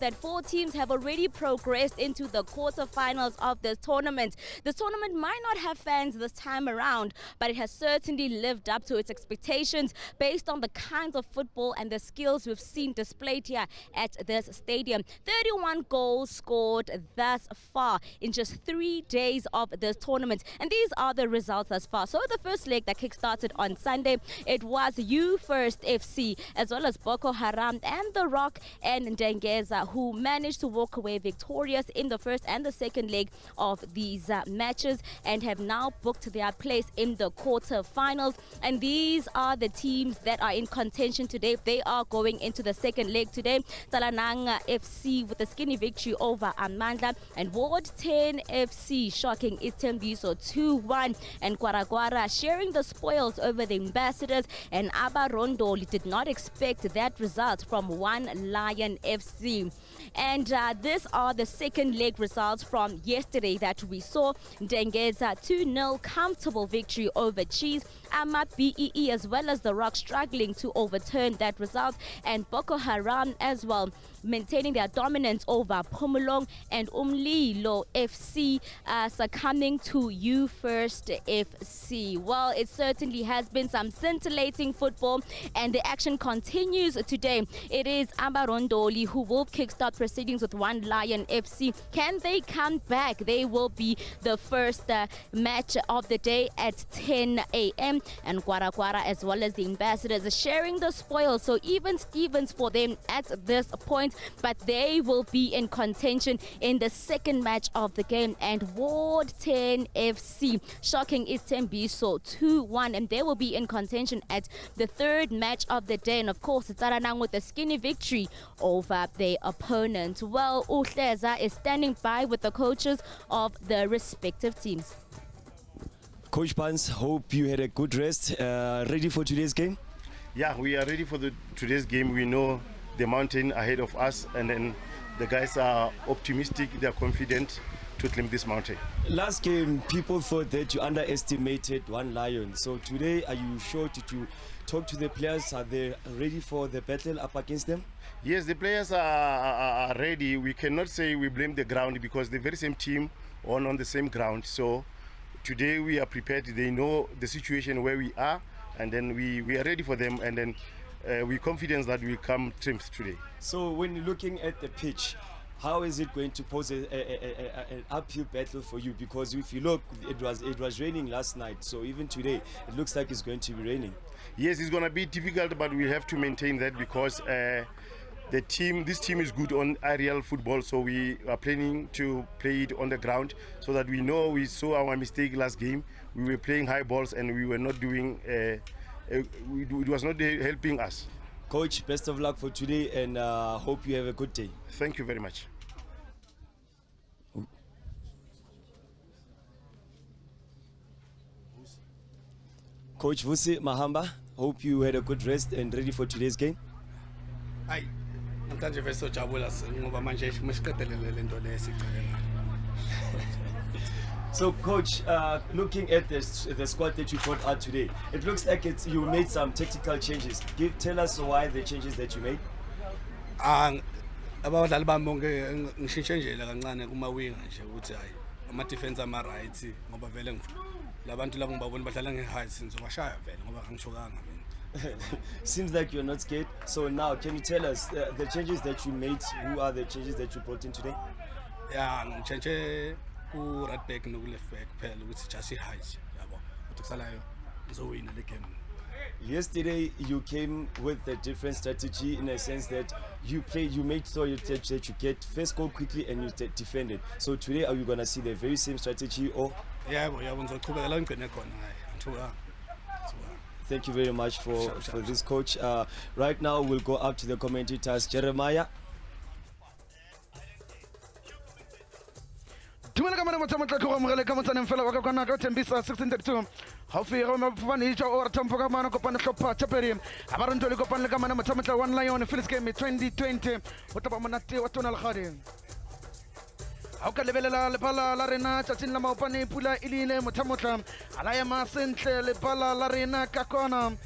that 4 teams have already progressed into the quarterfinals of this tournament. This tournament might not have fans this time around, but it has certainly lived up to its expectations based on the kinds of football and the skills we've seen displayed here at this stadium. 31 goals scored thus far in just 3 days of this tournament, and these are the results thus far. So the first leg that kick-started on Sunday, it was First FC as well as Boko Haram and The Rock and Ndengeza who managed to walk away victorious in the first and the second leg of these matches and have now booked their place in the quarter-finals. And these are the teams that are in contention today. They are going into the second leg today. Tsalanang FC with a skinny victory over Amandla, and Ward 10 FC shocking Isithembiso 2-1, and Gwara sharing the spoils over the Ambassadors, and Abar did not expect that result from One Lion FC. And these are the second leg results from yesterday that we saw. Ndengeza 2-0 comfortable victory over Cheese. Amap BEE as well as The Rock struggling to overturn that result, and Boko Haram as well maintaining their dominance over Pumulong, and Umlilo FC succumbing to First FC. Well, it certainly has been some scintillating football, and the action continues today. It is Ndoli who will kickstart proceedings with One Lion FC. Can they come back? They will be the first match of the day at 10 a.m. and Gwara as well as the Ambassadors are sharing the spoils. So even Stevens for them at this point, but they will be in contention in the second match of the game. And Ward 10 FC shocking Isithembiso 2-1, and they will be in contention at the third match of the day. And of course, Tsalanang with a skinny victory over their opponent. Well, Uhleza is standing by with the coaches of the respective teams. Coach Pans, hope you had a good rest. Ready for today's game? Yeah, we are ready for today's game. We know the mountain ahead of us, and then the guys are optimistic, they are confident to climb this mountain. Last game, people thought that you underestimated One Lion. So today, are you sure to talk to the players? Are they ready for the battle up against them? Yes, the players are ready. We cannot say we blame the ground because the very same team on the same ground. So today we are prepared. They know the situation where we are, and then we are ready for them, and then we're confident that we come triumph today. So when you're looking at the pitch, how is it going to pose an uphill battle for you? Because if you look, it was raining last night, so even today it looks like it's going to be raining. Yes, it's going to be difficult, but we have to maintain that because this team is good on aerial football, so we are planning to play it on the ground so that we know we saw our mistake last game. We were playing high balls and we were not doing, it was not helping us. Coach, best of luck for today, and hope you have a good day. Thank you very much. Coach Vusi Mahamba, hope you had a good rest and ready for today's game. Hayi, namhlanje vese sojabula ngoba manje masiqedelele lento lesicela. So, Coach, looking at the squad that you brought out today, it looks like you made some tactical changes. Tell us why the changes that you made. Abadlali bami bonke ngishintshe nje la kancane kuma wing nje ukuthi hayi ama defense ama right ngoba vele labantu labo ngibabona badlala nge-height sizobashaya vele ngoba angishokanga mina. Seems like you're not scared. So now, can you tell us the changes that you made? Who are the changes that you brought in today? Yeah, ngichange ku right back no ku left back phela ukuthi just i-height yabo ukuthi kusalayo ngizowina le game. Yesterday you came with a different strategy in a sense that you made sure that you get first goal quickly and you defended. So today are you gonna see the very same strategy or? Yebo ngizoqhubeka la ngigcine khona hayi. Thank you very much for this, Coach. Right now we'll go up to the commentators. Jeremiah. Tumela kamana matsamotla go amogela ka motsaneng fela wa ka kana ka Thembisa 1632 haufi go mafana ija o tampo ka mana kopana hlopha Chapter Abar Ndoli kopana ka mana matsamotla One Lion Phillips game 2020 o taba monate wa tona legare ha ka lebelela lepala la rena tsatsing la maopane pula ilile motsamotla ala ya masentle lepala la rena ka kona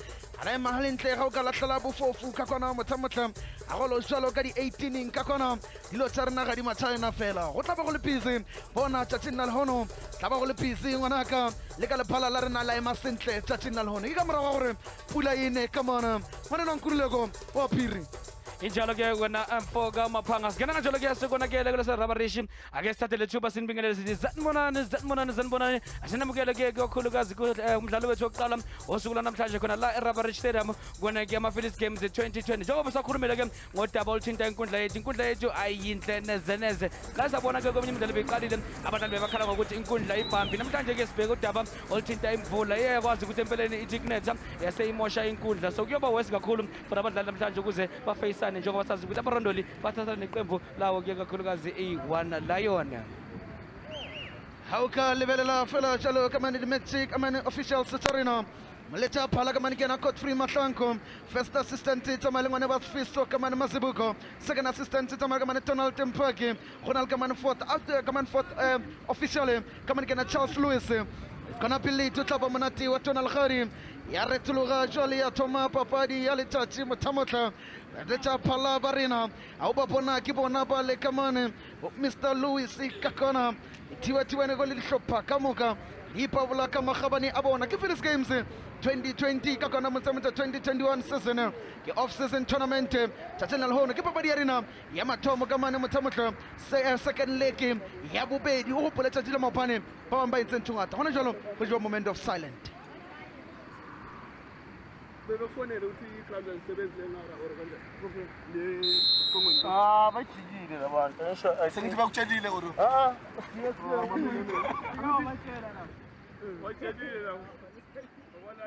ala ya mahalentle ga o ka latlhela bofofu ka kona motsamotla a go lo jalo ka di 18 ka kona dilo tsa rena ga di matšhaena fela go tla ba go le busy bona tšatšing na lehono tla ba go le busy ngwanaka le ka lephala la rena la ema sentle tšatšing na lehono ke ka morago gore pula ine ka mona ngwanena nkuruleko wa phiri injalo ke wena mfoka maphanga singena kanjalo ke sikonakele kule serabarishi ake sithathele thuba sinibingelele sithi zanibonani asinamukele ke kakhulukazi umdlalo wethu wokuqala osuku namhlanje khona la eRabarish Stadium kona ke ama-Phillies Games 2020 njengoba sakhulumile ke ngodaba oluthinta inkundla yethu ayinhle nezeneze la sabona ke kweminye imidlalo beyiqalile abadlali bebakhala ngokuthi inkundla ibhambi namhlanje ke sibheke udaba oluthinta imvula iyakwazi ukuthi empeleni ithi kunetha yaseyimosha inkundla so kuyoba wesi kakhulu for abadlali namhlanje ukuze bafeyisane njengoba sazi ukuthi abarondoli bathatha neqembu lawo ke kakhulukazi i-1 Lion hauka lebelela fela jalo ka mane di-magic amane officials tsarina maleta phala ka mane ke na coach free mahlanko first assistant tsamale ngwane ba fisto ka mane masibuko second assistant tsamale ka mane Donald Tempaki gonal ka mane fourth official ka mane ke na Charles Lewis kona pili tutlapa monati wa Tonal Khari ya retuluga joli ya Toma Papadi ya letachi motamotla Decha pala barina au babona kibona bale kamane Mr. Louis kakona tiwa ne goli shopa kamoka ipavula kama khabani abona ke Phillies Games 2020 kakona motsamota 2021 season ke off season tournament tsatsena lehono ke papadi ya rena ya mathomo kamane motamotla second leg ya bobedi o gopola tsatsi le mopane ba bang ba itseng tshungata gona jalo go jwa moment of silent bebefonele ukuthi iklub lisebenze ngara or kanje Bajikile labantu sengithi bakutshelile or bajikile la wala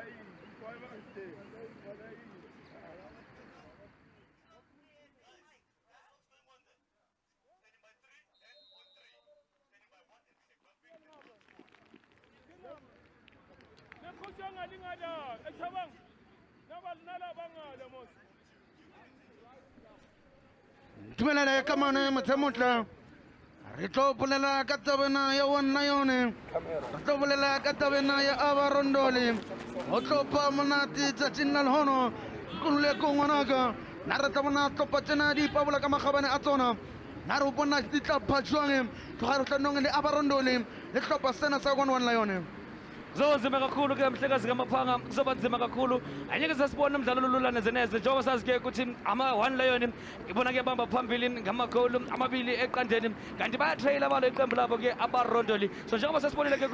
tumelele kamane motsamotla re tlo bolela ka tabena ya wana yone re tlo bolela ka tabena ya Abar Ndoli o tlo pa monate tsatsing la lehono kululeko ngwanaka na re tla bona tlopa tsena di pabola ka magabane a tsona na re bona di tla phatjwange tloga re tlanong le Abar Ndoli le tlopa sena sa wana yone kuzonzima kakhulu ke mhlekazi kamaphanga kuzoba nzima kakhulu anyeke sasibona umdlalo lula nezeneze njengoba sazi ke ukuthi ama-1 Lion ngibona ke bamba phambili ngamagoli amabili eqandeni kanti bayatrayila abalo iqembu labo ke abarondoli so njengoba sasibonile ke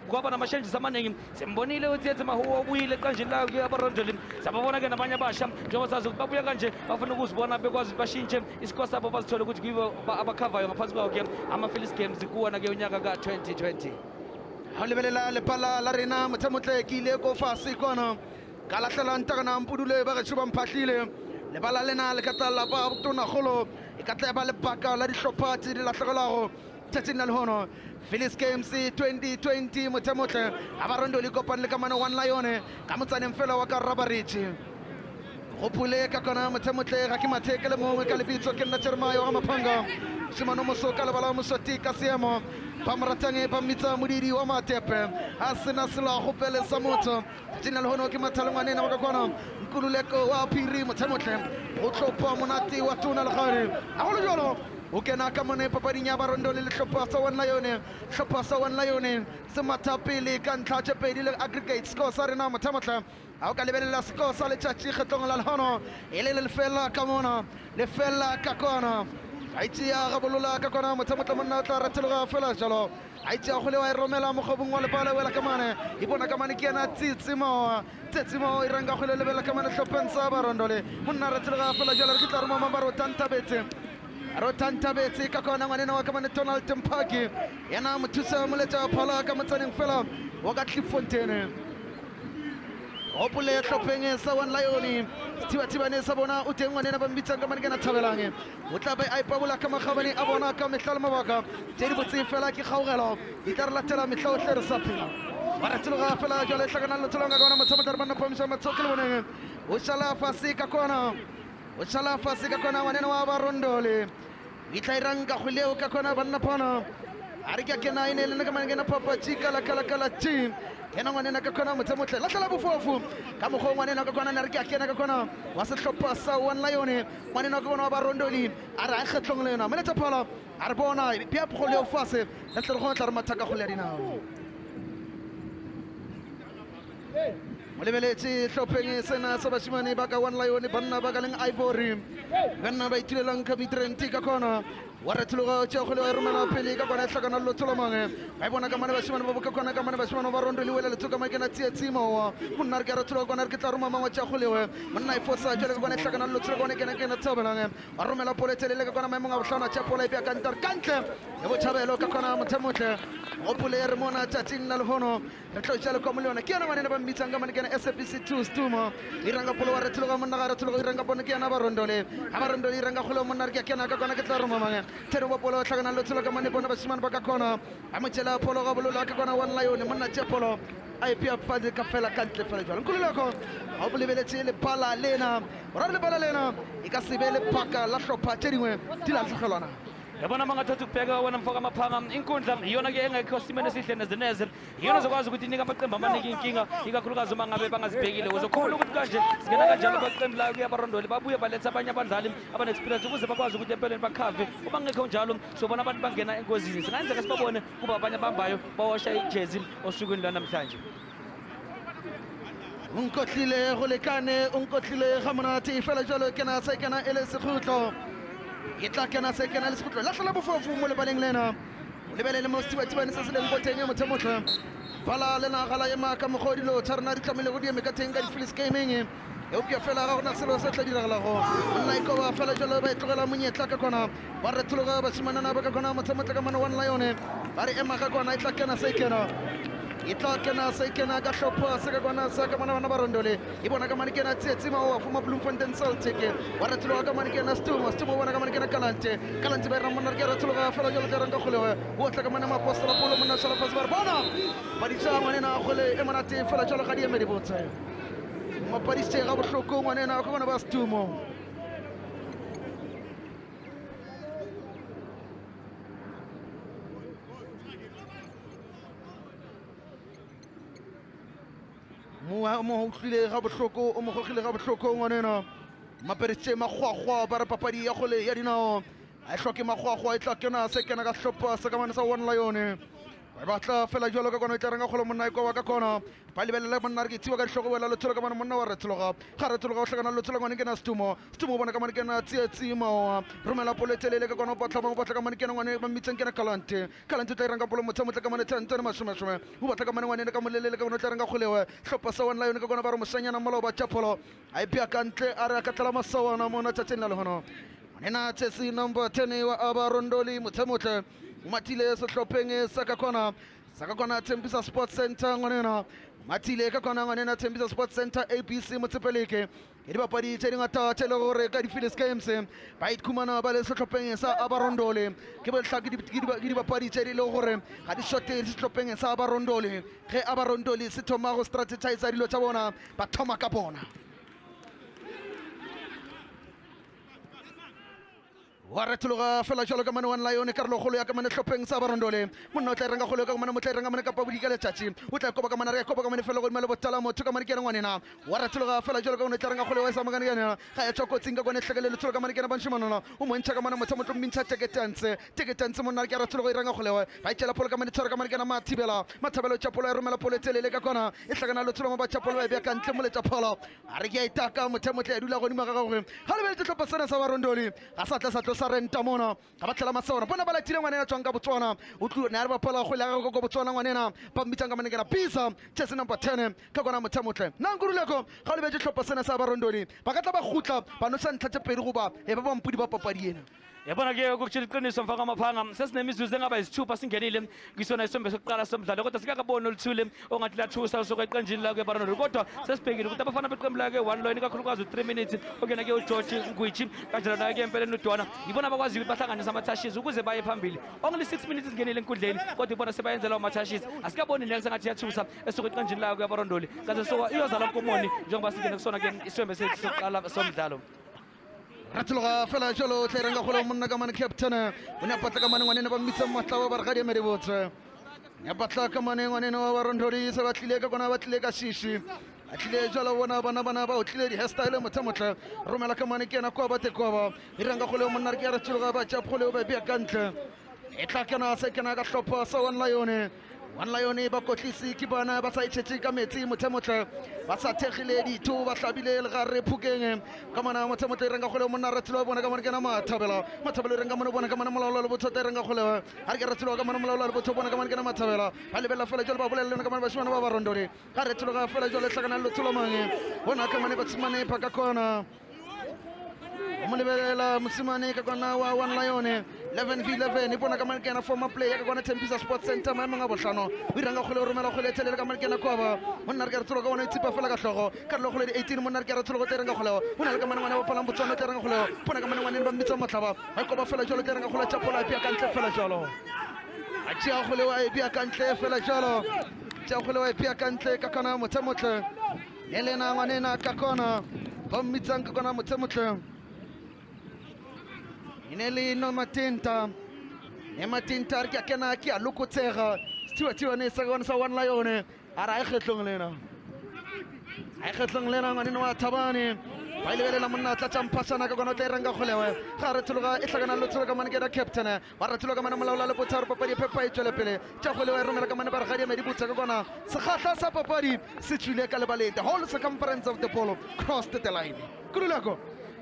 kwaba nama-changes amaningi simbonile ukuthi yethi mahuwa obuyile eqanjeni layo ke abarondoli sababona ke nabanye abasha njengoba sazi ukuthi babuya kanje bafuna ukuzibona bekwazi ukuthi bashintshe isikor sabo bazithole ukuthi kibo abakhavayo ngaphansi kwawo ke ama-Phillies Games kuwona ke unyaka ka-2020 ha lebelela lepala la rena motsamotle ke ile ko fase kona ka latlhela ntakana mpudule ba getšho ba mphatlhile lebala lena le ka tla lapa tonagolo e ka tla ba lebaka la dihlopha tse di latlhegelago tšatšing la lehono Phillies Games 2020 motsamotle abarondoli kopane le kamane 1 Lion ka motsaneng fela wa ka Rabarish gopole ka kona motsamotle ga ke matheke le mongwe ka lebitso ke nna Jeremiah wa maphanga simano mosoka lebala mosoti ka seemo ba moratange ba mmitsa modidi wa matepe a sena selo go pele sa motho tsena le hono ke mathalongwane na ka kwana nkululeko wa phiri motsamotle go tlopha monate wa Tonal Khari a go le jalo o kena ka mone papading ya barondoli le hlopha sa 1 Lion se mathapele ka ntlha tše pedi le aggregate score sa rena motsamotle a o ka lebelela score sa letšatši kgetlong la lehono e le lefela ka mona lefela ka kona a itšea gabolola ka kona motsamotla monna o tla ratologa fela jalo a itšea kgole wa e romela mokgobong wa lepala wela ka mane e bona ka mane ke yena tsetsimo e reng ka kgole lebela ka mane hlopeng sa barondole monna ratologa fela jalo re ke tla romama ba rotantabetse ka kona ngwanena wa ka mane Donald Tempaki yena mothusa moletša phala ka motsaneng fela wa ka Cliffontein gopole hlopeng sa 1 Lion thibathibane sa bona o teng ngwanena ba mbitsang ka mane ke na Thabelang o tla ba a ipabola ka magabane a bona ka mehla le mabaka tse di botse fela ke kgaogelo di tla re latela mehla otlhe re sa phela ba ratologa fela jale hlakana le tholonga ka bona motsamotla re banna phomisa matsoke le boneng o šala fase ka kona ngwanena wa barondole e tla irang ka kgweleo ka kona banna phana Arika kena ine le kama ngena papa chika la kala team ena ngwana ka kona motsemotle la tlala bofofu ka mogho ngwana ka kona re ke kena ka kona wa se hlopha sa one lion ngwana ka kona ba rondoli ara a kgetlong le yona mena tsaphala a re bona pia go le ofase la tle go tla re mathaka go le dinao molebeletse hlopheng sena sa bashimane ba ka one lion banna ba ka leng Ivory banna ba itilelang ka bitrenti ka kona waretloga tša go le romela pele ka kona hlakana lo tlomange ba bona ka mane ba shimana ba ka kona ka mane ba shimana ba rondo le wela le tsoka makena tsietsimo monna re ka retloga kona re ke tla roma mangwa tša go lewe monna e fosa tšele ka kona hlakana lo tsoka kona kena tsabelange ba romela pole tele ka kona maemo a bohlana tša pole pia kantar kantle e bothabelo ka kona mothemotle go pole re mona tšatšing la lehono re tlo tšale kwa moliona ke yana manene ba mmitsang ka mane kena SABC 2 stuma iranga pole wa retloga monna ga retloga iranga pone ke yana ba rondole iranga kholo monna re ke kena ka kona ke tla roma mange tero ba polo tlhagana lo tsela ka mane bona ba simane ba ka kona a motšela polo ga bolola ka kona one lion monna tše polo a e pia fade ka fela kantle fela jalo nkululeko ga o bolebeletse le bala lena ora le bala lena e ka se be le phaka la hlopha tše dingwe di la tlhogelwana yabona mangathatha ukubheka wena mfoka amaphanga inkundla iyona ke engekho simene sihle nezineze iyona zokwazi ukuthi inika amaqembu amaningi inkinga ikakhulukazi uma ngabe bangazibhekile uzokhumbula ukuthi kanje singena kanjalo baqembu layo kuyabarondoli babuye baletha abanye abadlali abane-experience ukuze bakwazi ukuthi empeleni bakhave uma ngekho njalo sobona abantu bangena engozini singayenzeka sibabone kuba abanye abambayo bawasha ijezi osukwini lwanamhlanje unkotlile go lekane unkotlile ga monate fela jalo kena sa kena e le sekgutlo e tla kena se kena le sekgutlo la tlala bofofu mo lebaleng lena o lebelele mo stibatibane se se leng boteng ya mothemotlhe bala lena gala ema ka mogodilo tsarna di tlamile go dieme ka teng ka di-flis gaming e upia fela ga gona selo se tla diragalago nna ikoba fela jalo ba e tlogela monyetla ka kona ba retologa basimanana ba ka kona mothemotlhe ka mana one lion ba re ema ka kona e tla kena se kena se kena ka hlopha se ka kwana sa ka bana ba rondole e bona ka mane kena tsetsima wa fuma Bloemfontein Celtic wa retloga ka mane kena stumo bona ka mane kena kalante ba re monna ke retloga fela jalo ka ranga kholewa o tla ka mane mapostola polo monna sala fas ba bona ba di tsa ngwane na khole e monate fela jalo ga di eme di botsa mo pa di se ga bohloko ngwane na ka bona ba stumo mo utlwile ga bohloko o mo gogile ga bohloko ngwanena maperetše magwagwa ba re papadi ya gole ya dinao a e hloke magwagwa e tla kena se kena ka hlopha se ka mane sa one lion ba tla fela jalo ka kona e tla renga gole monna e kwa ka kona ba lebelela monna re ke tsiwa ka ditlhogo wela lotsholo ka mane monna wa retshologa ga retshologa o hlakana lotsholo ngwane kena stumo bona ka mane kena tsietsima romela pole telele ka kona o batla ka mane kena ngwane ba mmitseng kena kalante tla renga polo motshamotle ka mane tshantse masome o batla ka mane ngwane ka molelele ka kona tla renga golewe hlopha sa one lion ka kona ba re mosanyana molao ba tšapolo a e pia kantle a re a ka tlela masawana mona tšatšeng la lehono ngwanena tšesi number 10 wa Abar Ndoli motshamotle o matile sehlopheng sa ka kona Tsembisa Sports Center ngwanena matile ka kona ngwanena Tsembisa Sports Center ABC motsepeleke e di bapadi tše dingata tše le gore ka di-Phillies games ba ikhumana ba le sehlopheng sa Abar Ndoli ke di bapadi tše di le gore ga di shote sehlopheng sa Abar Ndoli ge Abar Ndoli se thoma go strategize dilo tša bona ba thoma ka bona wa retologa fela jalo ka mane one lion karlo golo ya ka mane hlopheng sa Abar Ndoli monna o tla renga golo ka mane mo tla renga mane ka pabudi ka letšatši o tla koba ka mane re koba ka mane fela go mele botala motho ka mane ke ngwanena wa retologa fela jalo ka one tla renga golo wa sa magane yana ga ya tšokotsing ka kone hlekele le ka mane ke na banshimanola o mo ntšha ka mane motho motho mintša teketantse monna ke retologa e renga golo ba itšela polo ka mane tshwara ka mane ke na mathibelo tša polo ya romela polo telele ka kona e hlakana lotsholo mo ba tša polo ba bja kantle mo letša polo a re ke a itaka mothemotle ya dula godimo ga gagwe ga lebeletse hlopha sena sa Abar Ndoli ga sa tla sa tlo sa renta mona ga ba tlela masawana bona ba latile ngwanena tswang ka Botswana o tlo na re ba phala go lega go Botswana ngwanena ba mmitsang ka manekela pisa chase number 10 ka kona mothemotle nna nguruleko ga le betse hlopha sena sa Abar Ndoli ba ka tla ba gutla ba no sa ntlha tse pedi go ba e ba bampudi ba papadi ena yabona ke ukutshela iqiniso mfaka amaphanga sesinemizuzu engaba yisithupha singenile ngisona isombe sokuqala somdlalo kodwa sikakaboni oluthule ongathi lathusa usuka eqenjini la kweBar Ndoli kodwa sesibhekile ukuthi abafana beqembu la ke-one loyini kakhulukazi u-3 minutes okuyena ke uGeorge Ngwitshi kanjalo naye ke empeleni uDwana yibona bakwaziyo ukuthi bahlanganise ama-touches ukuze baye phambili only 6 minutes singenile enkundleni kodwa ibona sebayenzela ama-touches asikaboni neke sengathi yathusa esuka eqenjini la kweBar Ndoli kaze iyozala Nkomoni njengoba singene kusona ke isombe sethu sokuqala somdlalo ratloga fela jalo tla renga go monna ka mane captain o ne patla ka mane ngwane ba mitsa matla ba ragadi me dibotse ya patla ka mane ngwane no ba rondori se ba tlile ka kona ba tlile ka shishi a tlile jalo bona bana ba o tlile di hairstyle motsamotla romela ka mane ke na kwa ba te kwa ba renga go monna re ke ratloga ba tsa phole ba bia kantle e tla kana se kana ka hlopha sa One Lion ba kotlisi ke bana ba sa itshetse ka metsi motsamotla ba sa thegile ditho ba hlabile le ga re phukeng ka mana motsamotla renga go monna ratlo bona ka mane ke na mathabela renga mona bona ka mana molao le botho renga go le ha ke ratlo ka mana molao le botho bona ka mane ke na mathabela ba lebella fela jalo ba bolelle ka mana ba shwana ba rondori ga ratlo ga fela jalo hlakana le tsolo mange bona ka mane ba tsimane pa ka kona mo lebelela mosimane ka kona wa One Lion 11v11 ipona ka mane ke na former player ka kona Isithembiso Sports Center ma mga bohlano o iranga go le romela go le tshele ka mane ke na kwa monna re ke re tsolo ka bona itsipa fela ka hlogo ka le go le 18 monna re ke re tsolo go teranga go le bona le ka mane ngwana ba palang botsono teranga go le bona ka mane ngwana ba mitsa matlaba ba go ba fela jalo teranga go le chapola pia ka ntle fela jalo a tsia go le wa pia ka ntle fela jalo tsia go le wa pia ka ntle ka kana motsamotle elena ngwanena ka kona ba mitsang ka kona motsamotle ineli no matinta e matinta re ke na ke a lokotsega stiwa ne sa gona sa One Lion ara e kgetlong lena ngane no thabane ba ile belela monna tla tsampasana ka gona tla renga golewe ga re tloga e tlagana lo tloga mane ke da captain ba re tloga mane molaola le botsaro papadi pepa e tswele pele tsa golewe romela ka mane ba re gadi me di botsa ka gona se khatla sa papadi se tswile ka lebalete whole circumference of the ball crossed the line kululako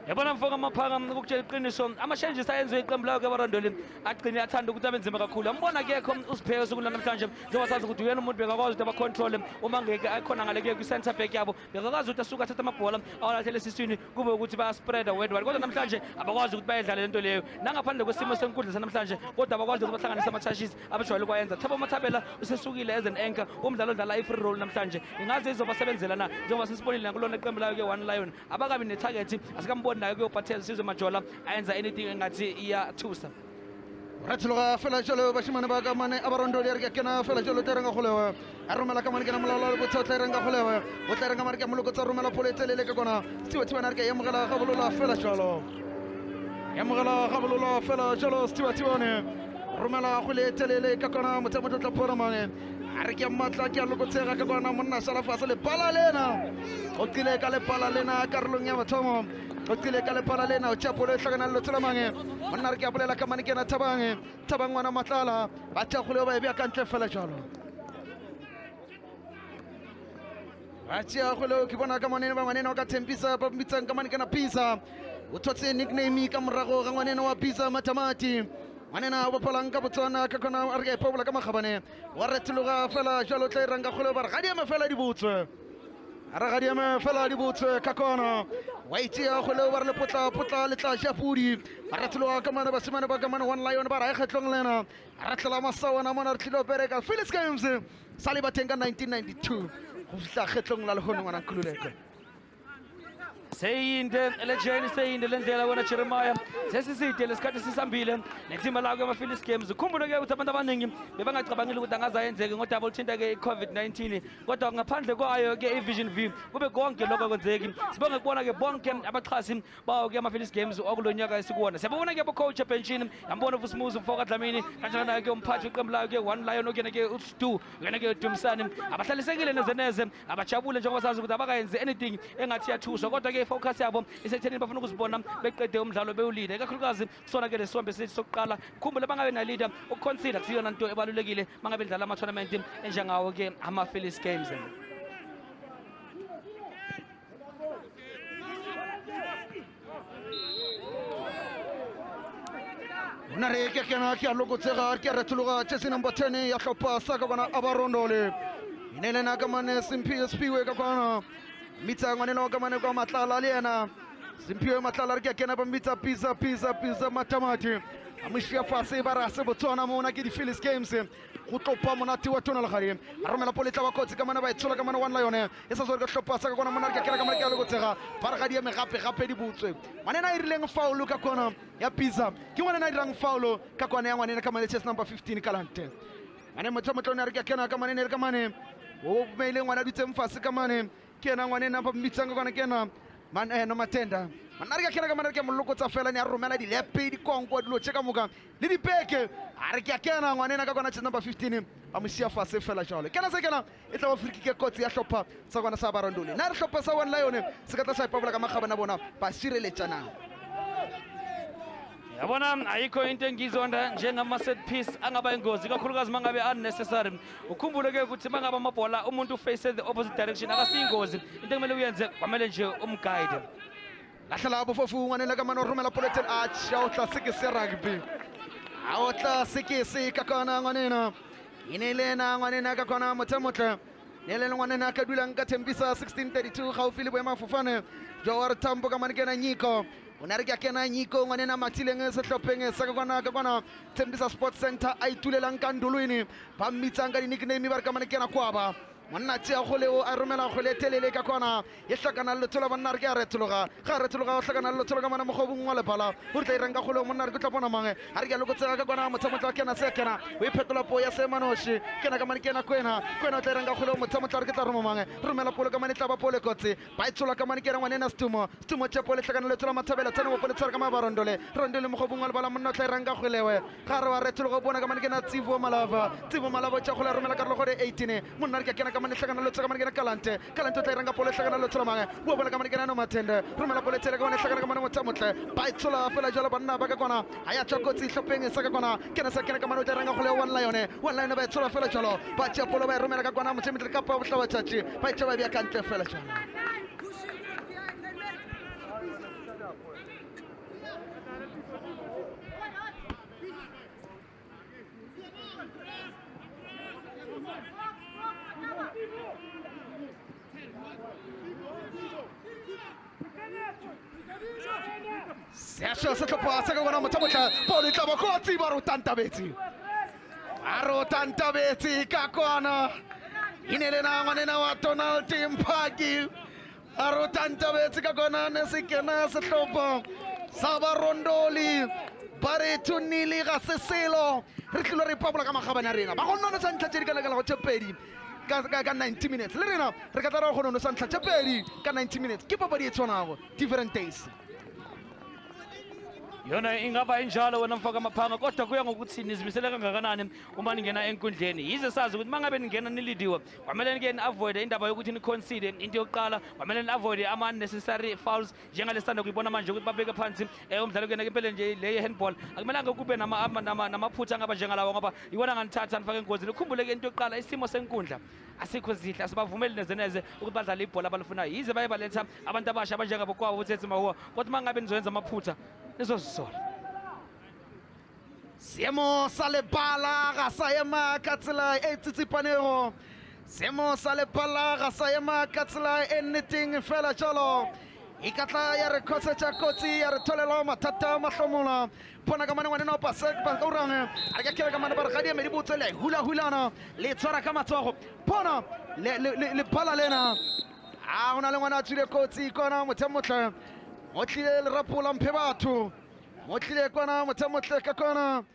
yabona mfoka amaphaka ukutshela iqiniso ama-changes ayenziwe iqembu layo kabarondoli agcine athanda ukuthi abe nzima kakhulu ambona kekho uSipheyo sokulo namhlanje njengoba sazi ukuthi uyena umuntu bekakwazi ukuthi abacontrole uma ngeke akhona ngale ke kwi-center back yabo bekakwazi ukuthi asuke athatha amabhola awalathele esiswini kube ukuthi bayaspreada wedward kodwa namhlanje abakwazi ukuthi bayedlale lento leyo nangaphandle kwesimo senkundla sanamhlanje kodwa abakwazi ukuthi bahlanganise ama-touches abajwayele ukwayenza Thabo Mathabela usesukile as an anchor umdlalo odlala i-free role namhlanje ingaze izobasebenzela na njengoba sisibonile nakulona iqembu layo ke-One Lion abakabi netarget asikamboni nayo kuyophathela Sizwe Majola ayenza anything engathi iyathusa ratloga fela jalo bashimane ba ka mane abarondoli re ke na fela jalo terenga golewa a romela ka mane ke na molala le botsotla renga golewa o tla renga mane ke moloko tsa romela poletselele ka kona stiwa na re ke yamogela ga bolola fela jalo fela jalo stiwa ne romela go le telele ka kona motsamotlo tla pora mane a re ke matla ke a lokotsega ka kona monna sala fasa le pala lena o tlile ka le pala lena karolong ya mathomo o tlile ka le pala lena o chapolo e hlakana le tsela mange monna re ke a bolela ka mane ke na thabang ngwana matlala ba tla go le ba e bia ka ntle fela jalo a tsia go le ke bona ka mane ba ngwanena ka Thembisa ba mbitsang ka mane ke na Pisa o thotse nickname ka morago ga ngwanena wa Pisa Matamati ngwanena o bapalang ka Botswana ka kona a re ke ipobola ka magabane wa retloga fela jalo tla iranga go le ba re ga di ema fela di botswe ara ga di ema fela di botswe ka kona wa itsia go le ba re le potla le tla japudi ba retloga ka mana ba semane ba ka mana One Lion ba ra e kgetlong lena a retlola masawana mona re tlilo bereka Phillips Games sale ba tenga 1992 go fitla kgetlong la le hono ngwana kululeko seyinde elejeni seyinde lendlela wena Jeremiah sesiside lesikhathi sisambile nethimba lawo ke-Phillips Games ukhumbule ke ukuthi abantu abaningi bebangacabangile ukuthi angazayenzeke ngoba bolithinta ke i-COVID-19 kodwa ngaphandle kwayo ke i-Vision V kube konke lokho kwenzeki sibonge kubona ke bonke abaxhasi bawo ke ama-Phillips Games okulonyaka esikuwona siyabona ke bo-coach ebenchini yambona uVusumuzi uMfoka Dlamini kanjena ke umphathi weqembu layo ke One Lion okuyena ke uStu uyena ke uDumsane abahlalisekile neze abajabule njengoba sazi ukuthi abakayenzi anything engathi yathuswa kodwa ke focus yabo isetheni bafuna ukuzibona beqede umdlalo bewulide kakhulukazi kusona ke lesombe sethi sokuqala khumbule bangabe na leader ukuconsider kusiyona into ebalulekile mangabe dlala ama tournament enjengawo ke ama-Phillips Games nare ke kana ke lokotsega ke retloga tse number 10 ya hlopha sa ka bona abarondole inelena ka mane simpiwe ka kona mitsa ngwaneno ka mane kwa matlala le yena simpiwe matlala re ke kena ba mitsa Pisa Matamati amishia fase ba ra se Botswana mona ke di-Phillips Games go tlopa monate wa tona le gari a romela poletla ba kotsi ka mana ba itshola ka mana One Lion e sa zore ka hlopha sa ka kona mona re ke kena ka mane ke a lokotsega ba re ga di eme gape di butswe ngwanena a irileng foul ka kona ya Pisa ke ngwanena a dirang foul ka kona ya ngwanena ka mane chess number 15 kalante ane motho ne re ke kena ka mane ne re ka mane o meile ngwana dutse mfase ka mane ke na ngwanena ba mmitsang ka kona ke na man no matenda manare ka kena ka manare ke moloko tsa fela ne a romela di lepe di konko dilo tsheka moka le di peke a re ke kena ngwanena ka kona number 15 a mo sia fase fela jalo kena se kena e tla ba free kick kotsi ya hlopha sa kwana sa Abar Ndoli na re hlopha sa One Lion se ka tla sa ipabola ka magabana bona ba sireletsana yabona ayikho into engizonda njengama set piece angaba ingozi kakhulukazi mangabe unnecessary ukhumbule ke ukuthi mangaba amabhola umuntu face the opposite direction akasiyingozi into ekumele uyenze kwamele nje umguide lahla labo fofu ngwanela ka mano romela poleten a tshotla se ke se rugby a otla se ke se ka kana ngwanena inelena ngwanena ka kona motsemotle nele ngwanena ka dulang ka Thembisa 1632 gaufi le boema fofane Gwara tambo ka manikena nyiko unare ke kena nyiko ngwanena matileng se hlopheng sa ka kwana Thembisa Sports Center a itulelang ka Ndolweni ba mmitsang ka di nickname ba re ka manikena kwaba monna tsia goleo a romela gole telele ka kwana e hlakana le tlola bana re ke a retloga ga retloga o hlakana le tlola ka mana mogobong wa lebala o re tla iranga goleo monna re ke tla bona mange a re ke lo gotsega ka kwana motsamotla kena se kena o iphetola po ya semanoshi kena ka mane kena kwena o tla iranga goleo motsamotla re ke tla roma mange romela polo ka mane tla ba pole kotse ba itsola ka mane kena ngwanena stumo tshepole hlakana le tlola mathabela tsana mo pole tsara ka Abar Ndoli rondele mogobong wa lebala monna o tla iranga golewe ga re wa retloga bona ka mane kena tsivo malava tsa gola romela ka rogore 18 monna re ke kena ka mane hlakana lo tsaka mane kena kalante tla iranga pole hlakana lo tlola mange o bona ka mane kena no matende romela pole tsela ka mane hlakana ka mane motsamotle ba itsola fela jalo banna ba ka kona aya tshokotsi hlopeng sa ka kona kena ka mane o tla iranga golewe One Lion ba itsola fela jalo ba tshepolo ba romela ka kona motsemotle ka pa bohlaba tšatši ba itsola bia kantle fela jalo Sesho se tlopa se ka bona motsamotla polo tla ba kotsi ba rotantabetsi ka kwana inelena ngwanena wa Donald Mpaki a rotantabetsi ka kwana ne se kena se hlopa sa Abar Ndoli ba re tunile ga se selo re tlola re pabola ka magabana rena ba go nna sa ntla tšedi ka lekala go tshepedi ka 90 minutes le rena re ka tla go nna sa ntla tšepedi ka 90 minutes ke papadi e tshwanago different days yona ingaba injalo wena mfaka amaphanga kodwa kuya ngokuthi nizimisele kangakanani uma ningena enkundleni yize sazi ukuthi mangabe ningena nilidiwe kwamele nike avoid indaba yokuthi ni concede into yokuqala kwamele ni avoid ama unnecessary fouls njengalesanda kuyibona manje ukuthi babeke phansi umdlalo kuyena impela nje le handball akumelanga kube namaphutha ngaba njengalawo ngoba iwona nganithatha nifake engozini ukhumbule ke into yokuqala isimo senkundla asikho zihle asibavumeli nezeneze ukuthi badlale ibhola abalifunayo yize baye baletha abantu abasha abanjengabo kwabo uthethi mahuwa kodwa mangabe nizoyenza amaphutha nizozisola Seemo sa lebala ga sa ema ka tsela e tsitsipanego seemo sa lebala ga sa ema ka tsela e nneteng fela jalo e ka tla ya re khosetša kotsi ya re tholela mathata mahlomola bona ka mane ngwanena o pasa ka orange a re ka kela ka mane ba re gadi emedi botse le hulahulana le tshwara ka matsogo bona le bala lena a go na le ngwana a tswile kotsi kona mothemotle mo tlile lerapola mphe batho mo tlile kona mothemotle ka kona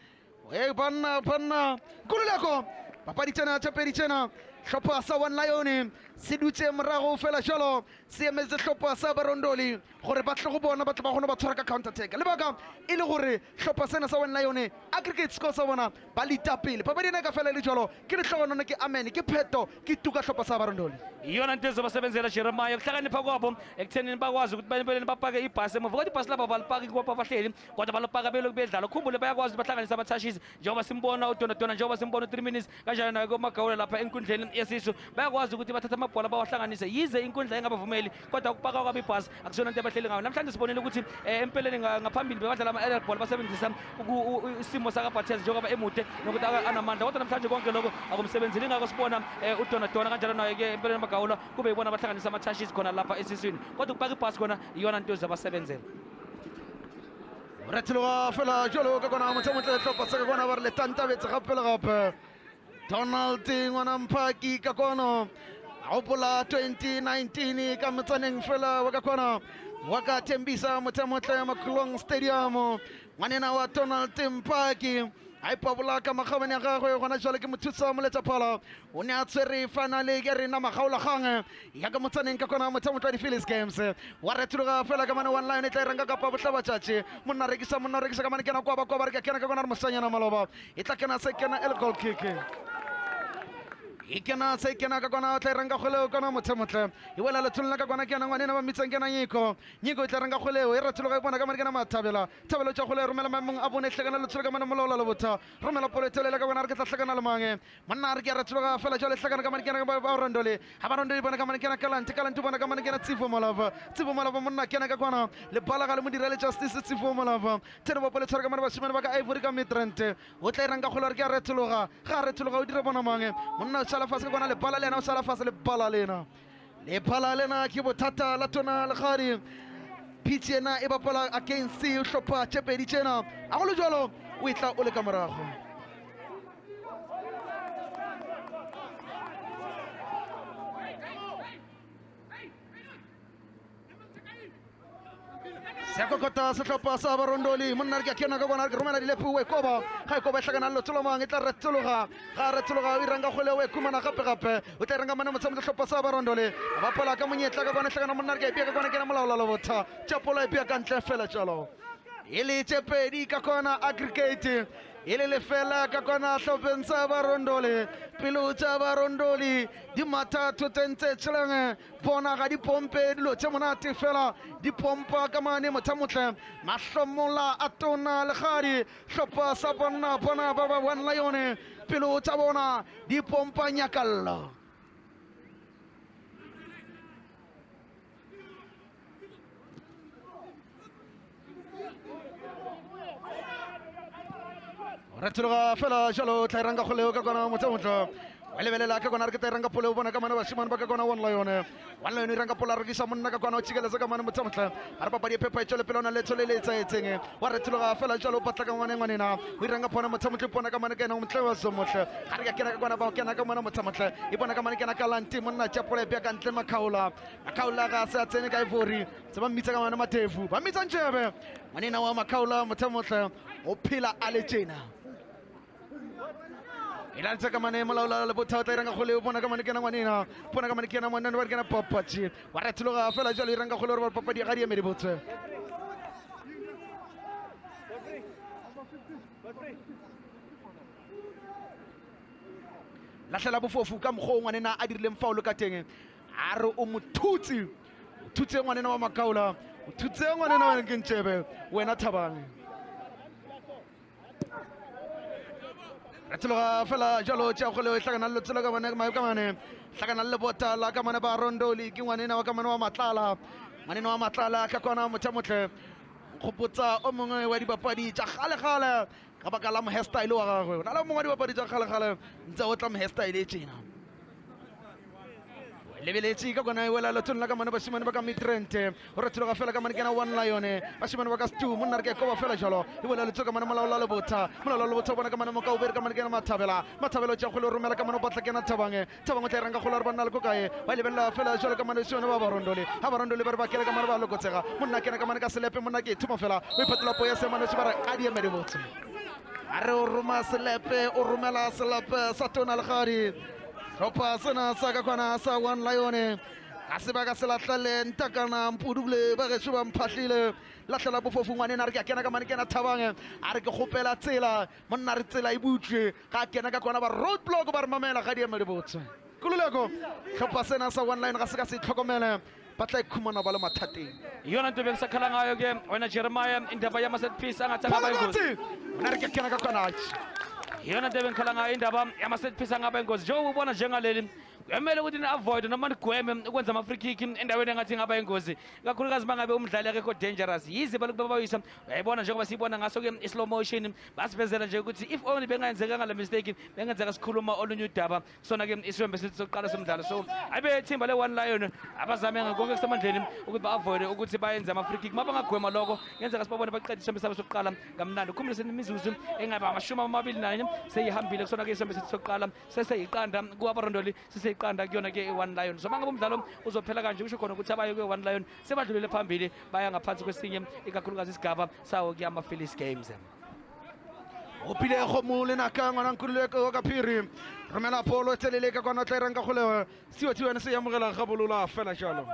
banna kululeko papadi tšena tšapedi tšena hlopha sa One Lion se dutse morago fela jalo se emetse hlopha sa Abar Ndoli gore ba tle go bona ba tle ba gona ba tshwara ka counter attack lebaka e le gore hlopha sena sa One Lion aggregate score sa bona ba lita pele papadi ena ka fela le jalo ke lehlogonone ke amen ke pheto ke tuka hlopha sa Abar Ndoli iyona into ezobasebenzela Jeremiah ukuhlakanipha kwabo ekuthenini bakwazi ukuthi bempeleni bapake ibhasi emuva kodwa ibhasi laba balipaki kwapha abahleli kodwa balipaka beloku bedlala ukhumbule bayakwazi bahlanganisa abathashisi njengoba simbona udonadona njengoba simbona 3 minutes kanjalo nayo komagawula lapha enkundleni yesisu bayakwazi ukuthi bathathe amabhola bawahlanganise yize inkundla engabavumeli kodwa ukupaka kwabo ibhasi akusona into abahleli ngayo namhlanje sibonile ukuthi empeleni ngaphambili bebadlala ama-aerial ball basebenzisa isimo sakaBhathezi njengoba emude nokuthi anamandla kodwa namhlanje konke lokho akumsebenzeli ingako sibona udonadona kanjalo nayo-ke empeleni amagawula kube yibona bahlanganisa amathashisi khona lapha esiswini kodwa ukupaka ibhasi khona iyona nto ezabasebenzela retloga fela jalo ka kona motsemotle hlopha sa ka kona ba re le tantabetse gape le gape Donald ngwana Mpaki ka kono a gopola 2019 ka motsaneng fela wa ka kona wa ka Thembisa motsemotle Makulong Stadium ngwanena wa Donald Mpaki a ipabola ka makgabane ya gagwe gona jwale ke mothusa moletsa phala o ne a tshwere finale ke rena magaolakgang ya ka motsaneng ka kona motshamotla di-Phillies games wa retologa fela ka mane one line e tla e renka kapa botlhabatšatši monna rekisa ka mane kena kwa ba re ka kena ka kona re mosanyana maloba e tla kena se kena el goal kick ikena se kena ka kona tla renga kgoleo kona mothemotle e wela letholona ka kona kena ngwanena ba mitseng kena nyiko e tla renga kgoleo e ratologa e bona ka mane kena mathabela thabelo tša kgoleo romela maemong a bone hlekana letsholo ka mane molaola le botha romela polo etelele ka bona re ke tla hlekana le mange monna re ke ratologa fela jale hlekana ka mane kena ba Rondoli ha ba Rondoli bona ka mane kena kalanti bona ka mane kena Tsifo Malava monna kena ka kona le bala ga le modira le justice Tsifo Malava tene ba polo tshwara ka mane ba shimane ba ka Ivory ka Midrand o tla renga kgoleo re ke ratologa ga ratologa o dira bona mange monna fase ka kona le bala lena o sala fase le bala lena ke bothata la tona le gadi pitch ena e bapala against o hlopha tše pedi tšena a go le jalo o e tla o le ka morago se kokota sehlopha sa Barondoli monna re ke kena ka bona re romela dilepe we koba ga koba hlakana le tsolomang e tla retologa ga retologa o iranga gole we kumana gape o tla renga mane motshameko sehlopha sa Barondoli ba pala ka monyetla ka bona hlakana monna re ke pia ka bona kena molaola le botha tšapola e pia ka ntle fela tšalo e le tšepedi ka kona aggregate e le lefela ka kona hlopeng sa Barondoli pelo tša Barondoli di mathatho tentse tšheleng bona ga dipompe dilo tše monate fela dipompa ka mane mothamotle mahlomola a tona le gadi hlopha sa bona ba ba one lion pelo tša bona dipompa nyakalla retologa fela jalo tla iranga kgoleo ka kona motshamotlo wa lebelela ka kona re ke tla iranga poleo bona ka mane bašimane ba ka kona one lion e ranga pola rekisa monna ka kona o tšikeletse ka mane motshamotlo a re papadi e phepa e tšwele pelona letho le le etsaetseng wa retologa fela jalo o patla ka ngwanengwanena o iranga pona motshamotlo e pona ka mane kena motle wa somotle ga re ka kena ka kona ba o kena ka mane motshamotlo e bona ka mane kena ka lanti monna tšapola e pia ka ntle makgaola ga se a tsene ka Ivory se ba mmitsa ka mane matefu ba mmitsa ntšebe ngwanena wa makgaola motshamotlo o phela a le tjena ila tsa ka mane molaola le botha tla iranga kgoleo bona ka mane kena ngwanena bona ka mane kena ngwanena ba kena papatši wa retologa fela jalo iranga kgoleo ba papadi ga di eme di botse lahlela bofofu ka mokgwa o ngwanena a dirileng faolo ka teng a re o mothutse ngwanena wa makaola o thutse ngwanena wa ke ntšebe wena Thabang retologa fela jalo tša kgoleo e hlakana le tsela ka mane hlakana le botala ka mane ba Rondoli ke ngwanena wa ka mane wa matlala ka kona mothamotle kgopotsa o mongwe wa dibapadi tša kgale ka baka la mohairstyle wa gagwe o na le mongwe wa dibapadi tša kgale ntse o tla mohairstyle e tšena lebeletše ka kona e wela lethono la ka mane bašimane ba ka Midrand o retologa fela ka mane kena one lion bašimane ba ka Stu monna re ke koba fela jalo e wela letho ka mane molaola le botha bona ka mane mo ka ubere ka mane kena mathabelo tša kgole o romela ka mane o batla kena Thabang o tla renga kgole re banna le ko kae ba lebelela fela jalo ka mane bašimane ba Barondoli ha Barondoli ba re ba kele ka mane ba lokotsega monna kena ka mane ka selepe monna ke thuma fela o iphetola poya semane ba re a di eme di botse a re o roma selepe o romela selepe sa tona le gadi hlopha sena sa ka kwana sa one lion ga se ba ka se latlhale ntakana mpudubule ba gešo ba mphahlile lahlela bofofu ngwanena re ke a kena ka mane kena Thabang a re ke kgopela tsela monna re tsela e butle ga kena ka kona ba road block ba re mamela ga di eme di botse kululeko hlopha sena sa one lion ga se ka se itlhokomele ba tla ikhumana ba le mathateng yona nto bekusakhala ngayo ke wena Jeremiah indaba yama-set piece angathanga bayingozi mna re ke kena ka kona yona nto bengikhala ngayo indaba yama-set piece angaba ingozi njengoba ubona njengaleli kuyamele ukuthi ni-avoid noma nigweme ukwenza ama-free kick endaweni engathi ingaba ingozi kakhulukazi bangabe umdlali akekho dangerous yize balokhu babawisa uyayibona njengoba siyibona ngaso-ke i-slow motion basivezela nje ukuthi if only bengayenzekanga le mistake bengenzeka sikhuluma olunye udaba kusona-ke isihembe sithi sokuqala somdlalo so abe thimba le-one lion abazame konke kusemandleni ukuthi ba-avoide ukuthi bayenze ama-free kick ma bangagwema lokho ngenzeka sibabone baqeda isihembe sabo sokuqala kamnandi ukhumbulise imizuzu engaba ama-21 seyihambile kusona-ke isihembe sithi sokuqala seseyiqanda kuwabarondoli iqanda kuyona ke i-one lion so mangabe umdlalo uzophela kanje kusho khona ukuthi abaye kwe-one lion sebadlulele phambili baya ngaphansi kwesinye ikakhulukazi isigaba sawo kuyama-Phillies games o pile go mo le naka ngwana nkulule ka ka phiri romela polo telele ka kwana tla ranga go le siwa ne se ya mogela ga bolola fela jalo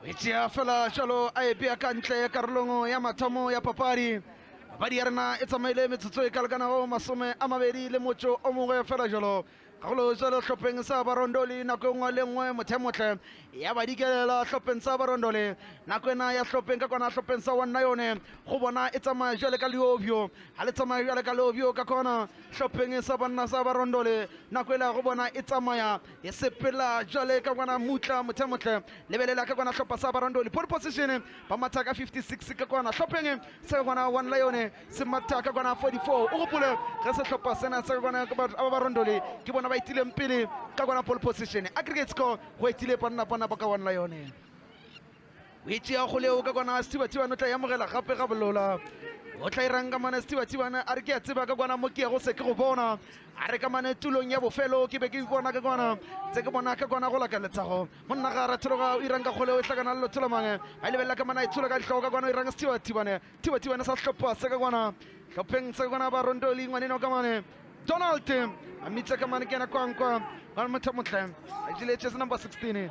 Itia fela jalo a e bia ka ntle karolong ya mathomo ya papadi papadi ya rena e tsamaile metsotso e ka lekana go masome a mabedi le motso o mongwe fela jalo gagolo jalo hlopheng sa barondoli nako nngwe le nngwe mothemotle ya badikelela hlopheng sa barondoli nako ena ya hlopheng ka kona hlopheng sa wanna yone go bona e tsamaya jale ka leobio ga le tsamaya jale ka leobio ka kona hlopheng sa banna sa barondoli nako ela go bona e tsamaya e sepela jale ka kona mutla mothemotle lebelela ka kona hlopha sa barondoli pole position ba matha ka 56 ka kona hlopheng sa kona wanna yone se matha ka kona 44 o gopole ge se hlopha sena sa kona ba barondoli ke bona ba itileng pele ka kwana pole position aggregate score go itile panna ba ka wanla yone o itšea go leo ka kwana Isithembiso no tla yamogela gape ga bolola o tla irang ka mana Isithembiso a re ke a tseba ka kwana mo ke go se ke go bona a re ka mane tulong ya bofelo ke be ke bona ka kwana tse ke bona ka kwana go la ka letsago monna ga ra thologa o irang ka go leo e tlakana le lothola mange a lebella ka mana e tshola ka ditlhogo ka kwana o irang Isithembiso sa hlopha se ka kwana hlopheng se ka kwana ba rondoli ngwaneno ka mane Donald a mitsa ka mane kena kwankwa wa mothemotle a jile chess number 16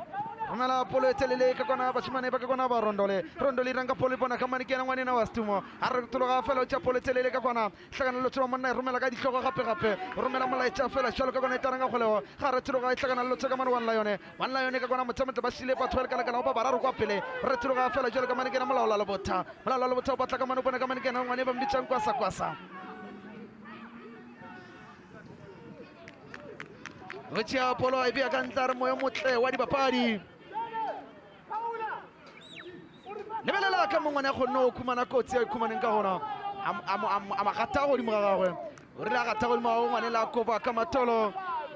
romela polo e telele ka kwana bashimane ba ka kwana ba rondoli ranga polo bona ka mane kena ngwanena wa stumo a re tloga fela o tša polo e telele ka kwana hlakana le tloga monna e romela ka ditlhogo gape romela molaetša fela šalo ka kwana e taranga golego ga re tloga e hlakana le tloga mane one lion ka kwana mothemotle ba šile batho ba lekana ba bararo kwa pele re tloga fela jalo ka mane kena molaola le botha o batla ka mane bona ka mane kena ngwane ba mbitsang kwasa Vecchia polo ai via cantar moyo motle wa dibapadi lebelela ka mongwana go no khumana kotsi a khumaneng ka gona ama gata go di mogagwe o re la gata go di mogagwe ngwane la koba ka matolo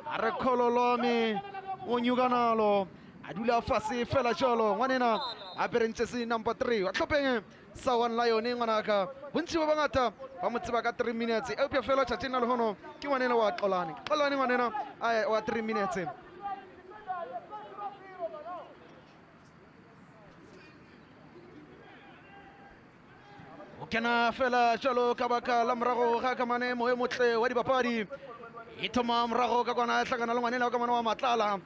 a re khololomi o nyukanalo a dula fase fela jalo ngwanena a perentse number 3 wa tlhopeng sa one lion ngwanaka bontsi ba bangata ba mo tseba ka 3 minutes e pia fela tšatšina le hono ke ngwanena wa qolane ngwanena wa 3 minutes o kena fela jalo ka baka la morago ga ka mane moe motle wa dibapadi e thoma morago ka kwana hlakana le ngwanena ka mane wa matlala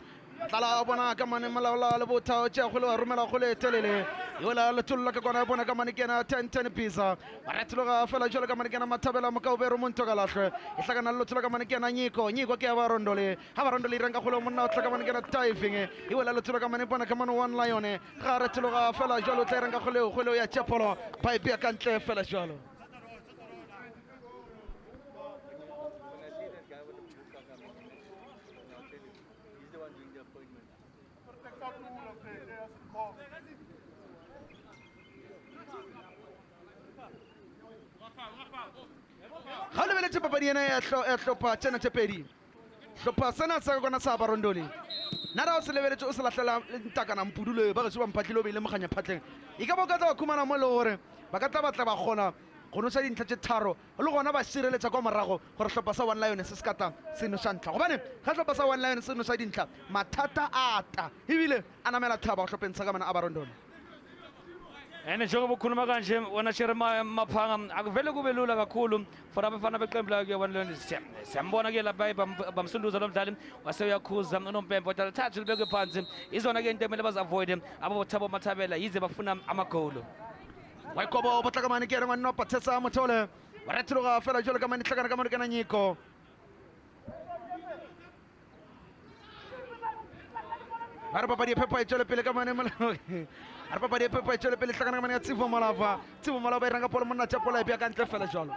a bona ka mane malaola le botha o tšea kgole wa romela kgole telele yola le tolola ka kwana bona ka mane kena 10 pisa ba retologa fela jalo ka mane kena mathabela mo ka o bero monto ka lahlwe e hlakana le tolola ka mane kena nyiko ke ya barondole ha barondole renga kgole monna o tla ka mane kena diving yola le tolola ka mane bona ka mane one lion ga retologa fela jalo tla renga kgole ya tšapolo ba ipea ka ntle fela jalo ga lebeletse papadi ena ya hlopha tsena tse pedi hlopha sena sa kona sa barondoli nna ra o se lebeletse o se lahlela ntakana mpudule ba ge se ba mphatlile o beile moganya phatleng e ka ba o ka tla ba khumana mo le gore ba ka tla batla ba kgona go nosa dintlha tse tharo le gona ba sireletsa kwa morago gore hlopha sa one lion se sekata se nosa ntlha gobane ga hlopha sa one lion se nosa dintlha mathata a ata ebile a namela thaba go hlopheng sa ka mana a barondoli ene njengoba ukhuluma kanje wona shere maphanga akuvele kube lula kakhulu for abafana beqembu la ke wona siyambona ke lapha bamsunduza lo mdlali waseyakhuza unompembe kodwa thathu libeke phansi izona ke into emele bazavoid abothabo mathabela yize bafuna amagolo waikobo o batla ka mane ke re ngwana pa tsetsa mothole ba retloga fela jalo ka mane tlhakana ka mane kana nyiko ba papadi e phepa e tswele pele ka mane a re papadi e phepa e tswele pele tlhakana ka mane ya Tsifo Malava e ranga polo monna tšapola e bea ka ntle fela jalo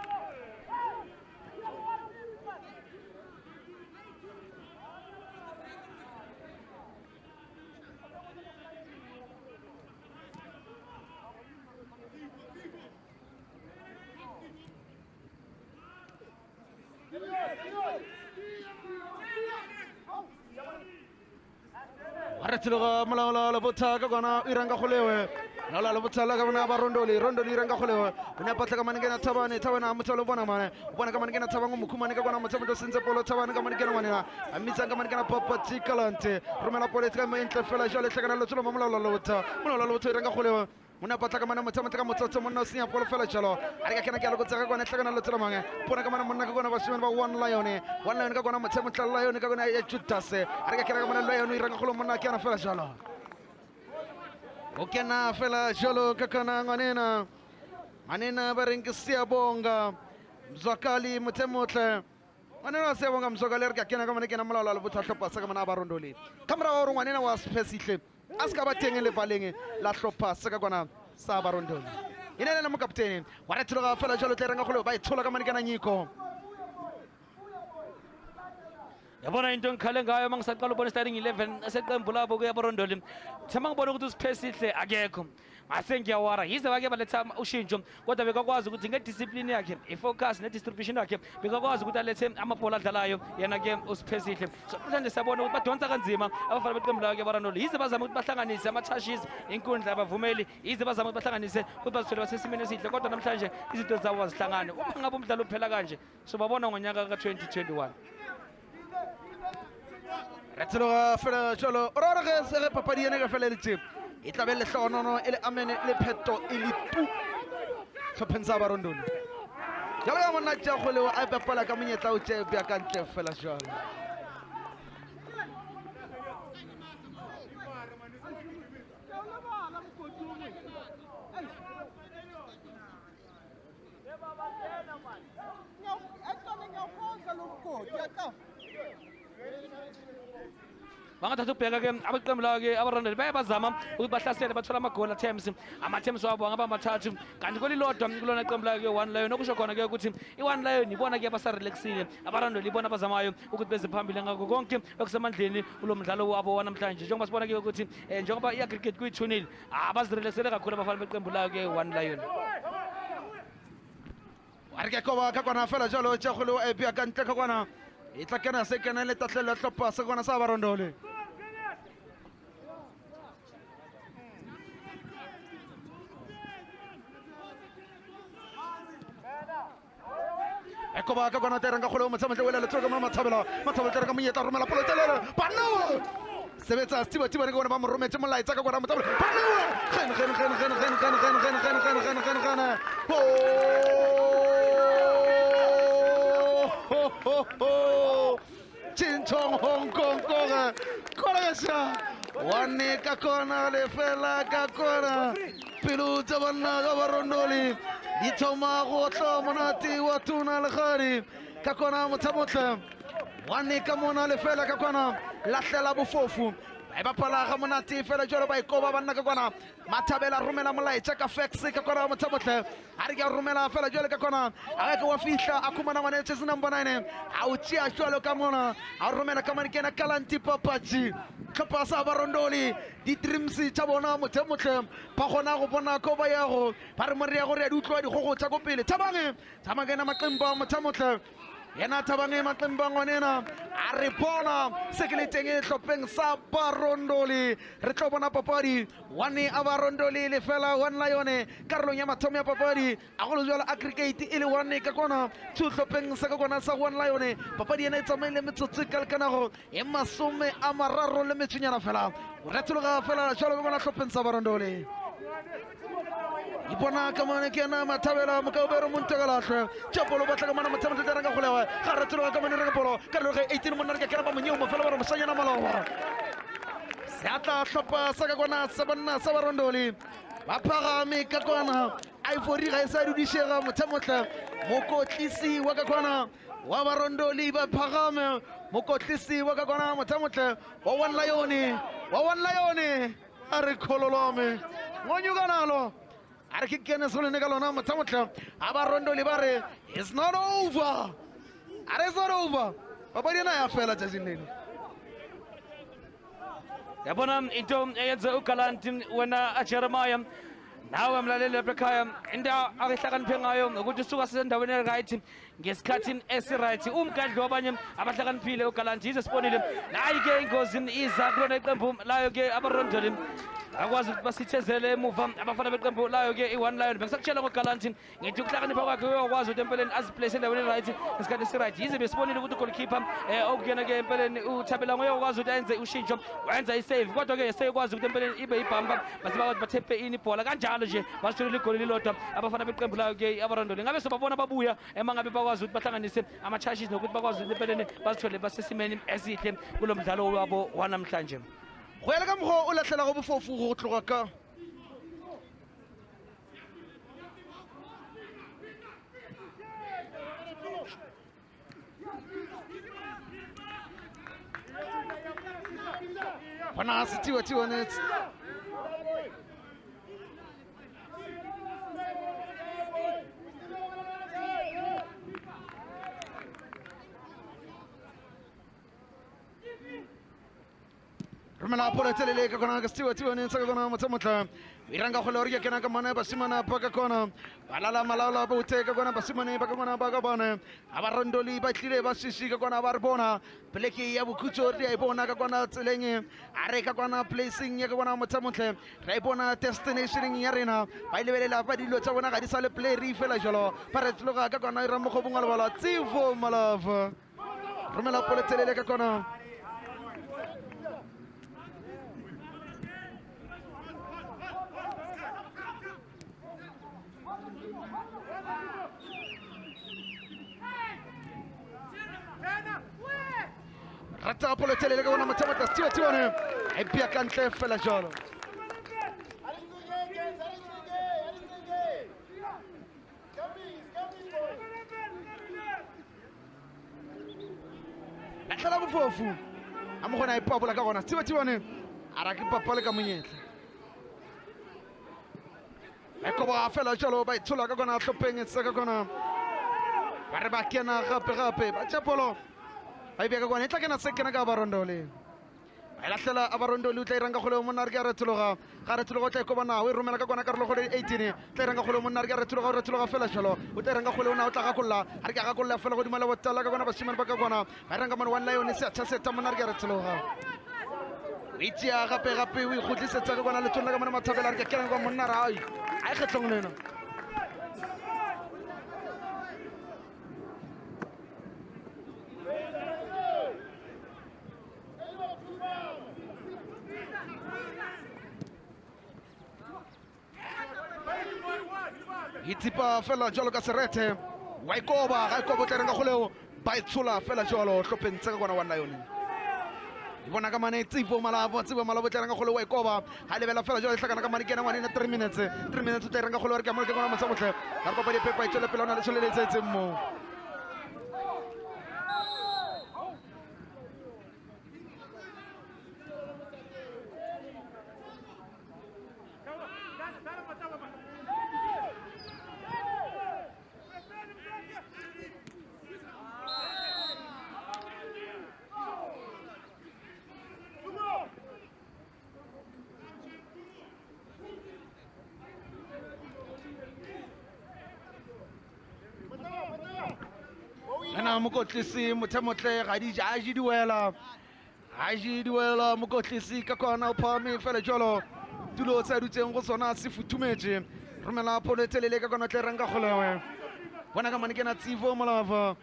Ratloga Malala Botaka gonna Iranga Holewe. Nala Botala Gavana Rondoli, Rondoli Ranga Holewe. Napataka Manigana Tabani, Tavana Mutalo Bonamana, Wanakamana Tavangu Kumanika Matato Sinzapolo Tavana Manigana, and Mitsangamana Papa Chicalante, Romana Politica Interfella Joleta Mamala, Mulota Ranga Holewe. Munapataka mana matamata mototo monosi apolo fela chalo arika kana kalo kutaka kwa nataka na lotro mange pona kama manaka kwa bashima ba one lion ka kwa matamata lion ka kwa yachutase arika kana kama lion iranga kholo mona kana fela chalo okena fela chalo kakana manena barengisia bonga mzakali mutemotle manena sebonga mzakali arika kana kama kana malala buthatho pasa kama na barondoli kamera oru manena wa specific aska batenge le balenge la hlopa seka kwana sa barondoli ina na mokapteni wa re tloga fela jalo tleranga kholo ba ithola ka manikana nyiko yabona into ngikhale ngayo mangisaqala ubona starting 11 aseqembu labo kuya barondoli thema ngibona ukuthi usiphace ihle akekho mase ngiyawara yize bake baletha ushintsho kodwa bekakwazi ukuthi ngediscipline yakhe ifocus nedistribution yakhe bekakwazi ukuthi alethe amabhola adlalayo yena ke usiphace ihle so manje siyabona ukuthi badonsa kanzima abafana beqembu lawo ke barondoli yize bazama ukuthi bahlanganise ama-touches inkundla abavumeli yize bazama ukuthi bahlanganise ukuthi bazithole basesimeni esihle kodwa namhlanje izinto zabo azihlangane uma ngabe umdlalo uphela kanje so babona ngonyaka ka-2021 Retloga fela cholo orore se papadi ene ka fela litse e tla be le hlonono ele amene le pheto ele tu tlhophensa barondoli jalo ya monna tja go le a pepala ka monyetla o tse bya ka ntle fela jalo bangathatha ubheka ke abaqembu lawo ke abarondoli bayabazama ukuthi bahlasele bathola amagoli ama-tems wabo angaba amathathu kanti kolilodwa kulona qembu layo ke one lion okusho khona ke ukuthi i-one lion ibona ke basarelaxile abarondoli ibona abazamayo ukuthi beze phambili ngako konke okusemandleni kulo mdlalo wabo wanamhlanje njengoba sibona ke ukuthi njengoba i-aggregate kuyi-2-0 abazirelaxele kakhulu abafana beqembu layo ke one lion warike koba ka kwana fela jalo tja go le epia ka ntle ka kwana e tla kena se kena le tatlelo tlhopa se kwana sa barondoli Ekoba ka kwana teranga kholo motsamotse wela le tsoka mathabela teranga monyetla romela polotelele bano sebetsa tiba re bona ba mo rometse molaetsa ka kwana motabela bano gen Chinchong Hong Kong Kong Koresha Wane ka kona le fela ka kona piluta bana ga barondoli di thoma go tlo monati wa tuna le khari ka kona motsamotla wane ka mona le fela ka kona lahlela bofofu e bapala ga monati fela jolo ba ikoba banna ka kona mathabela romela molaetsa ka fax ka kona motsamotla a re ke romela fela jolo ka kona a ka wa fihla a khumana ngwane tse number 9 a o tsia jolo ka mona a romela ka mane kena kalanti papaji tlhopha sa barondoli di dreams tsa bona motsamotla ba gona go bona ko ba ya go ba re more ya go re di utlwa di go tsa go pele tsabange na maqemba motsamotla yena thabange maqemba ngwanena a re bona se ke le teng e tlhopheng sa barondoli re tlo bona papadi one a barondoli le fela one lion karolong ya mathomo ya papadi a go jwala aggregate e le one ka kona two tlhopheng sa ka kona sa one lion papadi ena e tsamaile metsotso ka lekana go e masome a mararo le metsunyana fela re tloga fela jalo ka kona tlhopheng sa barondoli ibona kamane kena mathabela mokabero montagalahle chapolo batla kamana mathamelo teranga go lewa ga re tloga kamane re polo ka re 18 monna re ka ba monyo mo fela ba re mosanyana malawa seatla hlopa sa ka kona sa banna sa barondoli ba phagame ka kona ivory ga isa dudishega mothamotla mokotlisi wa ka kona wa barondoli ba phagame mokotlisi wa ka kona mothamotla wa one lion a re khololome ngonyuka nalo a re ke kene solo ne ka lona mothamotla a barondoli ba re it's not over papadi ena ya fela tsatsing leno yabona into eyenze ugalanti wena Jeremiah nawe mlaleli lapha ekhaya into akehlakaniphe ngayo ukuthi usuka sendaweni eright ngesikhathini esiright umgadli wabanye abahlakaniphile ugalanti yize sibonile nayi-ke ingozi iza kulona iqembu layo-ke abarondoli akwazi ukuthi basithezele emuva abafana beqembu layo-ke i-one lion bengisakutshela ngogalanti ngithi ukuhlakanipha kwakhe uyokwazi ukuthi empeleni aziplace endaweni eright ngesikhathi esiright yize besibonile ukuthi ugolkeeper okuyena-ke empeleni uthabela ngoyokwazi ukuthi ayenze ushintsho wenza isave kodwa-ke seyikwazi ukuthi empeleni ibe ibhamba base bakwazi bathephe ini ibhola kanjalo nje basitholile igoli lilodwa abafana beqembu layo-ke abarondoli ngabe sobabona babuya emangabe bakwazi ukuthi bahlanganise ama-charges nokuthi bakwazi ukuthi empeleni bazithole basesimeni esihle kulo mdlalo wabo wanamhlanje. go ya le ka mokgwa o latlhela go bofofu go tloga ka bona se tiwa ne romela polo telele ka kona ka tiwa ne ntse ka kona motsamotla iranga go le re ke kena ka mona basimana pa ka kona balala malala ba uteka kona basimane ba ka kona ba ka bana abarondoli ba tlile ba sishika kona ba re bona pleke ya bokutso re a bona ka kona tseleng a re ka kona placing ya ka kona motsamotle re a bona destination ya rena ba lebelela ba dilo tsa bona ga di sa le play re fela jalo ba re tloga ka kona ira mo go bongwa le bala tsivo malava romela polo telele ka kona rata polo telele ka bona mathamata tiwa ne e pia ka ntle fela jalo la tla bofofu a mo gona e papola ka gona tiwa ne a ra ke papale ka monyetla e ko ba fela jalo ba ithola ka gona tlopeng etsa ka gona ba re ba kena gape ba tshapolo ba bega kwana etla kena se kena ka barondole ba latlhela abarondole o tla iranga go le monna re ke a retologa ga retologa o tla ikobana o e romela ka kwana ka re go le 18 tla iranga go le monna re ke a retologa fela jalo o tla iranga go le ona o tla gakolla a re ke gakolla fela go dimala botala ka kwana basimane ba ka kwana ba iranga mane one lion se seta monna re ke a retologa o itsia gape o ikgotlisetsa ka kwana letlola ka mane mathabela re ke kena kwa monna ra ai a kgetlong lena itipa fela jalo ka serete wa ikoba ga ikoba tla renga go leo ba itshola fela jalo tlopeng tsa ka kwana one lion e bona ka mane tsipo malabo tla renga go le wa ikoba ha lebela fela jalo tlhakana ka mane kena ngwane na 3 minutes tla renga go le re ka mo ke kwana matsamotle ga ba di pepa itshola pela ona le tsholeletse mo ana mokotlisi mothamotle ga di ja di duela mokotlisi ka kona o phame fela jalo tulo tsa dutseng go sona se futumetse romela polo telele ka kona tle ranga golewe bona ka mane ke na tsivo malava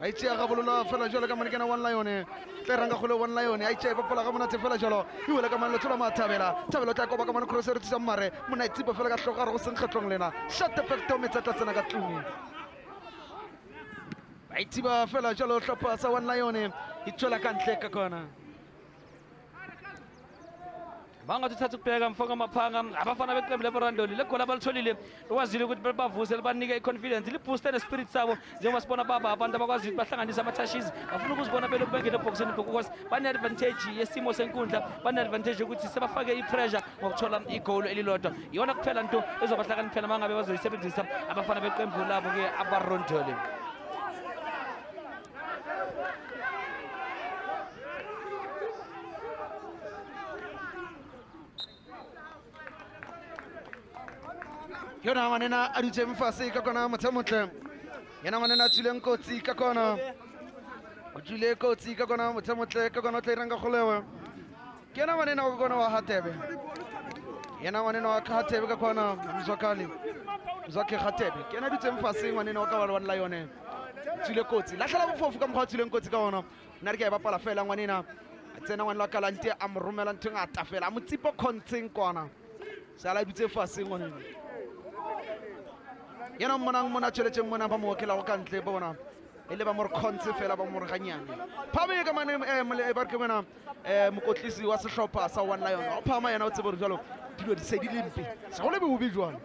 a itse ga bolola fela jalo ka mane ke na one lion tle ranga gole one lion a itse ba pola ga mona te fela jalo e wela ka mane le tlola mathabela tla go ba ka mane crosser tsa mare mona itsipa fela ka hloga go seng kgetlong lena shot effect o metsa tsena ka tlumi ba itsiba fela jalo tlhopha sa one lion e tswela ka ntle ka kona bangathi thatha ukubheka mfoka maphanga abafana beqembu lebarandoli legola balitholile likwazile ukuthi bavuse libanike i-confidence libooste ne-spirit sabo njengoba sibona baba abantu abakwazi ukuthi bahlanganise ama-touches bafuna ukuzibona belokhu bengene ebhokisini because bane-advantage yesimo senkundla bane-advantage yokuthi sebafake i-pressure ngokuthola igoli elilodwa iyona kuphela nto ezobahlakaniphela uma ngabe bazoyisebenzisa abafana beqembu labo-ke abarondoli yona ngwanena a dutse mfase ka kona mothamotle yena ngwanena a tswileng kotsi ka kona o tswile kotsi ka kona mothamotle ka kona o tla irang ka golewe ke yena ngwanena ka kona wa Hatebe yena ngwanena wa Hatebe ka kona mzwakali mzwake Hatebe ke yena dutse mfase ngwanena wa ka wa one lion tswile kotsi lahlela bofofu ka mokgwa tswileng kotsi ka ona nna re ke a bapala fela ngwanena a tsena ngwana la Kalante a mo romela ntho ngata fela a mo tsipa khontsheng kwana sala dutse fase ngwanena yena mona tšheletse mona ba mo okela go ka ntle bona e le ba mo re khontshe fela ba mo re ganyane phame ka mane ba ke bona mokotlisi wa sehlopha sa One Lion o phama yena o tsebe re jalo dilo di se di lempe se go le bobe jwalo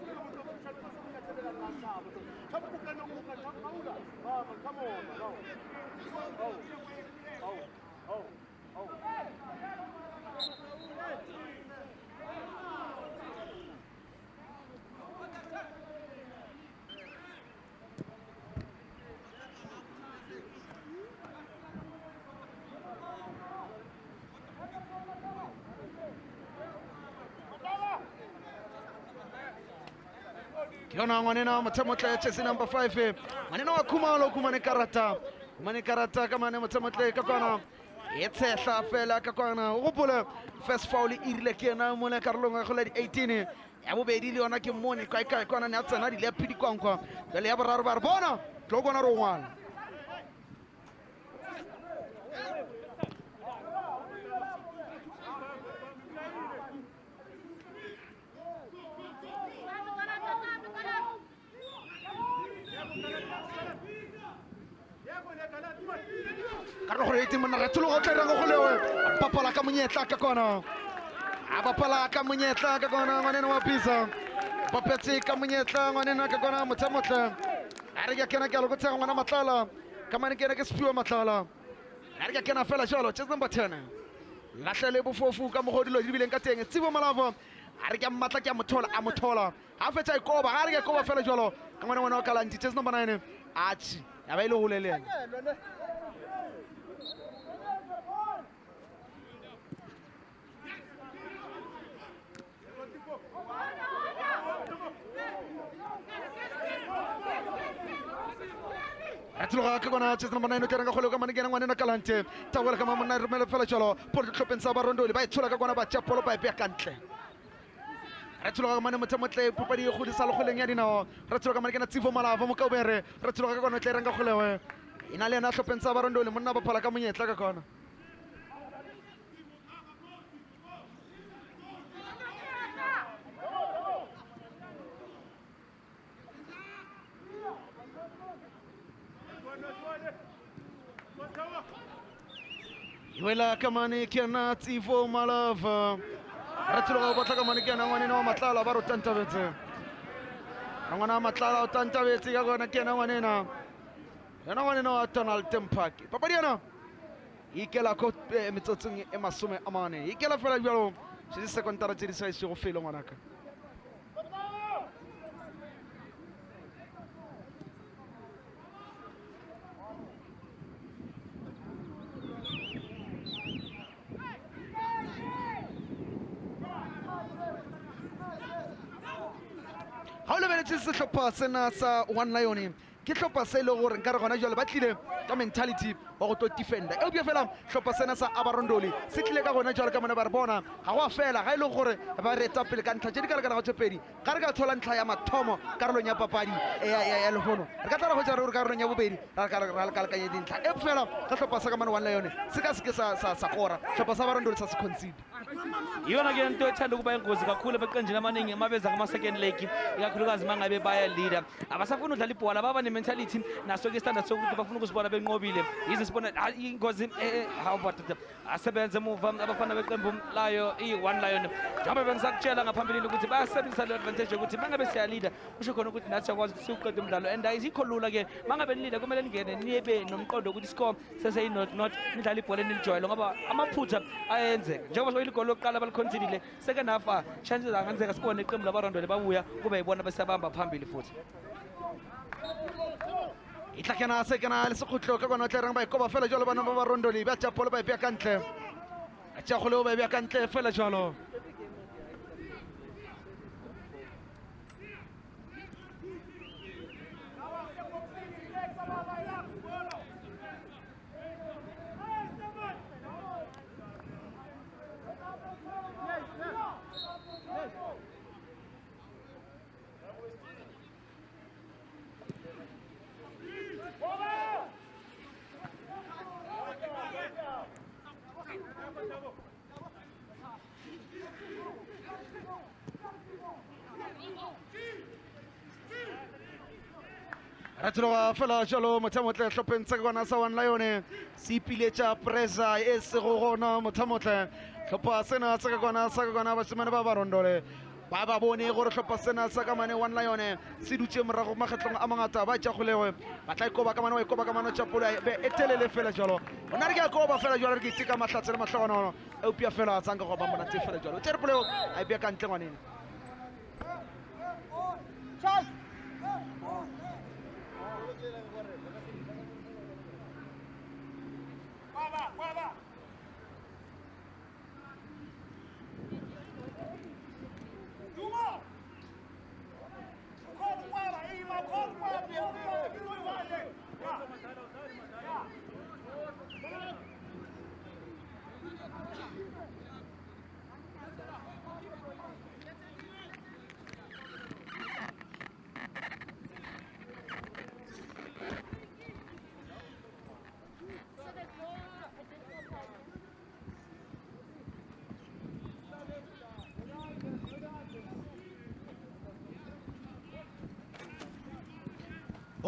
yona ngwanena mothamotle chesi number 5 ngwanena wa khumalo khumane karata ka mane mothamotle ka kwana e tshehla fela ka kwana o gopole first foul e rile ke yena mo le karolong ga gola di 18 ya bobedi le yona ke mmone ka kwana ne a tsena di lepi di kwankwa le ya boraro ba re bona tlo gona ro ngwana Karlo gore ite monna re tsholo go tla go lewe papala ka monyetla ka kona a papala ka monyetla ka kona ngwanena wa pisa papetse ka monyetla ngwanena ka kona mothamotle a re ke kena ke lo go tsega ngwana matlala ka mane ke re ke sepiwa matlala a re ke kena fela jalo chess number 10 lahlele bofofu ka mogodilo di bileng ka teng tsibo malavo a re ke mmatla ke a mothola a fetsa ikoba a re ke koba fela jalo ka ngwana wa Kalante chess number 9 achi ya ba ile go leleng atloga ka kona chess number 9 o tla go ka mane ke ngwana Kalante tawela ka monna re mele fela jalo por tlhopeng sa barondoli ba itshola ka kona ba tshapolo ba e kantle re tloga ka mane mothamotle popadi go di sala go leng ya dinao re tloga ka mane ke na tsivo malava mo ka obere re tloga ka kona tla renga go lewe ina le yena tlhopeng sa barondoli monna ba phala ka monyetla ka kona Iwela kamane kena tsivo malava ratloga ba tla kamane kena ngwanena wa matlala ba ro tantabetse ngwana matlala o tantabetse ka gona kena ngwanena yana ngwanena wa Donald Tempaki papadi yana ikela ko metsotsong e masome a mane ikela fela jalo se di sekondara tse di sa ise go fela ngwanaka ha o lebeletse sehlopha sena sa One Lion ke hlopha se le gore nka re gona jalo ba tlile ka mentality wa go to defenda e bia fela hlopha sena sa Abar Ndoli se tlile ka gona jalo ka mona ba re bona ga go fela ga ile gore ba reta pele ka ntlha tse di ka go tshepedi ga re ka thola ntlha ya mathomo karolong ya papadi ya lehono re ka tla go jara gore karolong ya bobedi ra ka lekanye dintlha e fela ka hlopha sa ka mane One Lion se ka se ke sa kora hlopha sa Abar Ndoli sa se concede iyona ke into ethanda ukuba ingozi kakhulu beqenjini amaningi mabeza kuma-second leg ikakhulukazi mangabe baya leader abasafuna udlala ibhola baba ne-mentality naso ke standard sokuthi bafuna ukuzibona benqobile yize sibona ingozi asebenze emuva abafana beqembu layo i-One Lion njengoba bengisakutshela ngaphambilini ukuthi bayasebenzisa le advantage yokuthi mangabe siyalida kusho khona ukuthi nathi siyakwazi ukuthi siwuqede umdlalo and ayikho lula ke mangabe nilida kumele ningene nibe nomqondo ukuthi score seseyi-not nidlala ibhola enilijwayele ngoba amaphutha ayenzeka njengoba igoli lokuqala balicontinile second half chances angenzeka sibone iqembu labarondole babuya kube yibona besabamba phambili futhi itlakena sekena le sekgutlo ka kona tlerang ba ikoba fela jalo bana ba barondoli ba tshapolo ba ipea kantle a tša go le ba ipea kantle fela jalo Ratloga fela jalo motamotle hlopheng tsa kwana sa One Lion se ipiletša pressure e se go gona motamotle hlopha sena sa kwana basimane ba barondole ba ba bone gore hlopha sena sa kamane One Lion se dutše morago makgetlong a mangata ba tšagolegwe ba tla ikoba kamane wa ikoba kamane tšapolo be e telele fela jalo ona re ke a koba fela jalo re ke itseka mahlatse le mahlogano eupša fela a tsanka go ba monate fela jalo tšerepoleo a e bea ka ntle ngwanene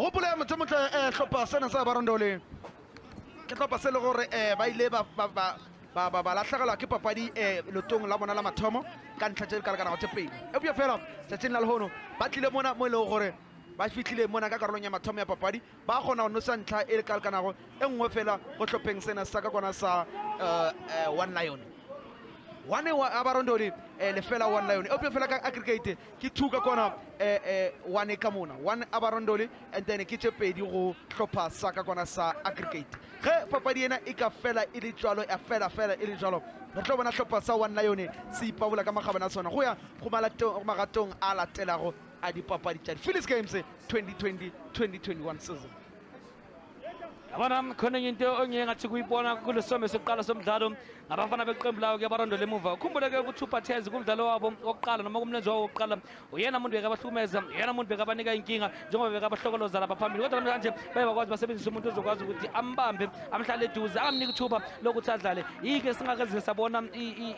gopola motamotle hlopha sena sa barondole ke hlopha se le gore ba ile ba latlhegelwa ke papadi lotong la bona la mathomo ka ntlha tse ka lekana go tepedi ebja fela tsatsing la lehono ba tlile mona mo e leng gore ba fitlhile mona ka karolong ya mathomo ya papadi ba kgona go nosa ntlha e le ka lekanago e nngwe fela go tlhopheng sena sa ka kona sa One Lion one wa abarondoli le fela One Lion ebja fela ka aggregate ke two ka kona one ka mona one abarondoli and then ke tse pedi go hlopha sa ka kona sa aggregate ge papadi ena e ka fela e le jalo ya fela e le jalo re tlo bona hlopha sa One Lion se ipabola ka magabana sona go ya go magatong a latelago a dipapadi tša di-Phillies Games 2020-2021 season Abana khona into onyengathi kuyibona kulesome sokuqala somdlalo ngabafana beqembu lawo ke barondole emuva ukhumbule ke ukuthi uPathezi kumdlalo wabo wokuqala noma kumlenze wabo wokuqala uyena umuntu bekabahlukumeza uyena umuntu bekabanika inkinga njengoba bekabahlokoloza lapha phambili kodwa manje bayakwazi basebenzisa umuntu ozokwazi ukuthi ambambe amhlale eduze akamnika ithuba lokuthi adlale yike singakaze sabona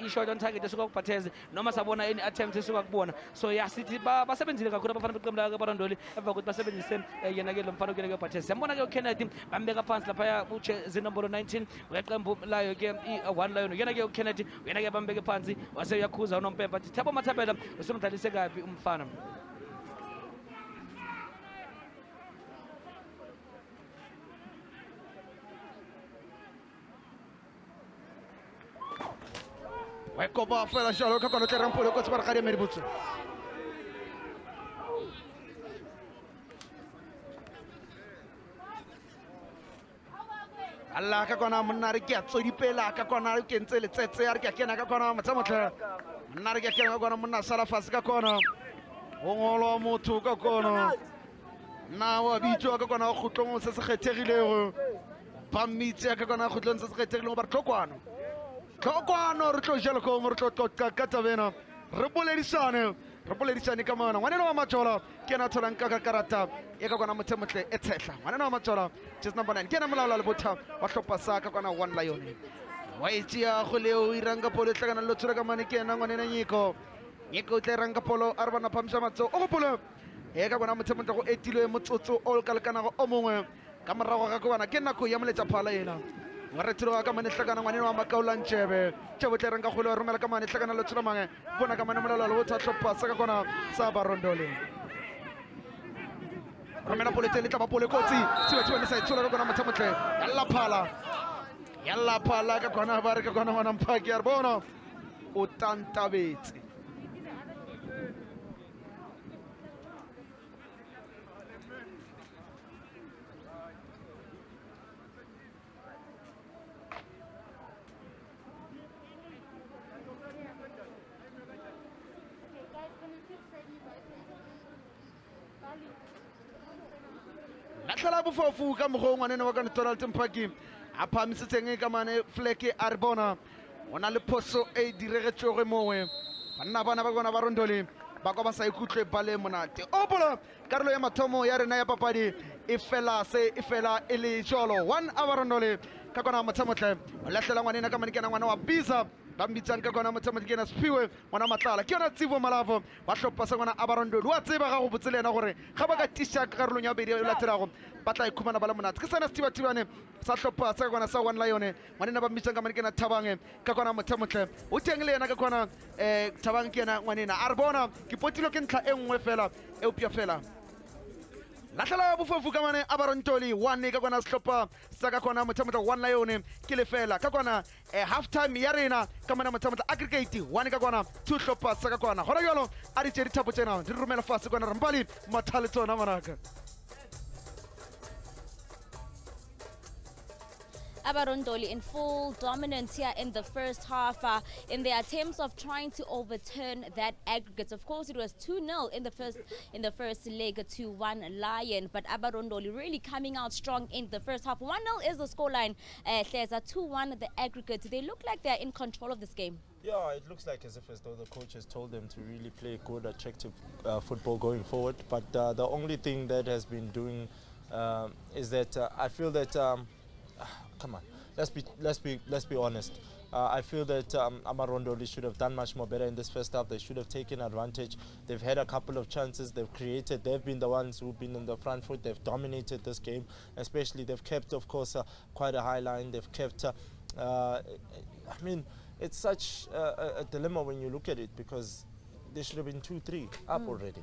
i-shot on target esuka kuPathezi noma sabona any attempt esuka kubona so yasithi basebenzile kakhulu abafana beqembu lawo ke barondole emva kokuthi basebenzise yena ke lo mfana ke uPathezi siyambona ke uKennedy bambeka phansi lapha uche nombolo 19 weqembu layo ke i-One Lion uyena ke uKennedy uyena ke bambeke phansi wase uyakhuza unompempa athi Thabo Mathapela usumdlalise kabi umfana wekoba fela jalo ka kona terampolo ko tsaba ga di meributso Allah ka kona monna re ke a tsodipela ka kona re kentse le tsetse ya re ke kena ka kona motsamotlhe monna re ke kena ka kona monna sala fase ka kona o ngolo motho ka kona na wa bitso ka kona go tlong se se kgethegilego ba mitse ka kona go tlong se se kgethegilego ba tlhokwano re tlo jela ko mo re tlo ka tabena re boledisane ka mona ngwaneno wa matshola ke na tholang ka karata e ka kona motsemotle e tshehla ngwaneno wa matshola just number 9 ke na molaola le botha wa hlopha sa ka kona One Lion wa itsia go leo iranga polo tlekana lo tsura ka mane ke na ngwanena nyiko o tle ranga polo a re bana phamsa matso o gopolo e ka kona motsemotle go etilwe motsotso o ka lekana go o mongwe ka morago ga kwana ke nako ya moletsa phala ena ngare tiro ka mane tlekana ngwaneno wa makaulang tshebe tle ranga go le romela ka mane tlekana lo tsura mange bona ka mane molaola le botha hlopha sa ka kona sa barondole romela polete le tla ba pole kotsi se sa itsola ka kona motsemotle yalla phala ka kona ba re ka kona ngwana mphaki ya bona o tantabetse latlhela bofofu ka mogo ngwanene wa ka Donald Mpaki a phamisitseng ka mane fleke a re bona o na le phoso e diregetsego mongwe bana ba bona ba rondole ba kwa ba sa ikutlwe ba le monate opola karolo ya mathomo ya rena ya papadi e fela e le jolo one abarondole ka kona motsemotle o latlhela ngwanena ka mane ke na ngwana wa Bisa ba mbitsang ka kwana motshameki ke na Siphiwe ngwana Matlala ke yona Tsivo Malavo wa hlopha sa ngwana Abar Ndoli wa tseba ga go botselena gore ga ba ka tisha ka karolong ya bedi ya latelago ba tla ikhumana ba le monate ke sana Tibane sa hlopha sa kwana sa One Lion ngwana ba mbitsang ka mane ke na Thabang ka kwana motlhamotle o teng le yena ka kwana Thabang ke yena ngwanena a re bona ke potilo ke ntlha e nngwe fela e opia fela Lathala bofofu ka mane Abar Ndoli 1 ka kwana sehlopha sa ka kwana motshameka One Lion ke le fela ka kwana half time ya rena ka mane motshameka aggregate 1 ka kwana 2 hlopha sa ka kwana gona jalo a di tšedi thapo tsena di romela fase kwana Rambali mathale tsona ngwanaka Abar Ndoli in full dominance here in the first half in their attempts of trying to overturn that aggregate. Of course, it was 2-0 in the first leg to One Lion, but Abar Ndoli really coming out strong in the first half. 1-0 is the scoreline. There's a 2-1 the aggregate. They look like they're in control of this game. Yeah, it looks like as though the coach has told them to really play good, attractive football going forward. But the only thing that has been doing is that I feel that. Come on, let's be honest. I feel that Abar Ndoli should have done much more better in this first half. They should have taken advantage. They've had a couple of chances. They've created. They've been the ones who've been in the front foot. They've dominated this game. Especially, they've kept, of course, quite a high line. They've kept. I mean, it's such a dilemma when you look at it because they should have been 2-3 up already.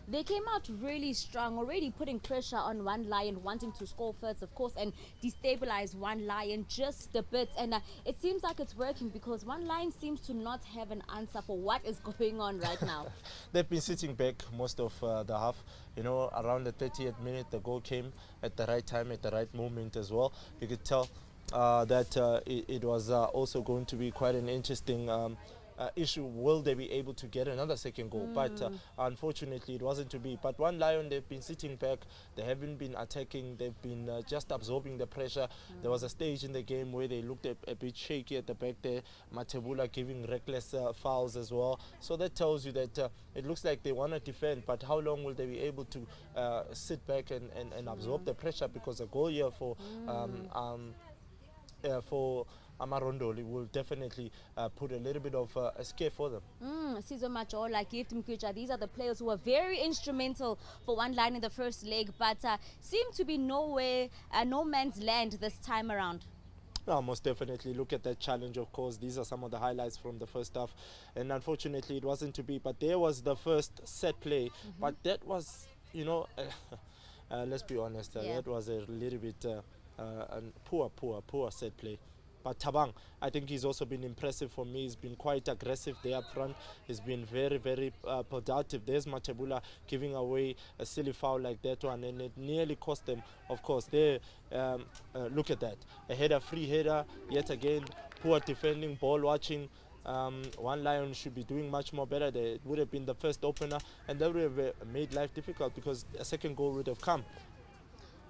They came out really strong, already putting pressure on One Lion, wanting to score first, of course, and destabilize One Lion just a bit. And it seems like it's working because One Lion seems to not have an answer for what is going on right now. They've been sitting back most of the half. You know, around the 30th minute, the goal came at the right time, at the right moment as well. You could tell that it was also going to be quite an interesting issue. Will they be able to get another second goal? But unfortunately it wasn't to be. But One Lion, they've been sitting back, they haven't been attacking, they've been just absorbing the pressure. There was a stage in the game where they looked a bit shaky at the back there. Matebula giving reckless fouls as well. So that tells you that it looks like they want to defend, but how long will they be able to sit back and absorb the pressure? Because a goal here for Abar Ndoli will definitely put a little bit of a scare for them. Sizo Majola, Gift Mkucha, these are the players who were very instrumental for One Line in the first leg, but seem to be no man's land this time around. No, most definitely. Look at that challenge, of course. These are some of the highlights from the first half. And unfortunately, it wasn't to be. But there was the first set play. But that was, you know, let's be honest, that was a little bit poor set play. But Thabang, I think he's also been impressive for me. He's been quite aggressive there up front. He's been very, very productive. There's Matebula giving away a silly foul like that one, and it nearly cost them. Of course, they look at that. A header, free header, yet again, poor defending, ball watching. One Lion should be doing much more better. They would have been the first opener, and that would have made life difficult because a second goal would have come.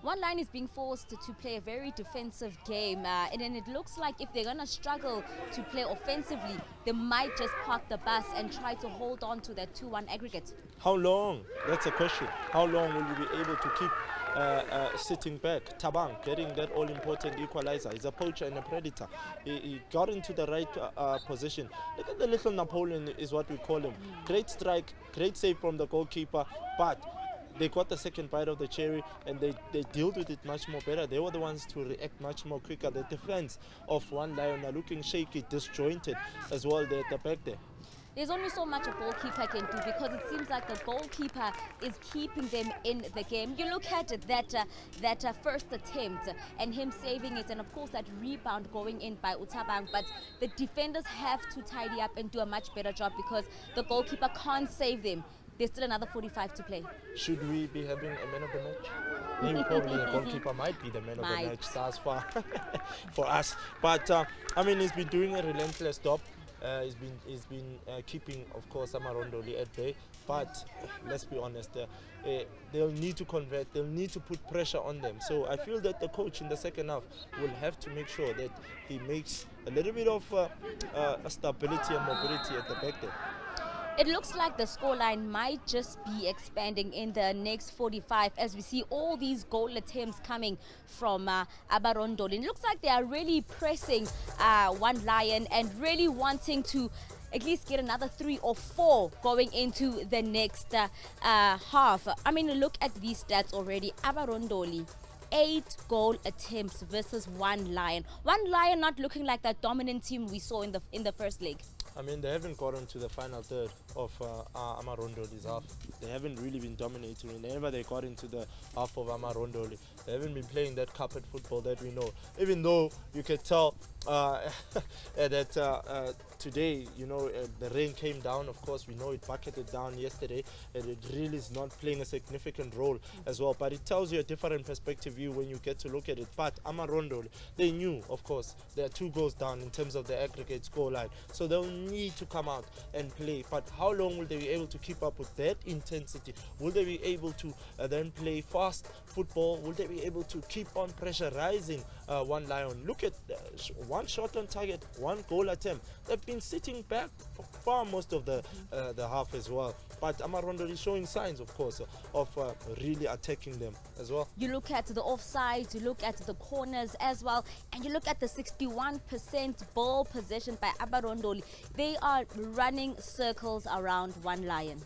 One Line is being forced to play a very defensive game, and then it looks like if they're going to struggle to play offensively, they might just park the bus and try to hold on to that 2-1 aggregate. How long? That's a question. How long will you be able to keep sitting back? Thabang getting that all-important equalizer. He's a poacher and a predator. He got into the right position. Look at the little Napoleon is what we call him. Great strike, great save from the goalkeeper, but they got the second bite of the cherry and they dealt with it much more better. They were the ones to react much more quicker. The defense of One Lion are looking shaky, disjointed as well there at the back there. There's only so much a goalkeeper can do because it seems like the goalkeeper is keeping them in the game. You look at that first attempt and him saving it, and of course that rebound going in by Thabang, but the defenders have to tidy up and do a much better job because the goalkeeper can't save them. There's still another 45 to play. Should we be having a man of the match? Maybe probably the goalkeeper might be the man of the match thus far for us. But I mean, he's been doing a relentless job. He's been keeping, of course, Abar Ndoli at bay. But let's be honest, they'll need to convert. They'll need to put pressure on them. So I feel that the coach in the second half will have to make sure that he makes a little bit of stability and mobility at the back there. It looks like the scoreline might just be expanding in the next 45 as we see all these goal attempts coming from Abar. It looks like they are really pressing One Lion and really wanting to at least get another 3 or 4 going into the next half. I mean, look at these stats already. Abar 8 goal attempts versus One Lion. One Lion not looking like that dominant team we saw in the first leg. I mean, they haven't gotten to the final third of Amarondoli's half. They haven't really been dominating. Whenever they got into the half of Amarondoli, they haven't been playing that carpet football that we know. Even though you could tell that today, the rain came down. Of course, we know it bucketed down yesterday, and it really is not playing a significant role as well. But it tells you a different perspective view when you get to look at it. But Amarondoli, they knew, of course, they are 2 goals down in terms of the aggregate scoreline. So they'll need to come out and play. But how long will they be able to keep up with that intensity? Will they be able to then play fast football? Will they be able to keep on pressurizing One Lion? Look at 1 shot on target, 1 goal attempt. They've been sitting back for far most of the half as well. But Amarondo is showing signs, of course, of really attacking them as well. You look at the offsides, you look at the corners as well, and you look at the 61% ball possession by Abarondoli. They are running circles around One Lion.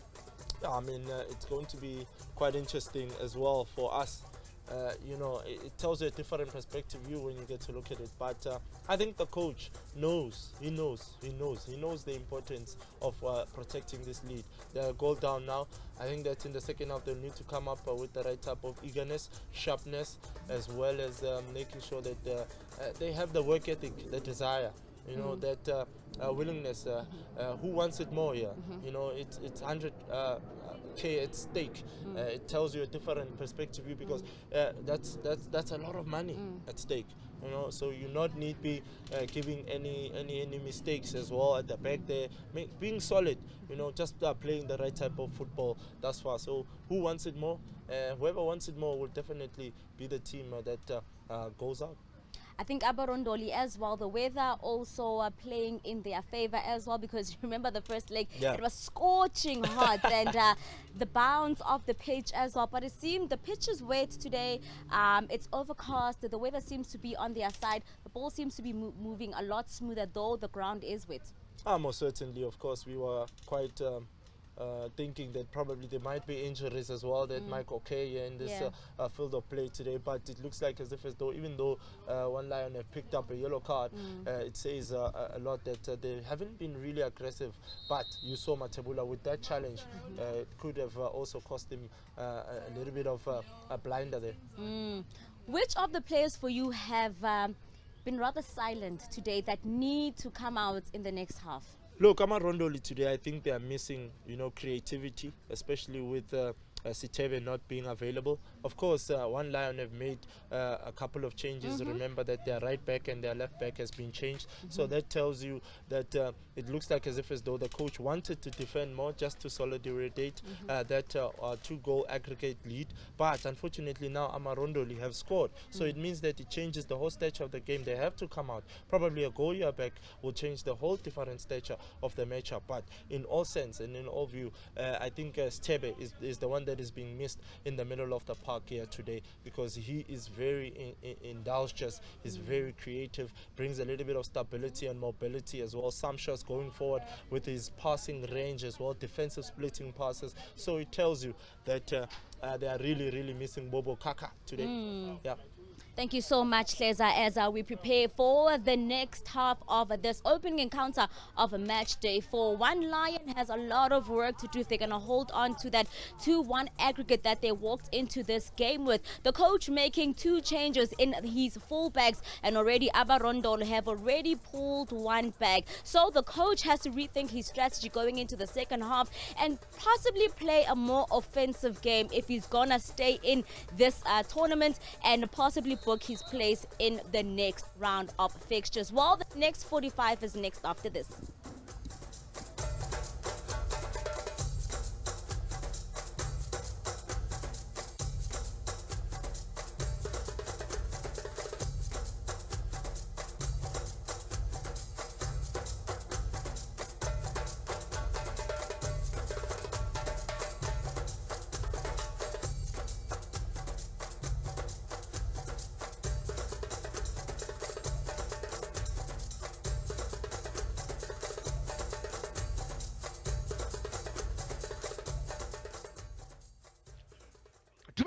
Yeah, I mean, it's going to be quite interesting as well for us. It tells you a different perspective view when you get to look at it. But I think the coach knows the importance of protecting this lead. They're a goal down now. I think that in the second half they'll need to come up with the right type of eagerness, sharpness, as well as making sure that they have the work ethic, the desire. That willingness. Who wants it more here? It's 100K at stake. It tells you a different perspective view because that's a lot of money at stake. So you not need be giving any mistakes as well at the back there. Being solid, just playing the right type of football thus far. So who wants it more? Whoever wants it more will definitely be the team that goes out. I think Abarondoli as well, the weather also playing in their favor as well, because you remember the first leg, it was scorching hot and the bounce of the pitch as well. But it seemed the pitch is wet today. It's overcast. The weather seems to be on their side. The ball seems to be moving a lot smoother, though the ground is wet. Most certainly, of course, we were quite thinking that probably there might be injuries as well that might occur here in this field of play today, but it looks like as though even though One Lion have picked up a yellow card, it says a lot that they haven't been really aggressive. But you saw Matebula with that challenge, it could have also cost him a little bit of a blinder there. Which of the players for you have been rather silent today that need to come out in the next half? Look, Amarondoli today, I think they are missing, creativity, especially with Sitebe not being available. Of course, One Lion have made a couple of changes. Remember that their right back and their left back has been changed. So that tells you that it looks like as though the coach wanted to defend more just to solidify that 2-goal aggregate lead. But unfortunately now Amarondoli have scored. So it means that it changes the whole stature of the game. They have to come out. Probably a goal year back will change the whole different stature of the matchup. But in all sense and in all view, I think Sitebe is the one that is being missed in the middle of the park here today, because he is very industrious, he's very creative, brings a little bit of stability and mobility as well. Some shots going forward with his passing range as well, defensive splitting passes. So it tells you that they are really missing Bobo Kaka today. Thank you so much, Leza, as we prepare for the next half of this opening encounter of match day 4. One Lion has a lot of work to do. They're going to hold on to that 2-1 aggregate that they walked into this game with. The coach making 2 changes in his fullbacks, and already Abarondol have already pulled 1 back. So the coach has to rethink his strategy going into the second half and possibly play a more offensive game if he's going to stay in this tournament and possibly book his place in the next round of fixtures. Well, the next 45 is next after this.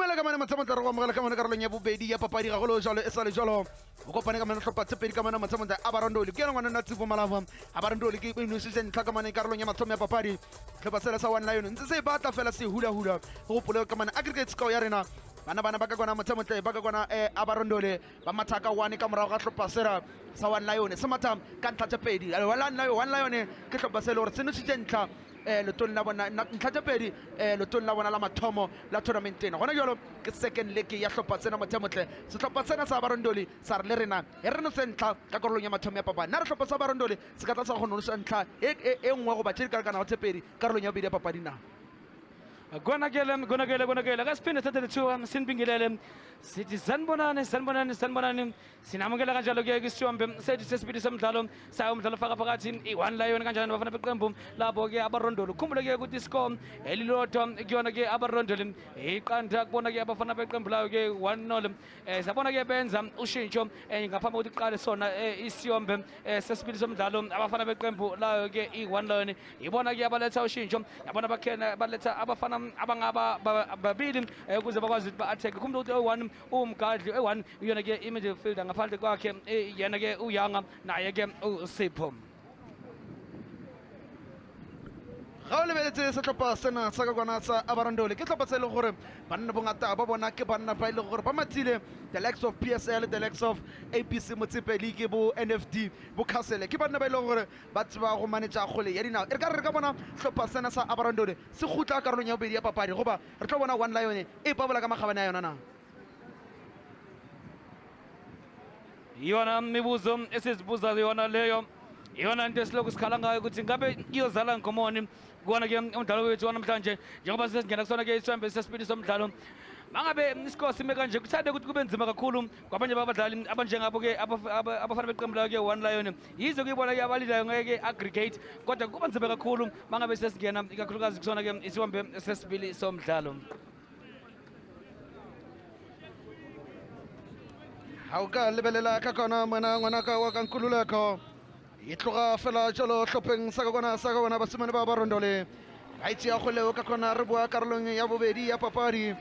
dumela ka mana matsamotla re go amogela ka mana karolong ya bobedi ya papadi ga golo jalo e sa le jalo o kopane ka mana tlhopha tse pedi ka mana matsamotla Abar Ndoli ke yena ngwana nna Tsifo Malava Abar Ndoli ke inositse ntlha ka mana karolong ya mathomo ya papadi tlhopha sela sa One Lion ntse se batla fela se hula go gopole ka mana aggregate score ya rena bana ba ka kwana matsamotla ba ka kwana Abar Ndoli ba mathaka 1 ka morago ga tlhopha sela sa One Lion se matham ka ntlha tse pedi One Lion ke tlhopha sela gore se nositse ntlha lotong la bona ntlha tse pedi lotong la bona la mathomo la tournament ena gona jalo ke second leg ya hlopha tsena mathamotle sehlopha tsena sa Abar Ndoli sa re le rena e re no se ntlha ka karolong ya mathomo ya papadi na re hlopha sa Abar Ndoli se ka tla sa kgona no se ntlha e nngwe go ba tshedi ka kana tse pedi karolong ya bobedi ya papadi na Gonagele ka siphinde thathe lethuba sinibingelele sithi sanibonane sinamukela kanjalo ke isiyombe sethu sesibili somdlalo sayo umdlalo faka phakathi i-One Lion kanjani bafana beqembu lapho ke Abar Ndoli ukhumbule ke ukuthi iscore elilodwa kuyona ke Abar Ndoli iqanda kubona ke abafana beqembu layo ke 1-0 sabona ke benza ushintsho ngaphambi kokuthi iqale sona isiyombe sesibili somdlalo abafana beqembu layo ke i-One Lion ibona ke abaletha ushintsho yabona bakhena baletha abafana abangaba babili ukuze bakwazi ukuthi ba-attack khumbula ukuthi o1 umgadli o1 uyona ke i-midfielder ngaphandle kwakhe yena ke uyanga naye ke uSipho ga o lebeletse setlhopha sena sa ka kwana sa Abar Ndoli ke tlhopha se e leng gore banna bongata ba bona ke banna ba e leng gore ba mathile the likes of PSL the likes of APC Motsipe League bo NFD bo Castle ke banna ba e leng gore ba tseba go manetša kgole ya dinao e re ka re ka bona tlhopha sena sa Abar Ndoli se gutla karolong ya bobedi ya papadi goba re tlo bona One Lion e pabola ka magabane ya yona na yona mibuzo esizibuza yona leyo yona into esiloku sikhala ngayo ukuthi ngabe iyozala ngomoni kuona ke umdlalo wethu wanamhlanje njengoba sesingena kusona ke isihlambe sesibili somdlalo mangabe isikole sime kanje kuthande ukuthi kube nzima kakhulu kwabanye babadlali abanjengabo ke abafana beqembu layo ke One Lion yizo kuyibona ke abalilayo ngeke aggregate kodwa kuba nzima kakhulu mangabe sesingena ikakhulukazi kusona ke isihlambe sesibili somdlalo ha o ka lebelela ka kona ngwana ka wa ka nkululeko e tloga fela jalo hlopheng sa ka bona basimane ba Abar Ndoli ba itse ya go leo ka kona re bua karolong ya bobedi ya papadi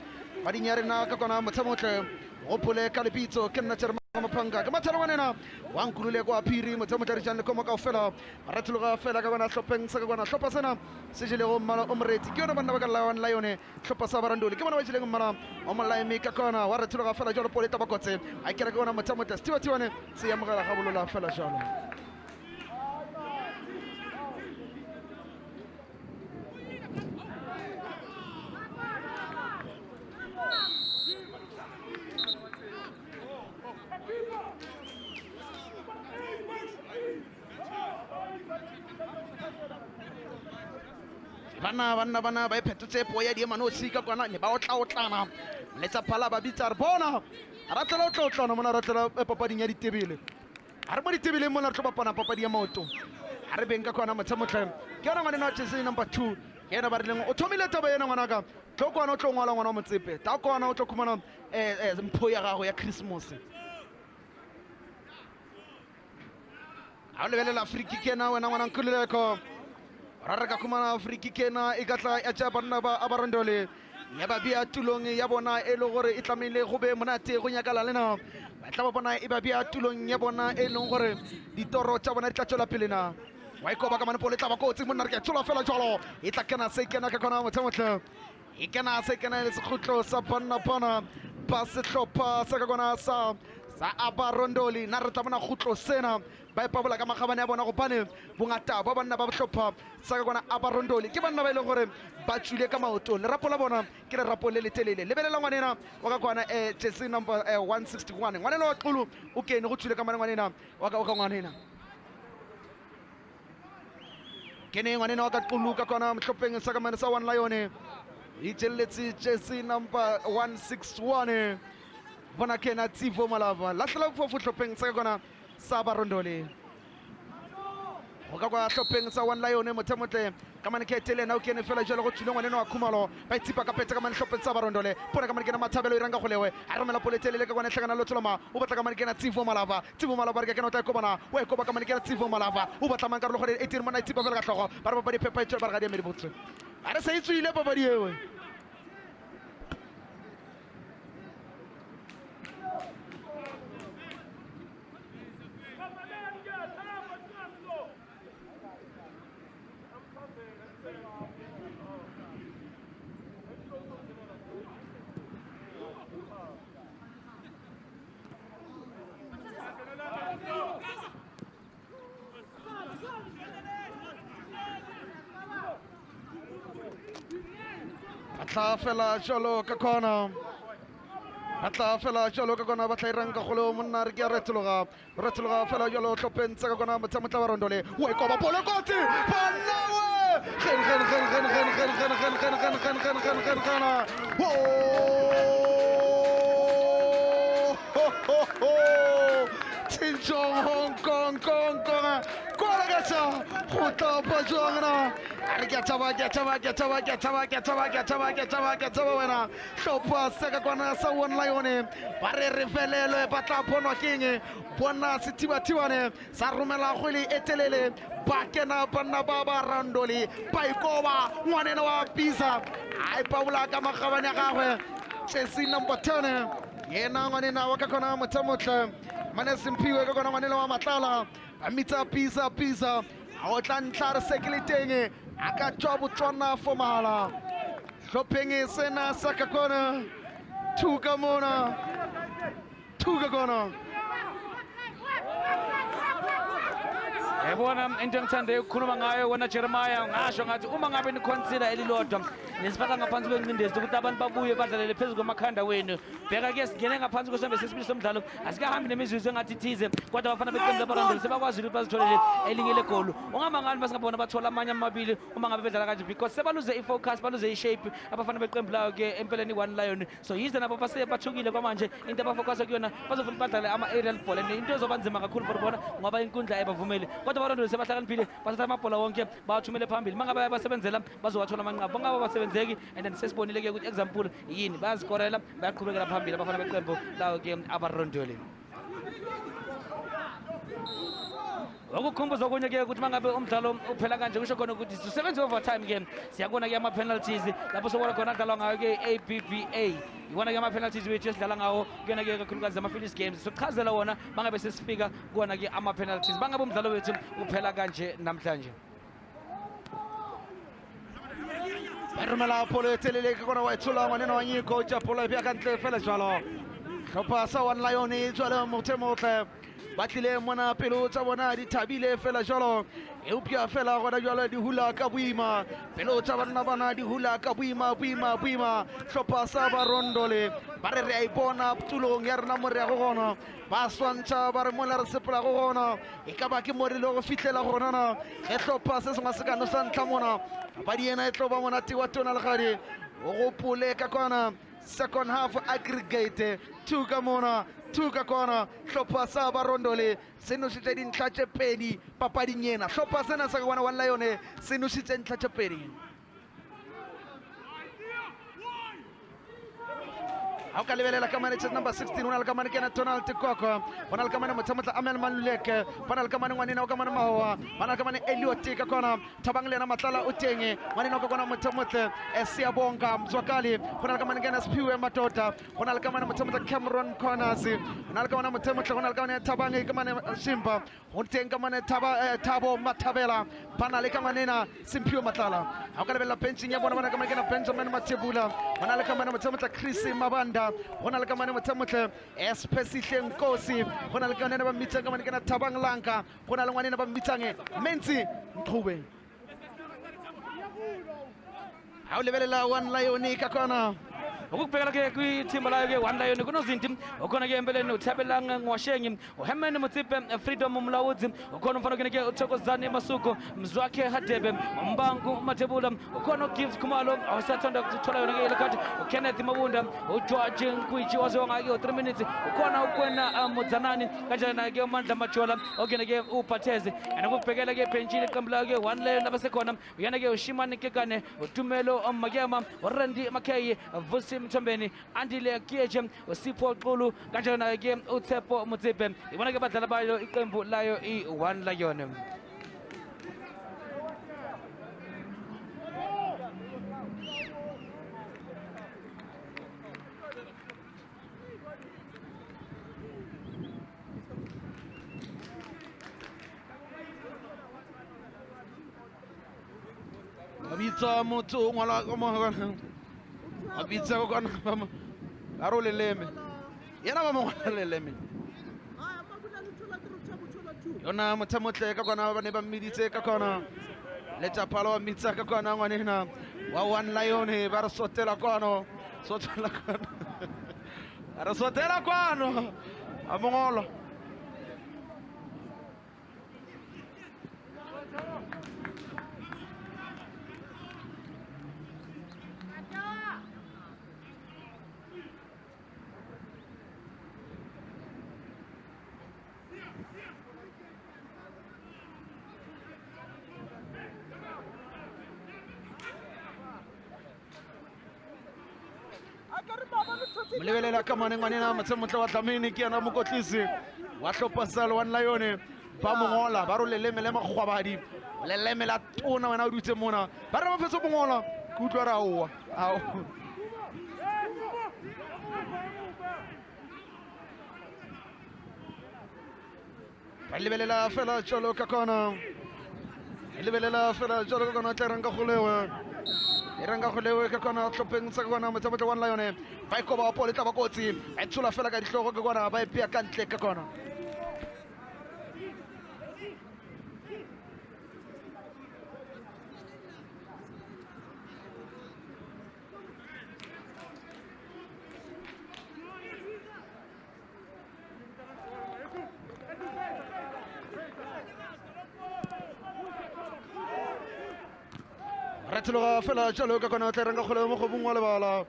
ba dinyarena ka kona motsamotle gopole ka lebitso ke nna tsere maphanga ka mathalo wanena wa nkulule kwa phiri motsamotle re jane komo ka fela ra tloga fela ka bona hlopheng sa ka bona hlopha sena se jele go mmala o moreti ke yona banna ba ka One Lion hlopha sa Abar Ndoli ke bona ba jileng mmala o molaimi ka kona wa re tloga fela jalo pole tabakotse a kere ka bona motsamotle stiwa se ya mogala ga bolola fela jalo bana ba iphetotse po ya diemanosi ka kwana ne ba otlaotlana letsa phala ba bitsa re bona ra tla otlaotlana mona ra tla papading ya ditebele a re mo ditebeleng mona re tlo bapana papadi ya maoto a re beng ka kwana motsamotlhe ke yona ngwane na jersey number 2 ke yena ba rileng o thomile taba yena ngwanaka tlo kwana o tlo ngwala ngwana wa Motsepe ta kwana o tlo khumana mpho ya gago ya Christmas a lebelela free kick ena wena ngwana nkululeko ra re ka khumana free kick ena e ka tla ya tsa banna ba Abar Ndoli ya ba bia tulong ya bona e le gore e tlamile go be monate go nyakala lena ba tla ba bona e ba bia tulong ya bona e leng gore ditoro tsa bona di tla tswela pele na wa ikoba ka manepole tla ba kotsi monna re ke tsola fela jalo e tla kena se kena ka kona motsamotlhe e kena se kena le sekgutlo sa banna ba sehlopha sa ka kona sa Abar Ndoli na re tla bona khutlo sena ba ipabola ka magabane ya bona go pane bongata ba banna ba bohlopha sa ka kona Abar Ndoli ke banna ba ile gore ba tswile ka maoto le rapo la bona ke le rapo le letelele lebelela ngwanena wa ka kwana jersey number 161 ngwanela wa xulu o kene go tswile ka ngwanena wa ka ngwanena kene ngwanena wa ka xulu ka kwana mhlopeng sa ka mane sa One Lion e tseletse jersey number 161 bona kena Tsifo Malava la tla go hlopeng sa ka kwana sa Abar Ndoli go ka kwa hlopeng sa One Lion mothamotle ka mane ke tele na o kene fela jalo go tshile ngwane wa khumalo ba tsipa ka petse ka mane hlopeng sa Abar Ndoli pona ka mane ke na mathabelo iranga go lewe a romela poletele le ka kwana hlakana lo tsoloma o batla ka mane ke na Tsifo Malava re ke no tla kobana wa ikoba ka mane ke na Tsifo Malava o batla mang ka re gore 18 mona tsipa fela ka tlhogo ba re ba di pepa ba ga di me di botse a re sa itswile papadi ewe Atla fela jolo ka kona. Atla fela jolo ka kona batla irang ka kholo monna re ke retloga fela jolo tlopentsa ka kona motsamotla wa Rondole we koba pole kotsi banawe gen Tinjong Hong Kong Gwara gasa khuta bajongna Arigatawa wena Shopa seka kwana sa one lion bare revelelo batla pono kinge bona sitiwane sa rumela khwili etelele bakena bana baba Randoli paikoba ngwanena wa pisa ai paula ka magabane gagwe Chelsea number 10 yena ngwanena wa ka kona motsamotla mane simpiwe ka kona ngwanela wa matlala amitsa pisa o tla ntla sekiliteng aka job tsona formala hlopheng sena sa ka kona thuka kona Yabona into engithande ukukhuluma ngayo wena Jeremiah ngasho ngathi uma ngabe niconsider elilodwa nisifaka ngaphansi kwencindezi ukuthi abantu babuye badlalele phezulu kwamakhanda wenu bheka ke singene ngaphansi kwesihlambe sesibili somdlalo asikahambi nemizuzu engathi thize kodwa abafana beqembu labarandeli sebakwazi ukuthi bazitholele elinye legoli ungamangani basingabona bathola amanye amabili uma ngabe bedlala kanje because sebaluze ifocus baluze ishape abafana beqembu layo ke empeleni one lion so yize nabo bathukile kwamanje into abafocus kuyona bazofuna badlale ama aerial ball and into ezobanzima kakhulu for bona ngoba inkundla ayibavumeli kodwa abarandeli sebahlakaniphile basathatha amabhola wonke bawathumele phambili mangabe bayabasebenzela bazowathola amanqabu bangabe basebenzeki and then sesibonile ke ukuthi example yini bayazikorela bayaqhubekela phambili abafana beqembu lawo ke abarondoli ukukhumbuza okunye ke ukuthi mangabe umdlalo uphela kanje kusho khona ukuthi sisebenza overtime ke siyabona ke ama penalties lapho sobona khona dlalwa ngayo ke ABBA ibona ke ama penalties wethu esidlala ngawo kuyona ke kakhulukazi ama Phillies games sochazela wona mangabe sesifika kuona ke ama penalties bangabe umdlalo wethu uphela kanje namhlanje Rumela polo etelele ka kona wa itsula ngwanena wa nyiko tja polo bya ka ntle fela jalo hlopha sa one lion e tswala motle batlile mona pelo tsa bona di thabile fela jalo eupya fela gona jalo di hula ka buima pelo tsa bana di hula ka buima hlopha sa Barondole bare re a ipona tulong ya rena more ya go gona ba swantsa ba re mola re sepela go gona e ka ba ke more le go fitlela go gona e hlopha se sengwa se ka no sa ntla mona ba di ena e tlo ba mona tiwa tona le gadi o go pole ka kwana second half aggregate tuka kona hlopha sa Barondole senositse dintlha tse pedi papading ena hlopha sena sa kwana one lion senositse dintlha tse pedi How can level like a number 16 when Alcaman can tonal to Coco, when Alcaman Matamata Amel Manlek, when Alcaman Wanino Gamanawa, when Alcaman Elliot take a corner, Tabangana Matala Utenge, when Alcaman Matamata, Esia Bonga, Zwakali, when Alcaman Ganas Pue Matota, when Alcaman Matamata Cameron Corners, when Alcaman Matamata, when Alcaman Tabangi Gaman Simba, Untengaman Tabo Matabella, Panalekamanina, Simpu Matala. How can I pension Yabona Benjamin Matibula, when Alcaman Matamata Chrissy Mabanda. Honalkamana Matamata, especially Nkosi, Honalkana Mitanga Tabang Lanka, Honalwana Mitange, Menzi, Kube. How level one Lionica corner. ukubhekela ke kwithimba ke one lion kunozinti ukhona ke empeleni uthabelanga ngwashengi uhemene mutipe freedom umlawudzi ukhona umfana ke uthokozane masuku mzwakhe hadebe umbangu mathebula ukhona ugives khumalo awusathanda ukuthola yona ke lekhathi uKenneth Mabunda uGeorge Nkwiji wazonga ke 3 minutes ukhona ukwena mudzanani kanjena ke uMandla Majola okena ke uPhathezi anokubhekela ke benchini iqembu ke one lion abasekhona uyana ke uShimani Kekane uTumelo Makema uRandy Makhayi Vusi Mthombeni Andile Kiyeje uSipho Xulu kanjena ke uTshepo Mutsipe ibona ke badlala bayo iqembu layo i1 Lion Abitsa motho ngwala ka mo abitsa go kana a role leme yena ba mo le leme yona mothamotle ka kona ba ne ba mmiditse ka kona letsa phalo wa mitsa ka kona ngwanena wa One Lion ba re sotela kwano sotela kwano re sotela kwano a Mongolo Mlebelela kamane ngwanena matsemotle wa Dlamini ke yana mokotlisi wa hlopha One Lion ba Mongola ba ro leleme le magwabadi leleme la tona wena o dutse mona ba re ba fetso Mongola ke utlwa ra oa ao ba lebelela fela jalo ka kona lebelela fela jalo ka kona tleranga golewe iranga golewe ka kona tlhopheng sa kona matsemotle One Lion ba ikoba pole tla ba kotsi e tsula fela ka dihlogo ka kona ba ipia ka ntle ka kona Retloga fela jalo ka kona tleranga golewe mo go bongwa le bala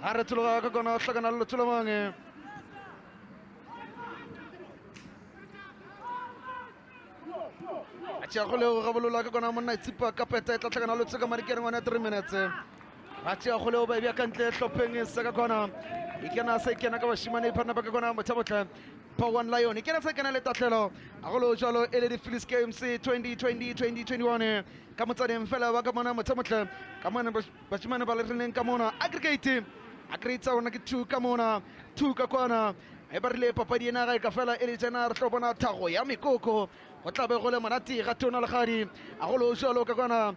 a retloga ka kona hlakana le tsulemange a tšea goleo ga bolola ka kona monna itsipa ka peta e tla hlakana le tseka marikere ngwana 3 minutes a tšea goleo ba ebja ka ntle hlopheng se ka kona ikena sa ikena ka bashimane ipharna ba ka kona mothabotlhe pa One Lion ikena sa ikena le tatlhelo a golo jalo e le di-Phillies KMC 2020-2021 ka motsaneng fela ba ka mona mothamotlhe ka mona bashimane ba le rileng ka mona aggregate tsa rona ke 2 ka mona 2 ka kwana e ba rile papadi ena ga e ka fela e le jana re tlo bona thago ya mekoko go tlabe go le monate ga tona le gadi a golo jalo ka kwana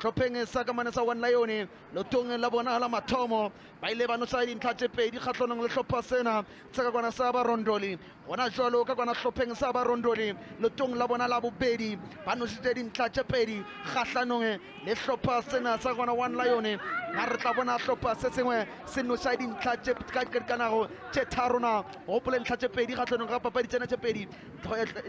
tlhopheng sa ka mane sa One Lion lotong la bona la mathomo ba ile ba nosa dintlha tse pedi kgatlhanong le hlopha sena tsa ka kwana sa Ndoli gona jalo ka kwana hlopeng sa Ndoli lotong la bona la bobedi ba nositse dintlha tse pedi kgatlhanong le hlopha sena sa kwana One Lion ga re tla bona hlopha se sengwe se nosa dintlha tse kanago tse tharona gopole dintlha tse pedi kgatlhanong ga papadi tsena tse pedi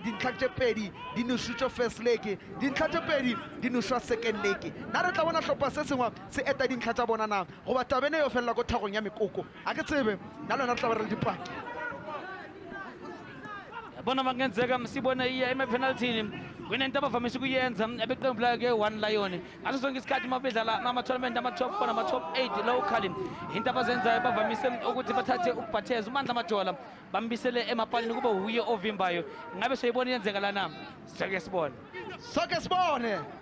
dintlha tse pedi di nositswe first leg dintlha tse pedi di noswa second leg na re tla bona hlopha se sengwe se eta dintlha tsa bona na go ba tabene yo fela go thagong ya mekoko a ke tsebe na lona re tla ba re le dipaki bona mangenzeka sibona iya ema-penalthini kwinento abavamise ukuyenza ebeqembu lakhe One Lion ngaso sonke isikhathi uma bedlala ama-tournament ama-top 4 nama-top 8 locally into abazenzayo bavamise ukuthi bathathe ukubhatheza uMandla Majola bambisele emapalini kube huye ovimbayo ngabe soyibona iyenzeka lana sake sibone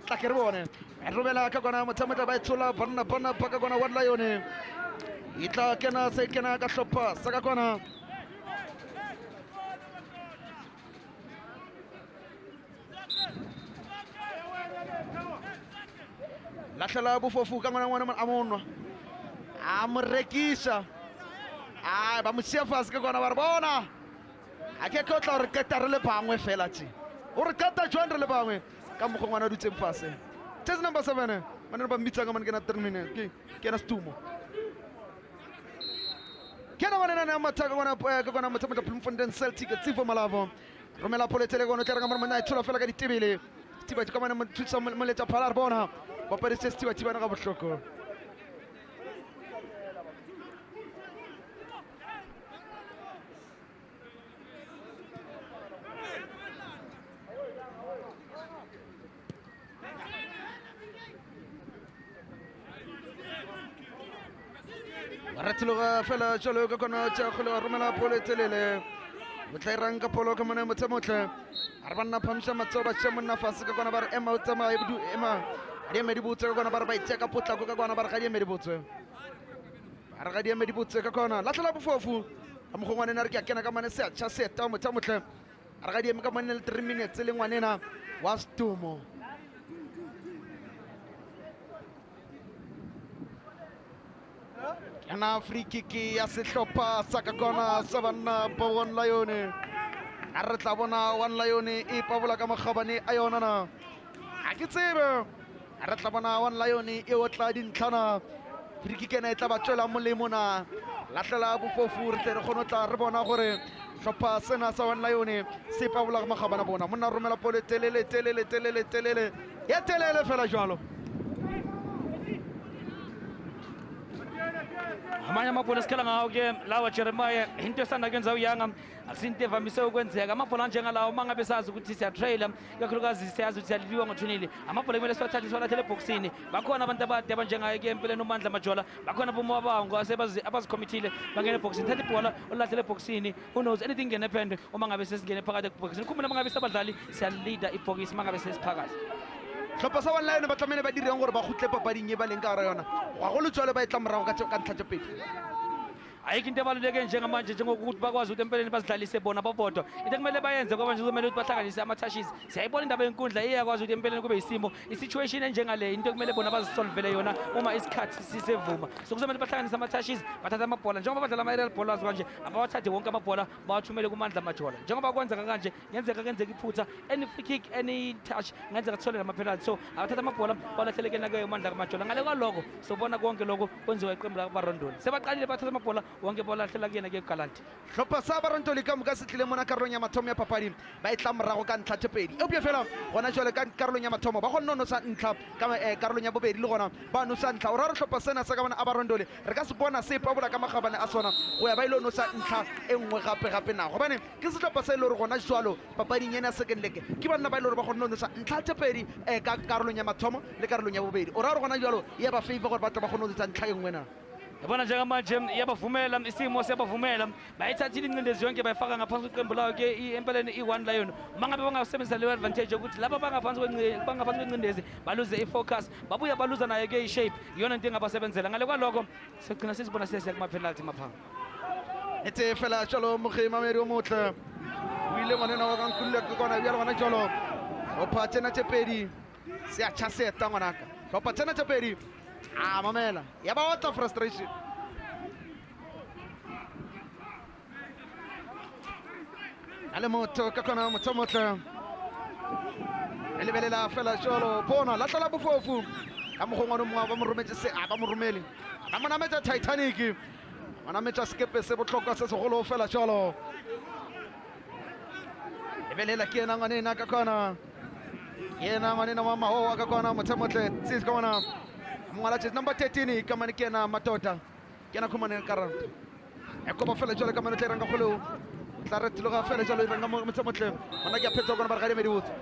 tla ke re bone e romela ka kona mothamotlhe ba e tshola banna pa ka kona One Lion e tla kena se kena ka hlopha sa ka kona lahlela bofofu ka ngwana a monwa a mo rekisa a ba mo sia fase ka kona ba re bona a ke tla re keta re le bangwe fela tse o re keta jwang re le bangwe ka mokgwa ngwana a dutseng fase tese number 7 manena ba mmitsa ka mane ke na 3 minutes ke na Stumo ke na manena na mathaka ka kona mothamotlhe Bloemfontein Celtic Tsifo Malavo romela poletele kono tla re ka mona e tshola fela ka ditebele tiba ka mane mothusa moletsa phala re bona ba parise tiba na ga bohloko ratloga fela jalo ka kona tša kgole romela poletelele motla irang ka polo ka mone mothamotlhe a re banna phamisa matseo ba tšea monna fase ka kona ba re ema o tsamaya ema ga di eme di botse ka kona ba re ba itsea ka potlako ka kona ba re ga di eme di botse ba re ga di eme di botse ka kona latlhela bofofu ga mogongwanena re ke a kena ka mane seatšha seta mothamotlhe a re ga di eme ka mane le 3 minutes le ngwanena wa Stumo yana free kick ya sehlopha sa ka kona sa banna ba One Lion a re tla bona One Lion e pabola ka magabane a yona na a ke tsebe re tla bona One Lion e otla dintlhana free kick ena e tla ba tswela molemo na latlela bofofu re tle re kgone tla re bona gore hlopha sena sa One Lion se pabola magabana bona monna romela pole telele ya telele fela jalo amanye amabhola esikhala ngawo ke lawa Jeremiah into esanda kwenza uyanga akusinte evamise ukwenzeka amabhola njengalawo uma ngabe sazi ukuthi siyatraila ikakhulukazi siyazi ukuthi siyaliwa ngothunile amabhola kumele siwathathe siwalathele ebhokisini bakhona abantu abade abanjengayo ke empeleni uMandla Majola bakhona bomabango abazikhomitile bangena ebhokisini thatha ibhola olathele ebhokisini who knows anything can happen uma ngabe sesingene phakathi ebhokisini kumele uma ngabe sabadlali siyalida ibhokisi uma ngabe sesiphakathi hlopha sa One Lion ba tlamene ba direng gore ba khutle papading e ba leng ka ra yona ga go le tswele ba etla morago ka ntlha tse pedi ayikho into ebaluleke njengamanje njengokuthi bakwazi ukuthi empeleni bazidlalise bona babodwa into kumele bayenze ngoba nje kumele ukuthi bahlanganise ama-touches siyayibona indaba yenkundla iyakwazi ukuthi empeleni kube yisimo i-situation enjengale into kumele bona bazisolvele yona uma isikhathi sisevuma so kuzomele bahlanganise ama-touches bathathe amabhola njengoba badlala ama-aerial bowlers kanje abawathathe wonke amabhola bawathumele kuMandla Majola njengoba kwenzeka kanje kwenzeka iphutha any free kick any touch ngenzeka kuthole nama-penalty so abathathe amabhola bawalahlelekena ke uMandla Majola ngale kwaloko sobona konke lokho kwenziwa iqembu labarondoli sebaqalile bathatha amabhola wonke bola hlela kena ke Galanti hlopha sa Barondoli ka moka se tlile mona karolong ya mathomo ya papadi ba etla morago ka ntlha tse pedi eupša fela gona jwale ka karolong ya mathomo ba go nnono sa ntlha ka karolong ya bobedi le gona ba no sa ntlha o ra re hlopha sena sa ka bana a Barondoli re ka se bona se pabola ka magabane a sona go ya ba ile no sa ntlha e nngwe gape na gobane ke sehlopha sa ile gore gona jwalo papading ena second leg ke banna ba ile gore ba go nnono sa ntlha tse pedi ka karolong ya mathomo le karolong ya bobedi o ra re gona jwalo ya ba favor gore ba tla ba go nnono sa ntlha e nngwe na yabona njengamanje iyabavumela isimo siyabavumela bayithathile incindezi yonke bayifaka ngaphansi kweqembu layo ke empeleni i-One Lion uma ngabe bangasebenzisa leyo advantage yokuthi laba bangaphansi kwencindezi baluze i-focus babuya baluza nayo ke i-shape iyona into engabasebenzela ngale kwaloko sigcina sisibona sesiya kuma-penalty maphanga ete fela jalo mogimamedi o motle o ile ngwanena wa kankulile ke kona bjale gona jalo opha tsena tse pedi se a tšhaseta ngwanaka opha tsena tse pedi mamela ya ba otla frustration ale motho ka kona motho motle e lebelela fela jalo bona latlela bofofu ka mogongwana mongwe ba mo rometse se a ba mo romele ba mo nametsa Titanic ba nametsa skepe se botlhokwa se segolo fela jalo lebelela ke ena ngwanena ka kona yena ngwanena wa mahowa ka kona motho motle tsis ka kona mongala tshetse number 13 ka mane ke ena matota ke ena khumane ka ranta e kopa fela jalo ka mane tle ranga kholo tla re tloga fela jalo ranga mo motle mona ke a phetsa gona ba gale medi botse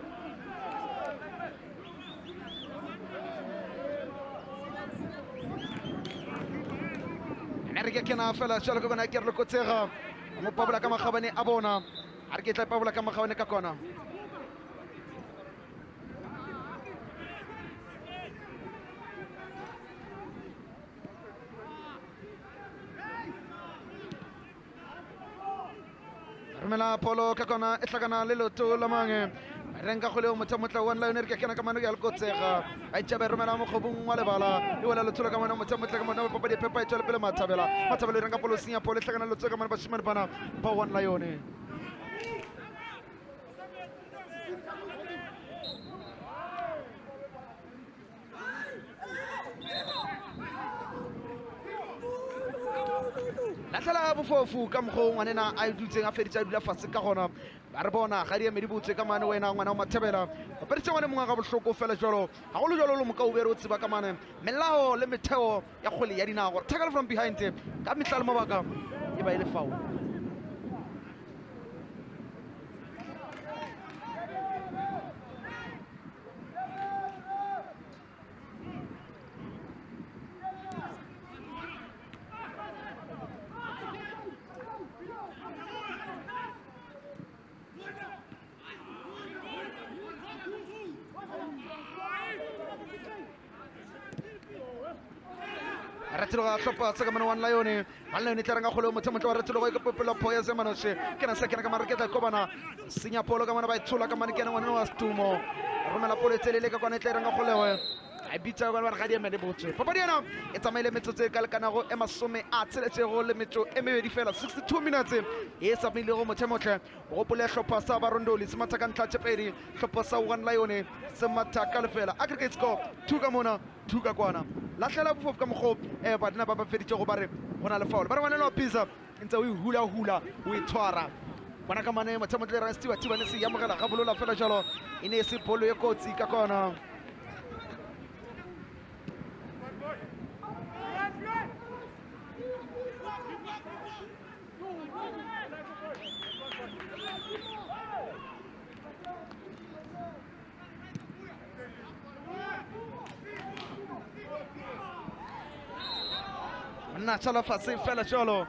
re ke kena fela jalo ka bona ke re le kotsega mo pabola ka magabane a bona a re ke tla pabola ka magabane ka kona romela polo ka kona e hlakana le loto la mange renka go le motho motla One Lion ke kena ka mano ya lekotsega a itšabe romela mo khobong wa lebala e wela lotlo ka mano motho motla ka mano papa di pepa e tswela pele matshabelo renka polo sinya polo e hlakana le lotso ka mano ba shimane bana ba One Lion latlela bofofu ka mokgwa ngwanena a dutseng a feditse a dula fatshe ka gona ba re bona ga di emedi botse ka mane wena ngwana o mathebela bapaditse ngwane mongwe ka bohloko fela jalo ga go le jalo le moka o bere o tseba ka mane melao le metheo ya kgwele ya dinago tackle from behind ka mehla le mabaka e ba e le foul Ratloga tlhopha tsa ka mane One Lion tla renga kgole motho motho wa ratloga ka popela phoya se manoshe ke na se kena ka mareketa ko bana senya polo ka mane ba itshola ka mane ke na ngwana wa stumo romela polo tselele ka kwana tla renga kgole we a bitsa go ba ga di eme botse papadi yana e tsamaile metsotso e ka lekana go emasome a tsheletsego le metso e mebedi fela 62 minutes e tsamaile go mothemotlhe go pole hlopha sa barondoli se matha ka ntla tshepedi hlopha sa one lion se matha ka lefela aggregate score 2 ka mona 2 ka kwana lahlela bofofu ka mogo ba dina ba ba feditse go bare gona le foul ba re ngwana no pizza ntse o hula o e tshwara bona ka mane mothemotlhe ra stiwa tibane se ya mogela ga bolola fela jalo e ne se bolo e kotsi ka kwana na chala fase fela jalo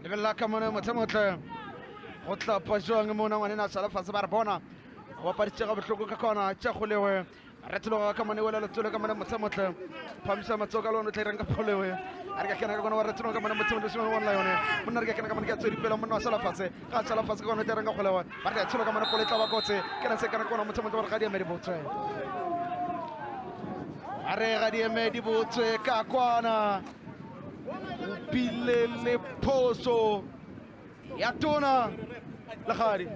lebella ka mona mothemotle go tla pa jwang mona ngwane na chala fase ba re bona wa paritse ga bohloko ka kona tša golewe re tloga ka mane wela letsole ka mane mothemotle phamisa matsoka le one tla irang ka pholewe a re ka kena ka kona wa re tloga ka mane mothemotle se one lion monna re ka kena ka mane ka tswedi pela monna wa chala fase ka chala fase ka kona tla irang ka golewe ba re tloga ka mane pole tla ba kotse kena se kana kona mothemotle ba re ga di eme di botse are ga di eme di botse ka kwana pile le poso ya tona la gadi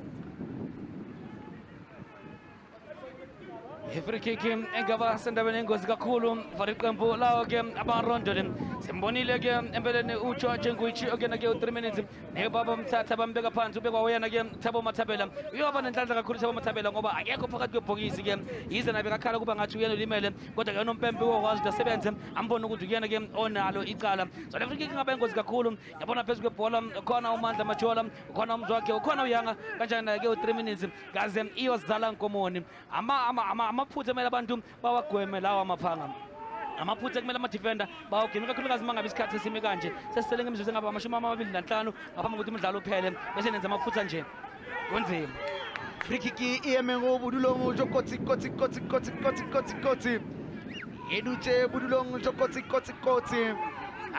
free kick engaba sendabene ngozi kakhulu for iqembu lawo ke abarondole simbonile ke empeleni uChurch nguyichi ogena ke 3 minutes nebaba mthatha bambeka phansi ubekwa uyena ke Thabo Mathabela uyoba nenhlanhla kakhulu Thabo Mathabela ngoba akekho phakathi kwebhokisi ke yize nabe kakhala kuba ngathi uyena ulimele kodwa ke unompembe wokwazi ukusebenza ambona ukuthi uyena ke onalo icala so le free kick ngaba engozi kakhulu yabona phezulu kwebhola khona uMandla Majola khona umzwakhe khona uyanga kanjani ke 3 minutes kaze iyozala nkomoni amaphutha emele abantu bawagweme lawa amaphanga amaphutha kumele ama-defender bawugweme kakhulukazi uma ngabe isikhathi sesime kanje sesisele ngemizuzu engaba 25 ngaphambi kokuthi umdlalo uphele bese nenza amaphutha nje kunzima free kick eme go budulong jo kotsi edutse budulong jo kotsi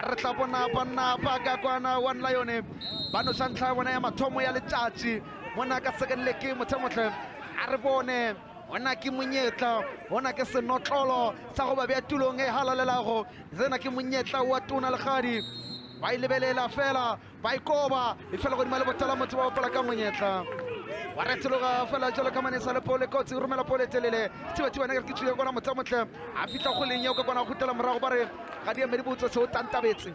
re tla bona ka kwana one lion ba no shantlha bona ya mathomo ya letšatši mona ka sekenle ke mothemotlhe a re bone ona ke monyetla ona ke senotlolo sa go ba bea tulong e halalelago zena ke monyetla wa tona legadi ba ilebelela fela ba ikoba e fela godimo le botala motho ba opela ka monyetla wa retologa fela jalo ka manesa le pole kotsi o romela pole telele tibana ke tshuya kona mothemotlhe a fitla go leng ya ka kona go tela morago ba re ga di eme di botso se o tantabetse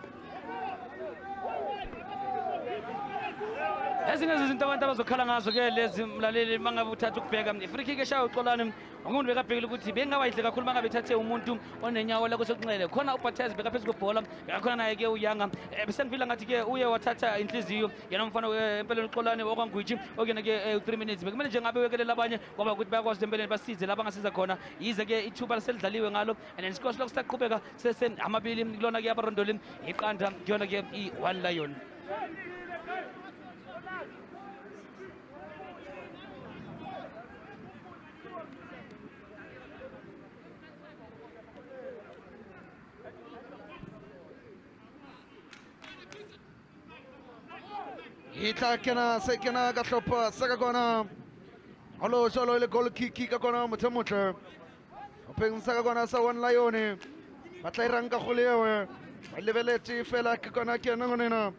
ezinye izinto abantu abazokhala ngazo ke lezi mlaleli mangabe uthatha ukubheka ifree kick eshaya uXolani umuntu bekabhekile ukuthi bengaba yihle kakhulu mangabe ethathe umuntu onenyawo la kusekunxele khona uBathezi beka phezulu kwebhola yakhona naye ke uyanga besengifila ngathi ke uye wathatha inhliziyo yena umfana empeleni uXolani okwangwiji okuyena ke 3 minutes bekumele nje ngabe wekelela abanye ngoba ukuthi bayakwazi empeleni basize la bangasiza khona yize ke ithuba selidlaliwe ngalo and then score lokusaqhubeka sese amabili kulona ke abarondoli iqanda kuyona ke i1 Lion itla kena se kena ka hlopha sa ka kona alo jalo le goal kick ka kona mothemotlhe openg sa ka kona sa one lion ba tla irang ka golewe ba lebeletse fela ka kona ke yena ngonena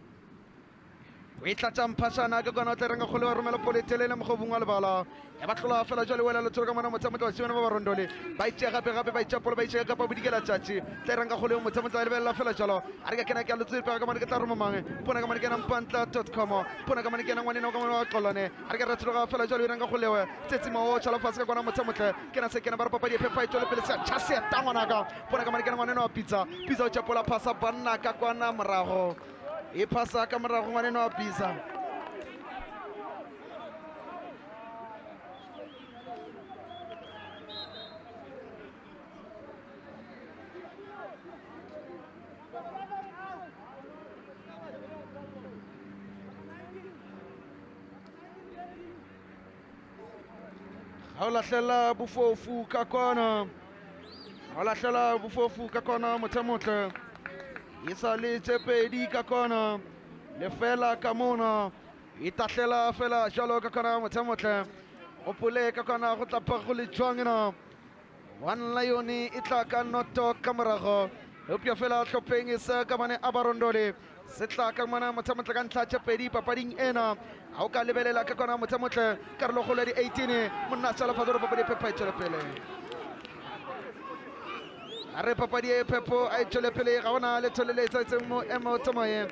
o itla tšamphasana ka kona o tla irang ka golewe romela pole telele mogobong wa lebala ya ba tlola fela jale wela letsolo ka mona mothemotlhe wa simena ba barondole ba itšea gape ba itšea polo ba itšea kapa bodikela tšatši tla irang ka golewe mothemotlhe a lebelela fela jalo a re ka kena ke a letsodi pega ka mane ke tla romamang pona ka mane ke ena mpantla.com pona ka mane ke ena ngwanena o ka mane wa Xolane a re ka retologa fela jalo irang ka golewe tsetsima o tšhala fase ka kona mothemotlhe ke na se kena ba re papadi e phepa e tswele pele se a tšhase ya tangwanaka pona ka mane ke ena ngwanena wa pizza o tšapola phasa banna ka kwana morago e phasa ka morago ngwanena wa pizza ha o lahlela bofofu ka kwana ha o lahlela bofofu ka kwana motho e sa le tse pedi ka kwana lefela ka mona e tahlela fela jalo ka kwana motho o pole ka kwana go tla go le jwang ena one lion e tla ka noto ka morago eupša fela hlopheng e se ka mane Abar Ndoli se tla ka mana motho ka ntlha tše pedi papading ena ga o ka lebelela ka kwana motho karologolo ya di-18 monna tša lefatshe gore papadi e phepa e tšwele pele a re papadi e phepo a e tšwele pele ga ona letho le le etsetseng mo emo tsamaye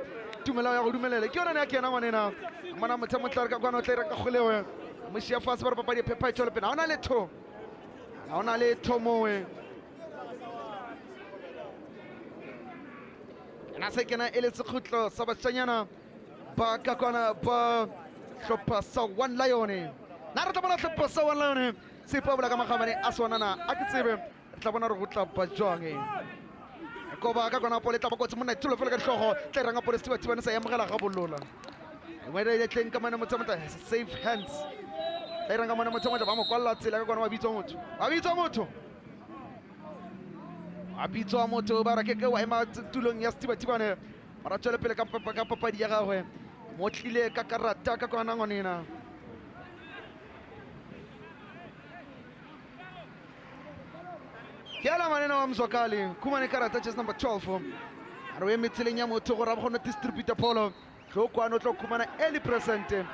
tumelao ya go dumelela ke yona ne a ke ena ngwanena mana motho re ka kwana o tla ira ka kgolewe mošia fase gore papadi e phepa e tšwele pele ga ona letho mowe ena se kena e le sekgutlo sa bašanyana ba ka kwana ba hlopha sa one lion na re tla bona hlopha sa one lion se ipabola ka magamane a sonana a ke tsebe re tla bona re go tla ba jwang koba ka kwana pole tla ba kotse monna tulo fela ka ditlhogo tla iranga pole setibane sa emogela ga bolola ngwele ile tleng ka mana motsamotla safe hands tla iranga mana motsamotla ba mo kwalla tsela ka kwana wa bitswa motho ba ra ke wa ema tulong ya setibane mara tswele pele ka papadi ya gagwe mo tlile ka karata ka kwana ngwanena ke ala manena wa mzwakali kumane karata just number 12 a re emetseleng ya motho gore a bogone distributor polo tlo kwana o tlo khumana early present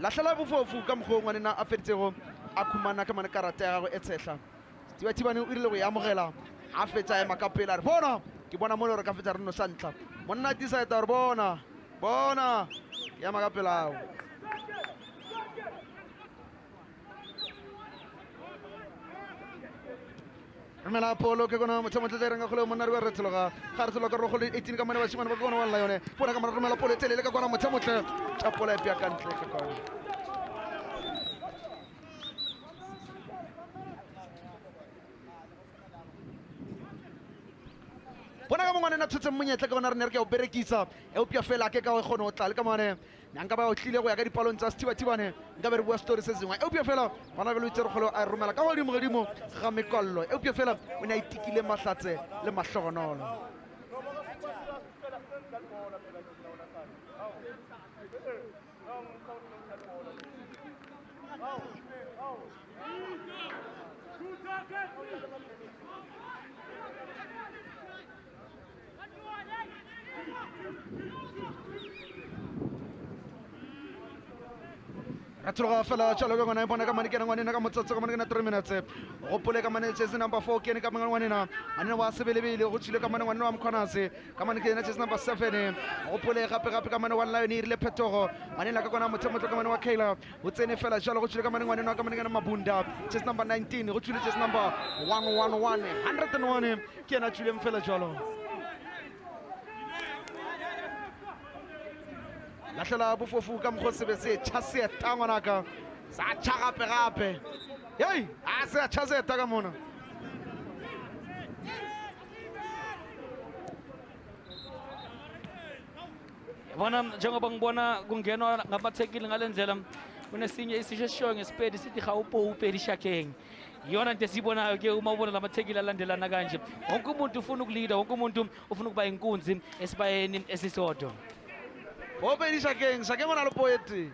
lahlela bofofu ka mokgwa ngwanena a feditsego a khumana ka mane karata ya gagwe e tshehla setibane o irile go e amogela a fetsa ema ka pele a re bona ke bona mo le gore ka fetsa re no sa ntlha monna decide gore bona ke ema ka pele ao remela polo ke kona motho tla renga gole monna re wa retloga ga re tloga go le 18 ka mane ba shimana ba kona walla yone bona ka mara remela polo tselele ka kona motho tla pola e pya ka ntle ka kona bona ka mongwane na thotse monyetla ka bona re ne re ke o berekisa e o pya fela ke ka go kgona o tla le ka mane nka ba o tlile go ya ka dipalong tsa sethibathibane nka be re bua story se sengwe e o pya fela gona be le itse re kgolo a romela ka godimo ga mekwallo e o pya fela o ne a itikile mahlatse le mahlogonolo ra tloga fela jalo ka ngwana e bona ka mane ke na ngwanena ka motsotso ka mane ke na 3 minutes go pole ka mane jesi number 4 ke ne ka ngwanena wa sebelebele go tshile ka mane ngwanena wa mkhonase ka mane ke na jesi number 7 go pole gape ka mane one lion e rile phetogo ngwanela ka kona motho ka mane wa Kayla o tsene fela jalo go tshile ka mane ngwanena ka mane ke na Mabunda jesi number 19 go tshile jesi number 111 101 ke na tshile fela jalo lahlela bofofu ka mokgo sebe se tšhaseta ngwanaka sa tšha gape hei a se a tšhaseta ka mona bona njengoba ngibona kungenwa ngamathekile ngale ndlela kunesinye isisho esishoyo ngesipedi sithi upedi shakeng iyona nto esiyibonayo ke uma ubona lamathekile alandelana kanje wonke umuntu ufuna ukulida wonke umuntu ufuna ukuba inkunzi esibayeni esisodwa Popedi Shakeng ona le poete.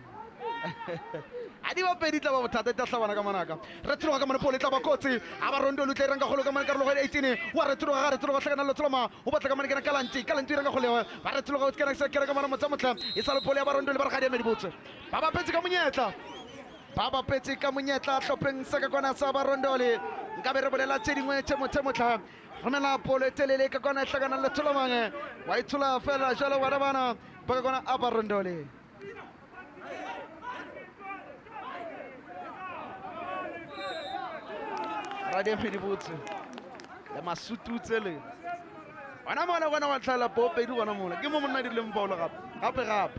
Adi ba pedi tla ba bothata tla hlabana ka manaka. Re tloga ka mane pole tla ba kotsi. Abar Ndoli tla renga golo ka mane karolo ga 18. Wa re tloga hlakana le tloma. O batla ka mane ke na kalanti renga golo. Ba re tloga o tsena se kere ka mane motsamotla. E sa le pole Abar Ndoli ba re ga di me dibotse. Ba ba petsi ka monyetla hlopeng sa ka kona sa Abar Ndoli. Nka be re bolela tsedingwe tsemotla. Romela pole telele ka kona hlakana le tlomang. Wa itshula fela jalo wa bana. Baka kona Abar Ndoli. Radio Medibutse. Le masutu tsele. Wana mona wa tlhala Popedi wana mona. Ke mo monna di le mpaulo gape.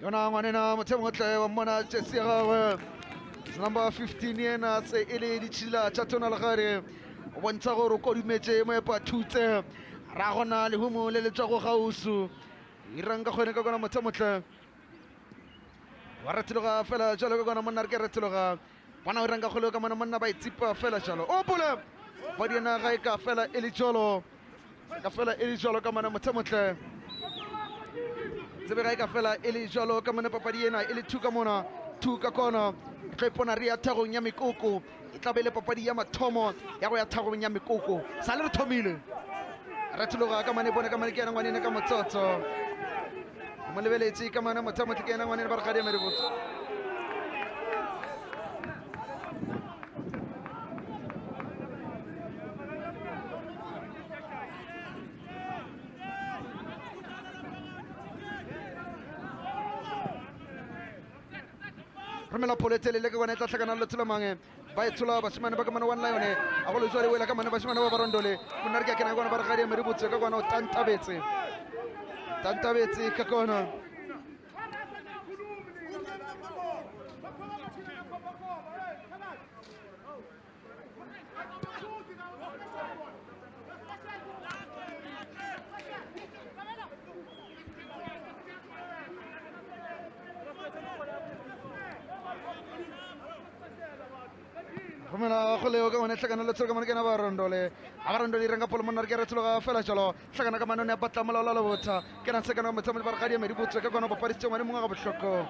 yona ngwanena mothemotle wa mmona jesi ya gagwe number 15 yena se e le ditšhila tša tona le gare o bontšha gore o kodumetse moepa thutse ra gona lehumo le le tswa go gausu irang ka kgone ka kona mothemotle wa retiloga fela jalo ka kona monna re ke retiloga bona o irang ka kgole ka mona monna ba itsipa fela jalo o pole badi yena ga e ka fela e le jalo ka mana mothemotle tsebe ga e ka fela e le jalo ka mona papadi ena e le two ka mona two ka kona e tlo ipona re ya thagong ya mekoko e tla be le papadi ya mathomo ya go ya thagong ya mekoko sa le re thomile re thiloga ka mane bone ka mane ke ena ngwanene ka motsotso mo lebeletse ka mana mothemotle ke ena ngwanene ba re gadi mere botse remela poletele le ka bona e tla tlhakana le tsela mange ba e tshola basimane ba ka mana one lione a go le tswa le wela ka mana basimane ba barondole monna re ke kena bona ba re gadi mere botse ka bona o tantabetse ka kona romela go leo ka one tlhakana le tshola ka mane ke na barondole a barondole renga polo monna re ke re tshola fela jalo tlhakana ka mane o ne a batla molaola le botha ke na sekana motshamedi ba re gadi medi botse ka kona bapadisitse ngwane mongwe ga botlhoko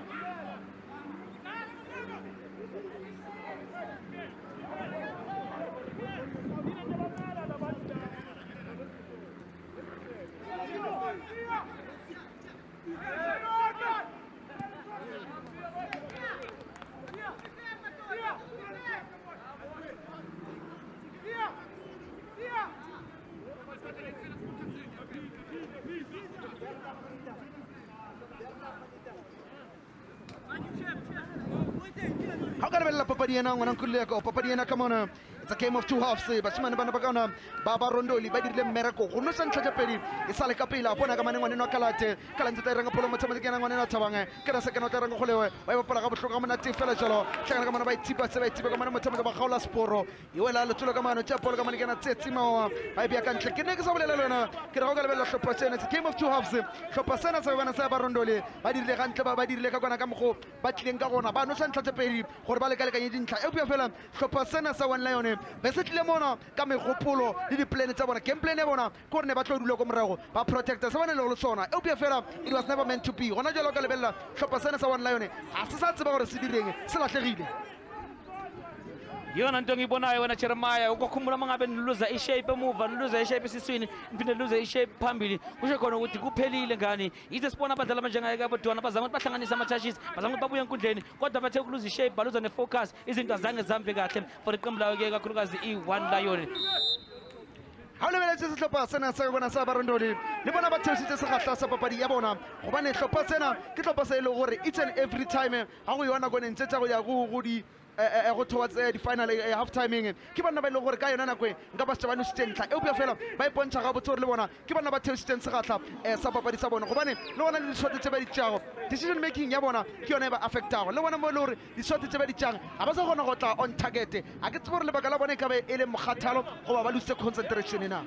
How can I be papadi ena ngwana nkuleko papadi ena come on it's a game of two halves basimane bana ba kaona ba barondoli ba dirile mmereko go no santla tša pedi e sale ka pela bona ka mane ngwane no kalate kala ntse renga polo motshamedi ke na ngwane no thabang ke na sekana tla renga go lewe ba bapala ga botlhoka mona te fela jalo tlhakana ka mane ba itipa ka mane motshamedi ba gaola sporo e wela le tsola ka mane tša polo ka mane ke na tsetsima ba bia ka ntle ke ne ke sa bolela lona ke re go ka lebella hlopha tsena it's a game of two halves hlopha sena sa bana sa barondoli ba dirile gantle ba dirile ka kwana ka mogo ba tlileng ka gona ba no santla tša pedi gore ba le ka lekanye dintlha e bua fela hlopha sena sa one lion be se tlile mona ka megopolo le di-plan tsa bona game plan ya bona ke gore ne ba tlo dula ko morago ba protecta se ba ne le go le sona e bua fela it was never meant to be gona jalo ka lebelela hlopha sena sa one lion ga se sa tseba gore se direng se latlhegile yona nto engiyibonayo wena Jeremiah ukukhumbula mangabe niluza ishape emuva niluza ishape esiswini niphinde niluza ishape phambili kusho khona ukuthi kuphelile ngani yize sibona abadlali abanjengaye kabodwana bazama ukuthi bahlanganise ama-touches bazama ukuthi babuye enkundleni kodwa bathe ukuluza ishape baluza ne-focus izinto azange zihambe kahle for iqembu layo-ke kakhulukazi i-one lion ga o lebeletse setlhopha sena sa bona sa barondoli le bona ba theositse segatlha sa papadi ya bona gobane tlhopha sena ke tlhopha se e le gore each and every time ga go yona kone ntse tsa go ya go di go towards the final half timing ke bana ba ile gore ka yona nako nka ba se ba nositeng tla e bua fela ba ipontšha ga botse gore le bona ke bana ba theositeng segatlha sa papadi sa bona gobane le bona le disote tse ba ditšago decision making ya bona ke yona e ba affectago le bona mo e le gore disote tse ba ditšang ga ba sa kgona go tla on target a ke tsebe gore lebaka la bona e ka be e le mokgathalo goba ba lositse concentration na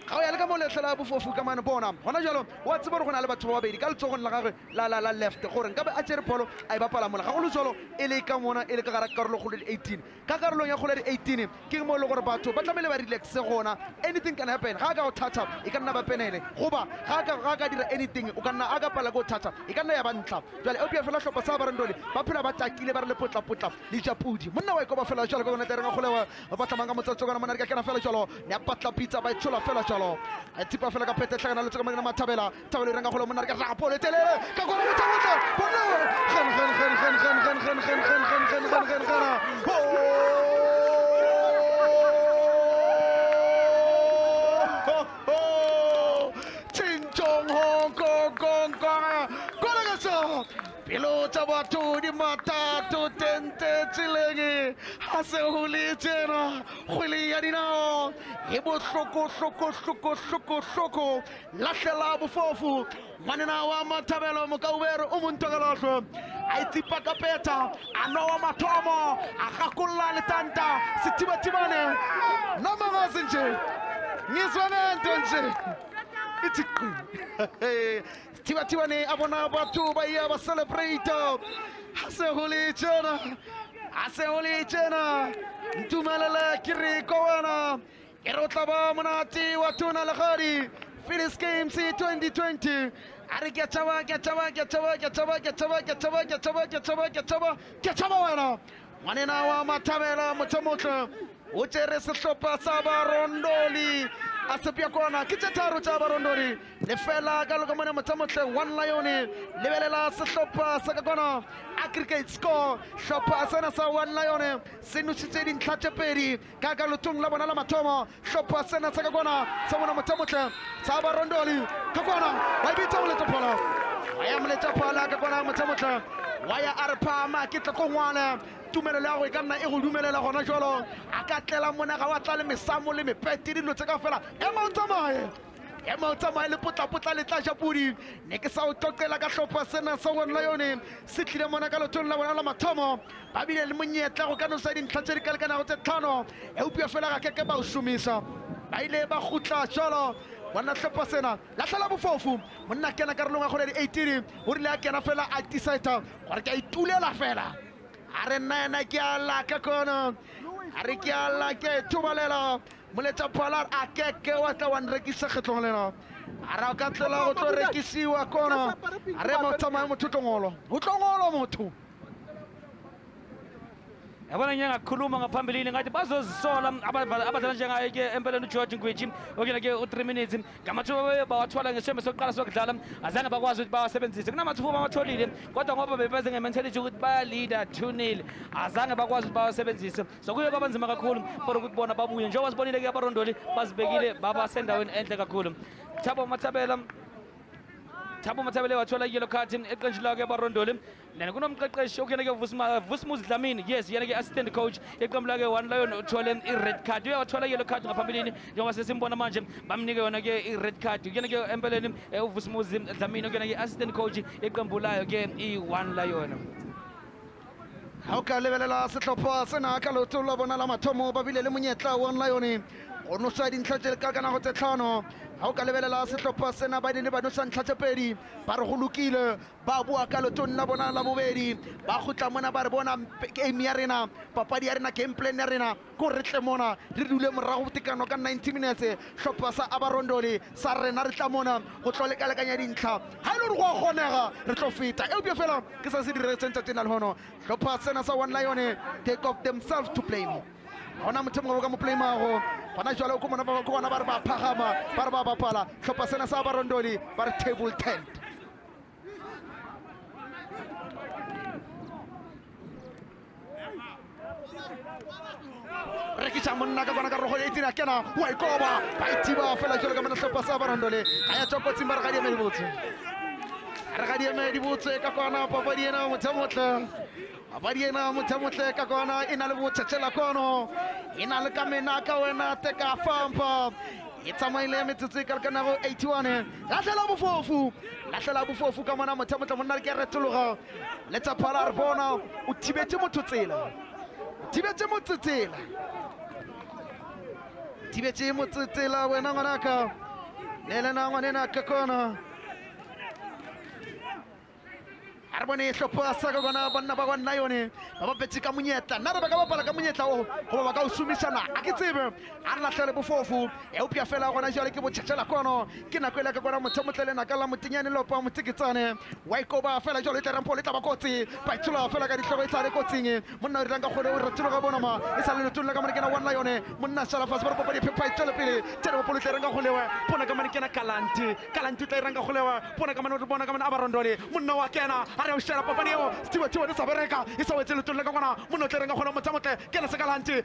ga o ya le ka mo letlela bofofu ka mane bona gona jalo wa tseba gore go na le batho ba babedi ka letsogong la gagwe la left gore nka be a tšere pholo a e bapala mola ga go le jalo e le ka mona e le ka gara karolo kgolo le 18 ka karolong ya kgolo le 18 ke mo e le gore batho ba tlamele ba relaxe gona anything can happen ga ka go thata e ka nna ba penele goba ga ka dira anything o ka nna a ka pala go thata e ka nna ya ba ntla jale o pia fela hlopha sa barondoli ba phela ba takile ba re le potla le japudi monna wa e ko ba fela jalo ka gona tereng go lewa ba tlamanga motsotso kana mona re ka kena fela jalo ne patla pizza ba tshola fela jalo a tipa fela ka pete tlhakana le tsaka magana mathabela tabelo renga go le monna re ka ra pole telele ka go motsa bona Ching chong hong kong kong kong. pelo tsa batho di matatu tente tseleng ha se ho le tjena kgwele ya dinao e bohloko lahlela bofofu manena wa Matabelo Mokauber umuntogalosho a tsipa ka peta a nowa mathomo a gakolla letanta setibatibane noma ngasinje ngizwana ntonje itsiqi tibatibane abona batho ba ya ba celebrate ha se ho le tjena ntumelele kiriko wena ke rotla ba monate wa tona legadi Philips Game C 2020 are ke tshaba wena ngwanena wa Matabela mothomotle o tsere sehlopha sa Barondoli a sepya kona ke tshetharo tsa Barondoli le fela ka lokomane mothomotle one lion lebelela sehlopha sa ka kona aggregate score hlopha sena sa one lion se nusitse dintlha tse pedi ka ka lotong la bona la mathomo hlopha sena sa ka kona sa bona mothomotle sa Barondoli ka kona wa bitsa o le tophala wa ya mletsa phala ka kona mothomotle wa ya arpa ma ke tlokongwana tumelelo ya go ka nna e go dumelela gona jolo a ka tlela mona ga wa tla le mesamo le mepeti dilo tse ka fela ema o tsamaye le potla le tla japudi ne ke sa o tloqela ka hlopha sena sa one lion se tlile mona ka lotong la bona la mathomo ba bile le monyetla go ka no sa dintlha tse di kalekana go tse tlhano e upia fela ga keke ba o shumisa ba ile ba gutla jolo wana hlopha sena la tlala bofofu monna kena karolong ya gore di 18 o rile a kena fela a decide gore ke itulela fela are nna ke ala ka kona are ke ala ke tubalela moletsa phalar a keke wa tla wan rekisa kgetlong lena ara ka tlela go tlo rekisiwa kona are mo tsamaya motho tlongolo motho yabona ngiyakhuluma ngaphambilini ngathi bazozisola abadlala njengaye ke empeleni uGeorge Ngwiji okena ke u3 minutes ngamathuba bawathwala ngesimo sokuqala sokudlala azange bakwazi ukuthi bawasebenzise kunamathuba amatholile kodwa ngoba bebeze ngementality ukuthi baya leader 2-0 azange bakwazi ukuthi bawasebenzise so kuye kwabanzima kakhulu for ukubona babuye njengoba sibonile ke abarondoli bazibekile baba sendaweni enhle kakhulu Thabo Matabele wathola yellow card eqenjini lakhe abarondoli nene kunomqeqeshi okuyena ke Vusmuzi Dlamini yes yena ke assistant coach eqembu lakhe one lion uthole i-red card uyawathola yellow card ngaphambilini njengoba sesimbona manje bamnike yona ke i-red card yena ke empeleni uVusmuzi Dlamini okuyena ke assistant coach eqembu layo ke i-one lion ha o ka lebelela sehlopha sena ka lotong la bona la mathomo ba bile le monyetla one lion o no sa dintlha tse ka kana go tse tlhano ha o ka lebelela sehlopha sena ba dine ba no sa ntlha tse pedi ba re go lokile ba bua ka lotong la bona la bobedi ba gutla mona ba re bona game ya rena papadi ya rena game plan ya rena ko re tle mona re dule morago botekano ka 90 minutes hlopha sa Abarondoli sa rena re tla mona go tlole ka lekanya dintlha ha ile go kgonega re tlo feta e bia fela ke sa se diretseng tsa tena le hono hlopha sena sa one lion take off themselves to play more ona motho ka mo play mago bona jwale ko mona ba ko bona ba re ba phagama ba re ba bapala hlopha sena sa Abarondoli ba re table 10 rekisa monna ka bona ka rogo e tina kena wa ikoba ba itiba fela jwale ka mona hlopha sa Abarondoli ga ya tsoko tsimba re ga di medibotse ka kona papadi ena mothamotle abadiena mothamotle ka kona ina le botsetsela kono ina le ka mena ka wena te ka fampa e tsamaile metsotso ka kana go 81 lahlela bofofu ka mona mothamotle monna ke retologa letsa phala re bona o thibetse motho tsela wena ngwanaka lelena ngwanena ka kona arbone hlopha sa ka gona bana ba gona yone ba ba betsi ka monyetla nna re ba ka bapala ka monyetla o go ba ka o sumisana a ke tsebe a re latlhele bofofu e o pia fela gona jale ke botšhetšela kono ke nako ele ka gona mothomotlele na ka la motenyane lopa moteketsane wa ikoba fela jalo e tlerampo le tla ba kotsi ba itshula fela ka ditlhogo e tla le kotsing monna o ranga gone o retolo ga bona ma e sa le lotolo ka mane ke na one lion monna sala fase ba di pepa itshela pele tsere bopolo tle ranga go lewa bona ka mane ke na kalanti tle ranga go lewa bona ka mane o bona ka mane Abarondoli monna wa kena are o shela papa neo stiwa twa sa bereka e sa wetse lotolo ka gona monna tle ranga gona motsamotle ke na se kalanti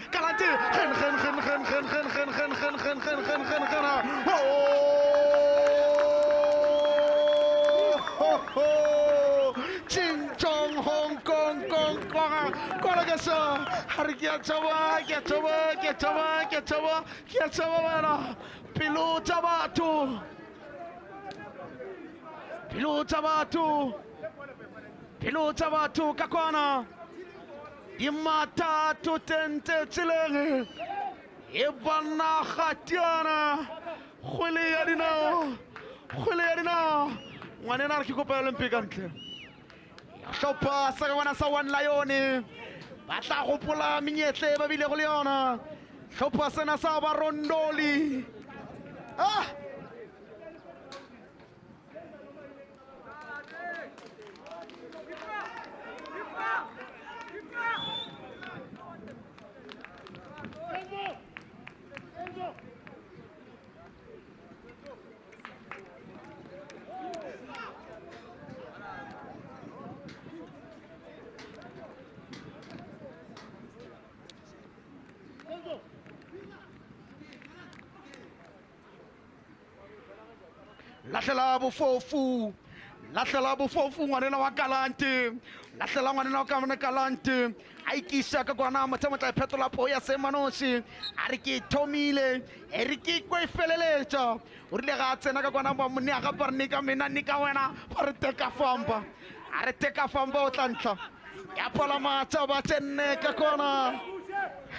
gen Kola ka sa. Hari kia chawa bana. Pilota batu kakwana. Imata tutente chilenge. Ibana khatiana. Khwele ya dinao. Ngwanena ke kopa Olympic antle. Hlopha sa bona sa One Lion. Ba tla gopola menyetle ba bile go le yona. Hlopha sena sa Abar Ndoli. Lahlela bofofu ngwanela wa Galante. Lahlela ngwanela wa kamane Galante. A ikisa ka kwana matsamata phetola po ya Semanoshi. A re ke thomile, e re ke kwe feleletsa. O rile ga tsena ka kwana ba mone ga parnika mena nika wena ba re teka famba. A re teka famba o tlantla. Ya pola matsa ba tsenne ka kwana.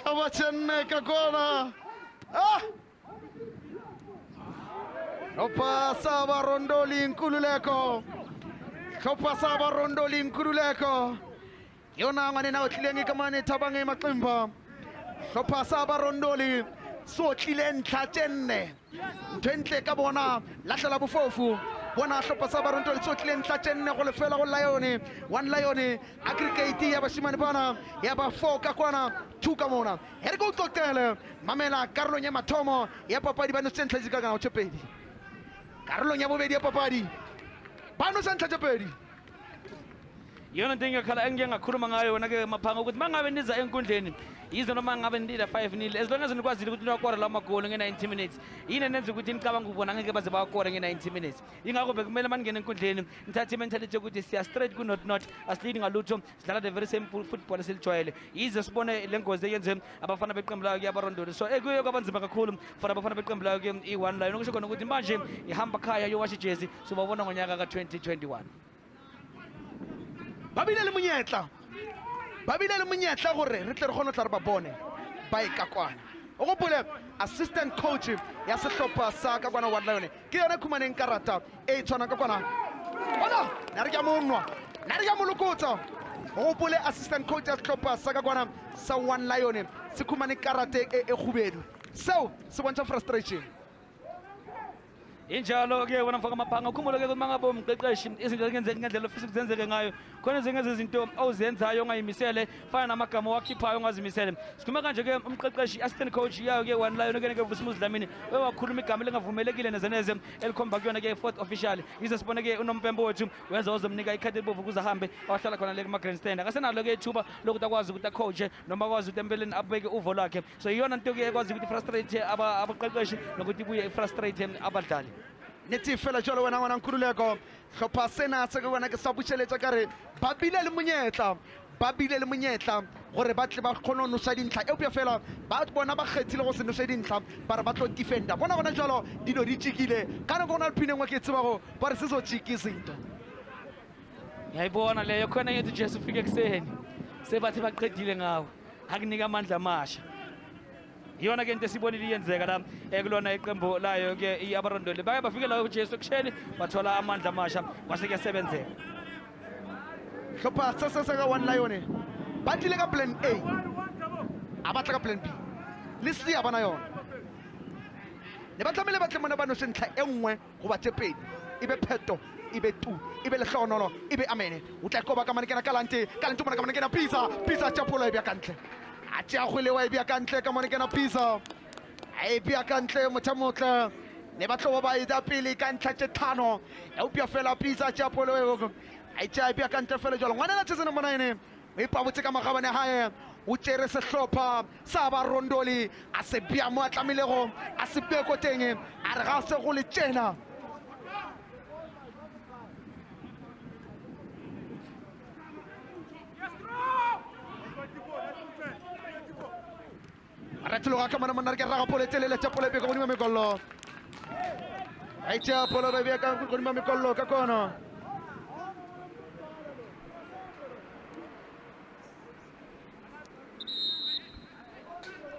Ba tsenne ka kwana. Hlopha sa Abar Ndoli Nkululeko. Yona ngwanena o tlileng ka mane Thabang Maqimba. Hlopha sa Abar Ndoli so tlile ntlha tsenne. Ntwentle ka bona lahlela bofofu. Bona hlopha sa Abar Ndoli so tlile ntlha tsenne go lefela go Lion. One Lion aggregate ya bashimane bana ya ba 4 ka kwana 2 ka mona. Here go tokele mamela Karlo nya mathomo ya papadi ba no sentlha zika ka o tshepedi. Karlo nya bobedi ya papadi bano sentlha tshepedi. Yona into engakhala engiyengakhuluma ngayo wona ke Maphanga ukuthi mangabe niza enkundleni yize noma ngabe ndida 5-0 as long as nikwazile ukuthi niwakora la magoli nge-90 minutes yini nenza ukuthi nicabanga ukubona ngeke baze bawakora nge-90 minutes. Ingakho bekumele maningene enkundleni nithathe mentality ukuthi siya straight ku not asilidi ngalutho sidlala the very same football esilijwayele yize sibone lengozi eyenze abafana beqembu layo Abar Ndoli. So ekuyo kwabanzima kakhulu for abafana beqembu layo ke i-One Lion okusho khona ukuthi manje ihamba khaya yowasha ijezi so babona ngonyaka ka-2021. Babile le monyetla gore re tle re gone tla re ba bone ba ikakwana. O gopole assistant coach ya sehlopha sa ka kwana One Lion ke yona khumaneng karata e tshwana ka kwana. Bona na re ya monwa na re ya molokotsa. O gopole assistant coach ya sehlopha sa ka kwana sa One Lion se khumane karata e khubedu. So se bontsha frustration. Injalo ke wona mfaka Maphanga ukhumbule ke ukuthi mangabe umqeqeshi izinto engenzeka ngendlela ofisa ukuzenzeke ngayo khona ezinye izinto awuzenzayo ongayimisele fana namagama wakhiphayo ongazimisele. Sikhuluma kanje ke umqeqeshi assistant coach yayo ke One Lion ke Vusimuzi Dlamini wakhuluma igama lengavumelekile nezeneze elikhomba kuyona ke fourth official yize sibone ke unompembo wethu wenza ozomnika ikhadi elibovu ukuze ahambe awahlala khona le kuma grandstand akasenalo ke ithuba lokuthi akwazi ukuthi acoach noma akwazi ukuthi empeleni abeke uvo lakhe. So iyona into ke ekwazi ukuthi frustrate abaqeqeshi nokuthi ibuye frustrate abadlali. Neti fela jolo wena ngwana Nkululeko hlopha sena se ka bona ke sa butsheletsa kare ba bile le monyetla gore ba tle ba khona no sa dintlha e opya fela ba bona ba kgethile go se no sa dintlha ba re ba tlo defender bona gona jalo dilo di tshikile kana gona le phine ngwa ke tseba go ba re se zo tshiki izinto. Yayibona leyo khona yethu Jesu ufike ekseni sebathi baqedile ngawo akunika amandla amasha. Yona ke into esibonile iyenzeka la kulona iqembu layo ke iAbar Ndoli baye bafike la uJesu kusheni bathola amandla amasha kwase kuyasebenzeka. Hlopha se ka One Lion ba tlile ka plan A abatla ka plan B le sia bana yona ne ba tlamele ba tle mona ba no sentlha e nngwe go ba tshepedi ibe pheto ibe tu ibe le hlonolo ibe amene o tla koba ka mane kena Kalante bona ka mane kena Pizza chapolo e bya kantle a tja go le wa e bya kantle ka mane kena Pizza e bya kantle mothamotla ne ba tlo ba ida pele ka ntla tse thano e upya fela Pizza chapolo e tja e bya kantle fela jalo ngwana la tsena mona ene e pa botse ka magabane hae o tsere sehlopha sa Abar Ndoli a se bya mo atlamilego a se beko teng a re ga se go le tsena. Ratlo ka mana mana ke ra pole telele tsa pole be go nima mekollo. Ai tsa pole be ka go nima mekollo ka kono.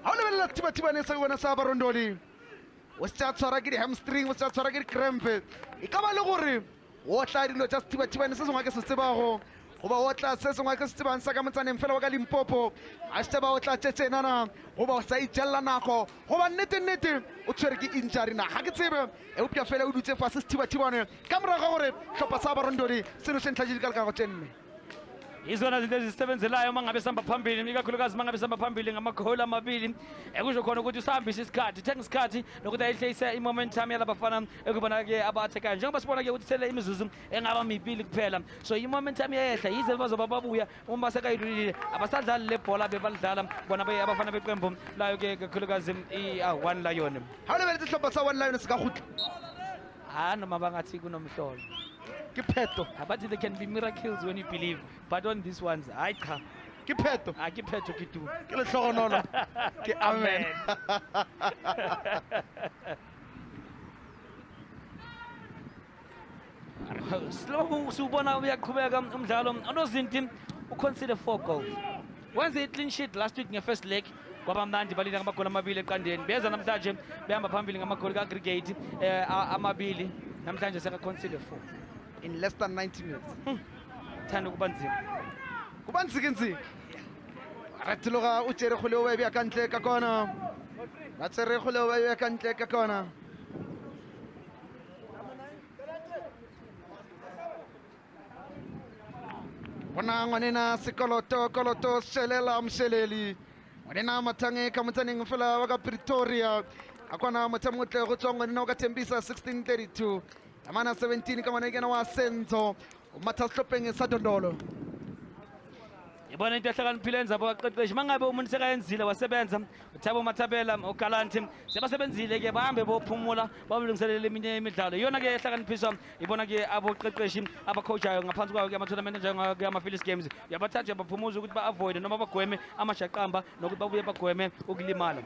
Haule bella tiba ne sa bona sa Abar Ndoli. O tsa tshwara ke di hamstring, o tsa tshwara ke di cramp. E ka ba le gore o tla dilo tsa tiba ne se sengwe ke se tsebago. Goba o tla se sengwe ke se tsebang sa ka motsaneng fela wa ka Limpopo. A se ba o tla tsetsenana, goba o sa itjella nako. Goba nnete o tshwere ke injury na. Ha ke tsebe e o pya fela o dutse fa se tiba ne. Ka mora ga gore hlopha sa Abar Ndoli se no sentla di ka go tsenne. Izona izinto ezisebenzelayo uma ngabe sihamba phambili ikakhulukazi uma ngabe sihamba phambili ngamagoli amabili ekusho khona ukuthi usahambisa isikhathi thenga isikhathi nokuthi ayihleyise i-momentum yalabafana ekubona-ke aba-athekayo njengoba sibona-ke ukuthi sele imizuzu engaba mibili kuphela so i-momentum iyehla yize bazoba babuya uma basekayidlulile abasadlali le bhola bebalidlala bona abafana beqembu layo-ke kakhulukazi i-one lion ha o lebeletse hlopha sa One Lion se ka gutla noma bangathi kunomhlolo ke pheto but there can be miracles when you believe but on these ones hayi cha ke pheto ke phetho ke tu ke le hlogonono ke amen slow subona uyaqhubeka umdlalo unozinti uconsider 4 goals wenze i-clean sheet last week nge-first leg kwaba mnandi balile ngamagoli amabili eqandeni beza namhlanje behamba phambili ngamagoli ka-aggregate amabili namhlanje seka-consider 4 in less than 90 minutes thanda ukuba nzima kuba ntsikintsiki ratloga o tsere kgole o ba bea ka ntle ka kona ba tsere kgole o ba bea ka ntle ka kona bona ngwanena sekoloto shelela msheleli ngwanena mathange ka motsaneng fela wa ka Pretoria a kwana motsamotle go tswa ngwanena wa ka Thembisa 1632 amana 17 ka ngwana ikena wa Senzo umatha sihlopheng sa Ndolo ibona into ehlakaniphile enza abaqeqeshi mangabe umuntu sekayenzile wasebenza uThabo Mathabela uGalanti sebasebenzile ke bahambe bophumula balungiselele eminye imidlalo iyona ke ehlakaniphiswa ibona ke aboqeqeshi abacoachayo ngaphansi kwayo ke ama-tournament njengake ama-Phillies games yabathatha baphumuza ukuthi ba-avoide noma bagweme amashaqamba nokuthi babuye bagweme ukulimala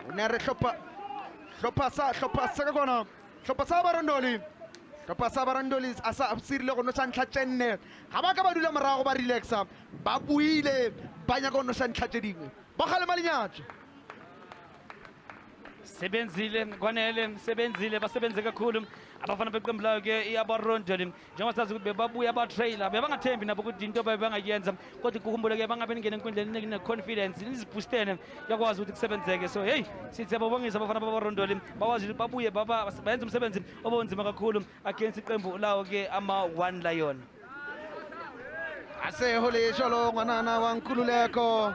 unere hlopha sa ka kona hlopha sa Abar Ndoli hlopha sa Abar Ndoli a sa absirile go no sa ntlha tsenne ga ba ka ba dula morago ba relaxa ba buile ba nya go no sa ntlha tse dingwe ba kgale malinyatso sebenzile basebenze kakhulu abafana beqembu layo ke i-Abar Ndoli njengoba sazi ukuthi bebabuya abatrailer bebangathembi nabo ukuthi into bebangayenza kodwa kuhumbule ke bangabe ningene enkundleni nine-confidence nizibhustene yakwazi ukuthi kusebenzeke so hey sithi siyababongisa abafana b'Abar Ndoli bakwazi ukuthi babuye bayenze umsebenzi obonzima kakhulu against iqembu lawo ke ama-one lion asehole jalo ngwanana wa Nkululeko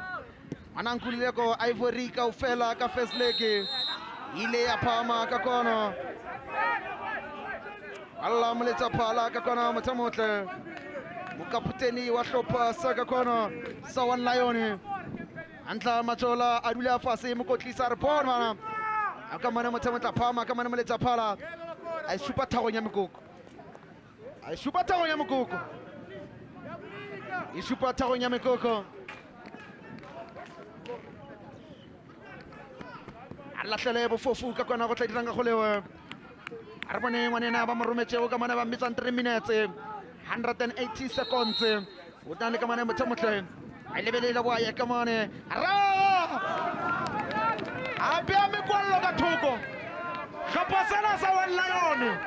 Ivory ka ufela ka first leg ile ya phama ka kono alla moletsa phala ka kono motsamotle mokaputeni wa hlopha sa ka kono sa One Lion antla matsola a dula fase mokotlisa re bona bana a ka mana motsamotle phama ka mana moletsa phala a supa thagong ya mekoko latlhele bofofu ka kwana go tla dirang ka go lewe a re bone ngwanena ba mo rometšego ka mana ba mmetsang 3 minutes 180 seconds o tna le ka mane mothamotlhe a lebelela boaye ka mane a bea mekwallo ka thoko hlopha sena sa One Lion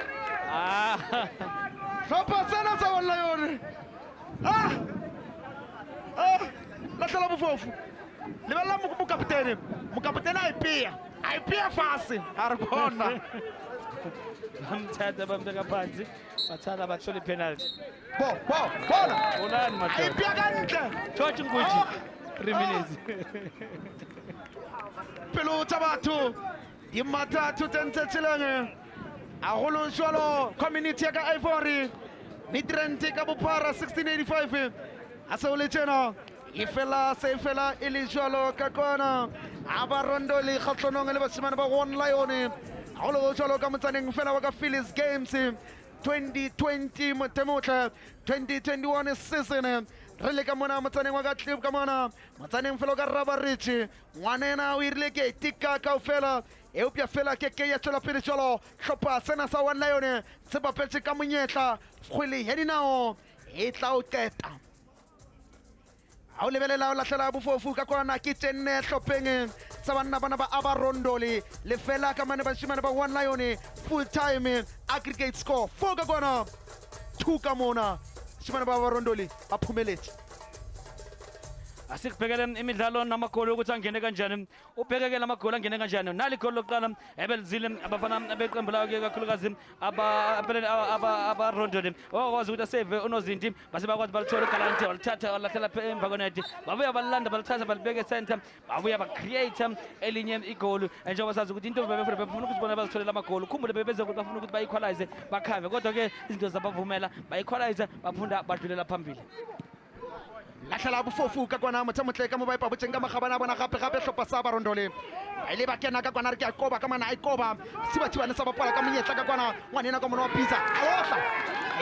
latlhela bofofu lebelela mokapitene a ipea fase a re bona bamthatha bambeka phansi bathatha bathole ipenalty bona bonani a ipea ka ntle George Nguji 3 minutes pelo tsa batho di mathatho tse ntse tseleng a golo jalo community ya ka Ivory Midrand ka bophara 1685 a se o le tjena e fela e le jalo ka kona Abar Ndoli kgatlhanong le basimane ba One Lion a go jalo ka motsaneng fela wa ka Phillies games 2020 motemotlhe 2021 season re le ka mona motsaneng wa ka clip ka mona motsaneng felo ka raba richi ngwanena o irile ke tika kaofela eupya fela ke ya tswela pele jalo hlopha sena sa One Lion se bapetse ka monyetla kgwele ya dinao e tla o qeta ha o lebelela o lahlela bofofu ka kwana ke tsenne hlopheng sa banna bana ba Abar Ndoli le fela ka mane ba shimane ba One Lion full time aggregate score 4 ka kwana 2 ka mona shimane ba Abar Ndoli baphumeletse asikubhekele imidlalo namagoli ukuthi angene kanjani ubhekeke lamagoli angene kanjani nali igoli lokuqala ebelizile abafana beqembu lawo ke kakhulukazi abarondoni wakwazi ukuthi aseve unozinti base bakwazi balithola ugalante walithatha walahlela emva konethi babuya balilanda balithatha balibeke center babuya bacreate elinye igoli njengoba sazi ukuthi into befuna ukuthi bona bazitholela amagoli ukhumbule bebeze ukuthi bafuna ukuthi bayi-equalize bakhave kodwa ke izinto zabavumela bayi-equalize baphunda badlulela phambili lahlela bofofu ka kwana mothamotle ka mo ba ipabotšeng ka magabana bona gape hlopha sa Abar Ndoli ba ile ba kena ka kwana re ke a koba ka mana a ikoba sibathibane sa bapala ka monyetla ka kwana ngwanena ka mona wa pizza a otla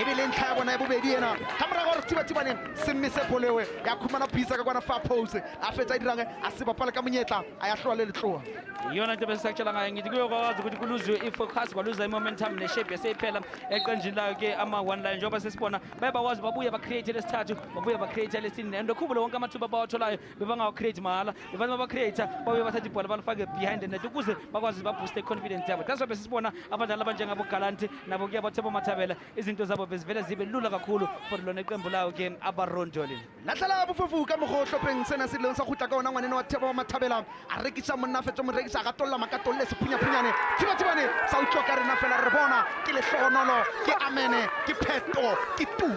ebile ntlha ya bona ya bobedi ena ka morago gore sibathibane se mme se polewe ya khumana pizza ka kwana fa pose a fetsa dirang a se bapala ka monyetla a ya hloa le letloa iyona into besisakutshela ngayo ngithi kuyokwazi ukuthi kuluzwe i-focus kwaluza i-momentum neshape yaseyiphela eqenjini layo ke ama-One Lion njengoba sesibona baye bakwazi babuye bacreate lesithathu babuye bacreate lesine and khumbule wonke amathuba abawatholayo bebangawacreate mahala bebantu babacreate babuye bathatha ibhola balifake behind the net ukuze bakwazi babooste i-confidence yabo that's why besisibona abadlali abanjengabo Galanti nabo ke abathebo mathabela izinto zabo bezivele zibe lula kakhulu for lona iqembu layo ke Abar Ndoli lahlela bofofu ka mogo hlopheng sena se leng sa gutla ka ona ngwanene wa thebo mathabela a rekisa monna fetso mo rekisa ga tolla makatolle se phunyaphunyane thibathibane sa utlwa ka rena fela re bona ke lehlohonolo ke amene ke pheto ke tu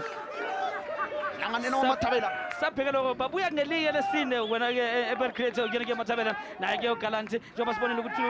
ngwanene wa mathabela sabhekela babuya kungelinye lesine wena ke ebercreate uyena ke mathabela naye ke uGalanti njengoba sibonile ukuthi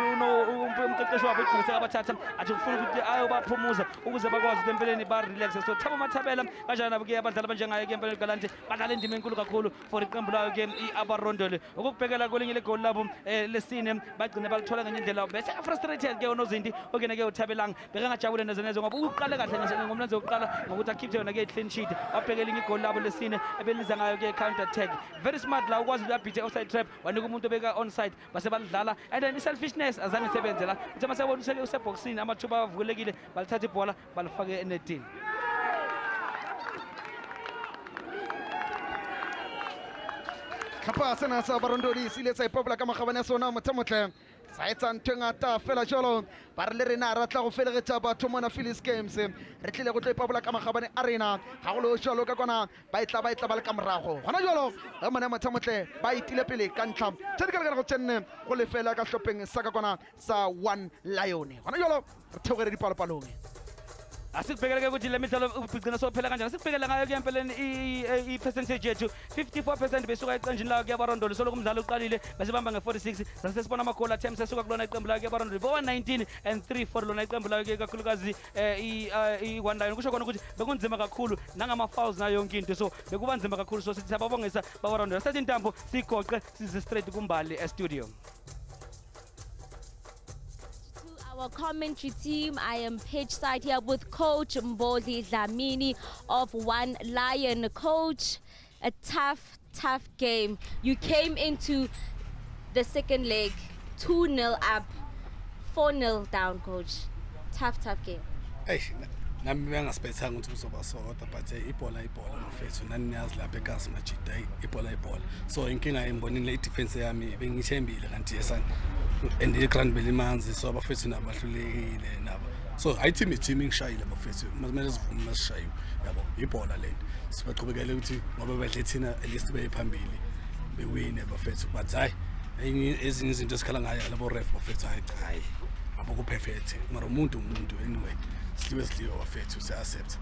umqeqeshi wabo igquse abathatha athi ufuna ukuthi ayobaphumuza ukuze bakwazi empeleni ba relax so Thabo Mathabela kanjani nabo ke abadlali abanjengaye ke empeleni uGalanti badlala indima enkulu kakhulu for iqembu layo ke iAbar Ndoli ukubhekela kwelinye legoli labo lesine bagcine balithola ngenye indlela bese frustrated ke unozinti okena ke uThabelanga bekangajabule nezenezo ngoba uqale kahle ngomlenze wokuqala ngokuthi akhiphe yona ke clean sheet wabhekela igoli labo lesine ebeliza ngayo ke counter attack very smart la ukwazi ukuyabhitha outside trap wanika umuntu obeka onside base balidlala and then selfishness azange isebenze la uthi masebona useboxini amathuba avulekile balithatha ibhola balifake enetini tlhapa sena sa Abar Ndoli se ile sa ipopela ka magabane a sona mothamotle sa etsa ntho e ngata fela jalo ba re le rena ra tla go felegetša batho mona Phillies Games re tlile go tlo ipopola ka magabane a rena ga go le jalo ka kwana ba itla ba le ka morago gona jalo ga mone mothamotle ba itile pele ka ntlha tse di ka lekana go tsenne go lefela ka hlopheng sa ka kwana sa One Lion gona jalo re theogere dipalopalong asikubhekele ukuthi le midlalo ugcina sophela kanjani asikubhekele ngayo ke empeleni i-percentage yethu 54% besuka eqenjini layo ke-Abar Ndoli solo kumdlalo uqalile basibamba nge-46 sasesibona amagoli athem sesuka kulona iqembu layo ke-Abar Ndoli bo-19 and 3 for lona iqembu layo ke kakhulukazi i-One Lion kusho khona ukuthi bekunzima kakhulu nangama-fouls nayo yonke into so bekuba nzima kakhulu so sithi sababongisa ba-Abar Ndoli sathi intambo siyigoqe size straight kumbali e-studio. Our commentary team, I am pitch side here with Coach Mboli Dlamini of One Lion. Coach, a tough game. You came into the second leg 2-0 up, 4-0 down, Coach. Tough game. Hey, nami bengasipethanga ukuthi kuzoba soda but ibhola mfethu nani niyazi lapha eGas Majida ibhola so inkinga engibonile i-defense yami bengithembile kanti yesana and i-ground belimanzi so abafethu nabo bahlulekile nabo so i-team ingishayile bafethu kumele sivume masishayiwe yabo ibhola lento sibaqhubekele ukuthi ngoba bedle thina at least beyiphambili bewine bafethu but hayi ezinye izinto esikhala ngayo labo ref bafethu hayi abakuperfect mara umuntu anyway sliwe bafethu siya-accept.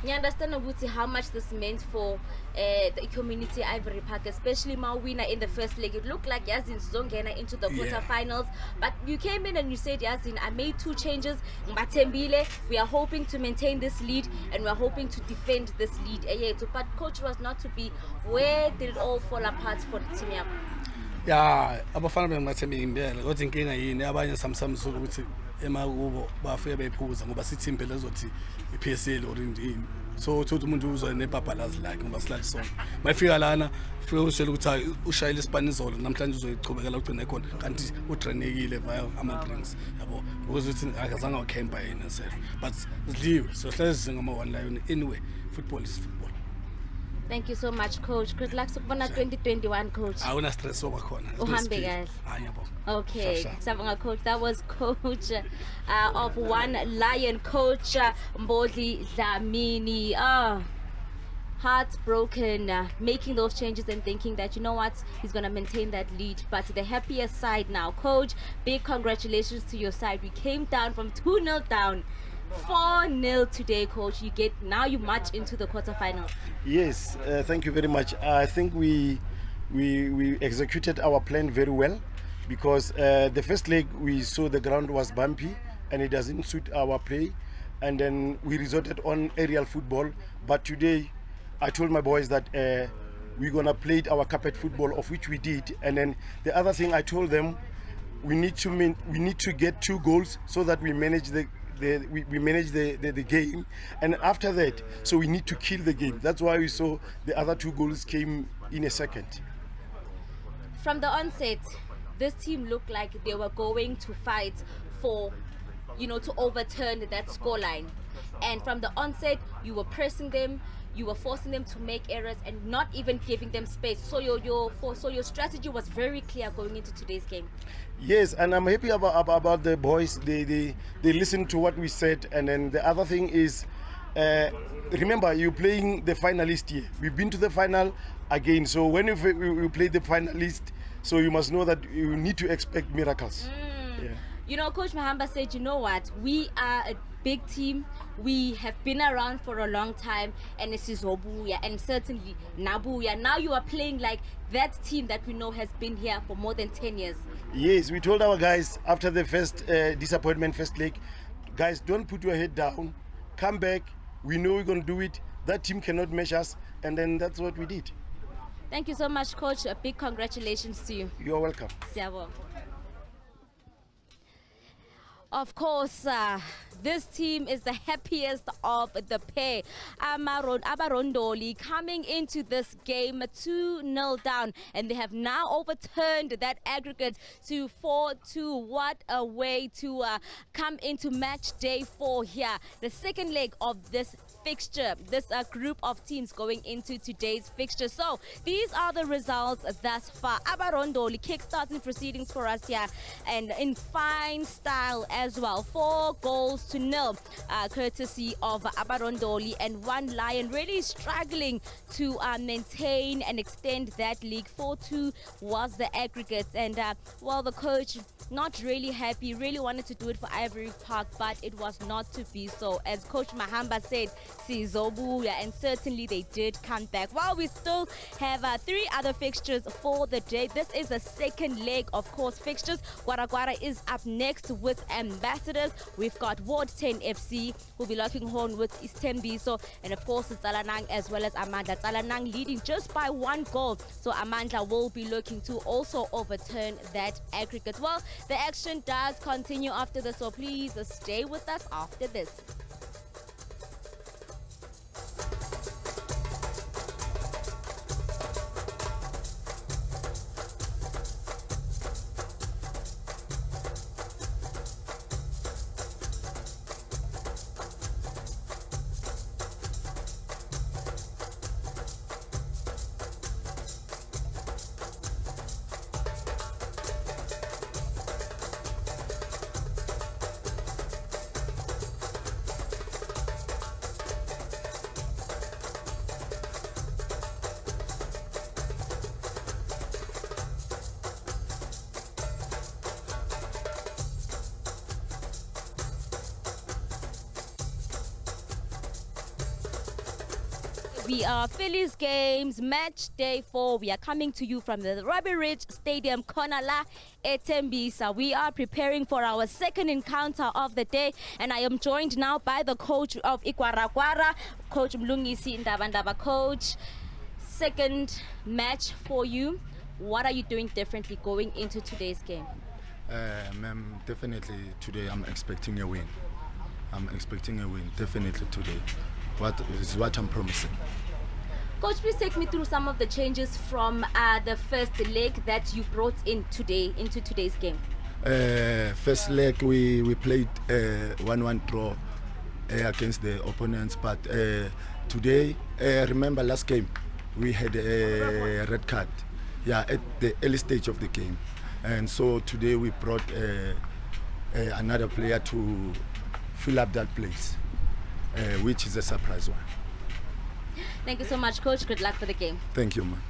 You understand how much this meant for the community Ivory Park, especially my winner in the first leg. It looked like Yazin Zongena into the quarterfinals, but you came in and you said, Yazin, I made 2 changes. Mbatembile, we are hoping to maintain this lead and we are hoping to defend this lead. But coach was not to be. Where did it all fall apart for the team? Yeah, abafana bengimathembe impela kodwa inkinga yini abanye sometimes ukuthi emakubo bafike bephuza ngoba sithi impela ezothi iPSL or indini so uthola umuntu uzwa nebhabhalazi lakhe ngoba silali sonke mayifika lana ufike ushela ukuthi hayi ushayile isipanizolo namhlanje uzoyichubekela ugcine khona kanti udrenekile via ama-drinks yabo because uthi akazange wakhempa yena self but zidliwe so hlezi ngama one lion anyway football is football. Thank you so much, Coach. Good luck sukubona 2021, Coach. Awuna stress obakhona. Uhambe kahle. Yabo. Okay, Sabanga Coach. That was Coach of One Lion, Coach Mbodli Dlamini. Heartbroken, making those changes and thinking that, you know what, he's going to maintain that lead. But the happier side now, Coach, big congratulations to your side. We came down from 2-0 down. 4-0 today, Coach. Now you march into the quarterfinals. Yes, thank you very much. I think we executed our plan very well because the first leg we saw the ground was bumpy and it doesn't suit our play, and then we resorted on aerial football. But today, I told my boys that we're gonna play our carpet football, of which we did. And then the other thing I told them, we need to get 2 goals so that we manage the game, and after that, so we need to kill the game. That's why we saw the other 2 goals came in a second. From the onset, this team looked like they were going to fight for, to overturn that scoreline. And from the onset, you were pressing them, you were forcing them to make errors and not even giving them space. So your strategy was very clear going into today's game. Yes, and I'm happy about the boys. They listened to what we said. And then the other thing is, remember, you're playing the finalist here. We've been to the final again. So when we play the finalist, so you must know that you need to expect miracles. Yeah. Coach Mahamba said, you know what, we are a big team. We have been around for a long time, and it's Izobuya and certainly Nabuya. Now you are playing like that team that we know has been here for more than 10 years. Yes, we told our guys after the first disappointment, first leg, guys, don't put your head down. Come back. We know we're going to do it. That team cannot match us, and then that's what we did. Thank you so much, Coach. A big congratulations to you. You're welcome. Siyabonga. Of course, this team is the happiest of the pair. Ndoli coming into this game 2-0 down, and they have now overturned that aggregate to 4-2. What a way to come into match day 4 here. The second leg of this fixture, this group of teams going into today's fixture. So these are the results thus far. Ndoli kick-starting proceedings for us here, and in fine style as well. 4-0, courtesy of Ndoli, and One Lion really struggling to maintain and extend that league. 4-2 was the aggregate, and the coach not really happy, really wanted to do it for Ivory Park, but it was not to be so. As Coach Mahamba said, Sizobuya, and certainly they did come back. While we still have 3 other fixtures for the day, this is the second leg, of course, fixtures. Gwara is up next with Ambassadors. We've got Ward 10 FC, who'll be locking horn with Isithembiso, and of course Tsalanang as well as Amandla. Tsalanang leading just by 1 goal, so Amandla will be looking to also overturn that aggregate. Well, the action does continue after this, so please stay with us after this. We are Phillies games, match day 4. We are coming to you from the Ruby Ridge Stadium, Konala, Isithembiso. We are preparing for our second encounter of the day, and I am joined now by the coach of Gwara, Coach Mlungisi Ndabandaba. Coach, second match for you. What are you doing differently going into today's game? Ma'am, definitely today I'm expecting a win. Definitely today. What I'm promising. Coach, please take me through some of the changes from the first leg that you brought in today into today's game. First leg we played 1-1 draw against the opponents, but today, remember last game we had a red card, at the early stage of the game, and so today we brought another player to fill up that place, which is a surprise one. Thank you so much, Coach. Good luck for the game. Thank you, man.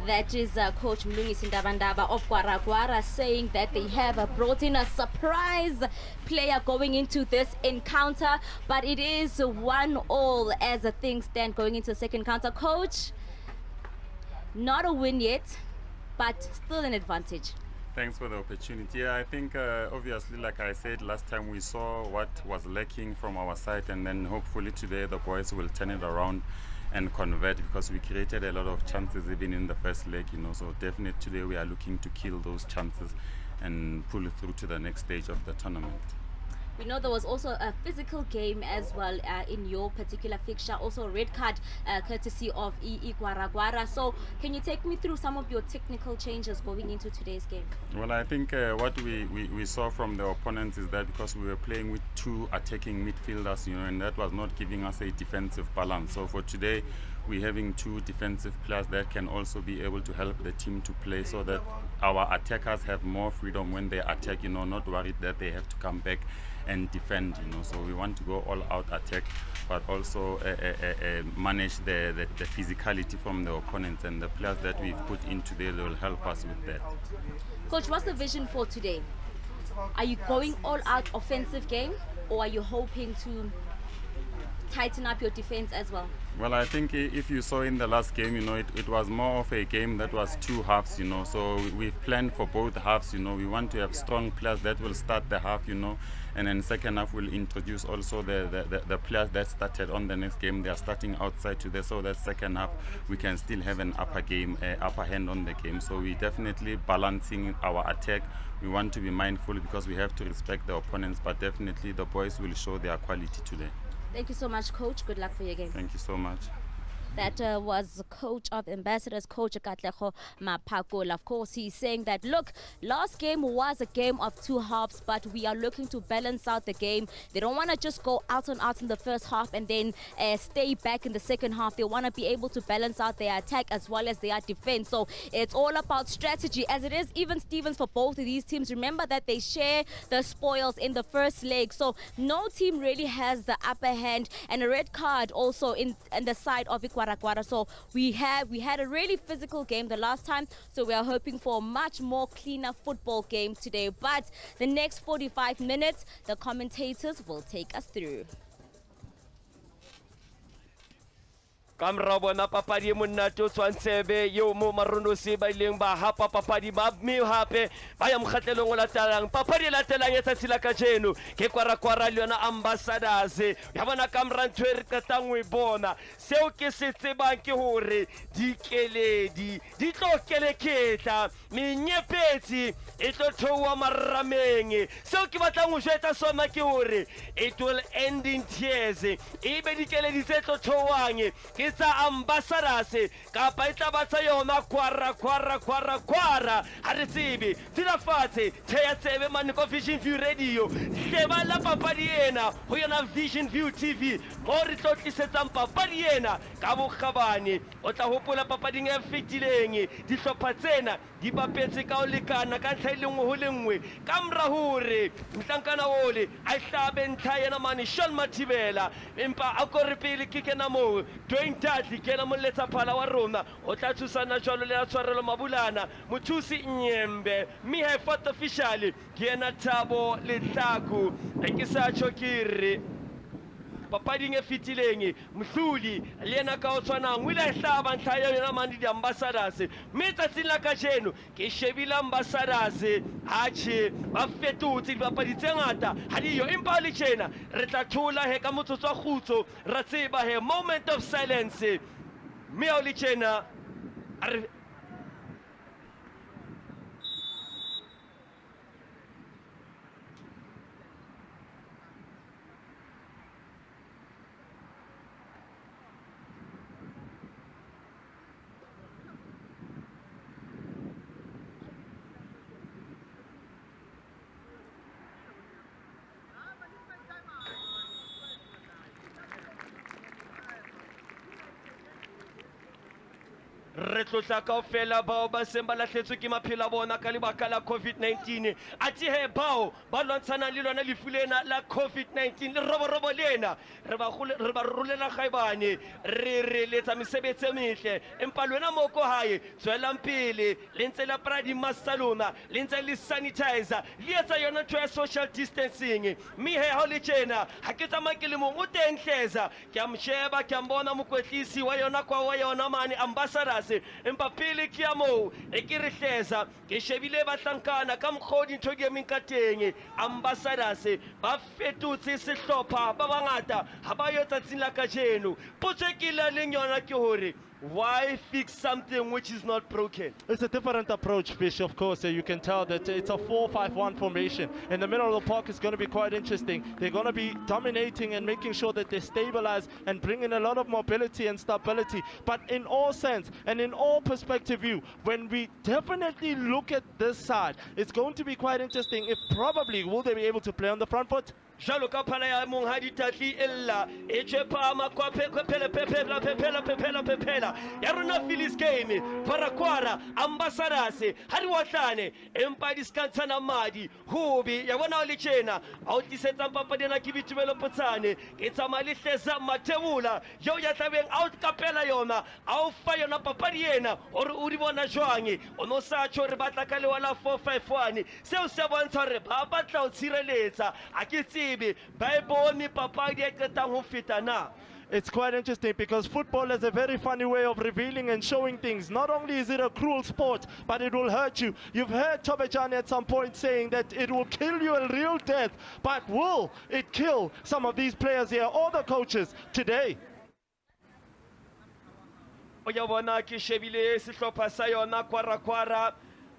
That is Coach Mlungisi Ndabandaba of Gwara saying that they have brought in a surprise player going into this encounter, but it is 1-1 as things stand going into the second encounter. Coach, not a win yet, but still an advantage. Thanks for the opportunity. Yeah, I think obviously, like I said last time, we saw what was lacking from our side, and then hopefully today the boys will turn it around and convert, because we created a lot of chances even in the first leg, so definitely today we are looking to kill those chances and pull it through to the next stage of the tournament. We know there was also a physical game as well in your particular fixture, also a red card courtesy of Gwara. So can you take me through some of your technical changes going into today's game? Well, I think what we saw from the opponents is that because we were playing with two attacking midfielders, and that was not giving us a defensive balance. So for today, we're having two defensive players that can also be able to help the team to play, so that our attackers have more freedom when they attack, not worried that they have to come back and defend, so we want to go all out attack, but also manage the physicality from the opponents, and the players that we've put in today will help us with that. Coach, what's the vision for today? Are you going all out offensive game, or are you hoping to tighten up your defense as well? Well, I think if you saw in the last game, it was more of a game that was two halves, so we've planned for both halves, we want to have strong players that will start the half, and then second half we'll introduce also the players that started on the next game. They are starting outside today, so that second half we can still have an upper hand on the game. So we definitely balancing our attack. We want to be mindful because we have to respect the opponents, but definitely the boys will show their quality today. Thank you so much, Coach. Good luck for your game. Thank you so much. That was the coach of Ambassadors, Coach Katlego Mapakula. Of course, he's saying that, look, last game was a game of two halves, but we are looking to balance out the game. They don't want to just go out and out in the first half and then stay back in the second half. They want to be able to balance out their attack as well as their defense. So it's all about strategy, as it is even Stevens for both of these teams. Remember that they share the spoils in the first leg. So no team really has the upper hand, and a red card also in the side of Gwara. So we had a really physical game the last time, so we are hoping for a much more cleaner football game today. But the next 45 minutes, the commentators will take us through. Kamra bona papadi monate o tshwantsebe yo mo maronosi ba ileng ba hapa papadi ba mme hape ba ya mokgatlelong o latelang papadi latelang ya tsatsi la kajeno ke Gwara le yona Ambassadors ya bona Kamra ntwe re qetang o bona seo ke se tsebang ke hore dikeledi di tlo keleketla menyepetsi e tlo thowa marameng seo ke batlang ho jwetsa sona ke hore it will end in tears e be dikeledi tse tlo thowang it's Ambassadors kapa itla batsa yona Gwara ha re tsebe tila fatshe theya tsebe maniko Vision View Radio sheba la papadi ena ho yona Vision View TV mo re tlo tlisetsang papadi ena ka bokgabane o tla hopola papading e fetileng dihlopha tsena di bapetse ka o lekana ka tlhaileng ho lengwe ka mra hore mhlankana ole a hlabe ntha yena mane Sean Mathibela empa a korre pele ke kena mo Tatli kena mo letsa phala wa rona o tla thusana jwalo le a tshwarelo mabulana mothusi Nyembe mi ha fourth official ke ena Thabo Letlaku ke sa chokire papading e fitileng mhluli le ena ka o tshwanang o ile a hlaba ntlha ya yona mandi di Ambassadors mme tsatsing la kajeno ke shebile Ambassadors ha che ba fetotse dipapadi tse ngata ha diyo empa le tjena re tla thola he ka motsotso wa khutso ra tseba he moment of silence mme o le tjena re tlotla kaofela bao ba seng ba lahletswe ke maphelo a bona ka lebaka la COVID-19 ati he bao ba lwantshanang le lona lefu lena la COVID-19 le roborobo lena re ba rolela kgaebane re letsa mesebetsi e metle empa lona mo ko hae tswelang pele le ntse la pra di-mask lona le ntse le sanitizer le etsa yona ntho ya social distancing mme he ha le tjena ha ke tsamaya ke le mong o teng hleza ke a msheba ke a mbona mokwetlisi wa yona kwa wa yona mane ambassadors empa pele ke ya moo e ke re hleza ke shebile batlankana ka mkhodi ntho ke emeng ka teng ambassadors ba fetutse sehlopha ba bangata ha ba yo tsatsing la kajeno potso ke la leng yona ke hore why fix something which is not broken? It's a different approach, Fish, of course. You can tell that it's a 4-5-1 formation. In the middle of the park is going to be quite interesting. They're going to be dominating and making sure that they stabilize and bring in a lot of mobility and stability. But in all sense and in all perspective view, when we definitely look at this side, it's going to be quite interesting if probably will they be able to play on the front foot? Jalo ka phala ya monghadi Tatli ella e tshepama kwa phela ya rona Phillies game Gwara ambassadors ha di watlane empa di skantshana madi hobi ya bona le tjena a o tisetsa papadi na ke bitumelo potsane ke tsama le hleza mathebula yo ya tlabeng out kapela yona a o fa yona papadi yena hore o di bona jwang o no sa tshore re batla ka le wala 4-5-1 seo se bontsha re ba batla o tshireletsa a ke It's quite interesting because football is a very funny way of revealing and showing things. Not only is it a cruel sport, but it will hurt you. You've heard Tobejane at some point saying that it will kill you a real death. But will it kill some of these players here or the coaches today?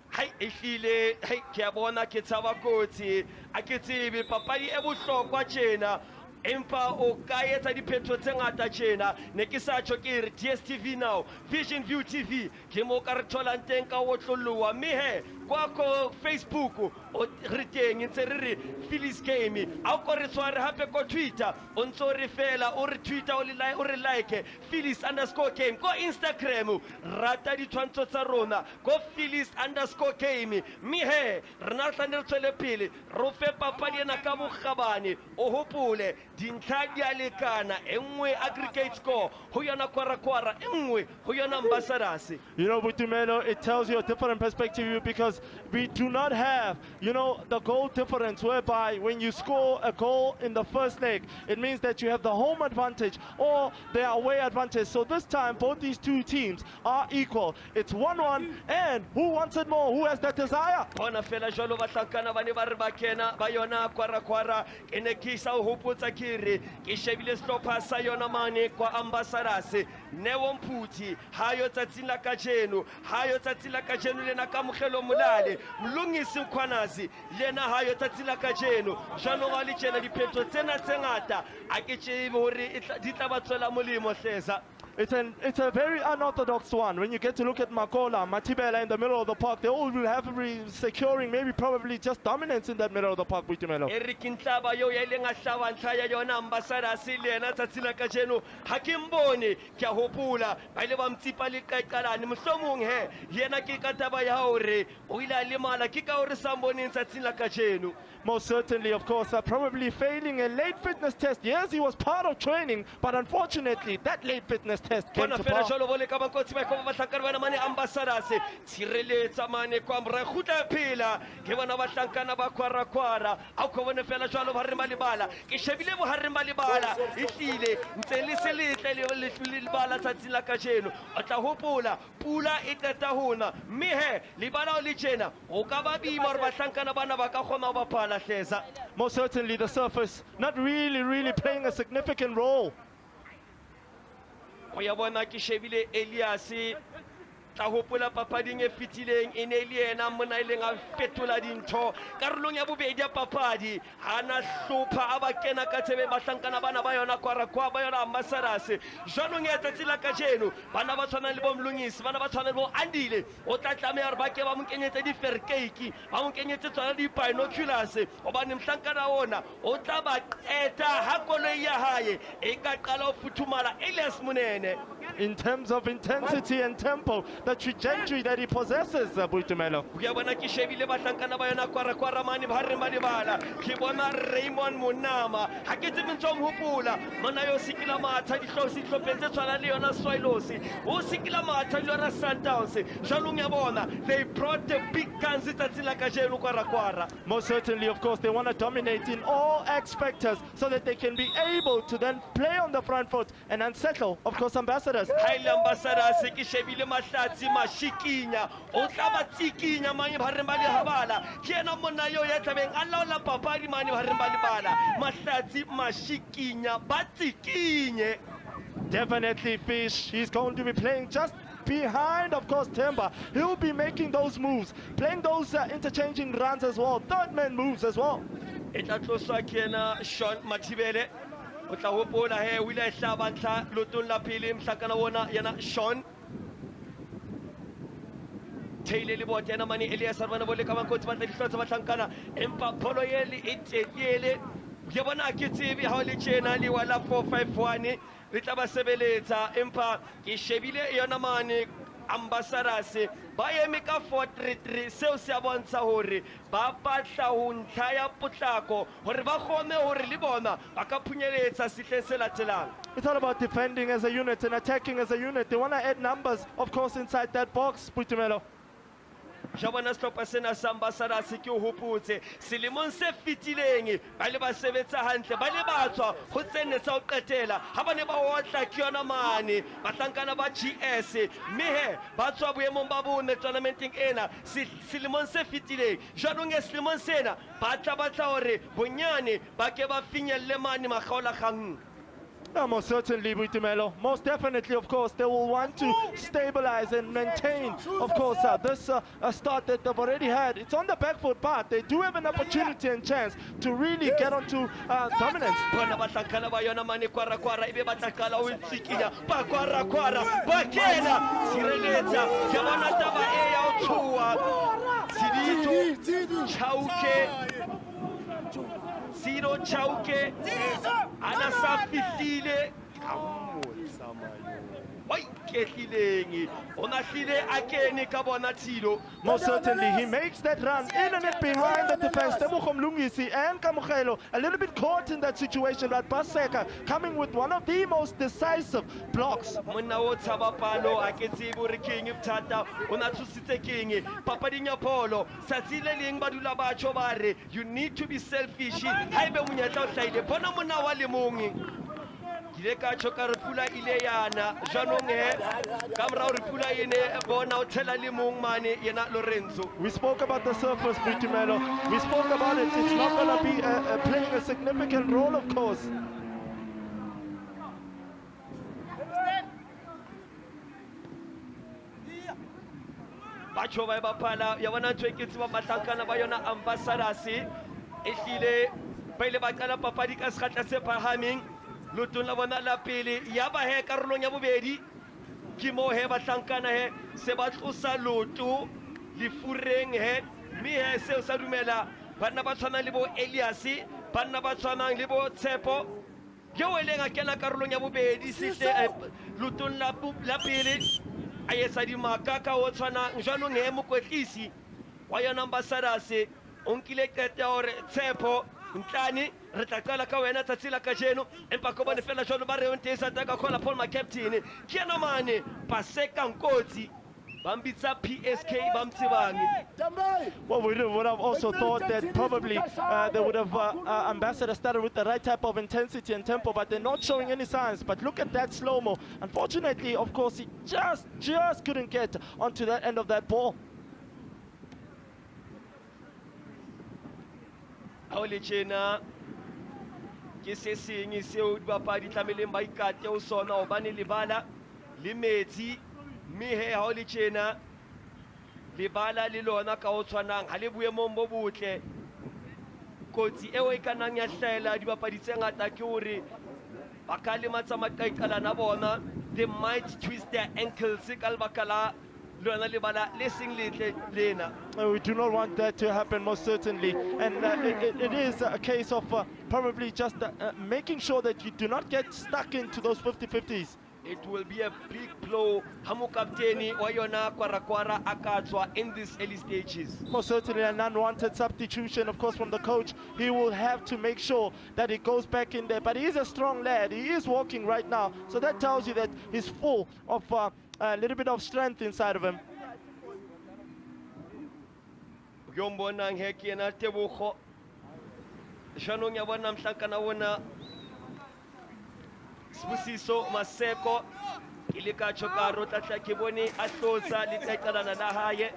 Hai ehlile hai ke a bona ke tsaba kotsi a ke tsebe papadi e bohlokwa tjena empa o ka etsa diphetho tse ngata tjena ne ke sa tjho ke re DStv now Vision View TV ke mo ka re tholang teng ka otlolowa mme he kwako Facebook o re teng ntse re re Phillies game a ko re tsware hape ko Twitter o ntso re fela o re Twitter o re like Phillies_game ko Instagram rata ditshwantsho tsa rona ko Phillies_game mme he rena tla tswele pele ro fe papadi ena ka bogabane o hopole dintlha di a lekana engwe aggregate score ho yona Gwara engwe ho yona ambassadors. You know, Butumelo, it tells you a different perspective because we do not have, you know, the goal difference whereby when you score a goal in the first leg, it means that you have the home advantage or the away advantage. So this time, both these two teams are equal. It's 1-1, and who wants it more? Who has that desire? Bona fela jolo batlankana ba ne ba re ba kena ba yona Gwara ke ne ke sa hopotsa ke re ke shebile sehlopha sa yona mane kwa ambassadors Newo Mphuthi ha yo tsatsing la kajeno lena ka mogelo molale mlungisi Mkhwanazi lena ha yo tsatsing la kajeno jano ga le tjena diphetho tsena tse ngata a ke tsebe hore di tla ba tswela molemo hleza. It's a very unorthodox one. When you get to look at Makola, Matibela in the middle of the park, they all will have securing maybe probably just dominance in that middle of the park. Eric Ntlaba yo ya ile ngahlaba ntlha yona ambassadors lena tsatsila kajeno hakimbone ke a hopula ba ile ba mtsipa le qaqalane mohlomong he yena ke ka taba ya hore o ile le mala ke ka hore sambone tsatsila kajeno. Most certainly, of course, probably failing a late fitness test. Yes, he was part of training, but unfortunately, that late fitness test came to pass. Pula e tata hona mme libala o le tjena o ka ba bima hore bahlankana bana ba ka kgona ho bapala hleza. Most certainly the surface not really playing a significant role. O ya bona ke shebile Elias tla hopola papading e fetileng e ne le ena mona ileng a fetola dintho karolong ya bobedi ya papadi hana hlopha a ba kena ka tsebe bahlankana bana ba yona Gwara ba yona Ambassadors jwanong e tsatsi la kajeno bana ba tshwana le bo Mlungisi bana ba tshwana le bo Andile o tla tlameha re ba ke ba mo kenyetse di faircake ba mo kenyetse tswana di binoculars obane mhlankana ona o tla ba qeta ha koloi ya hae e ka qala ho futhumala Elias Munene. In terms of intensity and tempo, the trajectory that he possesses, Boitumelo. Ke bona ke shebile bahlankana ba yona Gwara mane ba re ba lebala ke bona Raymond Monama ha ke tsebe ntse mhopola mona yo sikila matha di hlosi hlopetse tshwana le yona Swilosi o sikila matha le yona Sundowns jalong ya bona they brought the big guns tsatsing la kajeno Gwara. Most certainly, of course, they want to dominate in all X factors so that they can be able to then play on the front foot and unsettle, of course, Ambassadors. Haile Ambassadors ke shebile mahlatsi mashikinya o tla ba tsikinya mane ba re ba le habala ke ena mona yo ya tlabeng a laola papadi mane ba re ba le bala mahlatsi mashikinya ba tsikinye. Definitely, Fish. He's going to be playing just behind, of course, Temba. He'll be making those moves, playing those interchanging runs as well, third man moves as well. Etla tloswa ke ena Sean Mathibele o tla hopola he o ile a hlaba ntlha lotong la pele mhlakana wona yana Sean Taylor le bote ena mane Elias Arvana bole ka bankotsi ba tla dihlotsa bahlankana empa pholo yele e tsetele ke bona ke tsebe ha o le tjena le wala 451 re tla ba sebeletsa empa ke shebile yona mane Ambassadors ba eme ka 4-3-3 seo se a bontsha hore ba batla ho ntlha ya potlako hore ba kgone hore le bona ba ka phunyeletsa sehleng se latelang. It's all about defending as a unit and attacking as a unit. They want to add numbers, of course, inside that box, Putumelo. Jabana stoppa sena sa Ambassadors ke o hopotse selemong se fitileng ba le ba sebetsa hantle ba le batswa ho tsene tsa o qetela ha ba ne ba otla ke yona mane batlankana ba GS mme he ba tswa boemong ba bone tournamenteng ena selemong se fitileng jwanong e selemong sena ba tla batla hore bonyane ba ke ba finyelle mane makgaola kgang. Most certainly, Buitumelo. Most definitely, of course, they will want to stabilize and maintain, of course, this start that they've already had. It's on the back foot, but they do have an opportunity and chance to really get onto dominance. Siro Chauke Anasa Fitile Most certainly, he makes that run in and it behind the defense. Tebogo Mlungisi and Kamugelo a little bit caught in that situation, but Paseka coming with one of the most decisive blocks. You need to be selfish. We spoke about the surface, Buitumelo. We spoke about it. It's not going to be playing a significant role, of course. Lutun la bona la pele ya ba he karolong ya bobedi ke mo he batlankana he se ba tlosa loto le fureng he mme he se o sa dumela bana ba tshwana le bo Elias bana ba tshwanang le bo Tshepo yo eleng a kena karolong ya bobedi sihle lutun la pele a yetsa di makaka o tshwana jwanong he mokwetlisi wa yona Ambassadors onkile qete hore Tshepo Ntlani re tla qala ka wena tsatsi la kajeno empa ko bone fela jolo ba re o ntesa ta ka khola Paul ma captain ke ena mane Paseka Nkotsi bambitsa PSK bamtsibangi. Well, we would have also thought that probably they would have Ambassador started with the right type of intensity and tempo, but they're not showing any signs. But look at that slow-mo. Unfortunately, of course, he just couldn't get onto that end of that ball. Ole tjena ke se seng seo dibapadi tlameleng ba ikate o sona hobane lebala le metsi mihe ha o le tjena lebala le lona ka o tshwanang ha le boemong bo botle kotsi eo e kanang ya hlahela dibapadi tse ngata ke hore ba ka lematsa maqaiqalana bona, they might twist their ankles ka lebaka la lona lebala le seng letle lena. We do not want that to happen, most certainly. And it is a case of probably just making sure that you do not get stuck into those 50-50s. It will be a big blow hamu kapteni wa yona Gwara akatswa in these early stages. Most certainly an unwanted substitution, of course, from the coach. He will have to make sure that it goes back in there. But he is a strong lad. He is walking right now. So that tells you that he's full of a little bit of strength inside of him. Gyombonang heki na tebucho. Shanong ya bona mhlanka na wona Sbusiso Maseko ilika chokaro tatla kiboni atlosa litaitalana la haye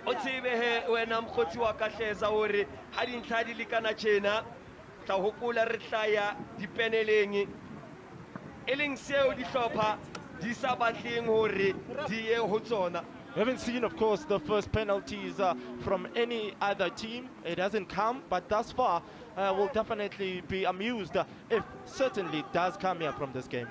otsibehe wena mkhotsi wa kahleza hore ha dintlha di likana tjena tla hopola re hlaya dipeneleng eleng seo dihlopha di sa batleng hore di ye ho tsona. We haven't seen, of course, the first penalties from any other team. It hasn't come, but thus far, we'll definitely be amused if certainly it does come here from this game.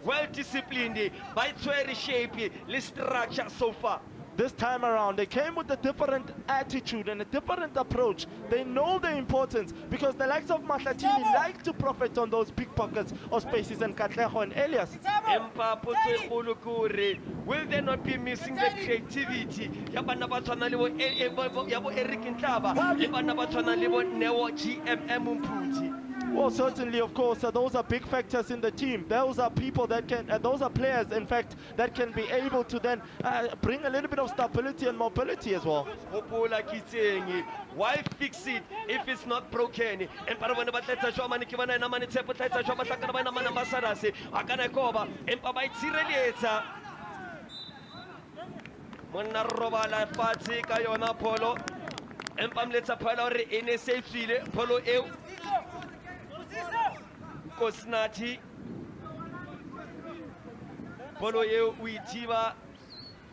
Well disciplined, by shape, structure so far. This time around, they came with a different attitude and a different approach. They know the importance because the likes of Mahlatini like to profit on those pickpockets or spaces and Katleho and Elias. Will they not be missing the creativity? Well, certainly, of course, those are big factors in the team. Those are people that can, those are players, in fact, that can be able to then bring a little bit of stability and mobility as well. Why fix it if it's not broken? And Kosnati Polo eo o ithiba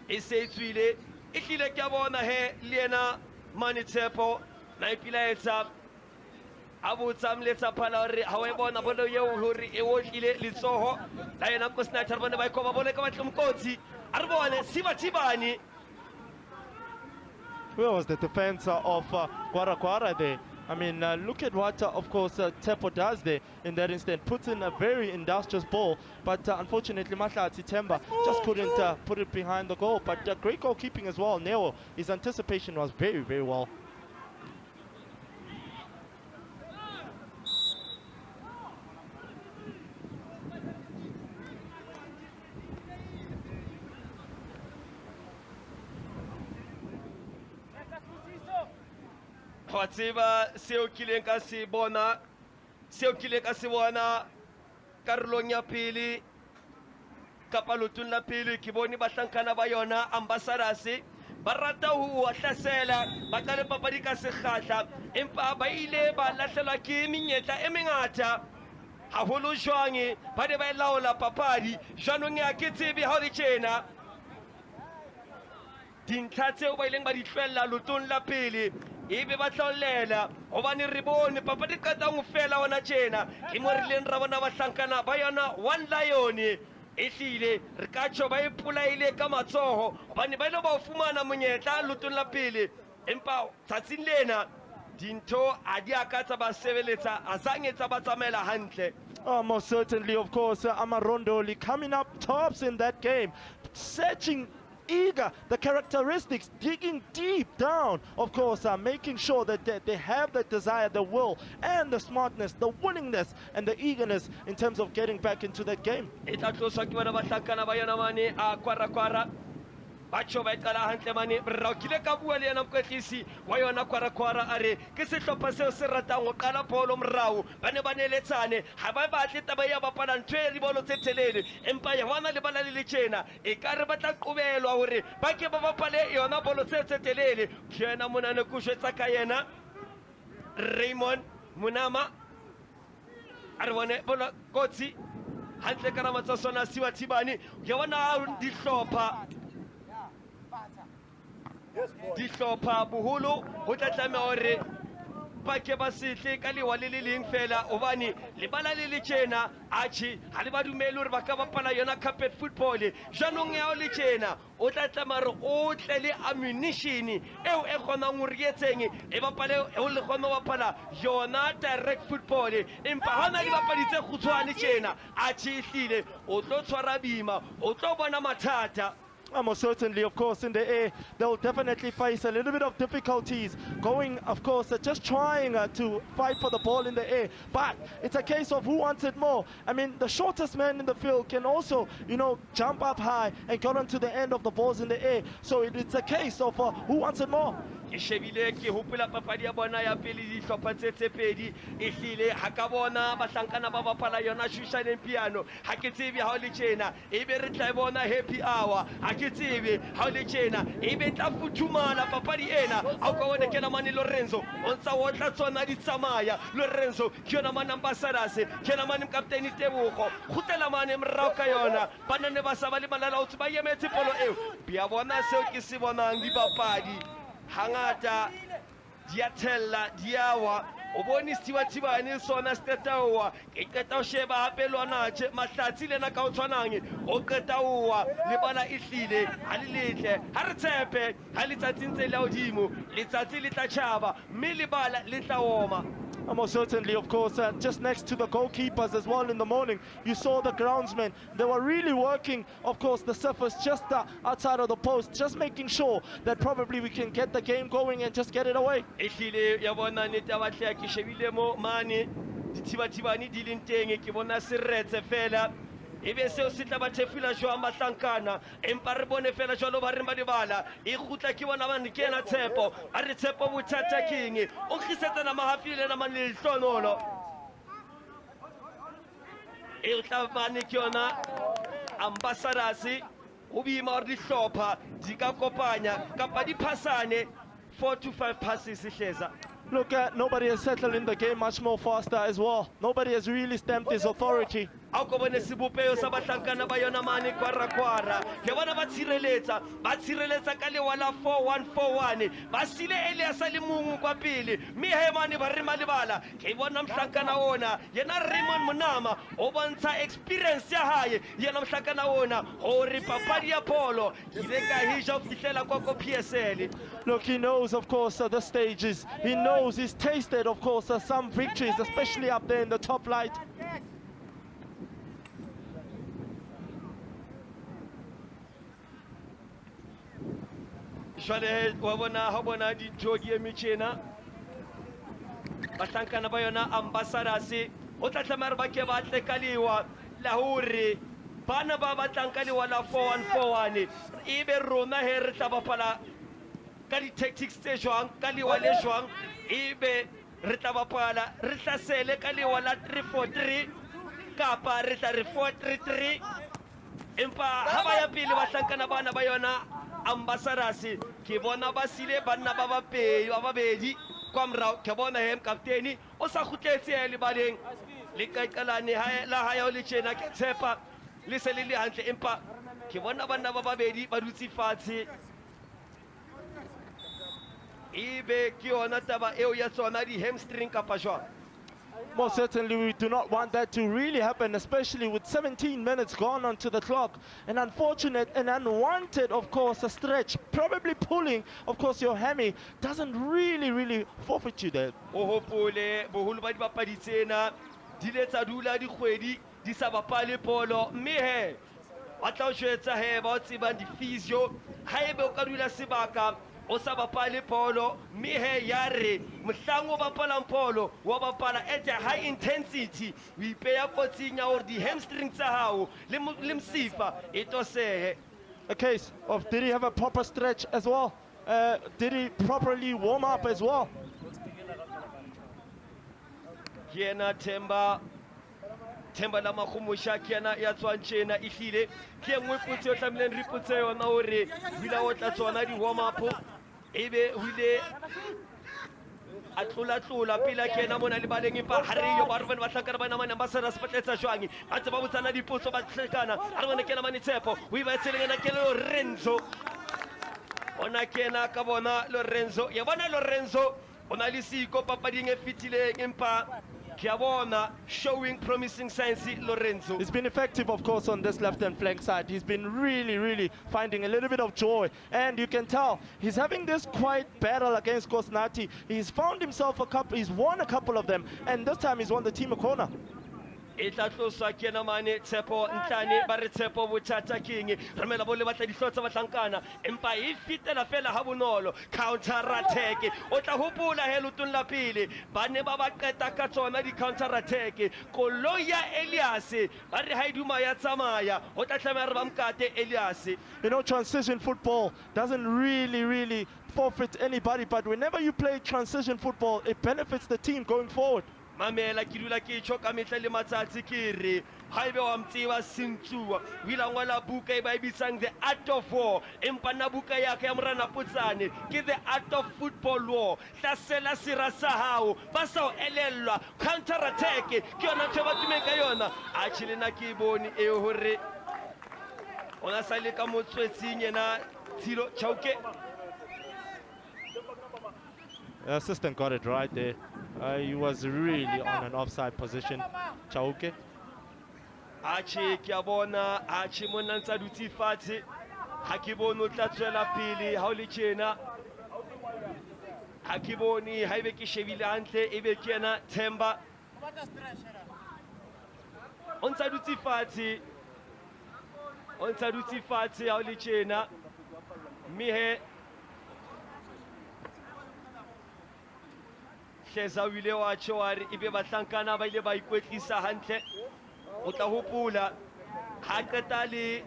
e se tswile e tlile ke bona he lena Manitshepo na ipilaetsa a botsa mletsa phala hore ha o bona polo eo hore e otlile letsoho la yena Kosnati re bone ba ikoba bone ka batlomkotsi a re bone sibathibani. Where was the defense of Gwara there? I mean, look at what, of course, Tepo does there in that instant. Puts in a very industrious ball, but unfortunately, Mahlati Temba just couldn't put it behind the goal. But great goalkeeping as well. Neo, his anticipation was very, very well. Watsiba seo kileng ka se bona karolong ya pele kapa lotong la pele ke bone bahlankana ba yona Ambassadors ba rata ho hlasela ba qale papadi ka sekgahla empa ba ile ba lahlela ke menyetla e mengata haholo jwang ba ne ba laola papadi jwanong ya ke tsebe ha re tjena dintlha tseo ba ileng ba di hlwella lotong la pele ebe ba tlolela hobane re bone papadi ka tang ho fela ona tjena ke mo re leng ra bona bahlankana ba yona one lion e hlile re ka tjho ba ipolaile ka matsoho hobane ba ile ba o fumana monyetla lotong la pele empa tsatsing lena dintho a di akatsa ba sebeletsa a zangetsa ba tsamaela hantle. Most certainly, of course, Ndoli coming up tops in that game, searching eager, the characteristics, digging deep down, of course, making sure that they have the desire, the will, and the smartness, the willingness, and the eagerness in terms of getting back into that game. bacho ba qala hantle mane Brao kile ka bua le yena mokwetlisi wa yona Gwara are ke sehlopha seo se ratang go qala bolo morao ba ne ba neletsane ha ba batle taba ya bapala ntwe re bolo tse telele empa ya bona le bala le tjena e ka re batla qobelwa hore ba ke ba bapale yona bolo tse telele tjena monane ku jwetsa ka yena Raymond Munama a re bone bolo kotsi hantle ka ramatsa sona siwa Thibani ke bona dihlopha boholo ho tla tlameha hore ba ke ba setle ka lewa le leng fela obane le bala le tjena achi ha le ba dumele hore ba ka bapala yona carpet football janong ya le tjena o tla tlameha re o tle le ammunition eo e kgonang hore e etseng e bapale o le kgona ho bapala yona direct football empa hana le bapadi tse kgutshwane tjena achi hlile o tlo tshwara bima o tlo bona mathata. Most certainly, of course, in the air, they'll definitely face a little bit of difficulties going, of course, just trying to fight for the ball in the air. But it's a case of who wants it more. I mean, the shortest man in the field can also, you know, jump up high and get onto the end of the balls in the air. So it's a case of who wants it more. Ke shebile ke hopola papadi ya bona ya pele dihlopha tse pedi e hlile ha ka bona bahlankana ba bapala yona shushane piano ha ke tsebe ha o le tjena e be re tla bona happy hour ha ke tsebe ha o le tjena e be tla futhumala papadi ena ha o ka bona ke na mane Lorenzo o ntsa o tla tsona di tsamaya Lorenzo ke yona mana ambassadors ke na mane captain Tebogo khutela mane morao ka yona bana ne ba sa ba le malala o tsa ba yemetse polo eo bia bona seo ke se bonang di bapadi hangata diatella diawa o bone Thibani sona stetawa ke qeta o sheba hape lwana tje mahlatsi lena ka o tshwanang o qeta owa le bana e hlile ha le letle ha re tshepe ha le tsatsing tse le hodimo le tsatsi le tla tjhaba mme le bala le tla oma. Most certainly, of course, just next to the goalkeepers as well in the morning, you saw the groundsmen. They were really working, of course, the surface just outside of the post, just making sure that probably we can get the game going and just get it away. Ebe seo se tla ba thefula jwa mahlankana empa re bone fela jwa lo ba re ba le bala e khutla ke bona ba ke na tshepo a re tshepo bothata king o khisetsa na mahafile na mane le hlonolo e tla bane ke yona ambassadors o bi ma re dihlopha di ka kopanya kapa di phasane 4 to 5 passes hleza. Look, nobody has settled in the game much more faster as well. Nobody has really stamped his authority. Ako bone sibopeo sa bahlankana ba yona mane Gwara ke bona ba tshireletsa ka lewa la 4141 ba sile Elias le mungu kwa pele mme he mane ba re malebala ke bona mhlankana ona yena Raymond Munama o bontsha experience ya hae yena mhlankana ona hore papadi ya polo ile ka hija fihlela kwa ko PSL. Look, he knows, of course, the stages. He knows, he's tasted, of course, some victories, especially up there in the top light. Jwale wa bona ha bona di jogi e metjena bahlankana ba yona ambassadors o tla tlamare ba ke ba tle kaliwa la hore bana ba batlang kaliwa la 4141 e be rona he re tla bapala ka di tactics tse jwang kaliwa le jwang e be re tla bapala re hlasele kaliwa la 343 kapa re tla re 433 empa ha ba ya pele bahlankana bana ba yona ambassadors ke bona ba sile banna ba babedi kwa mrao ke bona hem captain o sa khutletse le baleng le qaqalane la haya o le tjena ke tshepa le se le hantle empa ke bona banna ba babedi ba dutse fatshe ebe ke yona taba eo ya tsona di hamstring kapa jwang. Most certainly, we do not want that to really happen, especially with 17 minutes gone onto the clock. An unfortunate and unwanted, of course, a stretch, probably pulling, of course, your hammy doesn't really forfeit you there. O hopole boholo ba dibapadi tsena di letsa dula di kgwedi di sa bapale polo mme he ba tla o jwetsa he ba o tsebang di physio haebe o ka dula sebaka o sa bapale polo mme he ya re mohlang o bapalang polo wa bapala at a high intensity o ipeya kotsing ya hore di hamstring tsa hao le msifa e tosehe a case of did he have a proper stretch as well? Did he properly warm up as well? Kiena Temba la makhumusha kiena ya tswanchena ihlile ke ngwe putse o tlamileng re putse yona hore bila o tla tswana di warm up ebe wile a tlola pila kena mona le baleng empa ha re yo ba re ba hlakana bana mane ba sera sepetletsa jwang ba tse ba botsana dipotso ba hlekana ha re bona kena mane tshepo o iba tseleng ke Lorenzo ona kena ka bona Lorenzo ya bona Lorenzo ona le siko papading e fitileng empa showing promising signs. Lorenzo. He's been effective, of course, on this left-hand flank side. He's been really finding a little bit of joy. And you can tell he's having this quiet battle against Kosnati. He's found himself he's won a couple of them. And this time he's won the team a corner. Itatloswa kena mane Tshepo Ntlane ba re Tshepo Bothata King remela bole batla dihlotsa batlankana empa e fitela fela ha bonolo counter attack o tla hopola he lotong la pele ba ne ba qeta ka tsona di counter attack koloi ya Elias ba re ha iduma ya tsamaya o tla tlamela re ba mkate Elias. You know, transition football doesn't really forfeit anybody, but whenever you play transition football it benefits the team going forward. Mamela ke dula ke tshoka metla le matsatsi ke re ha ebe wa mtsiwa sintsuwa wila ngwala buka e ba ibitsang the art of war empa na buka ya ka ya morana Putsane ke the art of football war hlasela sira sa hao ba sa o elellwa counter attack ke yona ntho ba tumeng ka yona a tshilena ke bone e hore ona sale ka motswetsing yena Tshilo Chauke. The assistant got it right there. He was really on an offside position. Chauke. Ache kiabona ache mona ntsa dutse fatshe ha ke bone o tla tswela pele ha o le tjena ha ke bone ha ebe ke shebile hantle ebe ke yena Themba o ntsa dutse fatshe ha o le tjena mme he Hleza wile wa tshwari ibe batlankana ba ile ba ikwetlisa hantle o tla hopola ha qeta le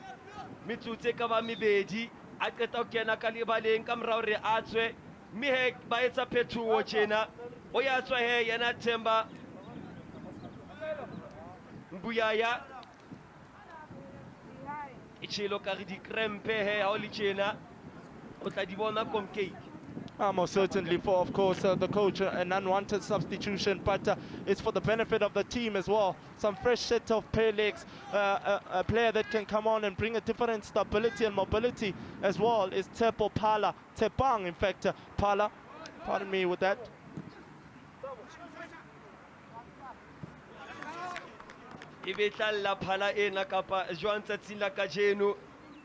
metsotse ka ba mebedi a qeta o kena ka lebaleng ka morao re a tswe mme he ba etsa phethuo tjena o ya tswa he yena Themba Mbuyaya itshilo ka re di krempe he ha o le tjena o tla di bona komkei. Most certainly for, of course, the coach, an unwanted substitution, but it's for the benefit of the team as well. Some fresh set of pair legs, a player that can come on and bring a different stability and mobility as well is Tsepo Pala, Tsepang, in fact, Pala, pardon me with that. Ibetla Pala ena kapa jwang tsatsing la kajeno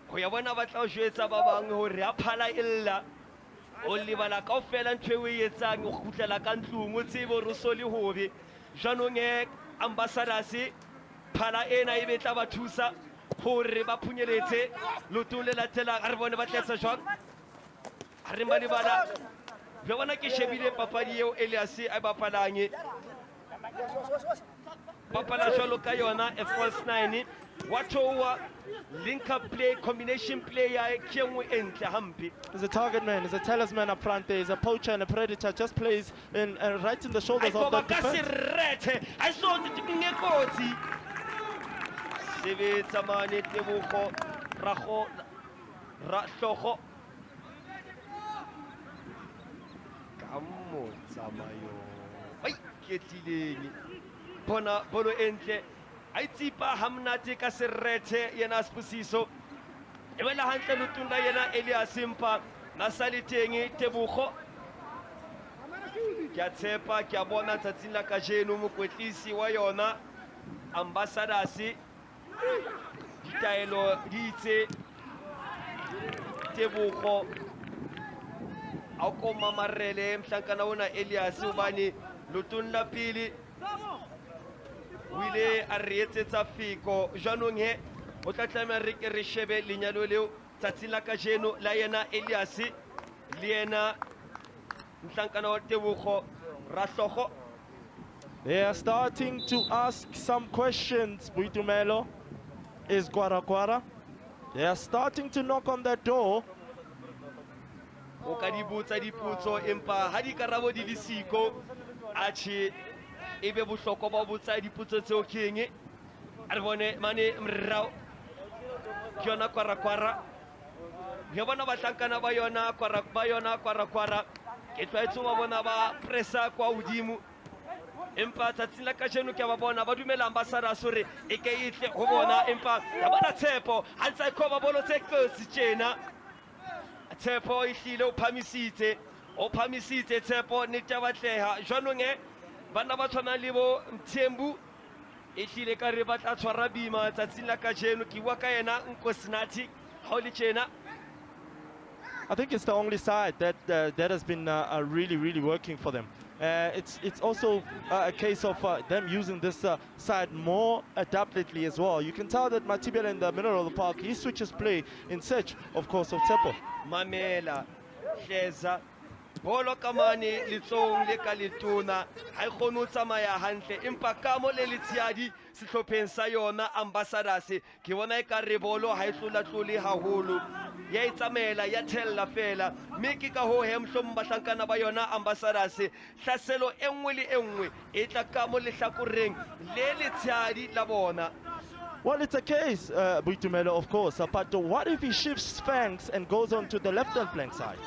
ho ya bona ba tla o jwetsa ba bang hore ya Pala illa o lebala kaofela ntwe o etsang o khutlela ka ntlung o tsebe o so le hobe jwanong ambassadors Phala ena e betla ba thusa hore ba phunyeletse lotong le latelang a re bone ba tletsa jwang a re malebala re bona ke shebile papadi eo Elias a bapalang bapala jwalo ka yona a false 9 watowa link up play, combination play ya kenwe entle hampi. He's a target man, he's a talisman up front there, he's a poacher and a predator, just plays in right in the shoulders of the defense. I saw the ngekoti. Sebe tsamane Tebogo rago rahlogo. Kamo tsamayo. Ai ketileng. Bona bolo entle. Aitipa hamnati ka serrethe yena Spusiso e bela hantle lutunda yena Elias Mpa na saliteng Tebogo ke a tshepa ke a bona tsatsing la kajeno mokwetlisi wa yona ambassadors ditaelo di itse Tebogo a ko mamarele mhlankana ona Elias ubani lutunda pili wile a re etsetsa fiko jwanong he o tla tlamela re ke re shebe lenyalo leo tsatsing la kajeno la yena Elias le yena mhlankana wa Tebogo rahlogo. They are starting to ask some questions. Buitumelo is Gwara. They are starting to knock on that door. O ka di botsa dipotso empa ha di karabo di le siko atjhe ebe bohlokwa ba botsa dipotso tseo ke eng a re bone mane mrao ke yona kwara ke bona bahlankana ba yona kwara ke tlwaetse ba bona ba pressa kwa hodimo empa tsatsing la kajeno ke ba bona ba dumela ambassadors hore e ke itle ho bona empa ya bona Tshepo ha ntse e khoba bolo tse kotsi tjena Tshepo ihlile o phamisitse Tshepo ne tabatleha jwanong bana ba tshwana le bo Mthembu ihlile ka re ba tla tshwara bima tsatsing la kajeno ke bua ka yena Nkosinathi ha o le tjena. I think it's the only side that that has been really working for them. It's also a case of them using this side more adaptedly as well. You can tell that Matibela in the middle of the park, he switches play in search, of course, of Tshepo. Mamela, Hleza, bolo kamane letsong le ka letona ha e kgone ho tsamaya hantle empa ka mo le letshiadi sehlopheng sa yona ambassadors ke bona e ka re bolo ha e tlole haholo ya itsamela ya thella fela mme ke ka ho he mhlomong bahlankana ba yona ambassadors hlaselo enngwe le enngwe e tla ka mo lehlakoreng le letshiadi la bona. Well, it's a case, Buitumelo, of course, but what if he shifts flanks and goes on to the left-hand flank side?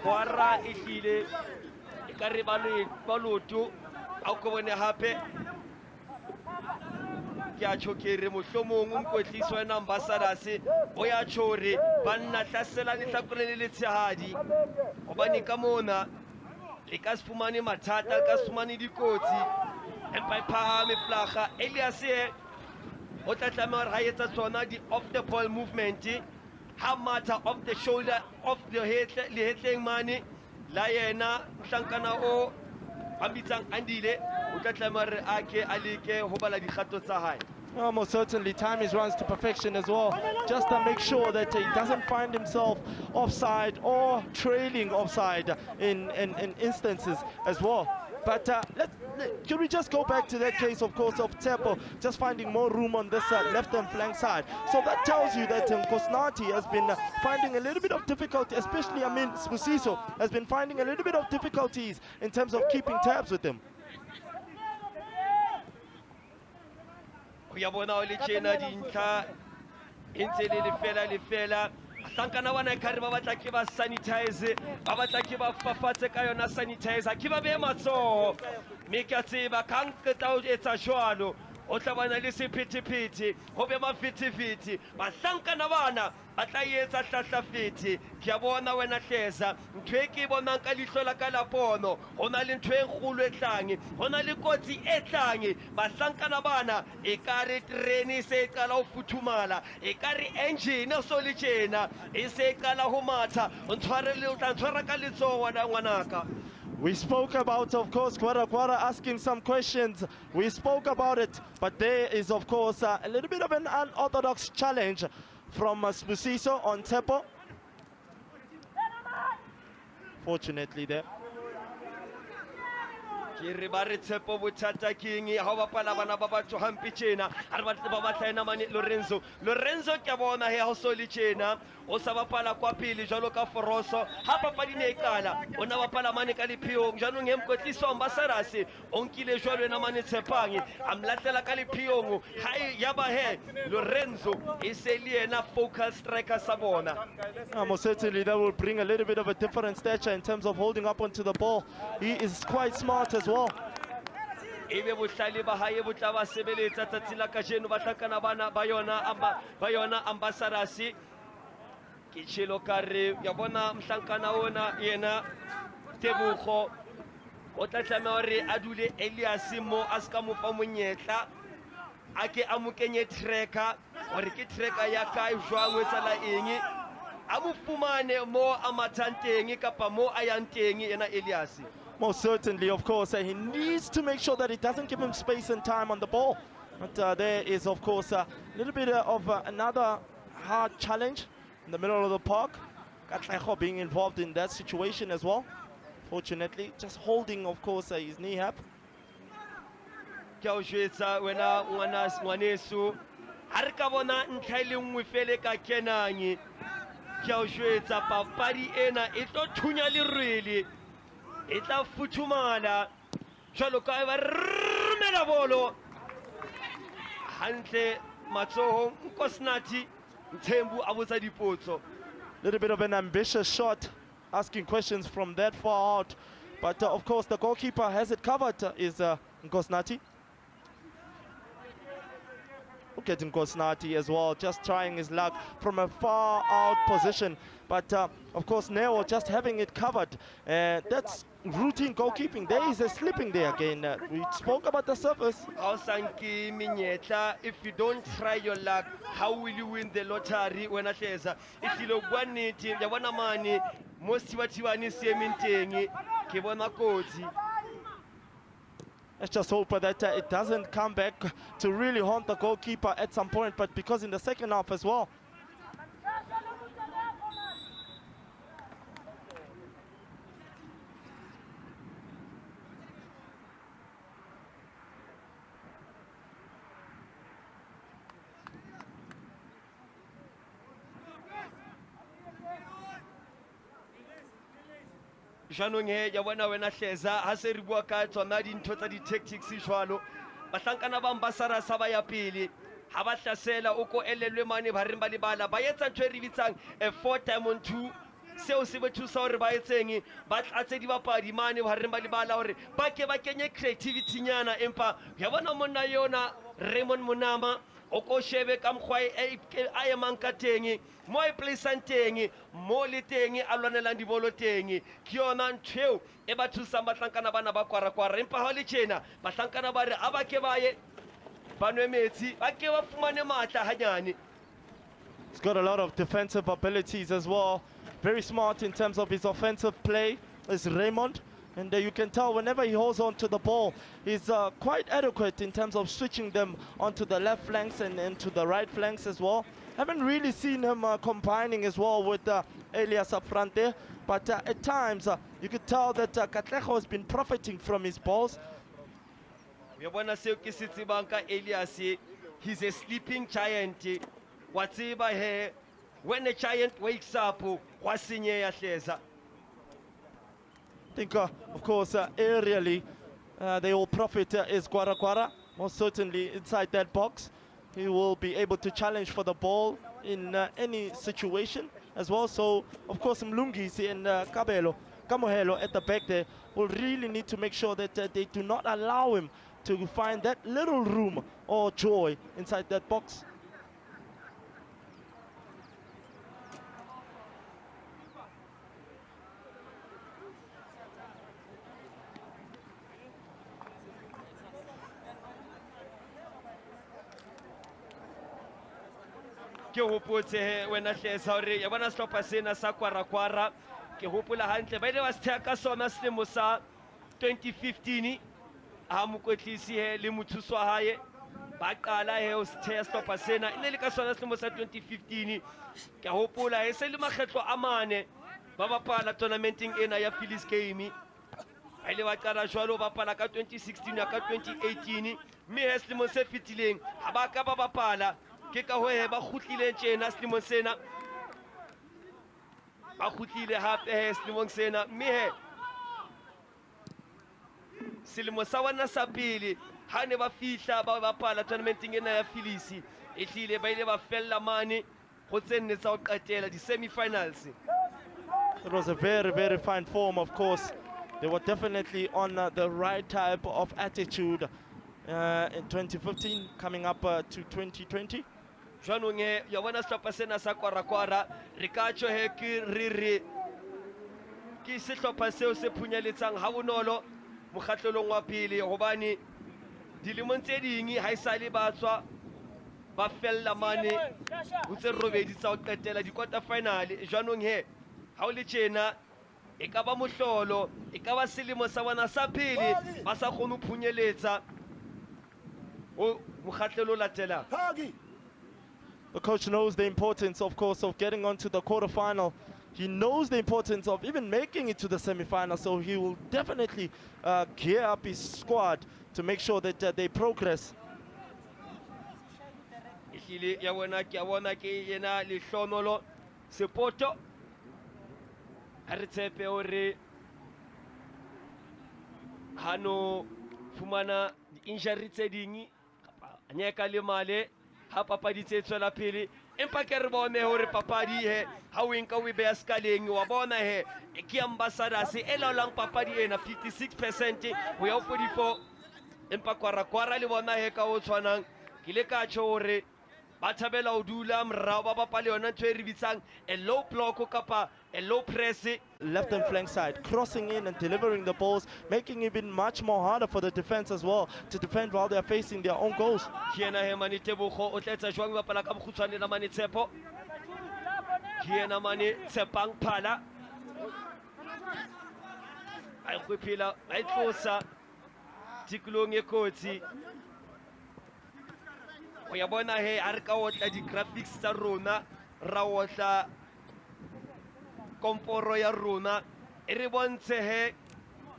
Gwara ihlile ekare ba loto a ko bone hape ke a tshokere mohlomong Nkotliso wena ambassadors o ya tshore banna hlasela lehlakoreng le letshehadi hobane ka mona le ka sfumane mathata le ka sfumane dikotsi empa phahame flaga Elias o tla tlameha hore ha etsa tsona di off the ball movement ha matha off the shoulder off the head le hetleng mane la yena mhlankana o ambitsang Andile o tla tlameha hore a ke a leke ho bala dikgato tsa hae. Most certainly, time his runs to perfection as well, just to make sure that he doesn't find himself offside or trailing offside in instances as well. But can we just go back to that case, of course, of Tshepo just finding more room on this left-hand flank side? So that tells you that Nkosinathi has been finding a little bit of difficulty, especially, Spusiso has been finding a little bit of difficulties in terms of keeping tabs with him. Ya bona o le tjena dintlha entse le fela bahlankana bana e khare ba batla ke ba sanitize ba batla ke ba fafatse ka yona sanitizer ke ba be matsoho mme ke a tseba kang ke tla o etsa jwalo o tla bana le sephethephethe ho be mafethefethe bahlankana bana ba tla etsa hlahlafethe ke a bona wena Hleza ntwe ke bona ka lihlola ka lapono hona le ntwe nkgolo e tlang hona le kotsi e tlang bahlankana bana e kare treni se qala ho futhumala e kare engine so le tjena e se qala ho matha o ntshware le o tla ntshwara ka letsoho wana ngwanaka. We spoke about, of course, Gwara asking some questions. We spoke about it, but there is, of course, a little bit of an unorthodox challenge from Spusiso on Tshepo. Fortunately there. Ke re ba re Tshepo bothata ke eng ha ba pala bana ba batho hampe tjena ha re batle ba batla ena mane Lorenzo ke a bona he ha o so le tjena o sa bapala kwa pele jwalo ka Foroso ha papadi ne e qala o na bapala mane ka lephiong jwanong e Nkotliso ambassadors o nkile jwalo ena mane Tshepang a mlatlela ka lephiong ha ya ba he Lorenzo e se le ena focal striker sa bona. Most certainly that will bring a little bit of a different stature in terms of holding up onto the ball. He is quite smart as well. Ebe bohlale ba hae bo tla ba sebeletsa tsatsing la kajeno bahlankana bana ba yona ambassadors ke tshelo ka re ya bona mhlankana ona yena Tebogo o tla tlameha hore a dule Elias mo a ska mo fa monyetla a ke a mo kenye tracker hore ke tracker ya kae jwang o etsa la eng a mo fumane mo a mathanteng kapa mo a yang teng yena Elias. Most certainly, of course, he needs to make sure that it doesn't give him space and time on the ball. But there is, of course, a little bit of another hard challenge in the middle of the park. Katleho being involved in that situation as well. Fortunately, just holding, of course, his knee up. Ke ke o jwetsa wena ngwaneso ha re ka bona ntlha ile nngwe fele ka kenang ke o jwetsa papadi ena e tlo thunya lerwele e tla futhumala jwalo ka ba rmela bolo hantle matsoho Nkosinathi Mthembu a botsa dipotso. Little bit of an ambitious shot, asking questions from that far out. But of course, the goalkeeper has it covered, is Nkosinathi. Look at Nkosinathi as well, just trying his luck from a far out position. But of course, Neo just having it covered. That's routine goalkeeping. There is a slipping there again. We spoke about the surface. If you don't try your luck, how will you win the lottery? When I say if you look one team, you want money, most what you are same thing, Let's just hope that it doesn't come back to really haunt the goalkeeper at some point, but because in the second half as well. Janong he ya bona wena Hleza ha se re bua ka tsona dintho tsa di-tactics jwalo bahlankana ba ambassador sa ba ya pele ha ba hlasela o ko elelwe mane ba reng ba lebala ba etsa ntho e re bitsang a 4x2 seo se ba thusa hore ba etseng ba tlatse dibapadi mane ba reng ba lebala hore ba ke ba kenye creativity nyana empa ya bona monna yona Raymond Munama o ko shebe ka mkhwa a emang ka teng mo e placang teng mo le teng a lwanelang dibolo teng ke yona ntho e ba thusang bahlankana bana ba kwara empa ha le tjena bahlankana ba re a ba ke ba ye ba nwe metsi ba ke ba fumane matla hanyane. He's got a lot of defensive abilities as well. Very smart in terms of his offensive play is Raymond. And you can tell whenever he holds on to the ball, he's quite adequate in terms of switching them onto the left flanks and to the right flanks as well. Haven't really seen him combining as well with Elias up front there. But at times, you could tell that Katleho has been profiting from his balls. Elias, he's a sleeping giant. Whatever here, when a giant wakes up, what's in your Hleza? I think, of course, aerially, they will profit is Gwara. Most certainly inside that box. He will be able to challenge for the ball in any situation as well. So, of course, Mlungisi and Kamohelo at the back there will really need to make sure that they do not allow him to find that little room or joy inside that box. Ke hopotse wena Hleza hore ya bona sehlopha sena sa kwara ke hopola hantle ba ile ba sethea ka sona selemo sa 2015 ha mokwetlisi he le mothuso wa hae ba qala he o sethea sehlopha sena e ne le ka sona selemo sa 2015 ke hopola he se le makgetlo a mane ba bapala tournamenteng ena ya Phillies game ba ile ba qala jwalo ba bapala ka 2016 ya ka 2018 mme he selemo se fetileng ha ba ka ba bapala ke ka hohe ba khutlile tjena selemong sena ba khutlile hape he selemong sena mme he selemo sa wana sa pele ha ne ba fihla ba bapala tournamenteng ena ya Phillies e hlile ba ile ba fella mane go tsenne tsa go qetela di semi-finals. It was a very, very fine form, of course. They were definitely on the right type of attitude in 2015 coming up to 2020. Jwanong ya bona sehlopha sena sa kwara re ka tjho he ke re ke sehlopha seo se phunyeletsang ha bonolo mokgahlelong wa pele hobane dilemong tse ding ha isale ba tswa ba fella mane ho tse robedi tsa ho qetela di quarter final. Jwanong he ha o le tjena e ka ba mohlolo e ka ba selemo sa bona sa pele ba sa kgone ho phunyeletsa o mokgahlelo latela. The coach knows the importance, of course, of getting onto the quarterfinal he knows the importance of even making it to the semi-final, so he will definitely gear up his squad to make sure that they progress. Hano fumana injury tse ding anyeka le male ha papadi tse tswela pele empa ke re bone hore papadi he ha o nka o be skaleng wa bona he ke ambassadors e laolang papadi ena 56% ho ya 44 empa kwara le bona he ka o tshwanang ke le ka tjho hore ba thabela o dula mrao ba bapale yona ntwe re bitsang a low block kapa a low press. Left and flank side, crossing in and delivering the balls, making it even much more harder for the defense as well to defend while they are facing their own goals. Kiena he mani tebogo o tletsa jwang ba pala ka bokhutswane na mani tshepo. Kiena mani tshepang phala. Ai khwephela ai tlosa tikulong e kotsi. O ya bona he a re ka otla di graphics tsa rona ra otla komporo ya rona e re bontshe he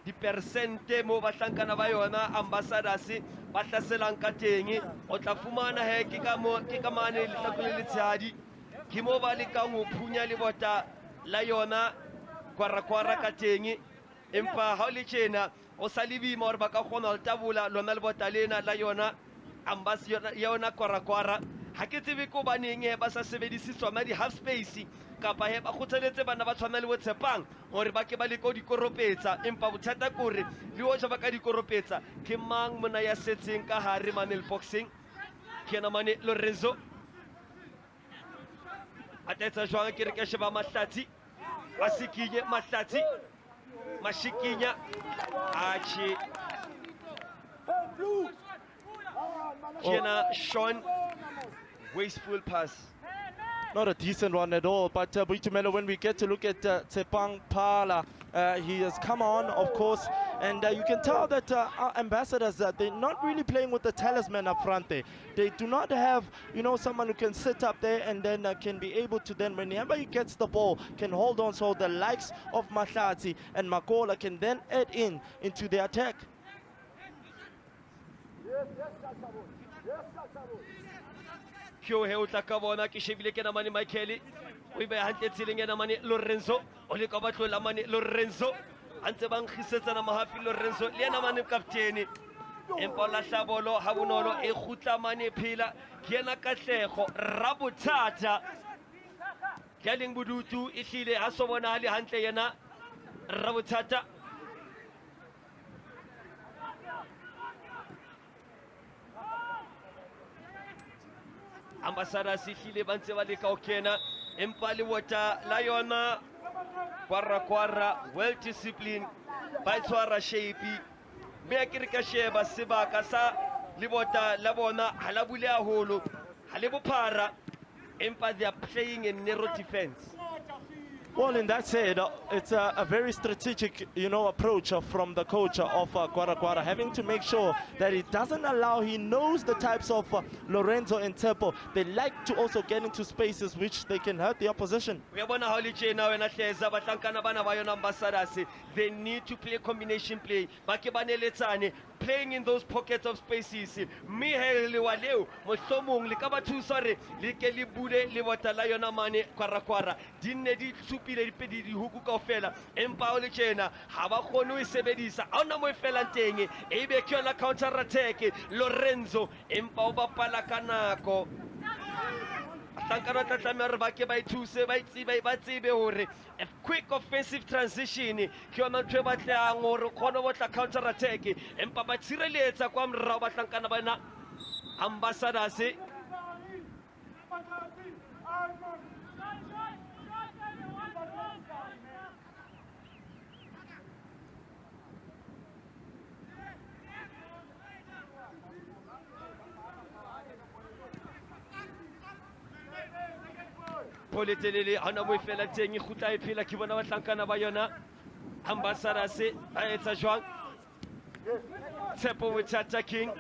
di persente mo ba tlankana ba yona ambassadors ba tlaselang ka teng o tla fumana he ke ka mane le tlakole le tshadi ke mo ba le ka mo phunya le bota la yona kwara ka teng empa ha le tjena o sa libi mo re ba ka kgona ho tabula lona le bota lena la yona ambassador yona kwara ha ke tsebe ko baneng he ba sa sebedise tsona di half space kapa he ba khotseletse bana ba tshwana le botshepang hore ba ke ba le ko dikoropetsa empa bothata kore le o ja ba ka dikoropetsa ke mang mona ya setseng ka hare manel boxing ke na mane Lorenzo atetsa jwang ke re ke sheba mahlati a sikinye mahlati mashikinya achi Kiena Sean wasteful pass. Not a decent one at all, but Buitumelo, when we get to look at Tsepang Pala, he has come on, of course, and you can tell that our ambassadors, they're not really playing with the talisman up front there. They do not have, someone who can sit up there and then can be able to then, whenever he gets the ball, can hold on, so the likes of Mahlati and Makola can then add into the attack. Kyo he utakabona ki shebile ke na mani Michael o ibe hantle tsileng na mani Lorenzo o le ka batlo la mani Lorenzo antse bang khisetsa na mahafi Lorenzo le na mani kapteni empa la hlabolo ha bonolo e khutla mani phila ke yena katlego rabothata ke leng bodutu e hlile ha so bona hali hantle yena rabothata ambassadors hlile ba ntse ba le ka o kena empa le wota la yona kwara well discipline ba tshwara shape me ke re ka sheba sebaka sa le bota la bona ha la bule haholo ha le bophara empa they are playing a narrow defense. Well, in that said, it's a very strategic, approach from the coach of Gwara, having to make sure that he doesn't allow, he knows the types of Lorenzo and Tepo. They like to also get into spaces which they can hurt the opposition. They need to play combination play. Playing in those pockets of spaces. Me le waleo mohlomong le ka batho sore le ke le bule le bota la yona mane kwara dinne di tsupile di pedi di huku kaofela empa o le tjena ha ba khone o sebedisa a ona mo fela teng e be ke yona counter attack Lorenzo empa o bapala ka nako tankana tlatlameha re ba ke ba ithuse ba tsebe hore a quick offensive transition ke yona ntwe ba tlang hore khona botla counter attack empa ba tshireletsa kwa mrao ba tankana bana ambassadors Politelele ana mo fela teng e khutla e phela ke bona ba tlankana ba yona ambassadors a etsa jwang Tshepo with attacking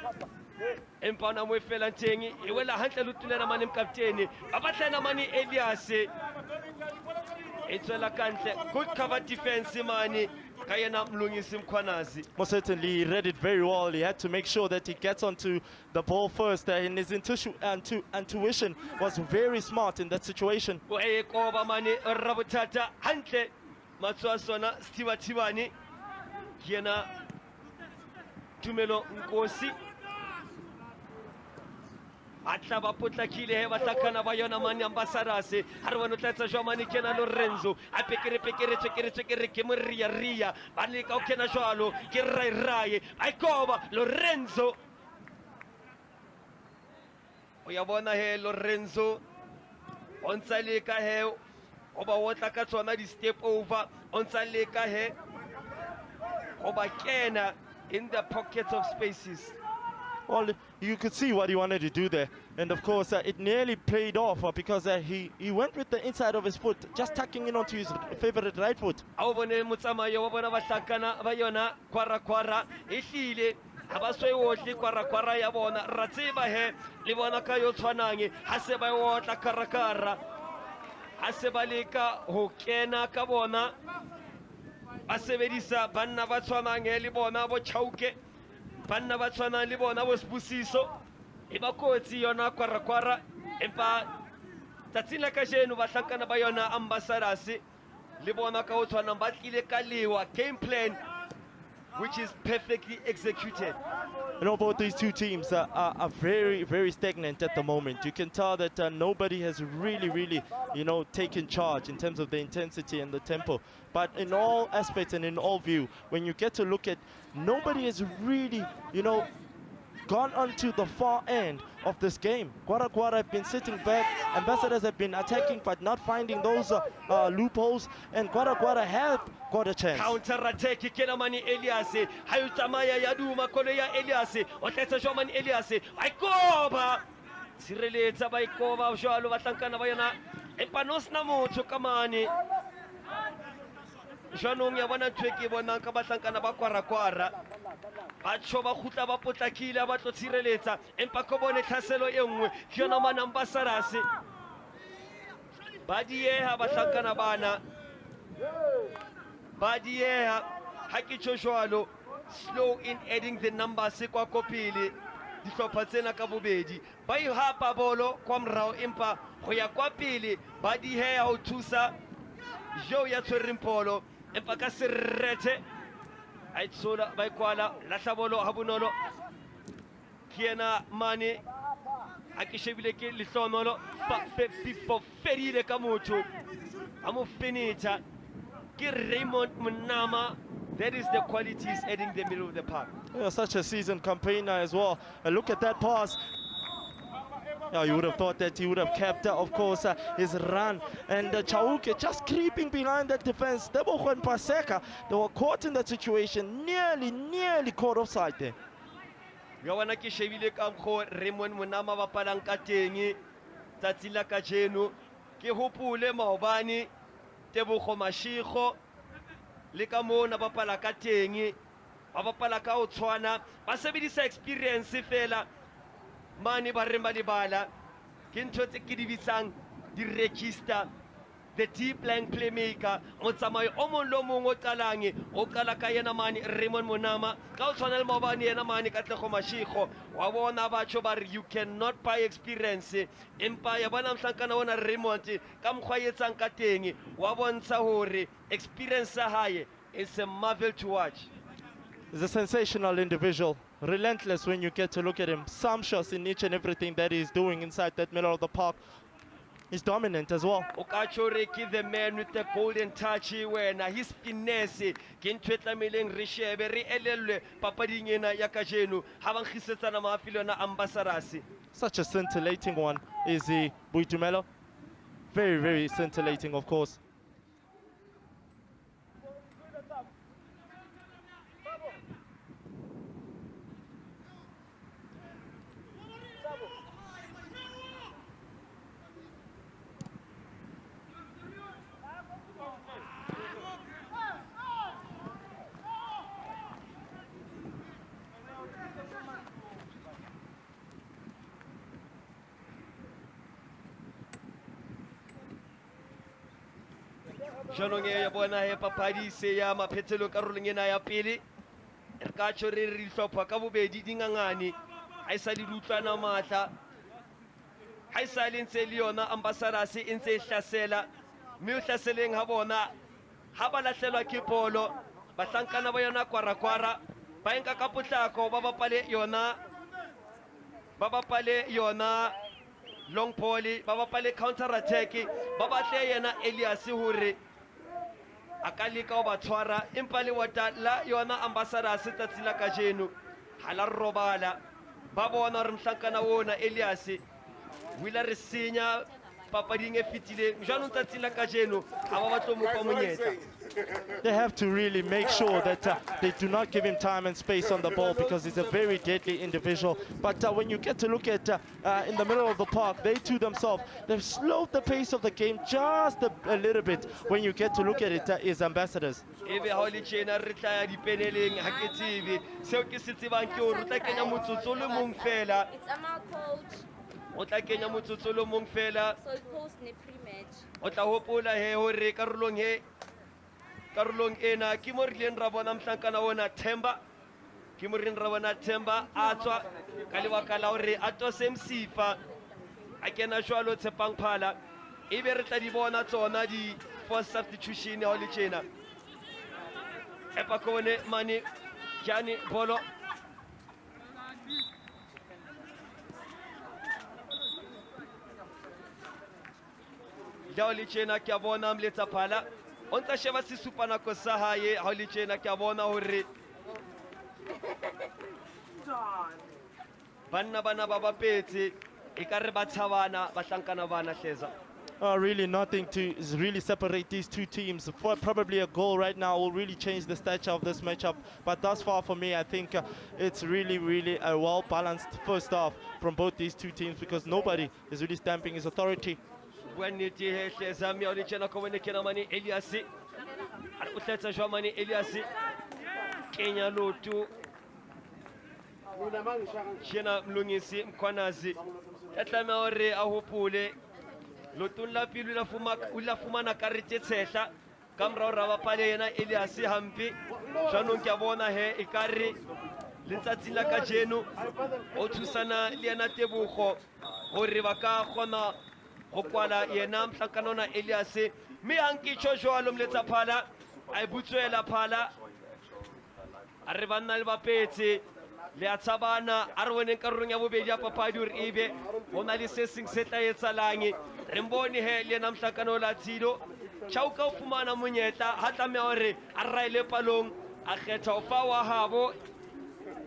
empa ana mo fela teng e wela hantle lutulena mane mkapteni ba batlana mane Elias etswela kantle. Good cover defense mani. Kayena mlungisi mkhwanazi. Most certainly, he read it very well. He had to make sure that he gets onto the ball first. And his intuition was very smart in that situation. Koba mani rabutata hantle. Matswasona Stiwatiwani. Kiena Tumelo Nkosi. Atlaba potlakile ba tlakana ba yona mani ambassadors ha re bona tlatsa jwa mani kena Lorenzo a pekere tsekere ke ria ba le ka o kena jwalo ke rai a ikoba Lorenzo o ya bona he Lorenzo on tsa le ka he o ba wotla ka tsona di step over on tsa le ka he o ba kena in the pockets of spaces. Well, you could see what he wanted to do there. And of course, it nearly paid off because he went with the inside of his foot, just tucking in onto his favorite right foot. Awubone mutsamayo wa bona bahlakana ba yona kwara ehlile abaswe wohle kwara ya bona ratsiba he le bona ka yo tshwanang ha se ba wotla karakara ha se ba leka ho kena ka bona ba sebedisa banna ba tshwanang le bona bo chauke banna ba tshwana le bona bo Sibusiso e ba kotsi yona kwara empa tsatsing la kajeno ba hlakana ba yona ambassadors le bona ka o tshwana ba tlile ka lewa game plan which is perfectly executed. You know, both these two teams are very, very stagnant at the moment. You can tell that nobody has really, you know, taken charge in terms of the intensity and the tempo. But in all aspects and in all view, when you get to look at, nobody has really, you know, gone onto the far end of this game. Gwara have been sitting back. Ambassadors have been attacking but not finding those loopholes. And Gwara have got a chance. Counter attack kena mani Elias. Hayutamaya yaduma kolo ya Elias. Otletsa jwa mani Elias. Aikoba. Sireletsa ba ikoba jwalo ba tlankana ba yona. Empa no sna motho ka mane. Jwanong ya bona tweke bona ka ba tlankana ba kwara. Batsho ba khutla ba potlakile ba tlo tshireletsa empa ko bone tlhaselo e nngwe ke yona mana ambassadors ba dieha ba hlakana bana ba dieha ha ke tshojwalo slow in adding the numbers kwa kopile dihlopha tsena ka bobedi ba e hapa bolo kwa mrao empa go ya kwa pele ba dieha ho thusa jo ya tshwereng polo empa ka serrethe Aitsola Baikwala, Lashabolo, Habunolo, Kiena Mane, Akishabileke, Lisonolo, Pipo Ferry de Camucho, Amu Finita, Raymond Munama. That is the qualities heading the middle of the park. Yeah, such a seasoned campaigner as well. And look at that pass. Yeah, you would have thought that he would have kept, of course, his run. And Chauke just creeping behind that defense. Debogo and Paseka, they were caught in that situation, nearly caught offside there. Yawana ki shebile ka mkho Raymond Munama ba palang ka teng tsatsi la ka jeno ke hopole maobane Tebogo Mashego le ka mona ba pala ka teng ba pala ka o tshwana ba sebedisa experience fela mane ba remba libala ke ntho tse ke di bitsang di register the deep line playmaker motsamayo o mong lo mong o qalang o qala ka yena mane Raymond Munama ka o tshwana le maobane yena mane ka Tebogo Mashego wa bona batsho ba re you cannot buy experience empa ya bona mhlankana bona Raymond ka mkhwa etsang ka teng wa bontsha hore experience ya hae is a marvel to watch. He's a sensational individual, relentless when you get to look at him, sumptuous in each and everything that he's doing inside that middle of the park. He's dominant as well. Okachoreki, the man with the golden touch, when his finesse, Kintweta Miling Rishebe, Elele, Papadina Yakajenu, Havangisana Mafilona Ambassadasi. Such a scintillating one is the Buitumelo. Very, very scintillating, of course. Janong ya bona he papadi se ya maphethelo karolong ena ya pele. Re ka tjho re re hlopha ka bobedi dingangane. Ha isa di utlwana matla. Ha isa le ntse le yona Ambassadors e ntse e hlasela. Mme o hlaseleng ha bona ha ba lahlelwa ke bolo. Bahlankana ba yona Gwara ba enka ka potlako ba bapale yona long ball, ba bapale counter attack, ba batle yena Elias hore a ka leka ho ba tshwara empa le wata la yona Ambassadors tsatsi la kajeno ha la robala ba bona re mhlankana wona Elias wila re senya papading e fitileng jwanong tsatsi la kajeno ha ba batlo mo fa monyetla. They have to really make sure that they do not give him time and space on the ball because he's a very deadly individual. But when you get to look at in the middle of the park, they too themselves, they've slowed the pace of the game just a little bit. When you get to look at it, is Ambassadors. Ebe ha le tjena re tla ya dipeneleng ha ke tsebe seo ke se tsebang ke hore tla kenya motsotso le mong fela. It's Amal coach. O tla kenya motsotso le mong fela. So it post ne pre-match. O tla hopola he hore karolong ena ke mo rileng ra bona mhlankana ona Themba ke mo rileng ra bona Themba a tswa ka lebaka la hore a tose msifa a kena jwalo Tshepang Phala ebe re tla di bona tsona di first substitution ha le tjena epa kone mane Jani bolo Ndoli tjena ke a bona Mletsa Phala on tla sheba sesupana ko sa hae ha le tjena ke a bona hore banna bana ba bapetse e ka re ba tshabana ba hlankana bana hleza. Really nothing to really separate these two teams. Probably a goal right now will really change the stature of this matchup. But thus far for me, I think it's really a well-balanced first half from both these two teams because nobody is really stamping his authority. Elias Kenya lotu Chena mlungisi mkwanazi etlame hore a hopole lotun la pilu la fumana karete tshehla ka mora hore ba pale yena Elias hampi jwanong ke a bona he ekare letsatsi la kajeno o thusana le yena Tebogo hore ba ka kgona go kwala yena mhlakanona Elias mme hankitsho jwalo Mletsa Phala a butswela Phala a re banna le bapetse le a tshabana a re boneng karolong ya bobedi ya papadi hore ebe ho na le se seng se tla etsalang re mbone he le yena mhlakano la Tshilo Chauka o fumana monyetla ha tlameha hore a raile palong a kgetha ho fa wa habo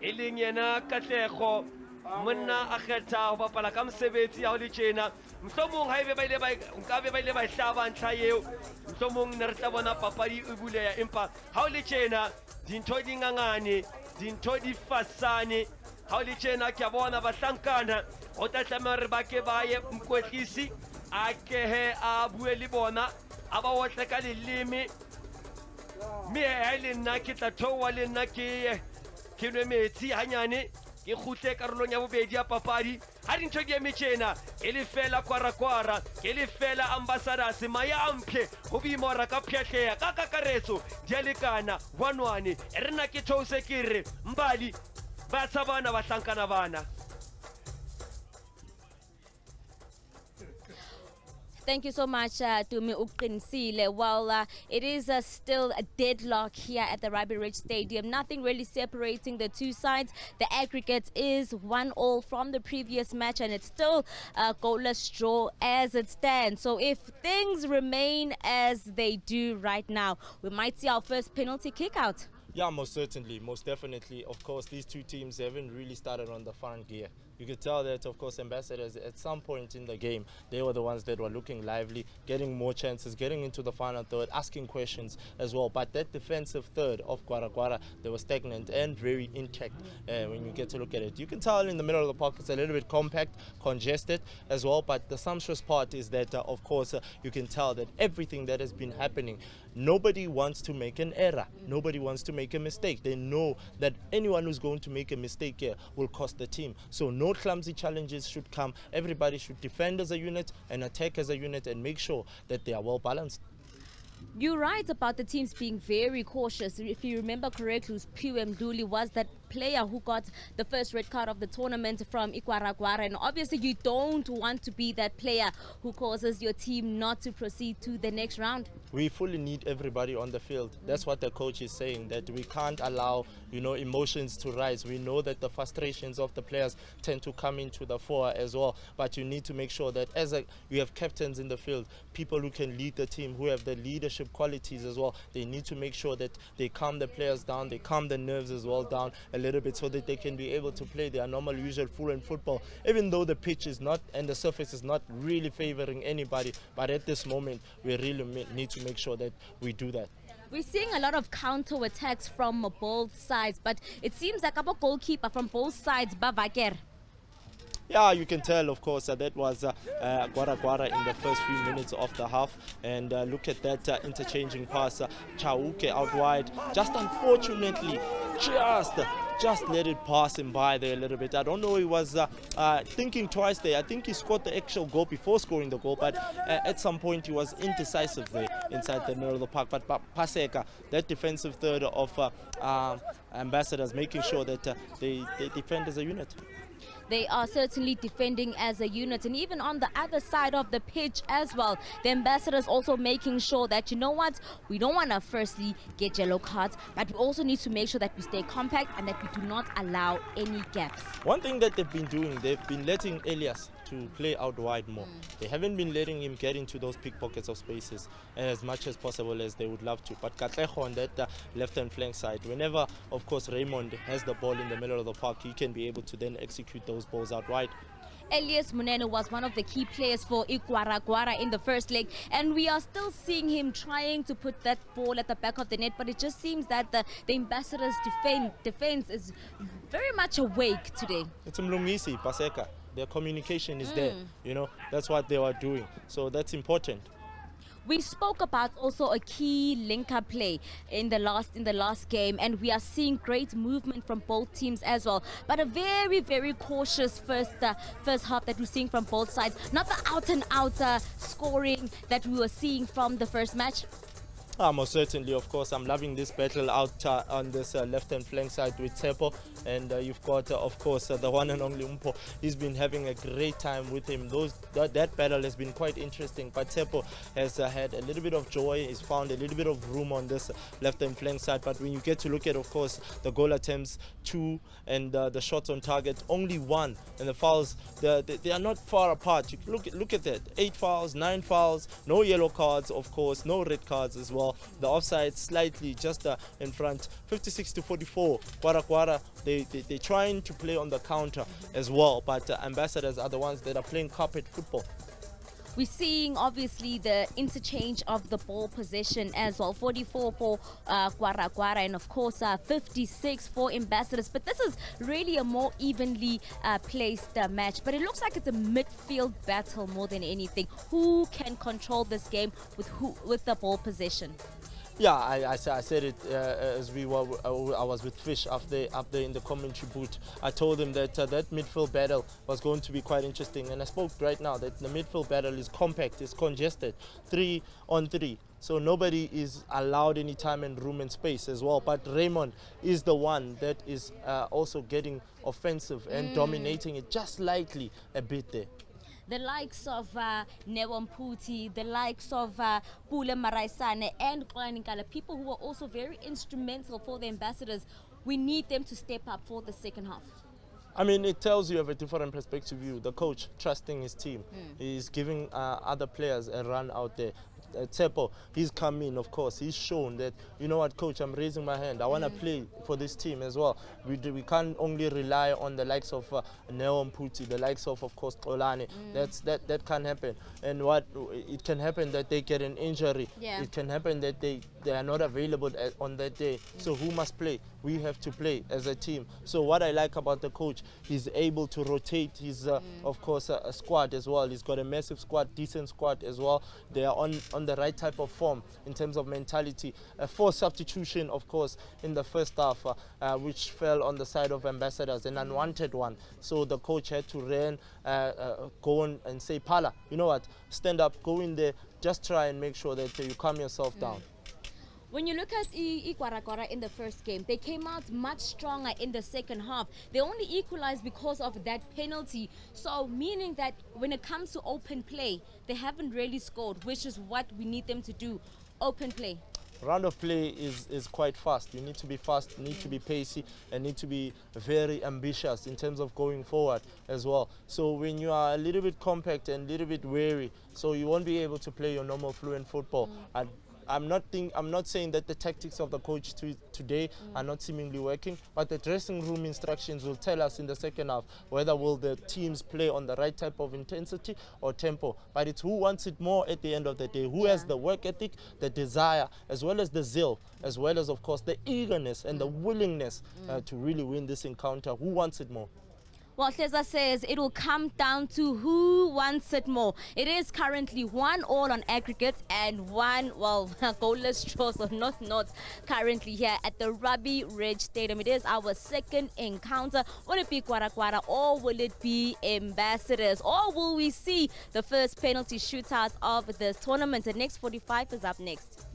e leng yena Katlego monna a kgetha ho bapala ka mosebetsi ya ho le tjena mohlomong ha ebe ba ile ba hlaba ntlha eo mohlomong ne re tla bona papadi e buleha empa ha o le tjena dintho di ngangane dintho di fasane ha o le tjena ke a bona bahlankana o tla tlameha hore ba ke ba ye mokwetlisi a ke he a bue le bona a ba otle ka leleme mme ha le nna ke tla theoha le nna ke nwe metsi hanyane ke kgutle karolong ya bobedi ya papadi ha dintho di eme tjena e le fela Gwara ke le fela Ambassadors maya amphe ho boima ka phetlheha ka kakaretso di a lekana 1-1 e re nna ke theose ke re Mbali ba tshabana ba hlankana bana. Thank you so much, Tumi Uqinisile. Well, it is still a deadlock here at the Rugby Ridge Stadium. Nothing really separating the two sides. The aggregate is 1-1 from the previous match, and it's still a goalless draw as it stands. So if things remain as they do right now, we might see our first penalty kick out. Yeah, most certainly, most definitely. Of course, these two teams haven't really started on the front gear. You could tell that, of course, Ambassadors, at some point in the game, they were the ones that were looking lively, getting more chances, getting into the final third, asking questions as well. But that defensive third of Gwara, they were stagnant and very intact when you get to look at it. You can tell in the middle of the park, it's a little bit compact, congested as well. But the sumptuous part is that, of course, you can tell that everything that has been happening, nobody wants to make an error. Nobody wants to make a mistake. They know that anyone who's going to make a mistake here will cost the team. So no clumsy challenges should come. Everybody should defend as a unit and attack as a unit and make sure that they are well balanced. You're right about the teams being very cautious. If you remember correctly, Ndoli was that player who got the first red card of the tournament from Gwara, and obviously you don't want to be that player who causes your team not to proceed to the next round. We fully need everybody on the field. That's what the coach is saying, that we can't allow, emotions to rise. We know that the frustrations of the players tend to come into the fore as well, but you need to make sure that you have captains in the field, people who can lead the team, who have the leadership qualities as well. They need to make sure that they calm the players down, they calm the nerves as well down a little bit, so that they can be able to play their normal, usual fluent football, even though the pitch is not and the surface is not really favoring anybody. But at this moment, we really need to make sure that we do that. We're seeing a lot of counter attacks from both sides, but it seems like our goalkeeper from both sides, Bavaker. Yeah, you can tell, of course, that was Gwara in the first few minutes of the half. And look at that interchanging pass. Chauke out wide. Just unfortunately, just let it pass him by there a little bit. I don't know, he was thinking twice there. I think he scored the actual goal before scoring the goal, but at some point he was indecisive there inside the middle of the park. But Paseka, that defensive third of Ambassadors, making sure that they defend as a unit. They are certainly defending as a unit, and even on the other side of the pitch as well, the Ambassadors also making sure that, you know what, we don't want to firstly get yellow cards, but we also need to make sure that we stay compact and that we do not allow any gaps. One thing that they've been doing, they've been letting Elias to play out wide more. They haven't been letting him get into those pickpockets of spaces as much as possible as they would love to. But Katlejo on that left-hand flank side, whenever, of course, Raymond has the ball in the middle of the park, he can be able to then execute those balls out wide. Elias Munene was one of the key players for Gwara in the first leg, and we are still seeing him trying to put that ball at the back of the net, but it just seems that the Ambassadors' defense is very much awake today. It's Mlungisi, Paseka. Their communication is there, that's what they were doing. So that's important. We spoke about also a key link-up play in the last game, and we are seeing great movement from both teams as well. But a very, very cautious first half that we're seeing from both sides. Not the out-and-out scoring that we were seeing from the first match. Most certainly, of course. I'm loving this battle out on this left-hand flank side with Tsepo. And you've got, of course, the one and only Umpo. He's been having a great time with him. That battle has been quite interesting. But Tsepo has had a little bit of joy. He's found a little bit of room on this left-hand flank side. But when you get to look at, of course, the goal attempts, 2, and the shots on target, only 1. And the fouls, they are not far apart. You look at that. 8 fouls, 9 fouls, no yellow cards, of course, no red cards as well. The offside slightly just in front, 56-44. Gwara, they're trying to play on the counter as well, but Ambassadors are the ones that are playing carpet football. We're seeing obviously the interchange of the ball possession as well. 44 for Gwara, and of course 56 for Ambassadors. But this is really a more evenly placed match. But it looks like it's a midfield battle more than anything. Who can control this game with the ball possession? Yeah, I said it as I was with Fish up there in the commentary booth. I told him that that midfield battle was going to be quite interesting, and I spoke right now that the midfield battle is compact, it's congested, 3 on 3. So nobody is allowed any time and room and space as well. But Raymond is the one that is also getting offensive and dominating it just slightly a bit there. The likes of Newamputi, the likes of Pule Maraisane and Nkala, people who are also very instrumental for the Ambassadors, we need them to step up for the second half. I mean, it tells you of a different perspective view. The coach trusting his team. He's giving other players a run out there. Tsepo, he's come in, of course. He's shown that, you know what, coach, I'm raising my hand. I want to play for this team as well. We can't only rely on the likes of Newamputi, the likes of course, Olane. That can't happen. And it can happen that they get an injury. Yeah. It can happen that they they are not available on that day. So who must play? We have to play as a team. So what I like about the coach, he's able to rotate his, of course, a squad as well. He's got a massive squad, decent squad as well. They are on the right type of form in terms of mentality. A forced substitution, of course, in the first half, which fell on the side of Ambassadors, an unwanted one. So the coach had to go on and say, Pala, you know what, stand up, go in there, just try and make sure that you calm yourself down. When you look at Gwara in the first game, they came out much stronger in the second half. They only equalized because of that penalty. So meaning that when it comes to open play, they haven't really scored, which is what we need them to do, open play. Round of play is quite fast. You need to be fast, need to be pacey, and need to be very ambitious in terms of going forward as well. So when you are a little bit compact and a little bit wary, so you won't be able to play your normal fluent football. I'm not saying that the tactics of the coach today are not seemingly working, but the dressing room instructions will tell us in the second half whether will the teams play on the right type of intensity or tempo. But it's who wants it more at the end of the day, who has the work ethic, the desire, as well as the zeal, as well as, of course, the eagerness and the willingness to really win this encounter. Who wants it more? Well, Hleza says it will come down to who wants it more. It is currently 1-1 on aggregate and 1, well, goalless draw, so not currently here at the Ruby Ridge Stadium. It is our second encounter. Will it be Gwara or will it be Ambassadors? Or will we see the first penalty shootout of this tournament? The next 45 is up next.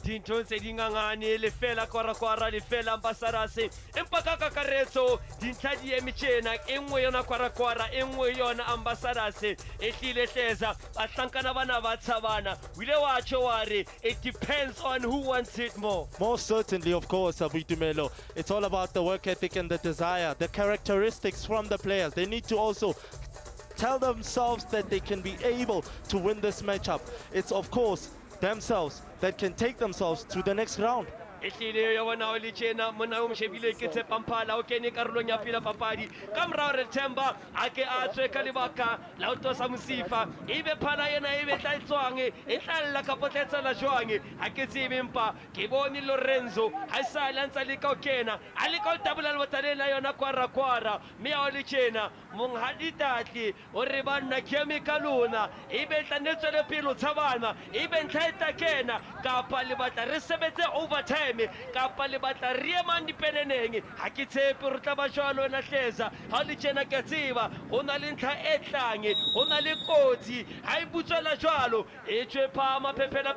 dintho tse di ngangane le fela Gwara le fela Ambassadors empa ka kakaretso dintlha di eme tjena engwe yona Gwara engwe yona Ambassadors ehlile Hleza bahlankana bana ba tshabana wile watsho ware it depends on who wants it more. Most certainly, of course, Boitumelo. It's all about the work ethic and the desire, the characteristics from the players. They need to also tell themselves that they can be able to win this matchup. It's, of course, themselves that can take themselves to the next round. ehlile ya bona o le tjena mona o mshebile ke Tsepamphala o kene karolong ya pila papadi ka morao re Themba a ke a tswe ka lebaka la o tosa Mosifa ebe Phala yena ebe tla itswang e tlalla ka potletsela jwang ha ke tsebe empa ke bone Lorenzo ha sa la ntsa le ka o kena a le ka o tabula le botalela yona Gwara me ya o le tjena mong haditatli o re bana chemical una ebe tla ne tswele pelo tshabana ebe ntlaeta kena kapa le batla re sebetse overtime kapa le batla re emang dipeneneng ha ke tshepe re tla ba jwalo na Hleza ha le tjena ke tseba hona le ntlha e tlang hona le kotsi ha e butswela jwalo e tshwe phama phepela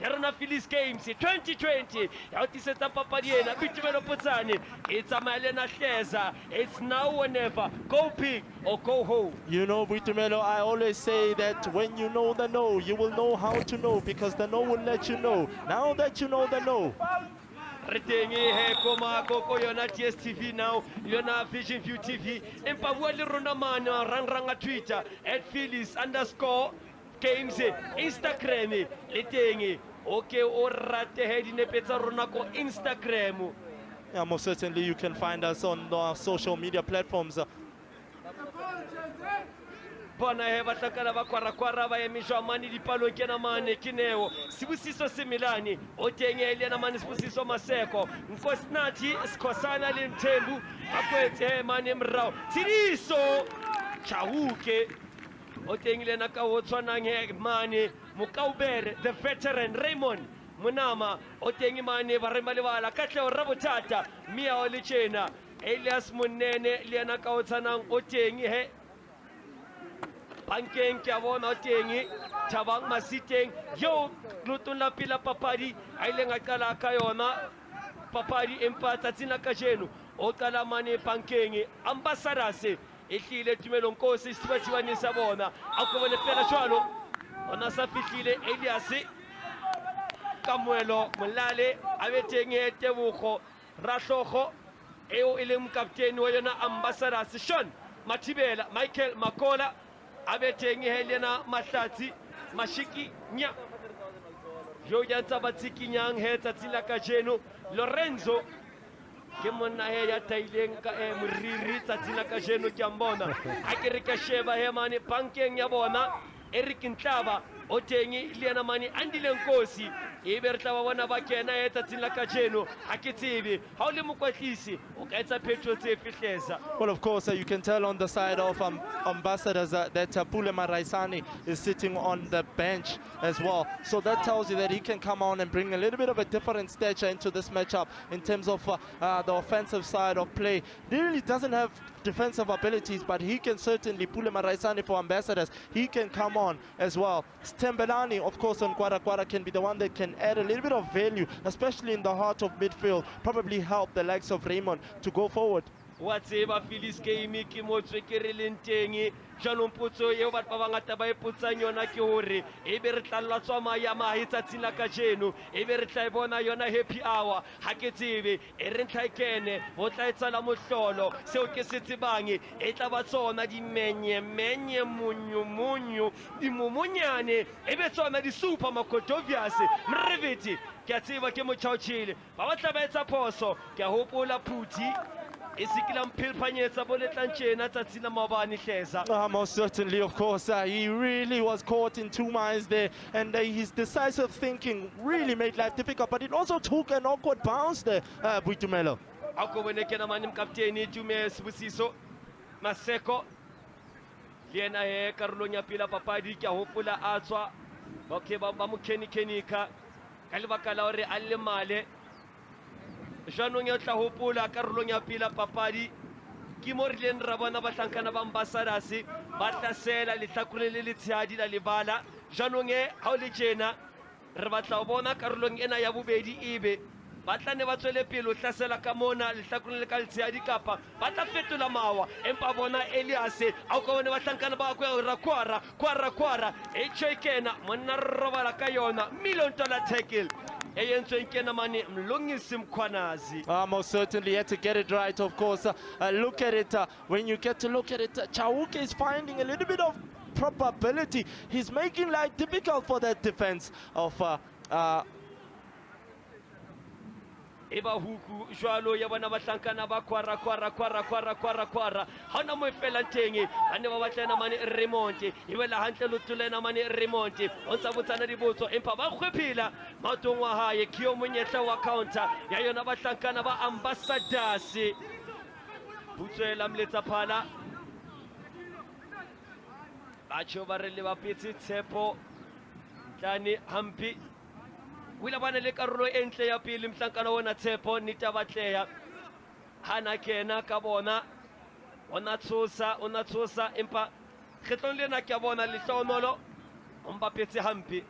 ya rona Phillies Games 2020 ya o tisetsa papadi ena Boitumelo Putsane e tsamaya na Hleza. It's now or never. Go big or go home. You know, Boitumelo, I always say that when you know the no, you will know how to know, because the no will let you know. Now that you know the no. Retengi he koma koko yona TSTV now yona Vision View TV empa bua le rona mana rang Twitter @Phillies_Games Instagram le teng okay o rate he dinepe tsa rona ko Instagram. Yeah, most certainly you can find us on our social media platforms. Bona he batlakala ba Gwara ba emiswa mani dipalo kena mane kineo Sibusiso Similani o teng eliana mane Sibusiso Maseko Nkosinathi Sikhosana le Mthembu akwetse mane mrao Tsiriso Chahuke o teng le na ka o tshwanang he mane Mokaubere the veteran Raymond Munama o teng mane ba re malebala Katlego Rabotata Mia o le tjena Elias Munene le na ka o tshwanang o teng he Pankeng ke a bona o teng Thabang Masiteng yo lutong la pila papadi a ileng a qala ka yona papadi empa tsatsing la kajeno o qala mane Pankeng Ambassadors e hlile Tumelo Nkosi sibatibaneng sa bona a ko bone fela jwalo ona sa fihlile Elias Kamuelo Molale a be teng he Tebogo Rahlogo eo e leng mokaptene wa yona Ambassadors Sean Mathibela Michael Makola a be teng he lena Mahlatsi Mashiki nya yo ya tsa batsikinyang he tsatsing la kajeno Lorenzo ke monna he ya taileng ka moriri tsatsing la kajeno ke a mbona a ke re ka sheba he mane Pankeng ya bona Eric Nhlaba o teng le yena mane Andile Nkosi e be re tla ba bona ba kena he tsatsing la kajeno a ke tsebe ha o le mokwatlisi o ka etsa phetho tse fihlesa. Well, of course, you can tell on the side of Ambassadors that Pule Maraisani is sitting on the bench as well. So that tells you that he can come on and bring a little bit of a different stature into this matchup in terms of the offensive side of play. He really doesn't have defensive abilities, but he can certainly, Pule Maraisani for Ambassadors, he can come on as well. Stembelani, of course, on Gwara can be the one that can add a little bit of value, especially in the heart of midfield, probably help the likes of Raymond to go forward. Wa tseba Phyllis Game ke motswe ke re leng teng jaanong potso eo batho ba bangata ba e potsang yona ke hore e be re tla latswa maya mahe tsatsing la kajeno e be re tla bona yona happy hour ha ke tsebe e re ntla ikene ho tla etsala mohlolo seo ke se tsebang e tla ba tsona di menye munyu di mumunyane e be tsona di super makotovias mreveti ke a tseba ke mochauchile ba batla ba etsa phoso ke a hopola Phuti most certainly, of course, he really was caught in two minds there, and his decisive thinking really made life difficult, but it also took an awkward bounce there, Buitumelo. Ako bonekena mani mkapteni Tume Sibusiso Maseko liena he karolong ya pila papadi ke hopola a tswa okay ba mo kenika ka lebaka la hore a le male jaanong ya tla hopola karolong ya pila papadi ke mo rileng ra bona batlankana ba Ambassadors ba tla sela lehlakole le letshadi la lebala jaanong ha o le tjena re batla o bona karolong ena ya bobedi ebe ba tla ne ba tswele pele o tlasela ka mona lehlakole le ka letshadi kapa ba tla fetola mawa empa bona Elias a ka bone batlankana ba kwa ra kwara e tshekena monna robala ka yona $1,000,000 tackle. Most certainly had to get it right, of course. Look at it. When you get to look at it, Chauke is finding a little bit of probability. He's making life difficult for that defense of Eba huku jwalo ya bana batlankana ba kwara hana mo fela teng ane ba batlana mane remonte e bela hantle lotulena mane remonte o ntsa botsana dibotso empa ba khwephela matong wa hae ke yo monyetla wa counter ya yona batlankana ba Ambassadors butswela mletsa phala ba tsho ba re le ba pitsi tshepo tlane hampi wila bana le karolo entle ya pele mhlankana wona Tshepo nita batleya hana kena ka bona ona tsosa empa kgetlong lena ke bona le hlonolo omba petse hampi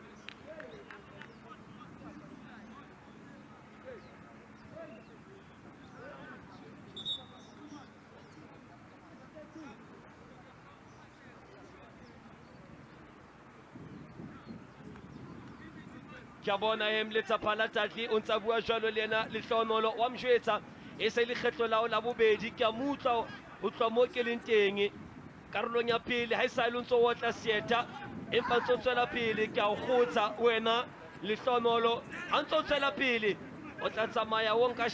ke bona emletsa phala tatli o ntsa bua jwalo le yena le hlonolo wa mjwetsa e se le kgetlo lao la bobedi ke a mutla o tswa mo ke leng teng karolong ya pele ha isa le ntso o tla sieta empa ntso tswela pele ke a o khotsa wena le hlonolo a ntso tswela pele o tla tsamaya o nka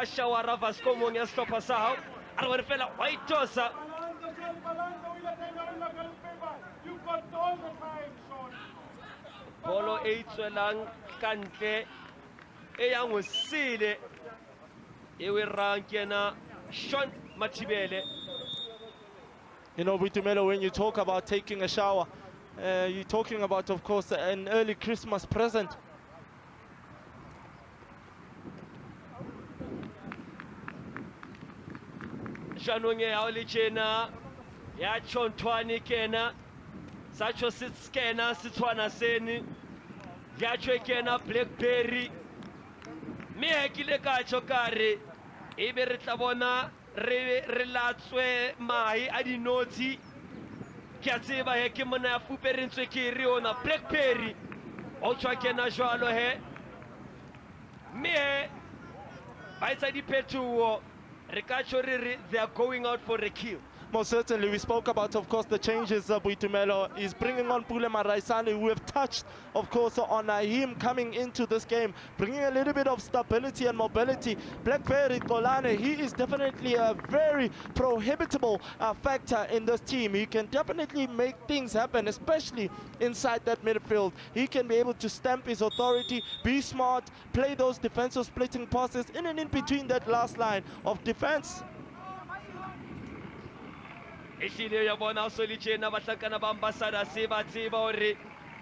shawara Vasco mong ya stopper sa hao a re fela wa itosa bolo e tswelang kantle e yang o sile e we rankena Sean Mathibele. You know, Buitumelo, when you talk about taking a shower, you're talking about, of course, an early Christmas present. Janunge Aulichena, Yachon Twani Kena, Sacho Sitskena, Sitwana Seni, Yacho Kena, Blackberry, Meakile Kachokari, Iberitabona, Relatswe, Mai, Adinoti, Katsiba Hekimana, Fuperinse Kiriona, Blackberry, Ultra Kena Joalohe, Me, I said the Petu. They are going out for a kill. Most certainly, we spoke about, of course, the changes Buitumelo is bringing on Pulema Raisani, who have touched, of course, on him coming into this game, bringing a little bit of stability and mobility. Blackberry Kolane, he is definitely a very prohibitable factor in this team. He can definitely make things happen, especially inside that midfield. He can be able to stamp his authority, be smart, play those defensive splitting passes in and in between that last line of defense. Ehlile yabona uSolichena bahlakana bambasada seba tseba hore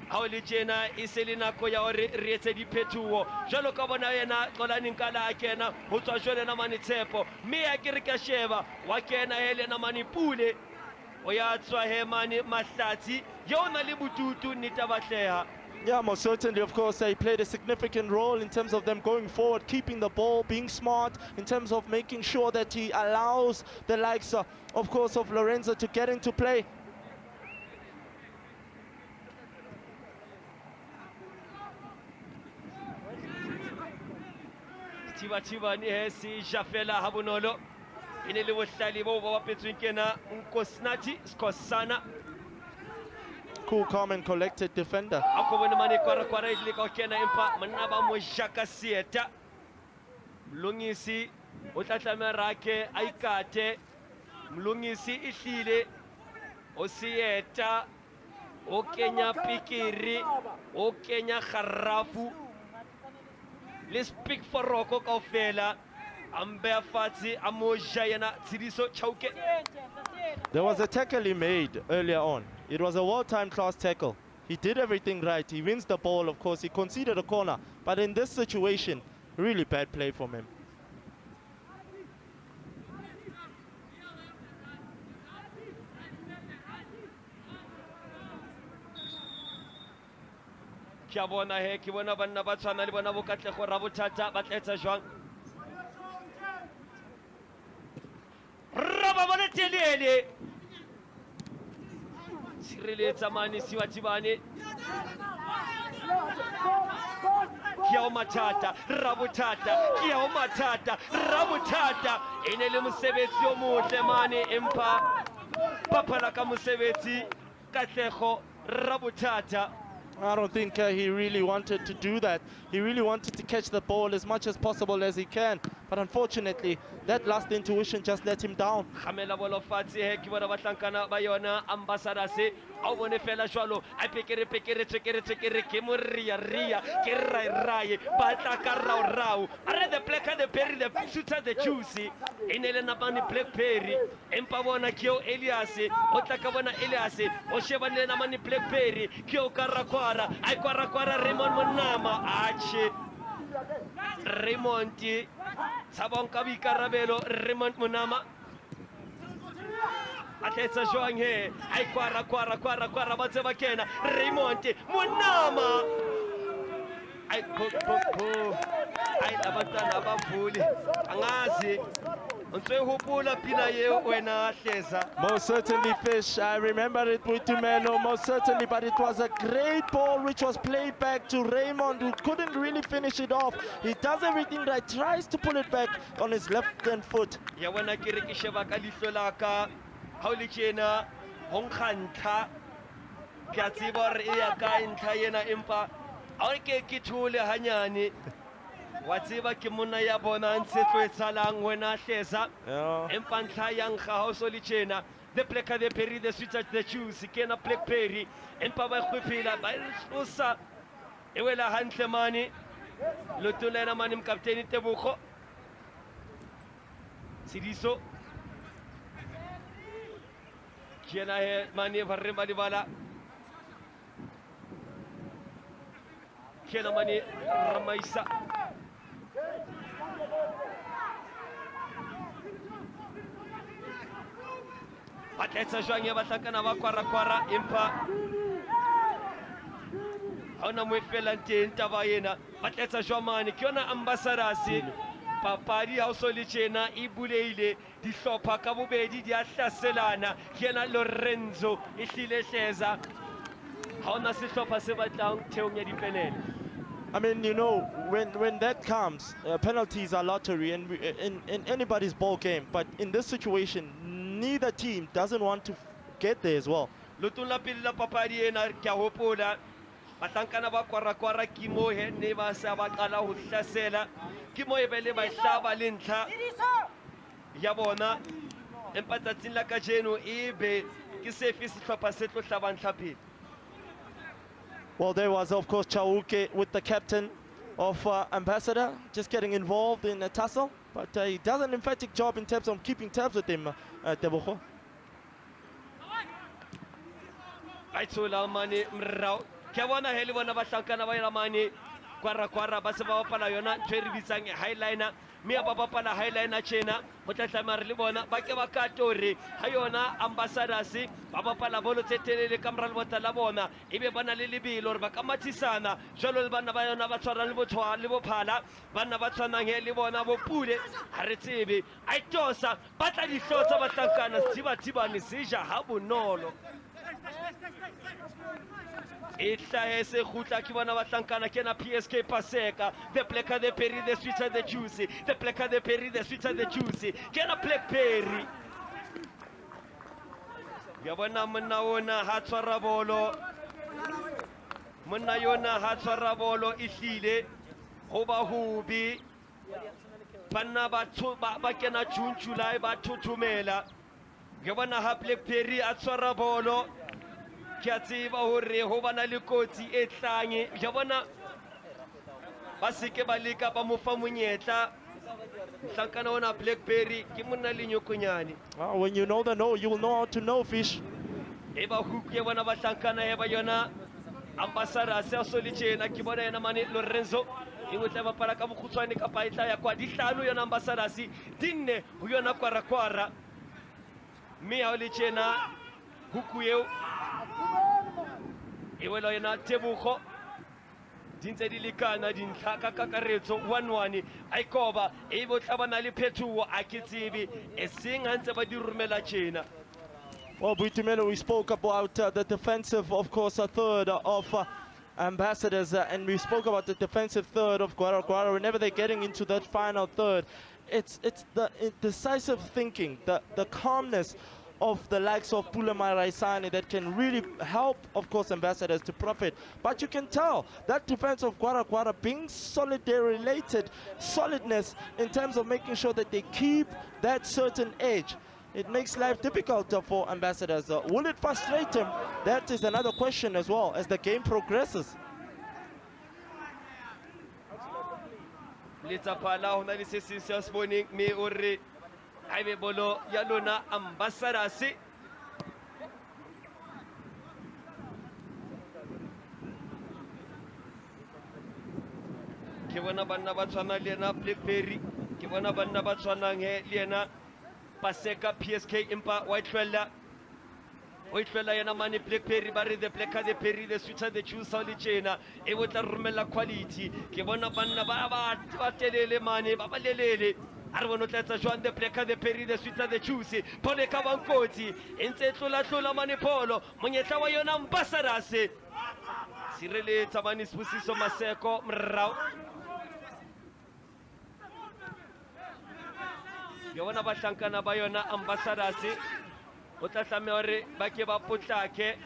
ha Olichena iselina ko ya hore re etse diphethuo jalo ka bona yena Xolani Nkala a kena ho tswa jole na Manitshepo mme ya ke re ka sheba wa kena hele na Manipule o ya tswa he mane Mahlatsi yona le bututu nitabatleha. Yeah, most certainly, of course, he played a significant role in terms of them going forward, keeping the ball, being smart, in terms of making sure that he allows the likes, of course, of Lorenzo to get into play. Tiba ni hesi Jafela Habunolo inele bohlali bo ba bapetsweng kena Nkosnati Skosana. Cool, calm and collected defender. Akobone mane kwara ile ka kena empa manna ba mo jaka sieta Mlungisi o tlatlamela rake a ikate Mlungisi ihlile o sieta o kenya pikiri o kenya Kharafu. Let's pick for Rocco kaofela ambe fatsi amoja yana Tsidiso Chauke. There was a tackle he made earlier on. It was a well-timed class tackle. He did everything right. He wins the ball, of course. He conceded a corner. But in this situation, really bad play from him. Kiabona he kibona banna ba tshwana le bona bokatle go Rabothata ba tletsa jwang Raba bona telele Sireletsa mane Siwatibane Kiao Matata Rabothata Kiao Matata Rabothata enele mosebetsi o motle mane empa papala ka mosebetsi Katlego Rabothata. I don't think he really wanted to do that. He really wanted to catch the ball as much as possible as he can. But unfortunately, that last intuition just let him down. Khamela bolo fatsi he ke bona batlankana ba yona ambassador se a bone fela jwalo a pekere tsekere ke moria ke rai ba tla ka rao are the black and the berry the shooter the juicy enele na bani Blackberry empa bona kio Elias o tla ka bona Elias o shebane na mani Blackberry kio Kwara ai Kwara Raymond Monama ache Raymond Sabonka bikarabelo Raymond Monama atletsa jwang he ai Kwara ba tseba kena Raymond Monama ai ai abantwana abavuli angazi Most certainly, Fish. I remember it with Tumelo, most certainly, but it was a great ball which was played back to Raymond, who couldn't really finish it off. He does everything right, tries to pull it back on his left-hand foot. Watsiba ke monna ya bona ntsetlo e tsalang wena hlesa empa ntla yang ga ho Solichena the black the berry the sweet the juice kena Blackberry empa ba khwephela ba tlosa e wela hantle mane lotolena mane mkapteni Tebogo Sidiso Kena he mani varre mani bala. Kena mani Ramaisa. Batletsa jwang ya batlakana ba kwara empa haona moefela teng taba ena batletsa jwa mane ke yona ambassadors papadi ha o so le tjena e buleile dihlopha ka bobedi di a hlaselana ke yena Lorenzo e hlile hleza haona sehlopha se batlang theong ya dipenele. I mean, you know, when that comes, penalties are lottery and in anybody's ball game. But in this situation, neither team doesn't want to get there as well. Lutun la pili la papadi ena ke a hopola batlankana ba kwara ke mo he ne ba sa ba qala ho hlasela ke mo e bele ba hlaba le ntlha ya bona empa tsatsing la kajeno e be ke sefe sehlopha se tlo hlabang tlhapile. Well, there was, of course, Chauke with the captain of Ambassador, just getting involved in a tussle. But he does an emphatic job in terms of keeping tabs with him, Tebogo. Aitsola mane mrao. Ke bona hele bona ba hlankana ba ira mane kwara ba se ba bapala yona ntwe re bitsang highlighter me ba bapala highlighter tjena ho tla tlamara le bona ba ke ba katore ha yona ambassadors ba bapala bolo tse telele ka mora le bota la bona ebe bana le lebelo re ba ka mathisana jalo le bana ba yona ba tshwara le bothwa le bophala bana ba tshwanang he le bona bo pule ha re tsebe a itosa ba tla di hlotsa ba tlankana thiba se ja ha bonolo Ese khutla ke bona batlankana ke na PSK Paseka the pleka de Perry the sweeter the juicy the pleka de Perry the sweeter the juicy ke na Blackberry ya bona monna ona ha tshwara bolo monna yona ha tshwara bolo e hlile go ba hobi banna ba kena June July ba thuthumela ke bona ha Blackberry a tshwara bolo ke a tseba hore ho bana le kotsi e tlange ja bona ba seke ba leka ba mo fa monyetla hlankana ona Blackberry ke monna le nyokonyane. When you know the no, you will know how to know fish. E ba huke bona ba hlankana e ba yona ambassador se so le tjena ke bona yena mane Lorenzo e ngotla ba pala ka bokhutswane ka pa itla ya kwa di hlano yona ambassadors dinne ho yona kwara me ha le tjena huku eo Ewelo yena Tebogo dintse di lekana dintlha ka kakaretso 1-1 a ikoba e botla bana le phethuo a ke tsebe e seng hantse ba di rumela tjena. Well, Buitumelo, we spoke about the defensive, of course, third of Ambassadors, and we spoke about the defensive third of Gwara. Whenever they're getting into that final third, it's the decisive thinking, the calmness of the likes of Pulema Raisani that can really help, of course, Ambassadors to profit. But you can tell that defense of Gwara being related solidness in terms of making sure that they keep that certain edge. It makes life difficult for Ambassadors. Will it frustrate him? That is another question as well as the game progresses. Aibe bolo ya lona ambassadors ke bona banna ba tshwana le yena Blackberry ke bona banna ba tshwanang he le yena Paseka PSK empa wa itlwela yena mane Blackberry ba re the blacker the Perry the sweeter the juice le tjena e botla rumela quality ke bona banna ba telele mane ba balelele Arvono tletsa jwang the blacker the Perry the sweeter the juicy pole ka bankotsi entse tlola mane polo monyetla wa yona ambassadors sireletsa mane Sibusiso Maseko mrao yona ba hlankana ba yona ambassadors o tla tlameha hore ba ke ba potlake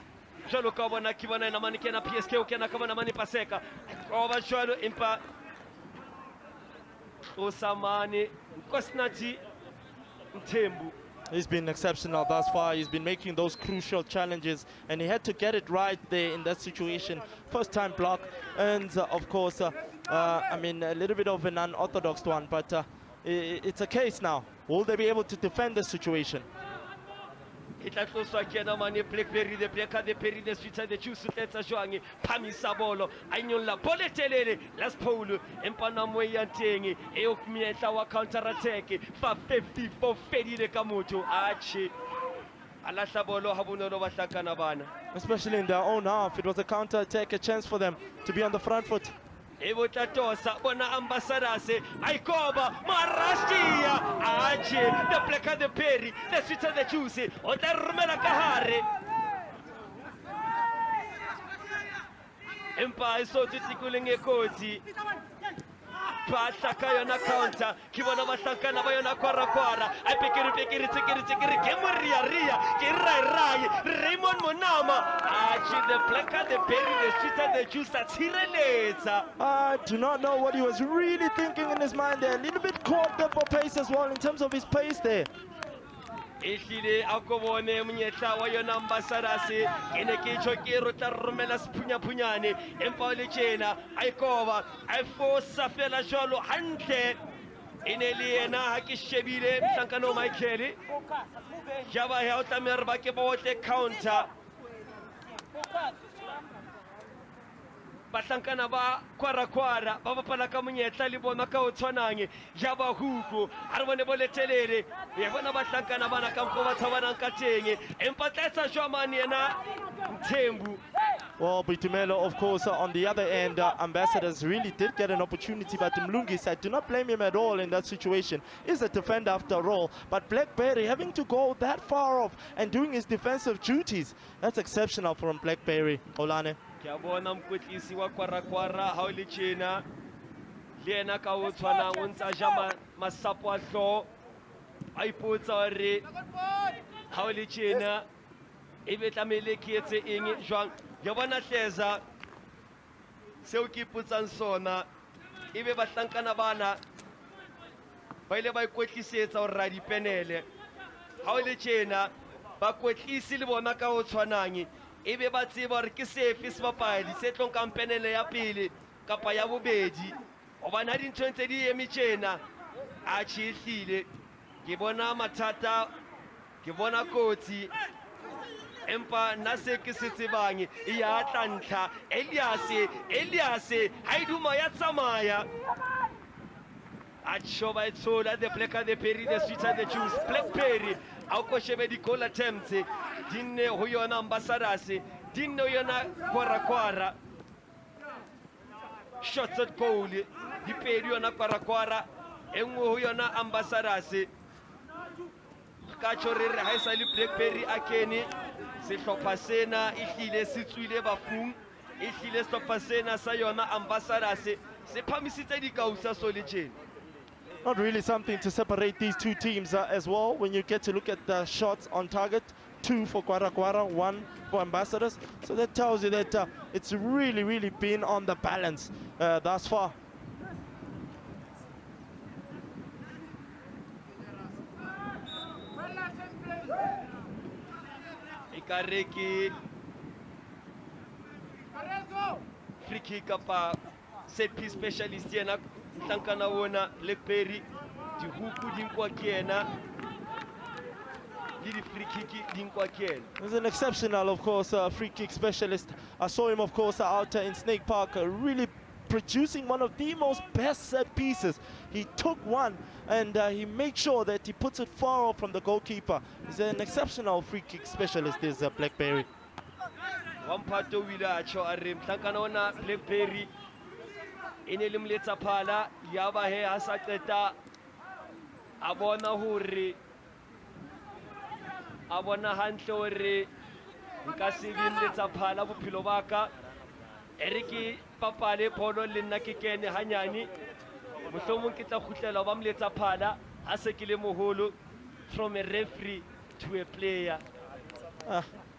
jwalo ka bona ke bona ena mane ke na PSK o kena ka bona mane Paseka o ba jwalo empa Osamani Kosnati Mthembu. He's been exceptional thus far. He's been making those crucial challenges, and he had to get it right there in that situation. First time block, and of course, I mean, a little bit of an unorthodox one, but it's a case now. Will they be able to defend the situation? e tla tloswa ke ena mane Blackberry the Blacker the Perry the Sweeter the Juice tletsa jwang phamisa bolo a nyolla bolo telele last pole empa na mo ya teng e o mietla wa counter attack fa 54 fedile ka motho ache alahla bolo ha bonolo ba hlakana bana, especially in their own half. It was a counter attack, a chance for them to be on the front foot. Evo Tatosa, bona ambassadase, Aikoba, Marastia, Ache, the Blacker the Perry, the Sweeter the Juicy, or the Rumela Kahare. Empire so to tickling a cozy. Pataka yona counter, Kibona Masaka Navayona Kwara, I pick it, Kemuria, Kirai, Raymond Monama, Achi, the Blacker, the Perry, the Sweeter, the Juice, that's Hireleza. I do not know what he was really thinking in his mind there. A little bit caught up for pace as well in terms of his pace there. Ehlile akobone mnyetla wa yona ambassadase ene ke tshokero tla romela sephunyaphunyane empa le tjena Aikoba a fosa fela jwalo hantle ene le yena ha ke shebile mhlankano Michael jaba he o tlameha ba ke botle counter bahlankana ba kwara ba bapala ka monyetla le bona ka o tshwanang ya ba huku a re bone boletelele ya bona bahlankana bana ka mko ba tshabana ka teng empa tletsa jwamane yena Mthembu. Well, Bitumelo, of course, on the other end, Ambassadors really did get an opportunity, but Mlungi said, do not blame him at all in that situation. He's a defender after all. But Blackberry having to go that far off and doing his defensive duties, that's exceptional from Blackberry. Olane. Ke bona mkwetlisi wa kwara ha o le tjena le ena ka o tshwana o ntsa ja masapo a hlo a ipotsa hore ha o le tjena e be tlamele ke etse eng jwang ke bona hleza seo ke ipotsang sona e be bahlankana bana ba ile ba ikwetlisetsa hore ra dipenele ha o le tjena ba kwetlisi le bona ka o tshwanang ebe ba tseba hore ke sefe sebapadi se tlong kampenele ya pele kapa ya bobedi hobane ha dintho ntse di eme tjena a tshilile ke bona mathata ke bona kotsi empa nna se ke se tsebang e ya tlantlha Elias ha iduma ya tsamaya a tshoba itsola the Blacker the Perry the Sweeter the Juice Blackberry a ko shebe di goal attempts dinne ho yona Ambassadors dinne ho yona kwara shots at goal di pedi yona kwara engwe ho yona Ambassadors ka tshorere ha isa le Blackberry a kene sehlopha sena ihlile se tswile bafung ihlile sehlopha sena sa yona Ambassadors se phamisitse dikausa so le tjena. Not really something to separate these two teams as well when you get to look at the shots on target. 2 for Gwara, 1 for Ambassadors. So that tells you that it's really been on the balance thus far. Ikareki free kick kapa set piece specialist yena mhlankana wona Blackberry di huku dinkwa kena di free kick dinkwa kena. He's an exceptional, of course, free kick specialist. I saw him, of course, out in Snake Park, really producing one of the most best set pieces. He took one and he made sure that he puts it far off from the goalkeeper. He's an exceptional free kick specialist, this Blackberry. Wampato wila acho arem mhlankana wona Blackberry ene le mletsa phala yaba he ha sa qeta a bona hore a bona hantle hore nka se be mletsa phala bophelo baka ereke papale polo le nna ke kene hanyane mohlomong ke tla khutlela ba mletsa phala a se ke le moholo from a referee to a player.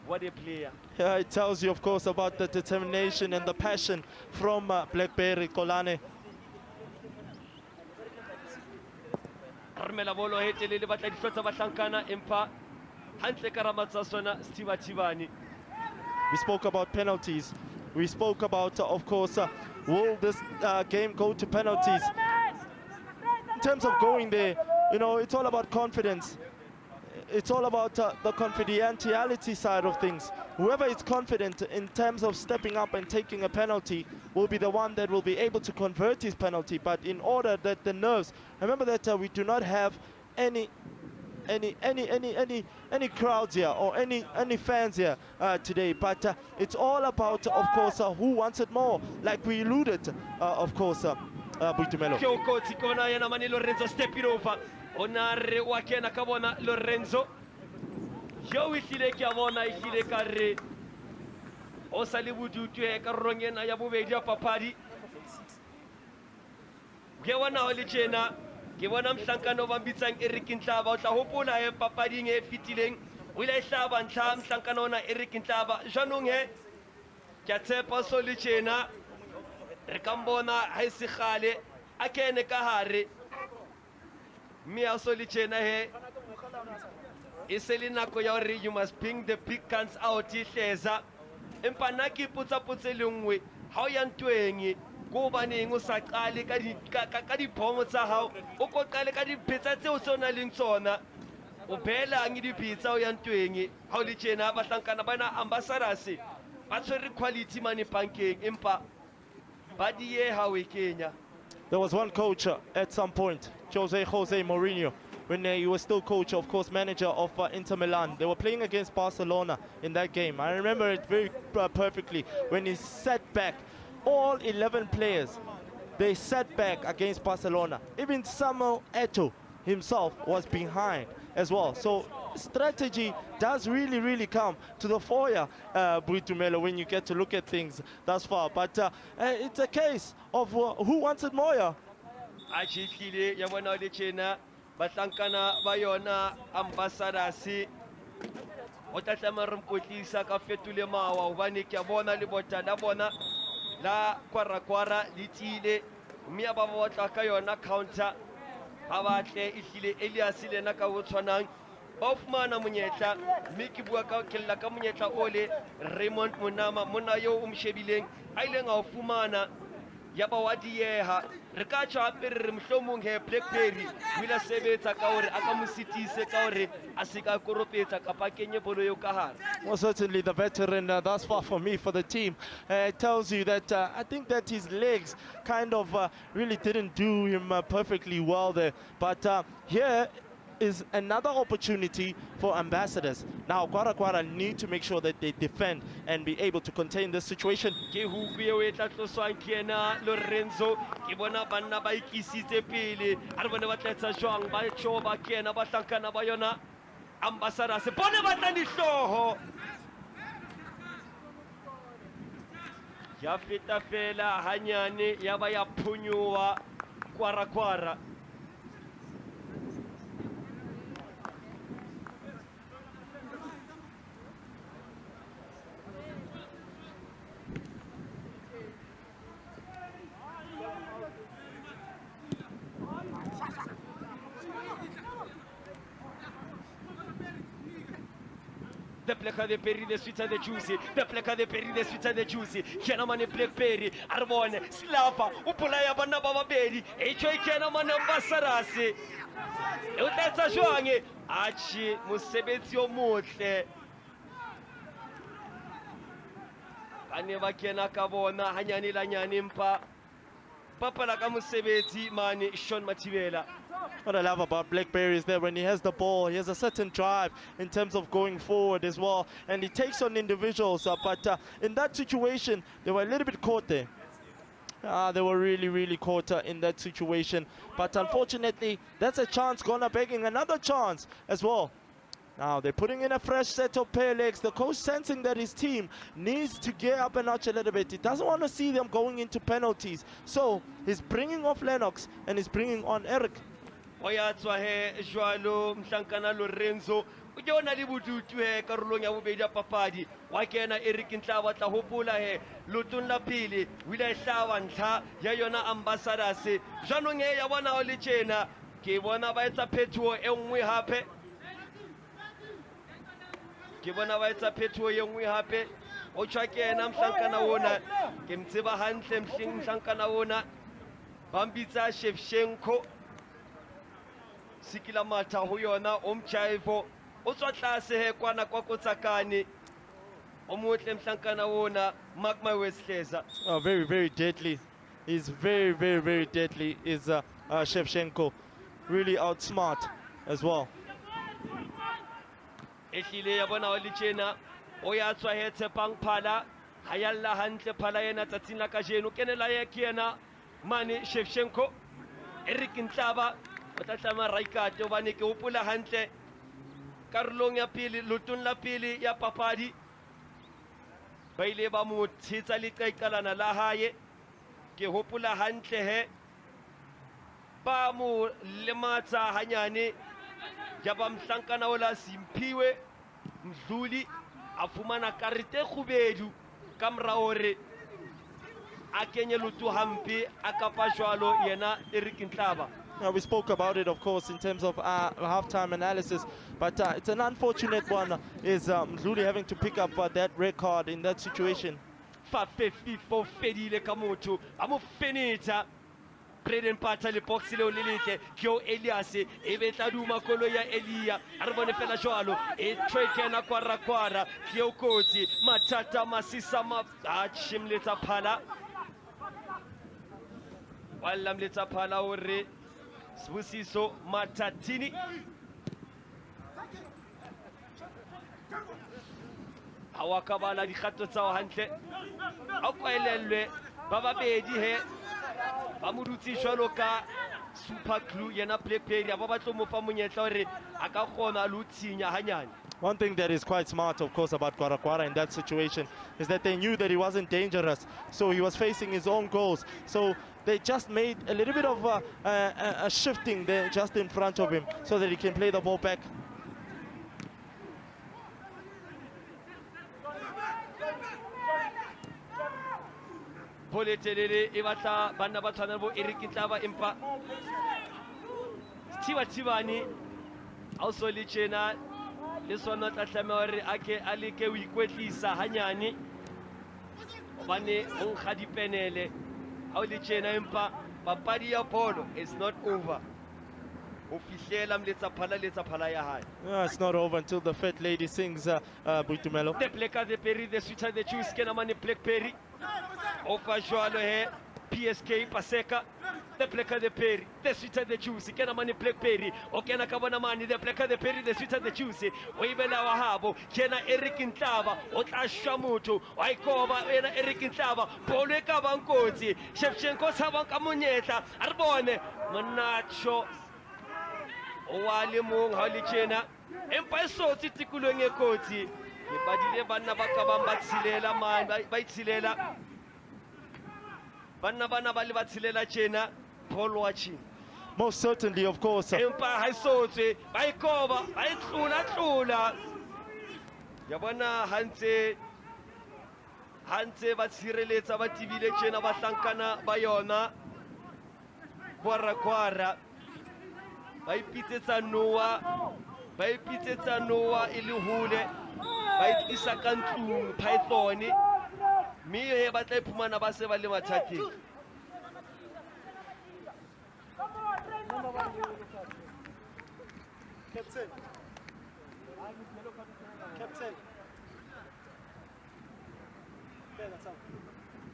What a player. Yeah, it tells you, of course, about the determination and the passion from Blackberry Kolane. Armela bolo hetele le batla dihlotsa bahlankana empa hantle karamatsa sona Steve Tivani. We spoke about penalties. We spoke about, of course, will this game go to penalties? In terms of going there, you know, it's all about confidence. it's all about the confidentiality side of things. Whoever is confident in terms of stepping up and taking a penalty will be the one that will be able to convert his penalty. But in order that the nerves, remember that we do not have any crowds here or any fans here today, but it's all about, of course, who wants it more, like we alluded, of course, Buitumelo. Koti kona yana mani Lorenzo stepping over. Onare wakena kabona Lorenzo. Yo ihlile kyabona ihlile kare. Osali budutu e karongena ya bubedi ya papadi. Gewana olichena. Gewana mhlankano bambitsang Eric Ntlaba o tla hopola e papading e fitileng. O ile hlaba ntla mhlankano na Eric Ntlaba. Janong he kya tshepa solichena. Re kambona ha se khale a kene ka hare mme a solichena he iselina ko ya re you must bring the big guns out ihleza empa nna ke putsa lengwe ha o ya ntweng go baneng o sa qale ka diphomo tsa hao o ko qale ka diphetsa tseo se ona leng tsona o bela ngi dipitsa o ya ntweng ha o le tjena ba hlankana bana ambassadors ba tshwere quality mane bankeng empa there was one coach at some point, Jose Mourinho, when he was still coach, of course, manager of Inter Milan. They were playing against Barcelona in that game. I remember it very perfectly when he sat back. All 11 players, they sat back against Barcelona. Even Samuel Eto'o himself was behind as well. So strategy does really come to the fore, Buitumelo, when you get to look at things thus far. But it's a case of who wants it more. Achikile yabona lechena batlankana bayona ambassadors o tatlama re mkotlisa ka fetule mawa hobane ke bona le bota la bona la kwara litile mme ba botla ka yona counter ba batle ihlile Elias le na ka botshwanang ba fumana monyetla mme ke bua ka kella ka monyetla ole Raymond Munama mona yo o mshebileng a ile nga o fumana ya ba wadieha re ka tswa pere re mhlomong he Blackberry wila sebetsa ka hore aka mositise ka hore a se ka koropetsa kapa kenye bolo yo ka hare. Well, certainly the veteran thus far for me, for the team, tells you that I think that his legs kind of really didn't do him perfectly well there. But here is another opportunity for ambassadors. Now, Gwara need to make sure that they defend and be able to contain this situation. Lorenzo, ke bona banna ba ikisitse pele a re bone ba tletsa jwang ba tlo ba kena ba hlankana ba yona ambassadors bone ba tla dihloho ya feta fela hanyane ya ba ya phunyowa Gwara. The pleka de Perry de Switzer de Juicy, the pleka de Perry de Switzer de Juicy, Kenamani Blackberry, Arbonne, Slava, Upolaya Banaba Berry, H.A. Kenaman Ambassadors. That's a joange, Achi, Musebetio Mote. Aneva Kenakabona, Hanyani Lanyanimpa, Papa Lakamusebeti, Mani, Sean Mativela. What I love about Blackberry is that when he has the ball, he has a certain drive in terms of going forward as well. And he takes on individuals. But in that situation, they were a little bit caught there. They were really caught in that situation. But unfortunately, that's a chance. Gonna begging another chance as well. Now they're putting in a fresh set of pair legs. The coach sensing that his team needs to gear up a notch a little bit. He doesn't want to see them going into penalties. So he's bringing off Lennox and he's bringing on Eric. Oyatswa he jwalo mhlankana Lorenzo o yona le bututu he karolong ya bobedi ya papadi wa kena Eric Ntlaba tla hopola he lotong la pele wila e hlaba ntlha ya yona ambassadors jwanong he ya bona o le tjena ke bona ba etsa phethoho e nngwe hape ke bona ba etsa phethoho e nngwe hape o tswa kena mhlankana wona ke mtseba hantle mhlankana wona bambitsa Shevchenko Sikila Mata ho yona omchaivo o tswa tlase he kwana kwa Kotsakane o motle mhlankana wona mark my words Hleza. Oh, very, very deadly. He's very, very, very deadly. Is Shevchenko really outsmart as well. Ehlile ya bona o le tjena o ya tswa he Tshepang Phala ha ya lla hantle Phala yena tsatsing la kajeno kenela ye ke yena mane Shevchenko Eric Ntlaba o tla tlama Raikate hobane ke hopola hantle karolong ya pele lotong la pele ya papadi ba ile ba mo tshetsa leqaiqalana la hae ke hopola hantle he ba mo lematsa hanyane ya ba mhlankana ola Simphiwe Ndoli a fumana karete khubedu ka mora hore a kenye loto hampe a kapa jwalo yena Eric Ntlaba. Now, we spoke about it, of course, in terms of halftime analysis, but it's an unfortunate one, is Ndoli having to pick up that red card in that situation. Fa fefifo fedile ka motho a mo fenetsa Braden Pata le box le oleleke kyo Elias e betla duma kolo ya Elia a re bone fela jwalo e trekena kwara kyo kotsi matata masisa ma a chimletsa Phala walla mletsa Phala hore Sibusiso Matatini awakabala dikgato tsa o hantle a kwaelelwe ba babedi he ba modutsi jwalo ka super glue yena Blackberry a ba batlo mo fa monyetla hore a ka kgona lo tsinya hanyane. One thing that is quite smart, of course, about Gwara in that situation is that they knew that he wasn't dangerous, so he was facing his own goals. So they just made a little bit of a shifting there just in front of him so that he can play the ball back. Pole telele e batla banna ba tshwana bo Eric Ntlaba empa Tibani a o so le tjena le sona tla tlameha hore a ke a leke o ikwetlisa hanyane hobane o nkga dipenele ha o le tjena empa papadi ya bolo is not over o fihlela mletsa Phala ya hae. It's not over until the fat lady sings, Buitumelo. The Blacker the Perry, the switcher the choose Kenamani Blackberry. Ofa jwalo he PSK Paseka. The Blacker the Perry, the switcher the choose Kenamani Blackberry. Okena Kabana Mani, the Blacker the Perry, the switcher the choose. Oibela Wahabo, Kena Eric Ntlaba, Otashamutu, Oikova, Eric Ntlaba, Poleka Bankoti, Shevchenko Sabanka Muneta, Arbone, Manacho. Owale mong ha le tjena empa e so titikulong e kotsi ke badile banna ba ka bang ba tshilela man ba itshilela banna bana ba le ba tshilela tjena Paul watching. Most certainly, of course. Empa ha sotswe ba ikoba ba itlula ya bona hantse ba tshireletsa ba tibile tjena ba hlankana ba yona Gwara ba ipitsetsa Noah e le hole ba itlisa ka ntlong Python mme he ba tla iphumana ba se ba le mathateng. Captain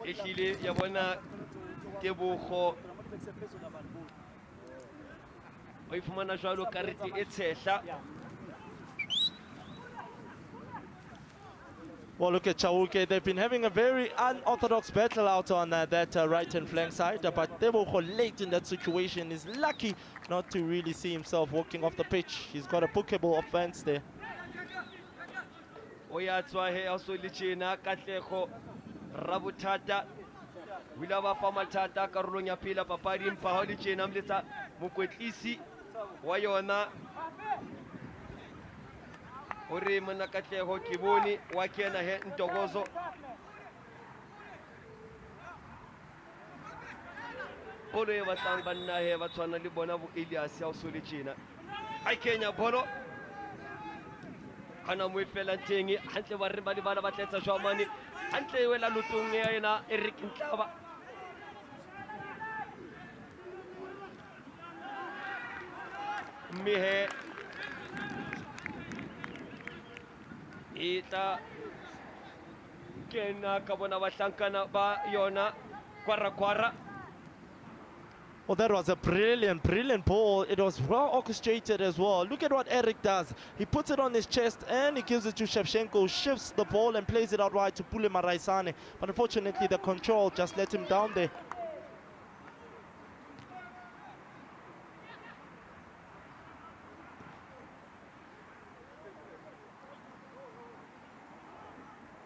ehlile ya bona ke bogo Well, look at Chauke. They've been having a very unorthodox battle out on that right-hand flank side, but Tebogo late in that situation is lucky not to really see himself walking off the pitch. He's got a bookable offense there. Wilaba Famatata, Caronia Pila, Papadi, Paholi Chenamleta, Mukwetisi, Wayona, Ore Manakate Hokiboni, Wakena Het Togozo. Polo Vatambana, Vatana Libona, Ilias, Solicina. I Kenya Polo. Hanamwe Felantingi, Hunter Varibali Balabateta Shomani, Hunter Wella Lutunga, Eric Ntlaba. Mihe ita kena ka bona bahlankana ba yona Gwara. Well, that was a brilliant ball. It was well orchestrated as well. Look at what Eric does. He puts it on his chest and he gives it to Shevchenko, shifts the ball and plays it out wide to Pule Maraisane. But unfortunately, the control just let him down there.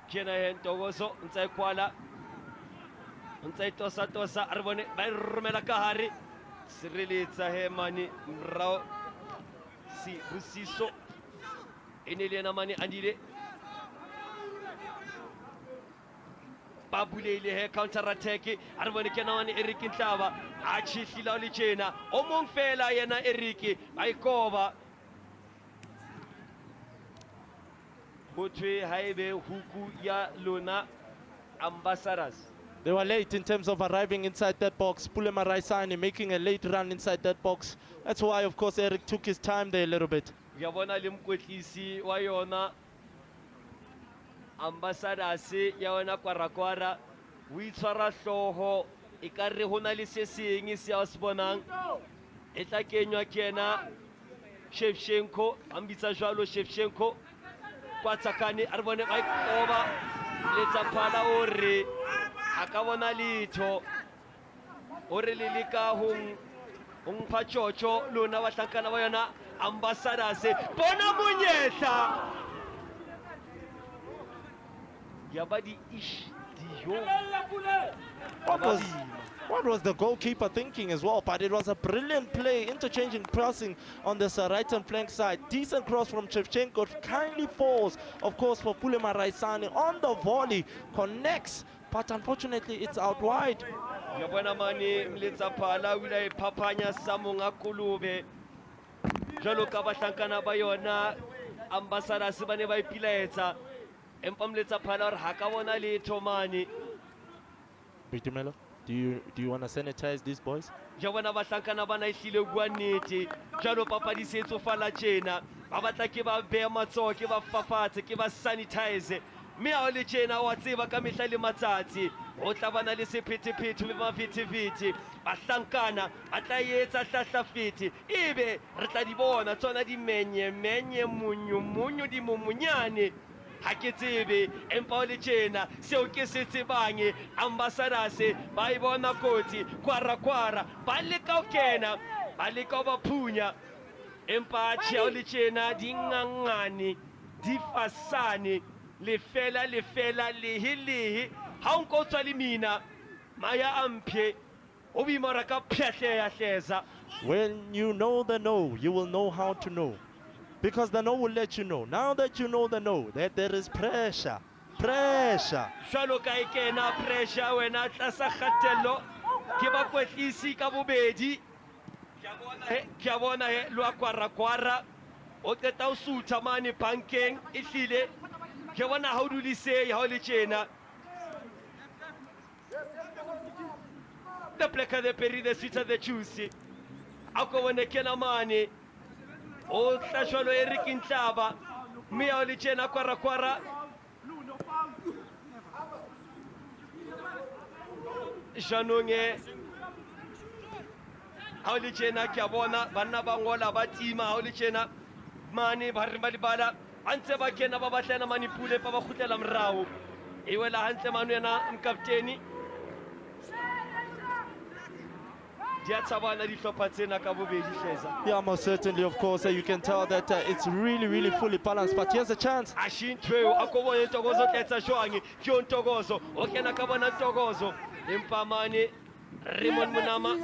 Kena hen Togoso, Ntsai Kwala. Ntsai tosa arbone ba romela ka hare. Sireletsa he mani mrao. Si Busiso. Enele na mani andile. Babulele he counter attack. Arbone kena mani Eric Nhlaba. Achi hlila le tjena. O mong fela yena Eric ayikoba. Botwe haibe huku ya Luna Ambassadors. They were late in terms of arriving inside that box. Pulema Raisani making a late run inside that box. That's why, of course, Eric took his time there a little bit. Yabona limkwetlisi wa yona Ambassadors ya yona Gwara o itshwara hloho ekare hona le se seng se a se bonang e tla kenywa kena Shevchenko ambitsa jwalo Shevchenko kwatsakane a re bone ba ikoba letsa phala ore a ka bona litho ore le leka hong phatshotsho lona bahlankana ba yona Ambassadors bona monyetla yabadi ish dijo. What was the goalkeeper thinking as well? But it was a brilliant play, interchanging passing on this right-hand flank side. Decent cross from Shevchenko, kindly falls, of course, for Pulema Raisani on the volley, connects, but unfortunately it's out wide. Yabona mani mletsa phala wila iphapanya samunga kulube. Jalo ka bahlankana ba yona Ambassadors ba ne ba ipilaetsa. Empa mletsa phala re ha ka bona letho mani. Bitumelo, do you want to sanitize these boys? Jabona bahlankana bana ihlile bua nnete. Jalo papadi se tsofala tjena. Ba batla ke ba beha matsoho ke ba fafatse ke ba sanitize. Mme a le tjena wa tseba ka mehla le matsatsi. O tla bana le sephetephete le mafitifiti. Bahlankana a tla etsa hlahlafiti. Ebe re tla di bona tsona di menye munyu di mumunyane. Ha ke tsebe empa le tjena seo ke se tsebang Ambassadors ba e bona kotsi Gwara ba leka o kena ba leka ba phunya empa tjeo le tjena di ngangane di fasane le fela lehe ha o nko tswa le mina maya amphe o bimara ka phehle ya hleza. When you know the no, you will know how to know. Because the no will let you know. Now that you know the no, that there is pressure. Jwalo ka e kena pressure wena tlasa kgatello ke ba kwetlisi ka bobedi. Ke a bona he lo Gwara o qeta o sutha mane bankeng e hlile ke bona ha o dulise ha o le tjena. The pleka de peri the sweet of the juicy. Ako wena kena mane o hlashwalo Eric Nhlaba mme a le tjena Gwara janong ha le tjena ke a bona banna ba ngola ba tima ha le tjena mane ba re ba dibala antse ba kena ba batlana mane Pule pa ba khutlela morao e wela hantle manu yena mkapteni Yeah, most certainly, of course. You can tell that it's really fully balanced. But here's a chance. Raymond Munama,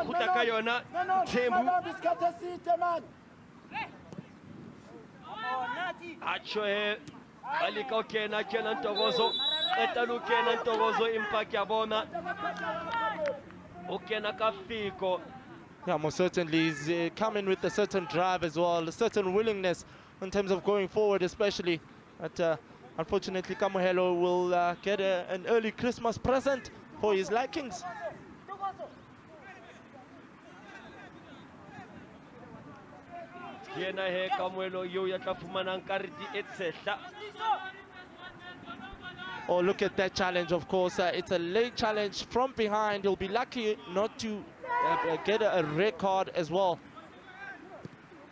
Kutakayona, Tembu. Achoe, Aliko Kena, Kenan Togozo, Etalu Kenan Togozo, Impacabona. Yeah, most certainly he's coming with a certain drive as well, a certain willingness in terms of going forward, especially. But unfortunately, Kamohelo will get an early Christmas present for his likings. Yena he Kamuelo yo ya tla fumanang karete e tshehla. Oh, look at that challenge, of course. It's a late challenge from behind. He'll be lucky not to get a red card as well.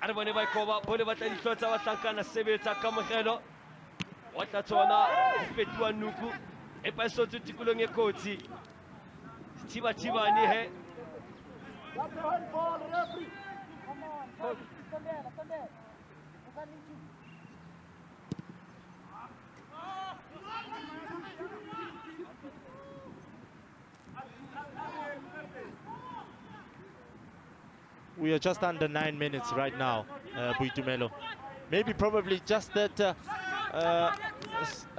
Are bone ba ikoba bone ba tla dihlotsa ba hlankana sebetsa ka mogelo. Wa tla tsona fetwa nuku e pa sotse tikolong e kotsi. Thiba ni he. We are just under 9 minutes right now, Boitumelo. Maybe probably just that a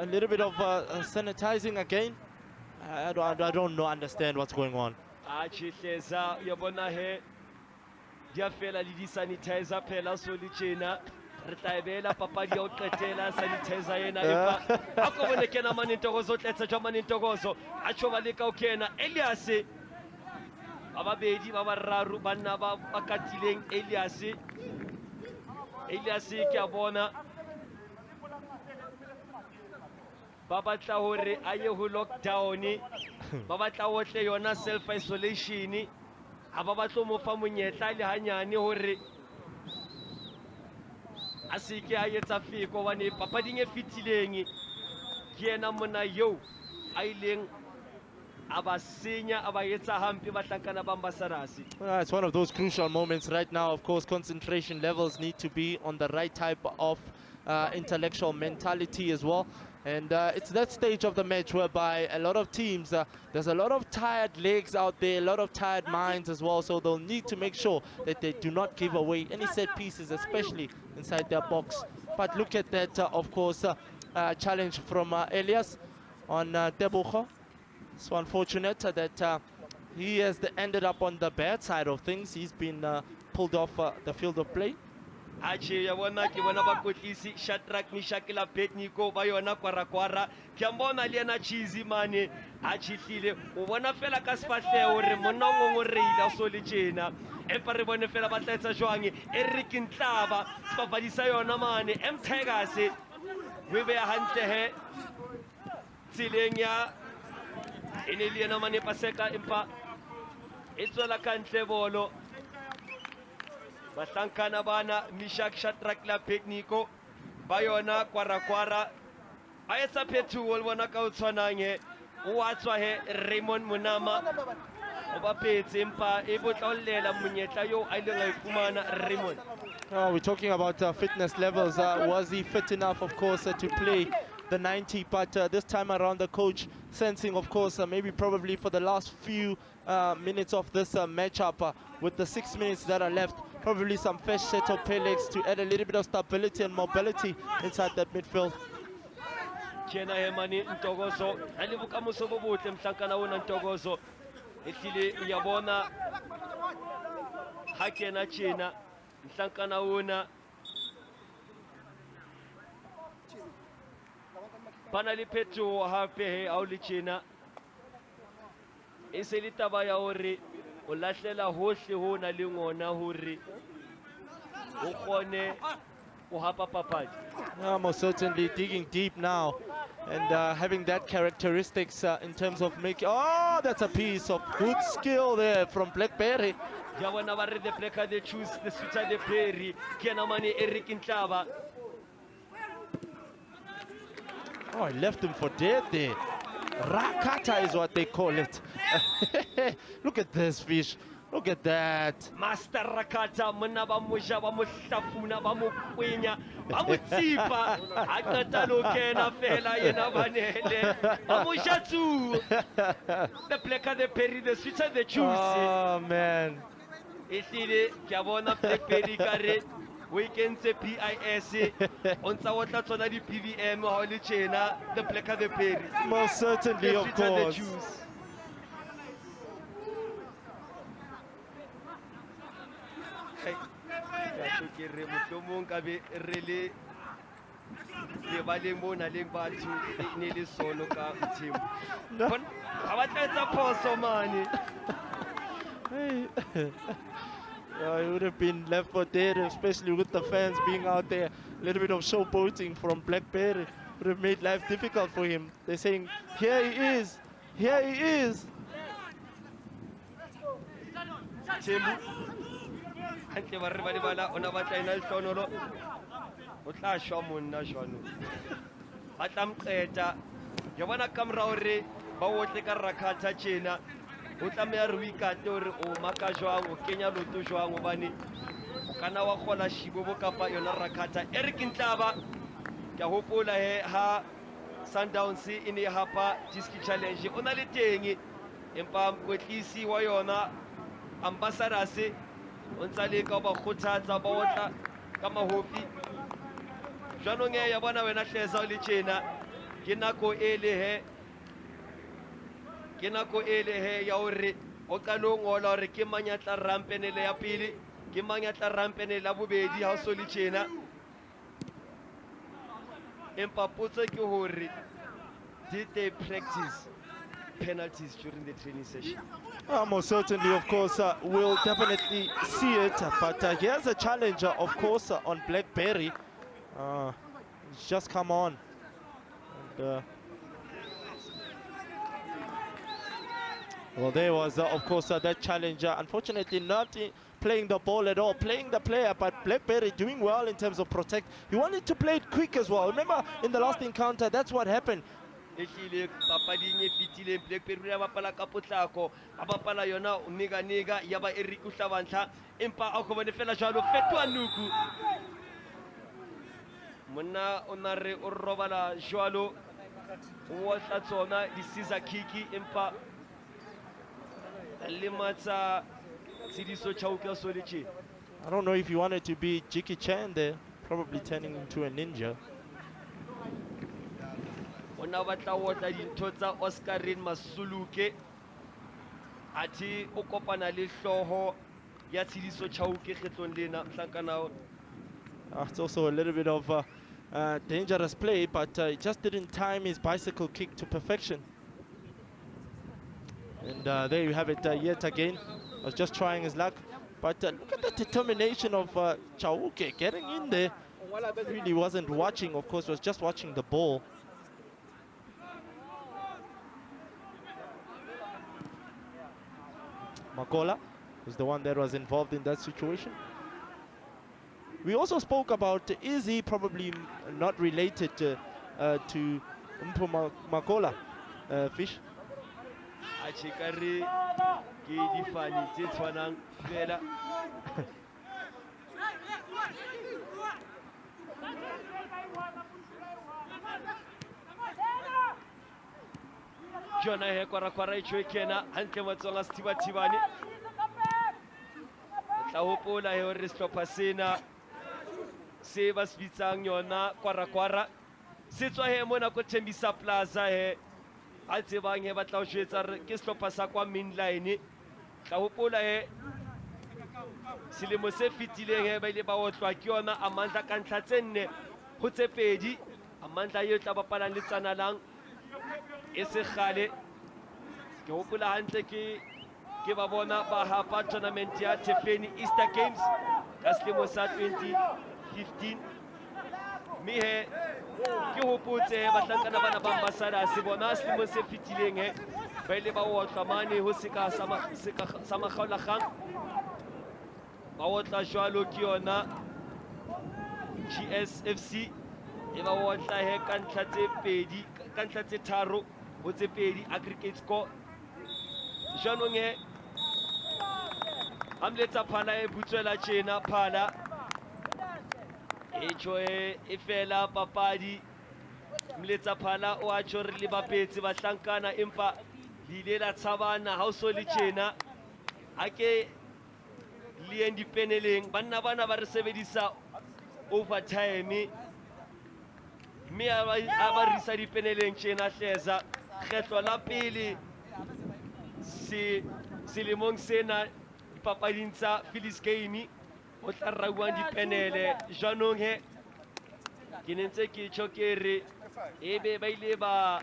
little bit of sanitizing again. I don't understand what's going on. Chihleza yabona he dia fela le di sanitizer phela so le tjena re tla ebela papadi ya o qetela sanitizer yena epa ako bone kena mane ntokozo tletsa jwa mane ntokozo a choba le ka o kena Elias ababedi ba bararo banna ba katileng Elias ke a bona ba batla hore a ye ho lockdown ba batla hotle yona self isolation ha ba batlo mo fa monyetla le hanyane hore a se ke a etsa feko bane papading e fitileng ke yena mona yo a ileng abasenya abayetsa hampi bahlankana bambasarasi. It's one of those crucial moments right now. Of course, concentration levels need to be on the right type of intellectual mentality as well. And it's that stage of the match whereby a lot of teams, there's a lot of tired legs out there, a lot of tired minds as well. So they'll need to make sure that they do not give away any set pieces, especially inside their box. But look at that, of course, challenge from Elias on Tebogo. So unfortunate that he has ended up on the bad side of things. He's been pulled off the field of play. Ache ya bona ke bona ba kotlisi Shadrack Mishakela Betniko ba yona kwara ke mbona le ena cheesy mane a chihlile o bona fela ka sefahle hore monna ngongoreile so le tjena empa re bone fela ba tletsa jwang Eric Ntlaba ba badisa yona mane M Tigers we be hantle he tsileng ya eneli yena mane paseka empa etswela ka ntle bolo Bahlankana bana Mishak Shadrack la Betniko bayona kwara ayetsa phethuo le bona ka o tshwanang o atswa he Raymond Munama o ba petse empa e botlollela monyetla yo a ileng a ifumana Raymond. We're talking about fitness levels. Was he fit enough, of course, to play the 90? But this time around, the coach sensing, of course, maybe probably for the last few minutes of this matchup, with the 6 minutes that are left, probably some fresh set of play legs to add a little bit of stability and mobility inside that midfield. Kena hemani Ntogozo alivuka musobo botle mhlankana wona Ntogozo ehlile uyabona ha kena tjena mhlankana wona bana le phetho hape he a o le tjena e se le taba ya hore o lahlela hohle ho na le ngona hore o kgone o hapa papadi. Most certainly digging deep now and having that characteristics in terms of making. Oh, that's a piece of good skill there from Blackberry. Yabona ba re the Blacker they choose the switcher the Perry kena mane Eric Ntlaba. Oh, he left him for dead there. Rakata is what they call it. Look at this fish. Look at that. Master Rakata mona ba moja ba mo hlafuna ba mo kwenya ba mo tsipa a qeta lo kena fela yena banele ba mo jatsu the Blacker the Perry the switcher the choose. Oh man, ehlile ke a bona Blackberry kare weekend se PIS on sa wotla tsona di PVM ha le tjena the Blacker the Perry. Most certainly, of course. Ke re mohlomong ka be re le ba leng mo na leng batho ne le solo ka team ha ba tla etsa phoso mane It would have been left for dead, especially with the fans being out there. A little bit of showboating from Blackberry would have made life difficult for him. They're saying, here he is, here he is. Hantle ba re ba di bala ona ba tla ina le hlonolo o tla shwa monna jwano ba tla mqeta ke bona ka mora hore ba otle ka rakhatha tjena o tla me re ikate hore o maka jwang o kenya loto jwang obane o kana wa khola shibo bo kapa yona rakhatha Eric Ntlaba ke hopola he ha Sundowns ine hapa Diski Challenge ona le teng empa mkwetlisi wa yona ambassadors o ntsa le ka ba khothatsa ba otla ka mahofi jwanong ya bona wena hleza le tjena ke nako ele he ya hore o qalo ngola hore ke manyatla rampenele ya pele ke manyatla rampenele la bobedi ha o so le tjena empa potso ke hore did they practice penalties during the training session? Most certainly, of course, we'll definitely see it. But here's a challenger, of course, on Blackberry. It's just come on. And, well, there was, of course, that challenger. Unfortunately, not playing the ball at all, playing the player, but Blackberry doing well in terms of protect. He wanted to play it quick as well. Remember, in the last encounter, that's what happened. Ehlile papading e fitileng Blackberry ya bapala ka potlako a bapala yona nega ya ba Eric Uhlabantla empa a go bone fela jalo fetwa nuku monna ona re o robala jwalo o tla tsona di scissor kick empa le matsa Tsidiso Chauke so le tjena. I don't know if you wanted to be Jackie Chan there, probably turning into a ninja. Ona batla wotla dintho tsa Oscarin Masuluke ati o kopana le hloho ya Tsidiso Chauke kgetlong lena mhlankana. It's also a little bit of dangerous play, but he just didn't time his bicycle kick to perfection. And there you have it yet again. Was just trying his luck, but look at the determination of Chauke getting in there. Really wasn't watching, of course, was just watching the ball. Makola is the one that was involved in that situation. We also spoke about, is he probably not related to Mpo Makola, Fish? Achikari ki difani tse tshwanang fela Jona he kwara e tshwekena hantle matsonga Stibani tla hopola he hore sehlopha sena se ba se bitsang yona kwara se tswa he mona ko Thembisa Plaza he a tsebang he batla ho jwetsa re ke sehlopha sa kwa mainline tla hopola he selemo se fitileng he ba ile ba otlwa ke yona Amandla ka ntlha tse 4 ho tse 2 Amandla yo tla bapalang le Tsalanang e se khale ke hopola hantle ke ba bona ba hapa tournament ya Tefeni Easter Games ka selemo sa 2015 mi he ke hopotse batlankana bana ba ambassador se bona selemo se fitileng he ba ile ba otlwa mane ho seka sa makgaolakgang ba otla jwalo ke yona GSFC e ba otla he ka ntlha tse 2 ka ntlha tse 3 ho tse 2 aggregate score jwanong he amletsa phala e butswela tjena phala e tjoe e fela papadi mletsa phala o a tjore le bapetsi ba hlankana empa lile la tshabana ha o so le tjena ake le dipeneleng banna bana ba re sebedisa overtime me a ba risa dipeneleng tjena hleza kgetlo la pele selemong sena dipapading tsa Phillies game o tla rauang dipenele jwanong he ke nentse ke tshokere ebe ba ile ba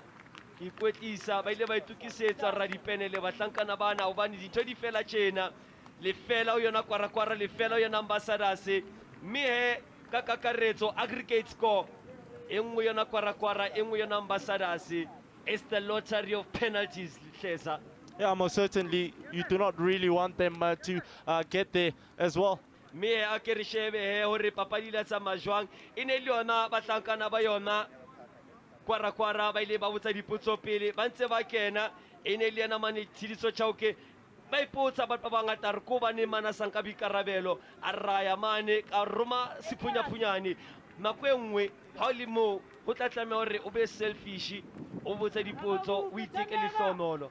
ikwetlisa ba ile ba itukisetsa ra dipenele ba hlankana bana hobane dintho di fela tjena lefela o yona Gwara lefela o yona Ambassadors mme he ka kakaretso aggregate score e nngwe yona Gwara e nngwe yona Ambassadors. It's the lottery of penalties, Hleza. Yeah, most certainly. You do not really want them to get there as well. Me a ke re shebe he hore papadi la tsamaya jwang e ne le yona batlankana ba yona Gwara ba ile ba botsa dipotso pele ba ntse ba kena e ne le yena mane Tshediso Chauke ba ipotsa batho ba bangata re ko ba ne mana sanka bikarabelo a raya mane ka roma sephunyaphunyane nako e nngwe ha o le mo go tla tlameha hore o be selfish o botsa dipotso o iteke le hlonolo.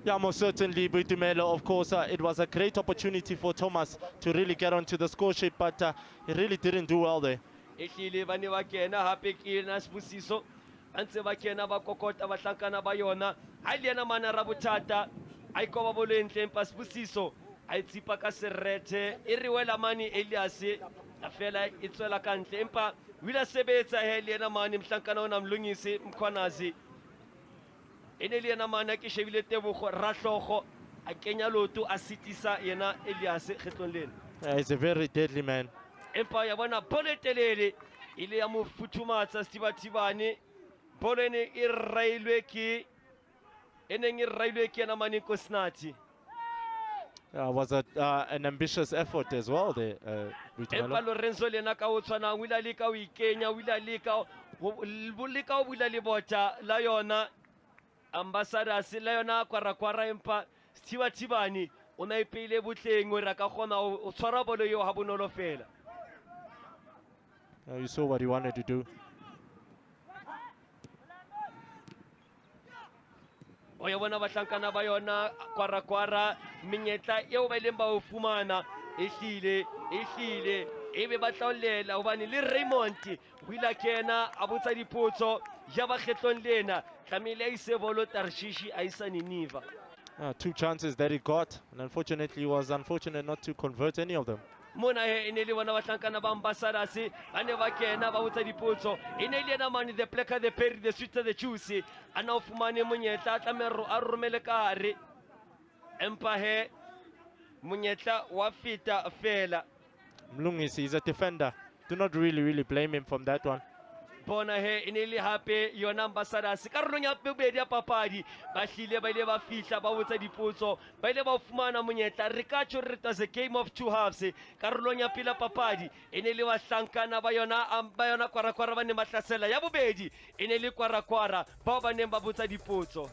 Yeah, most certainly, Boitumelo. Of course, it was a great opportunity for Thomas to really get onto the score sheet, but he really didn't do well there. Ehlile ba ne ba kena hape ke na Sibusiso antse ba kena ba kokota ba hlankana ba yona ha ile yena mana ra bothata a ikoba bolo entle empa Sibusiso a itsipa ka serete e re wela mane Elias a fela e tswela ka ntle empa wila sebetsa he ile yena mane mhlankana ona mlungisi Mkhwanazi ene le yena mane ke shebile Tebogo Rahlogo a kenya loto a sitisa yena Elias kgetlong lena. He's a very deadly man. Empa ya bona bolo telele ile ya mo futhumatsa Setibatibane bolo ene e railwe ke na mane Kosnati. Was an ambitious effort as well there. Empa Lorenzo lena ka o tshwana wila le ka o ikenya wila le ka o bula le bota la yona Ambassadors la yona Gwara empa Setibatibane o na ipele butleng o ra ka gona o tshwara bolo yo ha bonolo fela. You saw what he wanted to do. O ya bona batlankana ba yona Gwara menyetla eo ba ileng ba o fumana ehlile ebe ba tlaolela hobane le Raymond o ile kena a botsa dipotso ja ba kgetlong lena tlamehile a ise bolo Tarshishi a isa Niniva. 2 chances that he got, and unfortunately he was unfortunate not to convert any of them. Mona he ene le bona batlankana ba Ambassadors ba ne ba kena ba botsa dipotso ene le yena mane the blacker the berry the sweeter the juice ana o fumane monyetla tlamero a romele kare empa he monyetla wa fita fela. Mlungisi is a defender. Do not really blame him from that one. Bona he ene le hape yona Ambassadors karolong ya bobedi ya papadi ba hlile ba ile ba fihla ba botsa dipotso ba ile ba fumana monyetla re ka tjho re tsa a game of two halves karolong ya pila papadi ene le ba hlankana ba yona Gwara ba ne ba hlasela ya bobedi ene le Gwara ba ne ba botsa dipotso.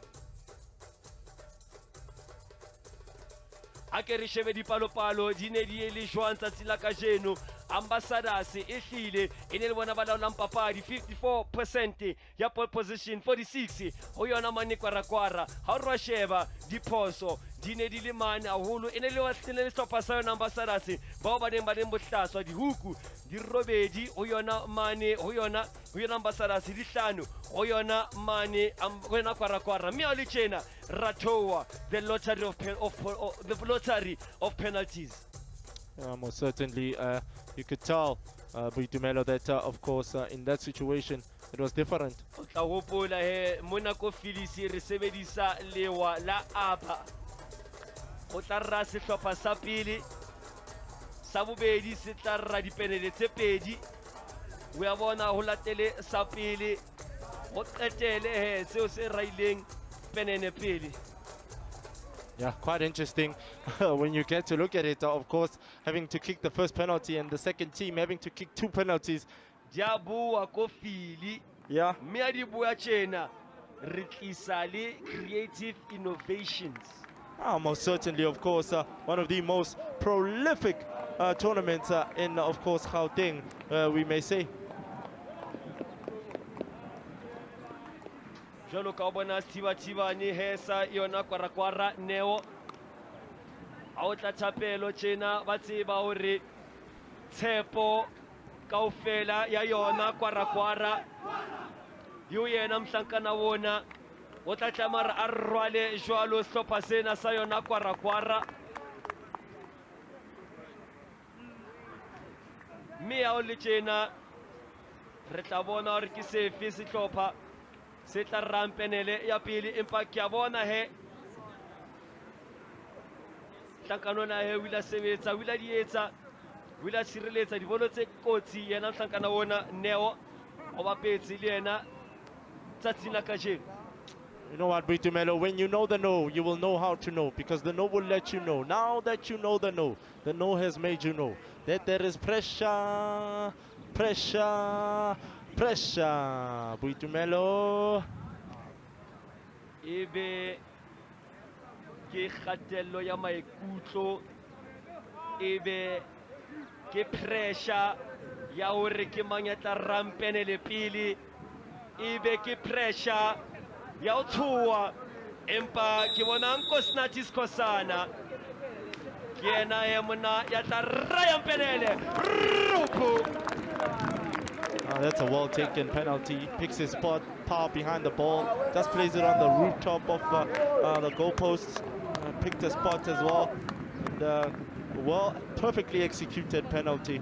A ke re shebe dipalopalo di ne di le jwang tsatsi la kajeno Ambassadors ehlile ene le bona ba laolang papadi 54% ya pole position 46 ho yona mane Gwara ha o re sheba diphoso di ne di le mane haholo ene le wahlile le stopper sa yona Ambassadors bao ba neng bohlaswa dihuku di robedi ho yona mane ho yona Ambassadors di hlano ho yona mane ho yona Gwara mme a le tjena Ratoa the lottery of penalties. Most certainly, you could tell Boitumelo that of course in that situation it was different. O tla hopola he mona ko Filisi re sebedisa lewa la Abar o tla rra sehlopha sa pele sa bobedi se tla rra dipenele tse pedi o ya bona ho latele sa pele o qetele he seo se raileng penene pele. Yeah, quite interesting when you get to look at it. Of course, having to kick the first penalty and the second team having to kick 2 penalties. Diabua ko Fili. Yeah. Me a di bua tjena re tlisa le creative innovations. Most certainly, of course, one of the most prolific tournaments in, of course, Gauteng, we may say. Jolo ka bona Setibatibane hesa yona Gwara Neo a o tla thapelo tjena ba tseba hore tshepo kaofela ya yona Gwara yo yena mhlankana wona o tla tlamara a rwale jwalo sehlopha sena sa yona Gwara mme a o le tjena re tla bona hore ke sefe sehlopha se tla rampenele ya pele empa ke a bona he mohlankana ona he wila sebetsa wila dietsa wila tshireletsa dibolo tse kotsi yena mohlankana ona Neo o bapetse le yena tsatsing la kajeno. You know what, Britumelo, when you know the no, you will know how to know, because the no will let you know. Now that you know the no has made you know that there is pressure, pressure, pressure. Britumelo. Ebe ke kgatello ya maikutlo, ebe ke pressure ya hore ke mang ya tla rampenele pele, ebe ke pressure ya ho tshoha, empa ke bona Nkosinathi Sikhosana ke yena ya mona ya tla raya mpenele. That's a well-taken penalty. He picks his spot, power behind the ball, just plays it on the rooftop of the goalposts. Picked a spot as well. And, well, perfectly executed penalty.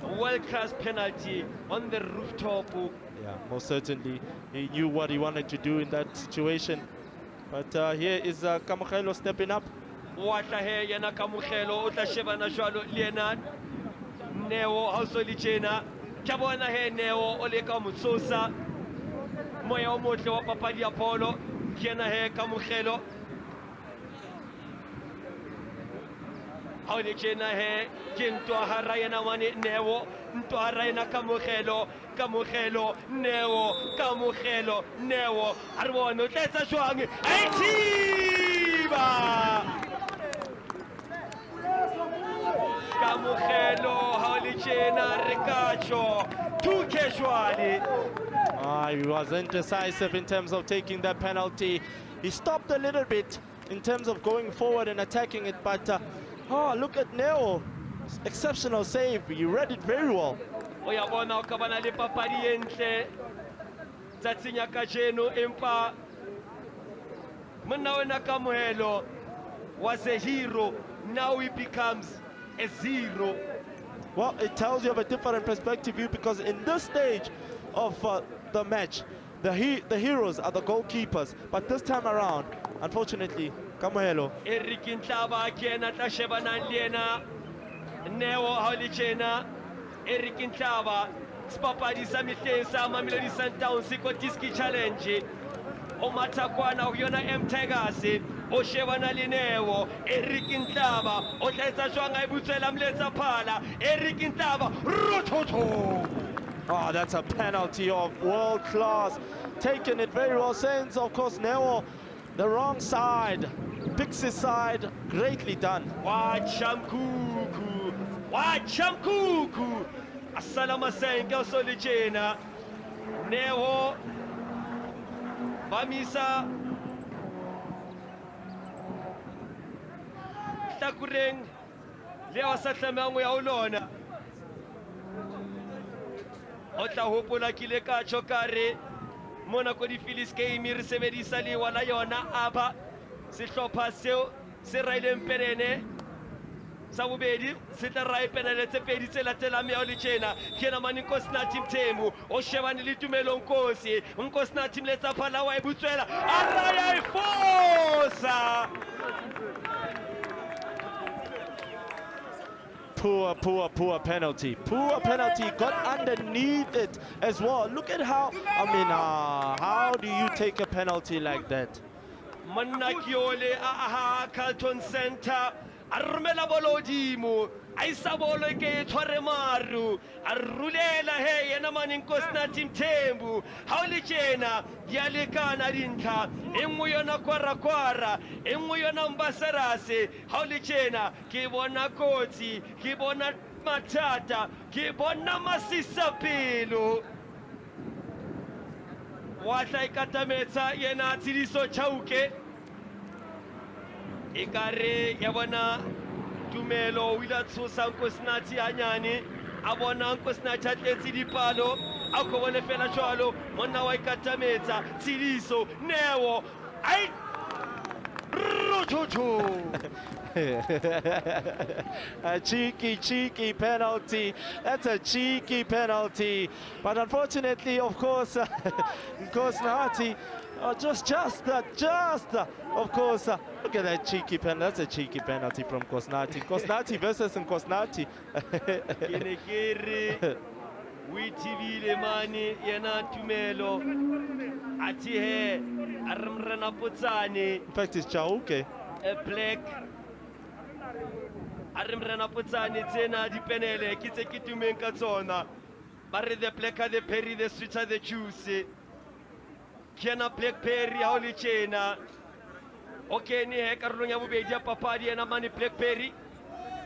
World-class penalty on the rooftop. Yeah, most certainly. He knew what he wanted to do in that situation. But here is Kamogelo stepping up. Watla he yena Kamogelo o tla shebana jwalo le yena Neo ha o so le tjena ke bona he Neo o le ka motsosa moya o motle wa papadi ya polo ke yena he Kamogelo ha o le tjena he ke ntwa hara yena mane Neo ntwa hara yena Kamogelo Kamogelo Neo Kamogelo Neo a re bona o tla etsa jwang a thiba Kamogelo ha o le tjena re ka tjho too casually. He was indecisive in terms of taking that penalty. He stopped a little bit in terms of going forward and attacking it, but look at Neo. Exceptional save. He read it very well. O ya bona o ka bana le papadi e ntle tsatsing ya kajeno, empa monna wena Kamogelo was a hero, now he becomes a zero. Well, it tells you of a different perspective view, because in this stage of the match, the heroes are the goalkeepers. But this time around, unfortunately, Kamogelo. Eric Ntlaba ke yena tla shebana le yena Neo ha o le tjena. Eric Ntlaba sepapadi sa mehleng sa Mamelodi Sundowns ko Diski Challenge o mathakwana ho yona Tigers o shebana le Neo. Eric Ntlaba o tla etsa jwang a butswela mletsa phala. Eric Ntlaba rothoto. Oh, that's a penalty of world class. Taking it very well. Sends, of course, Neo the wrong side. Picks his side. Greatly done. Wachamkuku. Wachamkuku. Assalama senga solijena. Neo Bamisa Takureng Leo Satlamango ya ulona. Otla hopola kile ka chokare mona ko di Phillies game re sebedisa le wala yona Abar sehlopha seo se raileng penene sa bobedi se tla rai penene tse pedi tse latela me o le tjena ke na mani Nkosinathi Mthembu o shebane le Tumelo Nkosi Nkosinathi mletsa phala wa ibutswela araya ifosa. Poor penalty. Poor penalty. Got underneath it as well. Look at how, how do you take a penalty like that? Manakiole aha Carlton Center armela bolodimo aisa bolo ke tshware maru arulela he yena mani Nkosinathi Mthembu ha o le tjena ya lekana dintlha engwe yona kwara engwe yona Mbasarase ha o le tjena ke bona kotsi ke bona mathata ke bona masisapelo wa tla ikatametsa yena Tshidiso Chauke ikare ya bona Tumelo wila tsosa Nkosinathi hanyane a bona Nkosinathi a tletse dipalo a go bone fela jwalo monna wa ikatametsa Tshidiso Neo ai A cheeky penalty. That's a cheeky penalty. But unfortunately, of course, Nkosinathi Just, of course. Look at that cheeky penalty. That's a cheeky penalty from Kosnati. Kosnati versus Kosnati. Witivile mani yana tumelo atihe aramrana putsani. In fact, it's Chauke. A black aramrana putsani tsena di penele kitse kitumenka tsona. Bare the black the perry the switcher the juice. Kiana black perry hauli chena. Okay ni he karolo nya bobedi ya papadi na mani black perry.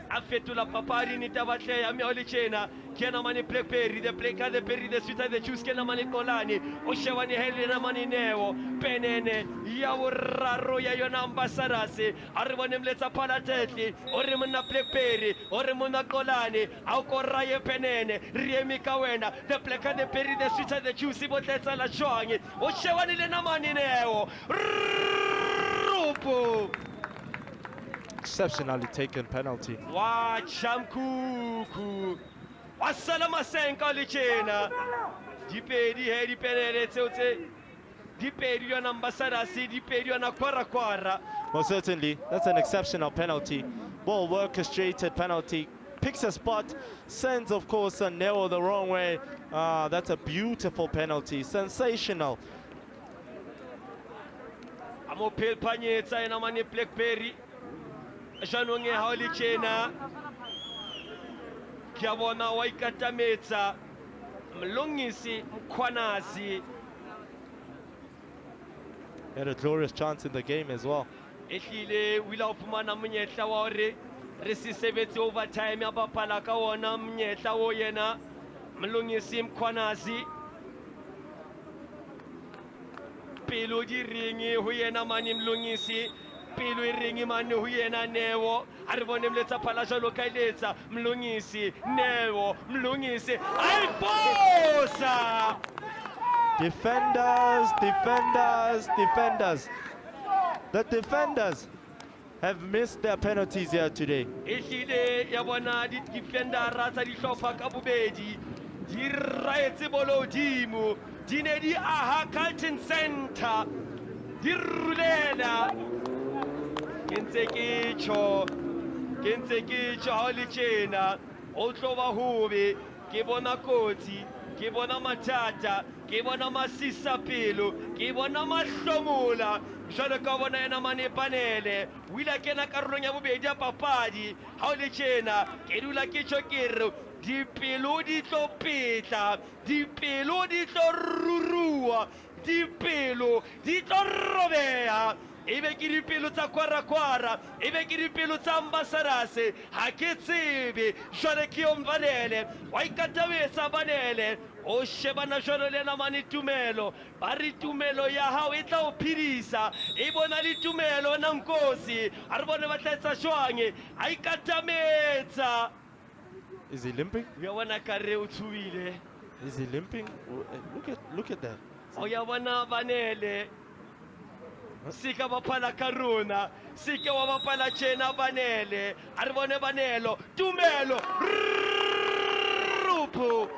Afetula papari ni tabatle ya mioli chena kiana mani blackberry the blacker the berry the sweeter the juice kiana mani kolani oshewani hele na mani neo penene ya uraro ya yona ambasarase aribone mletsa phala tetli ore mona blackberry ore mona kolani awukoraye penene riemi ka wena the blacker the berry the sweeter the juice botletsa la shwangi oshewani le na mani neo rupo. Exceptionally taken penalty. Wa chamkuku wasalama senka lichena dipedi he dipenele tsote dipedi yana ambassadasi dipedi yana kwara. Well, certainly that's an exceptional penalty. Well orchestrated penalty. Picks a spot, sends of course a Neo the wrong way. That's a beautiful penalty. Sensational. Amo pelpanyetsa ena mani blackberry Janonge hauli chena kiabona waikatametsa mlungisi mkwanazi. Had a glorious chance in the game as well. Ehlile wila ufumana mnyetla wa resisebetsi overtime abapala ka wona mnyetla wo yena mlungisi mkwanazi. Pelo di ringi hu yena mani mlungisi pelo iringi mani hu yena Neo aribone mletsa phala jalo kailetsa mlungisi Neo mlungisi ayiposa. Defenders. The defenders have missed their penalties here today. Ehlile yabona di defender ratsa di hlofa ka bobedi di raetse bolo dimo di ne di aha Carlton Center di rulela kentse ke holi chena o tloba hobe ke bona kotsi ke bona mathata ke bona masisa pelo ke bona mahlomola jalo ka bona ena mane panele wila kena karolong ya bobedi ya papadi ha o le tjena ke dula ke tshokere dipelo di tlo petla dipelo di tlo rurua dipelo di tlo robeha ebe ke dipelo tsa kwara ebe ke dipelo tsa ambasarase ha ke tsebe jwale ke ombanele wa ikatabetsa banele o shebana jwalo lena mani tumelo ba re tumelo ya hao e tla o phidisa e bona le tumelo na nkosi a re bone ba tla etsa jwange a ikatametsa. Is he limping? Ya bona kare o tsuile. Is he limping? Look at that. O ya bona banele sika baphala karuna sike wa baphala chena banele a re bone banelo tumelo rupo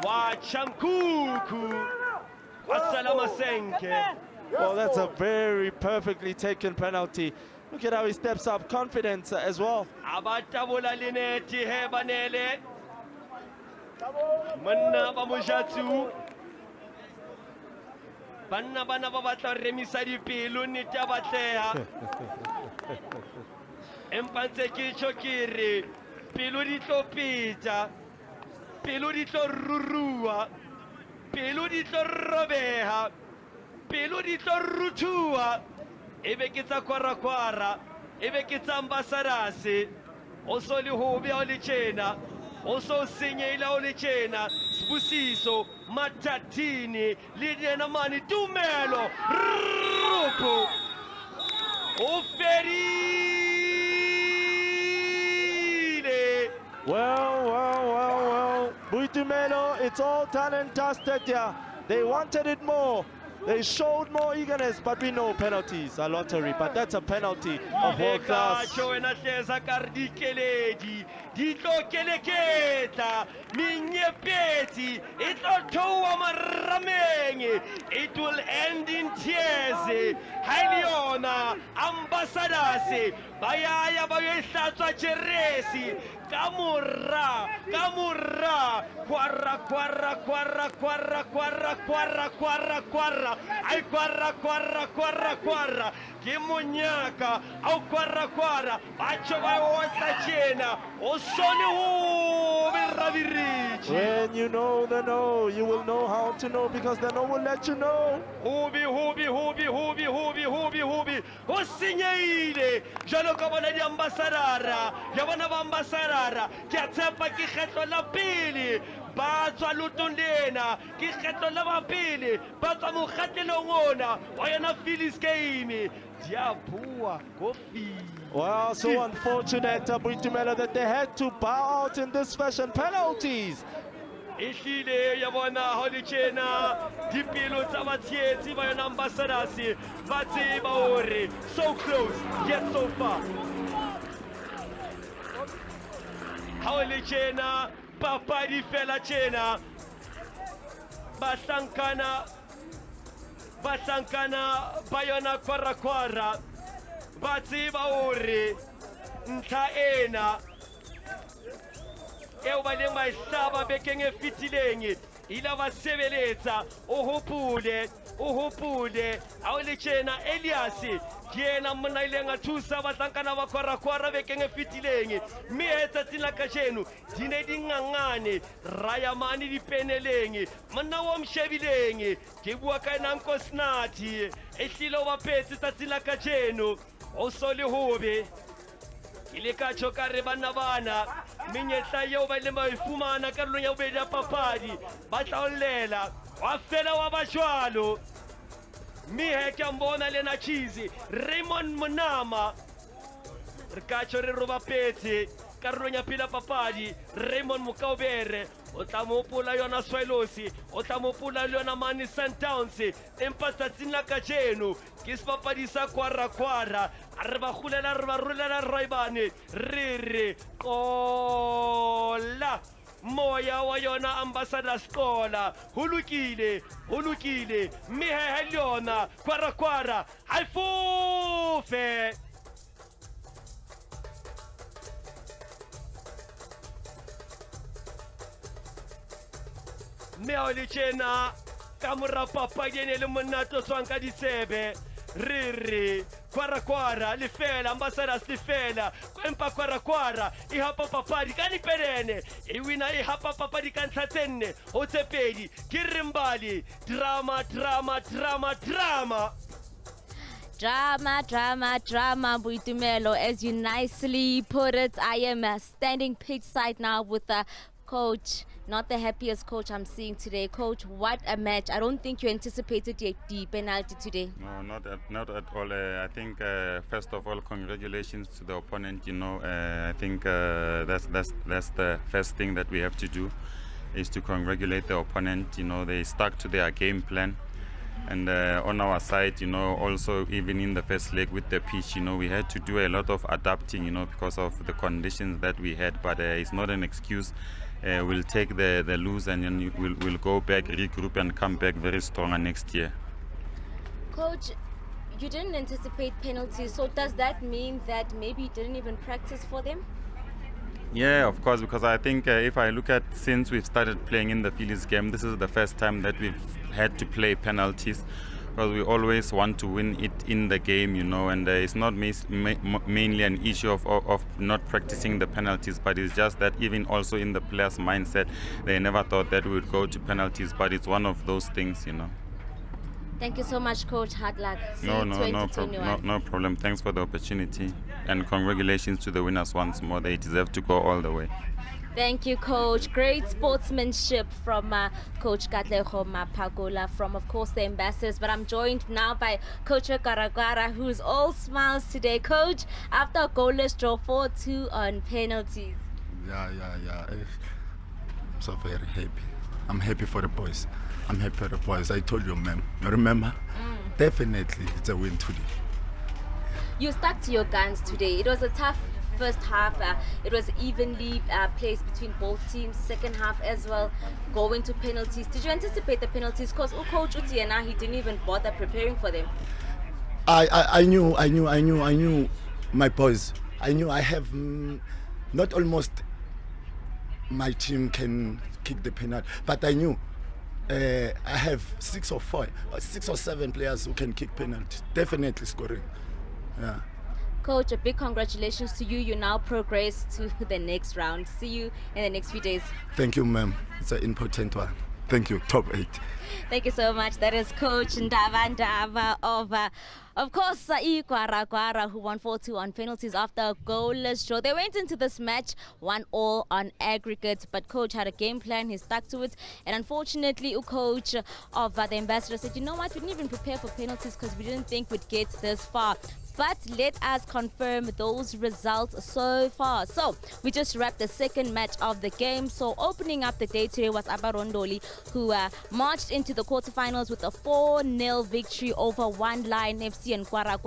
wa chankuku wasalama senke. Well, that's a very perfectly taken penalty. Look at how he steps up, confidence as well. Abatabula lineti he banele manna bamujatu banna bana ba batla remisa dipelo nnete a batleha empa ntse ke tshokere pelo di tlo peta pelo di tlo rurua pelo di tlo robeha pelo di tlo rutua ebe ke tsa kwara ebe ke tsa ambasarase o so le hobe o le tjena o so senyela o le tjena Sibusiso Matatini le yena mani tumelo rupo o ferile. Well. Buitumelo, it's all talent-tastic here. They wanted it more. They showed more eagerness, but we know penalties are lottery. But that's a penalty of world class. Minyepeti itothowa marameng it will end in tears. Haliona, ambassadors, bayaya bayohlatshwa jeresi, kamura, kwara, ay kwara, Kimonyaka, au kwara, bacho bayotla chena, osoni ravirich. When you know the no, you will know how to know because the no will let you know. Hubi, osinyeile, jalo kabana di ambassadara, yabana ba ambassadara, kia tsepa ki kgetlo la pele, ba tswa lutondena, ki kgetlo la ba pele, ba tswa mokgatelong ona, wa yona Phillies game. Well, so unfortunate, Boitumelo, that they had to bow out in this fashion. Penalties. Ishile yabona holichena dipilo tsabatsietsi ba yona ambassadors ba tseba hore so close yet so far. Holichena papadi fela chena basankana bayona kwara batsiba hore ntlha ena eo ba leng ba hlaba bekeng e fitileng ila ba sebeletsa o hopule ha o le tjena Elias ke ena monna ileng a thusa batlankana ba kwara bekeng e fitileng mme etsatsing la kajeno di ne di ngangane raya mane dipeneleng monna wa mshebileng ke bua ka ena Nkosinathi ehlile ba petse tsatsing la kajeno o so le hobe ile ka chokare bana menyetla yeo ba ile ba ifumana karolong ya bobedi ya papadi ba tla ollela wa fela wa bajwalo mihe ke mbona lena chizi Raymond Monama re ka tšo re roba petse karolong ya pila papadi Raymond Mokaubere o tla mopola yona Swilosi o tla mopola yona Mani Sundowns empa tsatsing la kajeno ke sepapadi sa kwara re ba khulela re ba rulela raibane re kola moya wa yona ambassador skola hulukile mihehe lyona kwara haifufe meole tjena ka mora papadi ene le monate o tswang ka ditsebe re kwara lefela ambassadors lefela empa kwara e hapa papadi ka dipelene e wina e hapa papadi ka ntlha tse nne o tse pedi ke rimbali drama Boitumelo, as you nicely put it. I am standing pitch side now with the coach. Not the happiest coach I'm seeing today. Coach, what a match. I don't think you anticipated the penalty today. No, not at all. I think, first of all, congratulations to the opponent. I think that's the first thing that we have to do, is to congratulate the opponent. They stuck to their game plan. And on our side, also even in the first leg with the pitch, we had to do a lot of adapting, because of the conditions that we had. But it's not an excuse. We'll take the lose and then we'll go back, regroup and come back very stronger next year. Coach, you didn't anticipate penalties, so does that mean that maybe you didn't even practice for them? Yeah, of course, because I think if I look at since we've started playing in the Phillies game, this is the first time that we've had to play penalties, because we always want to win it in the game, and it's not mainly an issue of not practicing the penalties, but it's just that even also in the players' mindset, they never thought that we would go to penalties, but it's one of those things, Thank you so much, Coach. Hard luck. No problem. Thanks for the opportunity, and congratulations to the winners once more. They deserve to go all the way. Thank you, Coach. Great sportsmanship from Coach Katlego Mapagola from, of course, the ambassadors. But I'm joined now by Coach Gwara, who's all smiles today. Coach, after a goalless draw 4-2 on penalties. Yeah. I'm so very happy. I'm happy for the boys. I told you, ma'am. You remember? Definitely, it's a win today. You stuck to your guns today. It was a tough first half, it was evenly placed between both teams. Second half as well, going to penalties. Did you anticipate the penalties? Because Coach Utiena, he didn't even bother preparing for them. I knew my boys. I knew I have not almost my team can kick the penalty, but I knew I have 6 or 7 players who can kick penalty, definitely scoring. Yeah. Coach, a big congratulations to you. You now progress to the next round. See you in the next few days. Thank you, ma'am. It's an important one. Thank you. Top 8. Thank you so much. That is Coach Ndava of course, Gwara, who won 4-2 on penalties after a goalless draw. They went into this match 1-1 on aggregate, but Coach had a game plan. He stuck to it. And unfortunately, Coach of the Ambassador said, you know what, we didn't even prepare for penalties because we didn't think we'd get this far. But let us confirm those results so far. So we just wrapped the second match of the game. So opening up the day today was Abar, Ndoli, who marched into the quarterfinals with a 4-0 victory over Tsalanang FC and Gwara.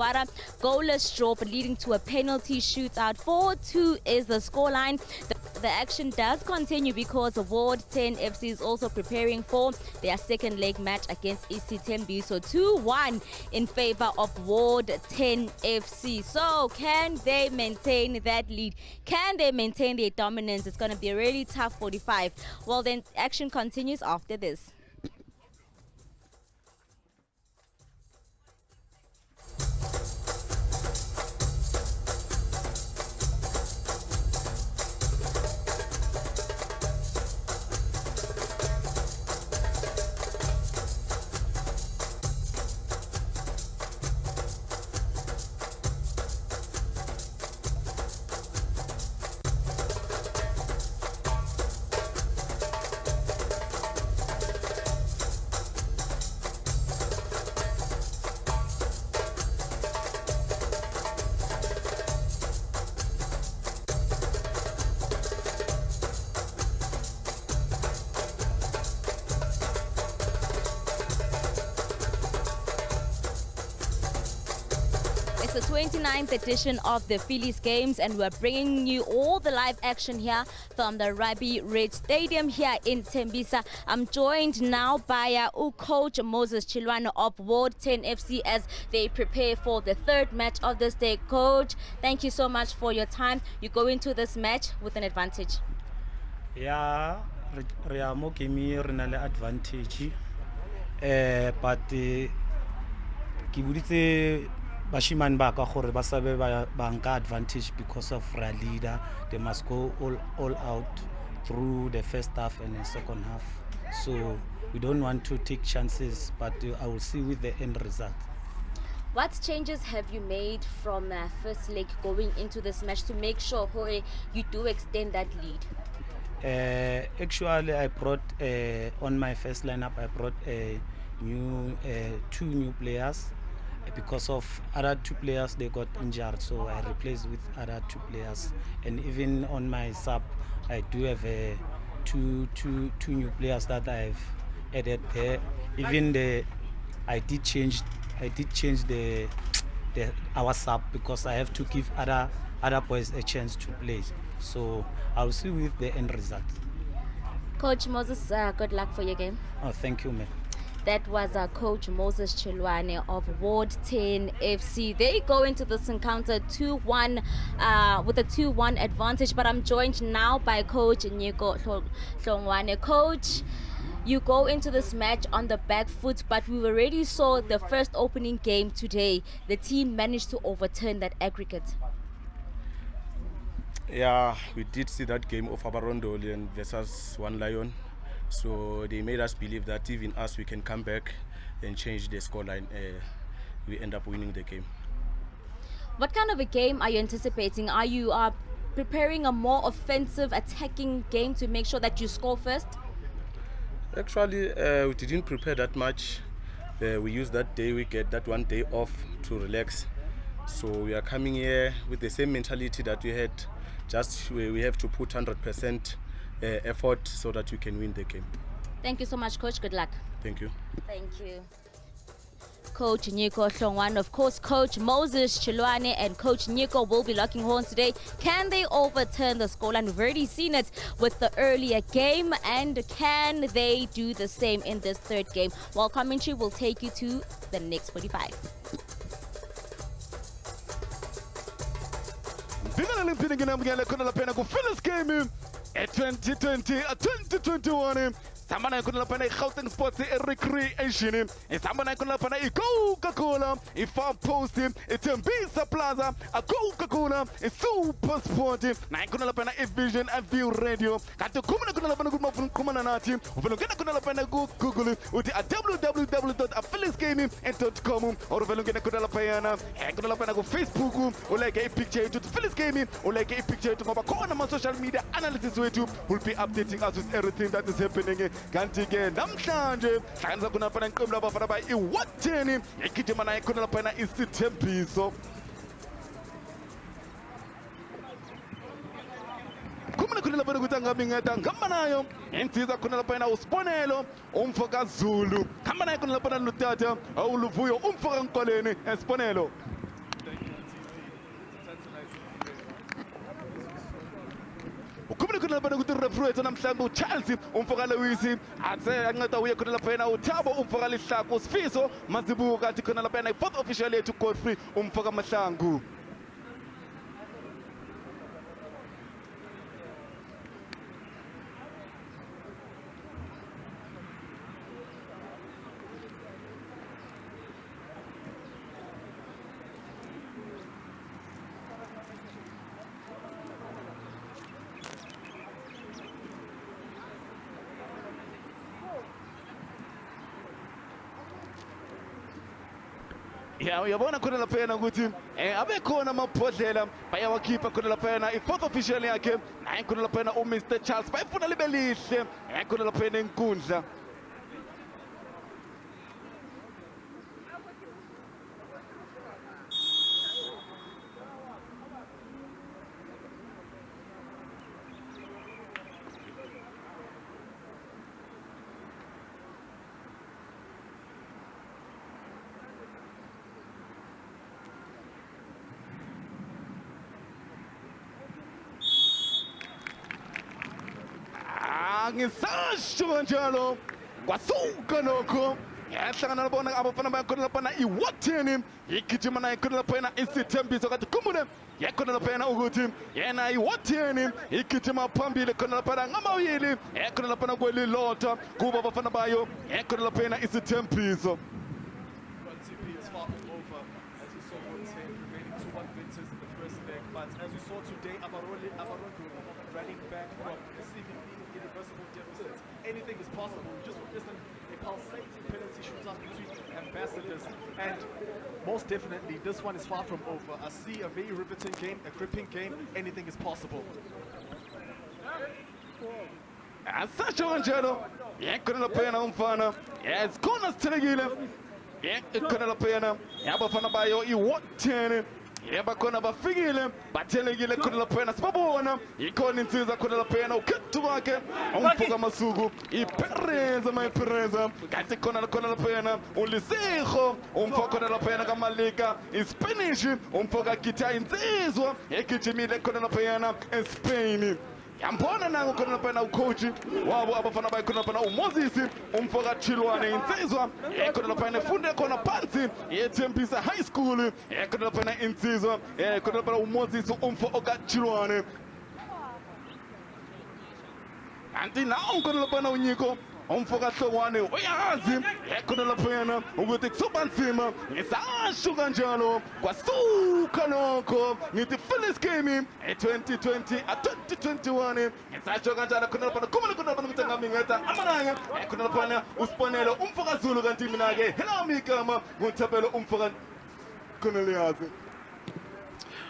Goalless draw, but leading to a penalty shootout. 4-2 is the scoreline. The action does continue because Ward 10 FC is also preparing for their second leg match against Isithembiso. 2-1 in favor of Ward 10 FC. So can they maintain that lead? Can they maintain their dominance? It's going to be a really tough 45. Well, then action continues after this. It's the 29th edition of the Phillies Games, and we're bringing you all the live action here from the Ruby Ridge Stadium here in Tembisa. I'm joined now by Coach Moses Chilwane of Ward 10 FC as they prepare for the third match of this day. Coach, thank you so much for your time. You go into this match with an advantage. Yeah, we are more advantage, but Bashiman baka gore ba sabe ba banka advantage because of our leader. They must go all out through the first half and the second half. So we don't want to take chances, but I will see with the end result. What changes have you made from first leg going into this match to make sure you do extend that lead? Actually, I brought on my first lineup. I brought two new players. Because of other 2 players, they got injured, so I replaced with other 2 players. And even on my sub, I do have two new players that I've added there. Even I did change our sub because I have to give other boys a chance to play. So I'll see with the end result. Coach Moses, good luck for your game. Oh, thank you, man. That was Coach Moses Chilwane of Ward 10 FC. They go into this encounter 2-1 with a 2-1 advantage, but I'm joined now by Coach Nyiko Hlongwane. Coach, you go into this match on the back foot, but we already saw the first opening game today. The team managed to overturn that aggregate. Yeah, we did see that game of Abar Ndoli versus One Lion. So they made us believe that even us, we can come back and change the scoreline. We end up winning the game. What kind of a game are you anticipating? Are you preparing a more offensive, attacking game to make sure that you score first? Actually, we didn't prepare that much. We used that day, we get that 1 day off to relax. So we are coming here with the same mentality that we had. Just we have to put 100% effort so that we can win the game. Thank you so much, Coach. Good luck. Thank you. Thank you. Coach Nico Hlongwan. Of course, Coach Moses Chilwane and Coach Nico will be locking horns today. Can they overturn the scoreline? We've already seen it with the earlier game, and can they do the same in this third game? While commentary will take you to the next 45. At 2020, 2021. Samana kuna lapana Gauteng Sports Recreation. Samana kuna lapana Coca-Cola, Farm Post, Isithembiso Plaza, Coca-Cola, SuperSport. Na kuna lapana Vision and View Radio. Kato kuna lapana good kumana nati. Uvelongena kuna lapana Google uti www.affiliatesgaming.com or uvelongena kuna lapana go Facebook uleke picture to Phyllis Gaming uleke picture to mabakona ma social media analysis wetu will be updating us with everything that is happening. Kanti ke namhlanje hlanza kuna phana iqembu labafana ba iwatheni igijima naye khona lapha Isithembiso. Kumele khona lapha ukuthi angabi ngeda ngamba nayo insizwa khona lapha usibonelo umfoka Zulu khamba naye khona lapha lutata awuluvuyo umfoka Nkoleni esibonelo. Kumele khona lapha ukuthi referee namhlanje uChelsea umfoka Lewisi athe anceda uye khona lapha uThabo umfoka Lihlako Sifiso Mazibuka athi khona lapha i-fourth official yethu Godfrey umfoka Mahlangu. Yeah, uyabona khona lapha ukuthi abe khona amabhodlela bayawakhipha khona lapha i-fourth official yakhe naye khona lapha uMr Charles bayifuna libe lihle khona lapha enkundla. Ngisasho kanjalo kwasuka nokho yahlangana labona abafana bakhona lapha iwatheni igijima naye khona lapha Isithembiso kathi kumule yakhona lapha ukuthi yena iwatheni igijima phambili khona lapha ngamawili yakhona lapha kwelilotha kuba abafana bayo yakhona lapha Isithembiso. But as we saw today, Abar running back from receiving irreversible deficits. Anything is possible. We just witnessed a pulsating penalty shootout between ambassadors, and most definitely this one is far from over. I see a very riveting game, a gripping game. Anything is possible. Asasho kanjalo yakhona lapha umfana yazikhona sithekile yakhona lapha yabafana bayo iwatheni yabakhona bafikile bathelekile khona lapha sibabona ikhona insizwa khona lapha ukhethu kwakhe umfoka Masuku iPereza mayiPereza kanti khona lapha uLisiho umfoka khona lapha kaMalika iSpanish umfoka Gita insizwa egijimile khona lapha eSpain. Yambona nangu khona lapha ucoach wabo abafana bayikhona lapha uMoses umfoka Chilwane insizwa khona lapha efunde khona phansi eThembisa High School khona lapha insizwa khona lapha uMoses umfoka Chilwane. Anti nawo khona lapha uNyiko umfoka Hlongwane uyazi khona lapha ukuthi kusuba nzima ngisasho kanjalo kwasuka lokho ngithi Phyllis Gaming 2020 2021 ngisasho kanjalo khona lapha kumele khona lapha ukuthi ngamingeta amananga khona lapha usibonelo umfoka Zulu kanti mina ke hello mikama ngithapelo umfoka khona liyazi.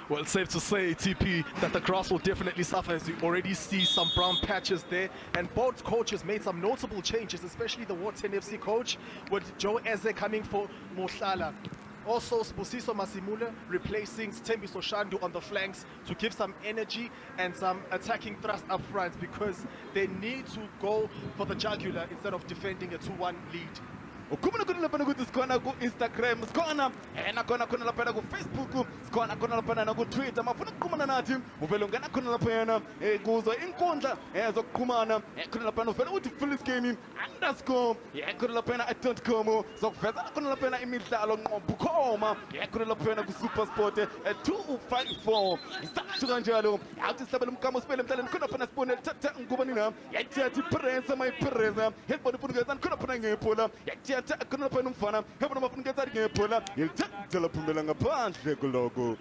Well, safe to say, TP, that the grass will definitely suffer, as you already see some brown patches there. And both coaches made some notable changes, especially the Tsalanang FC coach, with Joe Eze coming for Mohlala. Also, Sbusiso Masimule replacing Isithembiso Shandu on the flanks to give some energy and some attacking thrust up front, because they need to go for the jugular instead of defending a 2-1 lead. Kumele khona lapha ukuthi sikhona ku-Instagram, sikhona nakhona khona laphana ku-Facebook, sikhona khona laphana naku-Twitter. Mafuna ukuqhumana nathi, uvele ungena khona laphana kuzo inkundla zokuqhumana khona laphana uvele uthi Philistgame _ khona laphana @.com zokuveza khona laphana imidlalo ngqo bukhoma khona laphana ku-SuperSport 254 isathu kanjalo awuthi sihlabela umkamo sibele emdlalweni khona laphana sibone thatha ngubani na yathi Pereza mayipereza hebona ufunukeza khona laphana ngepola yathi khona laphana umfana hebona mafunukeza ngepola yilithatha laphumela ngaphandle kuloko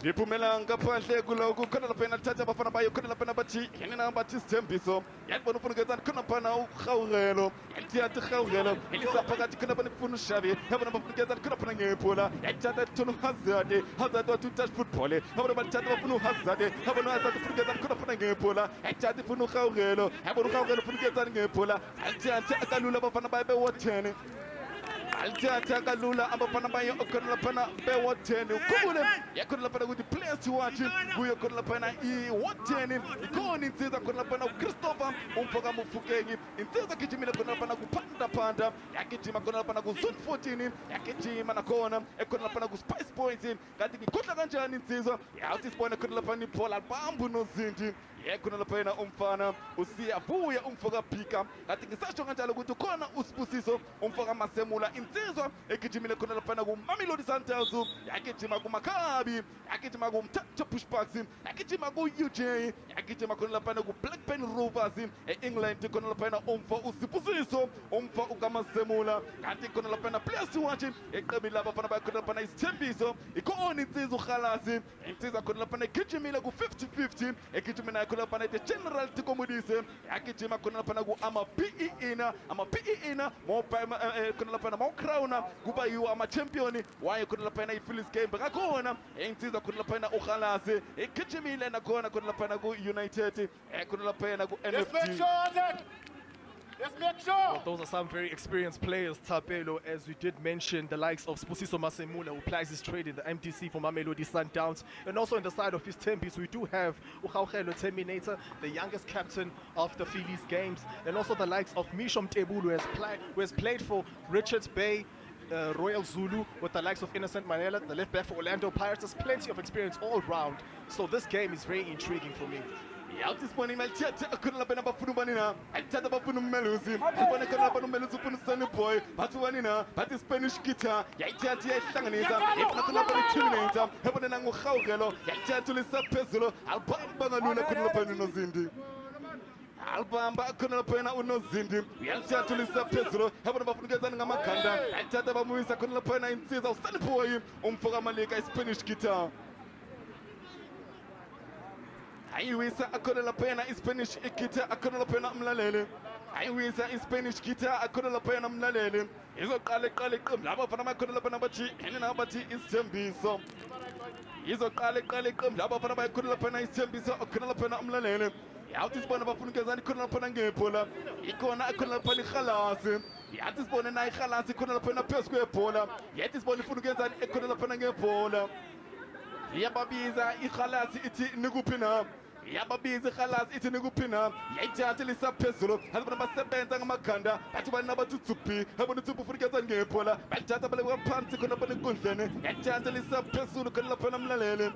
Liphumela ngaphandle kuloko khona laphana thatha abafana bayo khona laphana bathi yena bathi Isithembiso yabona ufunukeza khona laphana uGawurelo yathi Gawurelo elisaphakathi khona laphana ifuna ushabe yabona bafunukeza khona laphana ngepola yathatha Tunu Hazard wathi touch football yabona bathatha bafuna uHazard yabona Hazard ufunukeza khona laphana ngepola yathatha ifuna uGawurelo yabona uGawurelo ufunukeza ngepola yathatha akalula abafana bayo be-10 Althatha kalula abafana bayo khona laphana be-10 ukubule yakhona laphana ukuthi players to watch kuyo khona laphana i-10 ikhona insizwa khona laphana uChristopher umfoka Mufukeng insizwa gijimile khona laphana kuPhanda yagijima khona laphana ku-Zone 14 yagijima nakhona ekhona laphana ku-Spice Points kanti ngikhodla kanjani insizwa yawuthi sibone khona laphana iPaul Albambu noZindi khona laphana umfana usiyavuya umfoka Phika kanti ngisasho kanjalo ukuthi ukhona uSibusiso umfoka Masemula insizwa egijimile khona laphana ku-Mamelodi Sundowns yagijima kuMaccabi yagijima ku-Mthatha Pushbacks yagijima ku-UJ yagijima khona laphana ku-Blackburn Rovers e-England khona laphana umfa uSibusiso umfa ukaMasemula kanti khona laphana players to watch eqebile abafana bakhona laphana Isithembiso ikhona insizwa uKhalasi insizwa khona laphana egijimile ku-50-50 egijimile khona laphana the-General Tikomodise yagijima khona laphana ku-ama-PE ina khona laphana mawucrowna kuba yiwo ama-champion waye khona laphana i-Philistgame kakhona insizwa khona laphana uKhalasi egijimile nakhona khona laphana ku-United khona laphana ku-NFT. Let's make sure. Well, those are some very experienced players, Tapelo, as we did mention, the likes of Sibusiso Masemula, who plies his trade in the MTC for Mamelodi Sundowns. And also on the side of his Isithembiso, we do have Ugawurelo Terminator, the youngest captain of the Phillies games. And also the likes of Mishom Tebulu, who has played for Richards Bay, Royal Zulu, with the likes of Innocent Manela, the left back for Orlando Pirates. There's plenty of experience all round. So this game is very intriguing for me. Yawuthi sibone imalithiyatha khona laphana bafuna ubanina ayithatha bafuna umelusi sibone khona laphana umelusi ufuna uSunny Boy bathi ubanina bathi Spanish guitar yayithatha yayihlanganisa yabona khona laphana i-Terminator yabona nangoGawurelo yayithatha ulisa phezulu albamba ngalula khona laphana uNozindi albamba khona laphana uNozindi uyalithatha ulisa phezulu yabona bafunukezana ngamaganda ayithatha bamuyisa khona laphana insizwa uSunny Boy umfoka Malika i-Spanish guitar ayiwisa akhona laphana iSpanish guitar akhona laphana umlaleli ayiwisa iSpanish guitar akhona laphana umlaleli izoqala iqembu labo bafana bakhona laphana bathi yena bathi Isithembiso izoqala iqembu labo bafana bakhona laphana Isithembiso akhona laphana umlaleli yawuthi sibone bafunukezana khona laphana ngebhola ikhona akhona laphana iKhalasi yathi sibone nayo iKhalasi khona laphana phezu kwebhola yathi sibone ifunukezana ekhona laphana ngebhola yababiza iKhalasi ithi nikuphi na yababiza iKhalasi ithi nikuphi na yayithatha lisa phezulu abona basebenza ngamaganda bathi bana bathi Tsuphi abona Tsuphi ufunukezana ngebhola bathatha baleka phansi khona lapha enkundleni yayithatha lisa phezulu khona lapha umlaleli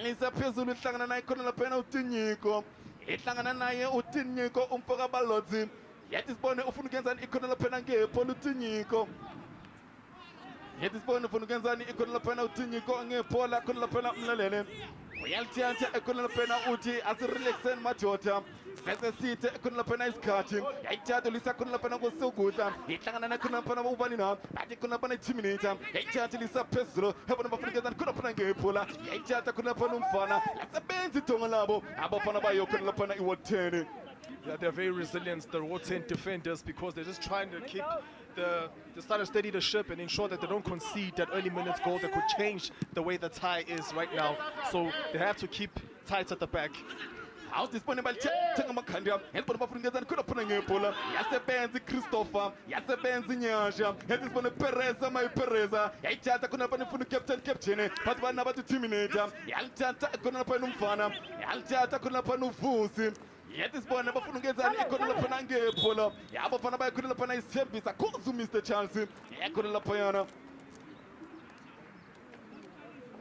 lisa phezulu ihlangana naye khona lapha uTinyiko ihlangana naye uTinyiko umfoka Balotsi yathi sibone ufunukezana ikhona lapha ngebhola uTinyiko yathi sibone ufunukezana ikhona lapha uTinyiko ngebhola khona lapha umlaleli uyalithatha ekhona laphana uthi asirelaxeni madoda sese sithe ekhona laphana isikhathi yayithatha lisa khona laphana kusukudla ihlangana nakhona laphana ubani na bathi khona laphana i-Terminator yayithatha lisa phezulu yabona bafunukezana khona laphana ngebhola yayithatha khona laphana umfana lasebenza idonga labo abafana bayo khona laphana i-10. Yeah, they're very resilient, the Raw 10 defenders, because they're just trying to keep the start to steady the ship and ensure that they don't concede that early minutes goal that could change the way the tie is right now. So they have to keep tight at the back. How's this point about Tangamakandia? And put up from the Kunapan Pola, Yasebenzi Christopher, Yasebenzi Nyasha, and this one Pereza, my Pereza, Yachata Kunapan from the captain, but one about the Terminator, Yalchata Kunapanum Fana, Yalchata Kunapanum Fusi. Yet is born never gets an economic polo. Yabafana by Kunapana is Tempis, a call to Mr. Chelsea, Economic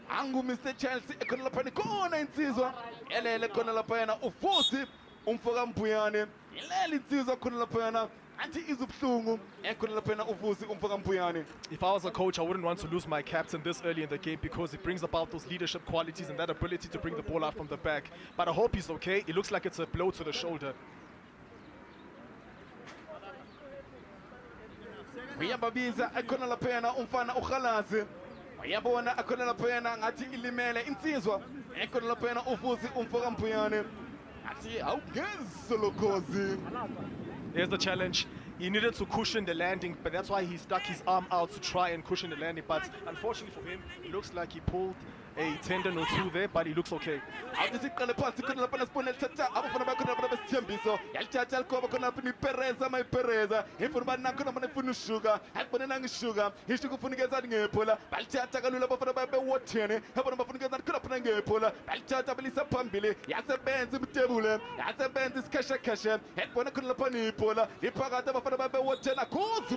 Angu Mr. Chelsea, Economic corner in season, Ele Conalapana, Ufosi, Umfogampuyane, Ele season Kunapana. If I was a coach, I wouldn't want to lose my captain this early in the game because it brings about those leadership qualities and that ability to bring the ball out from the back. But I hope he's okay. It looks like it's a blow to the shoulder. Uyababiza akona la pena umfana ukhalazi. Uyabona akona la pena ngathi ilimele insizwa. Akona la pena ufusi umfoka mpuyane. Athi awugezolokozi. Here's the challenge. He needed to cushion the landing, but that's why he stuck his arm out to try and cushion the landing. But unfortunately for him, it looks like he pulled a tendon or two there, but he looks okay.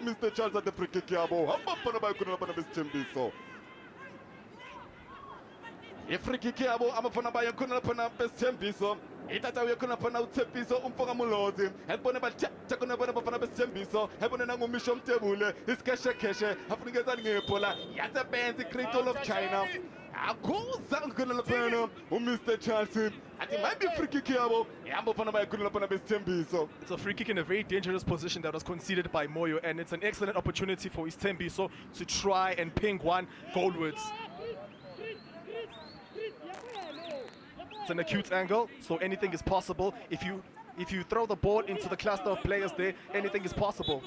Mr. Charles at the free kick. Ifriki abo amafana bayo kuna pana besembiso itata uye kuna pana utsepiso umfoka mulozi hebone bacha kuna pana pana besembiso hebone nangu mission tebule iskeshe afunigeza ngepola yase benzi crystal of China akuza kuna pana Mr. Chelsea ati maybe free kick abo yambo pana bayo kuna pana besembiso. It's a free kick in a very dangerous position that was conceded by Moyo, and it's an excellent opportunity for Isithembiso to try and ping one goalwards. It's an acute angle, so anything is possible. If you throw the ball into the cluster of players there, anything is possible.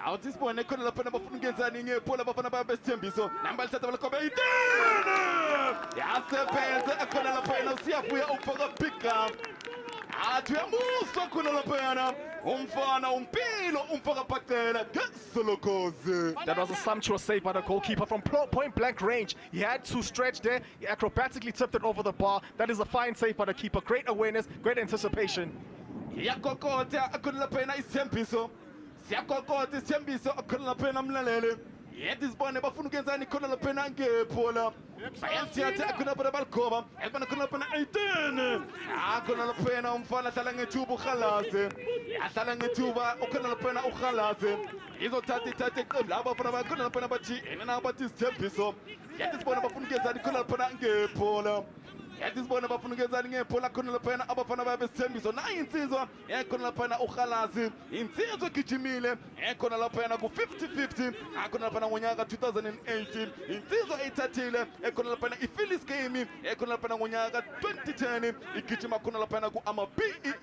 Out this point, I couldn't open up a getting a pull up on a best tembiso. Number 7 of the yes, the pants, I couldn't open see if we are up for the pickup. So that was a sumptuous save by the goalkeeper from point blank range. He had to stretch there, he acrobatically tipped it over the bar. That is a fine save by the keeper. Great awareness, great anticipation. Yet is born about Funugazani Kola Penanke Pola. Bayantiata Akuna Balkova, Ebana Kunapana 18. Akuna Pena Umfana Talangetubu Halase, Atalangetuba, Okanapena Uhalase. Iso Tati Lava Kuna Penabachi, and now but this Tempiso. Yet is born about Funugazani Kola Penanke Pola. Yet is born about Funugazani Pola Kunapena Abafana Tempiso. 9 season, Ekonapena Uhalase, in Theatre Kichimile, Ekonapena go 50-50, Akonapana Wanyaga 2018, in Theatre Etatile, Ekonapena Ifilis Game, Ekonapena Wanyaga 2010, Ikichima Kunapena go Ama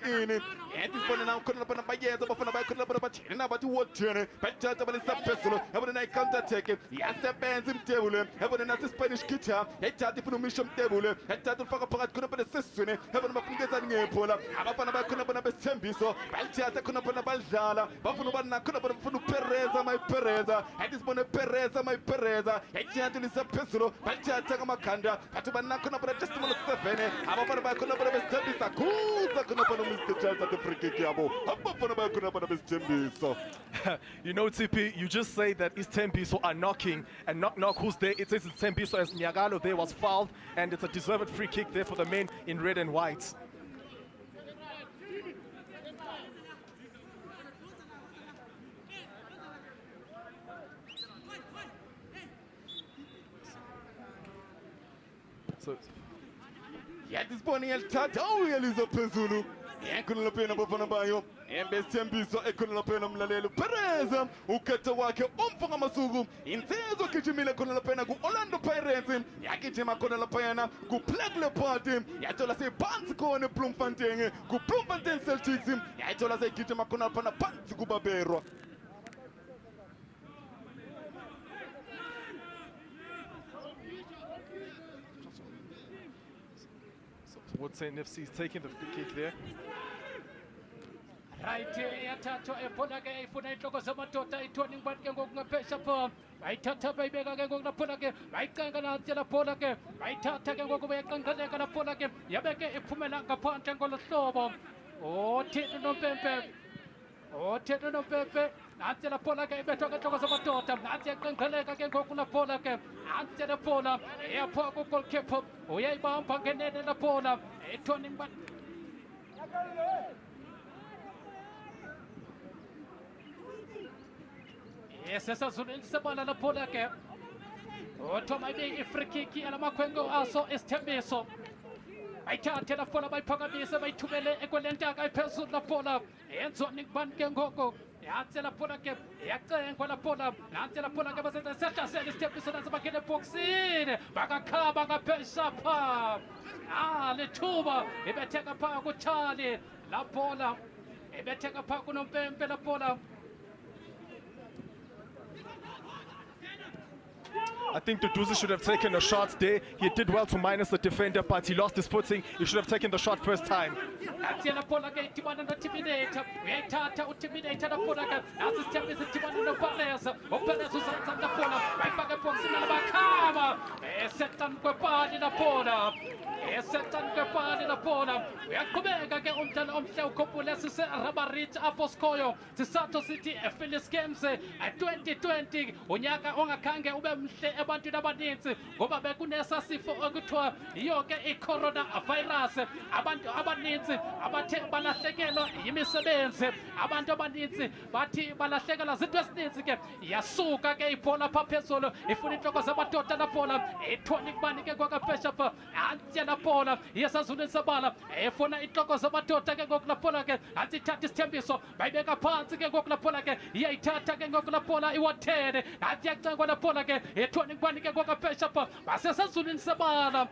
in it, and this one now Kunapana by years of Kunapana, and about what journey, Pachata Balisa Pesolo, having a counter take it, yes, a bands in table, having a Spanish guitar, a chatty from mission table, a chatty for a Kunapana Session, having a Funugazani Pola, Abapana Kunapana Tembiso, Pachata Kunapana Balzala, Bafunubana Kunapana Pereza, my Pereza, and this one Pereza, my Pereza, a chatty is a pesolo, Pachata Makanda, Patubana Kunapana Testimony 7, Abapana Kunapana Tembisa, Kuza Kunapana Mr. Charles at the free kick. You know, TP, you just say that Isithembiso are knocking, and knock who's there? It says Isithembiso as Nyagalo there was fouled, and it's a deserved free kick there for the men in red and white. So, yeah, this morning El Tata, Elizabeth Zulu. Couldn't pay number for Bayo, and best Tembiso, I couldn't pay them Lalelu Perez, who cut the work from Masugu, in Tezo Kichimila Kunapena, go Orlando Pirates, Yakitima Kunapena, go Plague the party, Yatola say Pants go on a Plum Fontaine, go Plum Fontaine Celtics, Yatola say Kitima Kunapana Pants go Babero. Tsalanang FC is taking the free kick there. right yathathwa ephola ke ifuna inhloko zamadoda i-turning point ke ngokungaphesha pho bayithatha bayibeka ke ngokulaphola ke bayicenga nansi laphola ke bayithatha ke ngoku bayaqanqeleka laphola ke yabe ke iphumela ngaphandle ngolo hlobo othini nompempe nansi laphola ke ibethwa ke inhloko zamadoda nansi yaqanqeleka ke ngoku laphola ke nansi laphola eyaphola ku-goalkeeper uyayibamba ngenene laphola i-turning point esesazulwini sebala laphola ke othoma ibe i-free kick alamakhwenko aso Isithembiso bayithathe laphola bayiphakamise bayithumele ekwelentaka iphezulu laphola yenziwa nikubani ke ngoko yatse laphola ke yacengwa laphola nansi laphola ke basenza sehlasela Isithembiso nansi bangena ebhokisini bakakhaba ngaphesha pha lethuba ibetheka pha kuthali laphola ibetheka pha kunompempe laphola. I think Duduzi should have taken a shot there. He did well to minus the defender, but he lost his footing. He should have taken the shot first time. Esetan kepani lapona uyaqhubeka ke umdlalo omhle ukhumbule sise Rabarit Aposkoyo Sisato City Phillies Games 2020 unyaka ongakhange ube mhle ebantwini abaninzi ngoba bekunesa sifo okuthiwa yonke i-corona virus abantu abaninzi abathe balahlekelwa yimisebenzi abantu abaninzi bathi balahlekelwa zinto ezininzi ke yasuka ke ibhola pha phezulu ifuna inhloko zamadoda laphola ethoni kubani ke kwakaphesha pha laphola yesazulwini sebala efuna inhloko zamadoda ke ngokulaphola ke asithatha Isithembiso bayibeka phansi ke ngokulaphola ke iyayithatha ke ngokulaphola iwathene athi yacengwa laphola ke ethoni kubani ke ngokaphesha pha basesazulwini sebala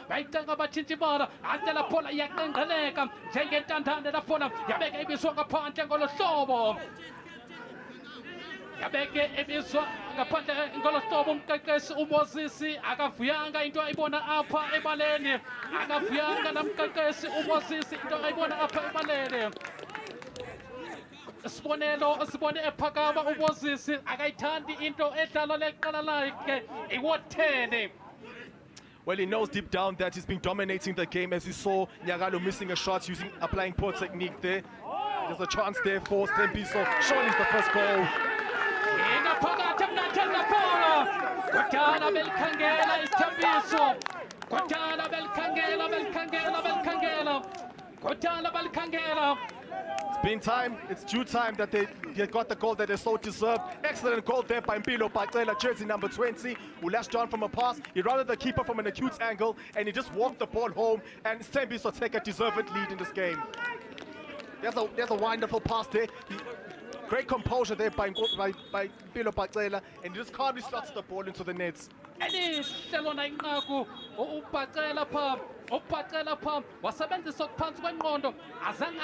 bayicenga bathinta ibala athi laphola iyaqenqeleka njengentandane laphola yabeka ibiswa ngaphandle ngolo hlobo yabeke ebizwa ngaphandle ngolo hlobo umqeqeshi uMoses akavuyanga into ayibona apha ebaleni akavuyanga namqeqeshi uMoses into ayibona apha ebaleni sibone ephakama uMoses akayithandi into edlalwa leqala lakhe iwathene. Well, he knows deep down that he's been dominating the game, as you saw Nyagalo missing a shot, applying poor technique there. There's a chance there for Isithembiso. Surely it's the first goal. It's been time, it's due time that they got the goal that they so deserved. Excellent goal there by Mpilo Patela, jersey number 20, who lashed on from a pass. He routed the keeper from an acute angle and he just walked the ball home, and Isithembiso take a deserved lead in this game. There's a wonderful pass there. Great composure there by Mpilo Patela, and he just calmly slots the ball into the nets. Upacela pha wasebenzisa okuphansi kwengqondo azange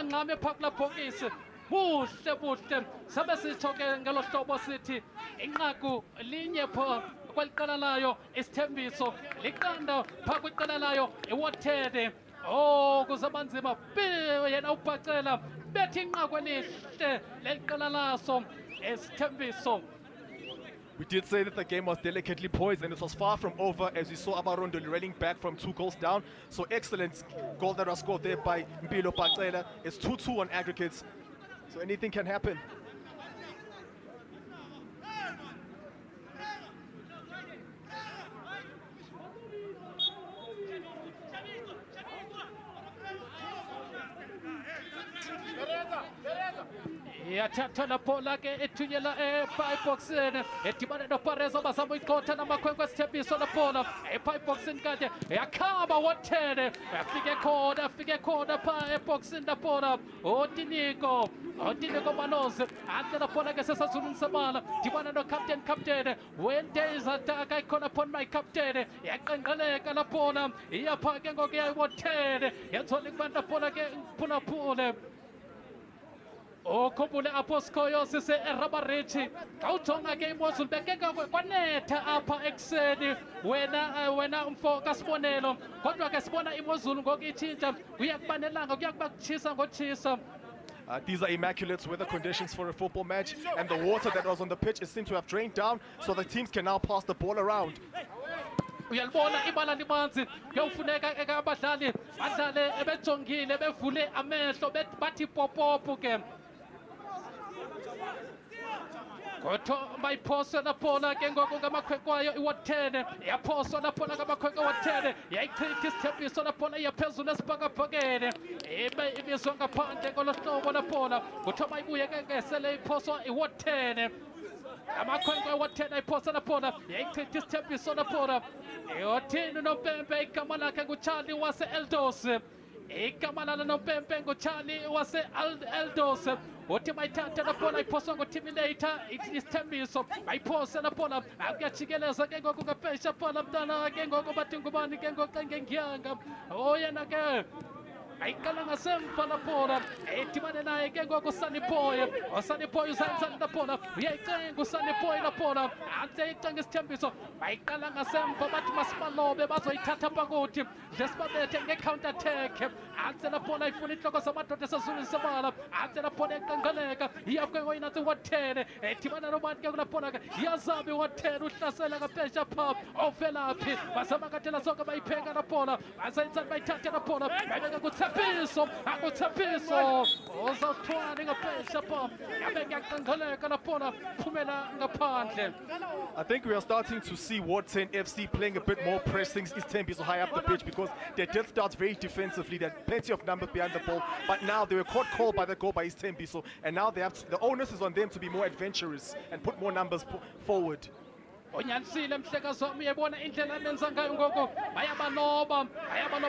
anqame pha kula bhokisi buhle sabe sitsho ke ngelo hlobo sithi inqaku linye pha kweliqala layo Isithembiso liqanda pha kwiqala layo iwathene kuzabanzima yena upacela bethi inqaku elihle leliqala laso Isithembiso. We did say that the game was delicately poised and it was far from over, as we saw Abar railing back from 2 goals down. So excellent goal that was scored there by Mpilo Patela. It's 2-2 on aggregates, so anything can happen. yathatha lapho lake ethunyela epiboxini edibane noPareza bazama uyiqotha namakhwenkwe Isithembiso laphola epiboxini kade yakhaba wathene afike khona pha eboxini laphola Otiniko Manozi ante laphola ke sesazulwini sebala dibane no-captain when there is attack ikhona upon my captain yaqenqeleka laphola iyapha ke ngoku yayiwathene yathola kubantu laphola ke phulaphule okhumbule apho sikhoyo sise erabarechi xa ujonga ke imozulu bekeka kwanetha apha ekuseni wena umfo kasibonelo kodwa ke sibona imozulu ngoku itshintsha kuya kuba nelanga kuya kuba kutshisa ngotshisa. These are immaculate weather conditions for a football match, and the water that was on the pitch seems to have drained down, so the teams can now pass the ball around. Uyalibona ibala limanzi kuyawufuneka ke abadlali badlale ebejongile bevule amehlo bathi popopo ke kodwa bayiphose lapho ke ngoku ngamakhwenkwayo iwathene yaphoswa lapho ngamakhwenkwe wathene yayichitha isithembiso lapho iyaphezulu esibhakabhakeni ibizwa ngaphandle kolohlobo lapho kuthiwa bayibuye ke sele iphoswa iwathene amakhwenkwe wathene iphosa lapho yayichitha isithembiso lapho yothini nompempe igama lakhe nguCharlie wase-Eldos igama lalo nompempe nguCharlie wase-Eldos uthi bayithatha lapho iphoswa ngoTimilator isithembiso bayiphose lapho akuyajikeleza ke ngoku ngapesha phala mntana ke ngoku bathi ngubani ke ngoku ngengiyanga oyena ke ayikala ngasemva lapho edibane naye ke ngoku Sanipoy uzenza lapho uyayicenga uSanipoy lapho athe icenga isithembiso bayiqala ngasemva bathi masibalobe bazoyithatha phakuthi lesibabethe nge-counter attack athe lapho ifuna inhloko zamadoda esezulwini sebala athe lapho eqangaleka iyafike ngoyinathi wathene edibane nobani ke lapho iyazabi wathene uhlasela kapesha pha ovelaphi basabakathela sonke bayipheka lapho basenza bayithathe lapho bayibeka kuTshepiso akuTshepiso ozawuthwani ngapesha pha yabe kuyaqangaleka lapho phumela ngaphandle. I think we are starting to see Ward10 FC playing a bit more pressing Isithembiso high up the pitch, because they did start very defensively. They had plenty of numbers behind the ball, but now they were caught cold by the goal by Isithembiso, and now they have the onus is on them to be more adventurous and put more numbers forward. Onyanisile mhlekazi wami uyabona indlela lenza ngayo ngoku bayabaloba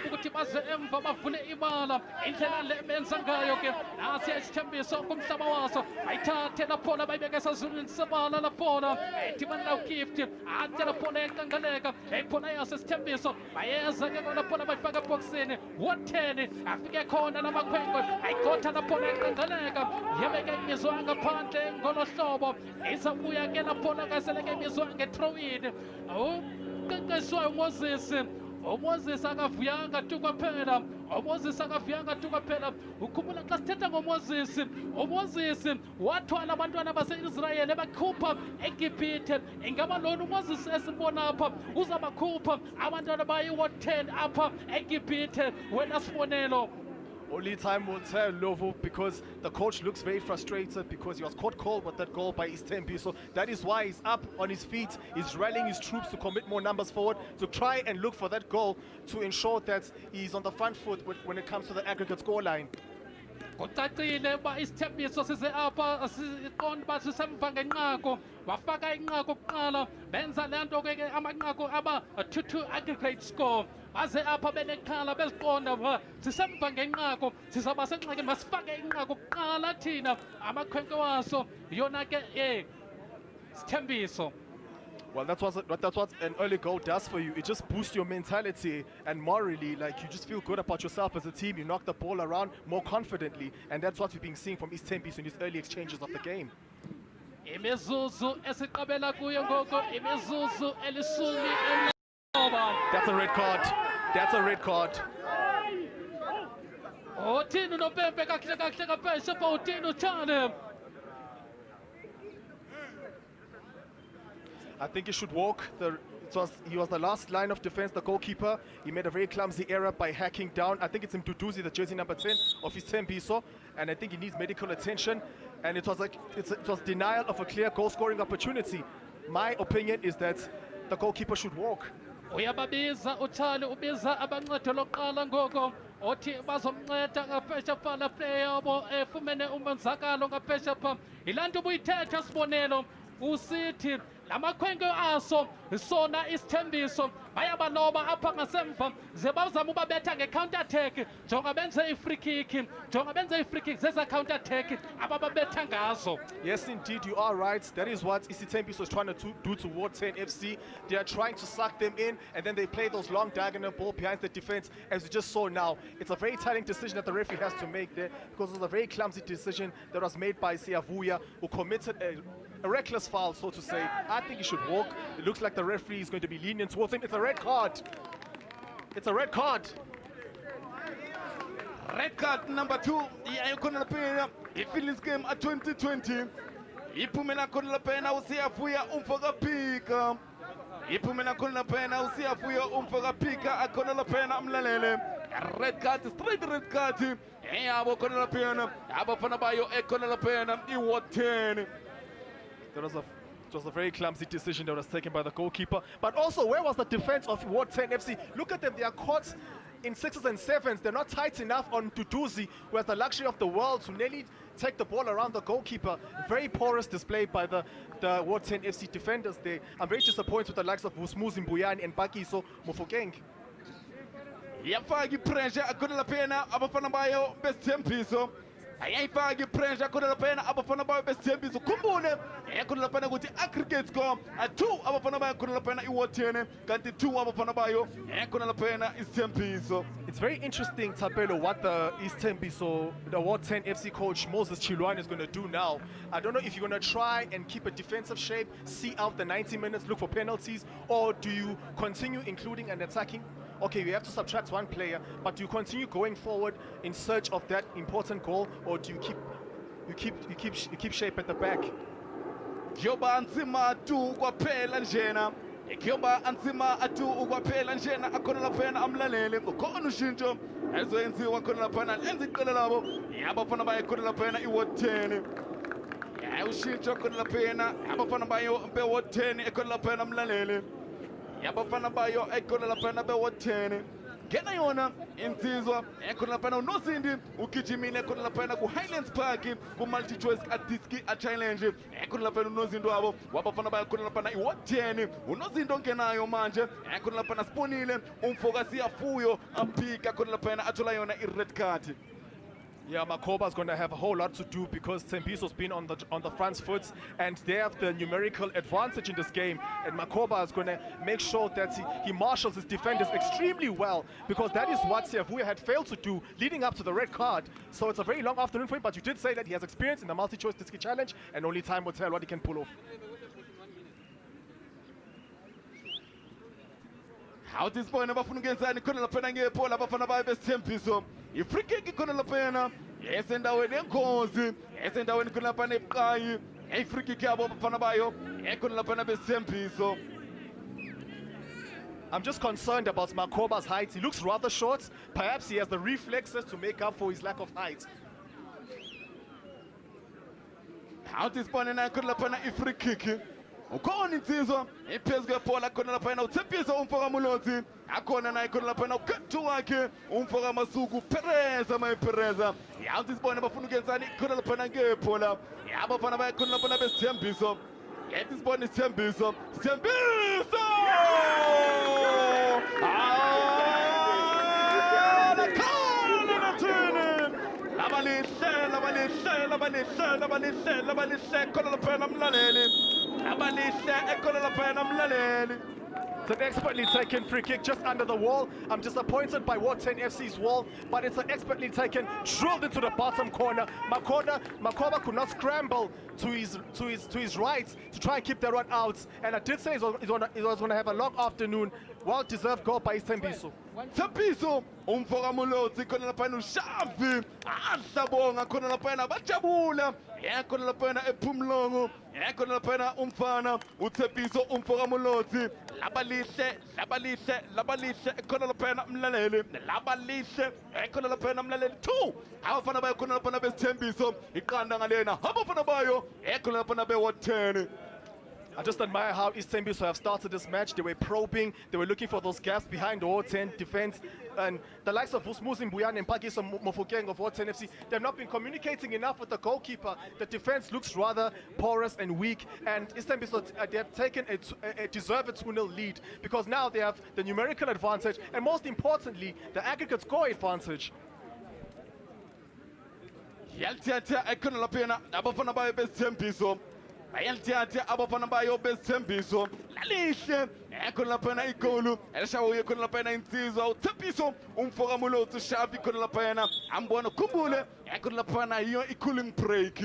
ukuthi baze emva bavule ibala indlela le benza ngayo ke nasi isithembiso kumhlaba waso bayithathe lapho bayibeke esazulwini sebala lapho edibana nawo gift athe lapho eqangaleka ephona yase isithembiso bayeza ke lapho bayifaka eboxini wotheni afike khona namakhwenkwe ayikotha lapho eqangaleka yebeke imizwa ngaphandle ngolohlobo izabuya ke lapho kaseleke imizwa throw-in uqeqeshwayo uMoses akavuyanga tu kwaphela ukhumbula xa sithetha ngoMoses wathwala abantwana base-Israyeli ebakhupha eGibhithe ingaba lona uMoses esibona apha uzabakhupha abantwana bayi-10 apha eGibhithe wena sibonelo. Only time will tell, Lovo, because the coach looks very frustrated because he was caught cold with that goal by Isithembiso. That is why he's up on his feet. He's rallying his troops to commit more numbers forward, to try and look for that goal, to ensure that he's on the front foot when it comes to the aggregate scoreline. Kucacile ba isithembiso size apha siqonda ba sisemva ngenqako wafaka inqako kuqala benza lento ke amanqako aba 2-2 aggregate score baze apha benekhala beziqonda ba sisemva ngenqako sizaba senxakeni masifake inqako kuqala thina amakhwenkwe waso yona ke isithembiso. Well, that's what an early goal does for you. It just boosts your mentality and morally, like you just feel good about yourself as a team. You knock the ball around more confidently, and that's what we've been seeing from Isithembiso in these early exchanges of the game. That's a red card. That's a red card. I think he should walk. He was the last line of defense, the goalkeeper. He made a very clumsy error by hacking down. I think it's Mduduzi, the jersey number 10 of Isithembiso, and I think he needs medical attention. And it was denial of a clear goal-scoring opportunity. My opinion is that the goalkeeper should walk. Uyababiza uCharlie ubiza abancede lokuqala ngoko othi bazomnceda ngapesha pha la player yabo efumene umonzakalo ngapesha pha ilanto ubuyithetha sibonelo usithi lamakhwenkwe aso sona Isithembiso bayabaloba apha ngasemva ze bazama ubabetha nge-counter attack jonga benze i-free kick zeza counter attack abababetha ngazo. Yes, indeed, you are right. That is what Isithembiso is trying to do to Ward 10 FC. They are trying to suck them in, and then they play those long diagonal ball behind the defense, as we just saw now. It's a very telling decision that the referee has to make there, because it was a very clumsy decision that was made by Siavuya, who committed a reckless foul, so to say. I think he should walk. It looks like the referee is going to be lenient towards him. It's a red card. It's a red card. Red card number 2. Yeah, this game at 2020. Ipumena kunla pena usiafuya umfoga pika. Ipumena kunla pena usiafuya umfoga pika akona la pena mlalele. Red card, straight red card. Abo kona la pena. Abo fanabayo ekona la pena. Iward 10. It was a very clumsy decision that was taken by the goalkeeper. But also, where was the defense of Ward 10 FC? Look at them, they are caught in 6s and 7s. They're not tight enough on Duduzi, who has the luxury of the world to nearly take the ball around the goalkeeper. Very porous display by the Ward 10 FC defenders there. I'm very disappointed with the likes of Busmuzi Mbuyani and Bakiso Mofokeng. Yafagi pressure akona la pena abafana bayo Isithembiso. Ayayifaki pressure akona la pena abafana bayo Isithembiso. Kumbule akona la pena ukuthi aggregate score 2 abafana bayo akona la pena Iward 10 kanti 2 abafana bayo akona la pena Isithembiso. It's very interesting, Tapelo, what the Isithembiso, the Ward 10 FC coach Moses Chilwane is going to do now. I don't know if you're going to try and keep a defensive shape, see out the 90 minutes, look for penalties, or do you continue including and attacking? Okay, we have to subtract one player, but do you continue going forward in search of that important goal, or do you keep shape at the back? Kyoba anzima tu kwaphela njena. Kyoba anzima atu ukwaphela njena akona la pena amlalele. Ukhona ushintsho ezoyenziwa khona la pena lenza iqela labo. Abafana bayo khona la pena Iward 10. Ushintsho khona la pena abafana bayo Iward 10 ekhona la pena amlalele. Yabafana bayo ekona la pena Iward 10. Gena yona insizwa ekona la pena uNosindi ugijimile ekona la pena ku Highlands Park ku multi choice adiski a challenge ekona la pena uNosindo wabo wabafana bayo ekona la pena Iward 10 uNosindo ngenayo manje ekona la pena sponile umfoka siyafuyo apika ekona la pena athola yona i-red card. Yeah, Makoba is going to have a whole lot to do because Tembiso's been on the front foot and they have the numerical advantage in this game. And Makoba is going to make sure that he marshals his defenders extremely well, because that is what Siavuya had failed to do leading up to the red card. So it's a very long afternoon for him, but you did say that he has experience in the multi-choice Diski challenge, and only time will tell what he can pull off. How this point abafuna ukenzani khona lapha ngepola abafana bayo Isithembiso. I-free kick khona lapha esendaweni engozi esendaweni khona lapha ebuqayi. I-free kick yabo abafana bayo ekhona lapha Isithembiso. I'm just concerned about Makoba's height. He looks rather short. Perhaps he has the reflexes to make up for his lack of height. How this point khona lapha i-free kick. Ukhona insizwa iphezu kwepola khona lapha uThembisa umfoka Mulotsi akhona naye khona lapha ukhethu wakhe umfoka Masuku Pereza Pereza. Yathi sibone bafuna ukenzani khona lapha ngepola abafana baye khona lapha Isithembiso. Yathi sibone Isithembiso It's an expertly taken free kick just under the wall. I'm disappointed by Ward 10 FC's wall, but it's an expertly taken, drilled into the bottom corner. Makoba could not scramble to his right to try and keep that one out. And I did say he was going to have a long afternoon. Well-deserved goal by Isithembiso. Isithembiso umfoka Mulotsi khona lapha uShavi asabonga khona lapha bajabula khona lapha ephumlongo khona lapha umfana uThembiso umfoka Mulotsi labalihle khona lapha umlaleli labalihle khona lapha umlaleli 2 abafana bayo khona lapha Isithembiso iqanda ngalena abafana bayo khona lapha Ward 10. I just admire how Isithembiso have started this match. They were probing, they were looking for those gaps behind the Ward 10 defense. And the likes of Usmuzi Mbuyan and Pakiso Mofokeng of Ward 10 FC, they've not been communicating enough with the goalkeeper. The defense looks rather porous and weak. And Isithembiso, they have taken a deserved 2-0 lead because now they have the numerical advantage and most importantly, the aggregate score advantage. bayalithatha abafana bayo besithembiso lalihle ekhona laphana igolu elishawo ekhona laphana insizwa uThembiso umfoka mulothu shafi khona laphana ambona khumbule ekhona laphana iyo i-cooling break.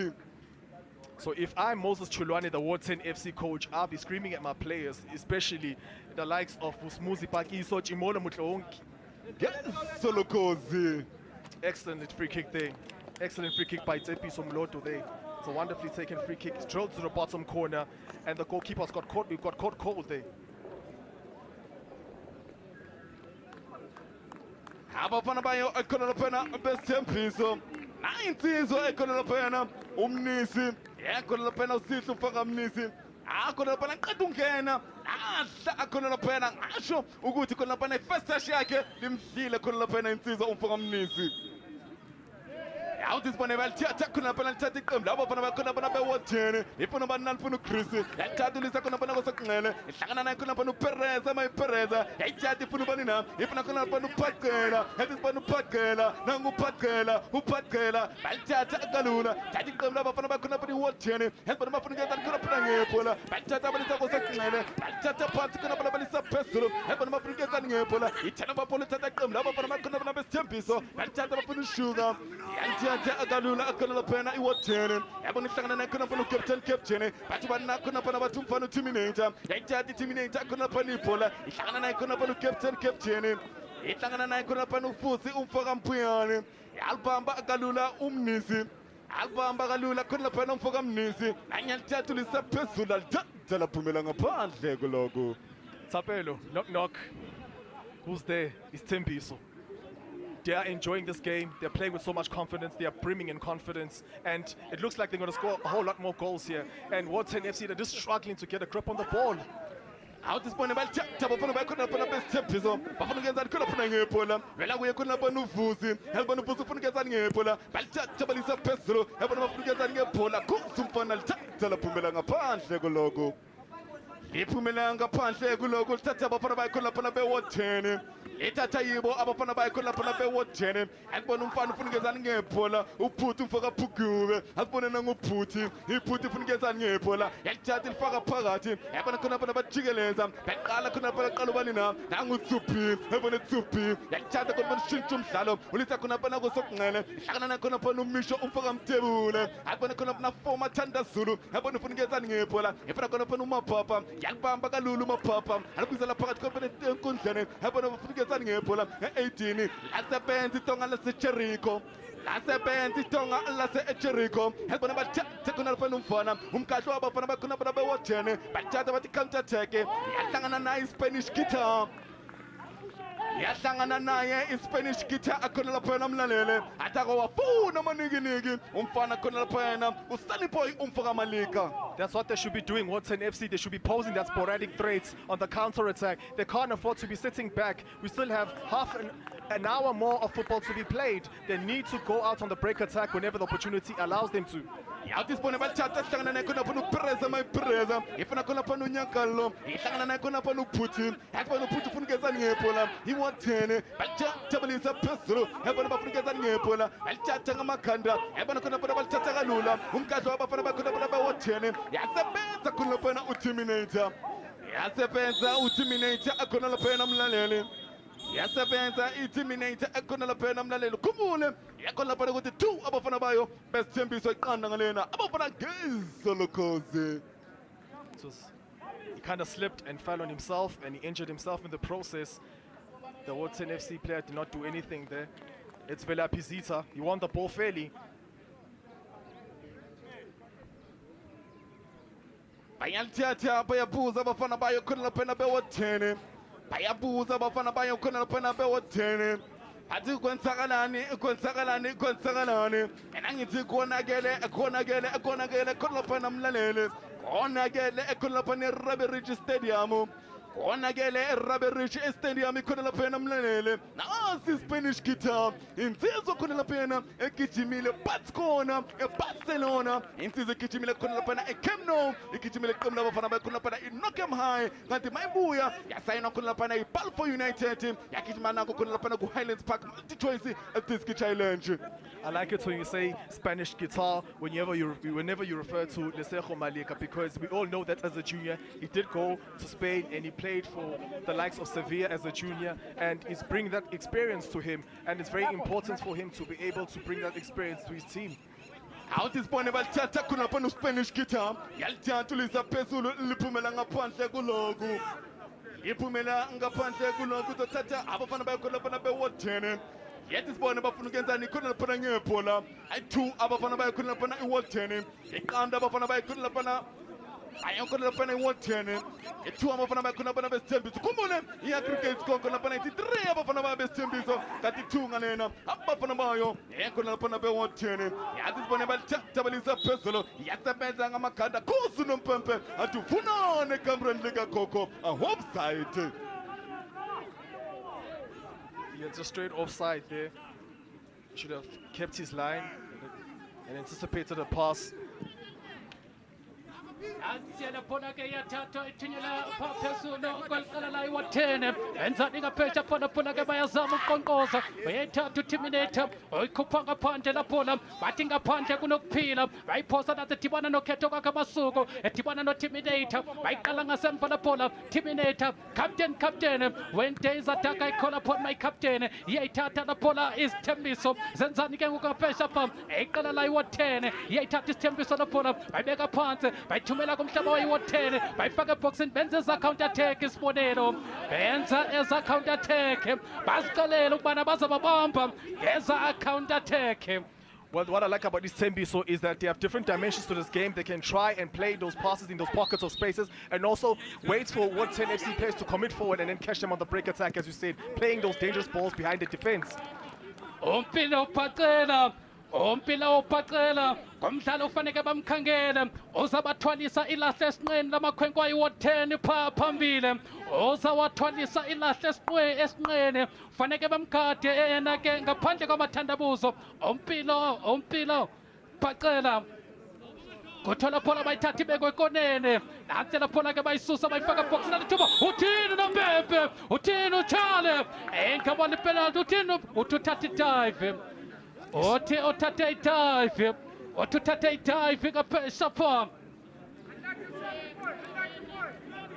So if I'm Moses Chulwane, the Ward 10 FC coach, I'll be screaming at my players, especially the likes of Usmuzi Pakiso, Chimola Mutlonki. Excellent free kick there. Excellent free kick by Tsepiso Mloto there. It's a wonderfully taken free kick. It's drilled to the bottom corner, and the goalkeeper's got caught. We've got caught cold there. Abafana bayo ekhona laphana besithembiso nayinsizo ekhona laphana umnisi ekhona laphana usihle ufaka umnisi akhona laphana qeda ungena ahla akhona laphana ngasho ukuthi khona laphana ifirst touch yakhe limhlile khona laphana insizwa umfoka umnisi. Out is Bonneval Theatre, Kunapan Tati, Lava Panabakuna Watene, Ipona Banan Punu Chris, Tadulisa Kunapana was a clan, Sakana Kunapanu Pereza, my Pereza, Echati Punubanina, Ipana Panu Patela, Headis Panu Patela, Nangu Patela, Upatela, Baltata Galuna, Tati Lava Panabakuna Watene, help them up to get that Kunapan, Baltata was a clan, Baltata Patikana Pestle, help them up to get that Nepola, Itanaba Polita, Lava Panabakuna Tempiso, Baltata Punu Sugar, Agalula akona pena iwotene yabona ihlangana nakhona phana captain bathi banakhona phana bathi umfana uTerminator yayithatha iTerminator akona phana ibola ihlangana naye khona phana captain ihlangana naye khona phana ufusi umfoka Mpuyane yalibamba agalula umnisi alibamba kalula khona phana umfoka umnisi nanyalithatha lisaphezulu alithatha laphumela ngaphandle kuloko. Tapelo, knock knock. Who's there? It's Isithembiso. They are enjoying this game. They're playing with so much confidence. They are brimming in confidence. And it looks like they're going to score a whole lot more goals here. And Ward 10 FC, they're just struggling to get a grip on the ball. Out is Bonneval Theatre, Bafana couldn't put up a step. Bafana gets that couldn't put a pola. Vela we couldn't put no fusi. Help on the pussy for getting a pola. Balta Tabalisa Pesro. Help on the getting a pola. Cook some fun. Telapumela punch the logo. Ipumelanga punch the logo. Tata Bafana couldn't put up a Ward 10. Itata yibo abafana bayikhona phana bewotjene akubona umfana ufuna ukezana ngephola uphuthi ufaka phukube akubona nanguphuthi iphuthi ufuna ukezana ngephola yalithatha lifaka phakathi yabona khona phana bajikeleza baqala khona phana qala ubani na nanguTsupi yabona Tsupi yalithatha khona phana shintsha umdlalo ulisa khona phana kosokunqele ihlangana khona phana umisho umfaka Mthebule akubona khona phana former Thandazulu yabona ufuna ukezana ngephola ifuna khona phana umapapa yalibamba kalulu umapapa alibizela phakathi khona phana enkundleni yabona ufuna 18 lasebenza itonga laseJericho lasebenza itonga laseJericho helbona bathatha khona lapha umfana umkahlo wabafana bakhona phana bewotshene bathatha bathi counter attack yahlangana naye Spanish guitar yahlangana naye iSpanish guitar akhona lapha namlalele athako wafuna amaninginiki umfana khona lapha uSunny Boy umfoka Malika. That's what they should be doing. Ward 10 FC, they should be posing that sporadic threats on the counter attack. They can't afford to be sitting back. We still have half an hour more of football to be played. They need to go out on the break attack whenever the opportunity allows them to. Out is Bonneval Theatre, ihlangana naye khona phana uPereza mayiPereza ifuna khona phana uNyakalo ihlangana naye khona phana uPhuthi yakubona uPhuthi ufuna ukezana ngephola iwotene balitabalisa phezulu yabona bafuna ukezana ngephola balithatha ngamakhanda yabona khona phana balithatha kalula umkahlo wabafana bakhona phana bawotene yasebenza khona phana uTerminator yasebenza uTerminator akhona lapha namlaleli yasebenza iTerminator akhona lapha namlaleli khumule yakhona lapha ukuthi 2 abafana bayo besithembiso iqanda ngalena abafana ngezolokhoze. He kind of slipped and fell on himself and he injured himself in the process. The Ward 10 FC player did not do anything there. It's Vela Pizita. He won the ball fairly. Bayalithatha bayabuza abafana bayo khona lapha bewotene bayabuza abafana bayo khona lapha bewotene athi kwenzakalani mina ngithi konakele khona lapha namlalele konakele ekhona lapha ne-Rubberidge Stadium konakele e-Rubberidge Stadium ikhona lapha namlalele nasi Spanish guitar insizwa khona lapha egijimile but khona eBarcelona insizwa egijimile khona lapha eCamp Nou igijimile eqembu labafana bakhona lapha eNottingham High kanti mayibuya yasayina khona lapha eBalfour United yagijima nako khona lapha ku-Highlands Park multi-choice Disc Challenge. I like it when you say Spanish guitar whenever you refer to Lesejo Malika, because we all know that as a junior he did go to Spain and he played for the likes of Sevilla as a junior, and he's bringing that experience to him, and it's very important for him to be able to bring that experience to his team. Out is born about Tata Kunapano Spanish guitar, Yaltia to Lisa Pesul, Lipumela Pante Gulogu. Ipumela Ngapante Gulogu to Tata, Abafana Kulapana Watene. Yet is born about Funugans and he couldn't put a pola. I two Abafana Kulapana in Watene. He can't Abafana Kulapana. I am going to put a Watene. A two Abafana Kunapana Bestembiso. Come on, he aggregates Konapana 3 Abafana Bestembiso. That the two Ganena, Abafana Mayo, Ekonapana Watene. Yet is born about Tabalisa Pesolo. Yet the Benzanga Makada, Kosunum Pumpe, and to Funa, the Cameron Liga Coco, a hope site. Yeah, just straight offside there. Should have kept his line and anticipated a pass. Anziana Ponake Yatato, Tinula, Papesuno, Golkalai, Watene, and Zadinga Pesha Pona Ponaka by Azamu Concosa, Weta to Timinator, or Kupanga Pantela Pona, Batinga Pantakuno Pila, by Posa at the Tibana no Ketoka Kamasuko, a Tibana no Timidator, by Kalanga Sampana Pola, Timinator, Captain, when days attack I call upon my captain, Yeta Pola is Tembiso, Zanzanika Pesha Pump, Ekalai Watene, Yeta is Tembiso Pola, by Mega Pants, by Tumela Kumtaboy Watene, by Fagabox and Benza's counter attack is Monero, Benza as a counter attack him, Bascalelo Banabaza Bamba, as a counter attack him. Well, what I like about this Isithembiso is that they have different dimensions to this game. They can try and play those passes in those pockets of spaces, and also wait for what 10 FC players to commit forward and then catch them on the break attack, as you said, playing those dangerous balls behind the defense. Umpilo Patrella, Komtalo Fanega Bamkangela, Osawa Twalisa Ilastes Nen, Lamaquenqua Watene Pambile, Osawa Twalisa Ilastes Pue Esnene, Fanega Bamkate, and again Gapantega Matandabuzo, Umpilo Patrella. Kotola Pola by Tatibego Conene, Antela Pola by Susa by Fagabox and the Tuba, Utino Bebe, Utino Charlie, and Kabali Penal, Utino, Ututati dive. Ote otate dive, otutate dive, a pesapa.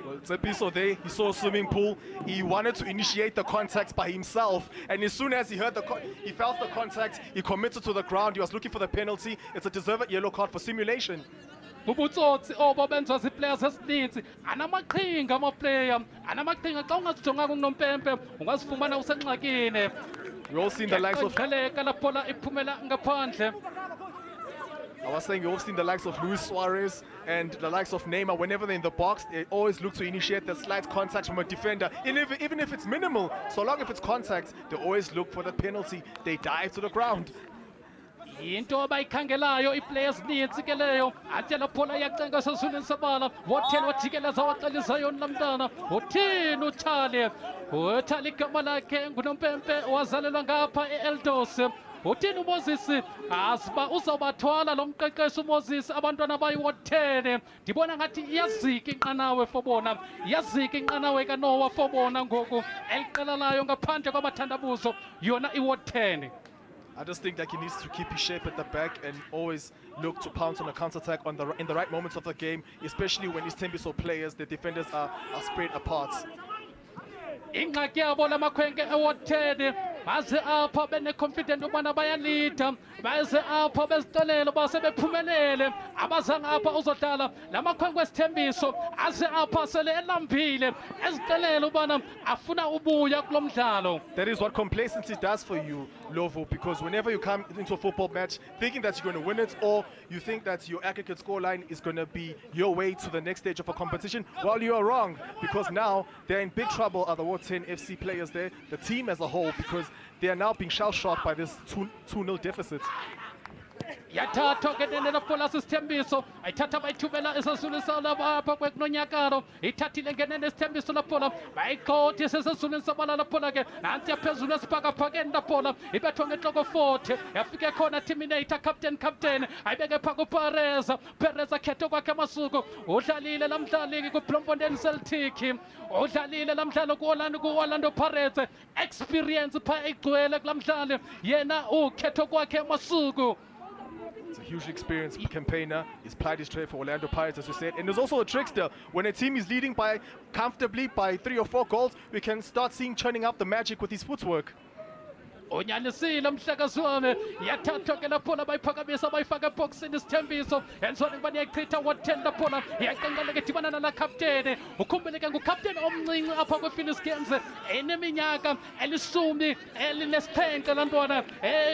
Well, Isithembiso there, he saw a swimming pool. He wanted to initiate the contact by himself, and as soon as he heard he felt the contact, he committed to the ground. He was looking for the penalty. It's a deserved yellow card for simulation. Bubutsotsi obobenza ziplayers ezininzi anamaqhinga amaplayer anamaqhinga xa ungazijonga kunompempe ungazifumana usengxakini. We all seen the likes of I was saying we've all seen the likes of Luis Suarez and the likes of Neymar. Whenever they're in the box, they always look to initiate the slight contact from a defender. Even if it's minimal, so long if it's contact, they always look for the penalty. They dive to the ground. into abayikhangelayo iplayers ninzi ke leyo atela phola yacenga sasuleni sabala wotheni wajikela zawaqalisayo namntana uthini uthali igama lakhe ngunompempe wazalelwa ngapha e-Eldos. Uthini uMoses asiba uzawubathwala lo mqeqeshi uMoses abantwana bayiwothene ndibona ngathi iyazika inqanawe fobona iyazika inqanawe kaNoah fobona ngoku eliqela layo ngaphandle kwabathandabuzo yona iwothene. I just think that he needs to keep his shape at the back and always look to pounce on a counter-attack in the right moments of the game, especially when Isithembiso players, the defenders are spread apart. Ingxaki yabo lamakhwenke ewothene baze apha bene-confident ubana bayalida baze apha bezixelela uba sebephumelele abazange apha uzodlala lamakhwenke esithembiso aze apha sele elambile ezixelela ubana afuna ubuya kulo mdlalo. That is what complacency does for you, Lovo, because whenever you come into a football match thinking that you're going to win it, or you think that your aggregate scoreline is going to be your way to the next stage of a competition, well, you are wrong, because now they're in big trouble, are the World 10 FC players there, the team as a whole, because they are now being shell-shocked by this 2-0 deficit. yathathwa ke nena bola Isithembiso ayithatha bayithumela esazulisa lapha kwekunonyakaro ithathile ngenene Isithembiso la bola bayiqothi esazulisa sabala la bola ke nanti yaphezulu esibhakaphakeni la bola ibethwa ngenhloko 40 yafike khona Terminator captain ayibeke pha Perez akhethe kwakhe amasuku udlalile lamdlali ku Bloemfontein Celtic udlalile lamdlalo ku Orlando Pirates experience pha igcwele kulamdlali yena ukhetho kwakhe amasuku. It's a huge experience campaigner. He's plied his trade for Orlando Pirates, as you said. And there's also a trickster. When a team is leading comfortably by 3 or 4 goals, we can start seeing churning up the magic with his footwork. Unyanisile mhlakazi wami yathathwa ke la bola bayiphakamisa bayifaka eboxini Isithembiso enzoni bani yayichitha wa10 la bola yaqanqala ke dibana na captain ukhumbule ke ngucaptain omncinci apha kwePhoenix Games eneminyaka elisumi elinesiphenqe lantwana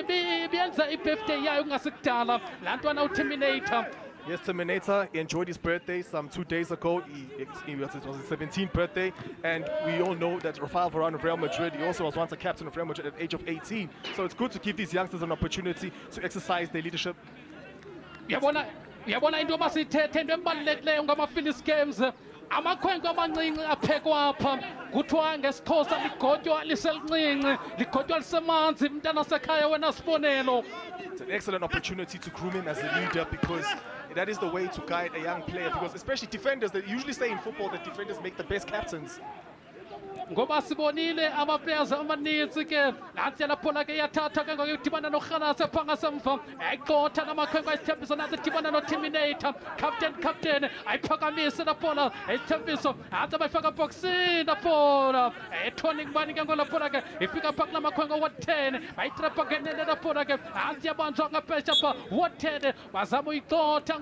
biyenza ibirthday yayo kungasikudala lantwana uTerminator. Yes, Terminator, he enjoyed his birthday some 2 days ago. It was his 17th birthday, and we all know that Rafael Varane of Real Madrid, he also was once a captain of Real Madrid at the age of 18. So it's good to give these youngsters an opportunity to exercise their leadership. Yabona into masithethe into ebalulekileyo ngama-Phillies Games amakhwenkwe amancinci aphekwa apha kuthiwa ngesikhosa ligotywa liselincinci ligotywa lisemanzi mntana sekhaya wena sibonelo. It's an excellent opportunity to groom him as a leader because that is the way to guide a young player, because especially defenders, they usually say in football that defenders make the best captains. Ngoba sibonile ama-players amaninzi ke nansi la bola ke yathathwa ke ngokudibana noRhalase pha ngasemva ayiqotha namakhwenkwe Isithembiso nansi dibana noTerminator captain ayiphakamise la bola Isithembiso nansi bayifaka boxini la bola ethoni ngubani ke ngola bola ke ifika pha kulamakhwenkwe wa10 bayitrapha ngenene la bola ke nansi yabanjwa ngaphesha pha wa10 bazama uyiqotha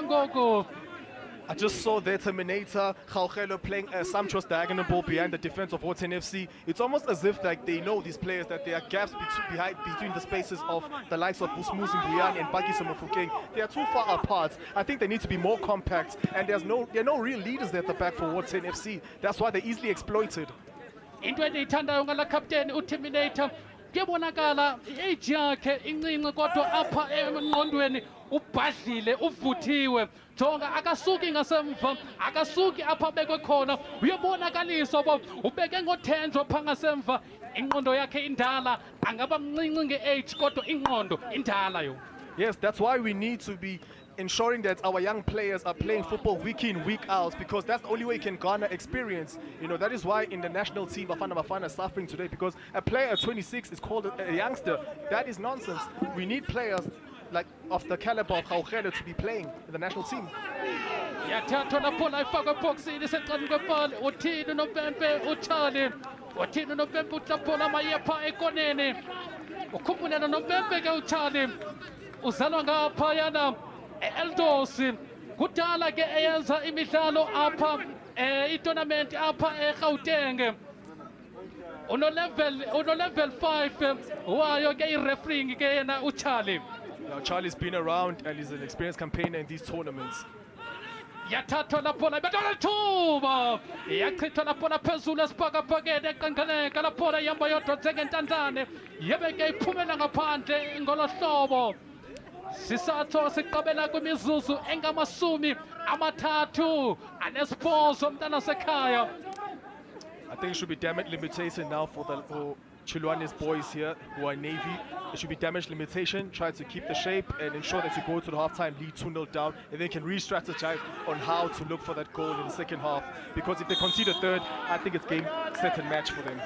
ngoko. I just saw their Terminator, Gaugelo, playing a sumptuous diagonal ball behind the defense of Woten FC. It's almost as if like they know these players that there are gaps between the spaces of the likes of Busmus and Buyani and Baki Somofukeng. They are too far apart. I think they need to be more compact, and there are no real leaders there at the back for Woten FC. That's why they're easily exploited. Into endiyithandayo ngala captain uTerminator kuyabonakala age yakhe incinci kodwa apha engqondweni ubhadlile uvuthiwe jonga akasuki ngasemva akasuki apha bekwe khona uyabonakalisa uba ubeke ngothenjwa pha ngasemva ingqondo yakhe indala angaba mncinci nge-age kodwa ingqondo indala yo. Yes, that's why we need to be ensuring that our young players are playing football week in, week out, because that's the only way you can garner experience. You know, that is why in the national team, Bafana is suffering today, because a player at 26 is called a youngster. That is nonsense. We need players like of the caliber of Gaugelo to be playing in the national team. Yathathwa la bola ifakwa eboxini secani kwebhola uthini nompempe uCharlie uthini nompempe utlaphola mayepha ekoneni ukhumbulana nompempe ke uCharlie uzalwa ngapha yana Eldosi kudala ke eyenza imidlalo apha i-tournament apha eGauteng uno level 5 wayo ke i-refereeing ke yena uCharlie. Now Charlie's been around and he's an experienced campaigner in these tournaments. Yathathwa la bola ibetha thuba yachithwa la bola phezulu esibhakabhakeni eqanqeleka la bola ihamba yodwa njengentandane yebeke iphumela ngaphandle ngolo hlobo. Sisatho siqabela kwimizuzu engamasumi amathathu anesibhozo mntana sekhaya. I think it should be damage limitation now for Chilwane's boys here who are Navy. It should be damage limitation, try to keep the shape and ensure that you go to the half-time lead 2-0 down, and then can re-strategize on how to look for that goal in the second half. Because if they concede a third, I think it's game, set and match for them.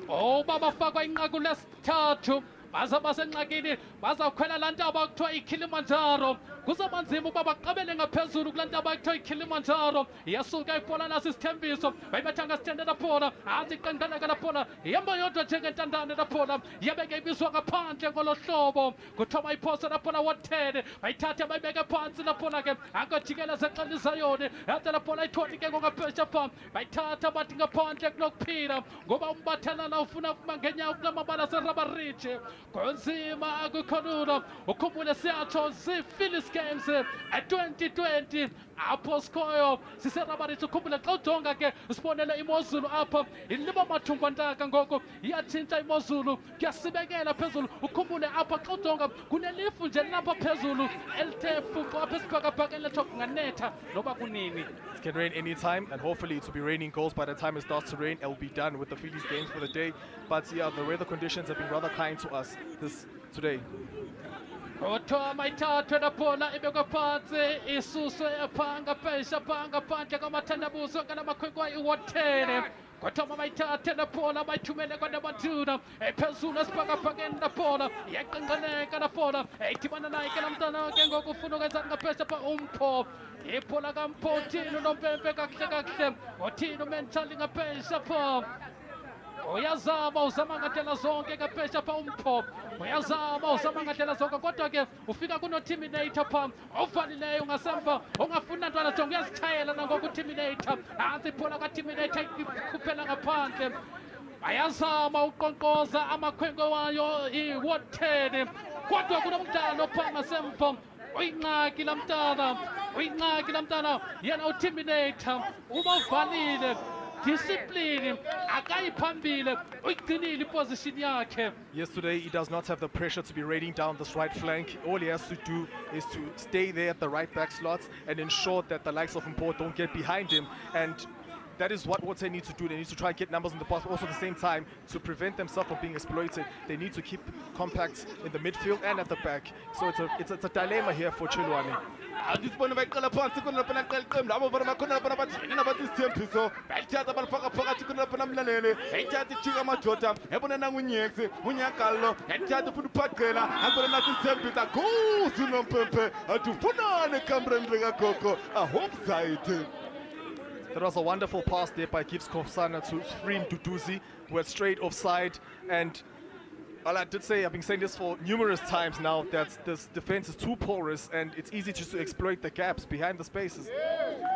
Babafakwa inqaku lesithathu basengxakini bazawukhwela laa ntaba kuthiwa iKilimanjaro kuzaba nzima uba baqabele ngaphezulu kulaa ntaba kuthiwa iKilimanjaro yasuka ibhola naso Isithembiso bayibetha ngasitende la bhola athi iqanqeleka la bhola ihamba yodwa njengentandane la bhola yabeke ibizwa ngaphandle ngolo hlobo kuthiwa bayiphose la bhola wa10 bayithathe bayibeke phansi la bhola ke angajikela sexelisa yona yathi la bhola ayitholi ke ngokaphesha pha bayithatha bathi ngaphandle kunokuphila ngoba umbathelana ufuna kuma ngenyawo kulamabala serubber ridge konzima akukhonula ukhumbule siyatsho ziPhillies games at 2020 apho sikhoyo siserabari sikhumbule xa ujonga ke sibonele imozulu apho iliba mathungwantaka ngoko iyatshintsha imozulu kuyasibekela phezulu ukhumbule apho xa ujonga kunelifu nje lapha phezulu elithe fufu apha esibhakabhakeni letho kunganetha noba kunini. It can rain anytime, and hopefully it will be raining goals by the time it starts to rain. It will be done with the Phillies games for the day. But yeah, the weather conditions have been rather kind to us today. Othoma ithathwe laphola ibekwa phansi isuswe ephanga phesha phanga phandle kwamathandabuzo kanamakhwenkwe iwathele Kothoma bayithathe laphola bayithumele kwaNabatuna phezulu esibhakabhakeni laphola iyaqenqeleka laphola idibana naye ke lamntana ke ngokufuna ukwenza ngaphesha pha umpho ibhola kaMpho uthini unompempe kakuhle kakuhle uthini umentali ngaphesha pha uyazama uzama ngadlela zonke kaphesha pha umpho uyazama uzama ngadlela zonke kodwa ke ufika kuno-terminator pha ovalileyo ngasemva ongafuna ntwana jonge uyazithayela nangoku-terminator nansi ibhola ka-terminator ikhuphela ngaphandle bayazama uqonqoza amakhwenkwe wayo iwoteni kodwa kunomdlalo pha ngasemva uyingxaki lamntana yena uterminator uba uvalile discipline akayiphambile uyigcinile iposition yakhe. Yesterday he does not have the pressure to be raiding down this right flank. All he has to do is to stay there at the right back slots and ensure that the likes of Mpho don't get behind him, and that is what Wote needs to do. They need to try and get numbers in the box, but also at the same time to prevent themselves from being exploited. They need to keep compact in the midfield and at the back. So it's a dilemma here for Chilwani. Andisibone bayiqala phansi kunalapha naqala iqembu labo bona bakhona lapha nabathini nabathi Isithembiso bayithatha balifaka phakathi kunalapha namlalele ayithatha ijika amadoda yabona nanguNyeksi uNyakalo yathatha futhi uphaqela abona nathi Isithembiso akuzi nompempe athi ufunane ekamreni likagogo ahopside. That was a wonderful pass there by Gibbs Kofsana to free Duduzi, who was straight offside. And well, I did say, I've been saying this for numerous times now, that this defense is too porous and it's easy just to exploit the gaps behind the spaces.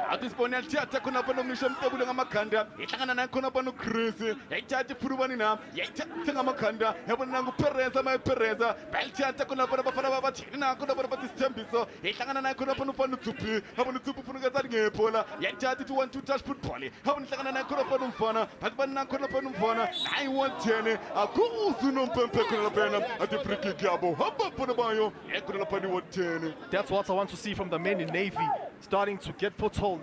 Andisibone yathatha khonapha noMisho Mtebule ngamakhanda ihlangana naye khonapha noChris yayithatha ifurubani na yayithatha ngamakhanda yabona nanguPereza mayiPereza bayithatha khonapha nabafana babathini nakho nabona bathi Isithembiso ihlangana naye khonapha nofana uTsupi yabona uTsupi ufuna ukwenza ngebhola yayithatha ithi 1-2 touch football yabona ihlangana naye khonapha nomfana bathi bani khonapha nomfana nayi 110 akuzi nompempe khonapha yena athi free kick yabo hamba bona bayo ekhonapha ni 110. That's what I want to see from the men in Navy, starting to get foothold,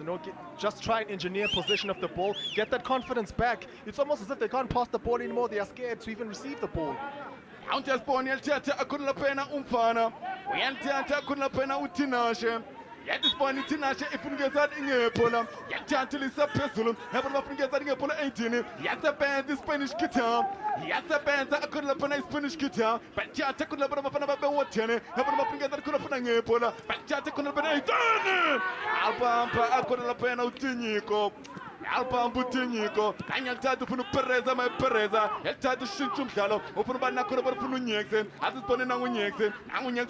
just try and engineer possession of the ball, get that confidence back. It's almost as if they can't pass the ball anymore, they are scared to even receive the ball. Awuntiyasibona yalithatha akhonapha umfana uyalithatha akhonapha uTinashe yatisibona iTinashe ifuna ukwenza ingebhola yathatha lisaphezulu yabona bafuna ukwenza ingebhola 18 yasebenza iSpanish guitar yasebenza akhonapha iSpanish guitar bathatha akhonapha abafana babe-10 yabona bafuna ukwenza akhonapha ngebhola bathatha akhonapha 18 abamba akhonapha uTinyiko albamba uTinyiko kanye yalithatha ufuna ukuPereza mayiPereza yalithatha ushintsha umdlalo ufuna uba nakhona bafuna uNyeksi asisibone nanguNyeksi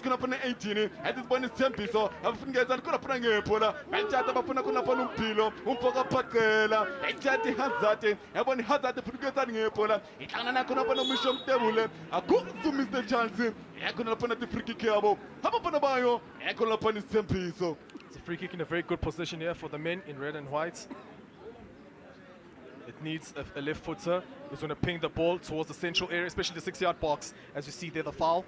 khonapha 18 asisibone Isithembiso abafuna ukwenza khonapha ngebhola bayithatha bafuna khonapha uMphilo umfoka phaqela yayithatha iHazard yabona iHazard ufuna ukwenza ngebhola ihlangana nakhonapha noMisho Mtebule akuzu Mr Chance yakhonapha nathi free kick yabo abafana bayo yakhonapha Isithembiso. It's a free kick in a very good position here for the men in red and white. It needs a left footer who's going to ping the ball towards the central area, especially the 6-yard box. As you see there, the foul.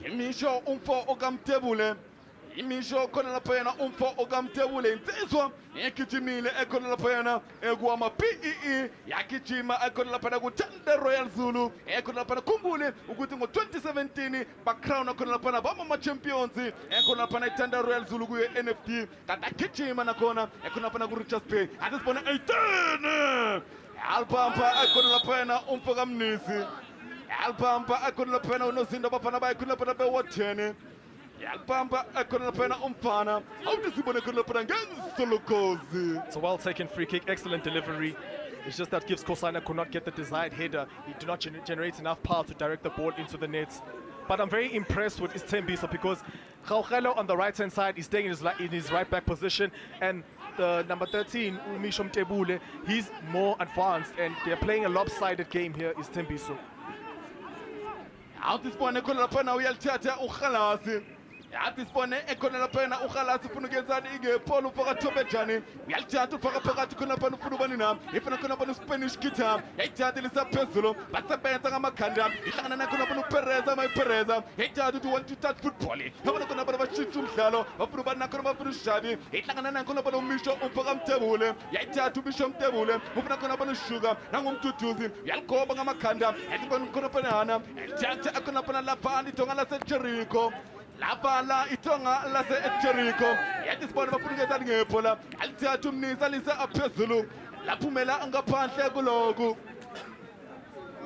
Imisho umfo okamTebule imisho khona lapha yena umfo okamTebule insizwa egijimile ekhona lapha yena ekuwama PEE yagijima ekhona lapha kuThanda Royal Zulu ekhona lapha khumbule ukuthi ngo2017 bacrown ekhona lapha bama champions ekhona lapha iThanda Royal Zulu kuye NFT katagijima nakhona ekhona lapha kuRichards Bay asibona 18 albamba ekhona lapha yena umfo kaMnisi albamba ekhona lapha yena unozinda abafana bayikhona lapha be-10 yalibamba ekhona lapha umfana awutisibone khona lapha ngensolokhozi. It's a well taken free kick, excellent delivery. It's just that Gibbs Kosana could not get the desired header. He did not generate enough power to direct the ball into the nets. But I'm very impressed with Isithembiso because Gaugelo on the right hand side is staying in his right back position, and the number 13 Umisho Mtebule, he's more advanced and they're playing a lopsided game here. Isithembiso. Yathi sibone khona laphana uyalithatha uKhalasi. Yathi sibone ekhona laphana uKhalasi ufuna ukuyenzani ingephola ufaka Thobejani. Uyalithatha ufaka phakathi khona laphana ufuna ubani nami. Ifuna khona laphana Spanish guitar. Yayithatha lisaphezulu basebenza ngamakhanda. Ihlangana nakho laphana uPereza mayiPereza. Yayithatha uthi want to start football. Yabona khona laphana bashintsha umdlalo. Bafuna ubani nakho bafuna uShabi. Ihlangana nakho laphana uMisho ufaka Mtebule. Yayithatha uMisho Mtebule. Ufuna khona laphana uShuga nangumduduzi. Uyaligoba ngamakhanda. Yayibona khona laphana Hana. Yayithatha khona laphana laphana itonga laseJericho. Lapala itonga lase Jericho. Yathi sibona bafuna ukuyenzani ngephola. Alithatha umnisa lisa aphezulu. Laphumela ngaphandle kuloku.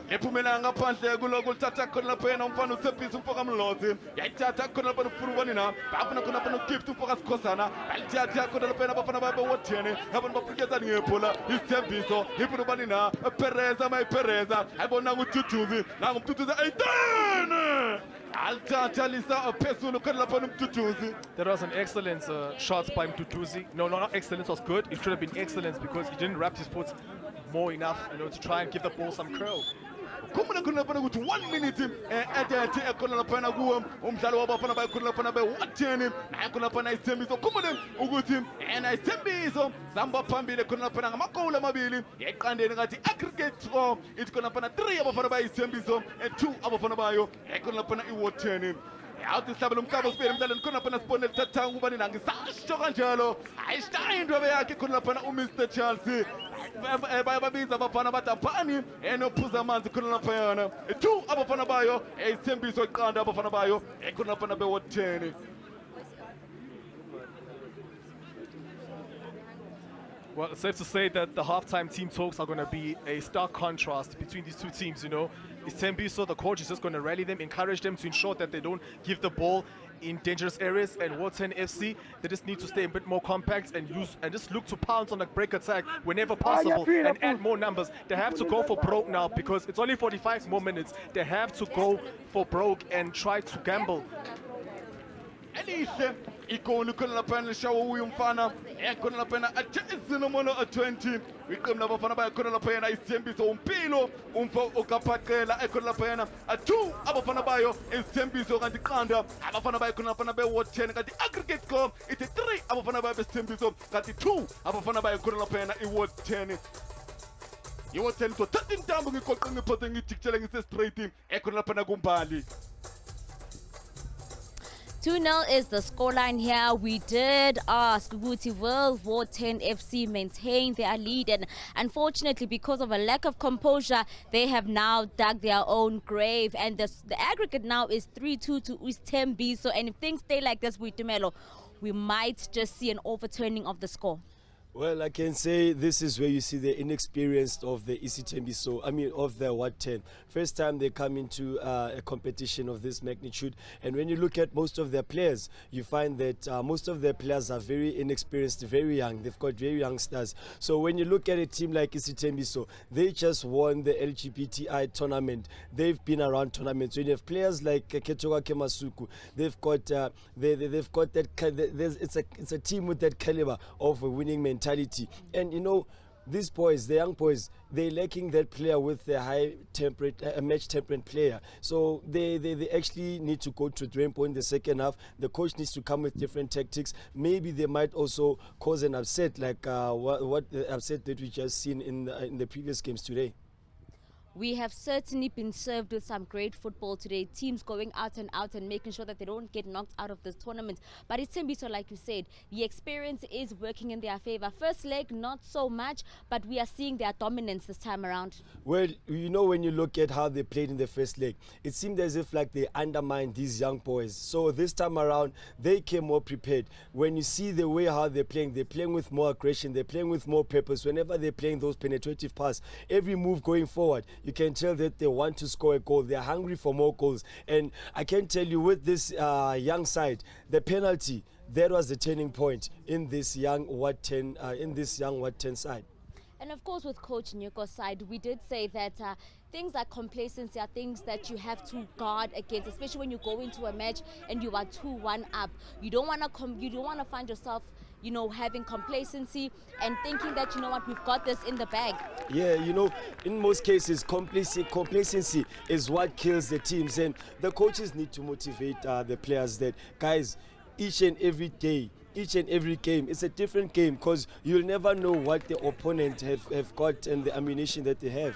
Ephumela ngaphandle kuloku lithatha khona laphana umfana uTshepiso umfoka Mlotsi. Yayithatha khona laphana ufuna ubani na. Bafuna khona laphana uGift umfoka Sikhosana. Alithatha khona laphana bafana babe wothene. Yabona bafuna ukuyenzani ngephola. Isithembiso ifuna ubani na. Pereza mayiPereza. Ayibona uTutuzi. Nangu uTutuzi ayitene. That was an excellent shot by Mtutuzi. No, not excellence was good. It should have been excellence because he didn't wrap his foot more enough, to try and give the ball some curl. Kumuna kuna pana kuti 1 minute edete ekona lapana kuwa umdlalo wabafana bayikhona lapana be-10 naye khona lapana Isithembiso kumune ukuthi Isithembiso zamba phambili khona lapana ngamagoli amabili eqandeni ngathi aggregate score ithi khona lapana 3 abafana bayisithembiso 2 abafana bayo ekhona lapana i-10. Yathi sihlabela umhlaba sibele emdlalweni khona lapana sibone lithathanga ubani nangisasho kanjalo ayishayindwe beyakhe khona lapana uMr Chelsea bayababiza abafana bathi aphani enophuza amanzi khona laphayana 2 abafana bayo Isithembiso iqanda abafana bayo ekhona lapana be-10. Well, it's safe to say that the halftime team talks are going to be a stark contrast between these two teams, Isithembiso, the coach is just going to rally them, encourage them to ensure that they don't give the ball in dangerous areas, and Wharton FC, they just need to stay a bit more compact and just look to pounce on the break attack whenever possible and add more numbers. They have to go for broke now because it's only 45 more minutes. They have to go for broke and try to gamble. Elihle igoli khona laphana lishawa uyu mfana ekhona laphana izinomono 20 iqembu labafana bayakhona laphana Isithembiso umpilo umfo okaphaqela ekhona laphana 2 abafana bayo Isithembiso kanti iqanda abafana bayakhona laphana be-10 kanti aggregate score ithi 3 abafana bayo Isithembiso kanti 2 abafana bayakhona laphana i-10. I-10 to 13 intambo ngigoqa ngiphothe ngijikitshele ngise-straight ekhona laphana kumbali. 2-0 is the scoreline here. We did ask, will Wharton FC maintain their lead? And unfortunately, because of a lack of composure, they have now dug their own grave. And the aggregate now is 3-2 to Isithembiso. And if things stay like this with Tumelo, we might just see an overturning of the score. Well, I can say this is where you see the inexperience of the Isithembiso, of the Wharton. First time they come into a competition of this magnitude. And when you look at most of their players, you find that most of their players are very inexperienced, very young. They've got very young stars. So when you look at a team like Isithembiso, they just won the LGBTI tournament. They've been around tournaments. When you have players like Ketoka Kemasuku, they've got they've got that. It's a team with that caliber of a winning mentality. And these boys, the young boys, they're lacking that player with the high temperate, match temperate player. So they actually need to go to drawing point in the second half. The coach needs to come with different tactics. Maybe they might also cause an upset, like what the upset that we just seen in the previous games today. We have certainly been served with some great football today. Teams going out and making sure that they don't get knocked out of this tournament. But Isithembiso, like you said, the experience is working in their favor. First leg, not so much, but we are seeing their dominance this time around. Well, when you look at how they played in the first leg, it seemed as if like they undermined these young boys. So this time around, they came more prepared. When you see the way how they're playing with more aggression, they're playing with more purpose. Whenever they're playing those penetrative passes, every move going forward, you can tell that they want to score a goal. They're hungry for more goals. And I can tell you with this young side, the penalty, that was the turning point in this young Wharton side. And of course, with Coach Nyuko's side, we did say that things like complacency are things that you have to guard against, especially when you go into a match and you are 2-1 up. You don't want to find yourself you know, having complacency and thinking that, you know what, we've got this in the bag? Yeah, you know, in most cases, complacency is what kills the teams, and the coaches need to motivate the players that, guys, each and every day, each and every game, it's a different game, because you'll never know what the opponent have got and the ammunition that they have.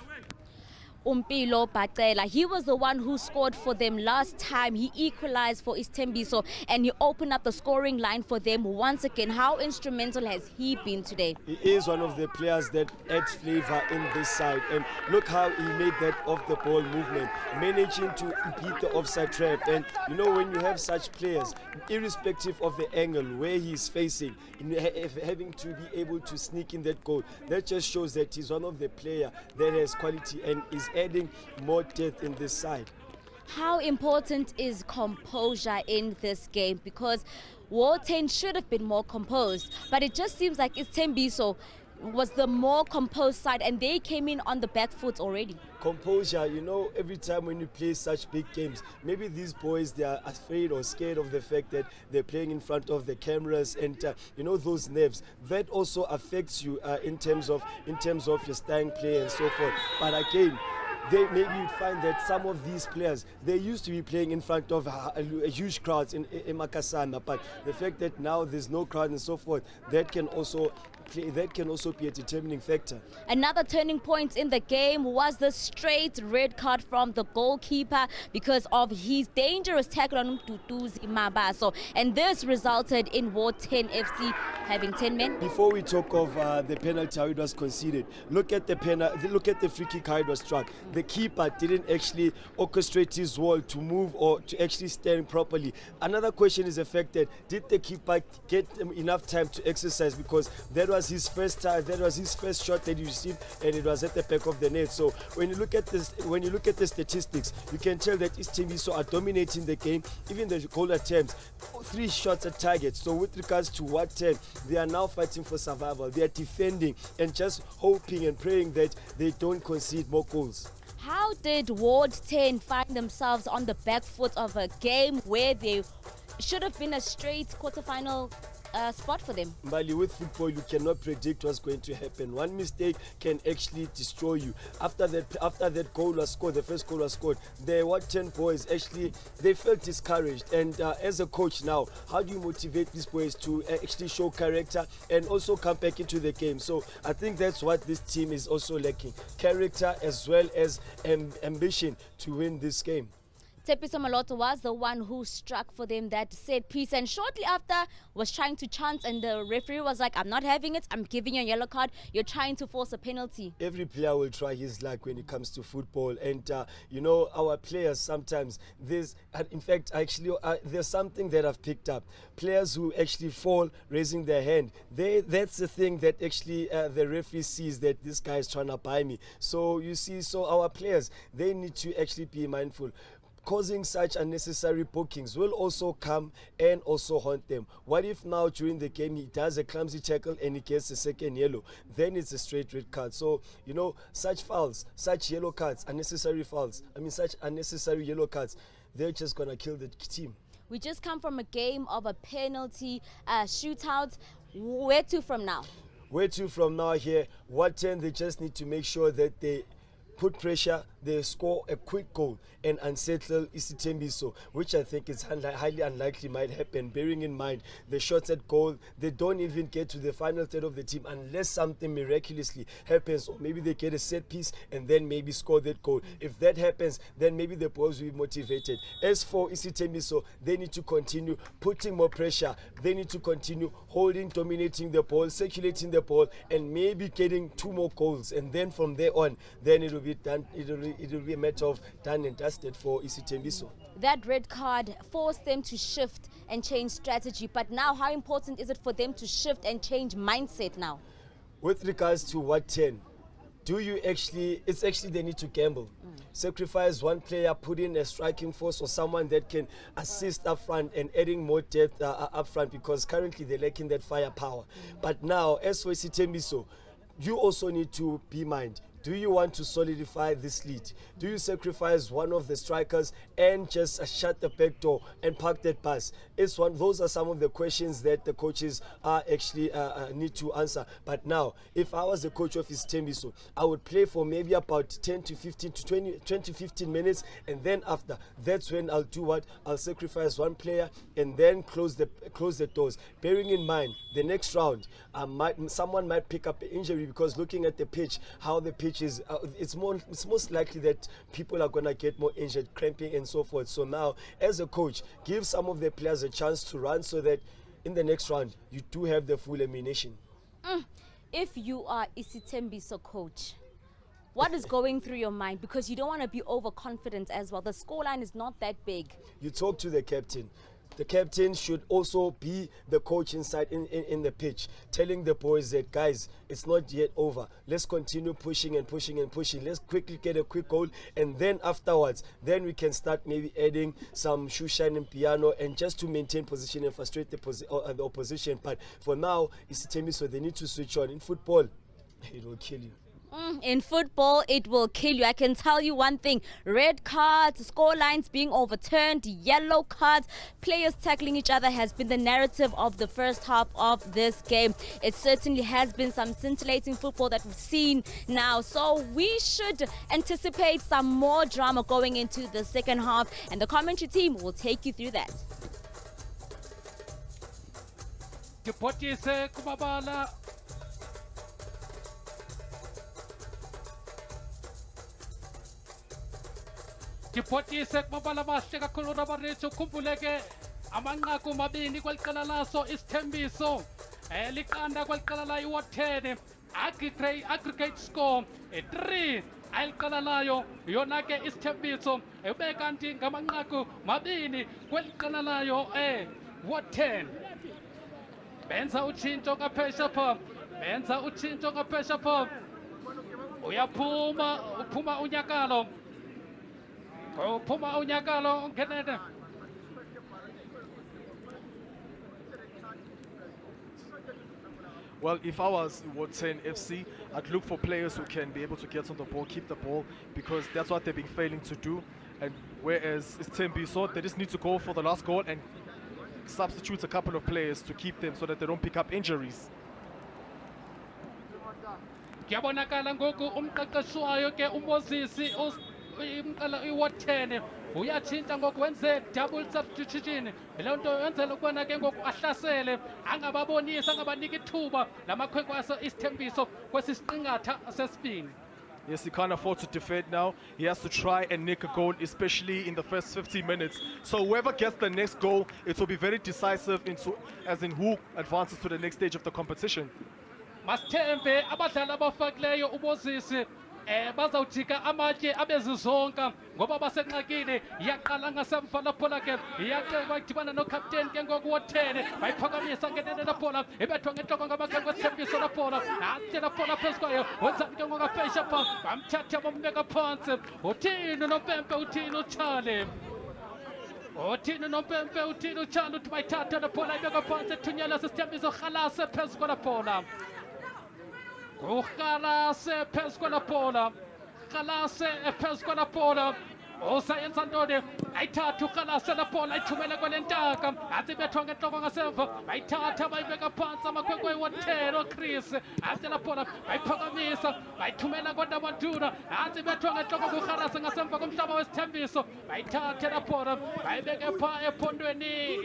Umpilo Bacela, he was the one who scored for them last time. He equalized for Isithembiso and he opened up the scoring line for them once again. How instrumental has he been today? He is one of the players that adds flavor in this side, and look how he made that off the ball movement, managing to beat the offside trap. And you know, when you have such players, irrespective of the angle where he's facing, having to be able to sneak in that goal, that just shows that he's one of the players that has quality and is adding more depth in this side. How important is composure in this game? Because Ward 10 should have been more composed, but it just seems like Isithembiso was the more composed side and they came in on the back foot already. Composure, you know, every time when you play such big games, maybe these boys, they are afraid or scared of the fact that they're playing in front of the cameras, and you know, those nerves, that also affects you in terms of your staying play and so forth. But again, maybe you'd find that some of these players, they used to be playing in front of a huge crowds in Makasana, but the fact that now there's no crowd and so forth, that can also be a determining factor. Another turning point in the game was the straight red card from the goalkeeper because of his dangerous tackle on Mtutuzi Mabaso, and this resulted in Ward 10 FC having 10 men. Before we talk of the penalty, how it was conceded, look at the free kick, how it was struck. The keeper didn't actually orchestrate his wall to move or to actually stand properly. Another question is the fact that, did the keeper get enough time to exercise, because that was his first time, that was his first shot that he received, and it was at the back of the net. So when you look at this, when you look at the statistics, you can tell that Isithembiso are dominating the game. Even the goal attempts, 3 shots at target. So with regards to Ward 10, they are now fighting for survival. They are defending and just hoping and praying that they don't concede more goals. How did Ward 10 find themselves on the back foot of a game where they should have been a straight quarterfinal spot for them? Mbali, with football, you cannot predict what's going to happen. One mistake can actually destroy you. After that goal was scored, the first goal was scored, the Ward 10 boys actually, they felt discouraged. And as a coach now, how do you motivate these boys to actually show character and also come back into the game? So I think that's what this team is also lacking: character as well as ambition to win this game. Tshepiso Maloto was the one who struck for them that set piece, and shortly after was trying to chant, and the referee was like, I'm not having it, I'm giving you a yellow card, you're trying to force a penalty. Every player will try his luck when it comes to football, and you know, our players sometimes, there's something that I've picked up. Players who actually fall raising their hand, that's the thing that actually the referee sees, that this guy is trying to buy me. So you see, so our players, they need to actually be mindful. Causing such unnecessary bookings will also come and also haunt them. What if now during the game he does a clumsy tackle and he gets a second yellow? Then it's a straight red card. So, you know, such fouls, such yellow cards, unnecessary fouls, such unnecessary yellow cards, they're just going to kill the team. We just come from a game of a penalty shootout. Where to from now? Where to from now here? Ward 10, they just need to make sure that they put pressure, they score a quick goal and unsettle Isithembiso, which I think is highly unlikely might happen, bearing in mind the shots at goal. They don't even get to the final third of the team unless something miraculously happens, or maybe they get a set piece and then maybe score that goal. If that happens, then maybe the boys will be motivated. As for Isithembiso, they need to continue putting more pressure. They need to continue holding, dominating the ball, circulating the ball, and maybe getting 2 more goals. And then from there on, then it will be done. It will be a matter of done and dusted for Isithembiso. That red card forced them to shift and change strategy. But now, how important is it for them to shift and change mindset now? With regards to Ward 10, it's actually they need to gamble. Sacrifice one player, put in a striking force or someone that can assist up front and adding more depth up front, because currently they're lacking that firepower. But now, as for Isithembiso, you also need to be mindful. do you want to solidify this lead? Do you sacrifice one of the strikers and just shut the back door and park that pass? Those are some of the questions that the coaches are actually need to answer. But now, if I was the coach of Isithembiso, I would play for maybe about 10 to 15 to 20 to 15 minutes, and then after, that's when I'll do what? I'll sacrifice one player and then close the doors. Bearing in mind, the next round, someone might pick up an injury, because looking at the pitch, how the pitch is, it's most likely that people are gonna get more injured, cramping and so forth. So now, as a coach, give some of the players a chance to run, so that in the next round you do have the full ammunition. If you are Isithembiso coach, what is going through your mind? Because you don't want to be overconfident as well. The scoreline is not that big. You talk to the captain. The captain should also be the coach inside in the pitch, telling the boys that, guys, it's not yet over. Let's continue pushing and pushing and pushing. Let's quickly get a quick goal, and then afterwards, then we can start maybe adding some shoe shine and piano, and just to maintain position and frustrate the opposition. But for now, it's Isithembiso, so they need to switch on. In football, it will kill you. In football, it will kill you. I can tell you one thing: red cards, score lines being overturned, yellow cards, players tackling each other has been the narrative of the first half of this game. It certainly has been some scintillating football that we've seen now. So we should anticipate some more drama going into the second half, and the commentary team will take you through that. Tipotise kumabala mahle kakhulu rabarethu. Khumbuleke amanqaku mabini kweliqela laso Isithembiso, liqanda kweliqela la iWathene. Aggregate score 3 ayiliqela layo yona ke Isithembiso, ube kanti ngamanqaku mabini kweliqela layo Wathene. Benza utshintsho ngaphesha pha, uphuma unyakalo. Well, if I was Tsalanang FC, I'd look for players who can be able to get on the ball, keep the ball, because that's what they've been failing to do. And whereas Isithembiso, they just need to go for the last goal and substitute a couple of players to keep them so that they don't pick up injuries. Kuyabonakala ngoku umqeqeshwayo ke uMoses iWathene uyatshintsha ngoku wenze double substitution. Leyo nto yenzela ukubona ke ngoku ahlasele, angababonisa, angabanika ithuba lamakhwenkwe ase-Isithembiso kwesi siqingatha sesibini. Yes, he can't afford to defend now. He has to try and nick a goal, especially in the first 15 minutes. So whoever gets the next goal, it will be very decisive as in who advances to the next stage of the competition. Masithembe abadlali abafakileyo uMoses bazawujika amatye abezizonka ngoba basenxakile. Yaqala ngasemva lapho ke iyacekwa idibana nocaptain ke ngoku Wathene, bayiphakamisa ngenene lapho ebethwa ngentloko ngamakhwenkwe Isithembiso lapho atye lapho phezu kwayo. Wenzani ke ngoku apesha pha, bamthatha bambeka phansi. Uthini nompempe, uthini utshale, uthini nompempe, uthini utshale, uthi bayithatha lapho ibeka phansi, ethunyelwa Isithembiso. Rhalase phezu kwalapho, Rhalase phezu kwalapho, Rhalase phezu kwalapho. Usayenza Ndoli ayithatha uRhalase lapho, ayithumele kwalentaka, athi bethwa ngentloko ngasemva, bayithatha bayibeka phansi amakhwenkwe iWathene Chris, athi lapho bayiphakamisa, bayithumela kwaNdabantula, athi bethwa ngentloko kuRhalase ngasemva komhlaba wesithembiso, bayithathe lapho bayibeke pha ephondweni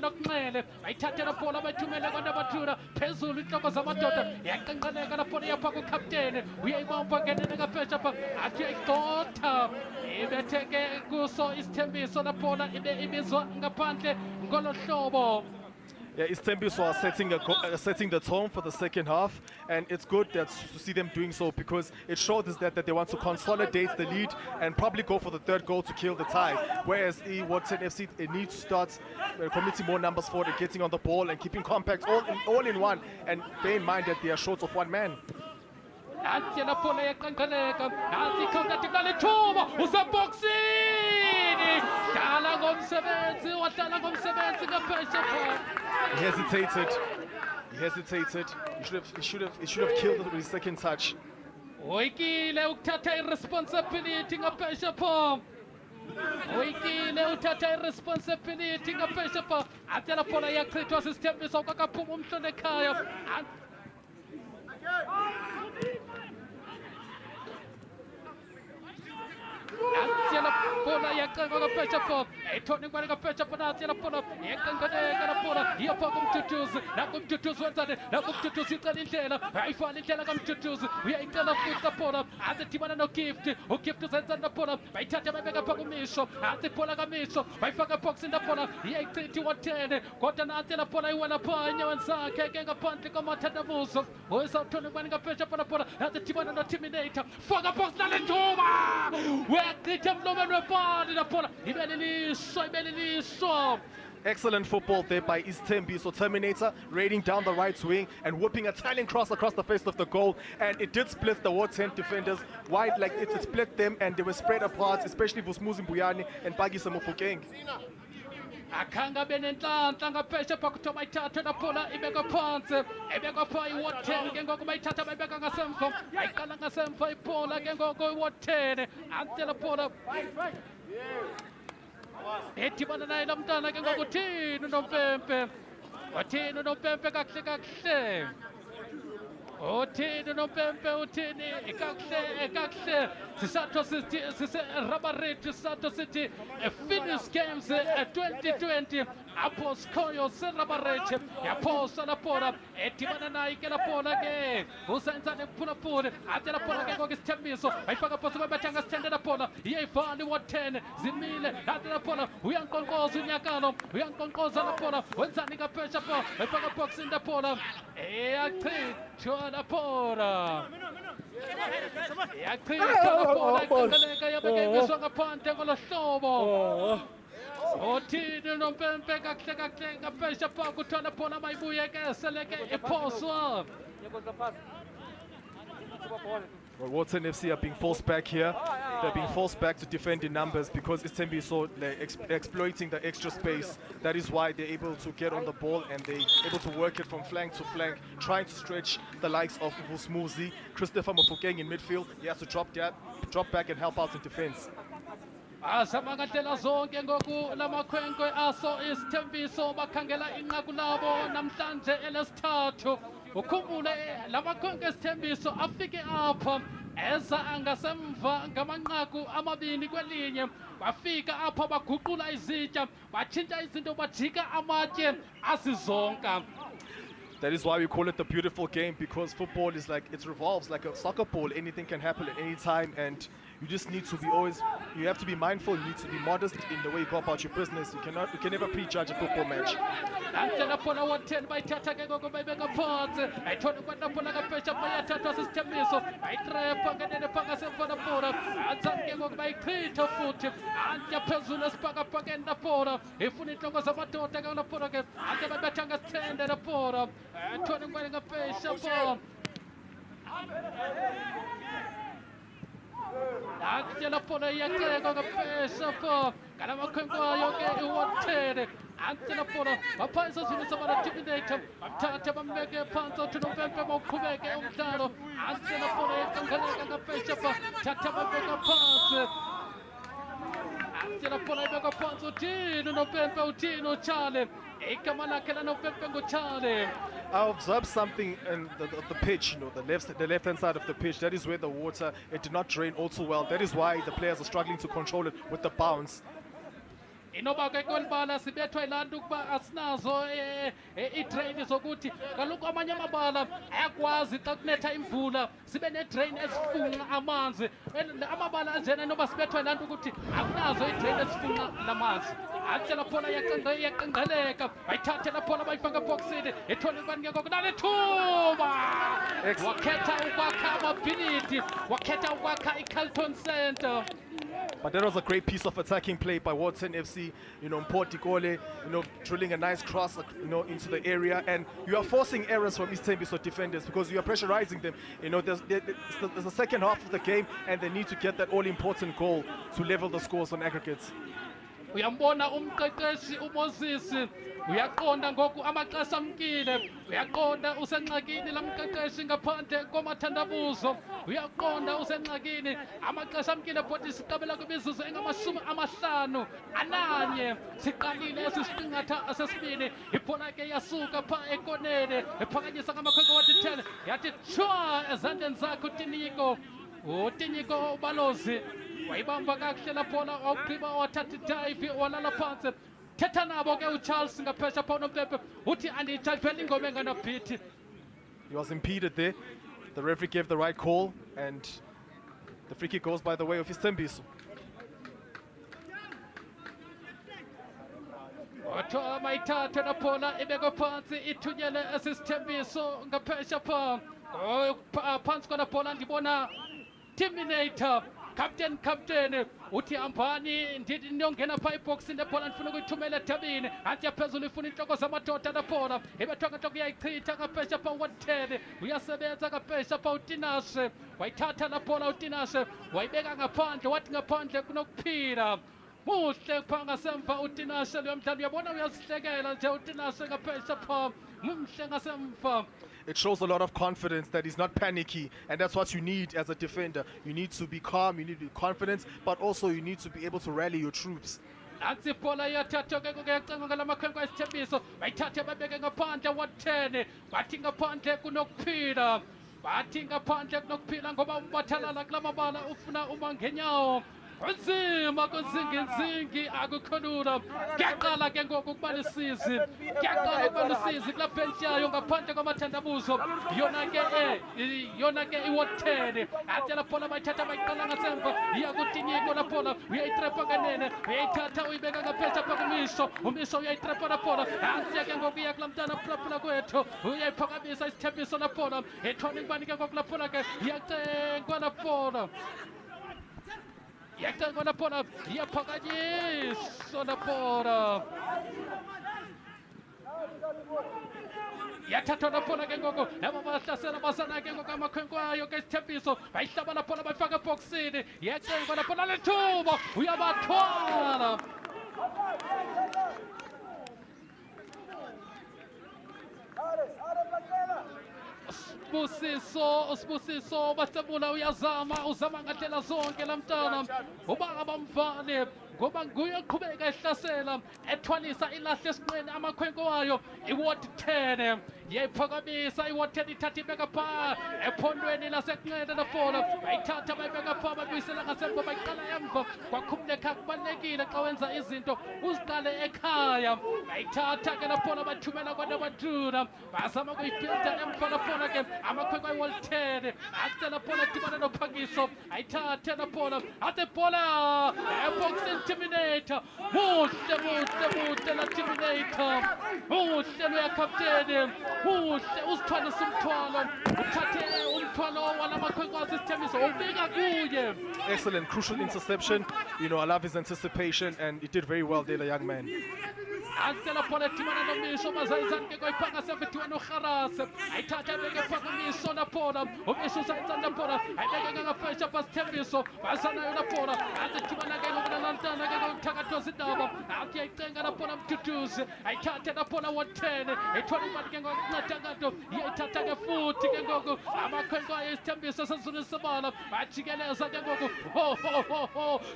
lokunxele, bayithathe lapho bayithumele kwaNdabantula phezulu. Intloko zamadoda yaqenqeleka lapho, yapha kucaptain, uyayibamba ngenene ngaphesha pha, athi uyayigxotha. Ibetheke kuso Isithembiso lapho ibe ibizwa ngaphandle ngolo hlobo. Yeah, Isithembiso are setting the tone for the second half, and it's good to see them doing so, because it shows us that they want to consolidate the lead and probably go for the third goal to kill the tie. Whereas Tsalanang FC, it needs to start committing more numbers forward and getting on the ball and keeping compact all in one, and bear in mind that they are short of one man. Nanti lapho yaqenqeleka, nanti ikhawunta lethuba, useboxini, dlala ngomsebenzi ngaphesha pha. He hesitated. He should have killed it with his second touch. Oikile uthatha irresponsibility ngaphesha pho. Oikile uthatha irresponsibility ngaphesha pho. Atela phola yachithwa sisithembiso kwakaphuma umhlolo ekhaya. Atela phola yaqanga ngaphesha pho. Ethoni ngwane ngaphesha pho atela phola yaqanga ngaphola iyapha kumthutuzi nakumthutuzi wenzane nakumthutuzi icela indlela ayifana indlela kamthutuzi uyayicela futhi laphola athi dibana nogift ugift uzenzani laphola bayithatha bayibeka pha kumisho athi phola kamisho bayifaka eboxini laphola iyayichitha iwatene kodwa nanti laphola iwela pha enyaweni zakhe ke ngaphandle kwamathandabuzo oyisawuthona ngwane ngaphesha pho laphola athi dibana noterminator faka box nalentuba uyachitha emlomeni wepali laphola ibelilisho. Excellent football there by Isithembiso Terminator, raiding down the right wing and whipping a Italian cross across the face of the goal. And it did split the Ward 10 defenders wide, like it split them, and they were spread apart, especially Vusmuzi Mbuyane and Pagisa Mofokeng. Akanga benenhlanhla ngaphesha phakathi bayithatha laphola ibeka phansi ebeka pha iWard 10 ke ngoko bayithatha bayibeka ngasemva ayiqala ngasemva ibhola ke ngoko iWard 10 ante laphola edibana naye lamntana ke ngoko uthini uNompempe kahle kahle uthini uNompempe uthini kahle sisatho sithi siserabarate sisatho sithi finish games 2020 apho sikhoyo serabarate yaphosa laphola edibana naye ke laphola ke usenzane kuphulaphula athi laphola ke ngoko isithembiso bayifaka phansi babathanga sithende laphola iyayivana iWard 10 zimile athi laphola uyankonkoza unyakalo uyankonkoza laphola wenzani ngaphesha pho bayifaka boxini laphola eyachithwa laphola yachithwa laphola iqheleka yabekiswa ngaphandle kolohlobo othini uNompempe kahle ngaphesha pho kuthola phona bayibuyekesele ke iphoswa. Well, Ward 10 FC are being forced back here. They're being forced back to defend in numbers because Isithembiso exploiting the extra space. That is why they're able to get on the ball and they're able to work it from flank to flank, trying to stretch the likes of Vusmuzi. Christopher Mofokeng in midfield. He has to drop back and help out in defense. Asamangantela zonke ngoku lamakhwenkwe aso isithembiso bakhangela inqaku labo namhlanje elesithathu. Ukhumbule lamakhwenkwe esithembiso afike apha eza angasemva ngamanqaku amabini kwelinye bafika apha baguqula izitya batshintsha izinto bajika amatye asizonka. That is why we call it the beautiful game, because football is like, it revolves like a soccer ball. Anything can happen at any time, and you just need to be you have to be mindful, you need to be modest in the way you go about your business. You can never prejudge a football match. Akela pona yakeka ngapesha pho kalamakhwenkwayo ke iWard 10 antela pona baphansi zimisa banaterminator bathatha bambeke phansi uthi uNompempe mawuqhubeke umdlalo antela pona yakhangeleka ngapesha pho thatha bambeka phansi antela pona ibeka phansi uthini uNompempe uthini uChale igama lakhe laNompempe nguChale. I observed something in the pitch, the left-hand side of the pitch. That is where the water, it did not drain all too well. That is why the players are struggling to control it with the bounce. Inoba ke kwelibala sibethwa ilantu ukuba asinazo idrain zokuthi kaloku amanye amabala ayakwazi xa kunetha imvula sibe nedrain esifunga amanzi amabala anjena inoba sibethwa ilantu ukuthi akunazo idrain esifunga lamanzi atshela phona yaqengeleka bayithathe laphola bayifaka boxini ethole ubani ngeke kunale thuba wakhetha ukwakha amability wakhetha ukwakha iCarlton Center. But that was a great piece of attacking play by Ward 10 FC. Mpoti Kole, drilling a nice cross, into the area, and you are forcing errors from Isithembiso defenders because you are pressurizing them. There's the second half of the game, and they need to get that all-important goal to level the scores on aggregates. uyambona umqeqeshi uMoses uyaqonda ngoku amaxesha amkile uyaqonda usenxakini lamqeqeshi ngaphandle komathandabuzo uyaqonda usenxakini amaxesha amkile bhoti siqabela kwimizuzu engama-50 siqalile esisiqingatha sesibini ibhola ke yasuka phaa ekoneni ephakanyisa ngamakhwenkwe wathi 10 yathi tshwa ezandleni zakhe uTinyiko Balozi wayibamba kakuhle la bhola wawugqiba wathatha idive walala phansi thetha nabo ke uCharles ngaphesha phaa uNompepe uthi andiyijajele ingoma enganabhithi. He was impeded there. The referee gave the right call, and the free kick goes by the way of Isithembiso. Wathiwa mayithathe la bhola ibekwe phansi ithunyele Isithembiso ngaphesha phaa phansi kwala bhola ndibona Terminator captain uthi ambani ndithi niyongena phaa ibhoxini lebhola ndifuna ukuyithumela edabini anti yaphezulu ifuna intloko zamadoda lebhola ibethwakathoka uyayichitha kaphesha phaa uwathele uyasebenza kaphesha phaa uTinashe wayithatha la bhola uTinashe wayibeka ngaphandle wathi ngaphandle kunokuphila muhle phaa ngasemva uTinashe lo mdlalo uyabona uyazihlekela nje uTinashe ngaphesha phaa mumhle ngasemva. It shows a lot of confidence that he's not panicky, and that's what you need as a defender. You need to be calm, you need to be confident, but also you need to be able to rally your troops. Nansi ibhola iyathathwa ke kuyacinga ngala makhwenkwe Isithembiso bayithathe babeke ngaphandle wa-10 bathi ngaphandle kunokuphila ngoba umbathalala kula mabala ufuna uma ngenyawo unzima kunzinginzingi akukhulula kuyaqala ke ngoku ukuba lisizi kula bench yayo ngaphandle kwamathandabuzo yona ke iwothele athi la bhola bayithatha bayiqala ngasemva iya kuTinyiko la bhola uyayitrepa kanene uyayithatha uyibeka ngaphesha phaa umisho uyayitrepa la bhola ansiya ke ngoku iya kula mntana phulaphula kwethu uyayiphakamisa Isithembiso la bhola ethona ngubani ke ngoku la bhola ke iyacengwa la bhola yacengwa la bhola iyaphakanyiswa la bhola yathathwa la bhola ke ngoku laba bahlasela basana ke ngoku amakhwenkwayo ke Isithembiso bayihlaba la bhola bayifaka ebhoksini yacengwa la bhola lethuba uyabathwala Sibusiso Basebula uzama ngatela zonke la mntana ubanga bamvane ngoba nguye oqhubeka ehlasela ethwalisa ilahle esiqweni amakhwenkwe wayo iward 10 yayiphakamisa iward 10 ithatha ibeka phaa ephondweni lasekunxele la bhola bayithatha bayibeka phaa babuyisela ngasemva bayiqala emva kwakhumula ekhaya kubalulekile xa wenza izinto uziqale ekhaya bayithatha ke la bhola bathumela kwanabaduna bazama ukuyibhilda emva la bhola ke amakhwenkwe ayiward 10 athi la bhola dibana nophangiso ayithathe la bhola athi bhola eboxing Terminator muhle la Terminator muhle lo yakapteni muhle uzithwalisa umthwalo uthathe umthwalo wala makhwenkwe Isithembiso ubika kuye. Excellent, crucial interception. You know, I love his anticipation, and he did very well there, the young man. Antela bhola timana nomisho mazayizani ke koyiphanga sevithiwe noGarase ayithatha beke phaka umisho la bhola umisho sayizani la bhola ayibeke ngaphesha phaa Isithembiso bazanayo la bhola athi timana ke ngokulantana ke ngokuthakathoza indaba athi ayicenga la bhola Mduduzi ayithathe la bhola wa-10 ethwala imali ke ngokuncedakato iyayithatha ke futhi ke ngoku amakhwenkwe Isithembiso sezulu isibala bajikeleza ke ngoku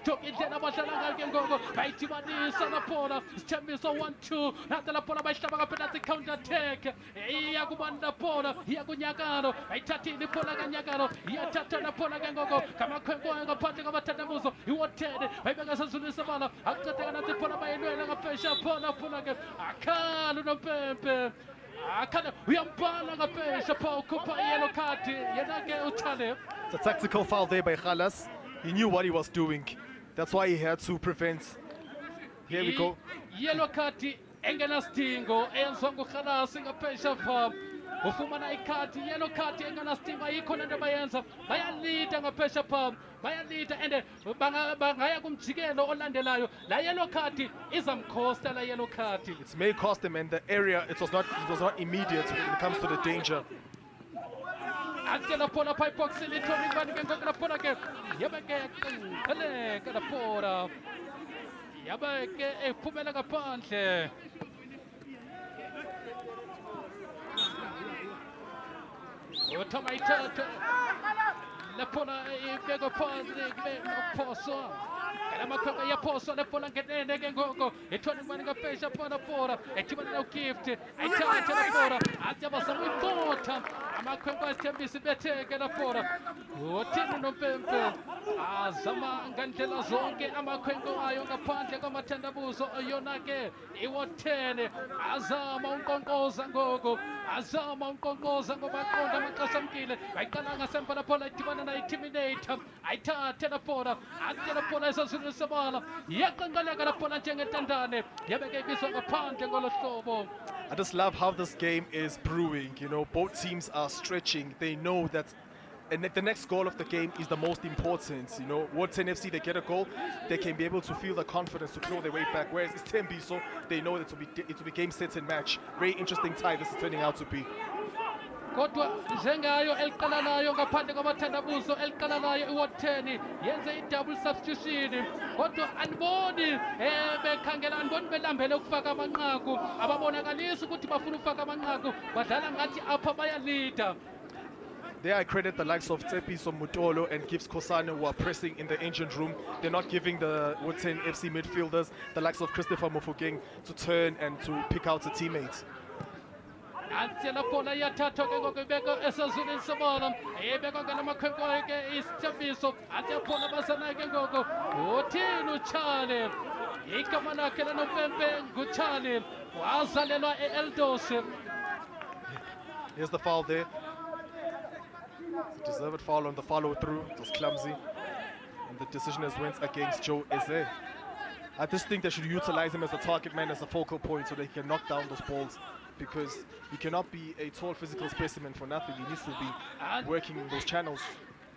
jonke indlela abadlala ngayo ke ngoku bayidibanisa la bhola Isithembiso 1-2 nathi la bhola bayihlaba ngaphela counter attack iyakubani la bhola iyakunyakalo ayithathile ibhola kanyakalo iyathatha la bhola ke ngoko ngamakhwenkwe ngaphandle kwamathandabuzo iwothele bayibeka sezulu isibala akucedeka nathi ibhola bayilwela ngaphesha bhola ke akhala uNompempe akhala uyambhala ngaphesha phaa ukhupha iyellow card yena ke uthale. It's a tactical foul there by Khalas. He knew what he was doing. That's why he had to prevent. Here we go. Yellow card engenasidingo eyenziwa nguKhalas ngaphesha phaa ufumana ikhadi yellow card engenasidingo ayikho lento bayenza bayalida ngaphesha phaa bayalida and bangaya kumjikelo olandelayo la yellow card izamkhosta la yellow card. It may cost him, and the area it was not immediate when it comes to the danger. Ante la bhola phaa ibhoxini ithoni ngubani ke ngoku la bhola ke yebeke qheleka la bhola yabe ke ephumela ngaphandle. Uthoma ithatha laphola ibeko phansi kube nokuphoswa. Amakhokha yaphoswa laphola ngenene ke ngoko ethona imali ngapesha pora ethibana no gift ayithatha laphola athi abasama iqotha amakhokha asithembisa betheke laphola uthini nompempe azama ngandlela zonke amakhokha ayo ngaphandle kwamathandabuzo yona ke iwothene azama unkonkoza ngoko azama unkonkoza ngoba aqonda amaxesha amkile bayiqala ngasemva laphola ethibana na intimidator ayithathe laphola athi laphola esazulu sabala yaqanqaleka laphola njengetandane yabeke ibiswa ngaphandle ngolohlobo. I just love how this game is brewing. You know, both teams are stretching. They know that and the next goal of the game is the most important. You know, Wharton FC, they get a goal, they can be able to feel the confidence to claw their way back. Whereas Isithembiso, they know that it will be game, set and match. Very interesting tie this is turning out to be. Kodwa njengayo eliqalanayo ngaphandle kwamathandabuzo eliqalanayo iwotheni yenze i-double substitution kodwa aniboni bekhangela aniboni belambele ukufaka amanqaku ababonakalisa ukuthi bafuna ukufaka amanqaku badlala ngathi apha bayalida. There I credit the likes of Tsepiso Mutolo and Gibbs Kosane who are pressing in the engine room. They're not giving the Wharton FC midfielders, the likes of Christopher Mofokeng, to turn and to pick out a teammate. Antsela phola yathathwa ke ngokubeka esazulwini sabala ebekwa ngamakhwenkwe ke Isithembiso athi phola basana ke ngoko uthini uCharlie igama lakhe lanompempe nguCharlie wazalelwa eEldos. Here's the foul there. It's a deserved foul on the follow through. It was clumsy and the decision has went against Joe Eze. I just think they should utilize him as a target man, as a focal point, so they can knock down those balls, because you cannot be a tall physical specimen for nothing. He needs to be working in those channels.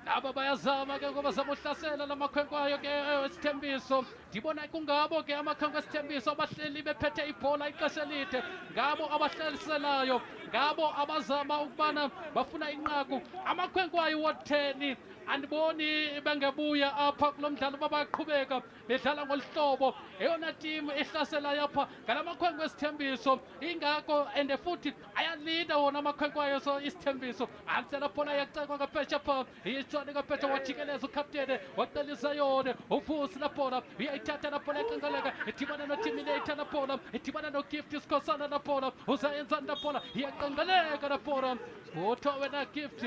Laba bayazama ke ngoba samuhlasela lamakhwenkwayo ke Isithembiso ndibona kungabo ke amakhwenkwe Isithembiso abahleli bephethe ibhola ixesha elide ngabo abahlaliselayo ngabo abazama ukubana bafuna inqaku amakhwenkwayo wotheni andiboni bengebuya apha kulomdlalo babaqhubeka bedlala ngolhlobo eyona team ehlaselayo apha ngalamakhwenkwe Isithembiso ingako ende futhi ayalida wona amakhwenkwayo so Isithembiso ansela phola yacekwa ngapesha pha itswane ngapesha wajikeleza ukaptene waqelisa yona uvusi laphola uyayithatha laphola eqenqeleka ethibana no-Terminator laphola ethibana no-Gift Isikosana laphola uzayenzani laphola iyaqenqeleka laphola uthowe na Gift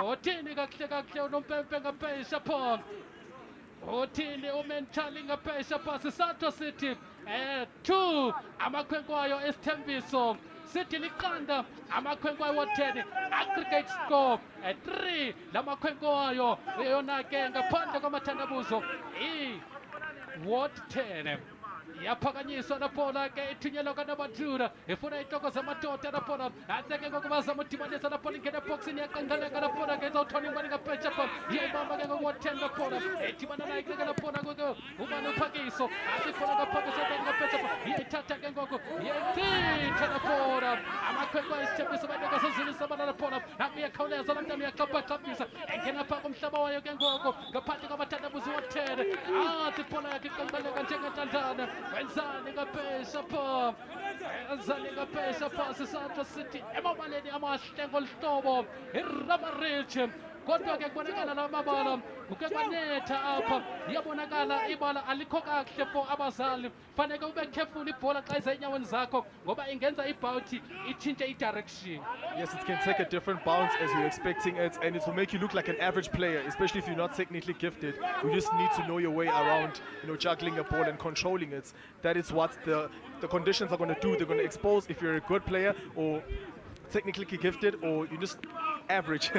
uthini kahle kahle unompempe ngapesha pha uthini umentali ngapesha pha sisatho sithi 2 amakhwenkwayo Isithembiso sithi liqanda amakhwenkwayo wotheni aggregate score 3 lamakhwenkwayo yona ke ngaphandle kwamathandabuzo Wharton yaphakanyiswa laphola ke ithunyelwa kanabadlula ifuna ihloko zamadoda laphola atseke ngokubazama udibanisa laphola ingena eboxini yaqenqeleka laphola ke izawuthona imali ngapetsha pha iyayibamba ke ngoku-10 laphola edibana nayo keke laphola ngoku umane uphakiso asikhona ngaphakiso ngapetsha pha iyayithatha ke ngoku iyayichitha laphola amakhwenkwe Isithembiso babeka sezulwini sabala laphola naku iyakhawuleza lamntana uyaxaphaxaphisa engena phaa kumhlaba wayo ke ngoku ngaphandle kwamathandabuzo wothene athi phola yakhe iqenqeleka njengetandlana wenzani ngapesha pha wenzani ngapesha pha sisatho sithi emabaleni amahle ngolhlobo iRabaridge kodwa ke kubonakala la mabala kuke kwanetha apha iyabonakala ibala alikho kahle for abazali faneke ube careful ibhola xa iza enyaweni zakho ngoba ingenza ibhawuthi itshintshe i-direction. Yes, it can take a different bounce as you're expecting it, and it will make you look like an average player, especially if you're not technically gifted. You just need to know your way around, you know, juggling a ball and controlling it. That is what the conditions are going to do. They're going to expose if you're a good player or technically gifted or you're just average.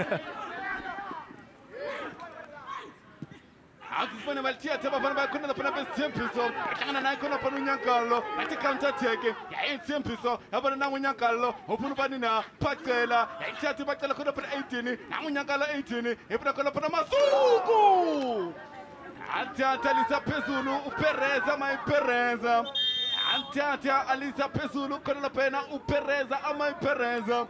Akufana balithiyatha bafana bakhona lapha Isithembiso ahlangana naye khona phana uNyankalo athi counter attack Isithembiso yabona nangu uNyankalo ufuna ubanina phacela yayithatha bacela khona phana 18 nangu uNyankalo 18 efuna khona phana Masuku athatha lisa phezulu uPereza mayiPereza athatha alisa phezulu khona lapha uPereza amayiPereza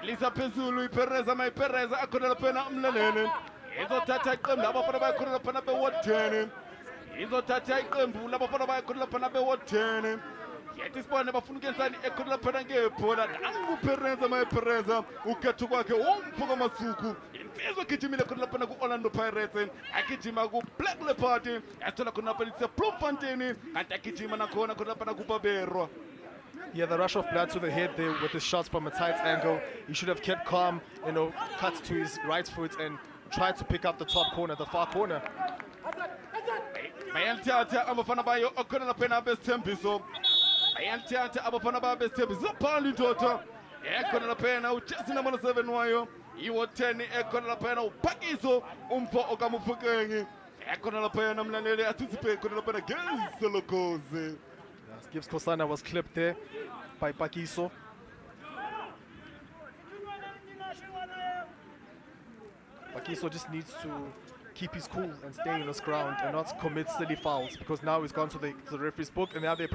elisa phezulu iPereza mayiPereza akhona lapha umlelele izothatha iqembu labafana bakhona lapha beWharton izothatha iqembu labafana bayo khona lapha be-ward 10 yethi sibone bafuna ukuyenzani ekhona lapha ngebhola nanguPereza mayePereza ukhetho kwakhe umphuka masuku imfizwe gijimile khona lapha ku-Orlando Pirates agijima ku-Black Leopard yathola khona lapha lithe Bloemfontein kanti agijima nakhona khona lapha kuBaberwa. Yeah, the rush of blood to the head there with the shots from a tight angle. He should have kept calm, you know, cut to his right foot and tried to pick up the top corner, the far corner. Bayanthatha abafana bayo okhona lapha beSithembiso. Bayanthatha abafana bayo beSithembiso phandi ndoda. Ekhona lapha uJesse number 7 wayo. Iwo 10 ekhona lapha uPhakiso umfo okaMufukeng. Ekhona lapha namlaleli athisipe khona lapha Gezolokoze. Gibbs Kosana was clipped there by Pakiso. Pakiso just needs to keep his cool and stay on his ground and not commit silly fouls, because now he's gone to the referee's book and now they're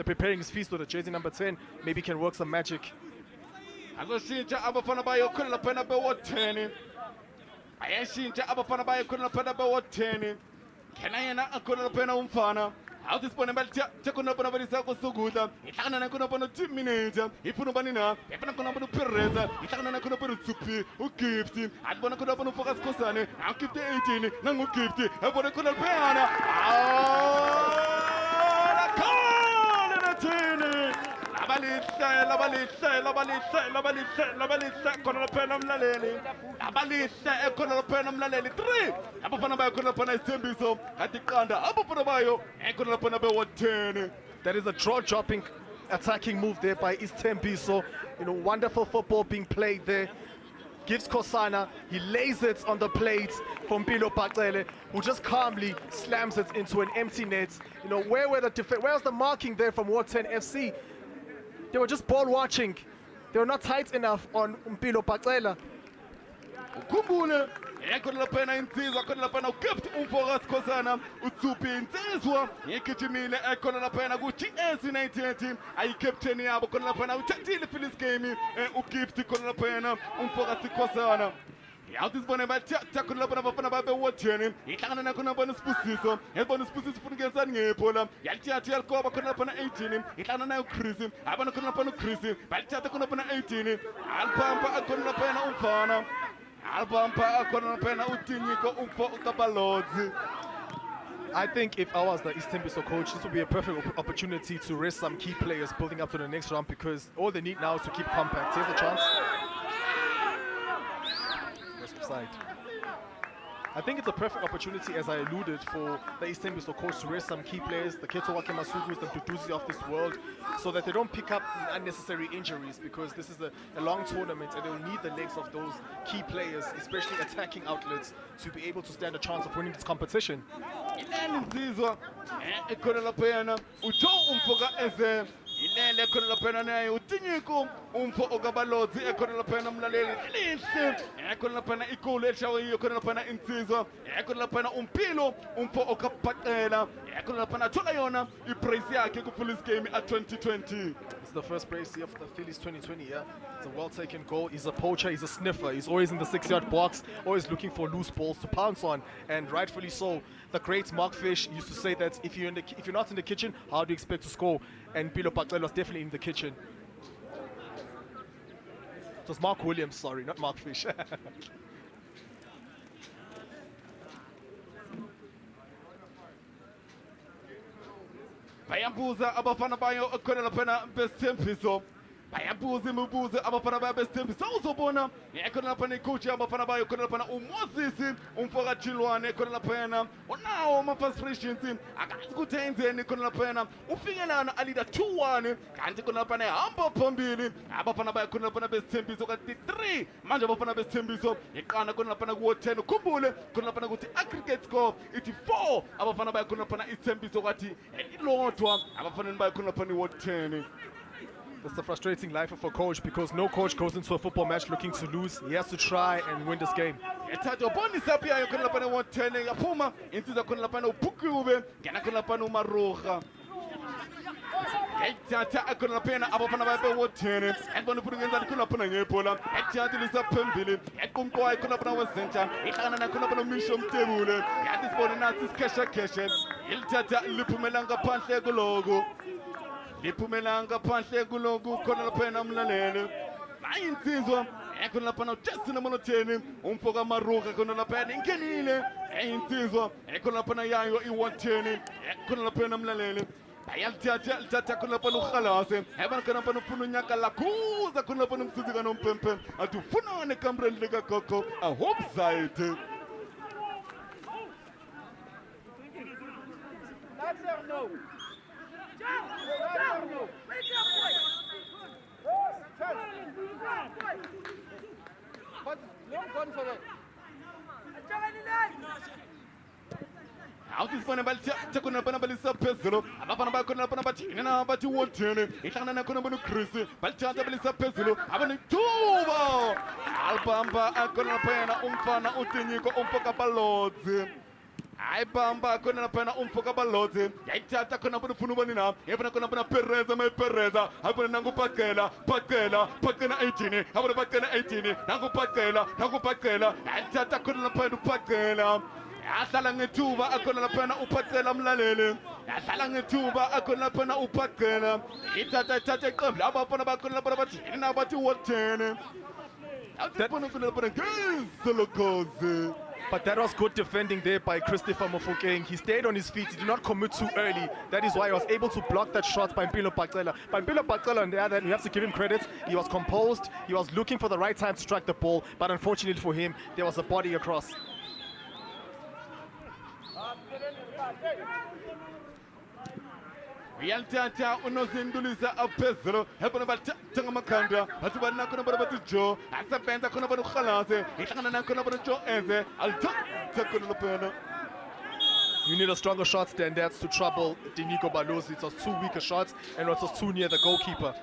preparing his feast with the jersey number 10. Maybe he can work some magic. Azoshintsha abafana bayo khona lapha be-ward 10. Ayashintsha abafana bayo khona lapha be-ward 10. Khona yena akhona lapha umfana. Out this point, about Chakuna Panavisa Suguta, Itana Kunapano 2 minutes, Ipunobanina, Epanakunapano Pereza, Itana Kunapano Supi, who keeps him, at Bonakunapano Focus Cosane, I'll keep the 18, Nangu keep it, Abonacuna Piana. Labalisa, Conopenam Laleli, Labalisa, Econopenam Laleli 3, Abapana Conopana Isithembiso, Atikanda, Abapanabayo, Econopana be-ward 10. That is a draw-dropping attacking move there by Isithembiso. You know, wonderful football being played there. Gives Kosana, he lays it on the plate from Bilo Patsele, who just calmly slams it into an empty net. You know, where's the marking there from Ward 10 FC? They were just ball watching. They were not tight enough on Mpilo Patsela. Kumbule, ekhona lapha insizwa khona lapha ukept umfokas Kosana uTsupi insizwa yekijimile ekhona lapha ku-GS United ayi-captain yabo khona lapha uthathile Phyllis game ugift khona lapha umfokas Kosana. Yawuthi sibone bathatha khona lapha abafana babe-ward 10 ihlangana nakhona bona Sibusiso yabona Sibusiso ufuna ukuyenzani ngebhola yalithatha yalikoba khona lapha 18 ihlangana nayo Chris abana khona lapha Chris balithatha khona lapha 18 aliphampa khona lapha umfana I think if I was the Isithembiso coach, this would be a perfect opportunity to rest some key players building up to the next round, because all they need now is to keep compact. Here's a chance. That's offside. I think it's a perfect opportunity, as I alluded, for the Isithembiso coach to rest some key players, the Keto Wakemasugus, the Duduzi of this world, so that they don't pick up unnecessary injuries, because this is a long tournament and they'll need the legs of those key players, especially attacking outlets, to be able to stand a chance of winning this competition. Ilele khona lapha naye uTinyiko umfo okabalodzi ekhona lapha mlaleli lihle ekhona lapha igoli eshawiyo khona lapha insizwa ekhona lapha umpilo umfo okapaqela ekhona lapha thola yona ipraise yakhe ku Phillies game at 2020. It's the first praise of the Phillies 2020, yeah. It's a well-taken goal. He's a poacher, he's a sniffer. He's always in the 6-yard box, always looking for loose balls to pounce on, and rightfully so. The great Mark Fish used to say that if you're not in the kitchen, how do you expect to score? And Bilo Patel was definitely in the kitchen. It was Mark Williams, sorry, not Mark Fish. Bayambuza abafana bayo khona lapha beSithembiso. Bayambuza imibuzo abafana bayo beSithembiso uzobona ekhona lapha icoach abafana bayo khona lapha uMoses umfoka Chilwane khona lapha unawo ama frustrations akazi ukuthi enzeni khona lapha ufikelana alida 2-1 kanti khona lapha ehamba phambili abafana bayo khona lapha beSithembiso kanti 3 manje abafana beSithembiso iqana khona lapha ku-10 ukhumbule khona lapha ukuthi aggregate score ithi 4 abafana bayo khona lapha iSithembiso kwathi ilodwa abafana bayo khona lapha iWard 10. That's the frustrating life of a coach, because no coach goes into a football match looking to lose. He has to try and win this game. Ethatha akhona lapha abafana babe-Ward 10 ebona ukuthi ngenzani khona lapha ngebhola ethatha lisaphambili equmqwa khona lapha wezentsha ihlangana nakhona lapha noMisho Mtebule yathi sibone nathi isikheshe ilithatha liphumela ngaphandle kuloku liphumela ngaphandle kuloku khona laphana umlaleli nayi insizwa ekhona laphana uJustin Amonoteni umfoka Maruka khona laphana ingenile insizwa ekhona laphana yayo i-110 ekhona laphana umlaleli bayalithatha khona laphana uKhalase ebona khona laphana ufuna unyaka lakhuza khona laphana umsizi kanompempe athi ufunane ekamreni likagogo ahopside awutisifane balithatha khona laphana balisa phezulu abafana bakhona laphana bathi nina bathi wothene ihlangana nakhona bona uChris balithatha balisa phezulu abona ithuba albamba akhona laphana umfana utinyiko umfoka balodzi ayibamba khona laphana umfoka balodzi yayithatha khona bona ufuna ubani na yabona khona bona Pereza mayipereza abona nangubhaqela bhaqela 18 abona bhaqela 18 nangubhaqela yayithatha khona laphana ubhaqela yahlala ngethuba akhona laphana uPhaqela umlaleli yahlala ngethuba akhona laphana uPhaqela ithatha iqembu abafana bakhona laphana bathi nina bathi wothene awuthibona khona laphana ngezilokozi. But that was good defending there by Christopher Mofokeng. He stayed on his feet. He did not commit too early. That is why he was able to block that shot by Mpilo Paqela. By Mpilo Paqela, on the other hand, you have to give him credit. He was composed. He was looking for the right time to strike the ball. But unfortunately for him, there was a body across. uyalithatha unozindulisa aphezulu hebona bathatha ngamakhanda bathi bani nakhona bona bathi Jo asebenza khona bona uKhalase ihlangana nakhona bona Jo Eze alithatha khona laphana. You need a stronger shot than that to trouble Diniko Balozi. It was too weak a shot and it was too near the goalkeeper.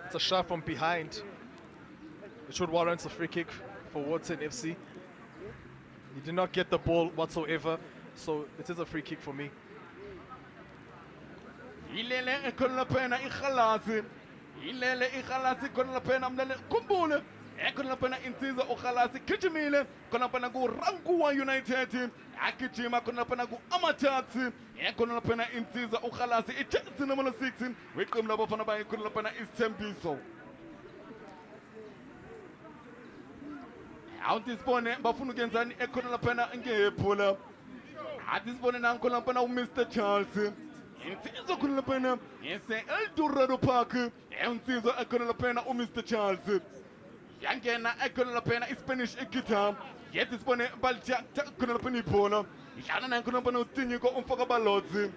It's a shot from behind. It should warrant a free kick for Wharton FC. He did not get the ball whatsoever, so it is a free kick for me. Ilele ekhona laphana iKhalase ilele iKhalase khona laphana mlele khumbule ekhona laphana insizwa uKhalase gijimile khona laphana kuRankuwa United agijima khona laphana kuAmataxi ekhona laphana insizwa uKhalase ijersey number 6 weqembu labafana baye khona laphana Isithembiso. awutisibone bafuna ukenzani ekhona laphana ngephula atisibone nankhona laphana uMr Charles insizwa khona laphana ese-Eldorado Park insizwa ekhona laphana uMr Charles yangena ekhona laphana iSpanish guitar yethi sibone balithatha khona laphana ibhola ihlangana naye khona laphana utinyiko umfoka balodzi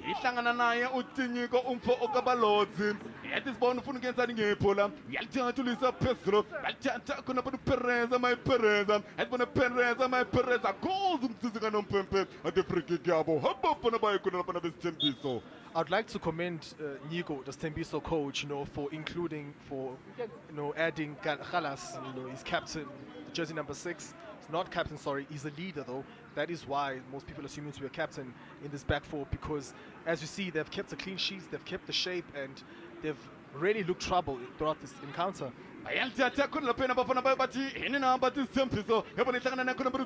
ihlangana naye utinyiko umfoka balodzi yethi sibone ufuna ukenzani ngebhola uyalithatha ulisa phezulu balithatha khona laphana uPereza mayipereza ayibona Pereza mayipereza goals umsizi kanompempe ade free kick yabo hamba bona baye khona laphana besithembiso. I'd like to commend Nico, the Stembiso coach, for including, adding Khalas, he's captain, jersey number 6. He's not captain, sorry, he's a leader though. That is why most people assume him to be a captain in this back four, because as you see, they've kept the clean sheets, they've kept the shape, and they've really looked trouble throughout this encounter. bayalithatha khona laphana abafana baye bathi nina bathi Isithembiso yabona ihlangana nakhona bona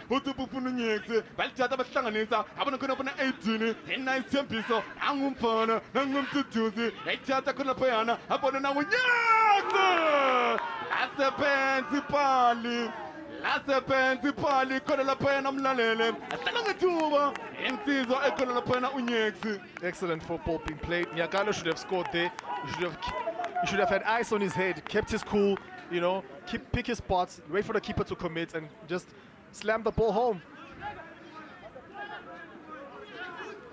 uThupi ufuna unyekse balithatha bahlanganisa abona khona bona 18 nina Isithembiso angumfana nangumduduzi yayithatha khona laphana abona nawo unyekse lasepenzi pali khona laphana umlalele ahlala ngethuba insizwa ekhona laphana unyekse. Excellent football being played. Nyakalo should have scored there. He should have had ice on his head, kept his cool, pick his spots, wait for the keeper to commit, and just slam the ball home.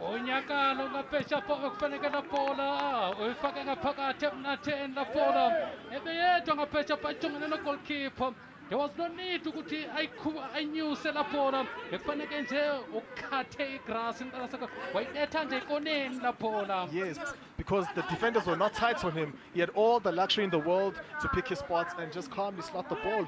Unyakalo ngapesha kufanele na bola uyifaka ngaphakathi emnatheni la bola ebeyedwa ngapesha pajongene no goalkeeper. There was no need ukuthi ayinyuse la bola bekufanele nje ukhathe igrass inqalasaka wayetha nje ikoneni la bola. Yes, because the defenders were not tight on him. He had all the luxury in the world to pick his spots and just calmly slot the ball.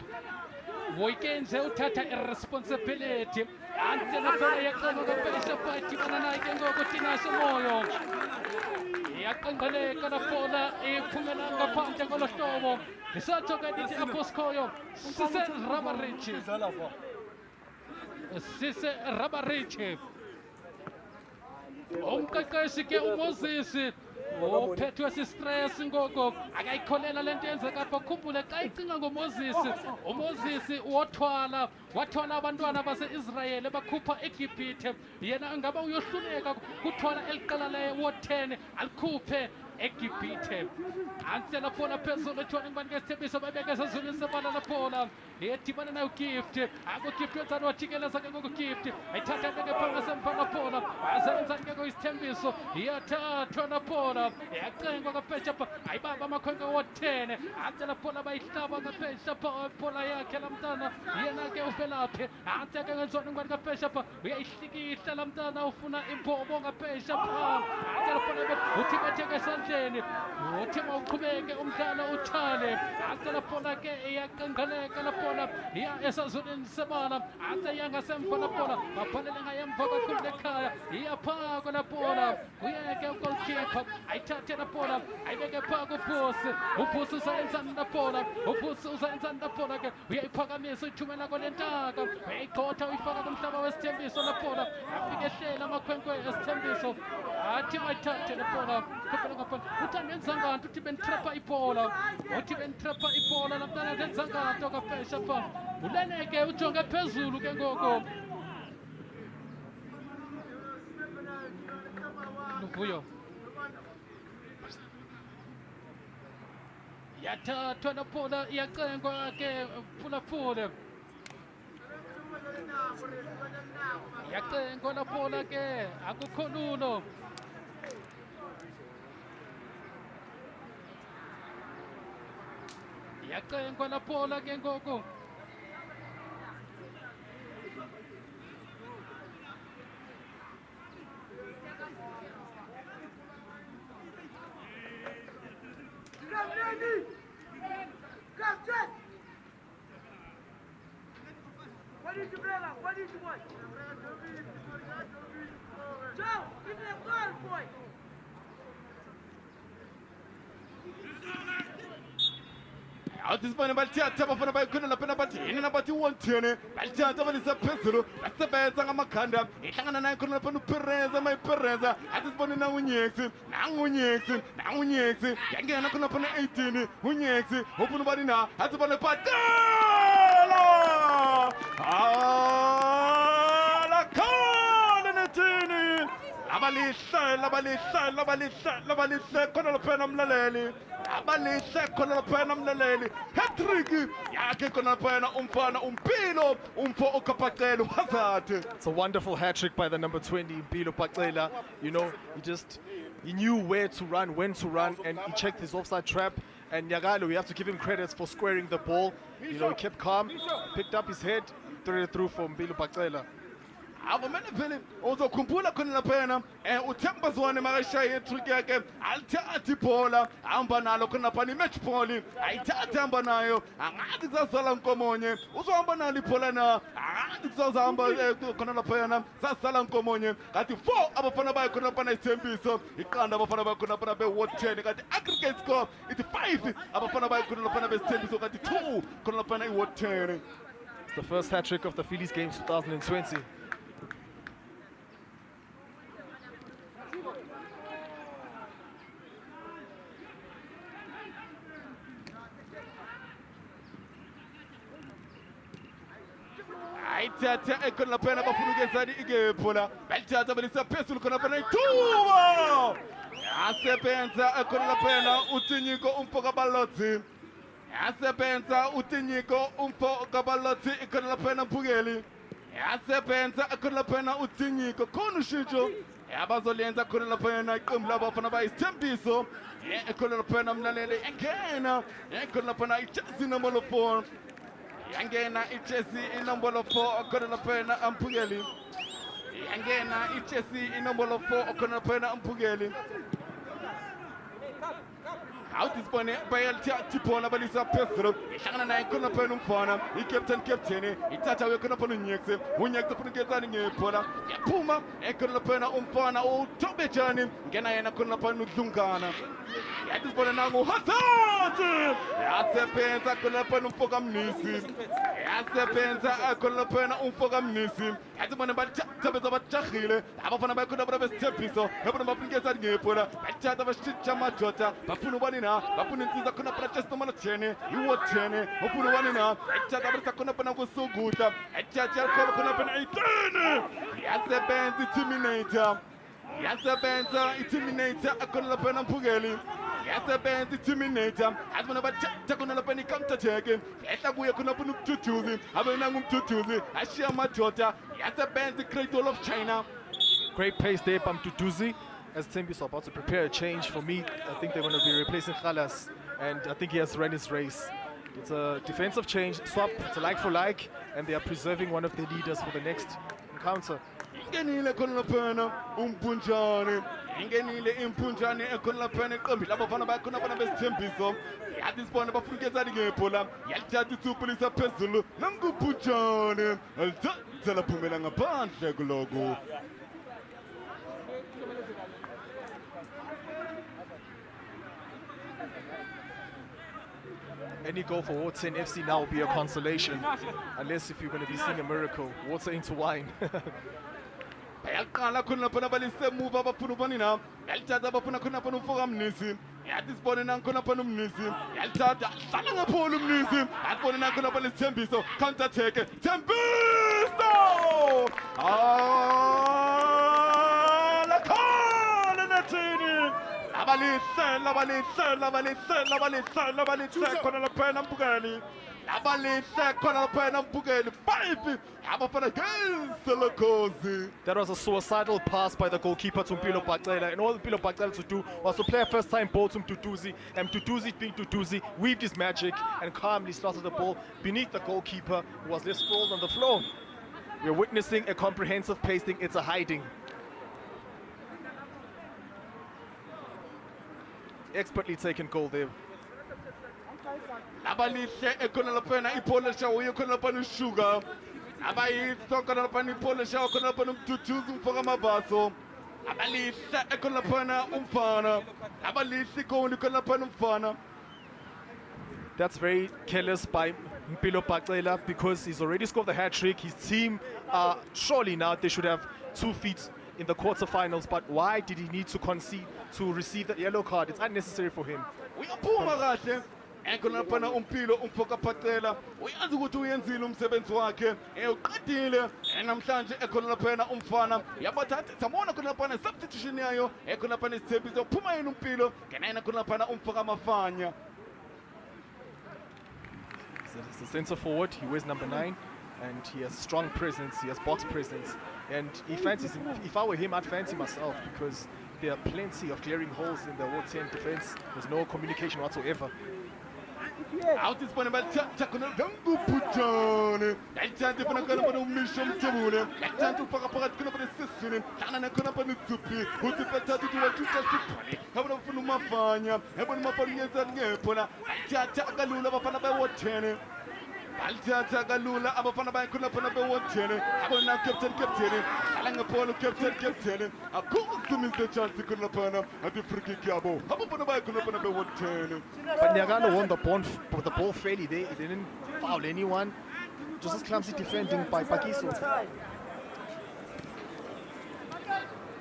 Woikenze uthatha irresponsibility ante nakhona yaqala ukupesha phathi bana naye ke ngoku tinasho moyo yaqanqeleka nakhona iphumela ngaphandle ngolo hlobo lisathoka lithi aposkoyo sise Rabarichi umqeqeshi ke uMoses uphethwe sistress ngoku akayikholela lento yenzeka apha khumbule xa icinga ngoMoses uMoses wathwala abantwana base-Israyeli bakhupha eGibhithe yena ngaba uyohluleka kuthwala eliqala le-10 alikhuphe eGibhithe antle laphola phezulu ethona ngibani ke Isithembiso babeke sezulwini sebala laphola yedibana nayo Gift akuGift wenzani wajikeleza ke ngokuGift ayithatha ke phanga semva laphola azenzani ke Isithembiso iyathathwa laphola yacengwa kapesha pha ayibamba amakhwenkwe wo-10 antle laphola bayihlaba kapesha pha phola yakhe lamntana yena ke uvelaphe antle ke ngenzona ngibani kapesha pha uyayihlikihla lamntana ufuna imbobo ngapesha pha antle laphola uthi betheke sandleni uthi mawuqhubeke umdlalo uthale antle laphola ke iyaqanqeleka laphola iya esazulwini sebala antle yangasemva laphola baphalele ngayemva kakhulu ekhaya iyaphakwa laphola uyeke ugolkeeper ayithathe laphola ayibeke phaka ubhusi usayenzani laphola ubhusi usayenzani laphola ke uyayiphakamisa uyithumela kolentaka uyayigxotha uyifaka kumhlaba wesithembiso laphola afike ehlela amakhwenkwe esithembiso athi mayithathe laphola khophela ngaphandle uthanda enzanganto uthi bentrapha ibhola uthi bentrapha ibhola lamntana ngenzanganto kapesha pha uleneke ujonge phezulu ke ngoko Luvuyo yathathwa laphola iyacengwa ke phulaphule yacengwa laphola ke akukho lulo yacengwa laphola ke ngoku Atisipane balithatha bafana bayikhona lapha nabathi yini nabathi 110 balithatha balisa phezulu basebenza ngamakhanda ihlangana naye khona lapha uPereza mayiPereza atisipane nanguNyeksi yangena khona lapha na18 uNyeksi ufuna bani na atisipane patela la khona netini abalihle khona lapha namlaleli abalihle khona lapha namlaleli hat-trick yakhe khona lapha umfana umpilo umfo okapacela Hazard. It's a wonderful hat-trick by the number 20 Mpilo Pacela. You know, he knew where to run, when to run, and he checked his offside trap. And Nyagalo, we have to give him credits for squaring the ball. You know, he kept calm, picked up his head, threw it through for Mpilo Pacela. Avumele phela uzokhumbula khona lapha uThemba Zwane makashaya itrick yakhe alithatha ibhola hamba nalo khona lapha imatch ball ayithatha hamba nayo angathi kusasala nkomonye uzohamba nalo ibhola na angathi kusazahamba khona lapha sasala nkomonye kanti 4 abafana bayo khona lapha Isithembiso iqanda abafana bayo khona lapha be-10 kanti aggregate score ithi 5 abafana bayo khona lapha be-Isithembiso kanti 2 khona lapha i-10. It's the first hat-trick of the Phillies games 2020. ayithatha ekhona lapha bafuna ukezani ikephola balithatha balisa phezulu khona lapha ithuba yasebenza ekhona lapha utinyiko umfo kabalotsi yasebenza utinyiko umfo kabalotsi ekhona lapha Mphukeli yasebenza ekhona lapha utinyiko khona ushintsho abazolenza khona lapha iqembu labafana bayisithembiso ekhona lapha mlaleli engena ekhona lapha ijezi number 4 yangena ijezi inombolo 4 khona lapha Mphukeli yangena ijezi inombolo 4 khona lapha Mphukeli awutisibone bayalithatha ibhola balisa phezulu ihlangana naye khona phela umfana i-captain ithatha uye khona phela unyekse ufuna ukenzani ngebhola yaphuma ekhona phela umfana uThobejani ngena yena khona phela udlungana yathi sibona nangu Hazard yasebenza khona phela umfoka Mnisi yasebenza khona phela umfoka Mnisi yathi bona basebenza bajahile abafana bakhona bona besithembiso yabona bafunikeza ngebhola bathatha bashicha amadoda bafuna ubani na bafuna insizwa khona phela just nomana 10 iwo10 bafuna ubani na bathatha basa khona phela kusuguta bathatha khona phela 18 yasebenza Terminator yasebenza Terminator akhona phela Mphukeli yasebenza Terminator azibona bathatha khona lapha ni counter attack ehla kuye khona phela uMduduzi abena ngumduduzi ashiya amadoda yasebenza Cradle of China. Great pace there by Mduduzi. As Isithembiso about to prepare a change for me, I think they're going to be replacing Khalas, and I think he has run his race. It's a defensive change, swap, it's a like for like, and they are preserving one of their leaders for the next encounter. Ingenile khona phela umpunjane ingenile impunjane ekhona phela eqembi labafana bakhona phela besithembiso yathi sibona bafunikeza ngebhola yalithatha ithupulisa phezulu nangupunjane alithatha laphumela ngaphandle kuloko. Any goal for Water FC now will be a consolation, unless if you're going to be seeing a miracle, water into wine. bayaqala khona phela balise move abafuna ubani na yalithatha abafuna khona phela umfoka Mnisi yathi sibone nankhona phela uMnisi yalithatha hlala ngaphola uMnisi yasibone nankhona phela Isithembiso counter attack Isithembiso la khona nathini labalihle khona lapha Mphukeli abalihle khona lapha Mphukeli 5 abafana against the Kozi. That was a suicidal pass by the goalkeeper to Mpilo Bacela, and all Mpilo Bacela to do was to play a first time ball to Mduduzi, and Mduduzi being Mduduzi weaved his magic and calmly slotted the ball beneath the goalkeeper, who was left sprawled on the floor. We're witnessing a comprehensive pasting, it's a hiding. Expertly taken goal there. Abalihle ekhona lapha ipola shawo ekhona lapha uSugar abayithoka lapha ipola shawo khona lapha uMduduzi umfoka Mabaso abalihle ekhona lapha umfana abalihle khona lapha umfana. That's very careless by Mpilo Bacela because he's already scored the hat-trick. His team, surely now they should have 2 feet in the quarterfinals, but why did he need to concede to receive the yellow card? It's unnecessary for him. Uyaphuma kahle ekhona lapha uMpilo umfoka Bacela uyazi ukuthi uyenzile umsebenzi wakhe uqedile namhlanje ekhona lapha umfana yabathatha samona khona lapha substitution yayo ekhona lapha Isithembiso uphuma yena uMpilo ngena yena khona lapha umfoka Mafanya. He's the centre forward, he wears number 9 and he has strong presence, he has box presence, and he fancies him. If I were him, I'd fancy myself because there are plenty of glaring holes in the Ward 10 defense. There's no communication whatsoever. Out is one about Chakuna Dungu Pujan. I can't even go to Mission Tabuna. I can't to fuck up a system. And I couldn't put it to be who the better to do a two-touch. How about Mafanya? How about Mafanya and Yapona? I can't take a lula of another Ward 10. Galula, Abafana by Kunapana Ward 10. I will not Captain. Alangapolo Captain. I called to Mr. Chance Kunapana at the Friki Cabo. How about by Kunapana Ward 10? But Nyagano won the ball fairly there. He didn't foul anyone. Just a clumsy defending by Pakiso.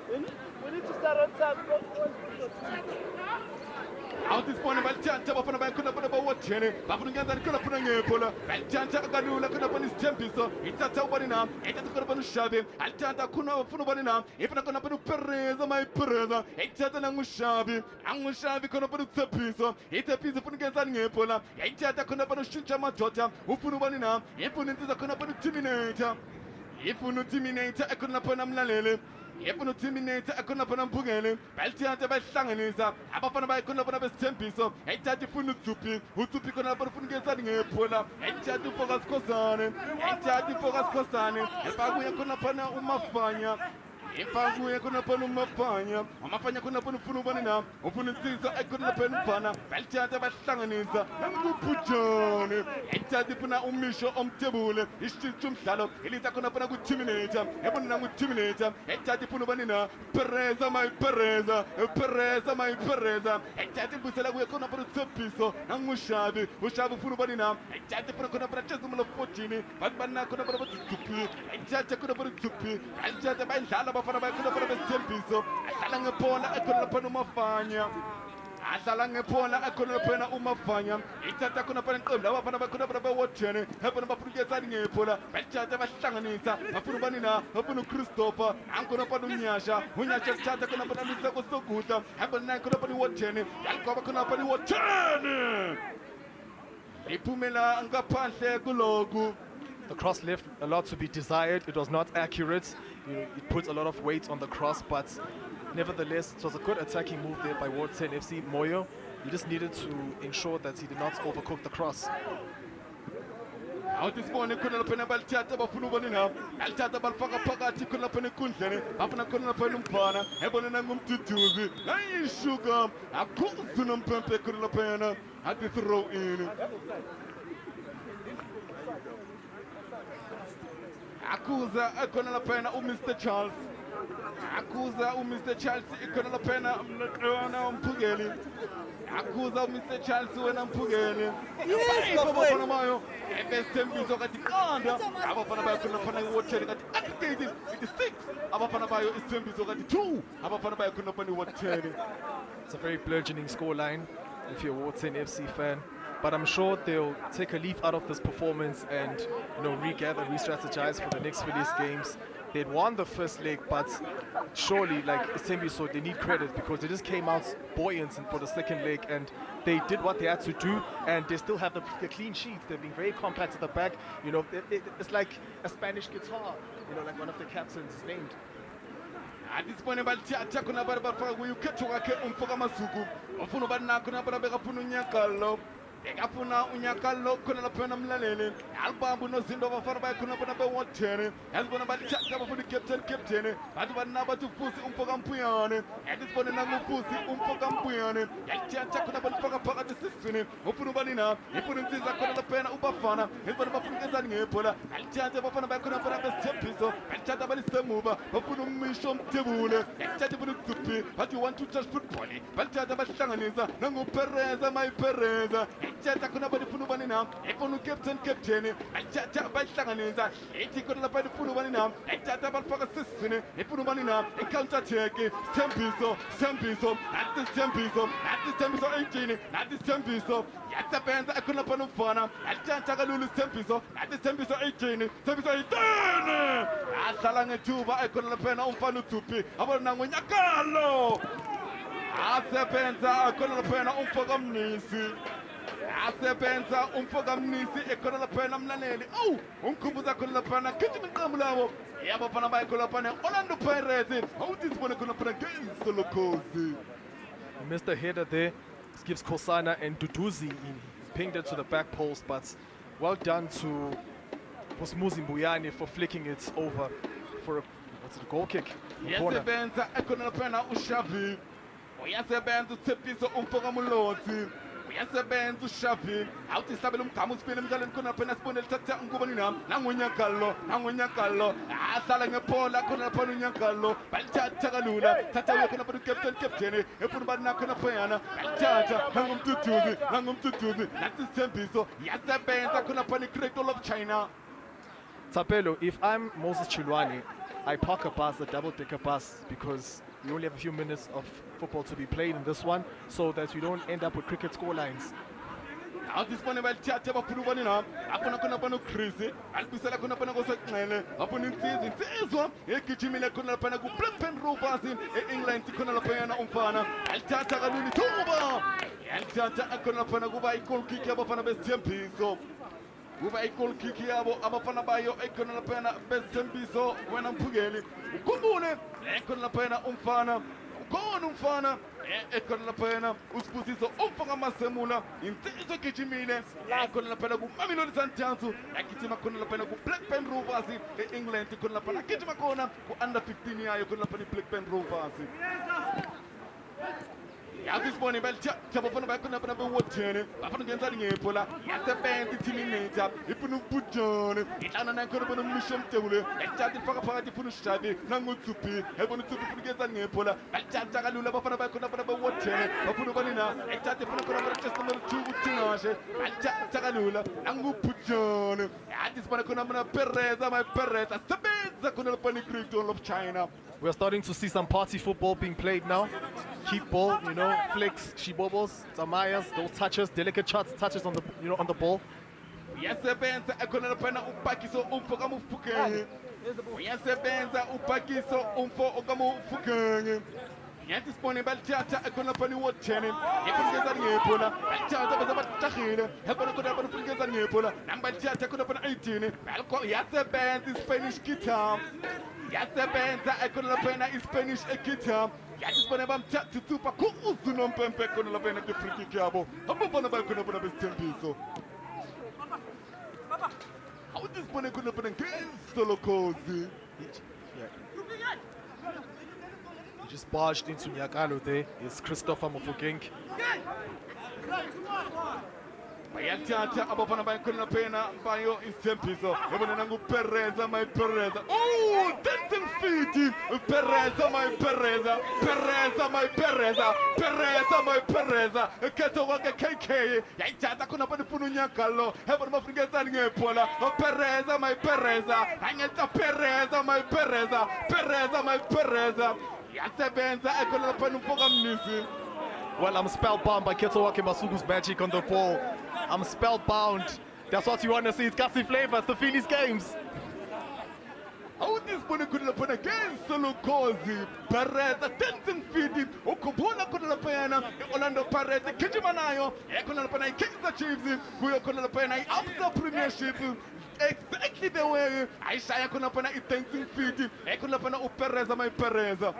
We need to start on time. Out this point about Chanta by Kunapana Ward 10. Bapungan Kunapana Pola. Chanta Galula Kunapan Isithembiso. It's a Tabarina. It's a Kunapan Shabi. Altanta Kuna Funabanina. If not Kunapanu Pereza, my Pereza. It's a Anmushabi. Anmushabi Kunapanu Tsapiso. It's a piece of Pungan Pola. It's a Kunapanu Shinchama Jota. Ufunubanina. If you need the Kunapanu Terminator. If you Terminator, I couldn't upon Amnalele. Epono Terminator akona pana Mphukeli balithanda bahlanganisa abafana bayikona bona besithembiso ethatha ifuna uTsupi kona lapha ufunikezani ngephola ethatha uFocus Khosane ethatha uFocus Khosane ebakuya khona phana uMafanya ifakuye khona phana umafanya khona phana ufuna ubani ufuna insizwa ekhona phana umfana balithatha bahlanganisa namkubhujane ethatha phana umisho omthebule isitshintsha umdlalo elisa khona phana ku-terminator ebona nangu-terminator ethatha phana ubani pereza mayipereza ethatha imbusela kuye khona phana uTshepiso nangushabi ushabi ufuna ubani ethatha phana khona phana Tshezimolo 14 bakubani khona phana bathuphi ethatha khona phana uTshepi ethatha bayidlala abafana bakhona phana beSithembiso adlala ngephola ekhona phana umafanya adlala ngephola ekhona phana umafanya ithatha khona phana iqembu abafana bakhona phana bewatchene ebona bafuna ukuyetsani ngephola bathatha bahlanganisa bafuna ubani bafuna uChristopher ankhona phana unyasha uthatha khona phana Miseko Soguta ebona khona phana iwatchene yalikoba khona phana iwatchene iphumela ngaphandle kuloku. The cross left a lot to be desired. It was not accurate. It puts a lot of weight on the cross, but nevertheless, it was a good attacking move there by Ward 10 FC. Moyo, he just needed to ensure that he did not overcook the cross. Awutisibone khona lapha balithatha bafuna ubani balithatha balifaka phakathi khona lapha enkundleni bafuna khona lapha umfana ebona nangumduduzi ayishuka akhuzu nompempe khona lapha athi throw in akuza ekhona lapha uMr Charles akuza uMr Charles ekhona lapha mntwana umphukeli akuza uMr Charles wena mphukeli abafana bayo ebeSithembiso kathi qanda abafana bayo khona lapha iwatcheni kathi aggregated 56 abafana bayo iSithembiso kathi 2 abafana bayo khona lapha iwatcheni. It's a very burgeoning scoreline if you're a Ward 10 FC fan. But I'm sure they'll take a leaf out of this performance and regather, re-strategize for the next Phillies games. They'd won the first leg, but surely, like Isithembiso, they need credit because they just came out buoyant for the second leg and they did what they had to do, and they still have the clean sheets. They've been very compact at the back. It's like a Spanish guitar. Like one of the captains is named. At this point, balithatha khona barabara ukhetho wakhe umfoka masuku ufuna ubani khona barabeka funa unyakalo ekafuna unyakalo khona lapha namlaleli albambu nozindo bafana bakhona bona bewatchene yazibona balithatha bafuna captain bathi bana bathi ufusi umfoka mpuyane yazibona nangufusi umfoka mpuyane yalithatha khona balifaka phakathi sisini ufuna ubani ifuna insizwa khona lapha ubafana yazibona bafuna ukezani ngephola yalithatha bafana bakhona bona beSithembiso yalithatha balisemuva bafuna umisho omthebule yalithatha bafuna uTshepi bathi want to touch football balithatha bahlanganisa nanguPereza mayiPereza yalithatha khona balifuna ubani ifuna ucaptain yalithatha bahlanganisa ithi khona lapha ifuna ubani yalithatha balifaka sisini ifuna ubani counter attack Isithembiso nathi Isithembiso 18 nathi Isithembiso yasebenza ekhona lapha umfana yalithatha kalula Isithembiso nathi Isithembiso 18 Isithembiso 18 adlala ngethuba ekhona lapha umfana uTshepi abona ngonyakalo asebenza ekhona lapha umfoka mnisi asebenza umfoka mnisi ekhona lapha mlaleli umkhumbuza khona lapha khithi iqembu labo yabafana bayikhona lapha Orlando Pirates awutisibone khona lapha ngeSolokozi. He missed the header there. This gives Kosana and Duduzi. He pinged it to the back post, but well done to Musmuzi Mbuyane for flicking it over for a goal kick. Yasebenza ekhona lapha uShavi uyasebenza uTshepiso umfoka mulotsi uyasebenza uShavi awuthi isabela umgama usipina emdlalweni khona lapha sibone lithatha ngubani nangonyakalo ahlala ngephola khona lapha unyakalo balithatha kalula thatha uye khona lapha captain efuna ubani khona phayana balithatha nangumduduzi nathi Isithembiso yasebenza khona lapha iCradle of China. Tapelo, if I'm Moses Chilwani, I park a bus, a double-decker bus, because we only have a few minutes of football to be played in this one, so that we don't end up with cricket score lines. Awutisibone balithatha bafuna ubani afuna khona lapha uChris alibisela khona lapha koseqele bafuna insizwa egijimile khona lapha kuBlackburn Rovers eEngland khona lapha yana umfana alithatha kalula ithuba yalithatha khona lapha kuba i-goal kick yabafana beSithembiso kuba i-goal kick yabo abafana bayo ekhona lapha beSithembiso wena mphukeli ukhumbule ekhona lapha umfana ukhona umfana ekhona laphana usibusiso umfaka masemula insizwe egijimile ekhona laphana kuMamelodi Sundowns yagijima khona laphana kuBlackburn Rovers e-England khona laphana agijima khona ku-under 15 yayo khona laphana iBlackburn Rovers Yabisibone belithatha bafana bakhona lapha bewothene bafana ngenza ngephola yasebenza itiminator ifuna ubujone ihlana nakhona bona umisho mtebule ethatha ifaka phakathi ifuna ushadi nangutsupi ebona utsupi ifuna ngenza ngephola belithatha kalula bafana bakhona lapha bewothene bafuna ubanina ethatha ifuna khona bona just number 2 uthingashe belithatha kalula nangubujone yathi sibona khona bona Pereza my Pereza sebenza khona lapha ni-Great Wall of China. We're starting to see some party football being played now. Keep ball, you know, flicks, shibobos, zamayas, those touches, delicate touches on the, you know, on the ball. Yasebenza ekhona laphana upakiso umfo kamufukenge. Yasebenza upakiso umfo okamufukenge. Yathi sibone balithatha ekhona laphana iwothene. Yekungeza ngephola. Balithatha bese batahile. Hebona khona lapha ufungeza ngephola. Nambalithatha ekhona laphana 18. Balko yasebenza iSpanish guitar. Yasebenza ekhona laphana iSpanish guitar. Yathi sibone bamthatha uTsupa kuuzu nompempe ekhona laphana ke-free kick yabo. Abafana bakhona bona besithembiso. How this one could happen against solo cozy? He just barged into Nyakalo there. It's Christopher Mofokeng. Bayathatha abafana bakhona phena bayo Isithembiso yabona nangu Pereza my Pereza dancing feet Pereza my Pereza Pereza my Pereza Pereza my Pereza ekhetho kwakhe KK yayithatha khona phana ifuna unyakalo yabona bafungezani ngephola Pereza my Pereza angetha Pereza my Pereza Pereza my Pereza yasebenza ekhona phana umfoka mnisi. Well, I'm spellbound by Ketowake Masuku's magic on the ball. I'm spellbound. That's what you want to see. It's Kasi Flavors, the Phillies games. How this one could happen against solo cozy? Pereza dancing feet. Okubona could happen. Orlando Pereza Kijimanayo. Ekonapana Kaizer Chiefs. Kuyo Konapana Absa Premiership. Exactly the way I say Konapana is dancing feet. Ekonapana Pereza my Pereza.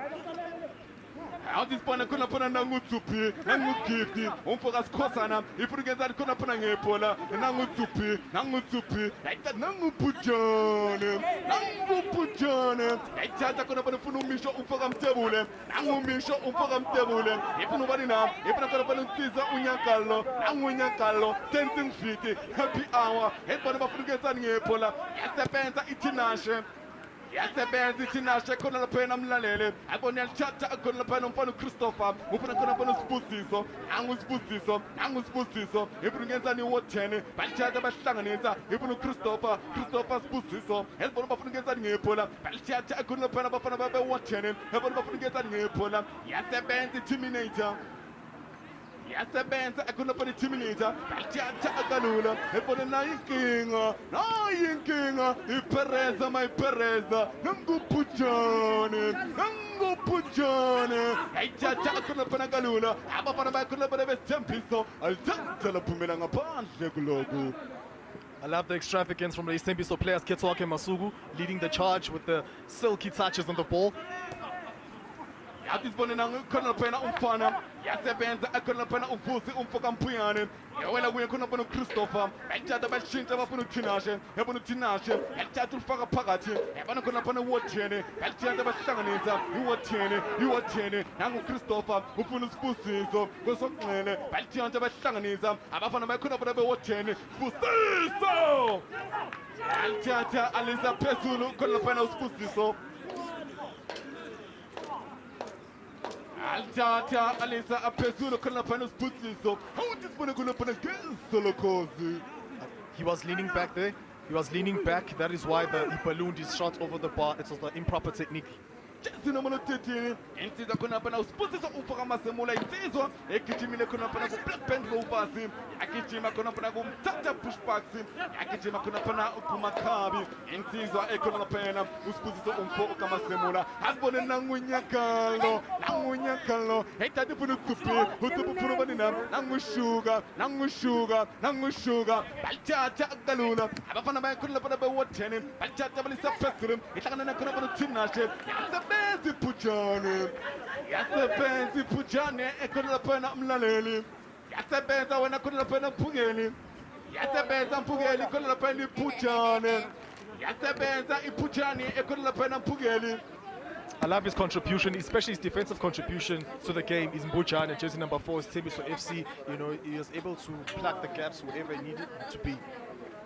How this one could happen Nangutupi, Nangukiti, Umfokas Kosana, if we get that Konapana Epola, Nangutupi, like that Nangupujone, Nangupujone, like Tatakonapana Misho Umfogam Tebule, Nangumisho Umfogam Tebule, if nobody now, if Nakapana Tiza Unyakalo, Nangunyakalo, dancing feet, happy hour, and one of the Epola, Yasapenta Itinashe. Yasebenza itinashe khona laphana mlalele abona yalithatha khona laphana umfana uChristopher ufuna khona bona usibusiso nangusibusiso ifuna ngenzani iwothene balithatha bahlanganisa ifuna uChristopher sibusiso elibona bafuna ngenzani ngephola balithatha khona laphana bafana babewothene ebona bafuna ngenzani ngephola yasebenza iTerminator. Yasebenza ekhona phana iTerminator balithatha akalula ebona nayo inkinga iPereza my Pereza nangupujane ayithatha ekhona phana kalula abafana bakhona phana besithembiso alithatha laphumela ngaphandle kuloku. I love the extravagance from the Isithembiso players. Ketowake Masuku leading the charge with the silky touches on the ball. Yathi sibone khona phana umfana yasebenza ekhona phana uvusi umfoka mpuyane yawela kuye khona phana uChristopher ayithatha bashintsha bafuna uThinashe yabona uThinashe yathatha ulifaka phakathi yabona khona phana uwothene yathatha bahlanganisa iwothene nangu Christopher ufuna usibusiso kwesonqele bayithatha bahlanganisa abafana bakhona phana bewothene busiso yathatha alisa phezulu khona phana usibusiso. Altata Alisa Apezulo Kalapanos Putsiso. How this one going to against Solokozi? He was leaning back there. That is why he ballooned his shot over the bar. It was the improper technique. Insizwa khona phana usibusiso umfoka masemula insizwa egijimile khona phana kuBlackburn Rovers agijima khona phana kumthatha pushbacks agijima khona phana kuMakabi insizwa ekhona phana usibusiso umfoka masemula asibone nangunyakalo ethatha phuna uTsupi phuna banina nangushuga balithatha akalula abafana bakhona phana bewothene balithatha balisa phezulu ihlangana khona phana uThinashe yasebenza iphujane yasebenza iphujane ekhona laphana umlaleli yasebenza wena khona laphana mphungeli yasebenza mphungeli khona laphana iphujane yasebenza iphujane ekhona laphana mphungeli. I love his contribution, especially his defensive contribution to the game. He's Mbujane, jersey number 4, Isithembiso FC. You know, he was able to plug the gaps wherever he needed to be.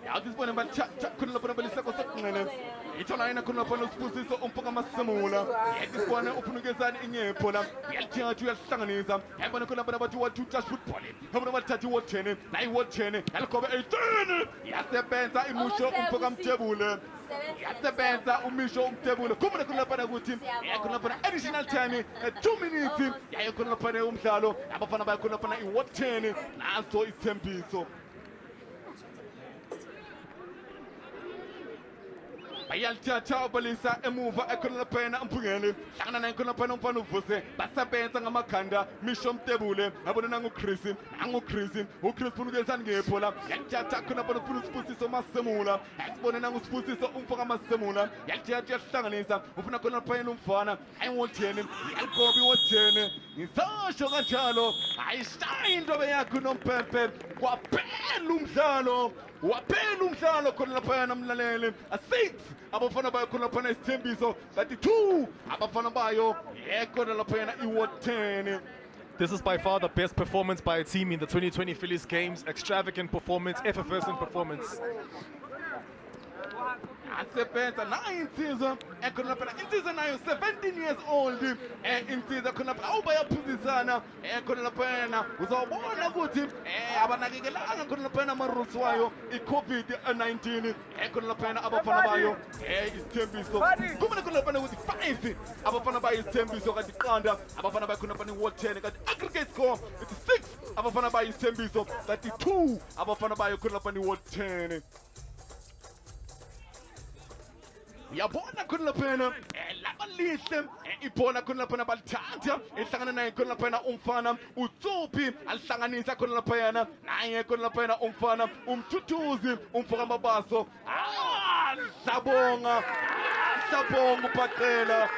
Yeah, this one about couldn't open up a second. It's all I couldn't open up Spusis or Umpama Samula. This one open against in Yepola. Yeltia to a Sanganism. I'm going to come about what to touch football. How about Tati Watene? I Watene. I'll cover a turn. Yes, the Benza Imusho Umpagam Tabula. Yes, the Benza Umisho Tabula. Come on, I couldn't with him. I couldn't open additional time. 2 minutes. I couldn't open a Umsalo. I'm a fan of I couldn't open a Watene. Now so it's Tempiso. Ayalthatha balisa emuva ekhona phena umphungeli hlangana naye khona phena umfana uvuse basebenza ngamakhanda misho Mtebule yabona nangu Chris uChris funa ukuyenzani ngephola yalthatha khona phena ufuna usibusiso Masemula yakubona nangu usibusiso umfoka Masemula yalthatha yahlanganisa ufuna khona phena umfana ayiwotheni yalikobi wotheni ngisasho kanjalo ayishaya into yakho nompempe kwaphela umdlalo khona laphana mlaleli a 6 abafana bayo khona laphana Isithembiso kanti 2 abafana bayo khona laphana iwotheni. This is by far the best performance by a team in the 2020 Phillies games. Extravagant performance, effervescent performance. Asebenza nayo insizwa ekhona laphana insizwa nayo 17 years old insizwa khona lapha awubayaphuzisana ekhona laphana uzawubona ukuthi abanakekelanga khona laphana amarules wayo i-COVID-19 ekhona laphana abafana bayo Isithembiso kumele khona laphana ukuthi 5 abafana bayo Isithembiso kanti qanda abafana bayo khona laphana World 10 kanti aggregate score it's 6 abafana bayo Isithembiso kanti 2 abafana bayo khona laphana World 10. Yabona khona laphana labalihle ibhola khona laphana balithatha ehlangana naye khona laphana umfana uTsuphi alihlanganisa khona laphana naye khona laphana umfana umthuthuzi umfoka mabaso sabonga upaqela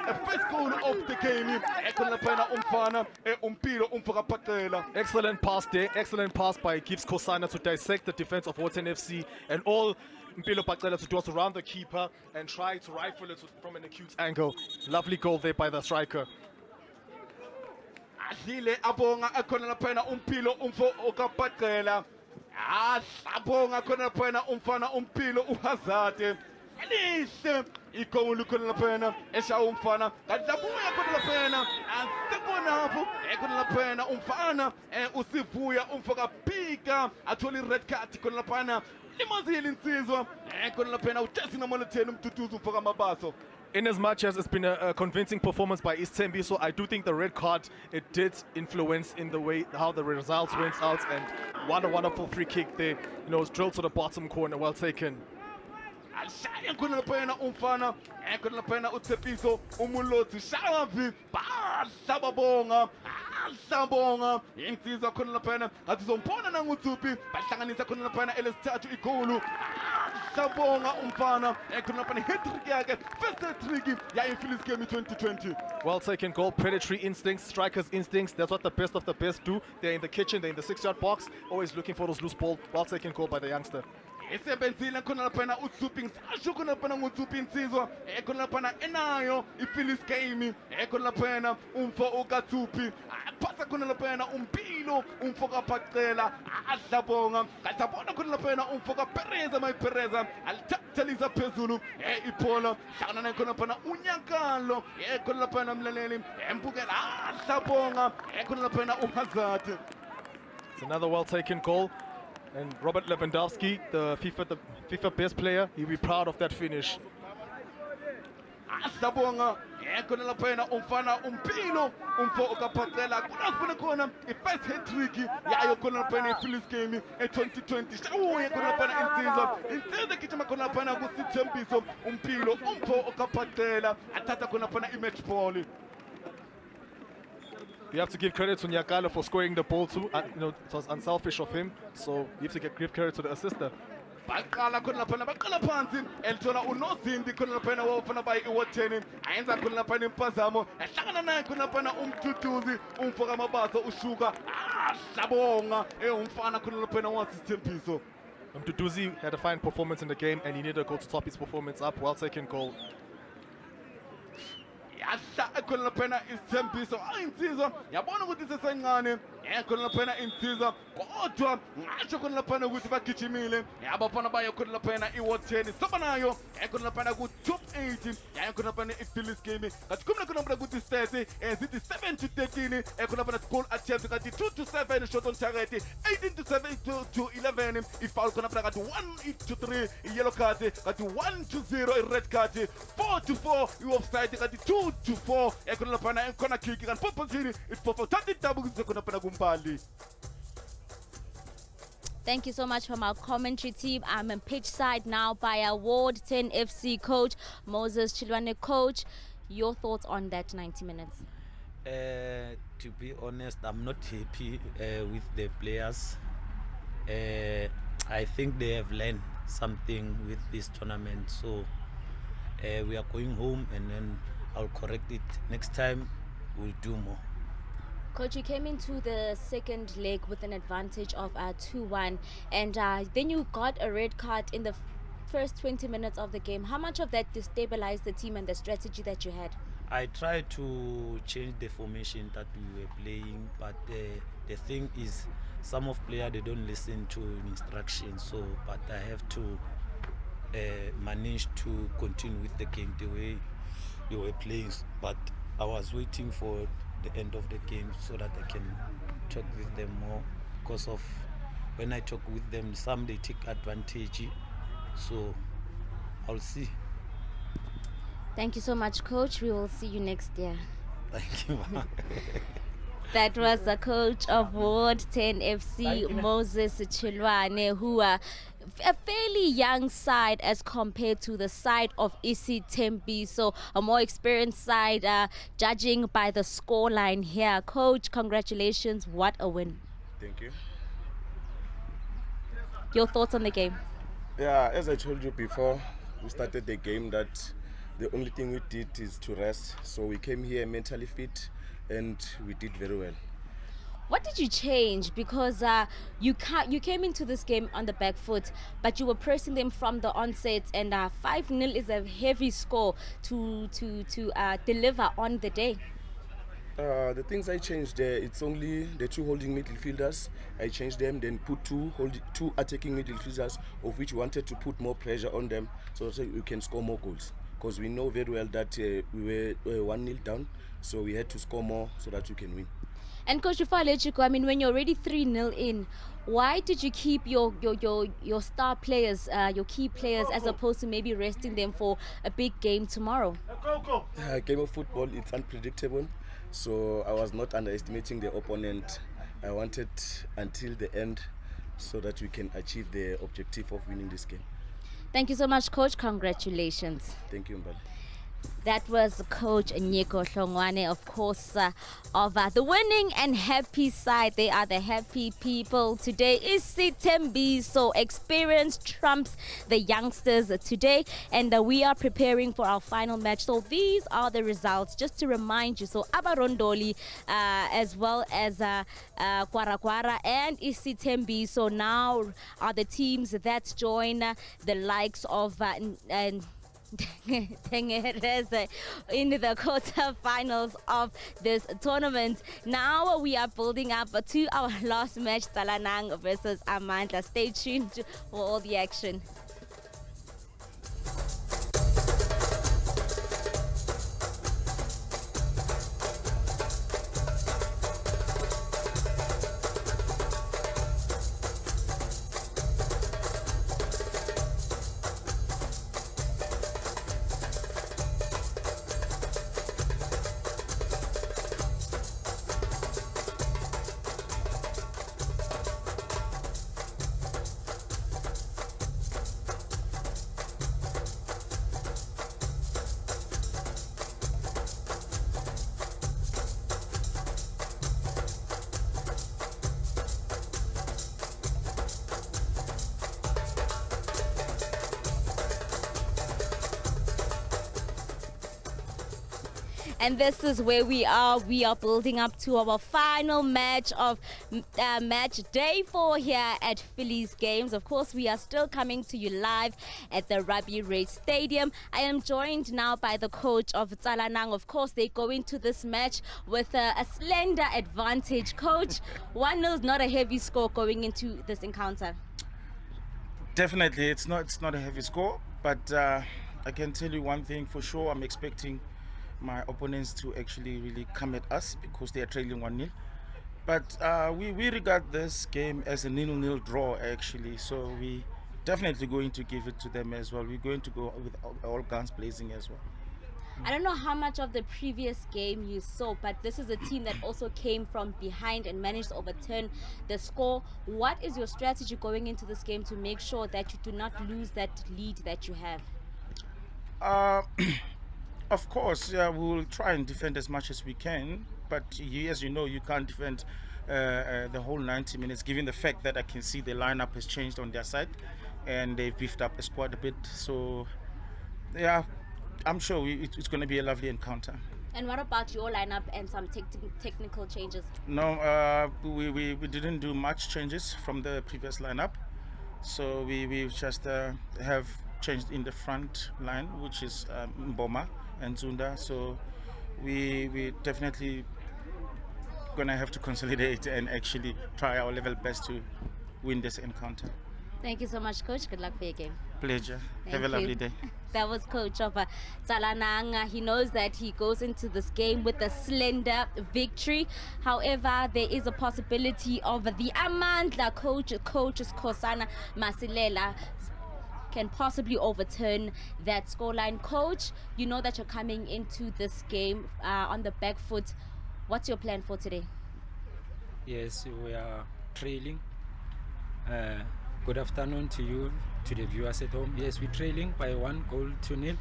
a first goal of the game ekhona laphana umfana umpilo umfoka paqela. Excellent pass there, excellent pass by Gibbs Kosana to dissect the defense of Wotan FC, and all Mpilo Paqela to do us around the keeper and try to rifle it from an acute angle. Lovely goal there by the striker. Adlile abonga ekhona laphana umpilo umfo okapaqela abonga khona laphana umfana umpilo uHazard elihle igoli khona laphana esha umfana kanti labuya khona laphana asibonapho ekhona laphana umfana usivuya umfoka phika athola i-red card khona laphana limazile insizwa khona laphana uJesse nomolo 10 umduduzo umfoka mabaso. In as much as it's been a convincing performance by Isithembiso, I do think the red card, it did influence in the way how the results went out, and one wonderful free kick there, you know, was drilled to the bottom corner, well taken. Alishaya khona laphana umfana khona laphana uTsepiso umulotsi shavi basababonga insizwa khona laphana athi zombona nanguTsuphi bahlanganisa khona laphana elesithathu igoli sabonga umfana khona laphana hat-trick yakhe first hat-trick ya Phillies game 2020. Well taken goal, predatory instincts, strikers instincts, that's what the best of the best do. They're in the kitchen, they're in the 6-yard box, always looking for those loose balls. Well taken goal by the youngster. Esebenzile khona laphana uTsuphi ngisasho khona laphana nguTsuphi insizwa khona laphana enayo iPhillies game khona laphana umfo ukaTsuphi phasa khona laphana umpilo umfo kapaqela adlabonga kasabona khona laphana umfo kaPereza mayiPereza alithathelisa phezulu ibhola hlangana naye khona laphana unyakalo khona laphana mlaleli embukela adlabonga khona laphana uHazard. It's another well taken goal. And Robert Lewandowski, the FIFA best player, he'll be proud of that finish. Asabonga khona laphana umfana umpilo umfo okapaqela kunasibona khona i-first hat-trick yayo khona laphana ePhillies game 2020 shawuye khona laphana insizwa gijima khona laphana kuSithembiso umpilo umfo okapaqela athatha khona laphana i-match ball. You have to give credit to Nyakalo for scoring the ball too. You know, it was unselfish of him, so you have to give credit to the assister. baqala khona laphana baqala phansi elithola unozindi khona laphana wofuna bayi iwateni ayenza khona laphana impazamo ehlangana naye khona laphana umduduzi umfoka amabaso ushuka ahlabonga umfana khona laphana wasithembiso. Duduzi had a fine performance in the game and he needed a goal to top his performance up. Well taken goal. Yahla khona laphana isithembiso insizwa yabona ukuthi sesencane khona laphana insizwa kodwa ngasho khona laphana ukuthi bagijimile abafana bayo khona laphana iwateni soba nayo khona laphana ku top 80 khona laphana ifilis game kathi kumele khona laphana ukuthi stats zithi 7 to 13 khona laphana goal attempts kathi 2 to 7 shot on target 18 to 7 to 11 ifoul khona laphana kathi 1 to 3 yellow card kathi 1 to 0 red card 4 to 4 offside kathi 2 to 4 khona laphana khona kick kanti popozini ifofa 30 double khona laphana kumbali. Thank you so much from our commentary team. I'm on pitch side now by Award 10 FC coach Moses Chilwane. Coach, your thoughts on that 90 minutes? To be honest, I'm not happy with the players. I think they have learned something with this tournament. So we are going home and then I'll correct it. Next time we'll do more. Coach, you came into the second leg with an advantage of 2-1 and then you got a red card in the first 20 minutes of the game. How much of that destabilized the team and the strategy that you had? I tried to change the formation that we were playing, but the thing is some of players, they don't listen to instructions, so but I have to manage to continue with the game the way they were playing, but I was waiting for the end of the game so that I can talk with them more, because of when I talk with them, some they take advantage, so I'll see. Thank you so much, Coach. We will see you next year. Thank you. That was the coach of Ward 10 FC, Moses Chilwane, who are a fairly young side as compared to the side of Isithembiso, so a more experienced side, judging by the scoreline here. Coach, congratulations, what a win. Thank you. Your thoughts on the game? Yeah, as I told you before, we started the game that the only thing we did is to rest. So we came here mentally fit and we did very well. What did you change? Because you came into this game on the back foot, but you were pressing them from the onset, and 5-0 is a heavy score to deliver on the day. The things I changed there, it's only the two holding midfielders. I changed them, then put two attacking midfielders, of which we wanted to put more pressure on them so that we can score more goals. Because we know very well that we were 1-0 down, so we had to score more so that we can win. And Coach, before I let you go, I mean, when you're already 3-0 in, why did you keep your star players, your key players, as opposed to maybe resting them for a big game tomorrow? Game of football, it's unpredictable, so I was not underestimating the opponent. I wanted until the end so that we can achieve the objective of winning this game. Thank you so much, Coach. Congratulations. Thank you, Mbali. That was Coach Nyeko Hlongwane, of course, of the winning and happy side. They are the happy people today. Isithembiso, so experience trumps the youngsters today, and we are preparing for our final match. So these are the results, just to remind you. So Abar Ndoli, as well as Gwara and Isithembiso, so now are the teams that join the likes of in the quarter-finals of this tournament. Now we are building up to our last match, Tsalanang versus Amandla. Stay tuned for all the action. And this is where we are. We are building up to our final match of match day 4 here at Phillies Games. Of course, we are still coming to you live at the Robbie Ray Stadium. I am joined now by the coach of Tsalanang. Of course, they go into this match with a slender advantage. Coach, 1-0 is not a heavy score going into this encounter. Definitely, it's not a heavy score, but I can tell you one thing for sure. I'm expecting my opponents to actually really come at us because they are trailing 1-0. But we regard this game as a 0-0 draw actually, so we definitely going to give it to them as well. We're going to go with all guns blazing as well. I don't know how much of the previous game you saw, but this is a team that also came from behind and managed to overturn the score. What is your strategy going into this game to make sure that you do not lose that lead that you have? Of course, we will try and defend as much as we can, but as you know, you can't defend the whole 90 minutes, given the fact that I can see the lineup has changed on their side and they've beefed up the squad a bit. So, yeah, I'm sure it's going to be a lovely encounter. And what about your lineup and some technical changes? No, we didn't do much changes from the previous lineup. So we just have changed in the front line, which is Mboma and Zunda. So we definitely going to have to consolidate and actually try our level best to win this encounter. Thank you so much, Coach. Good luck for your game. Pleasure. Have a lovely day. That was Coach of Tsalanang. He knows that he goes into this game with a slender victory. However, there is a possibility of the Amandla coaches Kosana Masilela can possibly overturn that scoreline. Coach, you know that you're coming into this game on the back foot. What's your plan for today? Yes, we are trailing. Good afternoon to you, to the viewers at home. Yes, we're trailing by 1-0.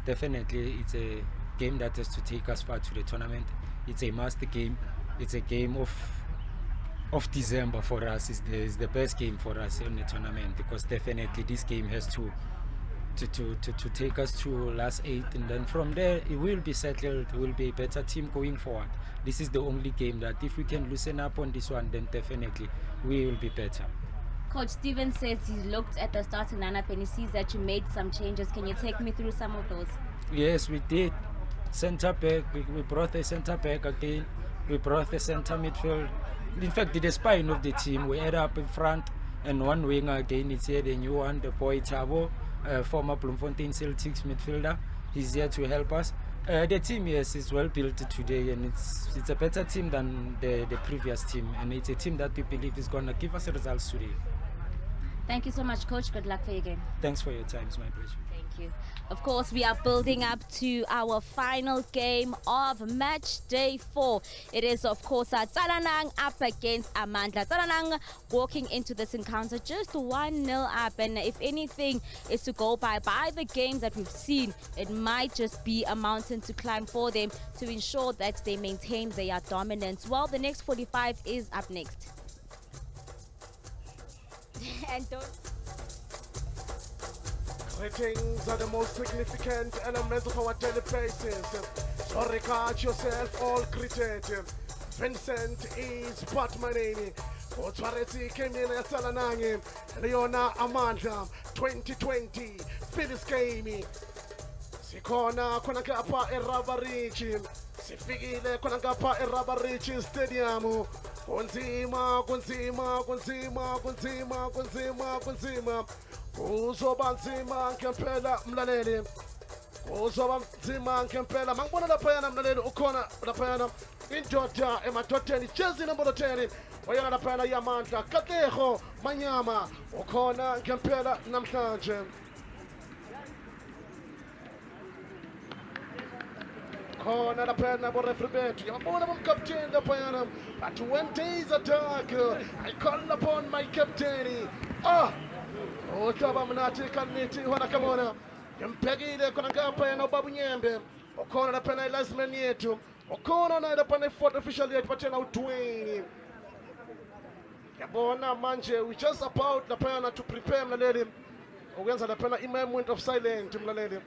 Definitely, it's a game that has to take us far to the tournament. It's a must game. It's a game of December for us. It's the best game for us in the tournament, because definitely this game has to take us to last 8, and then from there it will be settled. It will be a better team going forward. This is the only game that if we can loosen up on this one, then definitely we will be better. Coach Steven says he looked at the starting lineup and he sees that you made some changes. Can you take me through some of those? Yes, we did. Center back, we brought a center back again. We brought the center midfield. In fact, the spine of the team, we add up in front, and one winger again. It's here the new one, the boy Chabo, former Bloemfontein Celtics midfielder. He's here to help us. The team, yes, is well built today, and it's a better team than the previous team, and it's a team that we believe is going to give us results today. Thank you so much, Coach. Good luck for your game. Thanks for your time. It's my pleasure. Thank you. Of course, we are building up to our final game of match day 4. It is, of course, Tsalanang up against Amandla. Tsalanang walking into this encounter just 1-0 up. And if anything is to go by the games that we've seen, it might just be a mountain to climb for them to ensure that they maintain their dominance. Well, the next 45 is up next. And Greetings are the most significant elements of our daily basis. So regard yourself all greeted. Vincent is but my name. Otwareti came in at Tsalanang. Leona Amandla 2020 Phillies game. Sikona konakapa Rabarich. Sifikile konakapa Rabarich Stadium. Kunzima. Uzoba nzima ngempela mlaleli. Uzoba nzima ngempela. Mangibona laphayana mlaleli ukhona laphayana indoda emadodeni jezi number 10. Wayona laphayana yamandla Katlego Manyama ukhona ngempela namhlanje. Khona laphayana bo referee bethu yabona bomcaptain laphayana. But when days are dark, I call upon my captain. Otaba mnati kaniti wana kamona. Mpegile kuna ngapa ya babu nyembe. Okona na pena lazima yetu. Okona na pena fourth official yetu patena utweni. Yabona manje we just about na pena to prepare mlaleli. Ugenza na pena moment of silence mlaleli.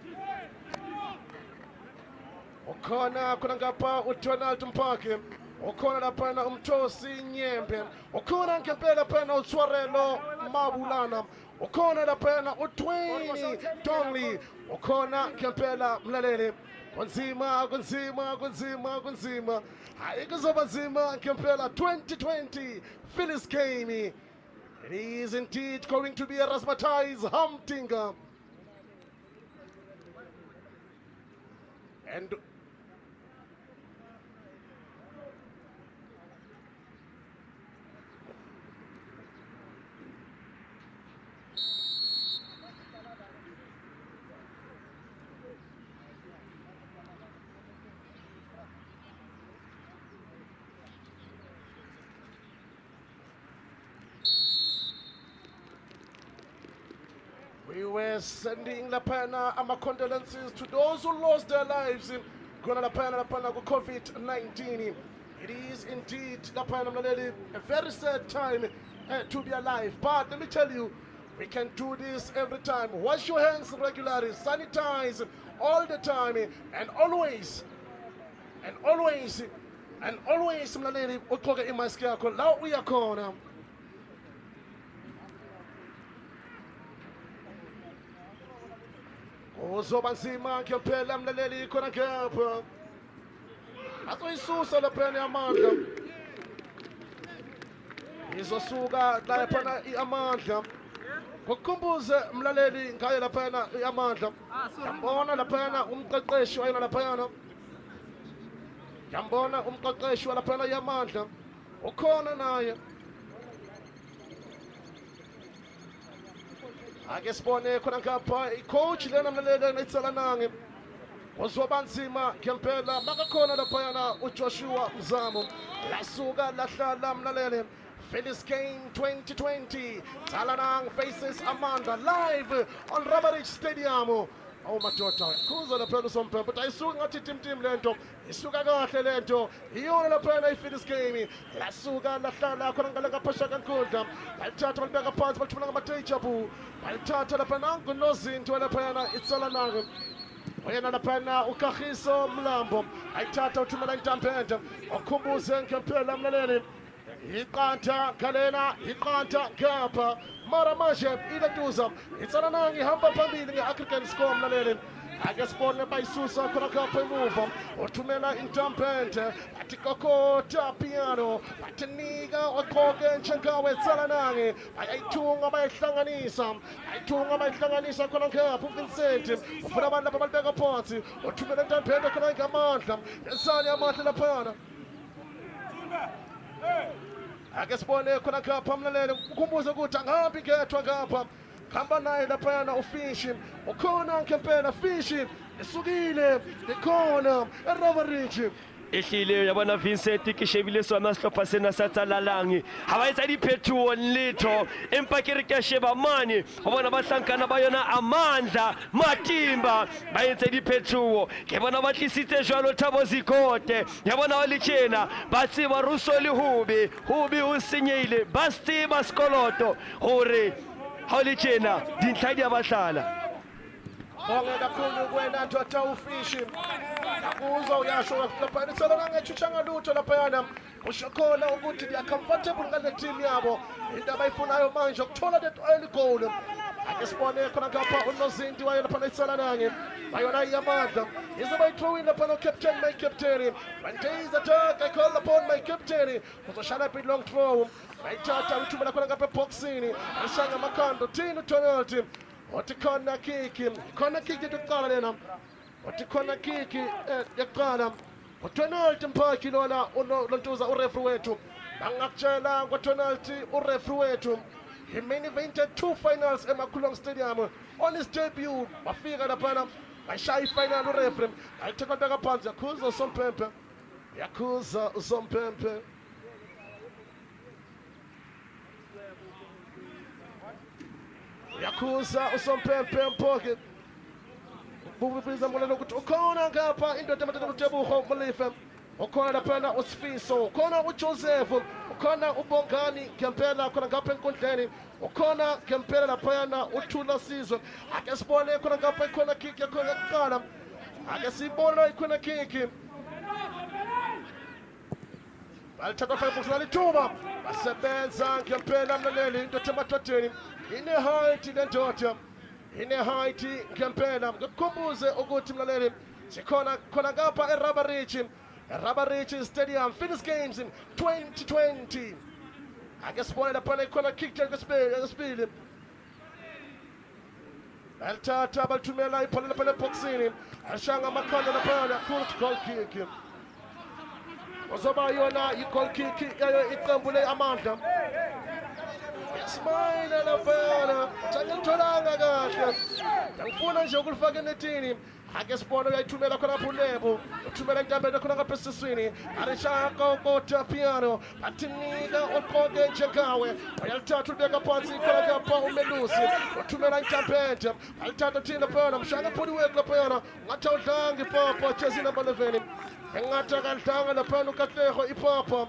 ukhona khona ngapha uDonald Mpake, ukhona laphana uMthosi Nyembe, ukhona ngempela laphana uTswarelo Mabulana, ukhona laphana uDwayne Ndoli, ukhona ngempela mlaleli kunzima hayi kuzoba nzima ngempela 2020 Phyllis game. It is indeed going to be a razzmatazz humdinger. And we were sending Lapana our condolences to those who lost their lives in Lapana COVID-19. It is indeed Lapana a very sad time to be alive. But let me tell you, we can do this every time. Wash your hands regularly, sanitize all the time, and always, Mlaleli, ukoga imaskako, lao uyakona. Uzoba nzima ngempela mlaleli khona ngapha. Atoyisusa laphana iAmandla. Izosuka laphana iAmandla. Ngokukhumbuze mlaleli ngaye laphana iAmandla. Yambona laphana umqeqeshi wayena laphana. Yambona umqeqeshi laphana iAmandla. Ukhona naye. Ake sibone khona ngapha icoach lena mlaleli neTsalanang uzoba nzima ngempela makakhona laphayana uJoshua Mzamo lasuka lahlala mlaleli. Phyllis game 2020 Tsalanang faces Amandla live on Abar Stadium. Oh madoda kuza laphana usompempe but ayisuka ngathi tim lento isuka kahle lento iyona laphana iFitness game lasuka lahlala khona ngale ngaphasha kaNkundla balithatha balibeka phansi balithumela ngamatejabu balithatha laphana ngunozinto laphana iTsalanang wena laphana uKagiso Mlambo ayithatha uthumela intampende ukhumbuze ngempela mlaleli iqantha galena iqantha ngapha mara manje iletuza iTsalanang ihamba phambili ngeAgrican score mlaleli. Ake sibone bayisusa khona ngapha emuva uthumela intampende athi kokota piano bathinika waqoke njengawe iTsalanang bayayithunga bayihlanganisa khona ngapha uVincent ufuna abantu lapha balibeka phansi uthumela intampende khona ngamandla yesani amahle laphana. Ake sibone khona ngapha mlaleli ukhumbuze ukuthi angahambi ngethwa ngapha khamba naye laphana ufishi ukhona ngempela fishi isukile ikhona eRabarich ehlile yabona Vincent ke shebile sona sehlopha sena sa Tsalanang ha ba etsa diphethuo letho empa ke re ke sheba mane ho bona ba hlankana ba yona Amandla Matimba ba etsa diphethuo ke bona ba tlisitse jwalo Thabo Zikote ya bona wa letjena ba tseba Ruso le Hobe o senyehile ba tseba sekoloto hore ha le tjena dintlha di a bahlala. Bonge kakhulu kwena ndoda ufishi yakuzwa uyasho lapha iTsalanang echuchanga lutho laphayana usho khona ukuthi they are comfortable ngale team yabo into abayifunayo manje ukuthola that early goal. Ake sibone khona ngapha unozinti wayo lapha iTsalanang bayona iAmandla izoba i-throw-in lapha no-captain my captain when there is attack I call upon my captain kuzoshala a long throw bayithatha uthumela khona ngapha eboxini ashanga amakhando thina uTonald wathi khona kiki yokuqala lena wathi khona kiki yokuqala uTonald Mpaki lona lontuza ureferee wethu bangakutshela ngoTonald ureferee wethu he main evented 2 finals eMakhulong Stadium on his debut bafika laphana bashaya ifinal ureferee ayithatha beka phansi yakhuza usompempe yakhuza usompempe Mpoke bubiza ngolelo ukuthi ukhona ngapha indoda emathatha uTebuho Mlife ukhona laphana uSifiso ukhona uJoseph ukhona uBongani ngempela khona ngapha enkundleni ukhona ngempela laphana uThula Sizwe ake sibone khona ngapha ikhona kick yakhona yokuqala ake siyibona ikhona kick balithatha fire box nalithuba basebenza ngempela mlaleli into ethemathatheni ine-height lendoda ine-height ngempela ngikukhumbuze ukuthi mlaleli sikhona ngapha eRubber Ridge Stadium Fitness Games in 2020 ake sibone laphana ikhona kick yesibili alithatha balithumela iphola laphana ebhoxini alishanga amakhanda laphana full goal kick ozoba yona i-goal kick iqembu le-Amandla Ismail laphana ngitholanga kahle ngifuna nje ukulifaka enetini ake sibona uyayithumela khona phulebo uthumela intambeni khona ngapha esiswini arishaka kota piano atinika oqoke njekawe uyalithatha ulibeka phansi khona ngapha umelusi uthumela intambeni alithatha thina phana mshaka phuli wethu laphana ngathi awudlanga ipapa jezi number 11 engathi akadlanga laphana ukatleho ipapa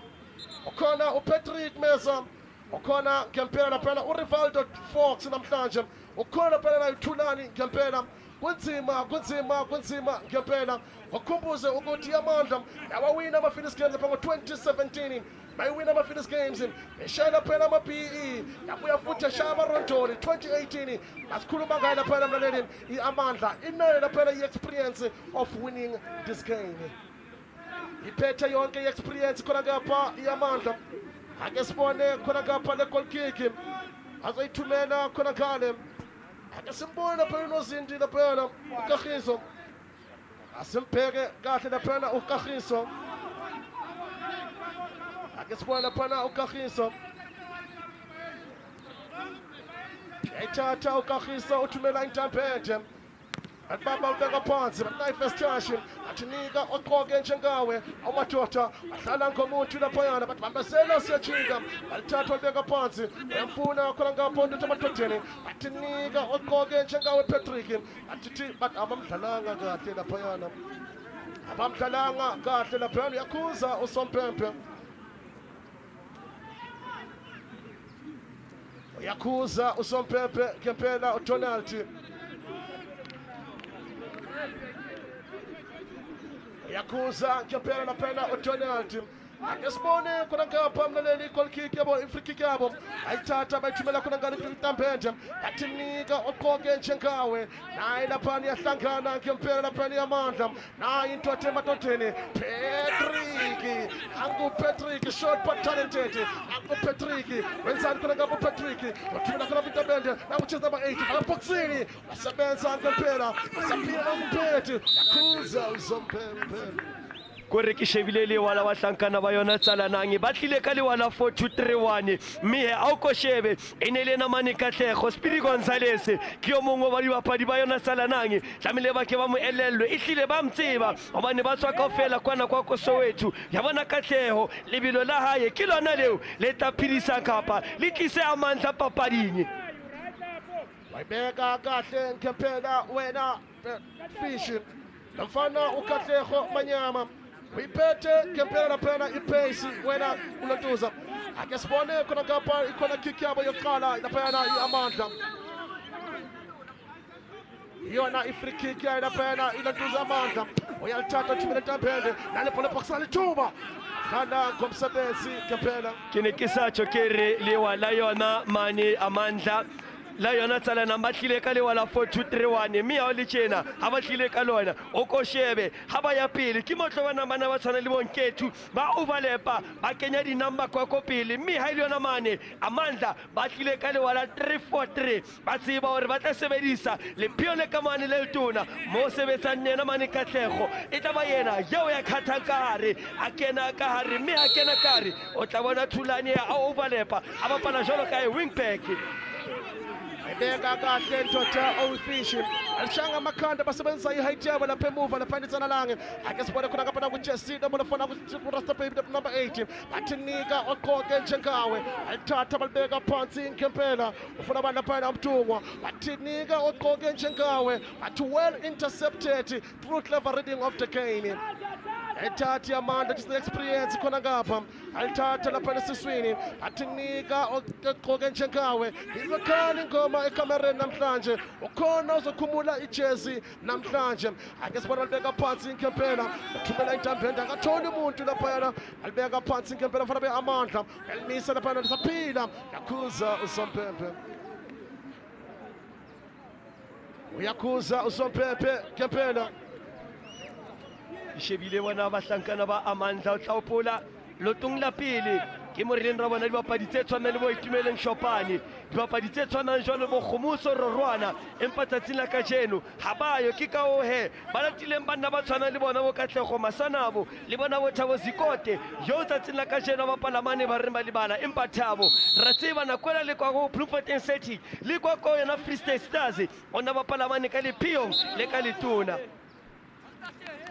ukhona uPatrick Mesa ukhona ngempela laphana uRivaldo Fox namhlanje ukhona phela la uThulani ngempela kunzima ngempela wakhumbuze ukuthi iAmandla yawawina ama-fitness games lapha ngo-2017 bayiwina ama-fitness games eshayela phela ama-BE yabuya futhi eshaya amarondoli 2018 asikhuluma ngayo laphana mlaleli iAmandla inayo laphana i-experience of winning this game iphethe yonke i-experience khona ngapha iAmandla ake sibone khona ngapha le-goal kick azoyithumela khona ngale ake simbone laphana unozindi laphana uKagiso asimbheke kahle laphana uKagiso ake sibone laphana uKagiso yayithatha uKagiso uthumela intambede atibamba ubeka phansi batayifestation athinika oqoke njengawe amadoda ahlala ngomuntu laphayana bathi bambasela siyajika balithatha ubeka phansi uyamfuna khona ngapho into amadodeni athinika oqoke njengawe Patrick atithi bathi abamdlalanga kahle laphayana abamdlalanga kahle laphayana uyakhuza usompempe uyakhuza usompempe ngempela uDonald yakuza ngempela laphana uDonald ake sibone khona ngapha mlaleli i-goal kick yabo i-free kick yabo ayithatha bayithumela khona ngale intambende athinika oqoke njengawe naye laphana yahlangana ngempela laphana iAmandla naye into emadodeni Patrick short but talented Patrick wenzani khona ngapha Patrick uthumela khona intambende nangu number 8 abhoxini basebenza ngempela saphila umphethi yakuza uzompempe kore ke shebile le wala wa hlankana ba yona Tsalanang ba tlile ka le wala 4231 mme a o ko shebe ene le na mane katlego Speedy Gonzalez ke yo mongwe ba dibapadi ba yona Tsalanang tlamile ba ke ba mo elellwe e tlile ba mtseba hobane ba tswa kaofela kwana kwa Kosoweto ya bona katlego lebelo la hae ke lona leo le taphidisa kapa le tlise Amandla papading wayibeka kahle ngempela wena Fish mfana ukatlego Manyama uyiphethe ngempela laphana ipace wena uLantuza ake sibone khona ngapha ikhona kick yabo yokuqala laphana iAmandla yona i-free kick yayo laphana iLantuza Amandla uyalithatha thumela intambende nalebhola boxali thuba khanda ngomsebenzi ngempela ke ne ke sa tjho ke re le wala yona mane Amandla la yona Tsalanang ba tlile ka lewala 4231 mme ha o le tjena ha ba tlile ka lona o ko shebe ha ba ya pele ke motlo bana bana ba tshwana le bonkethu ba overlapa ba kenya di-number kwa ko pele mme ha ile yona mane Amandla ba tlile ka lewala 343 ba tseba hore ba tla sebedisa lepheo le ka mane le letona mo sebetsang nena mane katlego e tla ba yena yeo ya khathang ka hare a kena ka hare mme ha kena ka hare o tla bona Thulani a overlapa a bapala jwalo ka wingback ebeka kahle ndoda owifishi alishanga amakhanda basebenzisa i-height yabo lapha emuva lapha Tsalanang ake sibone khona ngapha kuJesse nomofona kuRasta Baby number 8 bathinika oqoke njengawe alithatha balibeka phansi ngempela ufuna abantu lapha umthungwa bathinika oqoke njengawe but well intercepted through clever reading of the game ethathi Amandla just experience khona ngapha alithatha lapha esiswini athinika ogqoke njengawe izokhali ingoma ekamereni namhlanje ukhona uzokhumula ijezi namhlanje ake sibona libeka phansi inkempela thumela intambenda akatholi umuntu lapha yana alibeka phansi inkempela mfana beAmandla elimisa lapha lisaphila yakhuza usompempe uyakhuza usompempe nkempela shebile bona bahlankana ba Amandla o tla opola lotong la pele ke moreng ra bona dibapadi tse tshwanang le bo Itumeleng Shopane dibapadi tse tshwanang jwalo bo Kgomoso Rorwana empa tsatsing la kajeno ha bayo ke ka o he ba latileng banna ba tshwanang le bona bo Katlego Masanabo le bona bo Thabo Zikote yo tsatsing la kajeno ba Palamane ba reng ba libala empa Thabo ra tseba na kwela le kwa go Bloemfontein Celtic le kwa ko yona Free State Stars ona ba Palamane ka Lephiong le ka Letona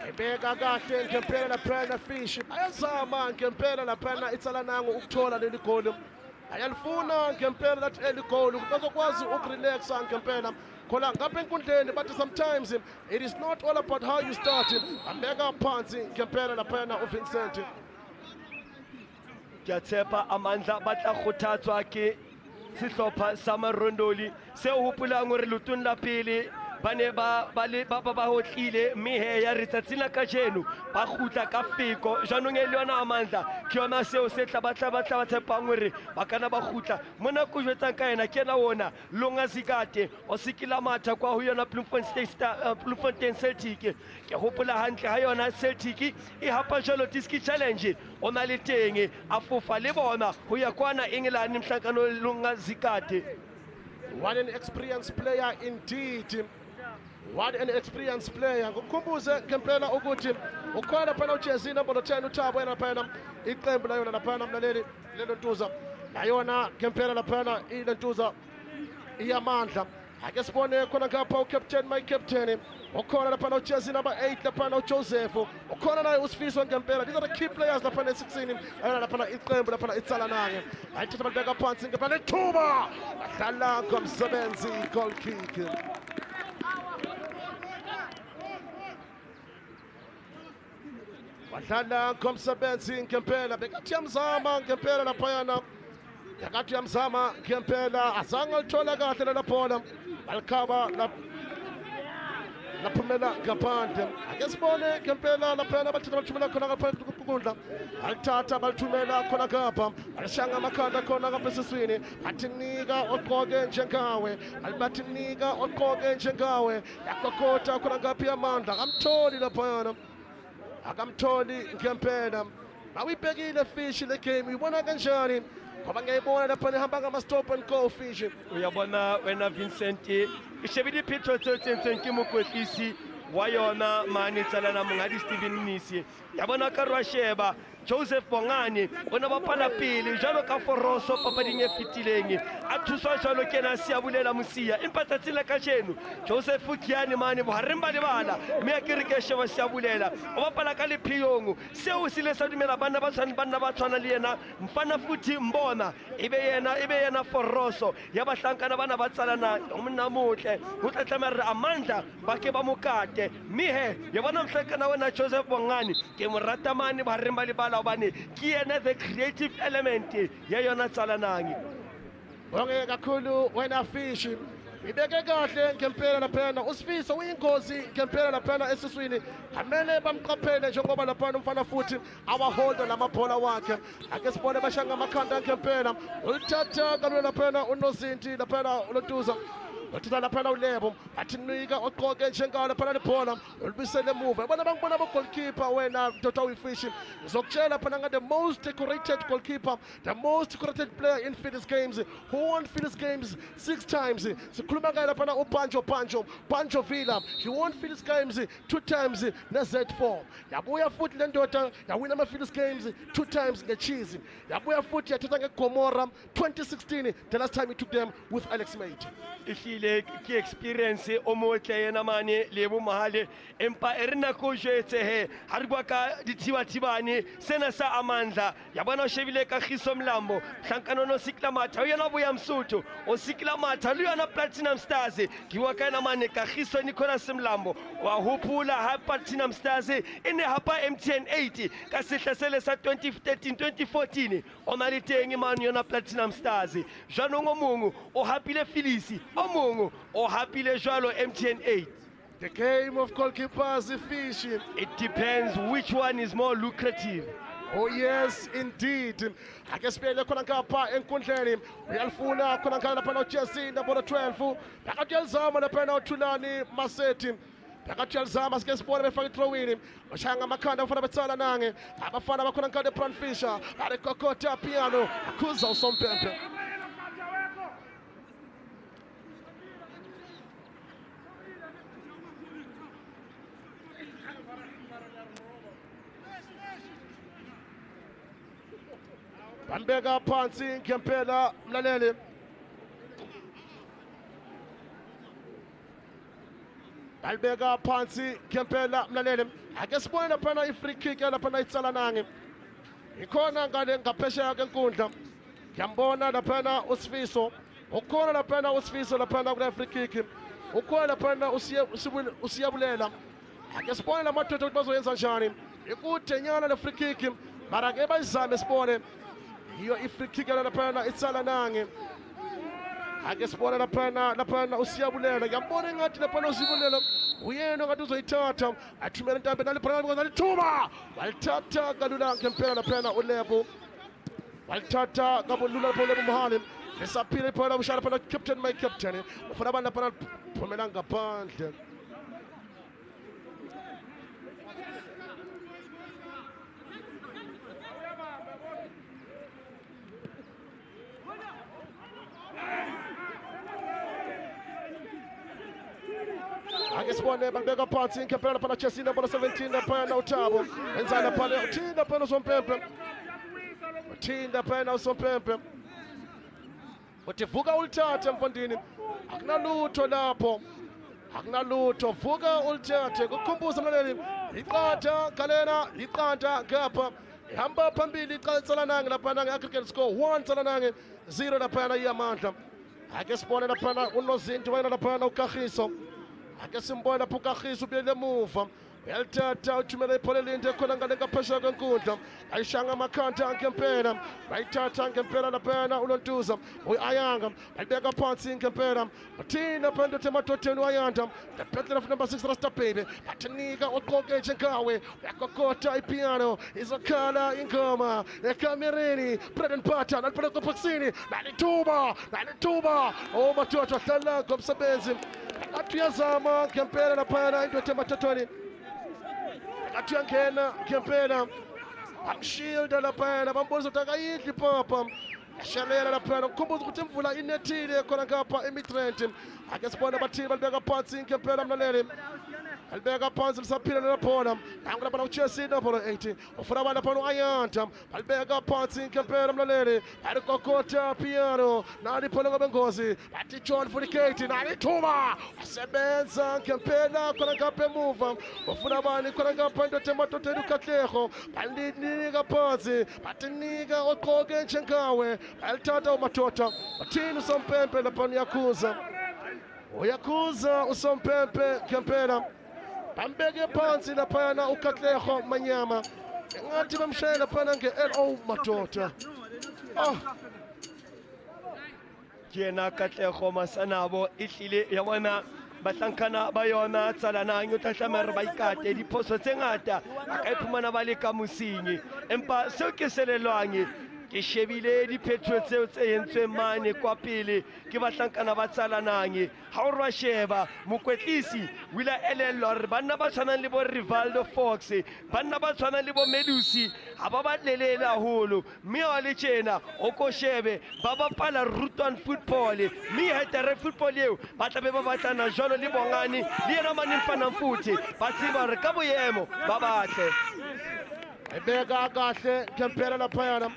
ebeka kahle ngempela laphana Fish ayazama ngempela laphana iTsalanang ukuthola leli goli ayalifuna ngempela lathi eli goli bazokwazi ukurelaxa ngempela khona ngapha enkundleni but sometimes it is not all about how you start ambeka phansi ngempela laphana uVincent Kyatshepa Amandla batla khothatswa ke sehlopha sa Ndoli se o hopolang hore lotong la pele bane ba hotlile mme he ya re tsatsing la kajeno ba khutla ka feko janong e le yona Amandla ke yona seo se tla ba tshepang hore ba kana ba khutla mona go jwetsang ka yena ke na wona longa zikate o sikila matha kwa ho yona Bloemfontein Celtic ke hopola hantle ha yona Celtic e hapa jalo diski challenge ona le teng a fofa le bona ho ya kwana England mhlakano longa zikate. What an experienced player indeed. What an experienced player. Kukumbuze ngempela ukuthi ukhona phana uJezi number 10 uThabo yena phana iqembu la yona laphana mlaleli lelo ntuza la yona ngempela laphana ile ntuza iyaMandla ake sibone khona ngapha uCaptain my captain ukhona laphana uJezi number 8 laphana uJoseph ukhona naye uSifiso ngempela. These are the key players laphana e16 ayona laphana iqembu laphana iTsalanang ayithatha balibeka phansi ngempela ithuba badlala ngomsebenzi goal kick badlala ngomsebenzi ngempela bekathi yamzama ngempela laphayana yakathi yamzama ngempela azange lithola kahle la bhola balikhaba laphumela ngaphandle ake sibone ngempela laphana bathatha balithumela khona ngaphandle kukundla alithatha balithumela khona ngapha alishanga amakhanda khona ngapha esiswini athinika ogqoke njengawe alibathinika ogqoke njengawe yakokota khona ngapha iyaMandla akamtholi laphayana akamtholi ngempela awuyibhekile Fish le game uyibona kanjani ngoba ngiyayibona lapha nihamba ngama-stop and go Fish uyabona wena Vincent ishebile iphetho tsentseng ke mokwetlisi wa yona mane Tsalanang mongadi Steven Nisi yabona ka Rwasheba Joseph Bongane ona bapala pele jalo ka Foroso papading e fitileng a thuswa jalo kena Siabulela Mosia empa tsatsing la kajeno Joseph Kiane mane bohareng ba lebala mme a ke re ke sheba Siabulela o bapala ka Lephiong seo se le sa dumela banna ba tshwana le yena mfana futhi mbona ebe yena Foroso ya bahlankana bana ba Tsalanang monna motle ho tla tlamela re Amandla ba ke ba mokate mme he yabona mhlankana wena Joseph Bongane ke morata mane bohareng ba lebala obane ke yena the creative element ya yona Tsalanang bonge kakhulu wena Fish ibeke kahle ngempela laphana uSifiso uyingozi ngempela laphana esiswini amele bamqaphele njengoba laphana umfana futhi awaholda lamabhola wakhe ake sibone bashanga amakhanda ngempela ulithatha kalula laphana uNozinti laphana uLontuza uthatha laphana uLebo athinika ogqoke njengawo laphana lebhola ulibisele emuva yabona bangibona goalkeeper wena Dr. Wifish ngizokutshela phana nga the most decorated goalkeeper, the most decorated player in Phillies games who won Phillies games 6 times sikhuluma ngaye laphana uPancho Villa he won Phillies games 2 times neZ4 yabuya futhi le ndoda yawina ama-Phillies games 2 times ngeChizi yabuya futhi yathatha ngeGomora 2016 the last time he took them with Alex Mate ihlile ebile ke experience o motle yena mane le bo mahale empa e re nako jetse he ha re bua ka dithibathibane sena sa Amandla ya bona o shebile Kagiso Mlambo hlankano no sikla matha o yena boya Msotho o sikla matha le yona Platinum Stars ke bua ka yena mane Kagiso Nicholas Mlambo wa hopola ha Platinum Stars ene hapa MTN 8 ka sehlasele sa 2013-2014 o na le teng man yona Platinum Stars janong o mongwe o hapile Filisi o mongwe o hapile jwalo MTN 8. The game of goalkeepers is fishing. It depends which one is more lucrative. Oh yes, indeed. Akespele khona ngapha enkundleni uyalifuna khona ngala lapha noJesse number 12 phakathi yalizama lapha noThulani Masethi phakathi yalizama sike sibone befaka i-throw-in bashaya ngamakhanda abafana beTsalanang abafana bakhona ngale Brandfisher arekokota piano akhuza usompempe Bambeka phansi ngempela mlaleli Balbeka phansi ngempela mlaleli ake sibone lapha i-free kick lapha iTsalanang ikhona ngale ngaphesheya kenkundla ngiyambona lapha uSifiso ukhona lapha uSifiso lapha kule free kick ukhona lapha usiyabulela ake sibone lamadoda ukuthi bazoyenza njani ikude nyana le free kick mara ke bayizame sibone hiyo i-free kick lapha iTsalanang ake sibone lapha usiyabulela ngiyambona ngathi lapha usiyabulela uyena ngathi uzoyithatha athumela intambe naliphana nalithuba walithatha kalula ngempela lapha uLebo walithatha kabulula lapha uLebo Mohale lesaphile phela ushaya lapha captain my captain ufuna abantu lapha phumela ngaphandle ake sibone balibeka phansi ngempela lapha Chelsea number 17 lapha uThabo enzana phale uthinda phela usompempe uthinda phela usompempe uthi vuka ulithathe mfondini akunalutho lapho akunalutho vuka ulithathe kukhumbuza mlaleli iqatha galena iqatha ngapha ihamba phambili iTsalanang lapha nge-aggregate score 1 Tsalanang 0 lapha iAmandla ake sibone lapha unozinto wena lapha uKagiso ake simbona lapha uKagiso ubuyele emuva uyalithatha uthumela iphole linde khona ngale ngaphesheya kwenkundla ayishanga amakhanda ngempela bayithatha ngempela lapha uLontuza uyayanga ayibeka phansi ngempela uthina phanda emadodeni uyayanda the number 6 Rasta baby bathinika uqoke njengawe uyakokotha ipiano izokhala ingoma ekamereni bread and butter naliphala kophaksini nalithuba oh madoda hlala ngomsebenzi athi uyazama ngempela lapha into emadodeni athi uyangena ngempela amshielda lapha bambona ukuthi akayidli papa ashalela lapha ukukhumbuza ukuthi imvula inethile khona ngapha eMidrand ake sibona abathili balibeka phansi ngempela mlaleli balibeka phansi lisaphila lapha nangu lapha uChelsea number 18 ufuna abantu lapha uAyanda balibeka phansi ngempela mlaleli alikokotha piano nali phela ngabengozi bathi John Fudikate nali thuba asebenza ngempela khona ngapha emuva ufuna abani khona ngapha into emadodeni uKatlego balinika phansi batinika oqoke njengawe balithatha umadoda bathini usompempe lapha uyakhuza usompempe ngempela bambeke phansi lapha uKatlego Manyama ngathi bamshayela lapha nge-LO madoda kena Katlego Masanabo ihlile yabona bahlankana ba yona Tsalanang o tlatlamere ba ikate diphoso tse ngata a ka iphumana ba le ka mosinyi empa seo ke selelwang ke shebile diphetho tseo tse yentsweng mane kwa pele ke bahlankana ba Tsalanang ha o rwa sheba mokwetlisi wila elello re banna ba tshwanang le bo Rivaldo Fox banna ba tshwanang le bo Medusi ha ba batlelela holo mme wa le tjena o ko shebe ba bapala Rutan football mme ha tere football eo ba tla be ba batlana jwalo le bongane le yena mane mfana mfuthi ba tsiba re ka boyemo ba batle ebeka kahle ngempela lapha yana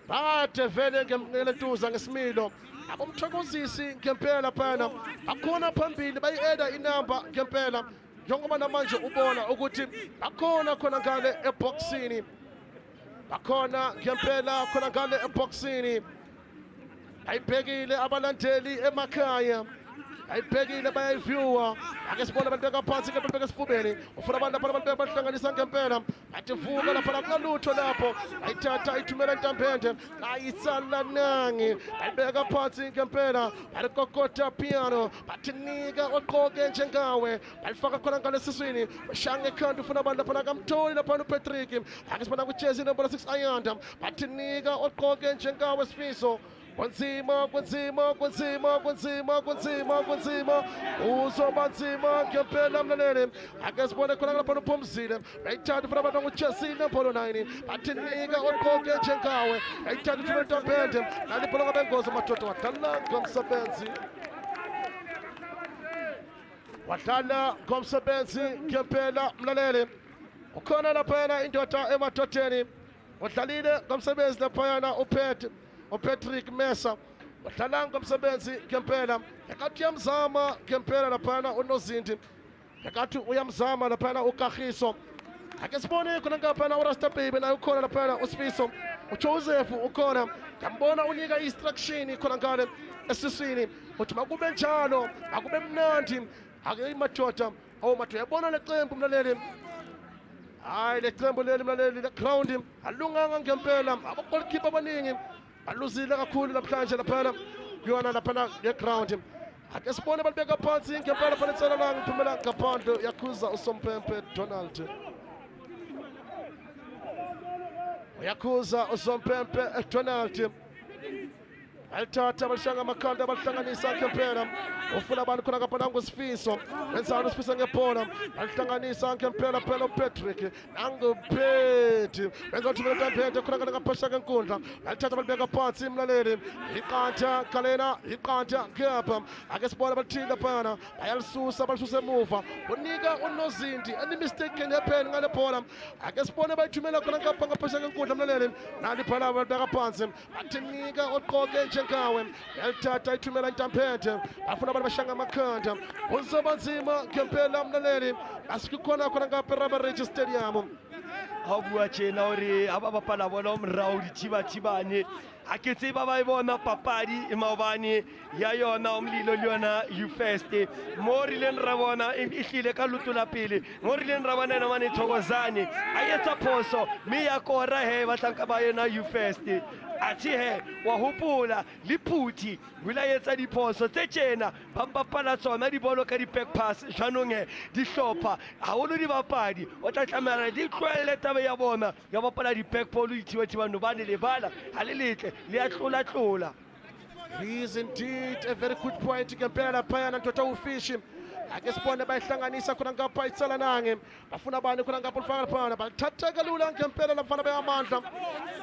bathe vele ngelentuza ngesimilo abomthokozisi ngempela phana akhona phambili bayi-eda inamba ngempela njengoba namanje ubona ukuthi bakhona khona ngale eboxini bakhona ngempela khona ngale eboxini ayibhekile abalandeli emakhaya ayibhekile bayayiviewa ake sibone abantu bekaphansi ke bebeke esifubeni ufuna abantu lapha bahlanganisa ngempela athi vuka lapha kunalutho lapho ayithatha ayithumela entambende ayitsalanangi ayibeka phansi ngempela alikokota piano bathinika oqoke njengawe balifaka khona ngale siswini bashange ekhanda ufuna abantu lapha kamtholi lapha uPatrick ake sibona kuJezi nombolo 6 Ayanda bathinika oqoke njengawe Sifiso Kunzima uzoba nzima ngempela mlaleli ake sibone khona lapha uphumzile ayithatha ufuna abantu nguJesi nombolo 9 bathinika oqoke njengawe ayithatha ithumela entambende naliphola ngabengozi madoda wadlala ngomsebenzi ngempela mlaleli ukhona laphana indoda emadodeni udlalile ngomsebenzi laphayana uPatrick Mesa udlala ngomsebenzi ngempela ekathi uyamzama ngempela laphana uNozindi ekathi uyamzama laphana uKagiso ake sibone khona ngaphana uRasta Baby naye ukhona laphana uSifiso uJoseph ukhona ngambona unika instruction khona ngale esiswini uthi makube njalo akube mnandi ake imadoda madoda yabona leqembu mlaleli hayi leqembu leli mlaleli le ground alunganga ngempela abagolkeeper abaningi aluzile kakhulu namhlanje laphana kuyona laphana ngeground ake sibone balibeka phansi ngempela phana Tsalanang iphumela ngaphandle yakhuza uSompempe Donald yakhuza uSompempe Donald alithatha balishanga amakhanda balihlanganisa ngempela ufuna abantu khona ngapha nguSifiso wenza uSifiso ngebhola balihlanganisa ngempela phela uPatrick nanguPethi wenza uthumela entambende khona ngaphasha kenkundla alithatha balibeka phansi imlaleli iqantha kalena iqantha ngapha ake sibona balithinda phana bayalisusa balisusa emuva unika uNozindi any mistake can happen ngale bhola ake sibone bayithumela khona ngapha ngaphasha kenkundla mlaleli nali phala balibeka phansi bathinika oqoke njengawe yalithatha ithumela entambende bafuna abantu bashanga amakhanda uzoba nzima ngempela mlaleli asikhona khona ngapha eRabar Stadium bua tjena hore ha ba bapala bona omorao dithibathibane ha ke tseba ba e bona papadi e maobane ya yona omlilo le yona U-First mo rileng ra bona e hlile ka luto la pele mo rileng ra bona ena mane Thokozane a etsa phoso mme ya kora he batlanka ba yena U-First athi he wa hopola le phuthi wila etsa diphoso tse tjena ba bapala tsona di bolo ka di back pass jwanong he di hlopha ha holo di bapadi o tla tlamela di tlwele tabe ya bona ya bapala di back ball ithibathibano ba ne le bala ha le letle le a tlola He is indeed a very good point ngempela phayana ndoda ufishi ake sibone bayihlanganisa khona ngapha iTsalanang bafuna bani khona ngapha ulifaka laphana bathatha kalula ngempela labafana beAmandla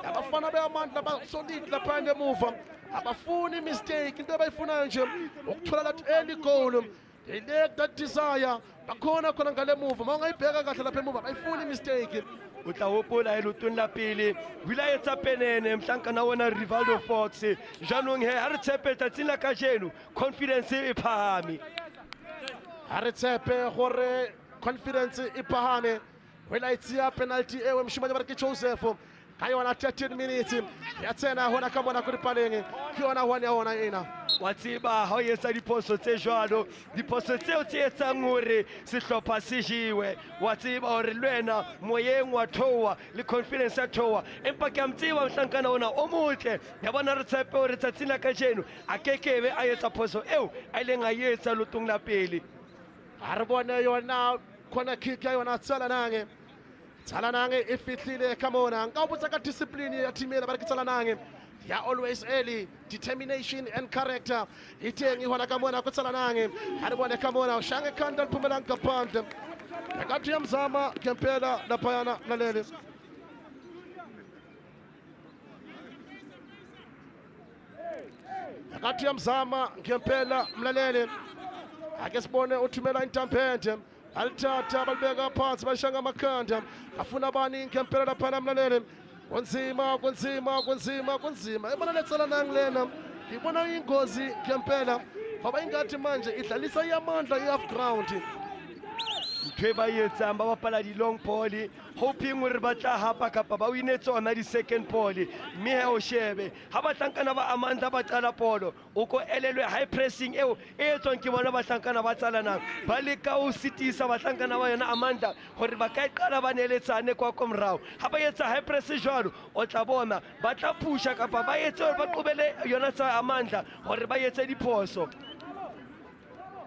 abafana beAmandla basolid lapha emuva abafuni mistake into abayifunayo nje ukuthola that early goal elect that desire bakhona khona ngale muva mawungayibheka kahle lapha emuva bayifuni mistake o tla hopola e lotong la pele wila etsa penene mhlanka na wona Rivaldo Fox janong he ha re tshepe tsatsing la kajeno confidence e phahame ha re tshepe gore confidence e phahame wila itsia penalty ewe mshimane ba ke Joseph ka yona 13 minutes ya tsena hona ka mona kuri paleng ke yona hona hona ena wa tseba ha o etsa diphoso tse jwalo diphoso tseo tse etsang hore sehlopha se jiwe wa tseba hore lwena moyeng wa thowa le confidence ya thowa empa ke amtsiwa mhlankana ona o motle ya bona re tshepe hore tsatsing la kajeno a kekebe a etsa phoso eo a ileng a etsa lotong la pele ha re bone yona khona kick ya yona Tsalanang e fihlile ka mona nka o botsa ka discipline ya team ena ba re ke Tsalanang ya always early determination and character iteng e hona ka mona ko Tsalanang ha re bone ka mona shange kanda liphumela ngaphandle akathi yamzama ngempela laphayana mlaleli akathi yamzama ngempela mlaleli ake sibone uthumela intambende alithatha balibeka phansi balishanga amakhanda afuna bani ngempela laphana mlaleli kunzima ebona le Tsalanang lena ngibona ingozi ngempela ngoba ingathi manje idlalisa iYamandla i-half ground. ntho e ba etsang ba bapala di-long ball hoping hore ba tla hapa kapa ba wine tsona di-second ball mme he o shebe ha bahlankana ba Amandla ba qala polo o ko elelwe high pressing eo e etswang ke bona bahlankana ba Tsalanang ba leka ho sitisa bahlankana ba yona Amandla hore ba ka qala ba neletsane kwa komrao ha ba etsa high press jwalo o tla bona ba tla pusha kapa ba etse hore ba qobele yona tsa Amandla hore ba etse diphoso.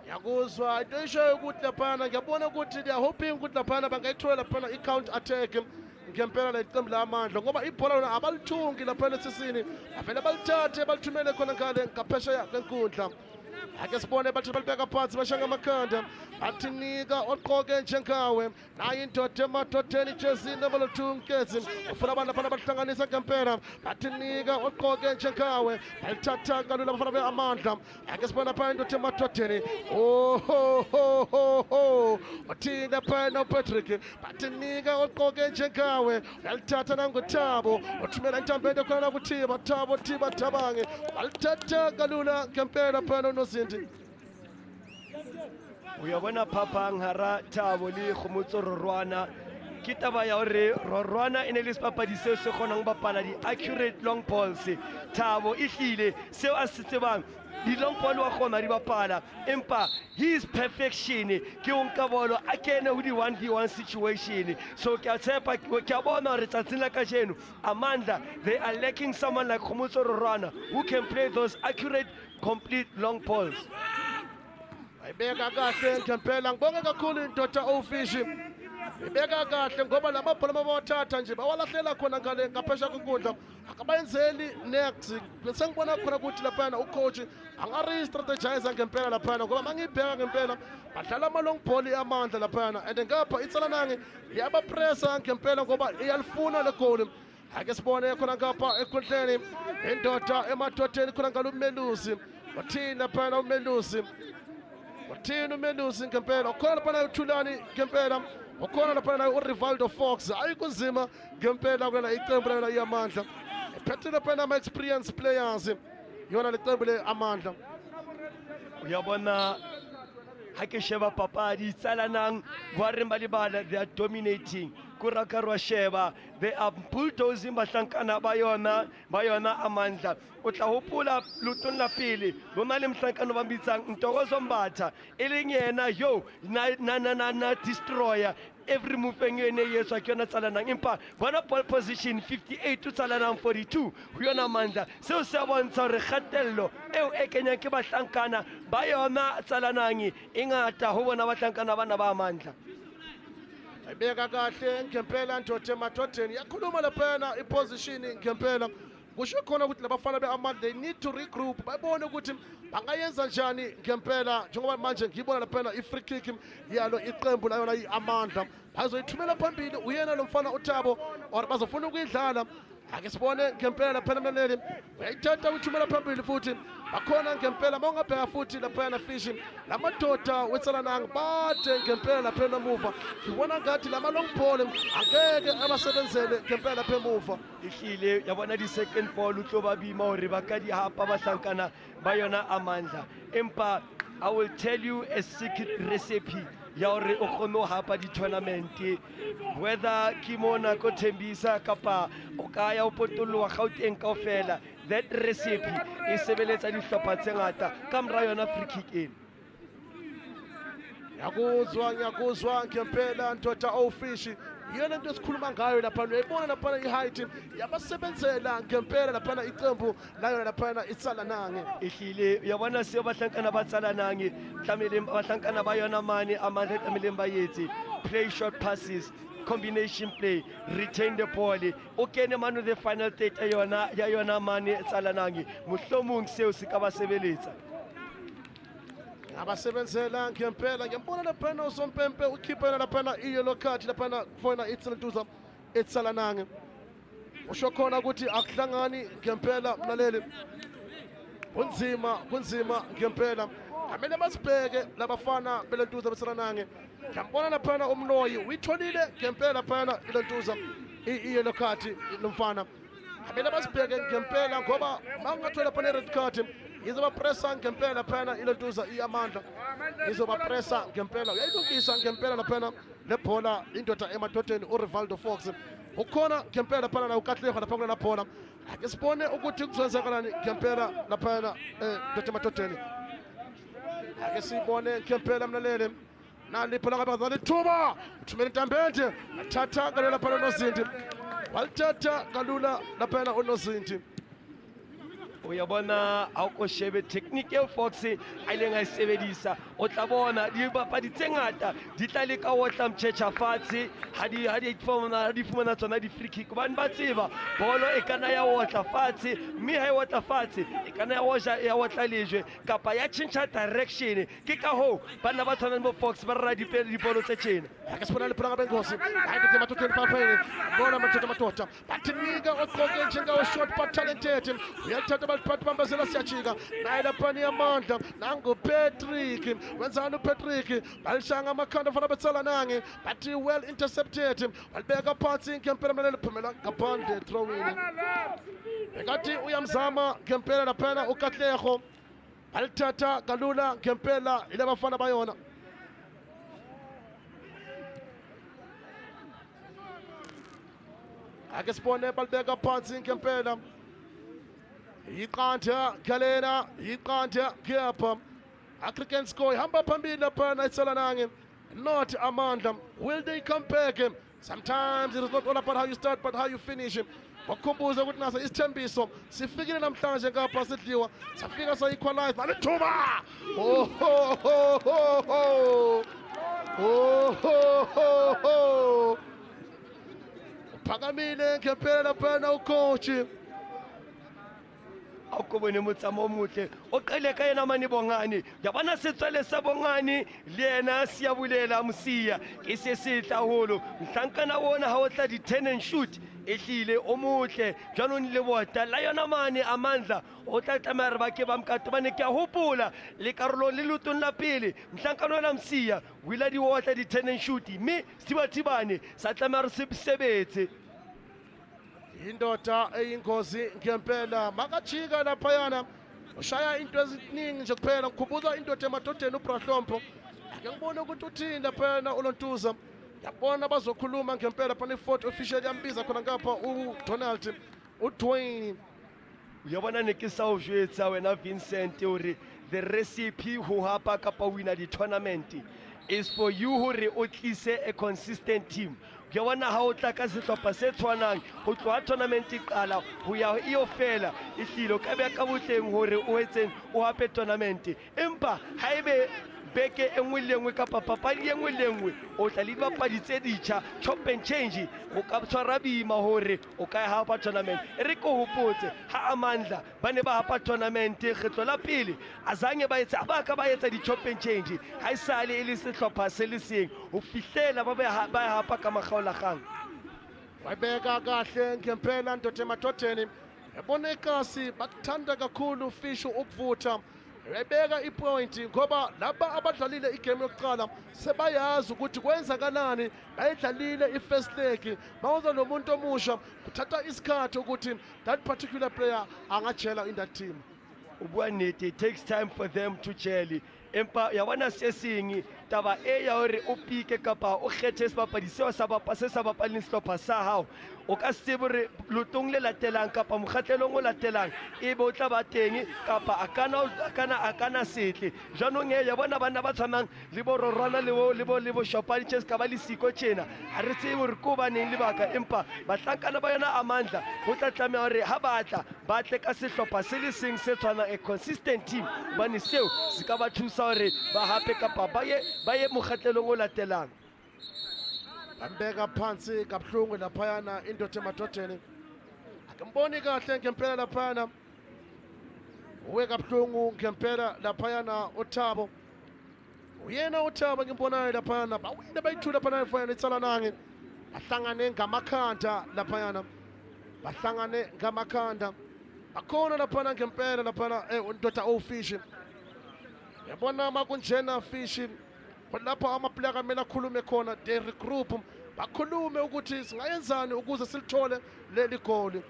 Yakuzwa into isho ukuthi laphana ngiyabona ukuthi they are hoping ukuthi laphana bangayithola laphana i-counter attack ngempela le qembu laMandla ngoba ibhola lona abalithungi laphana esisini avele balithathe balithumele khona ngale ngaphesheya kwenkundla. Ake sibone bathi balibeka phansi bashanga amakhanda bathi nika oqoke njengawe naye indoda emathotheni ijezi number 2 Nkezi ufuna abantu laphana bahlanganisa ngempela bathi nika oqoke njengawe balithatha kalula abafana beAmandla. Ake sibone pha indoda emathotheni uthina phana uPatrick bathi nika oqoke njengawe balithatha nangoThabo uthumela intambende khona kuThiba Thabo Thiba Thabange balithatha kalula ngempela phana uNozinti. Uyabona phapang hara Thabo le Khomotso Rorwana ke taba ya hore Rorwana e ne le sepapadi seo se kgonang bapala di-accurate long balls. Thabo e hlile seo a se tsebang di-long ball wa kgona di bapala empa his perfection ke o nka bolo a kene ho di-1v1 situation. So ke a tshepa ke a bona hore tsatsing la kajeno Amandla they are lacking someone like Khomotso Rorwana who can play those accurate complete long balls. Ibeka kahle ngempela ngibonge kakhulu indoda ofishi ibeka kahle ngoba lamabhola mabawathatha nje bawalahlela khona ngale ngaphesha kwenkundla akabayenzeli next bese ngibona khona ukuthi laphana ucoach angari strategize ngempela laphana ngoba mangibheka ngempela badlala ama long ball eAmandla laphana and ngapha iTsalanang iyabapressa ngempela ngoba iyalifuna le goal. Ake sibone khona ngapha enkundleni indoda emathotheni khona ngalo uMelusi wathina phana uMelusi wathina uMelusi ngempela ukhona phana uThulani ngempela ukhona laphana uRivaldo Fox ayikunzima ngempela kwena iqembu lana iYamandla ephethe phana ama experience players yona le qembu leAmandla. Uyabona ha ke sheba papadi Tsalanang Gwara balibala they are dominating kurakarwa sheba they are bulldozing bahlankana ba yona Amandla o tla hopola lutong la pele bona le mhlankano ba bitsang Ntokozo Mbatha e leng yena yo na destroyer every move engene yeswa ke yona Tsalanang empa bona ball position 58 to Tsalanang 42 ho yona Amandla seo se bontsha hore kgatello eo e kenyang ke bahlankana ba yona Tsalanang e ngata ho bona bahlankana bana ba Amandla. Ibeka kahle ngempela ndoda emathotheni yakhuluma laphana iposition ngempela kusho khona ukuthi labafana beAmandla they need to regroup babone ukuthi bangayenza njani ngempela njengoba manje ngibona laphana i-free kick yalo iqembu layona iAmandla bazoyithumela phambili uyena lo mfana uThabo or bazofuna ukuyidlala. Ake sibone ngempela laphana mlaleli uyayithatha uyithumela phambili futhi bakhona ngempela mawungabheka futhi laphana fish lamadoda weTsalanang bade ngempela laphana emuva ngibona ngathi lama long ball angeke abasebenzele ngempela lapha emuva ihlile yabona di-second ball utlo ba bima hore ba ka di hapa bahlankana ba yona Amandla empa I will tell you a secret recipe ya hore o kgone hapa di-tournament whether ke mona ko Thembisa kapa o ka ya o potoloha Gauteng kaofela that recipe e sebeletsa dihlopha tse ngata ka mora yona free kick ena. Ngiyakuzwa ngempela ndoda ofishi yena into esikhuluma ngayo lapha uyayibona lapha i-height yabasebenzela ngempela lapha iqembu layo lapha iTsalanang ihlile uyabona seo bahlankana ba Tsalanang tlamele bahlankana ba yona mane Amandla tlamele ba yetse play short passes combination play retain the ball o kene mano the final third ya yona mane Tsalanang mohlomong seo se ka ba sebeletsa abasebenzela ngempela ngiyambona laphana uSompempe ukhipha laphana i-yellow card laphana kufona iTsalanang usho khona ukuthi akuhlangani ngempela mlaleli kunzima ngempela amele basibheke labafana belentuza beTsalanang ngiyambona laphana umnoyi uyitholile ngempela laphana ilentuza i-yellow card lomfana Amele basibheke ngempela ngoba mangathola phana red card izobapressa ngempela phana ilentuza iamandla izobapressa ngempela uyayilungisa ngempela laphana lebhola indoda emadodeni uRivaldo Fox ukhona ngempela phana la ukatlego lapha kula bhola ake sibone ukuthi kuzowenzakalani ngempela laphana indoda emadodeni ake sibone ngempela mlalele nalipho langabazali ithuba uthumela intambende athatha kalula phana nozinti walithatha kalula laphana unozinti uyabona awukoshebe technique eo Fox a ileng a e sebedisa o tla bona dibapadi tse ngata di tla le ka otla mtšhetša fatshe ha di fumana tsona di-free kick hobane ba tseba bolo e kana ya otla fatshe mme ha e otla fatshe e kana ya otla lejwe kapa ya tšhentšha direction ke ka hoo banna ba tshwanang bo Fox ba rera dibolo tse tšena ake sibona liphulanga bengosi ayindoda emadodeni phapheni bona madoda bathi nika ogqoke njengawo-short but talented uyalithatha baliphathi bambazela siyajika naye laphani yamandla nanguPatrick wenzani uPatrick balishanga amakhanda fana betsalanange bathi well intercepted balibeka phansi ngempela mlaleli phumela ngaphandle throwing ekathi uyamzama ngempela laphana ukatlego balithatha kalula ngempela ile bafana bayona ake sibone balibeka phansi ngempela iqantha galena iqantha kuyapha African score ihamba phambili laphana eTsalanang not Amandla will they come back sometimes it is not all about how you start but how you finish wakhumbuza ukuthi naso Isithembiso sifikile namhlanje ngapha sidliwa safika sa equalize malithuba uphakamile ngempela phana ucoach awukubone motsamo omuhle oqele ka yena mane bongane yabona setswele sa bongane le yena siyabulela msiya ke se setla holo mhlankana wona ha o tla di 10 and shoot ehlile omuhle jwanong le bota la yona mane Amandla o tla tlamara ba ke ba mkato bane ke a hopola le karolo le lutong la pele mhlankana wona msiya wila di wotla di 10 and shoot mme sibathibane sa tlamara se sebetse indoda eyingozi ngempela makajika laphayana ushaya into eziningi nje kuphela ngikhumbuza indoda emadodeni uBrahlompo ake ngibone ukuthi uthini laphayana uLontuza yabona bazokhuluma ngempela phana i-photo official yambiza khona ngapha uDonald uDwayne uyabona ne ke sa o jwetsa wena Vincent uri the recipe ho hapa kapa wina di tournament is for you hore o tlise a consistent team uyabona ha o tla ka sehlopha se tshwanang ho tloha tournament e qala ho ya e ofela e hlilo ka be ka botleng hore o etseng o hape tournament empa ha ebe beke engwe le engwe kapa papadi engwe le engwe o tla le dibapadi tse ditjha chop and change o ka tshwara boima hore o ka hapa tournament re ko hopotse ha Amandla ba ne ba hapa tournament kgetlo la pele azange ba etsa ba ka ba etsa di chop and change ha isale e le sehlopha se le seng ho fihlela ba hapa ka makgaola gang wayibeka kahle ngempela ndoda emadodeni yabona ikasi bakuthanda kakhulu fisho ukuvutha wayibeka ipoint ngoba laba abadlalile igame yokuqala sebayazi ukuthi kwenzakalani bayidlalile ifirst leg bawuza nomuntu omusha kuthatha isikhathi ukuthi that particular player angajela in that team ubwanete it takes time for them to gel empa yabona sesingi taba e ya hore o pike kapa o kgethe sebapadi seo sa bapaleng sehlopha sa hao o ka se bore lotong le latelang kapa mokgatlelong o latelang e be o tla ba teng kapa akana setle jwanong e ya bona bana ba tshwanang le bo rorwana le bo shopani tse ka ba le siko tjena ha re tsebe hore ko baneng le baka empa batlankana ba yona Amandla ho tla tlameha hore ha batla ba tle ka sehlopha se le seng se tshwana a consistent team bane seo se ka ba thusa hore ba hape kapa ba ye mokgatlelong o latelang bambeka phansi kabuhlungu laphayana indoda emadodeni akemboni kahle ngempela laphayana uwe kabuhlungu ngempela laphayana uThabo uyena uThabo ngimbonayo laphayana bawina bayithula laphayana efana eTsalanang bahlangane ngamakhanda laphayana bahlangane ngamakhanda bakhona laphayana ngempela laphayana indoda ofish yabona makunjena fish lapha amaplayer amele akhulume khona they regroup bakhulume ukuthi singayenzani ukuze silithole leli goli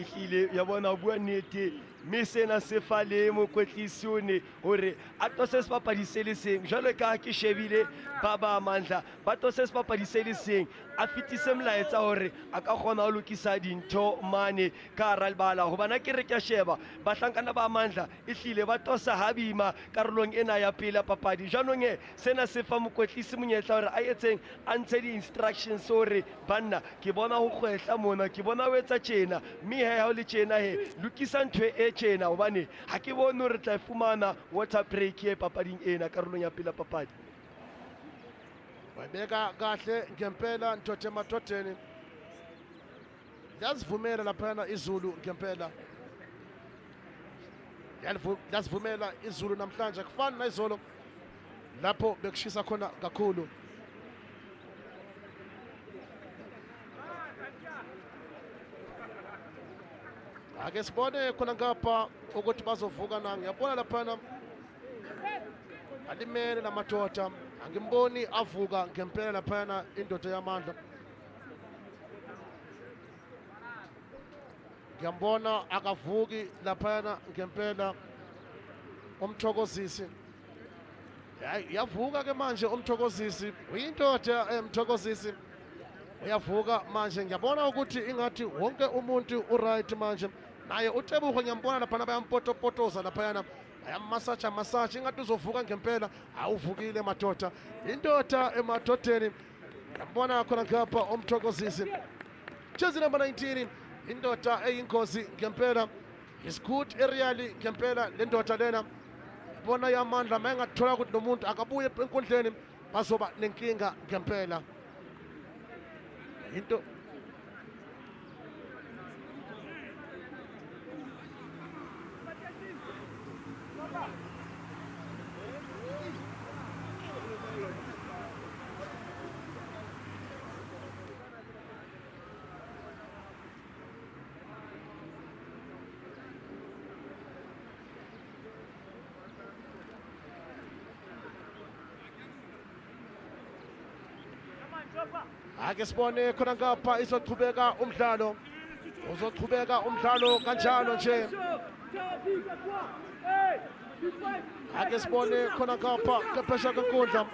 ehlile ya bona bua nnete mme sena se fale mokwetlisi o ne hore a tlose sebapadi se le seng jwalo ka ke shebile ba Amandla ba tlose sebapadi se le seng a fitise molaetsa hore a ka kgona ho lokisa dintho mane ka hara lebala hobane ke re ke sheba bahlankana ba Amandla ehlile ba tosa habima karolong ena ya pele papadi jwanong sena se fa mokwetlisi monyetla hore a etseng a ntshe di-instructions hore banna ke bona ho kgwehla mona ke bona ho etsa tjena mme he ha o le tjena he lokisa ntho e tjena hobane ha ke bone hore tla fumana water break e papading ena karolong ya pele papadi. Wayibeka kahle ngempela Ndoda emadodeni. Yazivumela laphana izulu ngempela. Yazivumela izulu namhlanje kufana nezolo lapho bekushisa khona kakhulu. Ake sibone khona ngapha ukuthi bazovuka na ngiyabona laphana alimele lamadoda angimboni avuka ngempela laphana indoda yamandla. Ngiyambona akavuki laphana ngempela umthokozisi. Yavuka ke manje umthokozisi uyindoda emthokozisi uyavuka manje ngiyabona ukuthi ingathi wonke umuntu uright manje naye uTebuko ngiyambona laphana bayampotopotoza laphana ayammasaja ingathi uzovuka ngempela awuvukile madoda indoda emadodeni ngiyambona khona ngapha umthokozisi jersey number 19 indoda eyingozi ngempela is good aerially ngempela le ndoda lena bona yamandla mayengathola ukuthi nomuntu akabuye enkundleni bazoba nenkinga ngempela into ake sibone khona ngapha izoqhubeka umdlalo uzoqhubeka umdlalo kanjalo nje ake sibone khona ngapha kephesha kwenkundla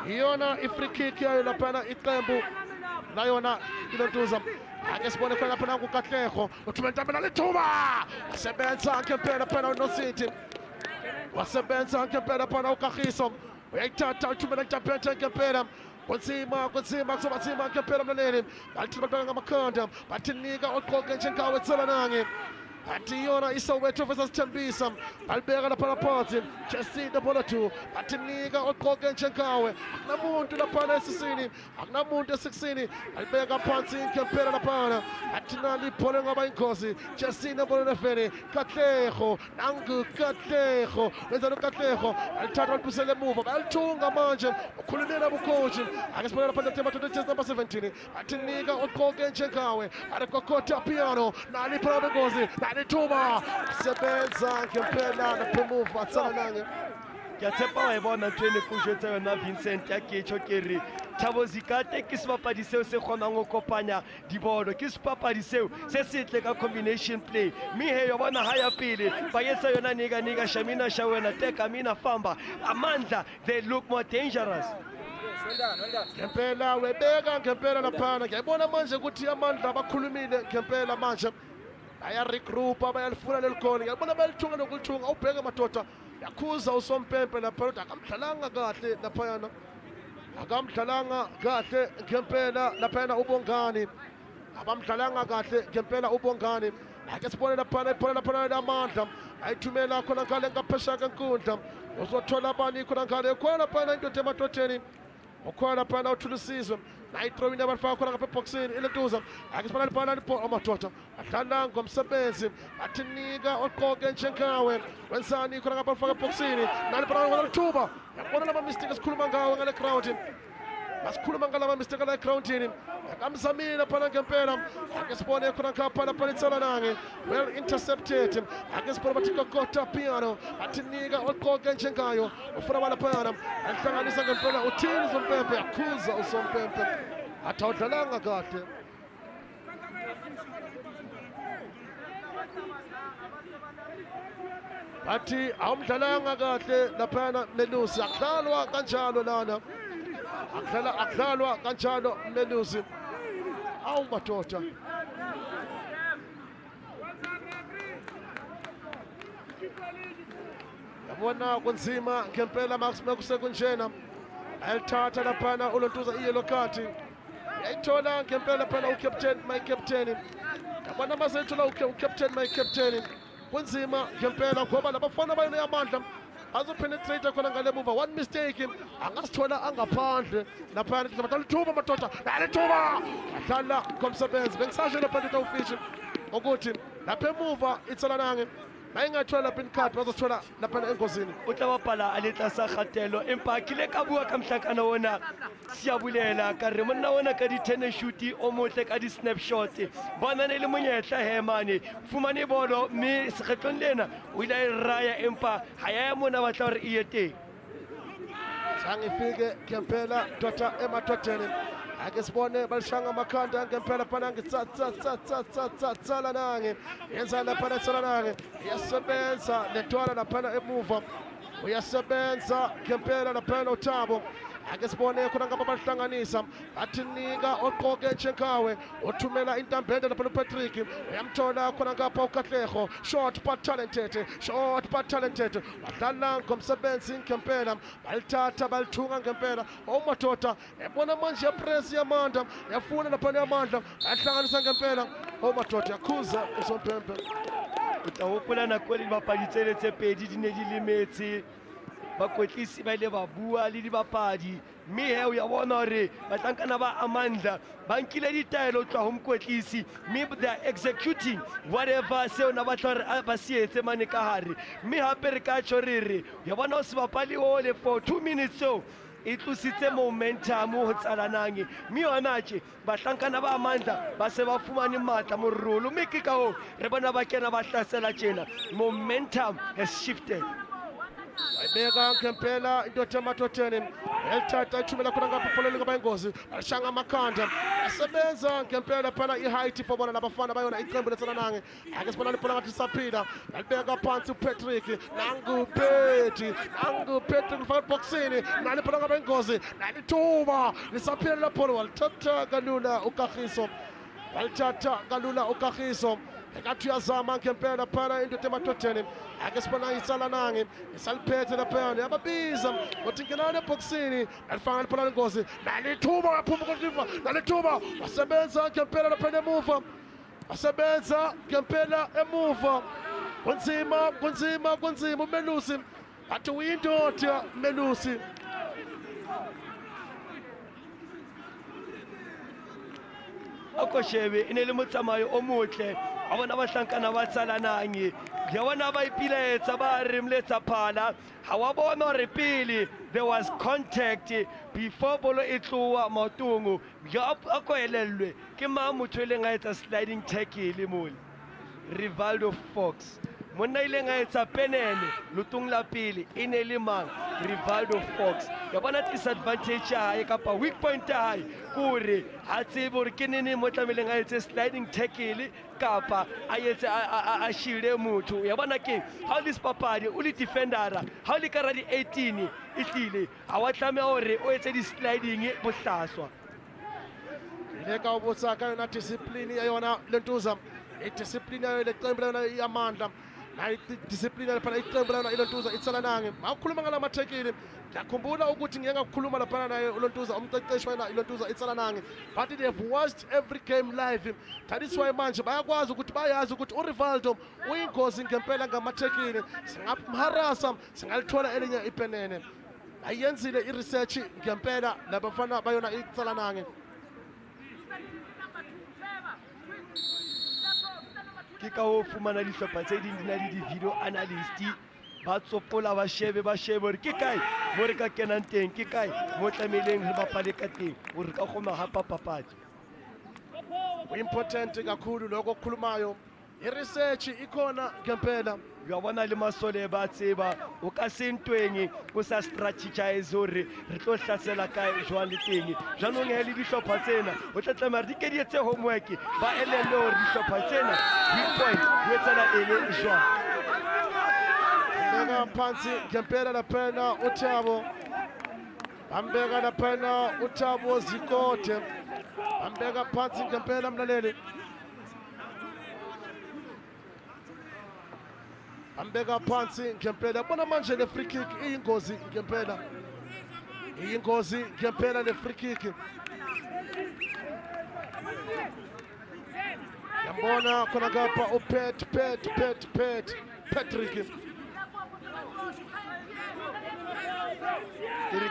iyona i-free kick yayo laphana iqembu layona ilontuza ake sibone khona laphana kukatlego uthumela lethuba wasebenza ngempela phana uNositi wasebenza ngempela phana uKagiso uyayithatha uthumela ntaphethe ngempela kunzima kuzoba ngempela mlaleli bathi bantwana ngamakhanda bathi nika oqoke njengawe Tsalanang bathi yona iSoweto versus Isithembiso balibeka lapha phansi Chesina bola 2 bathi nika oqoke njengawe akunamuntu lapha esisini akunamuntu esikisini balibeka phansi ngempela lapha bathi nali ibhola ngaba inkosi Chesina bola 11 Katlego nangu Katlego wenza lo Katlego alithatha alibusele emuva balithunga manje ukhulumela ubukhosi ake sibona lapha tema jersey number 17 bathi nika oqoke njengawe arekokota piano nali phana inkosi Tuba sebenza ngempela naphemuva Tsalanang Ngiyatshepa wayibona ntwe ne kujwetsa yona Vincent ya ke tshokere Thabo Zikate ke sebapadi seo se kgonang go kopanya dibolo ke sebapadi seo se setle ka combination play mme he yo bona ha ya pele ba yetsa yona nika Shamina Shawena Teka Mina Famba Amandla they look more dangerous ngempela webeka ngempela laphana ngiyabona manje ukuthi Amandla bakhulumile ngempela manje ayaregroupa bayalifuna lelikoni ngiyabona bayalithunga nokulithunga ubheke madoda yakhuza usompempe lapha akamdlalanga kahle laphayana akamdlalanga kahle ngempela laphayana ubongani abamdlalanga kahle ngempela ubongani ake sibone laphana ibhola laphana Amandla ayithumela khona ngale ngaphesha kwenkundla uzothola abani khona ngale khona laphana indoda emadodeni ukhona laphana uthulisizwe nayithrowini abafaka khona ngapha eboxini ilentuza ake sibona laphana amadoda adlala ngomsebenzi athi nika oqoke njengawe wenzani khona ngapha abafaka eboxini nali phana ngolithuba yabona lama mistake esikhuluma ngawo ngale ground basikhuluma ngalama mistake la groundini akamzamile phana ngempela ake sibone khona ngapha lapha Tsalanang well intercepted ake sibone bathi kokota piano athi nika oqoke njengayo ufuna bala phana ahlanganisa ngempela uthini zompempe yakhuza usompempe athi awudlalanga kahle bathi awumdlalanga kahle laphana Melusi, akudlalwa kanjalo lana, akudlalwa kanjalo Melusi. Awu madoda, yabona kunzima ngempela makusekunjena, ayithatha laphana uLontuza iyellow card, yayithola ngempela phela ucaptain, my captain, yabona masayithola ucaptain, my captain, kunzima ngempela ngoba labafana bayine Amandla azopenetrate khona ngale muva, one mistake angasithola angaphandle laphana, bathatha lithuba madoda, lithuba adlala komsebenzi, bengisasho lapha ufishi ukuthi lapha emuva iTsalanang bayingathola lapha incard bazothola lapha engozini. O tla bapala a le tlasa kgatelo empa kile ka bua ka mhlakana ona siabulela ka re monna ona ka di tennis shoot o motle ka di snapshot bona ne le monyetla he mane fumane bolo mme sekgetlong lena o ile a raya empa ha ya mona batla hore e yete zange ifike ngempela tota ematoteni ake sibone balishanga amakhanda ngempela phana Tsalanang yenza lapha Tsalanang iyasebenza letwala lapha emuva uyasebenza ngempela lapha uThabo ake sibone khona ngaba bahlanganisa bathi nika oqoke eChenkawe othumela intambende lapha uPatrick uyamthola khona ngapha uKatlego short but talented badlala ngomsebenzi ngempela balithatha balithunga ngempela omadoda ebona manje press yamandla yafuna lapha Amandla ahlanganisa ngempela omadoda yakhuza usompempe utahopola na kweli bapadi tse pedi di ne di lemetse bakwetlisi ba ile ba bua le dibapadi mme he o ya bona hore batlankana ba Amandla ba nkile ditaelo tla ho mkwetlisi mme they are executing whatever seo na batla hore ba sietse mane ka hare mme hape re ka tshorere ya bona o se bapali ole for 2 minutes so e tlositse momentum ho Tsalanang mme yona tje batlankana ba Amandla ba se ba fumane matla morolo mme ke ka ho re bona ba kena ba hlasela tjena momentum has shifted. Ayibeka ngempela into ematoteni elithatha ithumela khona ngapha poleni ngaba ingozi alishanga amakhanda asebenza ngempela phana iheight for bona labafana bayona iqembu leTsalanang ake sibona liphula ngathi saphila alibeka phansi uPatrick nangu Patrick ufaka boxini nali phula ngaba ingozi nalithuba lisaphila lapho walithatha kalula uKagiso ekathi uyazama ngempela phana into ematoteni ake sibona iTsalanang isaliphethe lapha yababiza uthi ngenani eboxini alifanga liphana ingozi nalithuba yaphuma kodwa nalithuba wasebenza ngempela lapha emuva kunzima uMelusi athi uyindoda Melusi akoshebe ine le motsamayo o motle a bona bahlankana ba Tsalanang ya bona ba ipiletsa ba re mletsa phala ha wa bona hore pele there was contact before bolo e tloa matungu ya akoelelwe ke ma motho ile nga etsa sliding tackle mole Rivaldo Fox monna ile nga etsa penene lutung la pele ine le mang Rivaldo Fox ya bona disadvantage ya hae kapa weak point ya hae kore ha tsebe hore ke nene mo tlamele nga etse sliding tackle kapa a etse a shile motho ya bona ke ha le spapadi o le defendera ha le kara di 18 e tlile a wa tlameha hore o etse di sliding bohlaswa ile ka o botsa ka yona discipline ya yona Lentuza discipline ya le qembu la Amandla hayi discipline lapha iqembu lana iLontuza iTsalanang akukhuluma ngala mathekile ngiyakhumbula ukuthi ngeke ngakukhuluma lapha naye uLontuza umqeqeshi wena iLontuza iTsalanang but they have watched every game live that is why manje bayakwazi ukuthi bayazi ukuthi uRivaldo uyingozi ngempela ngamathekile singamharasa singalithola elinye ipenene ayenzile iresearch ngempela labafana bayona iTsalanang ke ka ho fumana dihlopha tse ding di na le di-video analyst ba tsopola ba shebe hore ke kae mo re ka kenang teng ke kae mo tlameleng re bapale ka teng hore ka kgona hapa papadi important kakhulu lokho okukhulumayo i-research ikhona ngempela. Uyabona le masole ba tseba o ka sentweng o sa strategize hore re tlo hlasela kae jwang le teng janong he le dihlopha tsena o tla tla mara di ke di etse homework ba elele hore dihlopha tsena weak point ho etsana eng jwang. Bambeka phansi ngempela laphana uThabo. Bambeka laphana uThabo Zikode. Bambeka phansi ngempela mlaleli. Bambeka phansi ngempela. Bona manje le free kick iyingozi ngempela. Iyingozi ngempela le free kick. Yambona khona ngapha Patrick.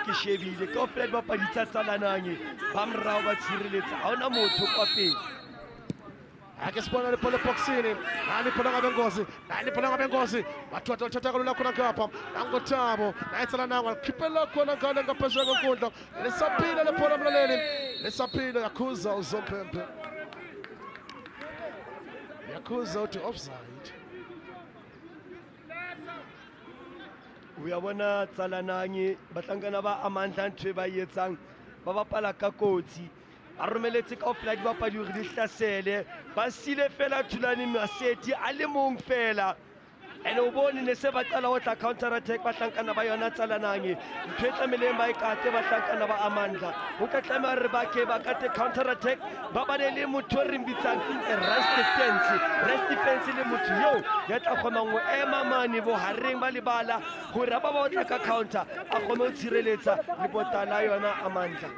Ke shebile ka ofela ba paditsa Tsalanang ba mrao ba tshireletsa ha ona motho kwa pele. Ake sibona le pole boxini. Nani phona ngabe ngozi. Bathu bathatha kalula khona ngapha. Nangothabo. Nayi Tsalanang khiphela khona ngale ngaphezulu kwenkundla. Lesaphila le phola mlaleli. Lesaphila yakhuza uZompempe. Yakhuza uthi offside. Uyabona Tsalanang ba tlangana ba Amandla ntwe ba yetsang ba bapala ka kotsi a romeletse ka ofela di bapadi hore di hlasele ba sile fela thulane maseti a le mong fela ene o bone ne se ba tsala ho tla counter attack ba tlankana ba yona Tsalanang ntwe tlameleng ba ikate ba tlankana ba Amandla ho tla tlameha re ba ke ba kate counter attack ba bane le motho re mbitsang rest defense le motho yo ya tla kgona go ema mane bo hareng ba lebala hore ba ba tla ka counter a kgone ho tshireletsa le botala yona Amandla.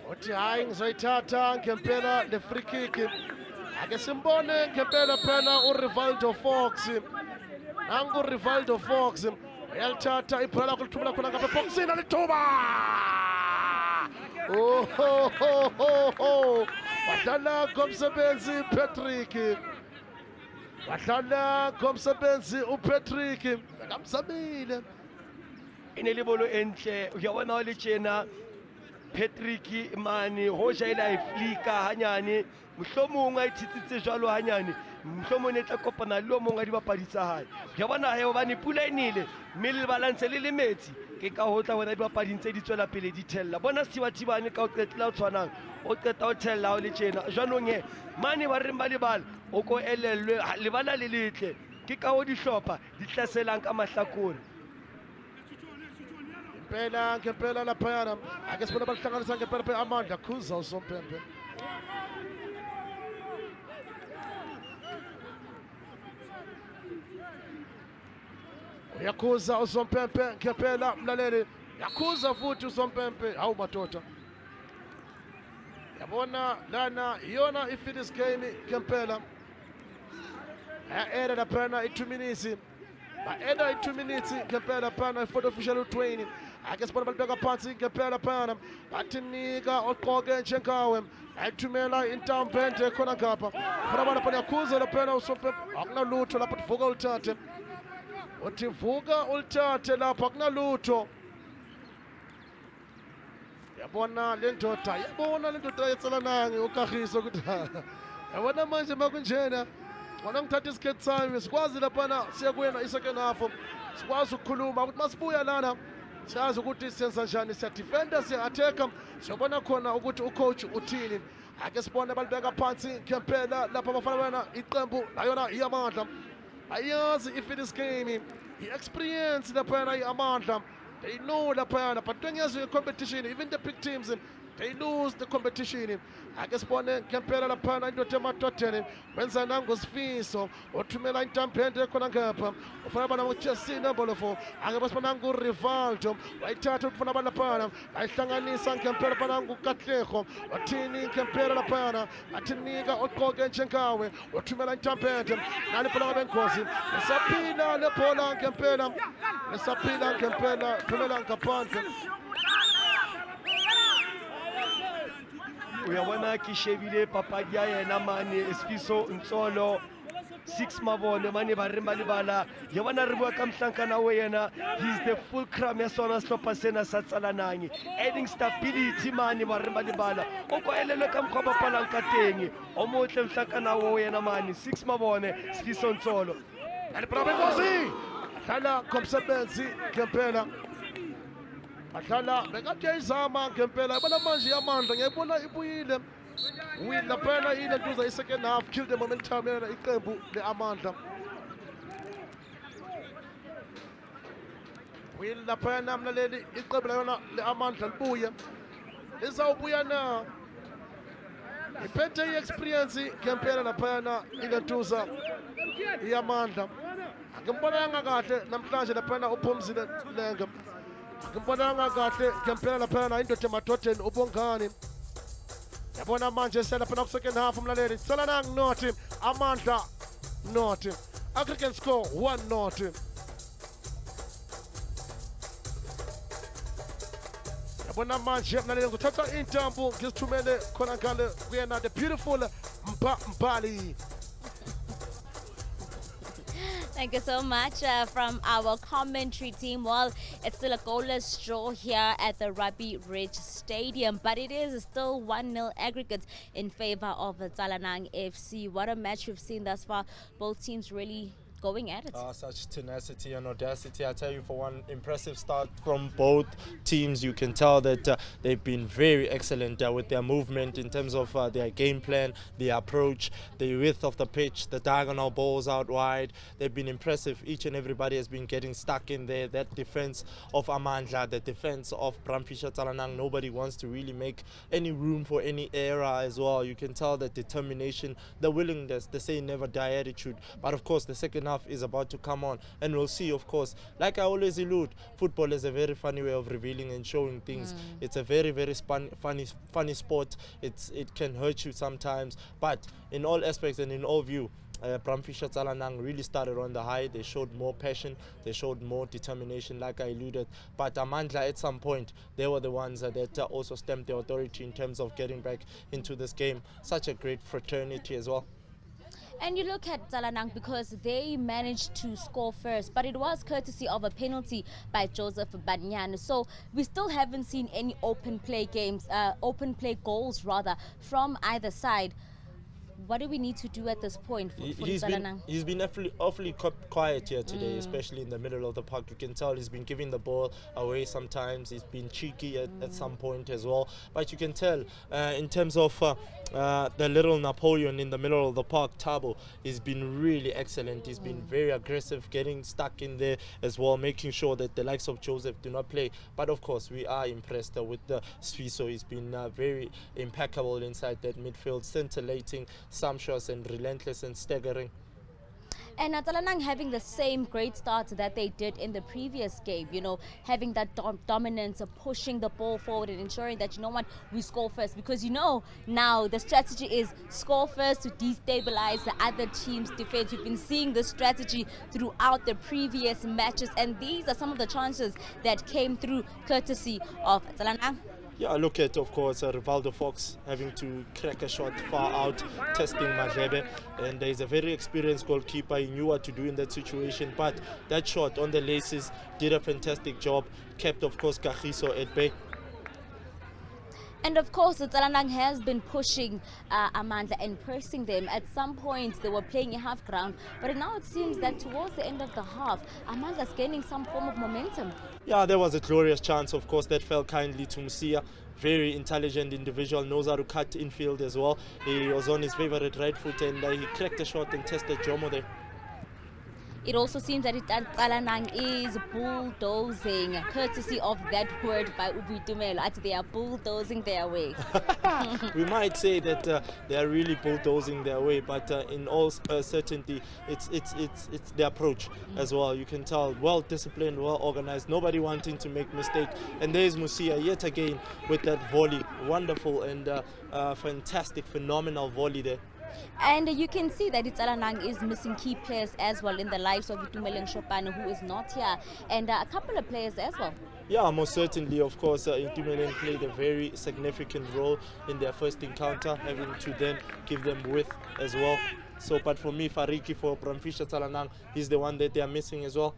Uthi hayi ngizoyithatha ngempela le free kick. Ake simbone ngempela phela uRivaldo Fox. Nangu uRivaldo Fox. Uyalithatha ibhola kulithumela khona ngapha boxini alithuba. Wadlala ngomsebenzi Patrick. Wadlala ngomsebenzi uPatrick. Ngamzamile. Inelibolo enhle uyabona le tjena Patrick mane ho jaila e flika hanyane mohlomong a ithitsitse jwalo hanyane mohlomong ne tla kopana le o mong a di bapaditsa hae ya bona he hobane pula enile mme le balance le metsi ke ka ho tla bona di bapading tse di tswela pele di thella bona Sibathibane ka o qetla o tshwanang o qeta o thella o le tjena jwanong he mane ba reng ba lebala o ko elellwe lebala le letle ke ka ho dihlopha di hlaselang ka mahlakore. Ngempela laphayana ake sibona balihlanganisa ngempela phe Amandla khuza uZompempe. Uyakhuza uZompempe ngempela mlaleli. Yakhuza futhi uZompempe hawu madoda. Yabona lana iyona i-fitness game ngempela. Era laphana i-2 minutes. Baenda i-2 minutes ngempela phana i-photo official u-20. Ake sibona balibeka phansi ngempela phana bathinika oqoke njengawe ayithumela intambende khona ngapha khona bona phana yakhuza laphana uZompempe akunalutho lapho vuka ulithathe uthi vuka ulithathe lapho akunalutho. Yabona le ndoda yeTsalanang ukagiso ukuthi yabona manje makunjena wona ngithatha isikhathi sami sikwazi laphana siya kuyena i-second half sikwazi ukukhuluma ukuthi masibuya lana siyazi ukuthi senza njani siyadefenda siya-attacka siyobona khona ukuthi ucoach uthini. Ake sibone balibeka phansi ngempela lapha abafana wena iqembu layona iyamandla ayazi i-fitness game i-experience laphana i-Amandla they know laphana but when you competition even the big teams they lose the competition. Ake sibone ngempela laphana indoda emadodeni wenza nangoSifiso othumela intambende khona ngapha ufana bana uJesse number 4 ake basibona nguRivaldo wayithatha ukufana bana laphana ayihlanganisa ngempela bana nguKatlego wathini ngempela laphana athinika oqoke njengawe othumela intambende nani phela ngabengozi lesaphila lebhola ngempela lesaphila ngempela phumela ngaphandle. Uyabona ke shebile papadi ya yena mane Isithembiso Ntsolo 6 mabone mane ba re malibala ye bona re bua ka mhlankana we yena he's the fulcrum ya sona stopper sena sa Tsalanang adding stability mane ba re malibala o ko elele ka mkhoba palang ka teng o motle mhlankana we yena mane 6 mabone Sifiso Ntsolo Aliprabengozi dlala komsebenzi ngempela adlala bekade izama ngempela yabona manje Amandla ngiyayibona ibuyile win laphana ile ntuza i-second half kill the momentum yena iqembu le-Amandla win laphana mlaleli iqembu layona le-Amandla libuye lizawubuya na iphethe i-experience ngempela laphana ile ntuza i-Amandla akimbonanga kahle namhlanje laphana uphumzile Lenge akimbonanga kahle ngempela laphana indoda emadodeni ubongani yabona manje selaphana ku-second half umlaleli Tsalanang not Amandla not African score 1-0 yabona manje mlaleli ngithatha intambo ngizithumele khona ngale kuyena the beautiful Mbali. Thank you so much from our commentary team. Well, it's still a goalless draw here at the Rugby Ridge Stadium, but it is still 1-0 aggregate in favor of Tsalanang FC. What a match we've seen thus far. Both teams really going at it. Such tenacity and audacity. I tell you, for one, impressive start from both teams. You can tell that they've been very excellent with their movement in terms of their game plan, their approach, the width of the pitch, the diagonal balls out wide. They've been impressive. Each and everybody has been getting stuck in there. That defense of Amandla, the defense of Bramfisher Tsalanang, nobody wants to really make any room for any error as well. You can tell the determination, the willingness, the say never die attitude. But of course, the second half is about to come on, and we'll see. Of course, like I always allude, football is a very funny way of revealing and showing things. It's a very funny sport. It can hurt you sometimes, but in all aspects and in all view, Bramfisher Tsalanang really started on the high. They showed more passion, they showed more determination, like I alluded. But Amandla, at some point, they were the ones that also stamped their authority in terms of getting back into this game. Such a great fraternity as well. And you look at Tsalanang because they managed to score first, but it was courtesy of a penalty by Joseph Banyane. So we still haven't seen any open play goals rather, from either side. What do we need to do at this point for Tsalanang? He's been awfully quiet here today, especially in the middle of the park. You can tell he's been giving the ball away sometimes. He's been cheeky at some point as well. But you can tell in terms of the little Napoleon in the middle of the park, Tabo, he's been really excellent. He's been very aggressive, getting stuck in there as well, making sure that the likes of Joseph do not play. But of course, we are impressed with the Sifiso. He's been very impeccable inside that midfield, scintillating, sumptuous and relentless and staggering. And Tsalanang having the same great start that they did in the previous game, you know, having that dominance of pushing the ball forward and ensuring that, you know what, we score first. Because, you know, now the strategy is score first to destabilize the other team's defense. We've been seeing this strategy throughout the previous matches, and these are some of the chances that came through courtesy of Tsalanang. Yeah, look at, of course, Rivaldo Fox having to crack a shot far out, testing Madlebe. And there's a very experienced goalkeeper. He knew what to do in that situation. But that shot on the laces did a fantastic job. Kept, of course, Kagiso at bay. And of course, Tsalanang has been pushing Amandla and pressing them. At some point, they were playing a half ground. But now it seems that towards the end of the half, Amandla's gaining some form of momentum. Yeah, there was a glorious chance, of course, that fell kindly to Musia. Very intelligent individual, knows how to cut infield as well. He was on his favorite right foot and he cracked a shot and tested Jomo there. It also seems that Tsalanang is bulldozing, courtesy of that word by Ubi Dumelo. They are bulldozing their way. We might say that they are really bulldozing their way, but in all certainty, it's the approach as well. You can tell, well disciplined, well organized, nobody wanting to make mistake. And there's Musia yet again with that volley, wonderful and fantastic, phenomenal volley there. And you can see that Tsalanang is missing key players as well in the likes of Itumeleng Shopane, who is not here, and a couple of players as well. Yeah, most certainly. Of course, Itumeleng played a very significant role in their first encounter, having to then give them width as well. So, but for me, Fariki for Bramfisha Tsalanang, he's the one that they are missing as well.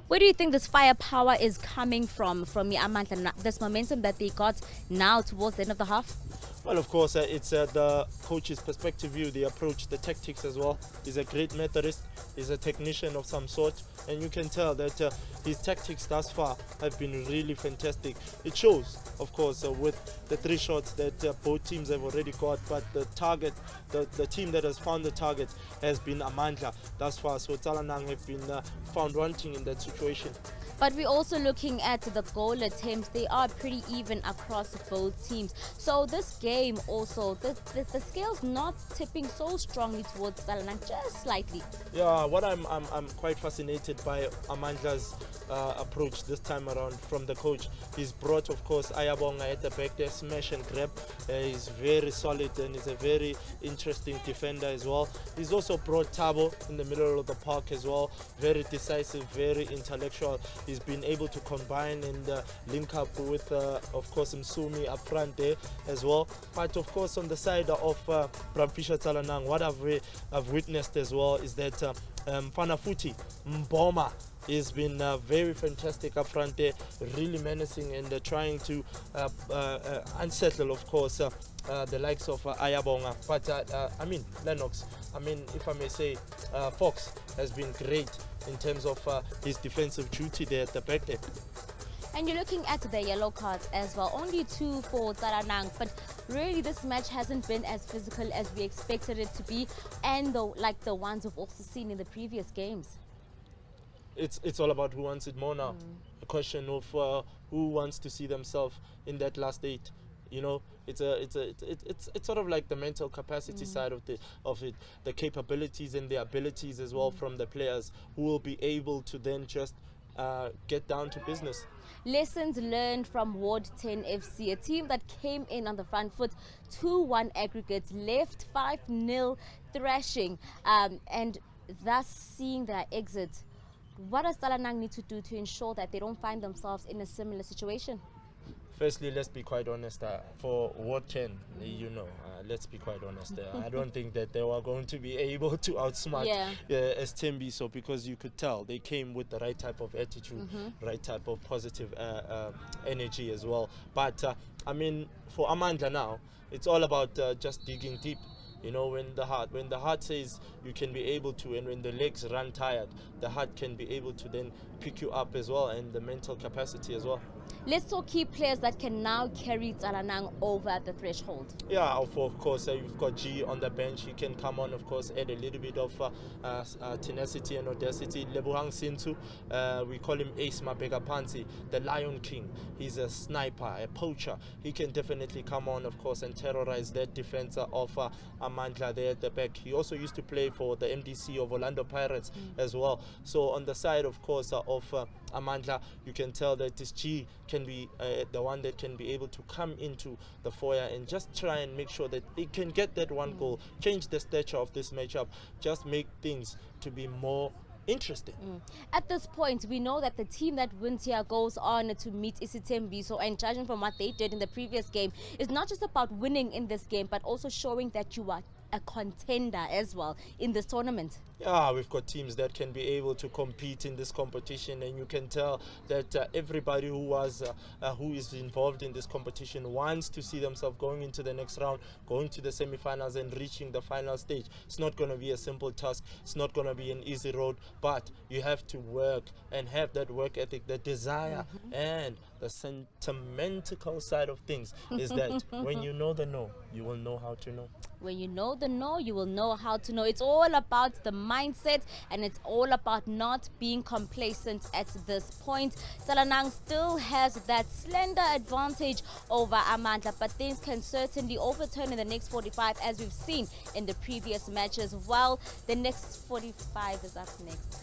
Where do you think this firepower is coming from Amandla, this momentum that they got now towards the end of the half? Well, of course, it's the coach's perspective view, the approach, the tactics as well. He's a great methodist, he's a technician of some sort, and you can tell that his tactics thus far have been really fantastic. It shows, of course, with the 3 shots that both teams have already got, but the target, the team that has found the target has been Amandla thus far. So Tsalanang have been found wanting in that situation. But we're also looking at the goal attempts. They are pretty even across both teams. So this game also, the scale's not tipping so strongly towards Tsalanang, just slightly. Yeah, what I'm quite fascinated by Amandla's approach this time around from the coach. He's brought, of course, Ayabonga at the back there, smash and grab. He's very solid and he's a very interesting defender as well. He's also brought Tabo in the middle of the park as well. Very decisive, very intellectual. He's been able to combine and link up with, of course, Msumi up front there as well. But of course, on the side of Bramfisha Tsalanang, what I've witnessed as well is that Fanafuti Mboma has been very fantastic up front there, really menacing and trying to unsettle, of course, the likes of Ayabonga. But I mean, Lennox, I mean, if I may say, Fox has been great in terms of his defensive duty there at the back there. And you're looking at the yellow cards as well, only 2 for Tsalanang, but really this match hasn't been as physical as we expected it to be, and like the ones we've also seen in the previous games. It's all about who wants it more now. A question of who wants to see themselves in that last 8. You know, it's sort of like the mental capacity side of it, the capabilities and the abilities as well from the players who will be able to then just get down to business. Lessons learned from Ward 10 FC, a team that came in on the front foot, 2-1 aggregate, left 5-0 thrashing, and thus seeing their exit. What does Tsalanang need to do to ensure that they don't find themselves in a similar situation? Firstly, let's be quite honest, for Ward 10, you know, let's be quite honest. I don't think that they were going to be able to outsmart Isithembiso, because you could tell they came with the right type of attitude, right type of positive energy as well. But, I mean, for Amandla now, it's all about just digging deep. You know, when the heart says you can be able to, and when the legs run tired, the heart can be able to then pick you up as well, and the mental capacity as well. Let's talk key players that can now carry Tsalanang over the threshold. Yeah, of course, you've got G on the bench. He can come on, of course, add a little bit of tenacity and audacity. Lebohang Sintu, we call him Ace Mabega Pansi, the Lion King. He's a sniper, a poacher. He can definitely come on, of course, and terrorize that defense of Amandla there at the back. He also used to play for the MDC of Orlando Pirates as well. So on the side, of course, of Amandla, you can tell that this G can be the one that can be able to come into the foyer and just try and make sure that they can get that one goal, change the stature of this matchup, just make things to be more interesting. At this point, we know that the team that wins here goes on to meet Isithembiso, and judging from what they did in the previous game, it's not just about winning in this game, but also showing that you are a contender as well in this tournament. Yeah, we've got teams that can be able to compete in this competition, and you can tell that everybody who is involved in this competition wants to see themselves going into the next round, going to the semi-finals and reaching the final stage. It's not going to be a simple task. It's not going to be an easy road, but you have to work and have that work ethic, the desire, and the sentimental side of things is that when you know the no, you will know how to know. When you know the no, you will know how to know. It's all about the mindset, and it's all about not being complacent at this point. Tsalanang still has that slender advantage over Amandla, but things can certainly overturn in the next 45, as we've seen in the previous matches. Well, the next 45 is up next.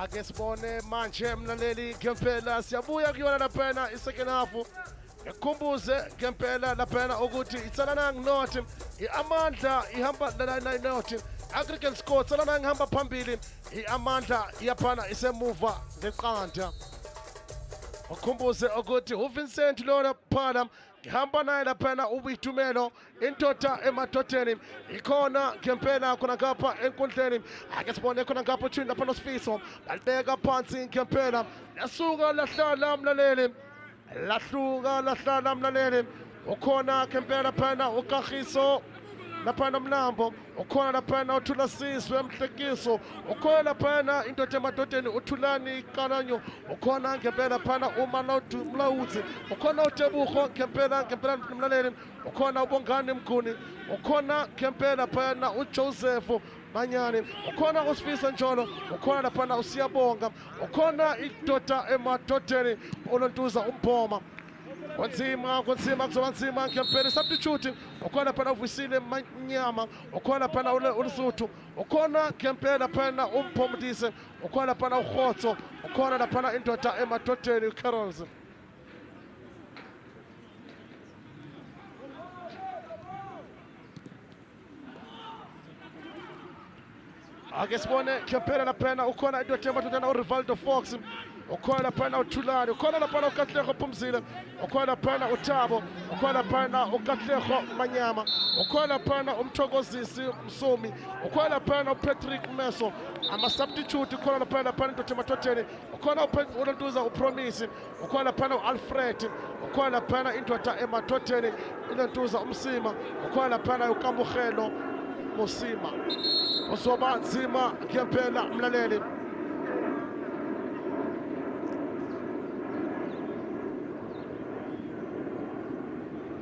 ake sibone manje mlaleli ngempela siyabuya kuyona laphana isecond half. Ngikhumbuze ngempela laphana ukuthi Tsalanang North iAmandla ihamba la North aggregate score Tsalanang ihamba phambili iAmandla iyaphana isemuva ngeqanda. Ukhumbuze ukuthi uVincent lona phala ngihamba naye laphana uBitumelo indoda emadodeni ikhona ngempela khona ngapha enkundleni ake sibone khona ngapha uthini lapha noSifiso balibeka phansi ngempela yasuka lahlala mlaleli lahlala mlaleli ukhona ngempela phana uKagiso laphana Mlambo ukhona laphana uThula Siswe Mhlekiso ukhona laphana indoda emadodeni uThulani Kalanyo ukhona ngempela phana uMlawuzi ukhona uTebuho ngempela mlaleli ukhona uBongani Mguni ukhona ngempela phana uJoseph Manyani ukhona uSifisa Njolo ukhona laphana uSiyabonga ukhona indoda emadodeni uNontuza uMphoma Konzima kuzoba nzima ngempela substitute ukhona phana uVisile Manyama ukhona phana uLesotho ukhona ngempela phana uMphomdise ukhona phana uGhotso ukhona laphana indoda emadodeni uCarols. Ake sibone ngempela laphana ukhona indoda emadodeni uRivaldo Fox ukhona laphana uThulani ukhona laphana uKatlego Phumzile ukhona laphana uThabo ukhona laphana uKatlego Manyama ukhona laphana uMthokozisi Msomi ukhona laphana uPatrick Meso ama-substitute ukhona laphana indoda emadodeni ukhona uNontuza uPromise ukhona laphana uAlfred ukhona laphana indoda emadodeni uNontuza uMsima ukhona laphana uKamuhelo Musima uzoba nzima ngempela mlaleli.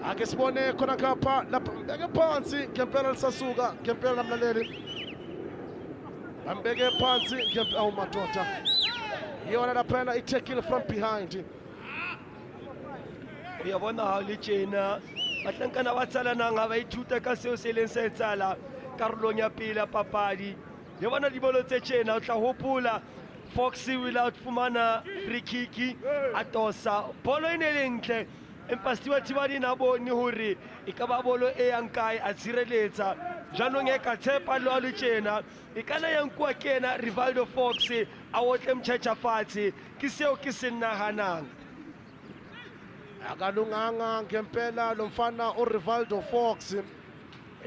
Ake sibone khona ngapha bambeke phansi ngempela lisasuka ngempela mlaleli bambeke phansi ngempela umadoda yona laphana i-tackle from behind. Uyabona ha le tjena batlankana ba Tsalanang ba ithuta ka seo se leng sa etsala karolong ya pele ya papadi le bona dibolo tse tjena o tla hopola Fox without fumana free kick a tosa bolo e ne le ntle empa Stewart di na bone hore e ka ba bolo e yang kae a tshireletsa janong e ka tshepa lo le tjena e kana yang kwa kena Rivaldo Fox a otle mtjhetjha fatshe ke seo ke se nahanang akalunganga ngempela lo mfana uRivaldo Fox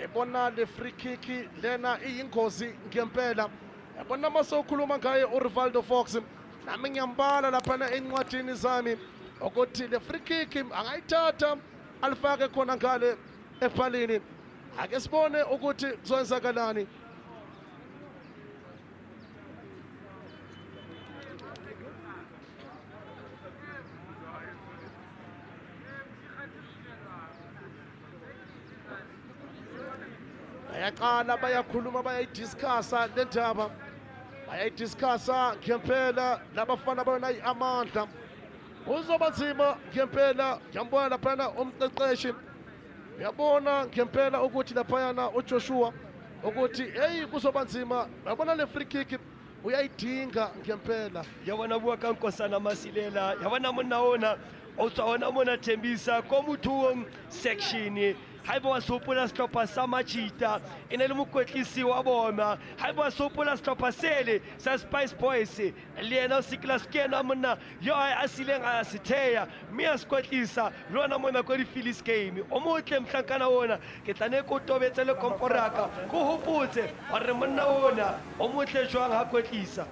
ebona le free kick lena iyingozi ngempela ebona masokhuluma ngaye uRivaldo Fox nami ngiyambala lapha encwadini zami ukuthi le free kick angayithatha alifake khona ngale ephalini ake sibone ukuthi kuzoyenzakalani. Bayaqala bayakhuluma bayayidiscussa le ndaba bayayidiscussa ngempela labafana bona iAmandla uzoba nzima ngempela ngiyambona laphana umqeqeshi uyabona ngempela ukuthi laphayana uJoshua ukuthi hey kuzoba nzima yabona le free kick uyayidinga ngempela yabona bua ka Nkosana Masilela yabona monna ona o tsona mona Thembisa ko motho section haiba wa sopola stopper sa Machita ene le mokwetlisi wa bona haiba wa sopola stopper sele sa Spice Boys le ena o siklas kena monna yo a sileng a setheya mme a skwetlisa lona mona ko di Phillies game o motle mhlankana ona ke tlane ko tobetse le komporaka ko hopotse hore monna ona o motle jwang ha kwetlisa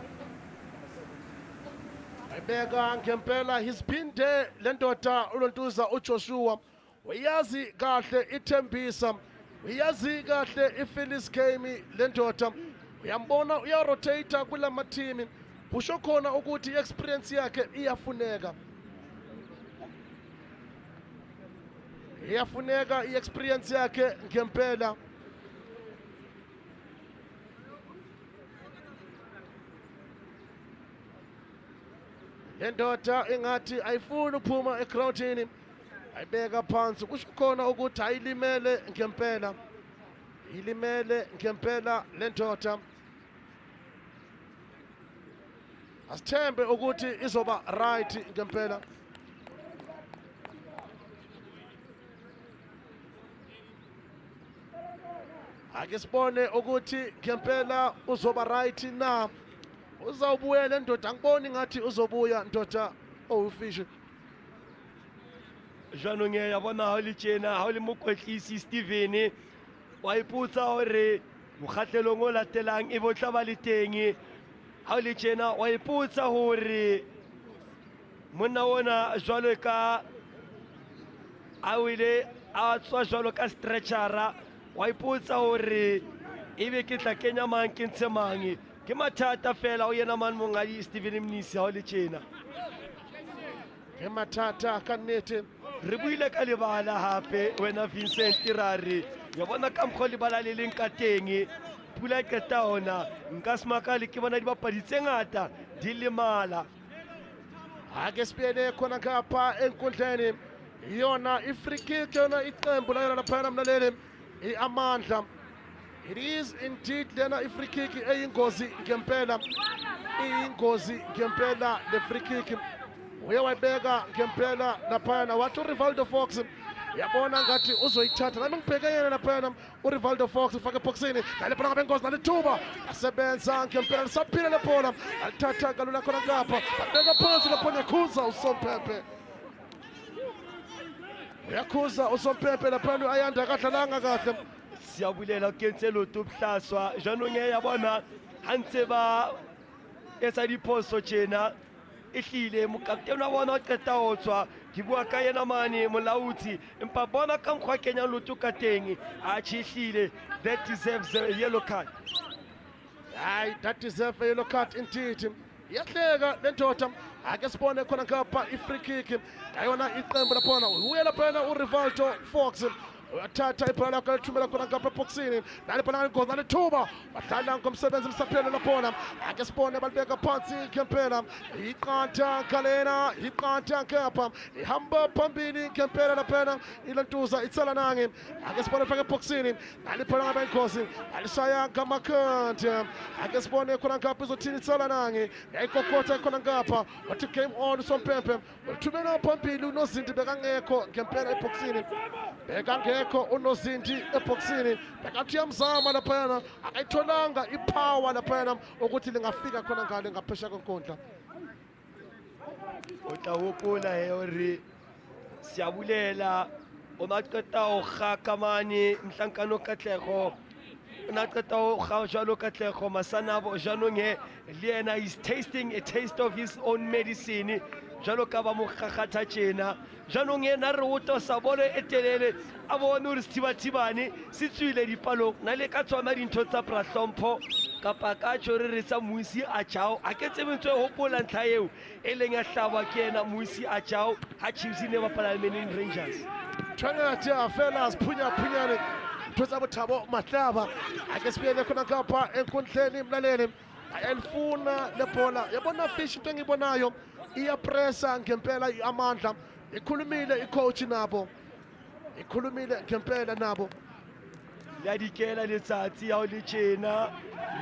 ebeka ngempela he's been there le ndoda uNontuza uJoshua uyazi kahle ithembisa uyazi kahle iPhillies game le ndoda uyambona uyarotate kula mathimi kusho khona ukuthi experience yakhe iyafuneka iexperience yakhe ngempela le ndoda engathi ayifuni ukuphuma egroundini ayibeka phansi kusho khona ukuthi ayilimele ngempela ilimele ngempela le ndoda asithembe ukuthi izoba right ngempela. Ake sibone ukuthi ngempela uzoba right na. Uzawubuyela ndoda, angiboni ngathi uzobuya ndoda owufishi. Jwanong ya bona ha le tjena ha le mokwetlisi Steven wa iputsa hore mokgahlelong o latelang e botla ba le teng ha le tjena wa iputsa hore monna ona jwalo ka a wile a tswa jwalo ka stretchera wa iputsa hore ebe ke tla kenya mang ke ntshe mang ke mathata fela o yena man mongadi Steven Mnisi ha le tjena ke mathata ka nnete. Re buile ka lebala hape wena Vincent Tirari ya bona ka mkgo lebala le leng ka teng pula ke ta ona nka smakale ke bona dibapadi tse ngata di lemala. Ake sibene khona ngapha enkundleni yona i-free kick yona iqembu la yona laphana mlaleli iAmandla. It is indeed lena i-free kick eyingozi ngempela, iyingozi ngempela le free kick. Uye wayibeka ngempela laphana wathi uRivaldo Fox yabona ngathi uzoyithatha, nami ngibheke yena laphana uRivaldo Fox ufake eboxini nalephana ngabe ingozi nalithuba asebenza ngempela lisaphile lephola alithatha kalula khona ngapha abeka phansi lapho yakhuza uSompempe. Yakhuza uSompempe laphana ayanda kadlalanga kahle. Siyabulela ukentshelo tubhlaswa Jwanong yabona hantse ba etsa diphoso tjena ehlile mokaptene wa bona o qeta ho tswa ke bua ka yena mane molautsi empa bona ka mkhwa kenya loto ka teng a tshihlile. That deserves a yellow card. Hayi, that deserves a yellow card indeed. Yahleka lendoda ake sibone khona ngapha i-free kick ayona iqembu laphana uye laphana uRivaldo Fox wathatha ibhola lakhe lithumela khona ngapha eboxini nalephana ingozi nalithuba badlala ngomsebenzi msaphelo laphona ake sibone balibeka phansi ngempela iqantha kalena iqantha ngapha ihamba phambili ngempela laphana ilantuza itsalanange ake sibone fake eboxini nalephana ngaba ingozi alishaya ngamakhanda ake sibone khona ngapha izothini itsalanange yayikokotha khona ngapha wathi game on Sompempe uthumela phambili unozinti bekangekho ngempela eboxini bekangekho unozinti eboxini bekathi yamzama laphana akayitholanga ipower laphana ukuthi lingafika khona ngale ngaphesha kwenkundla. Utla hopola hore siyabulela o maqeta o khaka mane mhlankano katlego na qeta o kha jalo katlego masanabo Jwanong le yena is tasting a taste of his own medicine jalo ka ba mo khakhatha tjena. Jwanong yena re uto sa bolo e telele a bone hore sethibathibane se tswile dipalong na le ka tsona dintho tsa prahlompho kapa ka tshore re tsa muisi a jao a ke tsebetswe hopola ntlha eo e leng ya hlaba ke yena muisi a jao ha Chiefs ne ba Parliament Rangers Tshwanetse a fela siphunya ntotsa bothabo mahlaba ake sibele khona ngapha enkundleni mlaleli ayalifuna lebhola yabona fish into engibonayo iyapressa ngempela iAmandla ikhulumile icoach nabo ikhulumile ngempela nabo ya dikela letsatsi ya o le tjena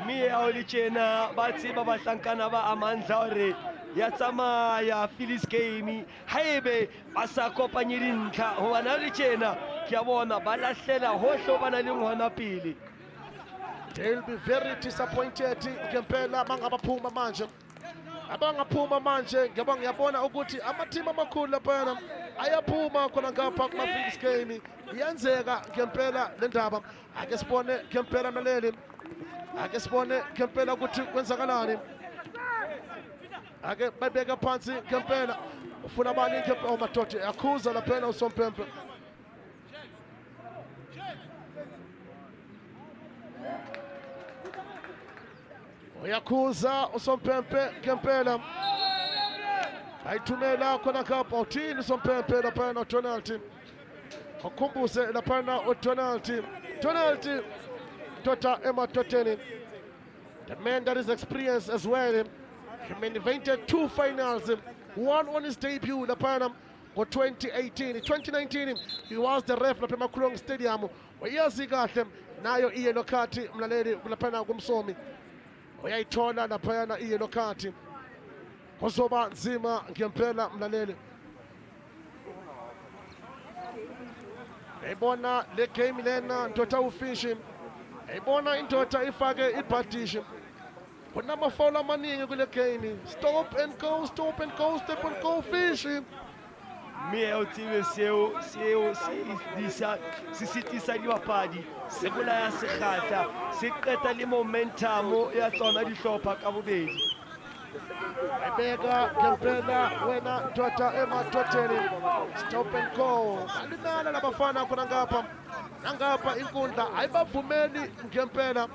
mme ya o le tjena ba tseba bahlankana ba Amandla hore ya tsamaya Phillies game haebe ba sa kopanye dintlha ho bana le tjena ke a bona ba lahlela hohle ba na le ngwana pele. They'll be very disappointed ngempela bangabaphuma manje abangaphuma manje ngoba ngiyabona ukuthi amathima amakhulu laphana ayaphuma khona ngapha kuma-Phillies game iyenzeka ngempela le ndaba ake sibone ngempela naleli ake sibone ngempela ukuthi kwenzakalani ake babeka phansi ngempela ufuna bani ngempela omadoda yakhuza laphana uSompempe uyakhuza uSompempe ngempela ayithumela khona ngapha uthini uSompempe laphana uDonald ukhumbuse laphana uDonald Tota emadodeni, the man that is experienced as well. He main evented 2 finals, one on his debut laphana for 2018. 2019 he was the ref lapha eMakhulong Stadium. Uyazi kahle nayo iyellow card mlaleli laphana kumsomi uyayithola laphana iyellow card kuzoba nzima ngempela mlaleli. Ebona le game lena ndoda ufishi. Ebona indoda ifake ibhadishi. Kunamafawula amaningi kule game. Stop and go, step and go fishi. Me o time seo se sitisa dibapadi se bolaya sekgahla se qeta le momentum ya tsona dihlopha ka bobedi. Ebeka ngempela wena ndoda emadodeni. Stop and go. Alinala labafana khona ngapha. Nangapha inkundla ayibavumeli ngempela.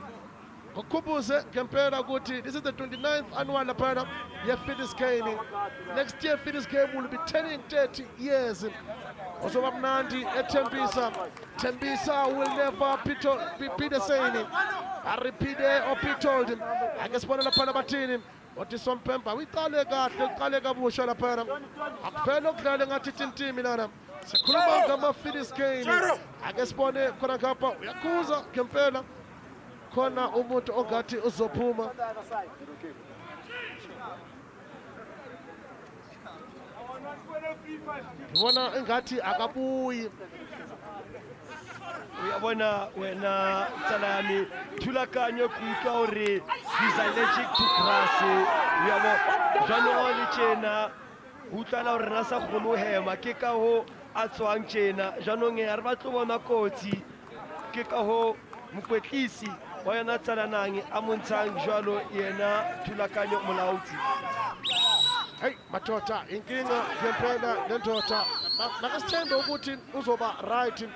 Kukubuze ngempela ukuthi this is the 29th annual laphana ye-fitness game. Next year fitness game will be turning 30 years. Uzoba mnandi eThembisa. Thembisa will never be the same. Aripide or be told him. Akesibona laphana bathini. Othi Sompemba uyiqale kahle uqale kabusha laphana. Akuvela ukudlala ngathi tintimi lana. Sikhuluma ngama-fitness game. Akesibone khona ngapha uyakhuza ngempela. Khona umuntu ongathi uzophuma. Ngibona engathi akabuyi. Uyabona wena Tsalani thulakanyo kuka hore he's allergic to grass. Uyabo jano le tjena utlala hore na sa kgone hema ke ka ho a tswang tjena jano nge re ba tlo bona kotsi ke ka ho mokwetlisi wa yona Tsalanang a montshang jwalo yena thulakanyo molautsi. Hey madoda inkinga ngempela lendoda nakasithembe ukuthi uzoba right.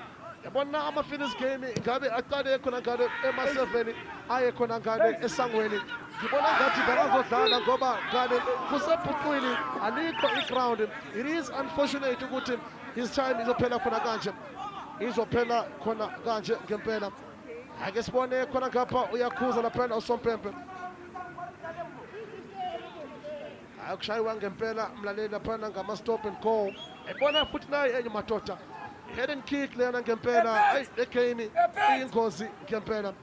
Yabona ama-fitness game ngabe aqale khona ngale ema-7 aye khona ngale esangweni. Ngibona ngathi bengazodlala ngoba ngale kusebhuqwini alikho i-ground. It is unfortunate ukuthi his time izophela khona kanje. Izophela khona kanje ngempela. Ake sibone khona ngapha uyakhuza laphana uSompempe. Akushayiwa ngempela mlaleli laphana ngama-stop and go. Ebona futhi naye enye madoda. Head and kick lena ngempela. Hey, le game iyingozi ngempela.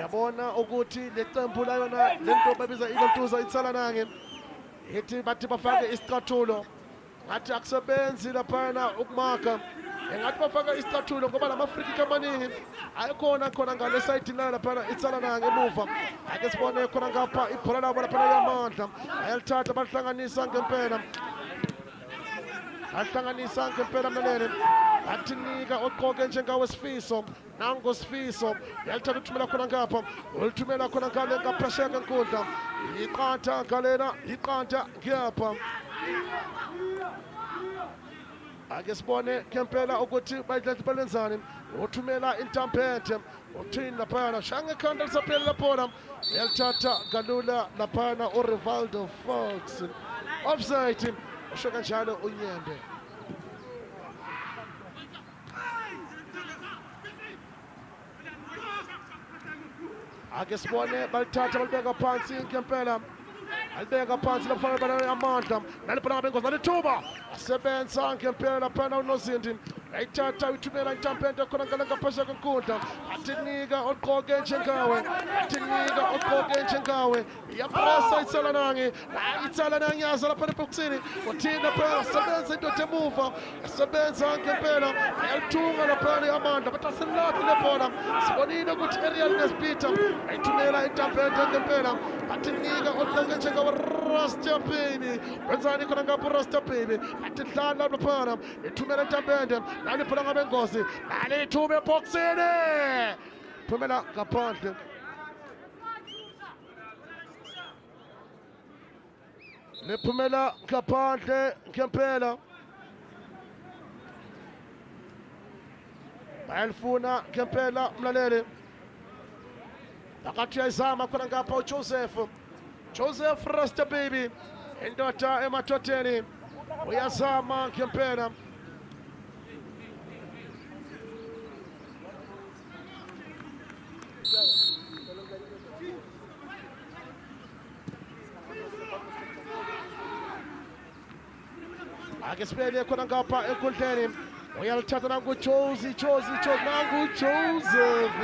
Yabona ukuthi le qembu la yona lento babiza ilentuza Tsalanang ethi bathi bafake isicathulo ngathi akusebenzi laphana ukumaka engathi bafaka isicathulo ngoba lama-free kick amaningi ayikhona khona ngale side la laphana Tsalanang emuva. Ake sibone khona ngapha ibhola labo laphana yamandla ayalithatha balihlanganisa ngempela. Ahlanganisa ngempela mlaleli. Athinika oqoke njengawe Sifiso. Nango Sifiso. Yalithatha uthumela khona ngapha. Ulithumela khona ngale ngaphesheya ngenkundla. Iqatha ngalena, iqatha ngiyapha. Ake sibone ngempela ukuthi bayidlala balenzani. Uthumela intampethe. Uthini laphana shange khanda lisaphela laphona. Yalithatha galula laphana uRivaldo Fox. Offside. Usho kanjalo unyembe. Ake sibone balithatha balibeka phansi ngempela. Alibeka phansi laphana bana Amandla. Naliphana bengozi nalithuba. Asebenza ngempela laphana uNozindi. Ayithatha uyithumela intampente khona ngale ngaphesheya kwenkundla. Athinika oqoke njengawe. Athinika oqoke njengawe. Iyapressa Tsalanang. Tsalanang yaza lapha ebhoxini. Uthinda phela sebenza indoda emuva. Sebenza ngempela. Ayithunga lapha Amandla. Bathi asilaphi lebhola. Sibonile ukuthi Ariel Nespeter ayithumela intampente ngempela. Athinika oqoke njengawe Rasta Baby. Wenzani khona ngapha Rasta Baby. Athi dlala lapha. Ithumela intampente. Nali phela ngabe ngozi nali thume eboxini phumela ngaphandle lephumela ngaphandle ngempela bayalifuna ngempela mlaleli phakathi uyayizama khona ngapha uJoseph Rasta Baby indoda emadodeni uyazama ngempela. Ake sibele khona ngapha enkundleni uyalithatha nangu-Josie nangu-Joseph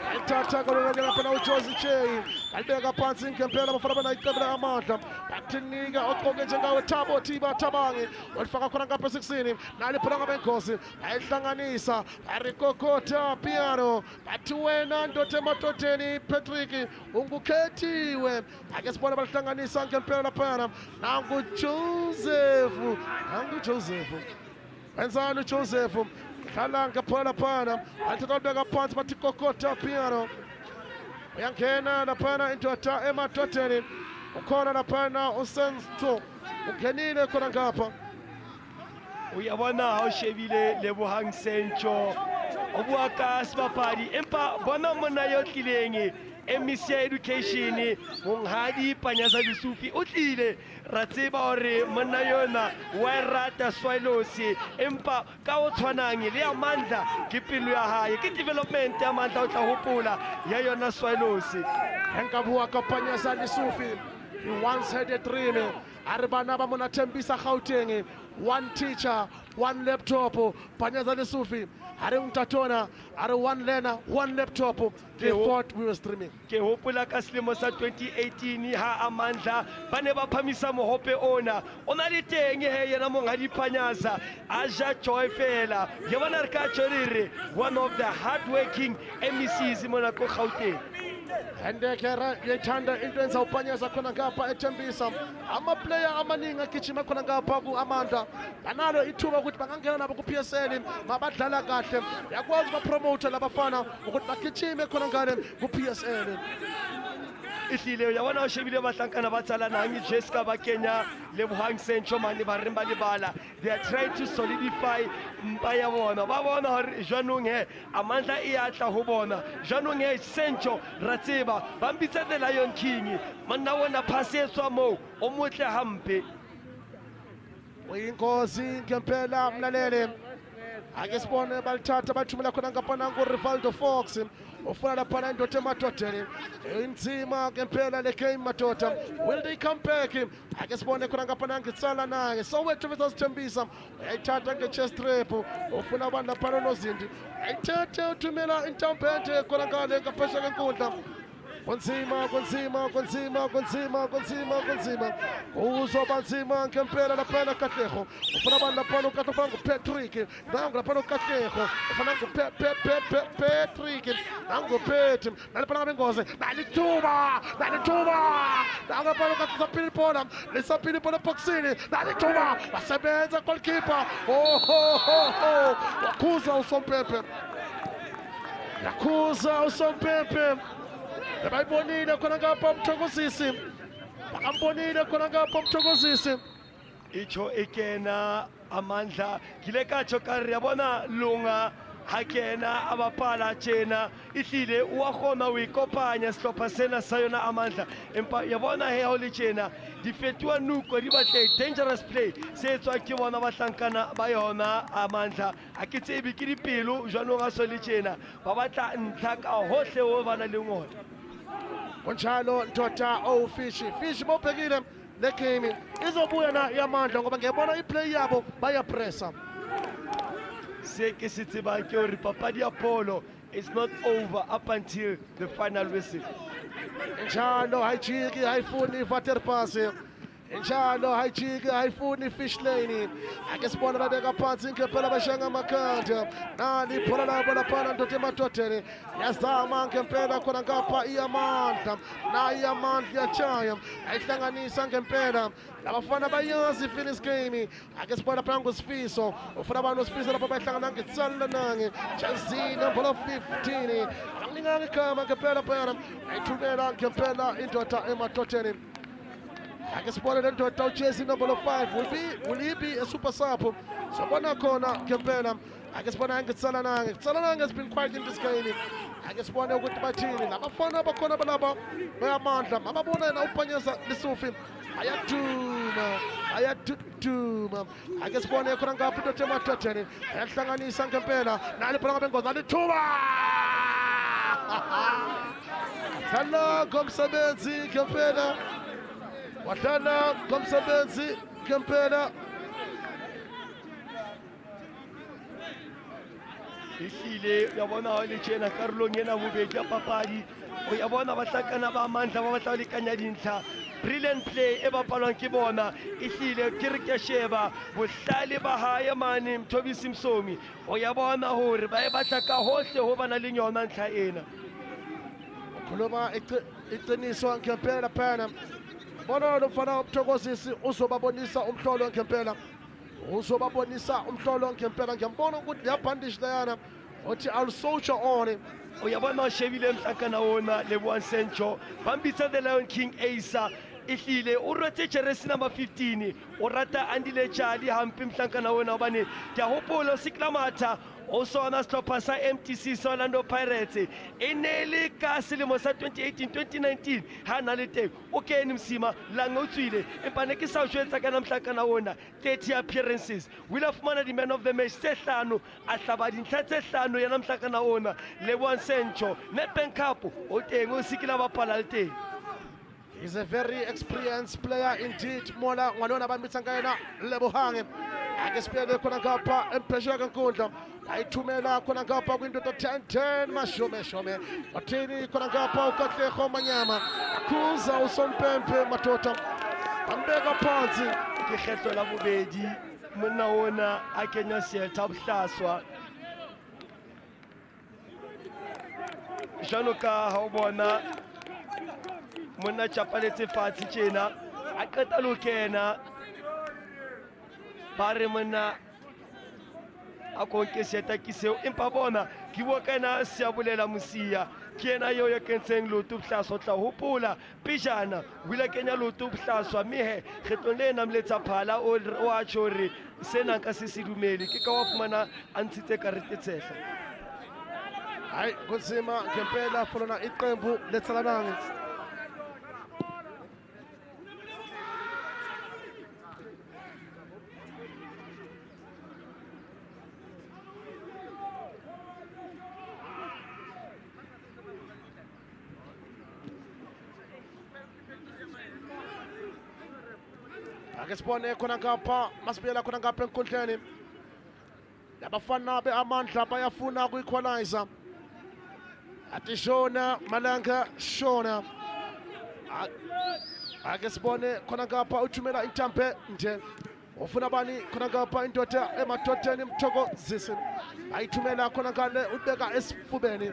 ayithatha kolonakela phana uJosie Che alibeka phansi inkempela abafana banayicebela Amandla bakunika ogqoke njengawe Thabo Thiba Thabangi walifaka khona ngapha esikisini naliphula ngabenkosi ayihlanganisa arikokota piano bathi wena ndoda emadodeni Patrick ungukhethiwe ake sibone balihlanganisa ngempela laphana nangu-Joseph wenzani uJoseph dlala ngaphana laphana alithatha libeka phansi bathi kokota piano uyangena laphana indoda emadodeni ukhona laphana uSensto ungenile khona ngapha uyabona ha o shebile Lebohang Sencho o bua ka sebapadi empa bona mona yo tlileng emisia education monghadi Panyaza Lesufi o tlile ra tseba hore monna yona wa rata Swilosi empa ka o tshwanang le Amandla ke pelo ya hae ke development ya Amandla o tla hopola ya yona Swilosi enka bua ka Panyaza Lesufi. He once had a dream. Aribana ba mona Thembisa Gauteng. One teacher, one laptop. Panyaza Lesufi. Are untatona, are one learner, one laptop. They thought we were streaming. Ke hopola ka selemo sa 2018 ha Amandla ba ne ba phamisa mohope ona le teng he yena monghadi Panyaza aja joy fela ye bona re ka tshorire one of the hardworking MECs mona ko Gauteng. Endekera yethanda into enza uPanyaza khona ngapha eThembisa ama-player amaningi agijima khona ngapha ku-Amandla banalo ithuba ukuthi bangangena nabo ku-PSL mabadlala kahle yakwazi bapromote labafana ukuthi bagijime khona ngale ku-PSL. Ihlile uyabona ushebile bahlankana batsalanang Jessica bakenya Lebohang Sencho mane ba reng ba lebala they are trying to solidify mpa ya bona ba bona hore jwanong he Amandla e atla ho bona jwanong he Sencho ra tseba ba mbitsa the Lion King manna wona pass e tswa mo o motle hampe uyinkosi ngempela mlalele ake sibone balithatha bathumela khona ngapha nangu-Rivaldo Fox ufuna laphana indoda emadodeni inzima ngempela le game madoda will they come back ake sibone khona ngapha nangitsalanang Soweto versus Thembisa uyayithatha nge-chest rep ufuna abantu laphana unozindi uyayithatha uthumela intambende khona ngale ngaphesha kwenkundla kunzima uzoba nzima ngempela laphana Katlego ufuna abantu laphana ukatlego nguPatrick nangu laphana ukatlego ufuna nguPatrick nangu Pet naliphana ngabengozi nalithuba nangu laphana ukatlego Pilipona lisapili pona boxini nalithuba basebenza goalkeeper yakhuza uSompepe bayibonile khona ngapha umthokozisi bakambonile khona ngapha umthokozisi icho ekena Amandla kile katsho ka re yabona lunga ha kena abapala tjena ihlile wa gona o ikopanya sehlopha sena sa yona Amandla empa yabona he ho le tjena di fetwa nuko di batle dangerous play se etswa ke bona bahlankana ba yona Amandla a ke tsebe ke dipelo jwanong a so le tjena ba batla ntla ka hohle ho bana le ngona kunjalo ndoda Fish mawubhekile le game izobuya na iAmandla ngoba ngebona iplay yabo bayapressa se ke se tsebang ke hore papadi ya polo is not over up until the final whistle njalo hayijiki hayifuni waterpass njalo hayijiki hayifuni fish lane ake sibona babeka phansi ngempela bashanga amakhanda nali phola labo laphana ndoda emadodeni yazama ngempela khona ngapha iAmandla na iAmandla yachaya ayihlanganisa ngempela labafana bayazi finish game ake sibona phana nguSifiso ufuna abantu uSifiso lapha bayihlangana ngitsalanang Chelsea number 15 anginganga igama ngempela phana ayithumela ngempela indoda emadodeni ake sibone le ndoda uJesse number 5 will he be a super sub sobona khona ngempela ake sibona ngitsalanang has been quite in this game ake sibone ukuthi bathini labafana abakhona balaba beAmandla ababona yena uPanyaza Lesufi ayaduma ake sibone khona ngapha indoda emadodeni ayahlanganisa ngempela nali phela ngabengozi alithuba dlala ngomsebenzi ngempela wadlala ngomsebenzi ngempela ehlile ya bona le tjena karolong ena bobedi ya papadi o ya bona bahlakana ba Amandla ba batla le kanya dintlha brilliant play e bapalwang ke bona ehlile ke re ke sheba bohlale ba hae mane Mthobisi Msomi o ya bona hore ba e batla ka hohle ho bana le yona ntlha ena khuluma iqiniso ngempela phana bona lo mfana umthokozisi uzobabonisa umhlolo ngempela ngempela ngiyambona ukuthi yabhandish layana uthi I'll soldier on o ya bona o shebile mhlakana ona Lebohang Sencho bambitsa the Lion King Asa ehlile o rwetse jersey number 15 o rata Andile Chali hampe mhlakana ona hobane ke a hopola Siklamatha o sona sehlopha sa MTC Orlando Pirates e ne le ka selemo sa 2018-2019 ha na le teng o kene msima langa o tswile empa ne ke sa o jwetsa ka namhlakana ona 30 appearances will have managed the man of the match se hlano a hlaba dintlha tse hlano ya namhlakana ona Lebohang Sencho Nedbank Cup o teng o sikila bapala le teng. He's a very experienced player indeed. Mola ngwanona bambitsa ngaena Lebohang akesipele khona ngapha emphesha kankundla ayithumela khona ngapha kwindoda 10 mashome wathini khona ngapha uKatlego Manyama khuza usompempe matota ambeka phansi ke kgetlo la bobedi monna ona a kenya Celta bohlaswa jalo ka ha o bona monna chapaletse fatshe tjena a qeta lo kena ba re monna a konke seta ke seo empa bona ke bua kana se a bolela Mosia ke ena yo ya kentseng loto bohlaswa tla hopola pejana wila kenya loto bohlaswa mme he kgetlong le namletsa phala o a tjore sena ka se sedumele ke ka wa fumana a ntshitse karete tshehla hayi kunzima ngempela fulana iqembu letsalanang akesibone khona ngapha masibuyela khona ngapha enkundleni labafana be-Amandla bayafuna ku-equalizer athi Shona Malanga Shona akesibone khona ngapha uthumela intampe nje ufuna bani khona ngapha indoda emadodeni Mthokozisi ayithumela khona ngale ubeka esifubeni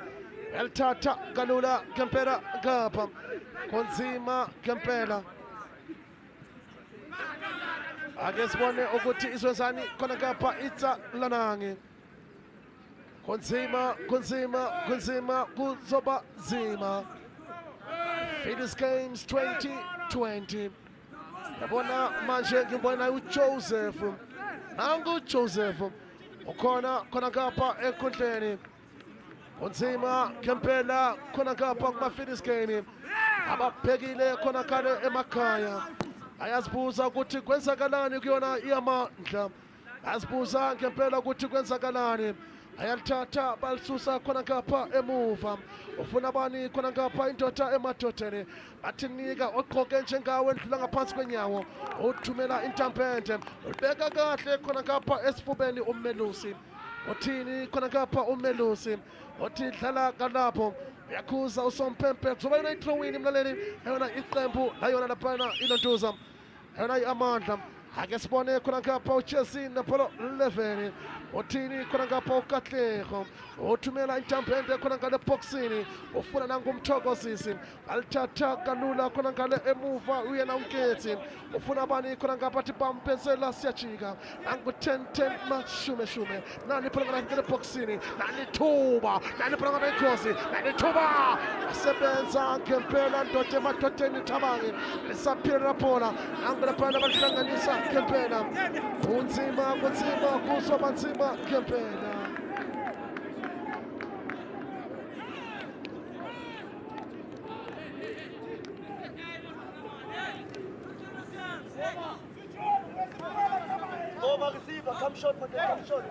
elithatha kalula ngempela ngapha konzima ngempela akesibone ukuthi izwezani khona ngapha Tsalanang kunzima kuzoba zima Fitness Games 2020 yabona manje ngibona uJoseph nangu Joseph ukhona khona ngapha enkundleni kunzima ngempela khona ngapha kuma Fitness Game ababhekile khona kale emakhaya ayazibuza ukuthi kwenzakalani kuyona iAmandla ayazibuza ngempela ukuthi kwenzakalani ayalithatha balisusa khona ngapha emuva ufuna bani khona ngapha indoda emadodeni athinika ogqoke njengawe endlula ngaphansi kwenyawo uthumela intampende ubeka kahle khona ngapha esifubeni ummelusi uthini khona ngapha ummelusi uthi dlala kalapho uyakhuza usompempe kuzoba yona i-throwing mlaleli ayona iqembu layona laphana ilontuza ayona iAmandla ake sibone khona ngapha uChelsea napolo 11 uthini khona ngapha uKatlego uthumela intampende khona ngale boxini ufuna nangumthokozisi alithatha kalula khona ngale emuva uyena unketsi ufuna bani khona ngapha tipampezela siyajika nangu 10 mashume nani phela ngale boxini nani thuba nani phela ngale cross nani thuba asebenza ngempela ndoda emadodeni Thabangi lisaphila phola nangu lapha abahlanganisa ngempela kunzima kuzoba nzima ngempela come short, come short.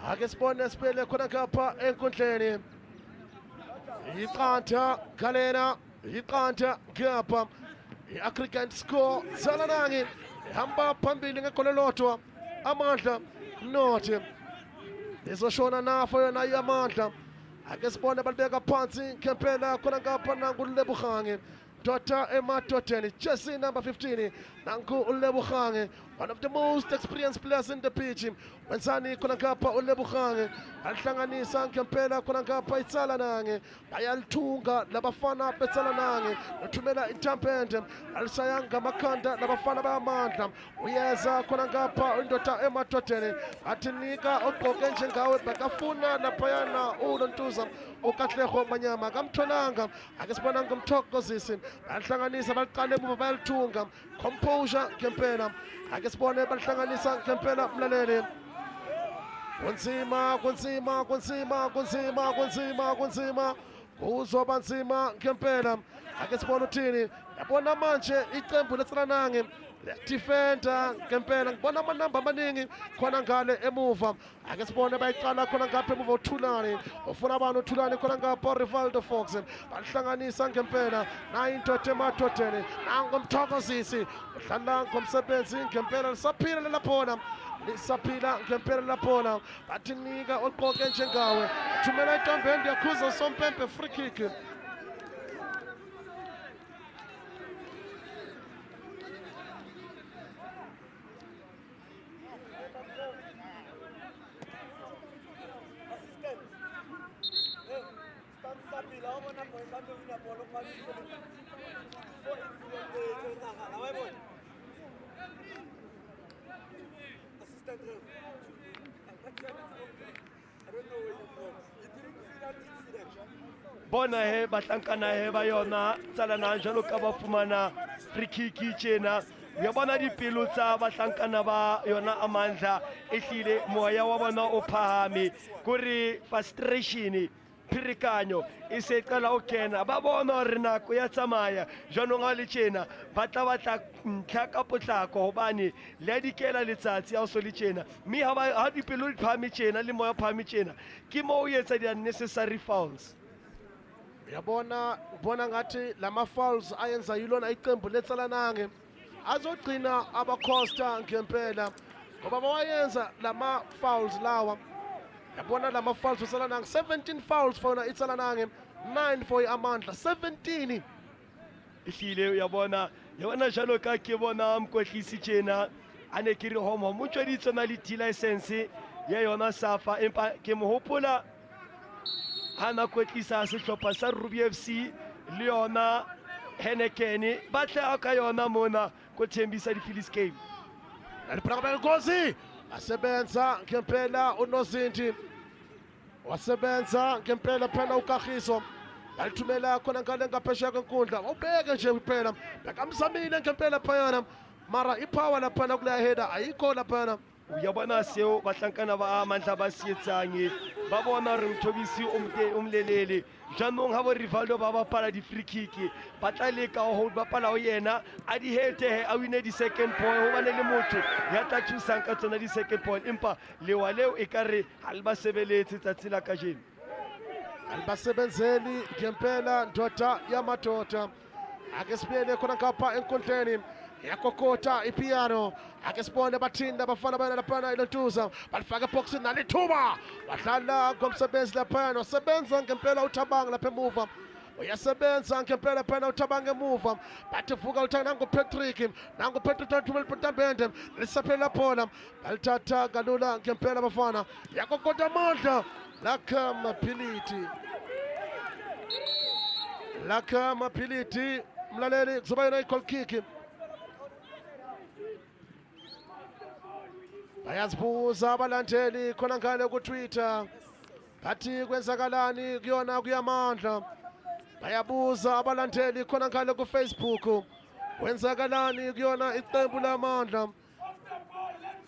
ake sibone sibele khona ngapha enkundleni iqantha galena iqantha ngapha i-aggregate score Tsalanang ihamba phambili ngegoli lodwa. Amandla North izoshona nafo yona iAmandla. Ake sibone balibeka phansi ngempela khona ngapha nangu uLebuhange Dota emadodeni jersey number 15 nangu uLebuhange, one of the most experienced players in the pitch. Wenzani khona ngapha uLebuhange alihlanganisa ngempela khona ngapha iTsalanang bayalithunga labafana beTsalanang uthumela intambende alishaya ngamakhanda labafana baMandla. Uyeza khona ngapha indoda emadodeni athinika ogqoke njengawe bakafuna laphayana uNontuza uKatlego Manyama kamtholanga. Ake sibona ngomthokozisi alihlanganisa baliqale emuva bayalithunga composure ngempela. Ake sibone balihlanganisa ngempela mlaleli. Kunzima kuzoba nzima ngempela. Ake sibone uthini yabona manje iqembu leTsalanang defender ngempela ngibona amanamba amaningi khona ngale emuva. Ake sibone bayiqala khona ngapha emuva uThulani ufuna abantu uThulani khona ngapha Rivaldo Fox balihlanganisa ngempela nayo indoda emadodeni nangomthokozisi udlala ngomsebenzi ngempela lisaphila laphona lisaphila ngempela laphona bathinika ogqoke njengawe thumela intambende yakhuza Sompempe free kick. Bona he batlankana he ba yona Tsalanang jalo ka ba fumana free kick tjena. Ya bona dipelo tsa batlankana ba yona Amandla ehlile moya wa bona o phahame kuri frustration phirikanyo e se qala o kena ba bona re nako ya tsamaya jano nga le tjena ba tla ntlha ka potlako hobane le dikela letsatsi ya o so le tjena mme ha dipelo di phahame tjena le moya phahame tjena ke mo o etsa di unnecessary fouls. Yabona ngathi lama fouls ayenza yilona iqembu leTsalanang azogcina abacosta ngempela ngoba bawayenza lama fouls lawa. Yabona lama fouls uTsalanang 17 fouls for iTsalanang 9 for iAmandla 17. Ihlile yabona jalo ka ke bona mkwetlisi tjena ane ke re homo mo tshwaditse na le license ya yona Safa empa ke mo hopola hana kwetlisa sehlopha sa Ruby FC le yona Henneken ba tla ka yona mona ko Thembisa di-Phillies game. Aliphaka bengozi asebenza ngempela uNozinti wasebenza ngempela phela uKagiso alithumela khona ngale ngaphesheya kwenkundla ubeke nje kuphela bekamzamile ngempela phayana mara ipower laphana kule header ayikho laphana. Uyabona seo batlankana ba Amandla ba sietsang ba bona re Mthobisi umlelele janong ha bo Rivaldo ba bapala di-free kick ba tla leka ho bapala ho yena a di hete a wine di-second point ho bane le motho ya tla thusang ka tsona di-second point empa lewa leo e ka re ha le ba sebeletse tsatsi la kajeno alibasebenzeli ngempela ndoda yamadoda. Ake sibuyele khona ngapha enkundleni yakokota ipiano. Ake sibone bathinda bafana bana laphana iLontuza balifaka eboxini nalithuba badlala ngomsebenzi laphana wasebenza ngempela uThabanga lapha emuva uyasebenza ngempela phana uThabanga emuva bathi vuka uthanda nanguPatrick thumela intambende lisaphela phona balithatha kalula ngempela bafana yakokota Amandla lakha maphiliti mlaleli kuzoba yona i-goal kick. Bayazibuza abalandeli khona ngale ku-Twitter bathi kwenzakalani kuyona kuyaMandla. Bayabuza abalandeli khona ngale ku-Facebook kwenzakalani kuyona iqembu laMandla.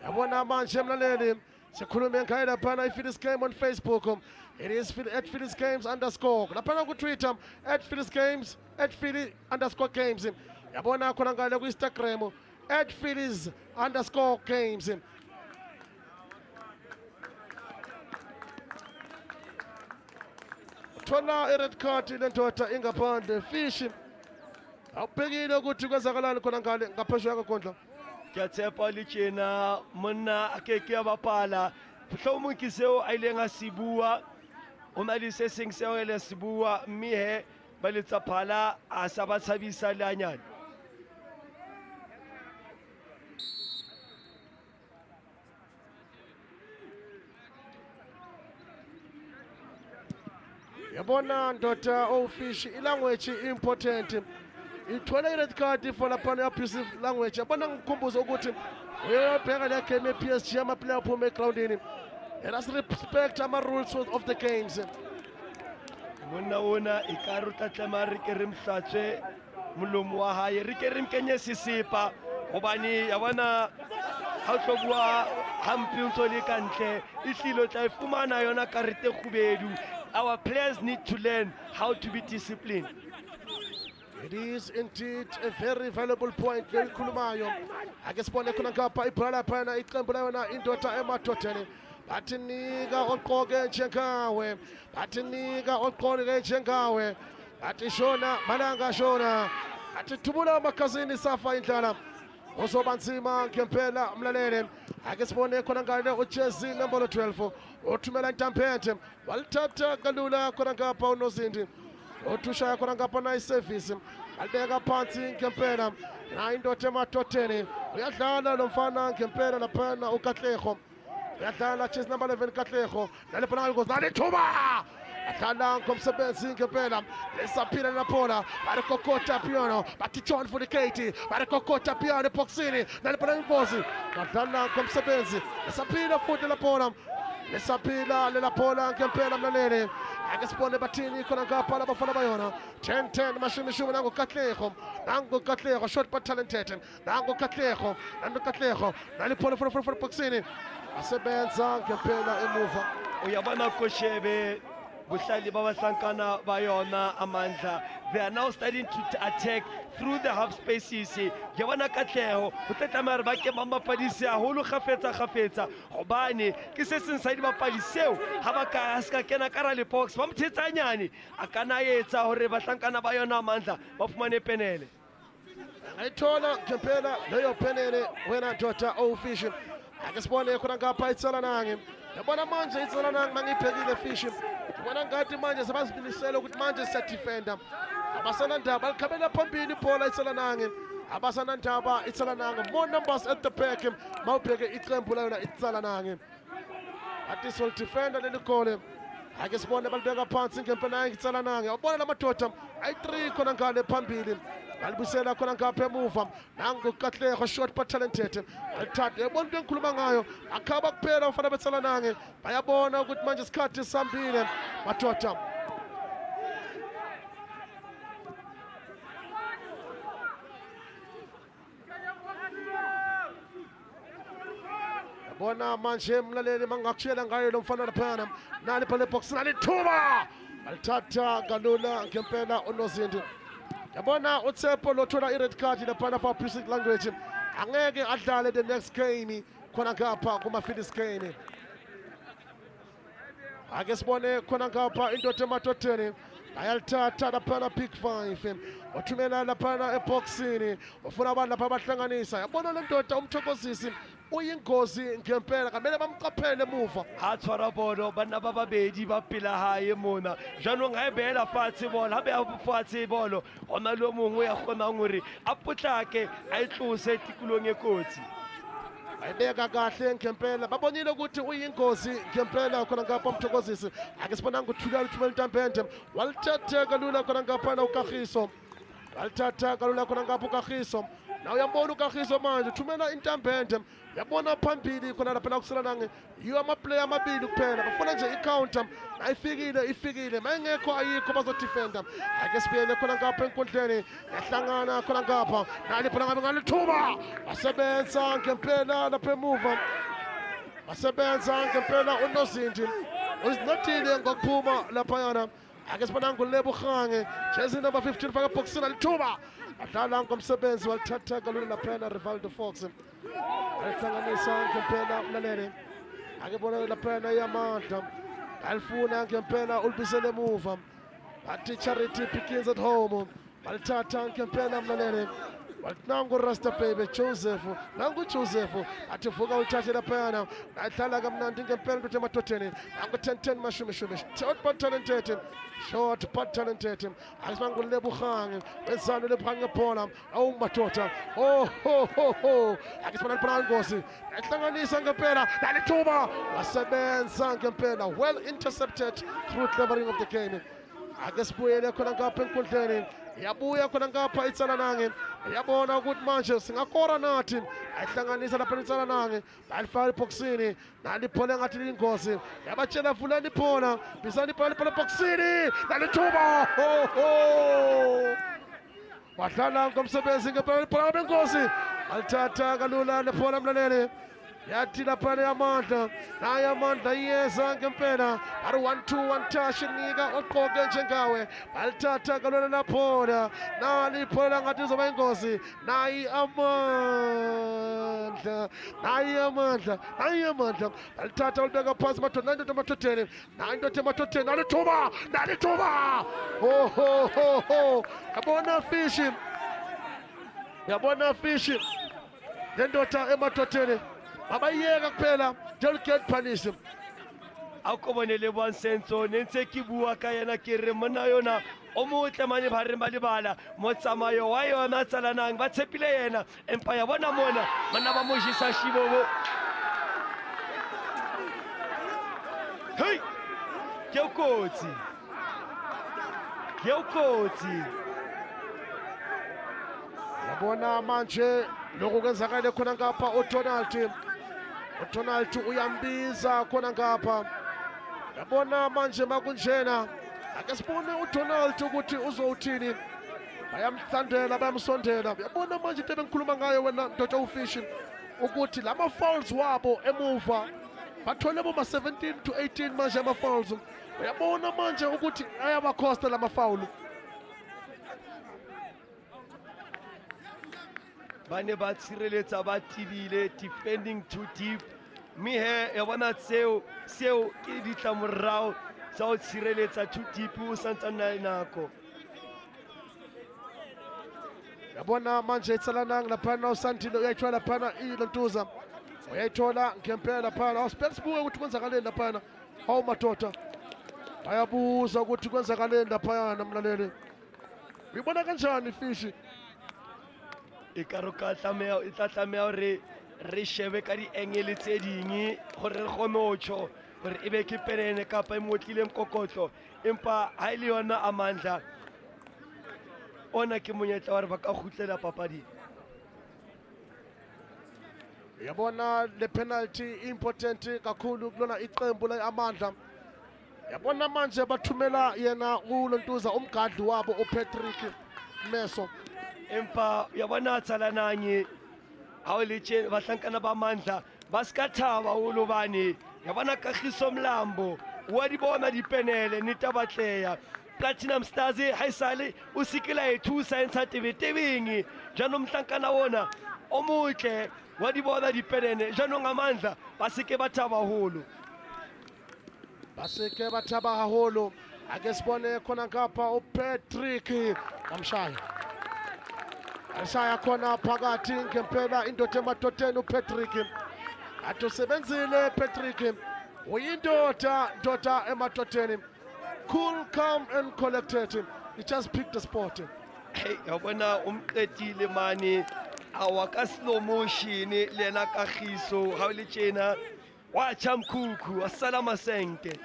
Yabona manje mlaleli sikhulume ngayo laphana iPhillies Game on Facebook. It is at Phillies Games _ laphana ku-Twitter at Phillies Games @Philly_games. Yabona khona ngale ku-Instagram at Phillies_games. Thola i-red card le ndoda ingaphandle fish awubhekile ukuthi kwenzakalani khona ngale ngaphesheya kwankondla. Ke a tshepa le tjena monna a ke ke a bapala mohlomong ke seo a ileng a se bua o na le se seng seo ele se bua mme he ba letsa phala a sa ba tshabisa le anyane. Yabona ndoda ofish ilanguage important. Ithole red card for lapha abusive language. Yabona ngikhumbuza ukuthi uyabheka le game PSG ama player phuma egroundini. Let us respect ama rules of the games. Monna ona e ka ruta tlema re ke re mhlatswe molomo wa hae re ke re mkenye sisipa hobane yabona ha tlo bua hampi o ntso le kantle e hlilo tla fumana yona karete khubedu. Our players need to learn how to be disciplined. It is indeed a very valuable point. Very khulumayo. Ake sibone khona ngapha ibhala phana iqembu layona indoda emathotheni. Bathi nika oqoke njengawe. Bathi nika oqoke njengawe. Bathi shona malanga shona. Bathi thubula amakhazini safa indlala. Uzoba nzima ngempela mlalele. Ake sibone khona ngale uJersey number 12 othumela intamphethe walithatha kalula khona ngapha uNozindi othusha khona ngapha na iservice alibeka phansi ngempela na indoda emathotheni uyadlala lo mfana ngempela laphana uKatlego uyadlala chase number 11 Katlego nalipha ngale thuba adlala ngomsebenzi ngempela lesaphila laphola barikokota piano bathi John for the Katie barikokota piano boxini nalipha inkosi adlala ngomsebenzi lesaphila futhi laphola lesaphila laphola ngempela mlalele ake sibone bathini khona ngapha labafana bayona 10-10 mashumi nango Katlego short but talented nango Katlego naliphola for boxini asebenza ngempela emuva uyabona koshebe buhlali babahlankana bayona Amandla. They are now starting to attack through the half spaces. Yabana Katlego ho tlatama re ba ke mamapadisi haholo khafetsa hobane ke se seng sa di bapadi seo ha ba ka ska kena kara le box ba mthetsanyane a kana etsa hore bahlankana ba yona Amandla ba fumane penele. ayithola ngempela leyo penele wena ndoda official ake sibone khona ngapha iTsalanang yabona manje iTsalanang mangibhekile fish yabona ngathi manje sebazibilisela ukuthi manje siyadefenda abasanandaba likhabela phambili ibhola iTsalanang abasanandaba iTsalanang more numbers at the back mawubheke iqembu layona iTsalanang athi sol defender leli gole ake sibone balibeka phansi ngempela iTsalanang yabona lamadoda ayi3 khona ngale phambili balibusela khona ngapha emuva nangu Katlego short but talented alithatha yabona into engikhuluma ngayo akhaba kuphela ufana beTsalanang bayabona ukuthi manje isikhathi sambile madoda yabona manje mlaleli mangakutshela ngayo lo mfana laphana nali phale box nalithuba alithatha kalula ngempela uNozindi yabona uTsepo lothola i-red card laphana for basic language angeke adlale the next game khona ngapha kuma-Phillies game ake sibone khona ngapha indoda emathotheni ayalithatha laphana pick 5 othumela laphana eboxini ufuna abantu lapha abahlanganisa yabona le ndoda umthokozisi uyingozi ngempela kamele bamqaphele emuva ha tshwara bono bana ba babedi ba pela hae mona janong ha e beela fatshe bola ha be a fatshe bolo ona le mongwe ya kgona ngore a potlake a itlose tikulong e kotsi ayibeka kahle ngempela babonile ukuthi uyingozi ngempela khona ngapha umthokozisi ake sibona ngothula intamphethe walithatha kalula khona ngapha na uKagiso walithatha kalula khona ngapha uKagiso na uyambona uKagiso manje thumela intamphethe yabona phambili khona lapha kuSalanang yiyo amaplayer amabili kuphela bafuna nje i-counter ifikile mayengekho ayikho bazodefenda ake sibuyele khona ngapha enkundleni yahlangana khona ngapha nalipha ngabe ngalithuba basebenza ngempela lapha emuva basebenza ngempela uNozindi uzinotile ngokuphuma lapha yana ake sibona ngulebo khange jersey number 15 faka boxini alithuba adlala ngomsebenzi walithatha kalula laphana Rivaldo Fox alihlanganisa ngempela umlaleli ake bona laphana yamandla alifuna ngempela ulibisele emuva athi Charity begins at home balithatha ngempela mlaleli nangu Rasta baby Joseph nangu Joseph athi vuka ulithathe laphayana adlala kamnandi ngempela into emadodeni nangu 10 mashumi short but talented asibangu lebuhange bezano lebuhange phola awu madoda oh ho ho ho akisibona liphana ingozi ehlanganisa ngempela nalithuba wasebenza ngempela well intercepted through clevering of the game ake sibuyele khona ngapha enkundleni yabuya khona ngapha iTsalanang yabona ukuthi manje singakora nathi ayihlanganisa lapha iTsalanang balifaka eboxini naliphole ngathi lingozi yabatshela vulani phona bisani phone eboxini nalithuba ho ho wadlala ngomsebenzi ngempela phona bengozi alithatha kalula lephona mlaleli yathi lapha Amandla naye Amandla iyeza ngempela ari 1-2 one touch nika oqoke njengawe balithatha kalona laphona naliphola ngathi izoba ingozi nayi Amandla balithatha ulibeka phansi madoda emathotheni nalithuba ho ho ho ho yabona fishi lendoda emathotheni abayeka kuphela they'll get punished akobonele bonsenso nentse ke bua ka yena ke re mona yona o motle mane ba re ba lebala mo tsamayo wa yona Tsalanang ba tshepile yena empa ya bona mona mana ba mo jisa shibobo hey ke ukotsi yabona manje lokho kwenzakala khona ngapha uDonald uyambiza khona ngapha yabona manje makunjena ake sibone uDonald ukuthi uzowuthini bayamhlandela bayamsondela yabona manje into bengikhuluma ngayo wena ndoda ufishi ukuthi lama fouls wabo emuva bathole boma 17 to 18 manje ama fouls uyabona manje ukuthi ayabakhosta lama foul bane ba tshireletsa ba tibile defending too deep me he ya bona seo ke ditlamorao tsa o tshireletsa too deep o santsana nako yabona manje iTsalanang laphana uSandile uyayithola laphana iLontuza uyayithola ngempela laphana awuspectsibuke ukuthi kwenzakaleni laphana hawu madoda bayabuza ukuthi kwenzakaleni laphana mlaleli uyibona kanjani fishi ikaroka tlameha re shebe ka di-engele tse ding gore re kgone ho tjho gore e be ke penene kapa e motlile mokokotlo empa ha e le yona Amandla ona ke monyetla wa re ba ka kgutlela papading yabona le penalty important kakhulu kulona iqembu la Amandla yabona manje bathumela yena uLontuza umgadli wabo uPatrick Meso empa yabona Tsalanang ha o le tjena bahlankana ba Amandla ba ska thaba ulobane yabona Kagiso Mlambo wa di bona dipenele nita batleya Platinum Stars ha isale o sikela e thusa entsha tebetebeng jaanong mhlankana wona o motle wa di bona dipenene jaanong Amandla ba seke ba thaba haholo ake sibone khona ngapha uPatrick amshaya khona phakathi ngempela indoda emadodeni uPatrick atusebenzile Patrick uyindoda emadodeni cool calm and collected he just picked the spot hey yabona umqedile mani awaka slow motion lena Kagiso ha le tjena wa chamkhukhu assalama senke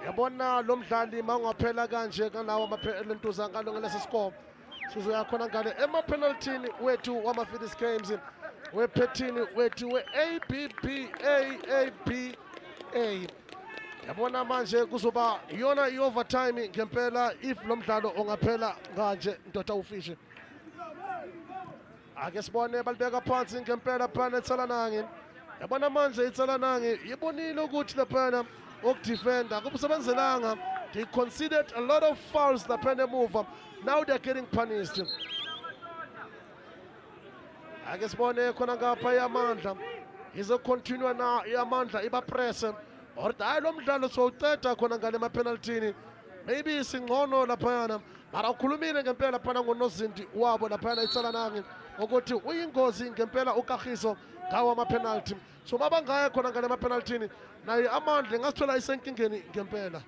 yabona lo mdlali mangaphela kanje kanawo amaPenalty ngalongela score sizoya khona ngale emapenaltini wethu wama-fitness games wephethini wethu we-ABBA yabona manje kuzoba yona i-overtime ngempela if lo mdlalo ongaphela kanje ndoda ufishi ake sibone balibeka phansi ngempela phana iTsalanang yabona manje iTsalanang yibonile ukuthi laphana okudefenda akusebenzelanga. They conceded a lot of fouls laphana emuva. Now they're getting punished. Ake sibone khona ngapha iAmandla izocontinue na iAmandla ibapress or hayi lo mdlalo sowuceda khona ngale mapenaltini maybe singcono laphana mara ukhulumile ngempela laphana ngoNozindi wabo laphana eTsalanang ukuthi uyingozi ngempela uKagiso ngawo ama-penalty. So babangaya khona ngale ma-penalty naye Amandla ngasithola isenkingeni ngempela.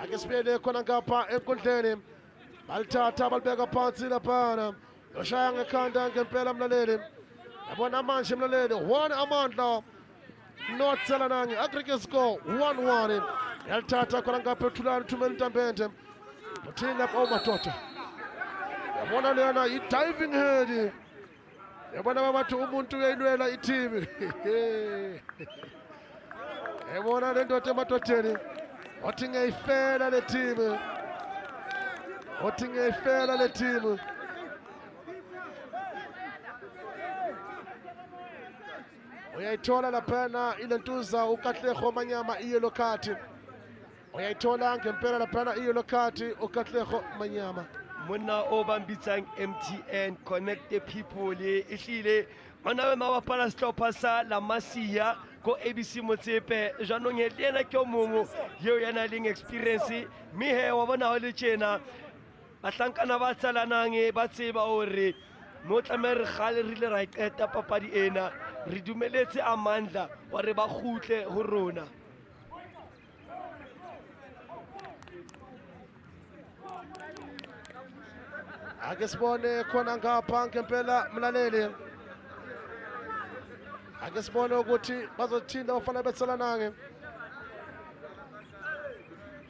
Ake sibuyele khona ngapha enkundleni balithatha balibeka phansi laphana yoshaya ngekhanda ngempela mlaleli. Yabona manje mlaleli 1 Amandla North Tsalanang aggregate score 1-1. Yalithatha khona ngapha ethulani Thumeni Ntambende muthina madoda. Yabona lena i-diving head. Yabona bathi umuntu uyayilwela i-team. Yabona le ndoda emadodeni othi ngiyayifela le team. Othi ngiyayifela le team. Uyayithola laphana ilentuza uKatlego Manyama iyellow card. Uyayithola ngempela laphana iyellow card uKatlego Manyama. Monna o bambitsang MTN connect the people ehlile mana we mabapala stopper sa la Masia ko ABC Motsepe jaanong e lena ke o mongwe yo yana leng experience mi he wa bona ho le tjena batlankana ba Tsalanang ba tseba hore mo tlameha re gale rile ra iqeta papadi ena re dumeletse Amandla wa re ba khutle ho rona. Ake sibone khona ngapha ngempela mlaleli. Ake sibone ukuthi bazothinda bafana beTsalanang.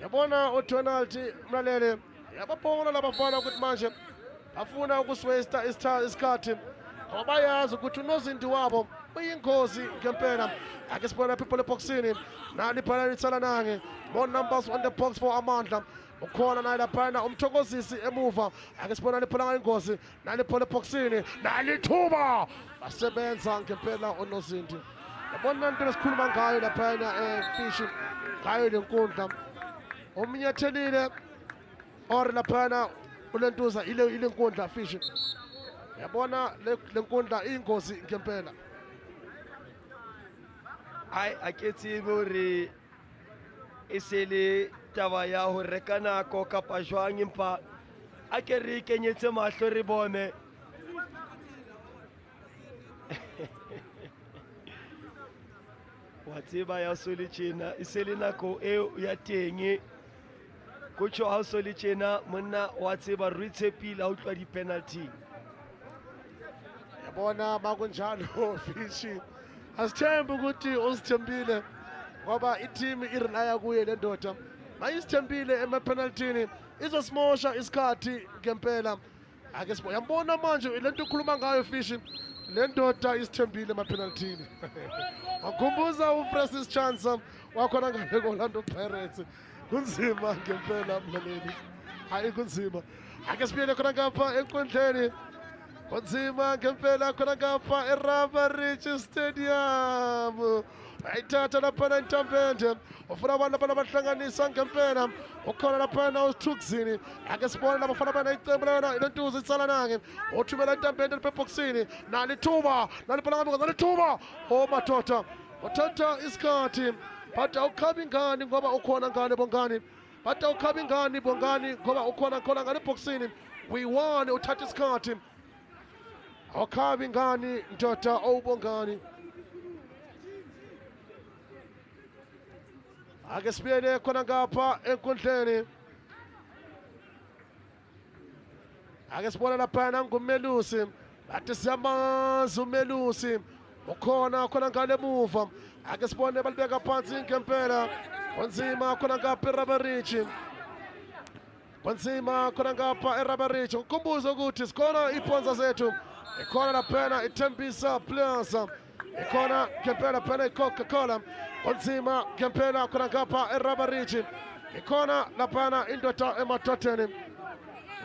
Yabona uDonald mlaleli yababona labafana ukuthi manje bafuna ukuswesta isikhathi ngoba bayazi ukuthi uNozindi wabo uyingozi ngempela. Ake sibone people eboxini nali phana eTsalanang. More numbers on the box for Amandla. Ukhona naye laphana umthokozisi emuva. Ake sibona liphana ingozi nali phole boxini nali thuba basebenza ngempela uNozindi. Yabona into esikhuluma ngayo laphana Fish ngayo lenkundla umnyathelile or laphana ulentuza ile inkundla Fish. Yabona lenkundla ingozi ngempela. Ai aketse hore esele taba ya ho reka nako kapa jwang empa a ke re kenyetse mahlo re bone wa tseba ya sole tjena esele nako eo ya teng go tsho ha sole tjena monna wa tseba re tshepile ha o tlwa di penalty. Yabona makunjalo Fish asithembe ukuthi usithembile ngoba i-team irelaya kuye le ndoda. Mayisithembile ema-penalty izosimosha isikhathi ngempela. Ake sibone yambona manje lento ukhuluma ngayo Fish le ndoda isithembile ema-penalty. Wakhumbuza uFrancis Chance wakhona ngale Orlando Pirates. Kunzima ngempela mlaleli. Hayi kunzima. Ake sibuyele khona ngapha enkundleni. Kunzima ngempela khona ngapha eRabarich Stadium. Ayithatha laphana Ntambende ufuna abantu lapha bahlanganisa ngempela ukhona laphana uThuxini. Ake sibone labafana bana icembu lana ilentuza iTsalanang uthumela Ntambende lephoxini nalithuba naliphala ngabe nalithuba o madoda uthatha isikhathi but awukhabi ngani ngoba ukhona ngane bongani but awukhabi ngani bongani ngoba ukhona khona ngale boxini we won uthatha isikhathi awukhabi ngani ndoda owubongani. Ake sibuyele khona ngapha enkundleni. Ake sibona laphana ngumelusi bathi siyamazi umelusi ukhona khona ngale muva. Ake sibone balibeka phansi ngempela kunzima khona ngapha eRabarich. Kunzima khona ngapha eRabarich. Ukumbuza ukuthi sikhona iphonza zethu ikhona laphana iThembisa Plus ikhona ngempela phela iCoca-Cola. Kunzima ngempela khona ngapha eRabarich. Ikhona laphana indoda emadodeni.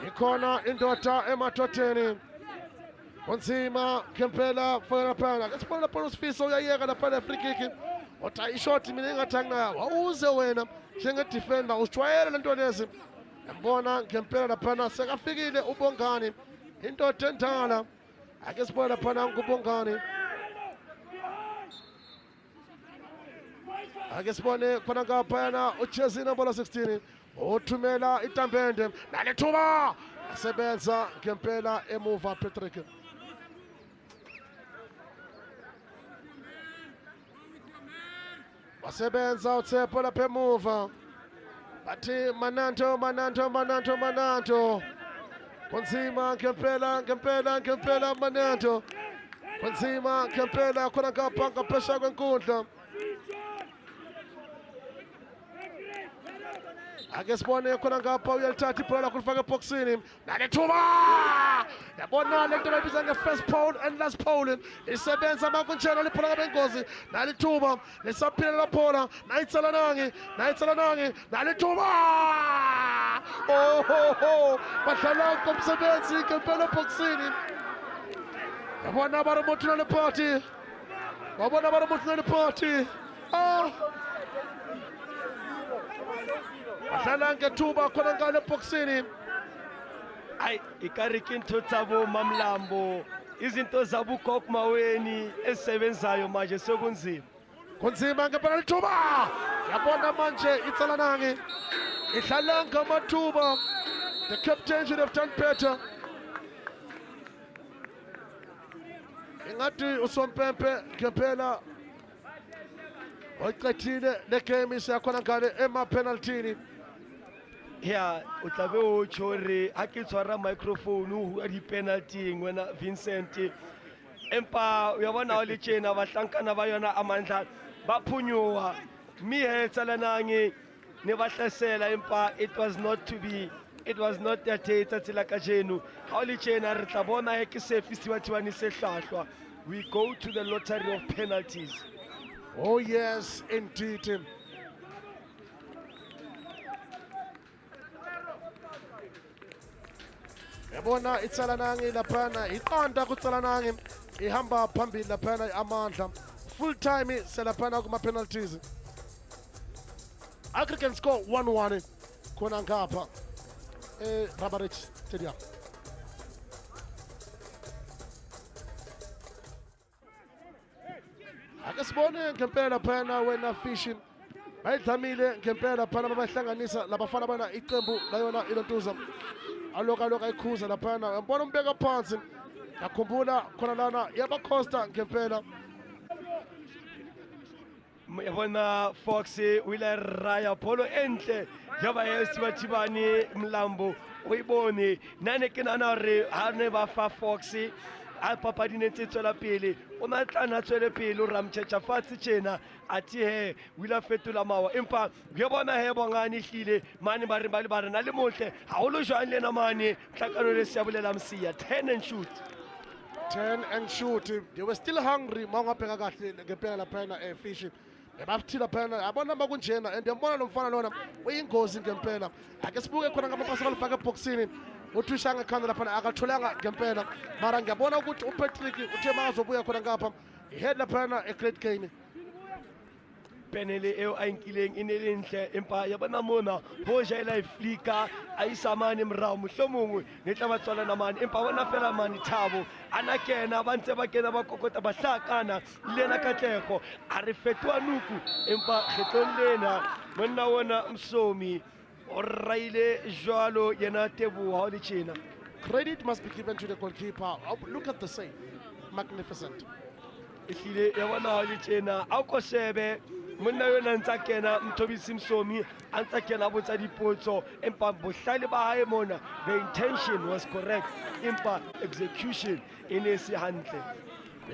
Ikhona indoda emadodeni. Kunzima ngempela phela phela. Kesibona lapha uSifiso uyayeka laphana free kick. Uthi ishot mina engathanga wawuze wena njengedefender usijwayele lento lezi. Yambona ngempela laphana sekafikile uBongani indoda endala. Ake sibona laphana nguBongani. ake sibone khona ngaphayana ujezi inombolo 16 uthumela itambende nalethuba asebenza ngempela emuva Patrick. Wasebenza uTshepo lapha emuva bathi Mananto kunzima ngempela Mananto kunzima ngempela khona ngapha ngaphesha kwenkundla. Ake sibone khona ngapha uyalithatha ibhola kulifaka eboxini nalethuba yabona lento bayibiza nge-first pole and last pole isebenza makunjena libhola ngabengozi nalithuba lisaphila laphola nayitsalanangi nalithuba badlala komsebenzi ngempela eboxini yabona baromuthi nalepati badlala ngethuba khona ngale eboxini. Hayi ikari kinto tsabo mamlambo izinto zabukhok maweni esebenzayo manje kunzima ngempela lithuba yabona manje itsalanangi idlala ngamathuba. The captain should have done better. Ingathi usompempe ngempela oyiqethile le game isiyakhona ngale ema-penaltini. ya o tlabe o tshore ha ke tshwara microphone o bua di-penaltyng wena Vincent empa o ya bona o le tjena bahlankana ba yona Amandla ba phunyoha mme he Tsalanang ne ba hlasela empa it was not their day tsatsi la kajeno. Ha o le tjena re tla bona he ke se fisiwatiwane se hlahlwa. We go to the lottery of penalties. Oh yes, indeed. Yabona iTsalanang laphana iqanda kuTsalanang ihamba phambili laphana Amandla. Full time selaphana kuma penalties. African score 1-1 khona ngapha Abar Stadium. Ake sibone ngempela phana wena fishing bayidlamile ngempela phana babahlanganisa labafana bana iqembu layona ilontuza aloka ayikhuza laphana yabona umbeka phansi yakhumbula khona lana yabakhosta ngempela. Yabona Fox wile raya polo entle yaba yesi bathibani mlambo uyibone nane ke nana re ha ne ba fa Fox a papadi ne tswela pele o matlana tswele pele o ramtshetsha fatse tjena athi he wila fetola mawa empa ya bona he bongani hlile mane ba re na le mohle ha o lo jwang lena mane tlakano le se bolela msia 10 and shoot. They were still hungry mawungabheka kahle ngempela laphana fishing bathila phana yabona makunjena and yabona lo mfana lona uyingozi ngempela. Ake sibuke khona ngamapasi alifaka eboxini uthishanga ekhanda laphana akatholanga ngempela mara ngiyabona ukuthi uPatrick uthe mazobuya khona ngapha ihead laphana great gain. Penele eo a nkileng e ne le ntle empa ya bona mona hoja ela iflika a isamane mrao mohlomongwe ne tla ba tswala namane empa bona fela mane Thabo ana kena ba ntse ba kena ba kokota ba hlakana lena Katlego a re fetwa nuku empa kgetlong lena monna wona Msomi o raile jwalo yena Teboha o le tjena. Credit must be given to the goalkeeper. Look at the save, magnificent. Ehlile ya bona o le tjena a ko shebe monna yona ntsa kena Mthobisi Msomi a ntsa kena botsa dipotso empa bohlale ba hae mona the intention was correct empa execution ene se hantle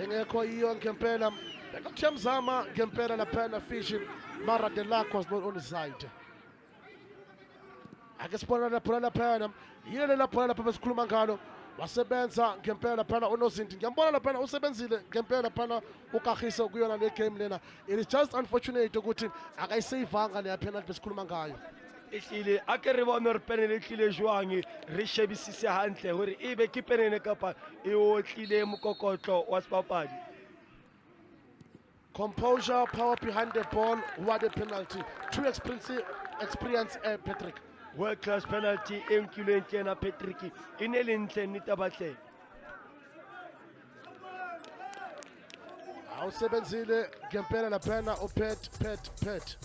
engekho iyo ngempela bekathi yamzama ngempela laphana fishing mara the luck was not on his side. Ake sibona laphana yile lapha besikhuluma ngalo wasebenza ngempela phana unozinti ngiyambona laphana usebenzile ngempela phana ukahisa kuyona le game lena. It is just unfortunate ukuthi akayisavanga le penalty besikhuluma ngayo. ehlile a ke re bone re penele tlile jwang re shebisise hantle hore ebe ke penene kapa e o tlile mokokotlo wa sepapadi. Composure, power behind the ball, what a penalty. True experience Patrick. World class penalty e nkilweng kena Patrick e ne le ntle nnete batle. awusebenzile ngempela laphana upet.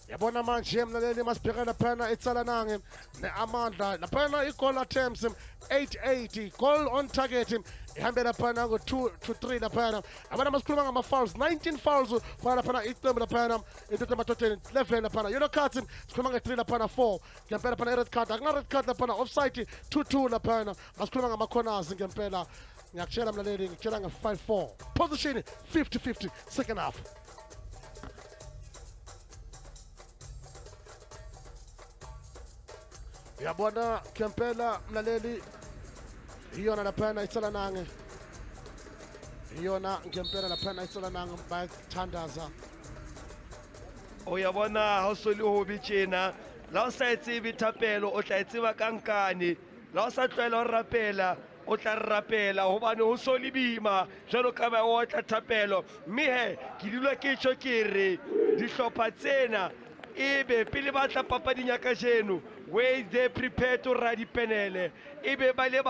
Yabona manje mlaleli masibheka laphana eTsalanang neAmandla laphana i-goal attempts 880 goal on target ihambe laphana ngo 2 to 3 laphana abana masikhuluma ngama fouls 19 fouls for laphana iqembu laphana into ematoteni 11 laphana yellow cards sikhuluma nge 3 laphana 4 ngempela laphana red card akuna red card laphana offside 2-2 laphana masikhuluma ngama corners ngempela ngiyakutshela mlaleli ngitshela nge 5-4 position 50-50 second half. Yabona Kempela mlaleli iyona laphana iTsalanang iyona ngempela laphana iTsalanang bayathandaza uyabona hawusoli hobi tjena la o sa etsebe thapelo o tla etseba kankane la o sa tlwaela ho rapela o tla rapela hobane ho soli bima jwalo ka ba o tla thapelo mme he ke dula ke tjho ke re dihlopha tsena ebe pele ba tla papading ya kajeno where they prepare to radi penele ebe ba ile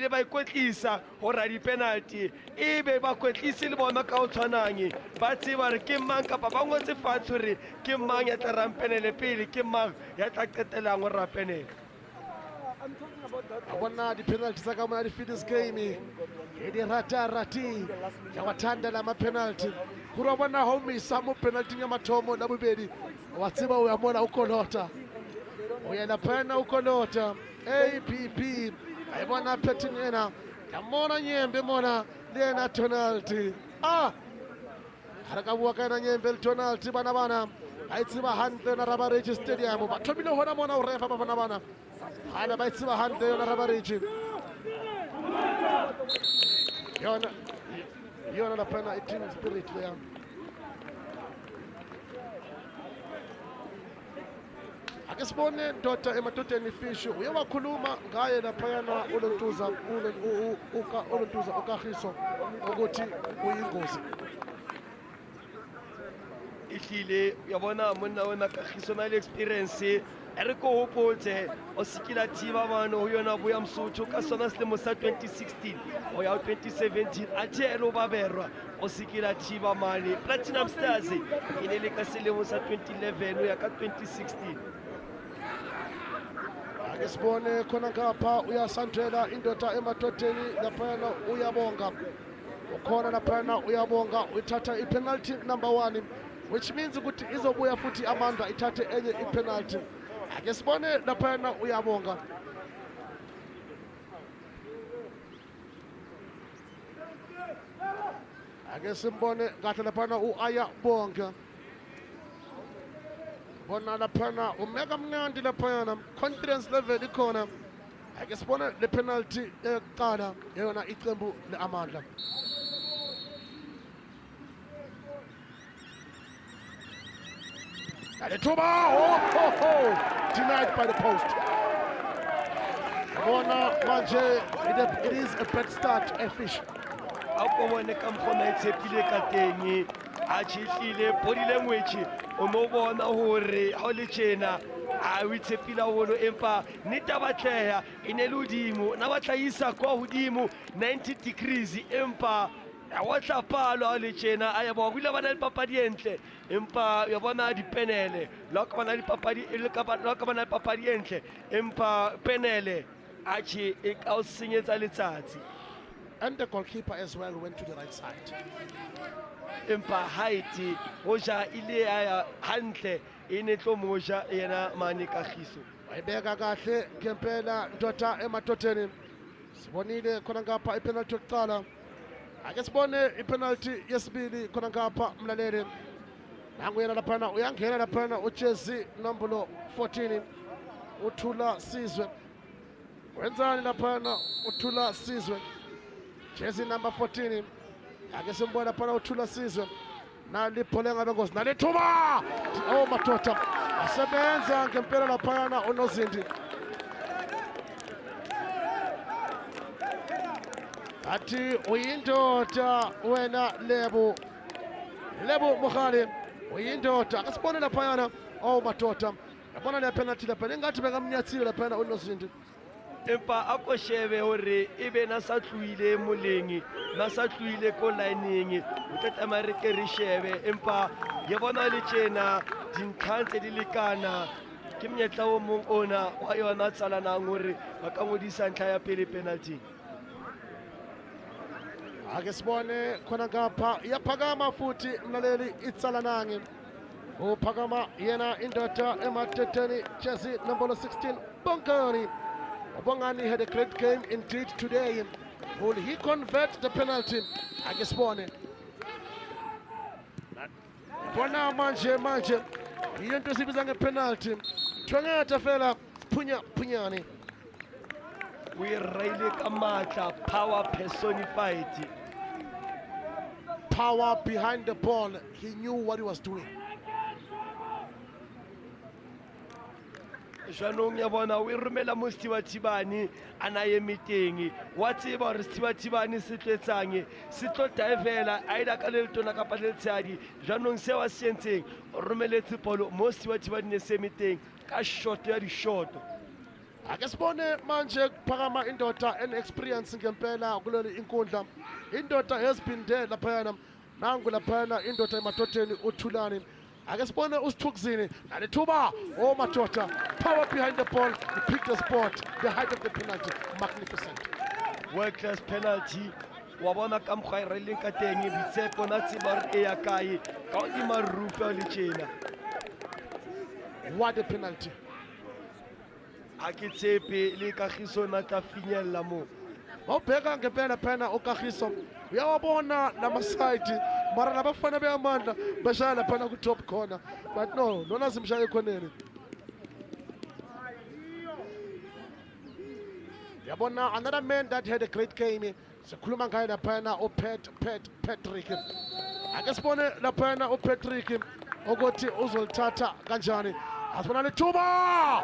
ba ikwetlisa ho radi penalty ebe ba kwetlisa le bona ka o tshwanang ba tseba re ke mang kapa ba ngotse fatsho re ke mang ya tla ram penele pele ke mang ya tla qetelang ho ra penele. abona di-penalty tsa ka mona di fit this game e di rata-rati ya wathanda la ma-penalty kuri wa bona ha o misa mo penalting ya mathomo la bobedi wa tseba o ya mona o kolota o ya laphana o kolota app a e bona pattern ena ya mona nyembe mona le ena penalty ha re ka bua ka ena nyembe le penalty bana a e tseba hantle na Rabareach stadium ba thomile hona mona o refa ba bana hana ba tsiba hantle yona Rabareach yona laphana i-team spirit leya ake sibone ndoda emadodeni fisho uyewakhuluma ngaye laphayana uLontuza ukagiso ukuthi uyingozi ihlile yabona monna wena kagiso na le experience ere ko hopotse o sikila thiba mano ho yona bo ya Msotho ka sona selemo sa 2016 o ya 2017 athe elo baberwa o sikila thiba mane Platinum Stars ine le ka selemo sa 2011 o ya ka 2016 ake sibone khona ngapha uyasandela indoda emadodeni laphana uyabonga ukhona laphana uyabonga uthatha i-penalty number 1 which means ukuthi izobuya futhi Amandla ithathe enye i-penalty ake sibone laphana uyabonga ake simbone kahle laphana uyabonga bona laphana umeka mnandi laphana confidence level ikhona ake sibone le penalty eqala yona iqembu leAmandla denied by the post. It is a bad start, a fish. body language onobona hore ha le tjena a witsepila holo empa nita batleha ineludimo na batlaisa kwa hodimo 90 degrees empa ya watla palo a le tjena a ya bo ile bana le papadi entle empa ya bona dipenele lokho bana le papadi ile ka bana le papadi entle empa penele a tshi e ka o senyetsa letsatsi. And the goalkeeper as well went to the right side. Empa haiti hoja ile ya hantle ine tlo moja yena mane kagiso ayibeka kahle ngempela ndoda ematoteni sibonile khona ngapha ipenalty yokuqala ake sibone ipenalty yesibili khona ngapha mlaleli nanguyena laphana uyangena laphana uJersey nombolo 14 uthula Sizwe wenzani laphana uthula Sizwe Jersey number 14 ake simbona phana uthula Sizwe nalibhole ngabe ngozi nalithuba oh matota asebenza ngempela laphana uNozindi athi uyindoda wena lebo Mukhali uyindoda akasibone laphana oh matota yabona le penalty lapha engathi bekamnyathile laphana uNozindi empa a ko shebe hore e be na sa tluile moleng na sa tluile ko lining o tla tama re ke re shebe empa ye bona le tjena dintlha tse di lekana ke monyetla o mong ona wa yona Tsalanang hore ba ka ngodisa ntlha ya pele penalty. Ake sibone khona ngapha iyaphakama futhi mlaleli iTsalanang uphakama yena indoda emateteni jersey number 16 Bongani. Bongani had a great game indeed today. Will he convert the penalty? Ake sibone bona manje into sibiza ngepenalty thwengeta fela phunyani. We really kamata power personified. Power behind the ball. He knew what he was doing. Janong ya bona we romela mo Tibani ana ye meeting wa tseba re Tibani se tletsang se tlo divela aida ka le tona ka pa le tshadi janong se wa sentseng romeletse polo mo Tibani se meeting ka shot ya di shot. Ake sibone manje phakama indoda experience ngempela kuleli inkundla. Indoda has been there laphana nangu laphana indoda emadodeni uThulani. Ake sibone uSithukzini nalithuba madoda power behind the ball, he picked the spot, the height of the penalty, magnificent. World class penalty wa bona ka mkhwa re leng ka teng bitsepo na tsiba re ya kae ka di marupa le tjena. What a penalty. Ake tsepe le kagiso na tla finyella mo. Bheka ngempela phana ukagiso uyawabona lamaside mara labafana beAmandla bashaya phana ku top corner but no nona simshaya ekhoneni. Yabona another man that had a great game sikhuluma ngaye laphana Patrick. Ake sibone laphana uPatrick ukuthi uzolithatha kanjani. Asibona lethuba.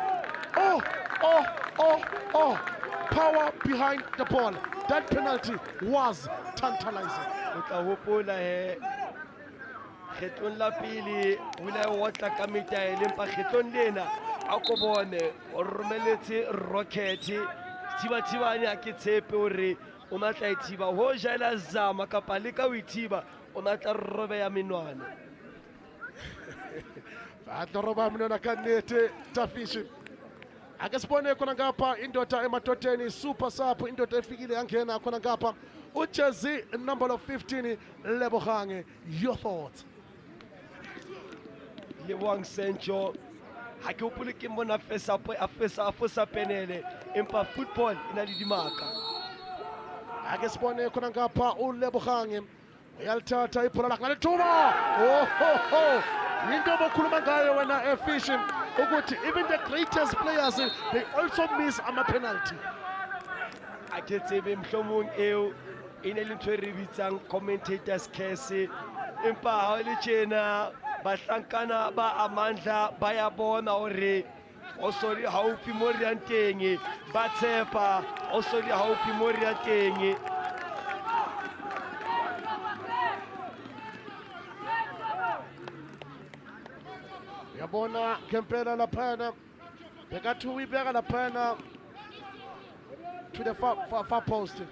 Power behind the ball. That penalty was tantalizing. Hopola kgetlong la pele wila wa tla ka metaele empa kgetlong lena a ko bone o romeletse rocket Tibani a ke tshepe hore o na tla ithiba ho jela zama kapa le ka o ithiba o na tla robe ya menwana. Ba roba menwana ka nete Tafishi. Ake sibone khona ngapha indoda emadodeni SuperSport indoda efikile yangena khona ngapha ujersey number 15 Lebogang. Your thoughts? Lebogang Sencho ha ke hopole ke mona afesa penele empa football ina le dimaka. Ake sibone khona ngapha uLebogang uyalithatha ibhola lakhe nalithuba. Into bokhuluma ngayo wena efishing ukuthi even the greatest players they also miss a penalty. Ake tsebe mhlomong eo ine le ntho re bitsang commentators curse empa ha le tjena bahlankana ba Amandla ba ya bona hore o sori haufi mo re teng ba tshepa o sori haufi mo re teng. Yabona ngempela laphana bekathi uyibeka laphana to the far post.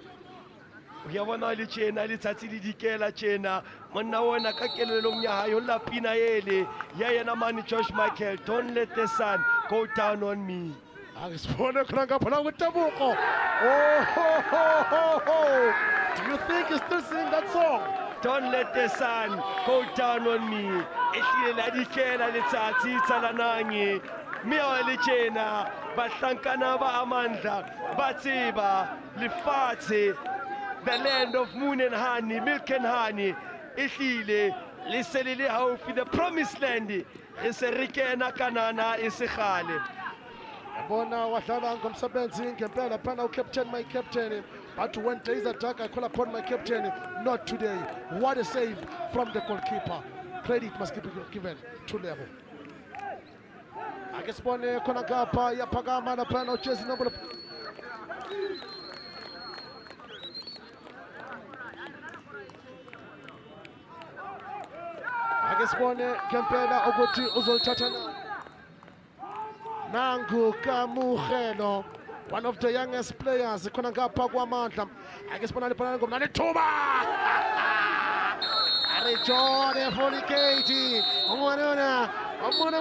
Uyabona le tjena le tsatsi le dikela tjena monna wona ka kelelong ya hayo la pina ele ya yena mani Josh Michael, don't let the sun go down on me. Akisibone khona ngapha la kuTabuko. Do you think he's still singing that song? Don't let the sun go down on me. Ehlile la dikela le tsatsi Tsalanang meo le tjena bahlankana ba Amandla ba tseba lefatshe, the land of moon and honey, milk and honey. Ehlile le selele haufi, the promised land e se re kena kanana e se gale. Yabona wadlala ngomsebenzi ngempela phana ucaptain my captain, but when there is attack I call upon my captain, not today. What a save from the goalkeeper. Credit must be given to Lebo. Akisibone khona ngapha yaphakama laphana ujersey number Akisibone ngempela ukuthi uzolithatha nangu Kamugelo one of the youngest players khona ngapha kwaMandla ake sibona libhola ngomnani thuba are John Folicati umona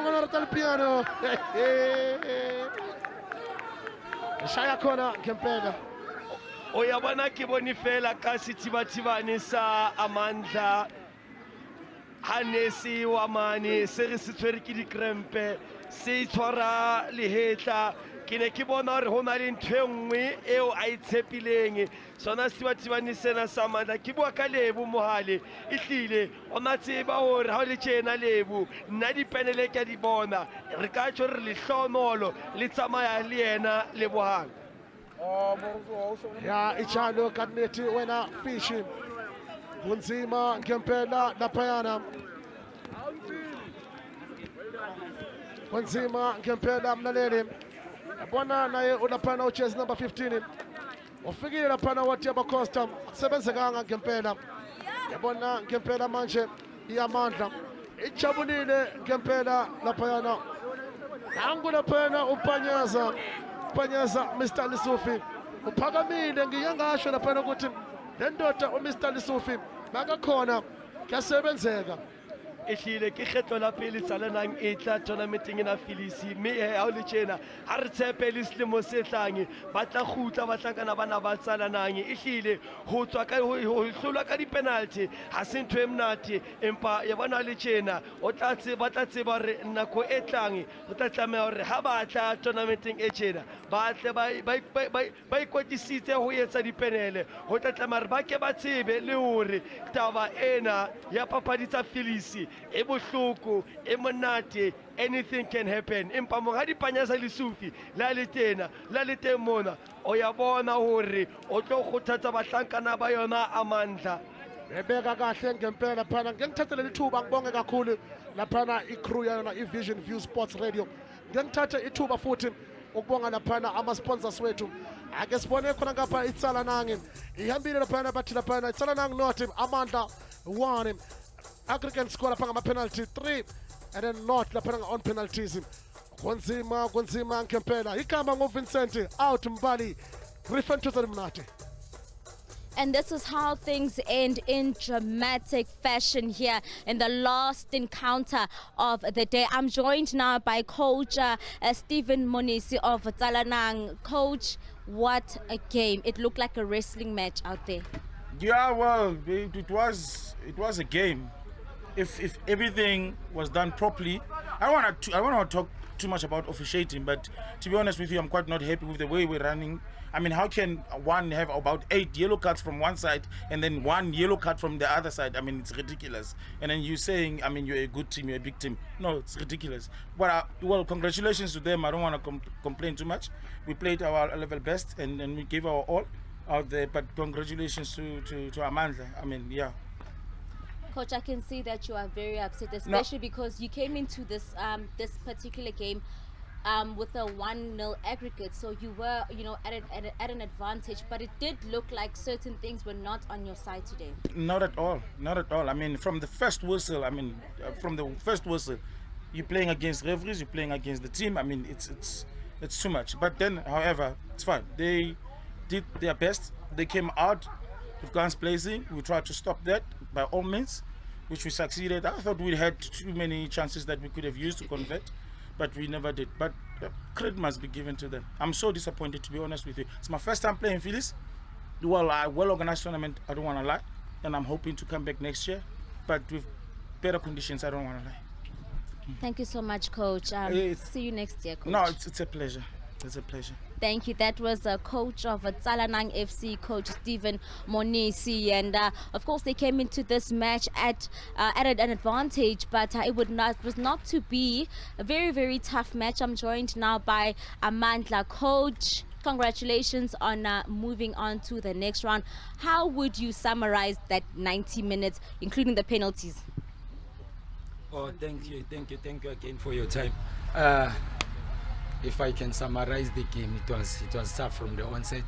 ngona rata piano shaya khona ngempela oyabona ke boni fela ka sithibathibane sa Amandla Hanesi wa mane se re se tshwere ke dikrempe se tshwara lehetla ke ne ke bona hore hona le ntwe nngwe eo a itshepileng sona sithibathibane sena sa Amandla ke bua ka Lebu Mohale ehlile ona tseba hore ha le tjena Lebu nna dipenele ke di bona re ka tshwere le hlonolo le tsamaya le yena le bohang ya ichalo kaneti wena fishing kunzima ngempela laphayana kunzima ngempela mlaleli yabona naye ulaphana ujersey number 15 ufikile laphana wathi abacosta akusebenzekanga ngempela yabona ngempela manje iYamandla ijabulile ngempela laphayana nangu laphana upanyaza Mr. Lisufi uphakamile ngiyangasho laphana ukuthi le ndoda uMr. Lisufi makakhona kuyasebenzeka ehlile ke kgetlo la pele Tsalanang e tla tournamenteng ena Filisi mme ha o le tjena ha re tshepe le selemo se tlang ba tla khutla ba tlakana bana ba Tsalanang ehlile ho tswa ka ho hlolwa ka di-penalty ha se ntho e mnate empa ya bona le tjena o tla tseba re nako e tlang o tla tlameha hore ha ba tla tournamenteng e tjena ba tle ba ikwetisitse ho etsa dipenele ho tla tlameha re ba ke ba tsebe le hore taba ena ya papaditsa Filisi e bohloko e monate anything can happen empa monga Panyaza Lisufi la le teng mona o ya bona hore o tlo khothatsa bahlankana ba yona Amandla ebeka kahle ngempela phana ngengithathele lithuba ngibonge kakhulu laphana icrew yona iVision View Sports Radio ngengithatha ithuba futhi ukubonga laphana ama-sponsors wethu ake sibone khona ngapha iTsalanang ihambile laphana bathi laphana iTsalanang North Amandla 1 African score lapha ngama-penalty 3 and then not lapha on penalties kunzima ngempela igama ngoVincent out Mbali referring to mnati. And this is how things end in dramatic fashion here in the last encounter of the day. I'm joined now by Coach Stephen Monisi of Tsalanang. Coach, what a game. It looked like a wrestling match out there. Yeah, well, it was a game. If everything was done properly, I don't want to talk too much about officiating, but to be honest with you, I'm quite not happy with the way we're running. I mean, how can one have about 8 yellow cards from one side and then 1 yellow card from the other side? I mean, it's ridiculous. And then you saying, I mean, you're a good team, you're a big team. No, it's ridiculous. But well, congratulations to them. I don't want to complain too much. We played our level best and we gave our all out there. But congratulations to Amandla. I mean, yeah. Coach, I can see that you are very upset, especially because you came into this this particular game with a 1-0 aggregate, so you were, at an advantage. But it did look like certain things were not on your side today. Not at all. Not at all. I mean, from the first whistle, you're playing against referees, you're playing against the team. I mean, it's too much. But then, however, it's fine. They did their best. They came out with guns blazing. We tried to stop that by all means, which we succeeded. I thought we had too many chances that we could have used to convert, but we never did. But credit must be given to them. I'm so disappointed, to be honest with you. It's my first time playing Phillies. Well, a well-organized tournament, I don't want to lie, and I'm hoping to come back next year, but with better conditions, I don't want to lie. Thank you so much, Coach. See you next year, Coach. No, it's a pleasure. It's a pleasure. Thank you. That was a coach of Tsalanang FC, Coach Stephen Monisi, and of course they came into this match at an advantage, but it was not to be a very, very tough match. I'm joined now by Amandla. Coach, congratulations on moving on to the next round. How would you summarize that 90 minutes, including the penalties? Oh, thank you again for your time. If I can summarize the game, it was tough from the onset.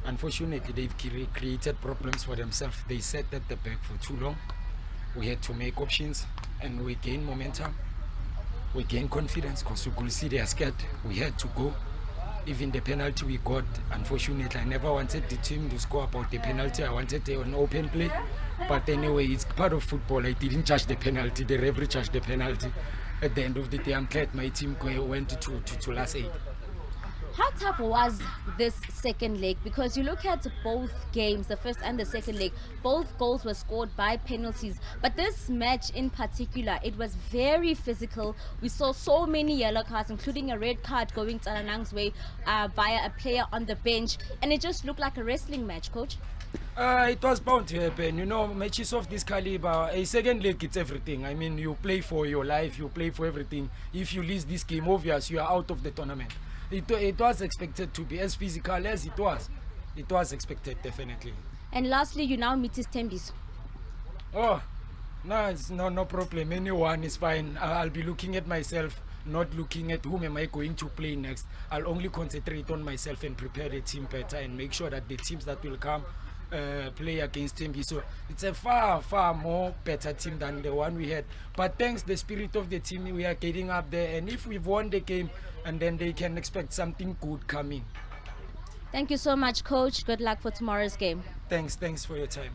Unfortunately, they've created problems for themselves. They sat at the back for too long. We had to make options, and we gained momentum. We gained confidence because we could see they are scared. We had to go. Even the penalty we got, unfortunately, I never wanted the team to score about the penalty. I wanted an open play. But anyway, it's part of football. I didn't judge the penalty. The referee judged the penalty. At the end of the day, I'm glad my team went to last 8. How tough was this second leg? Because you look at both games, the first and the second leg, both goals were scored by penalties. But this match in particular, it was very physical. We saw so many yellow cards, including a red card going Tsalanang's way via a player on the bench. And it just looked like a wrestling match, Coach. It was bound to happen. You know, matches of this caliber, a second leg, it's everything. I mean, you play for your life, you play for everything. If you lose this game, obvious, you are out of the tournament. It was expected to be as physical as it was. It was expected, definitely. And lastly, you now meet Isithembiso. Oh, no, it's no problem. Anyone is fine. I'll be looking at myself, not looking at whom am I going to play next. I'll only concentrate on myself and prepare the team better and make sure that the teams that will come play against Isithembiso. It's a far more better team than the one we had. But thanks the spirit of the team, we are getting up there. And if we've won the game, and then they can expect something good coming. Thank you so much, Coach. Good luck for tomorrow's game. Thanks for your time.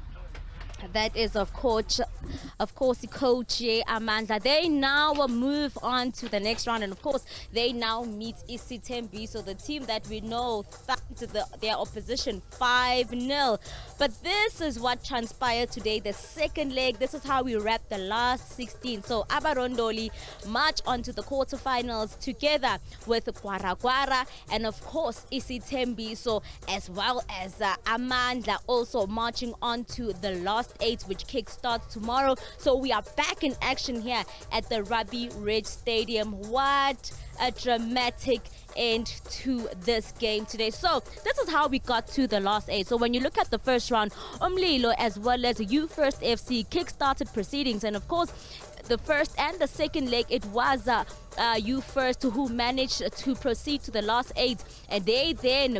That is, of course, the coach Amandla. They now will move on to the next round, and of course, they now meet Isithembiso, the team that we know thumped their opposition 5-0. But this is what transpired today, the second leg. This is how we wrapped the last 16. So Abar Ndoli march on to the quarterfinals together with Gwara, and of course Isithembiso, as well as Amandla, also marching on to the last 8, which kick-starts tomorrow. So we are back in action here at the Ruby Ridge Stadium. What a dramatic end to this game today. So this is how we got to the last 8. So when you look at the first round, Umlilo as well as UFirst FC kick-started proceedings, and of course the first and the second leg, it was UFirst who managed to proceed to the last 8, and they then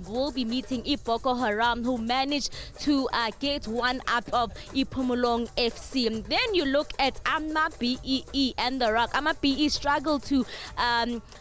will be meeting Boko Haram, who managed to get one up of Ipumulong FC. And then you look at Ama BEE and the Rock. Ama BEE struggled to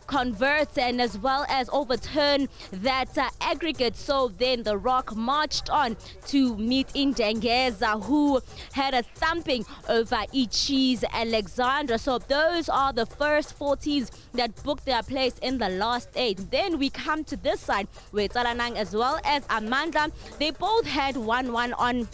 convert and as well as overturn that aggregate. So then the Rock marched on to meet Indengeza, who had a thumping over Ichis Alexandra. So those are the first 4 teams that booked their place in the last 8. Then we come to this side where Tsalanang as well as Amandla, they both had 1-1 on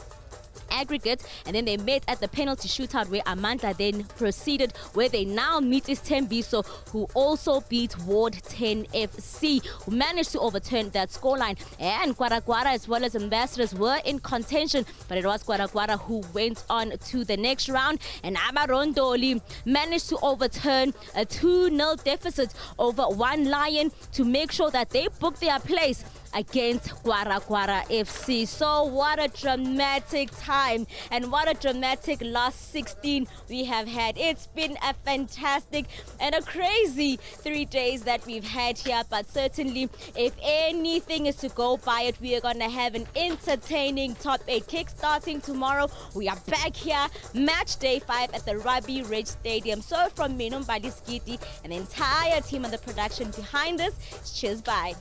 aggregate, and then they met at the penalty shootout where Amandla then proceeded, where they now meet Isithembiso, who also beat Ward 10 FC, who managed to overturn that scoreline. And Gwara as well as Ambassadors were in contention, but it was Gwara who went on to the next round, and Abar Ndoli managed to overturn a 2-0 deficit over One Lion to make sure that they booked their place against Gwara FC. So what a dramatic time and what a dramatic last 16 we have had. It's been a fantastic and a crazy 3 days that we've had here, but certainly if anything is to go by it, we are going to have an entertaining top 8 kick starting tomorrow. We are back here, match day 5 at the Ruby Ridge Stadium. So from Mbali Skiti and the entire team and the production behind us, cheers, bye.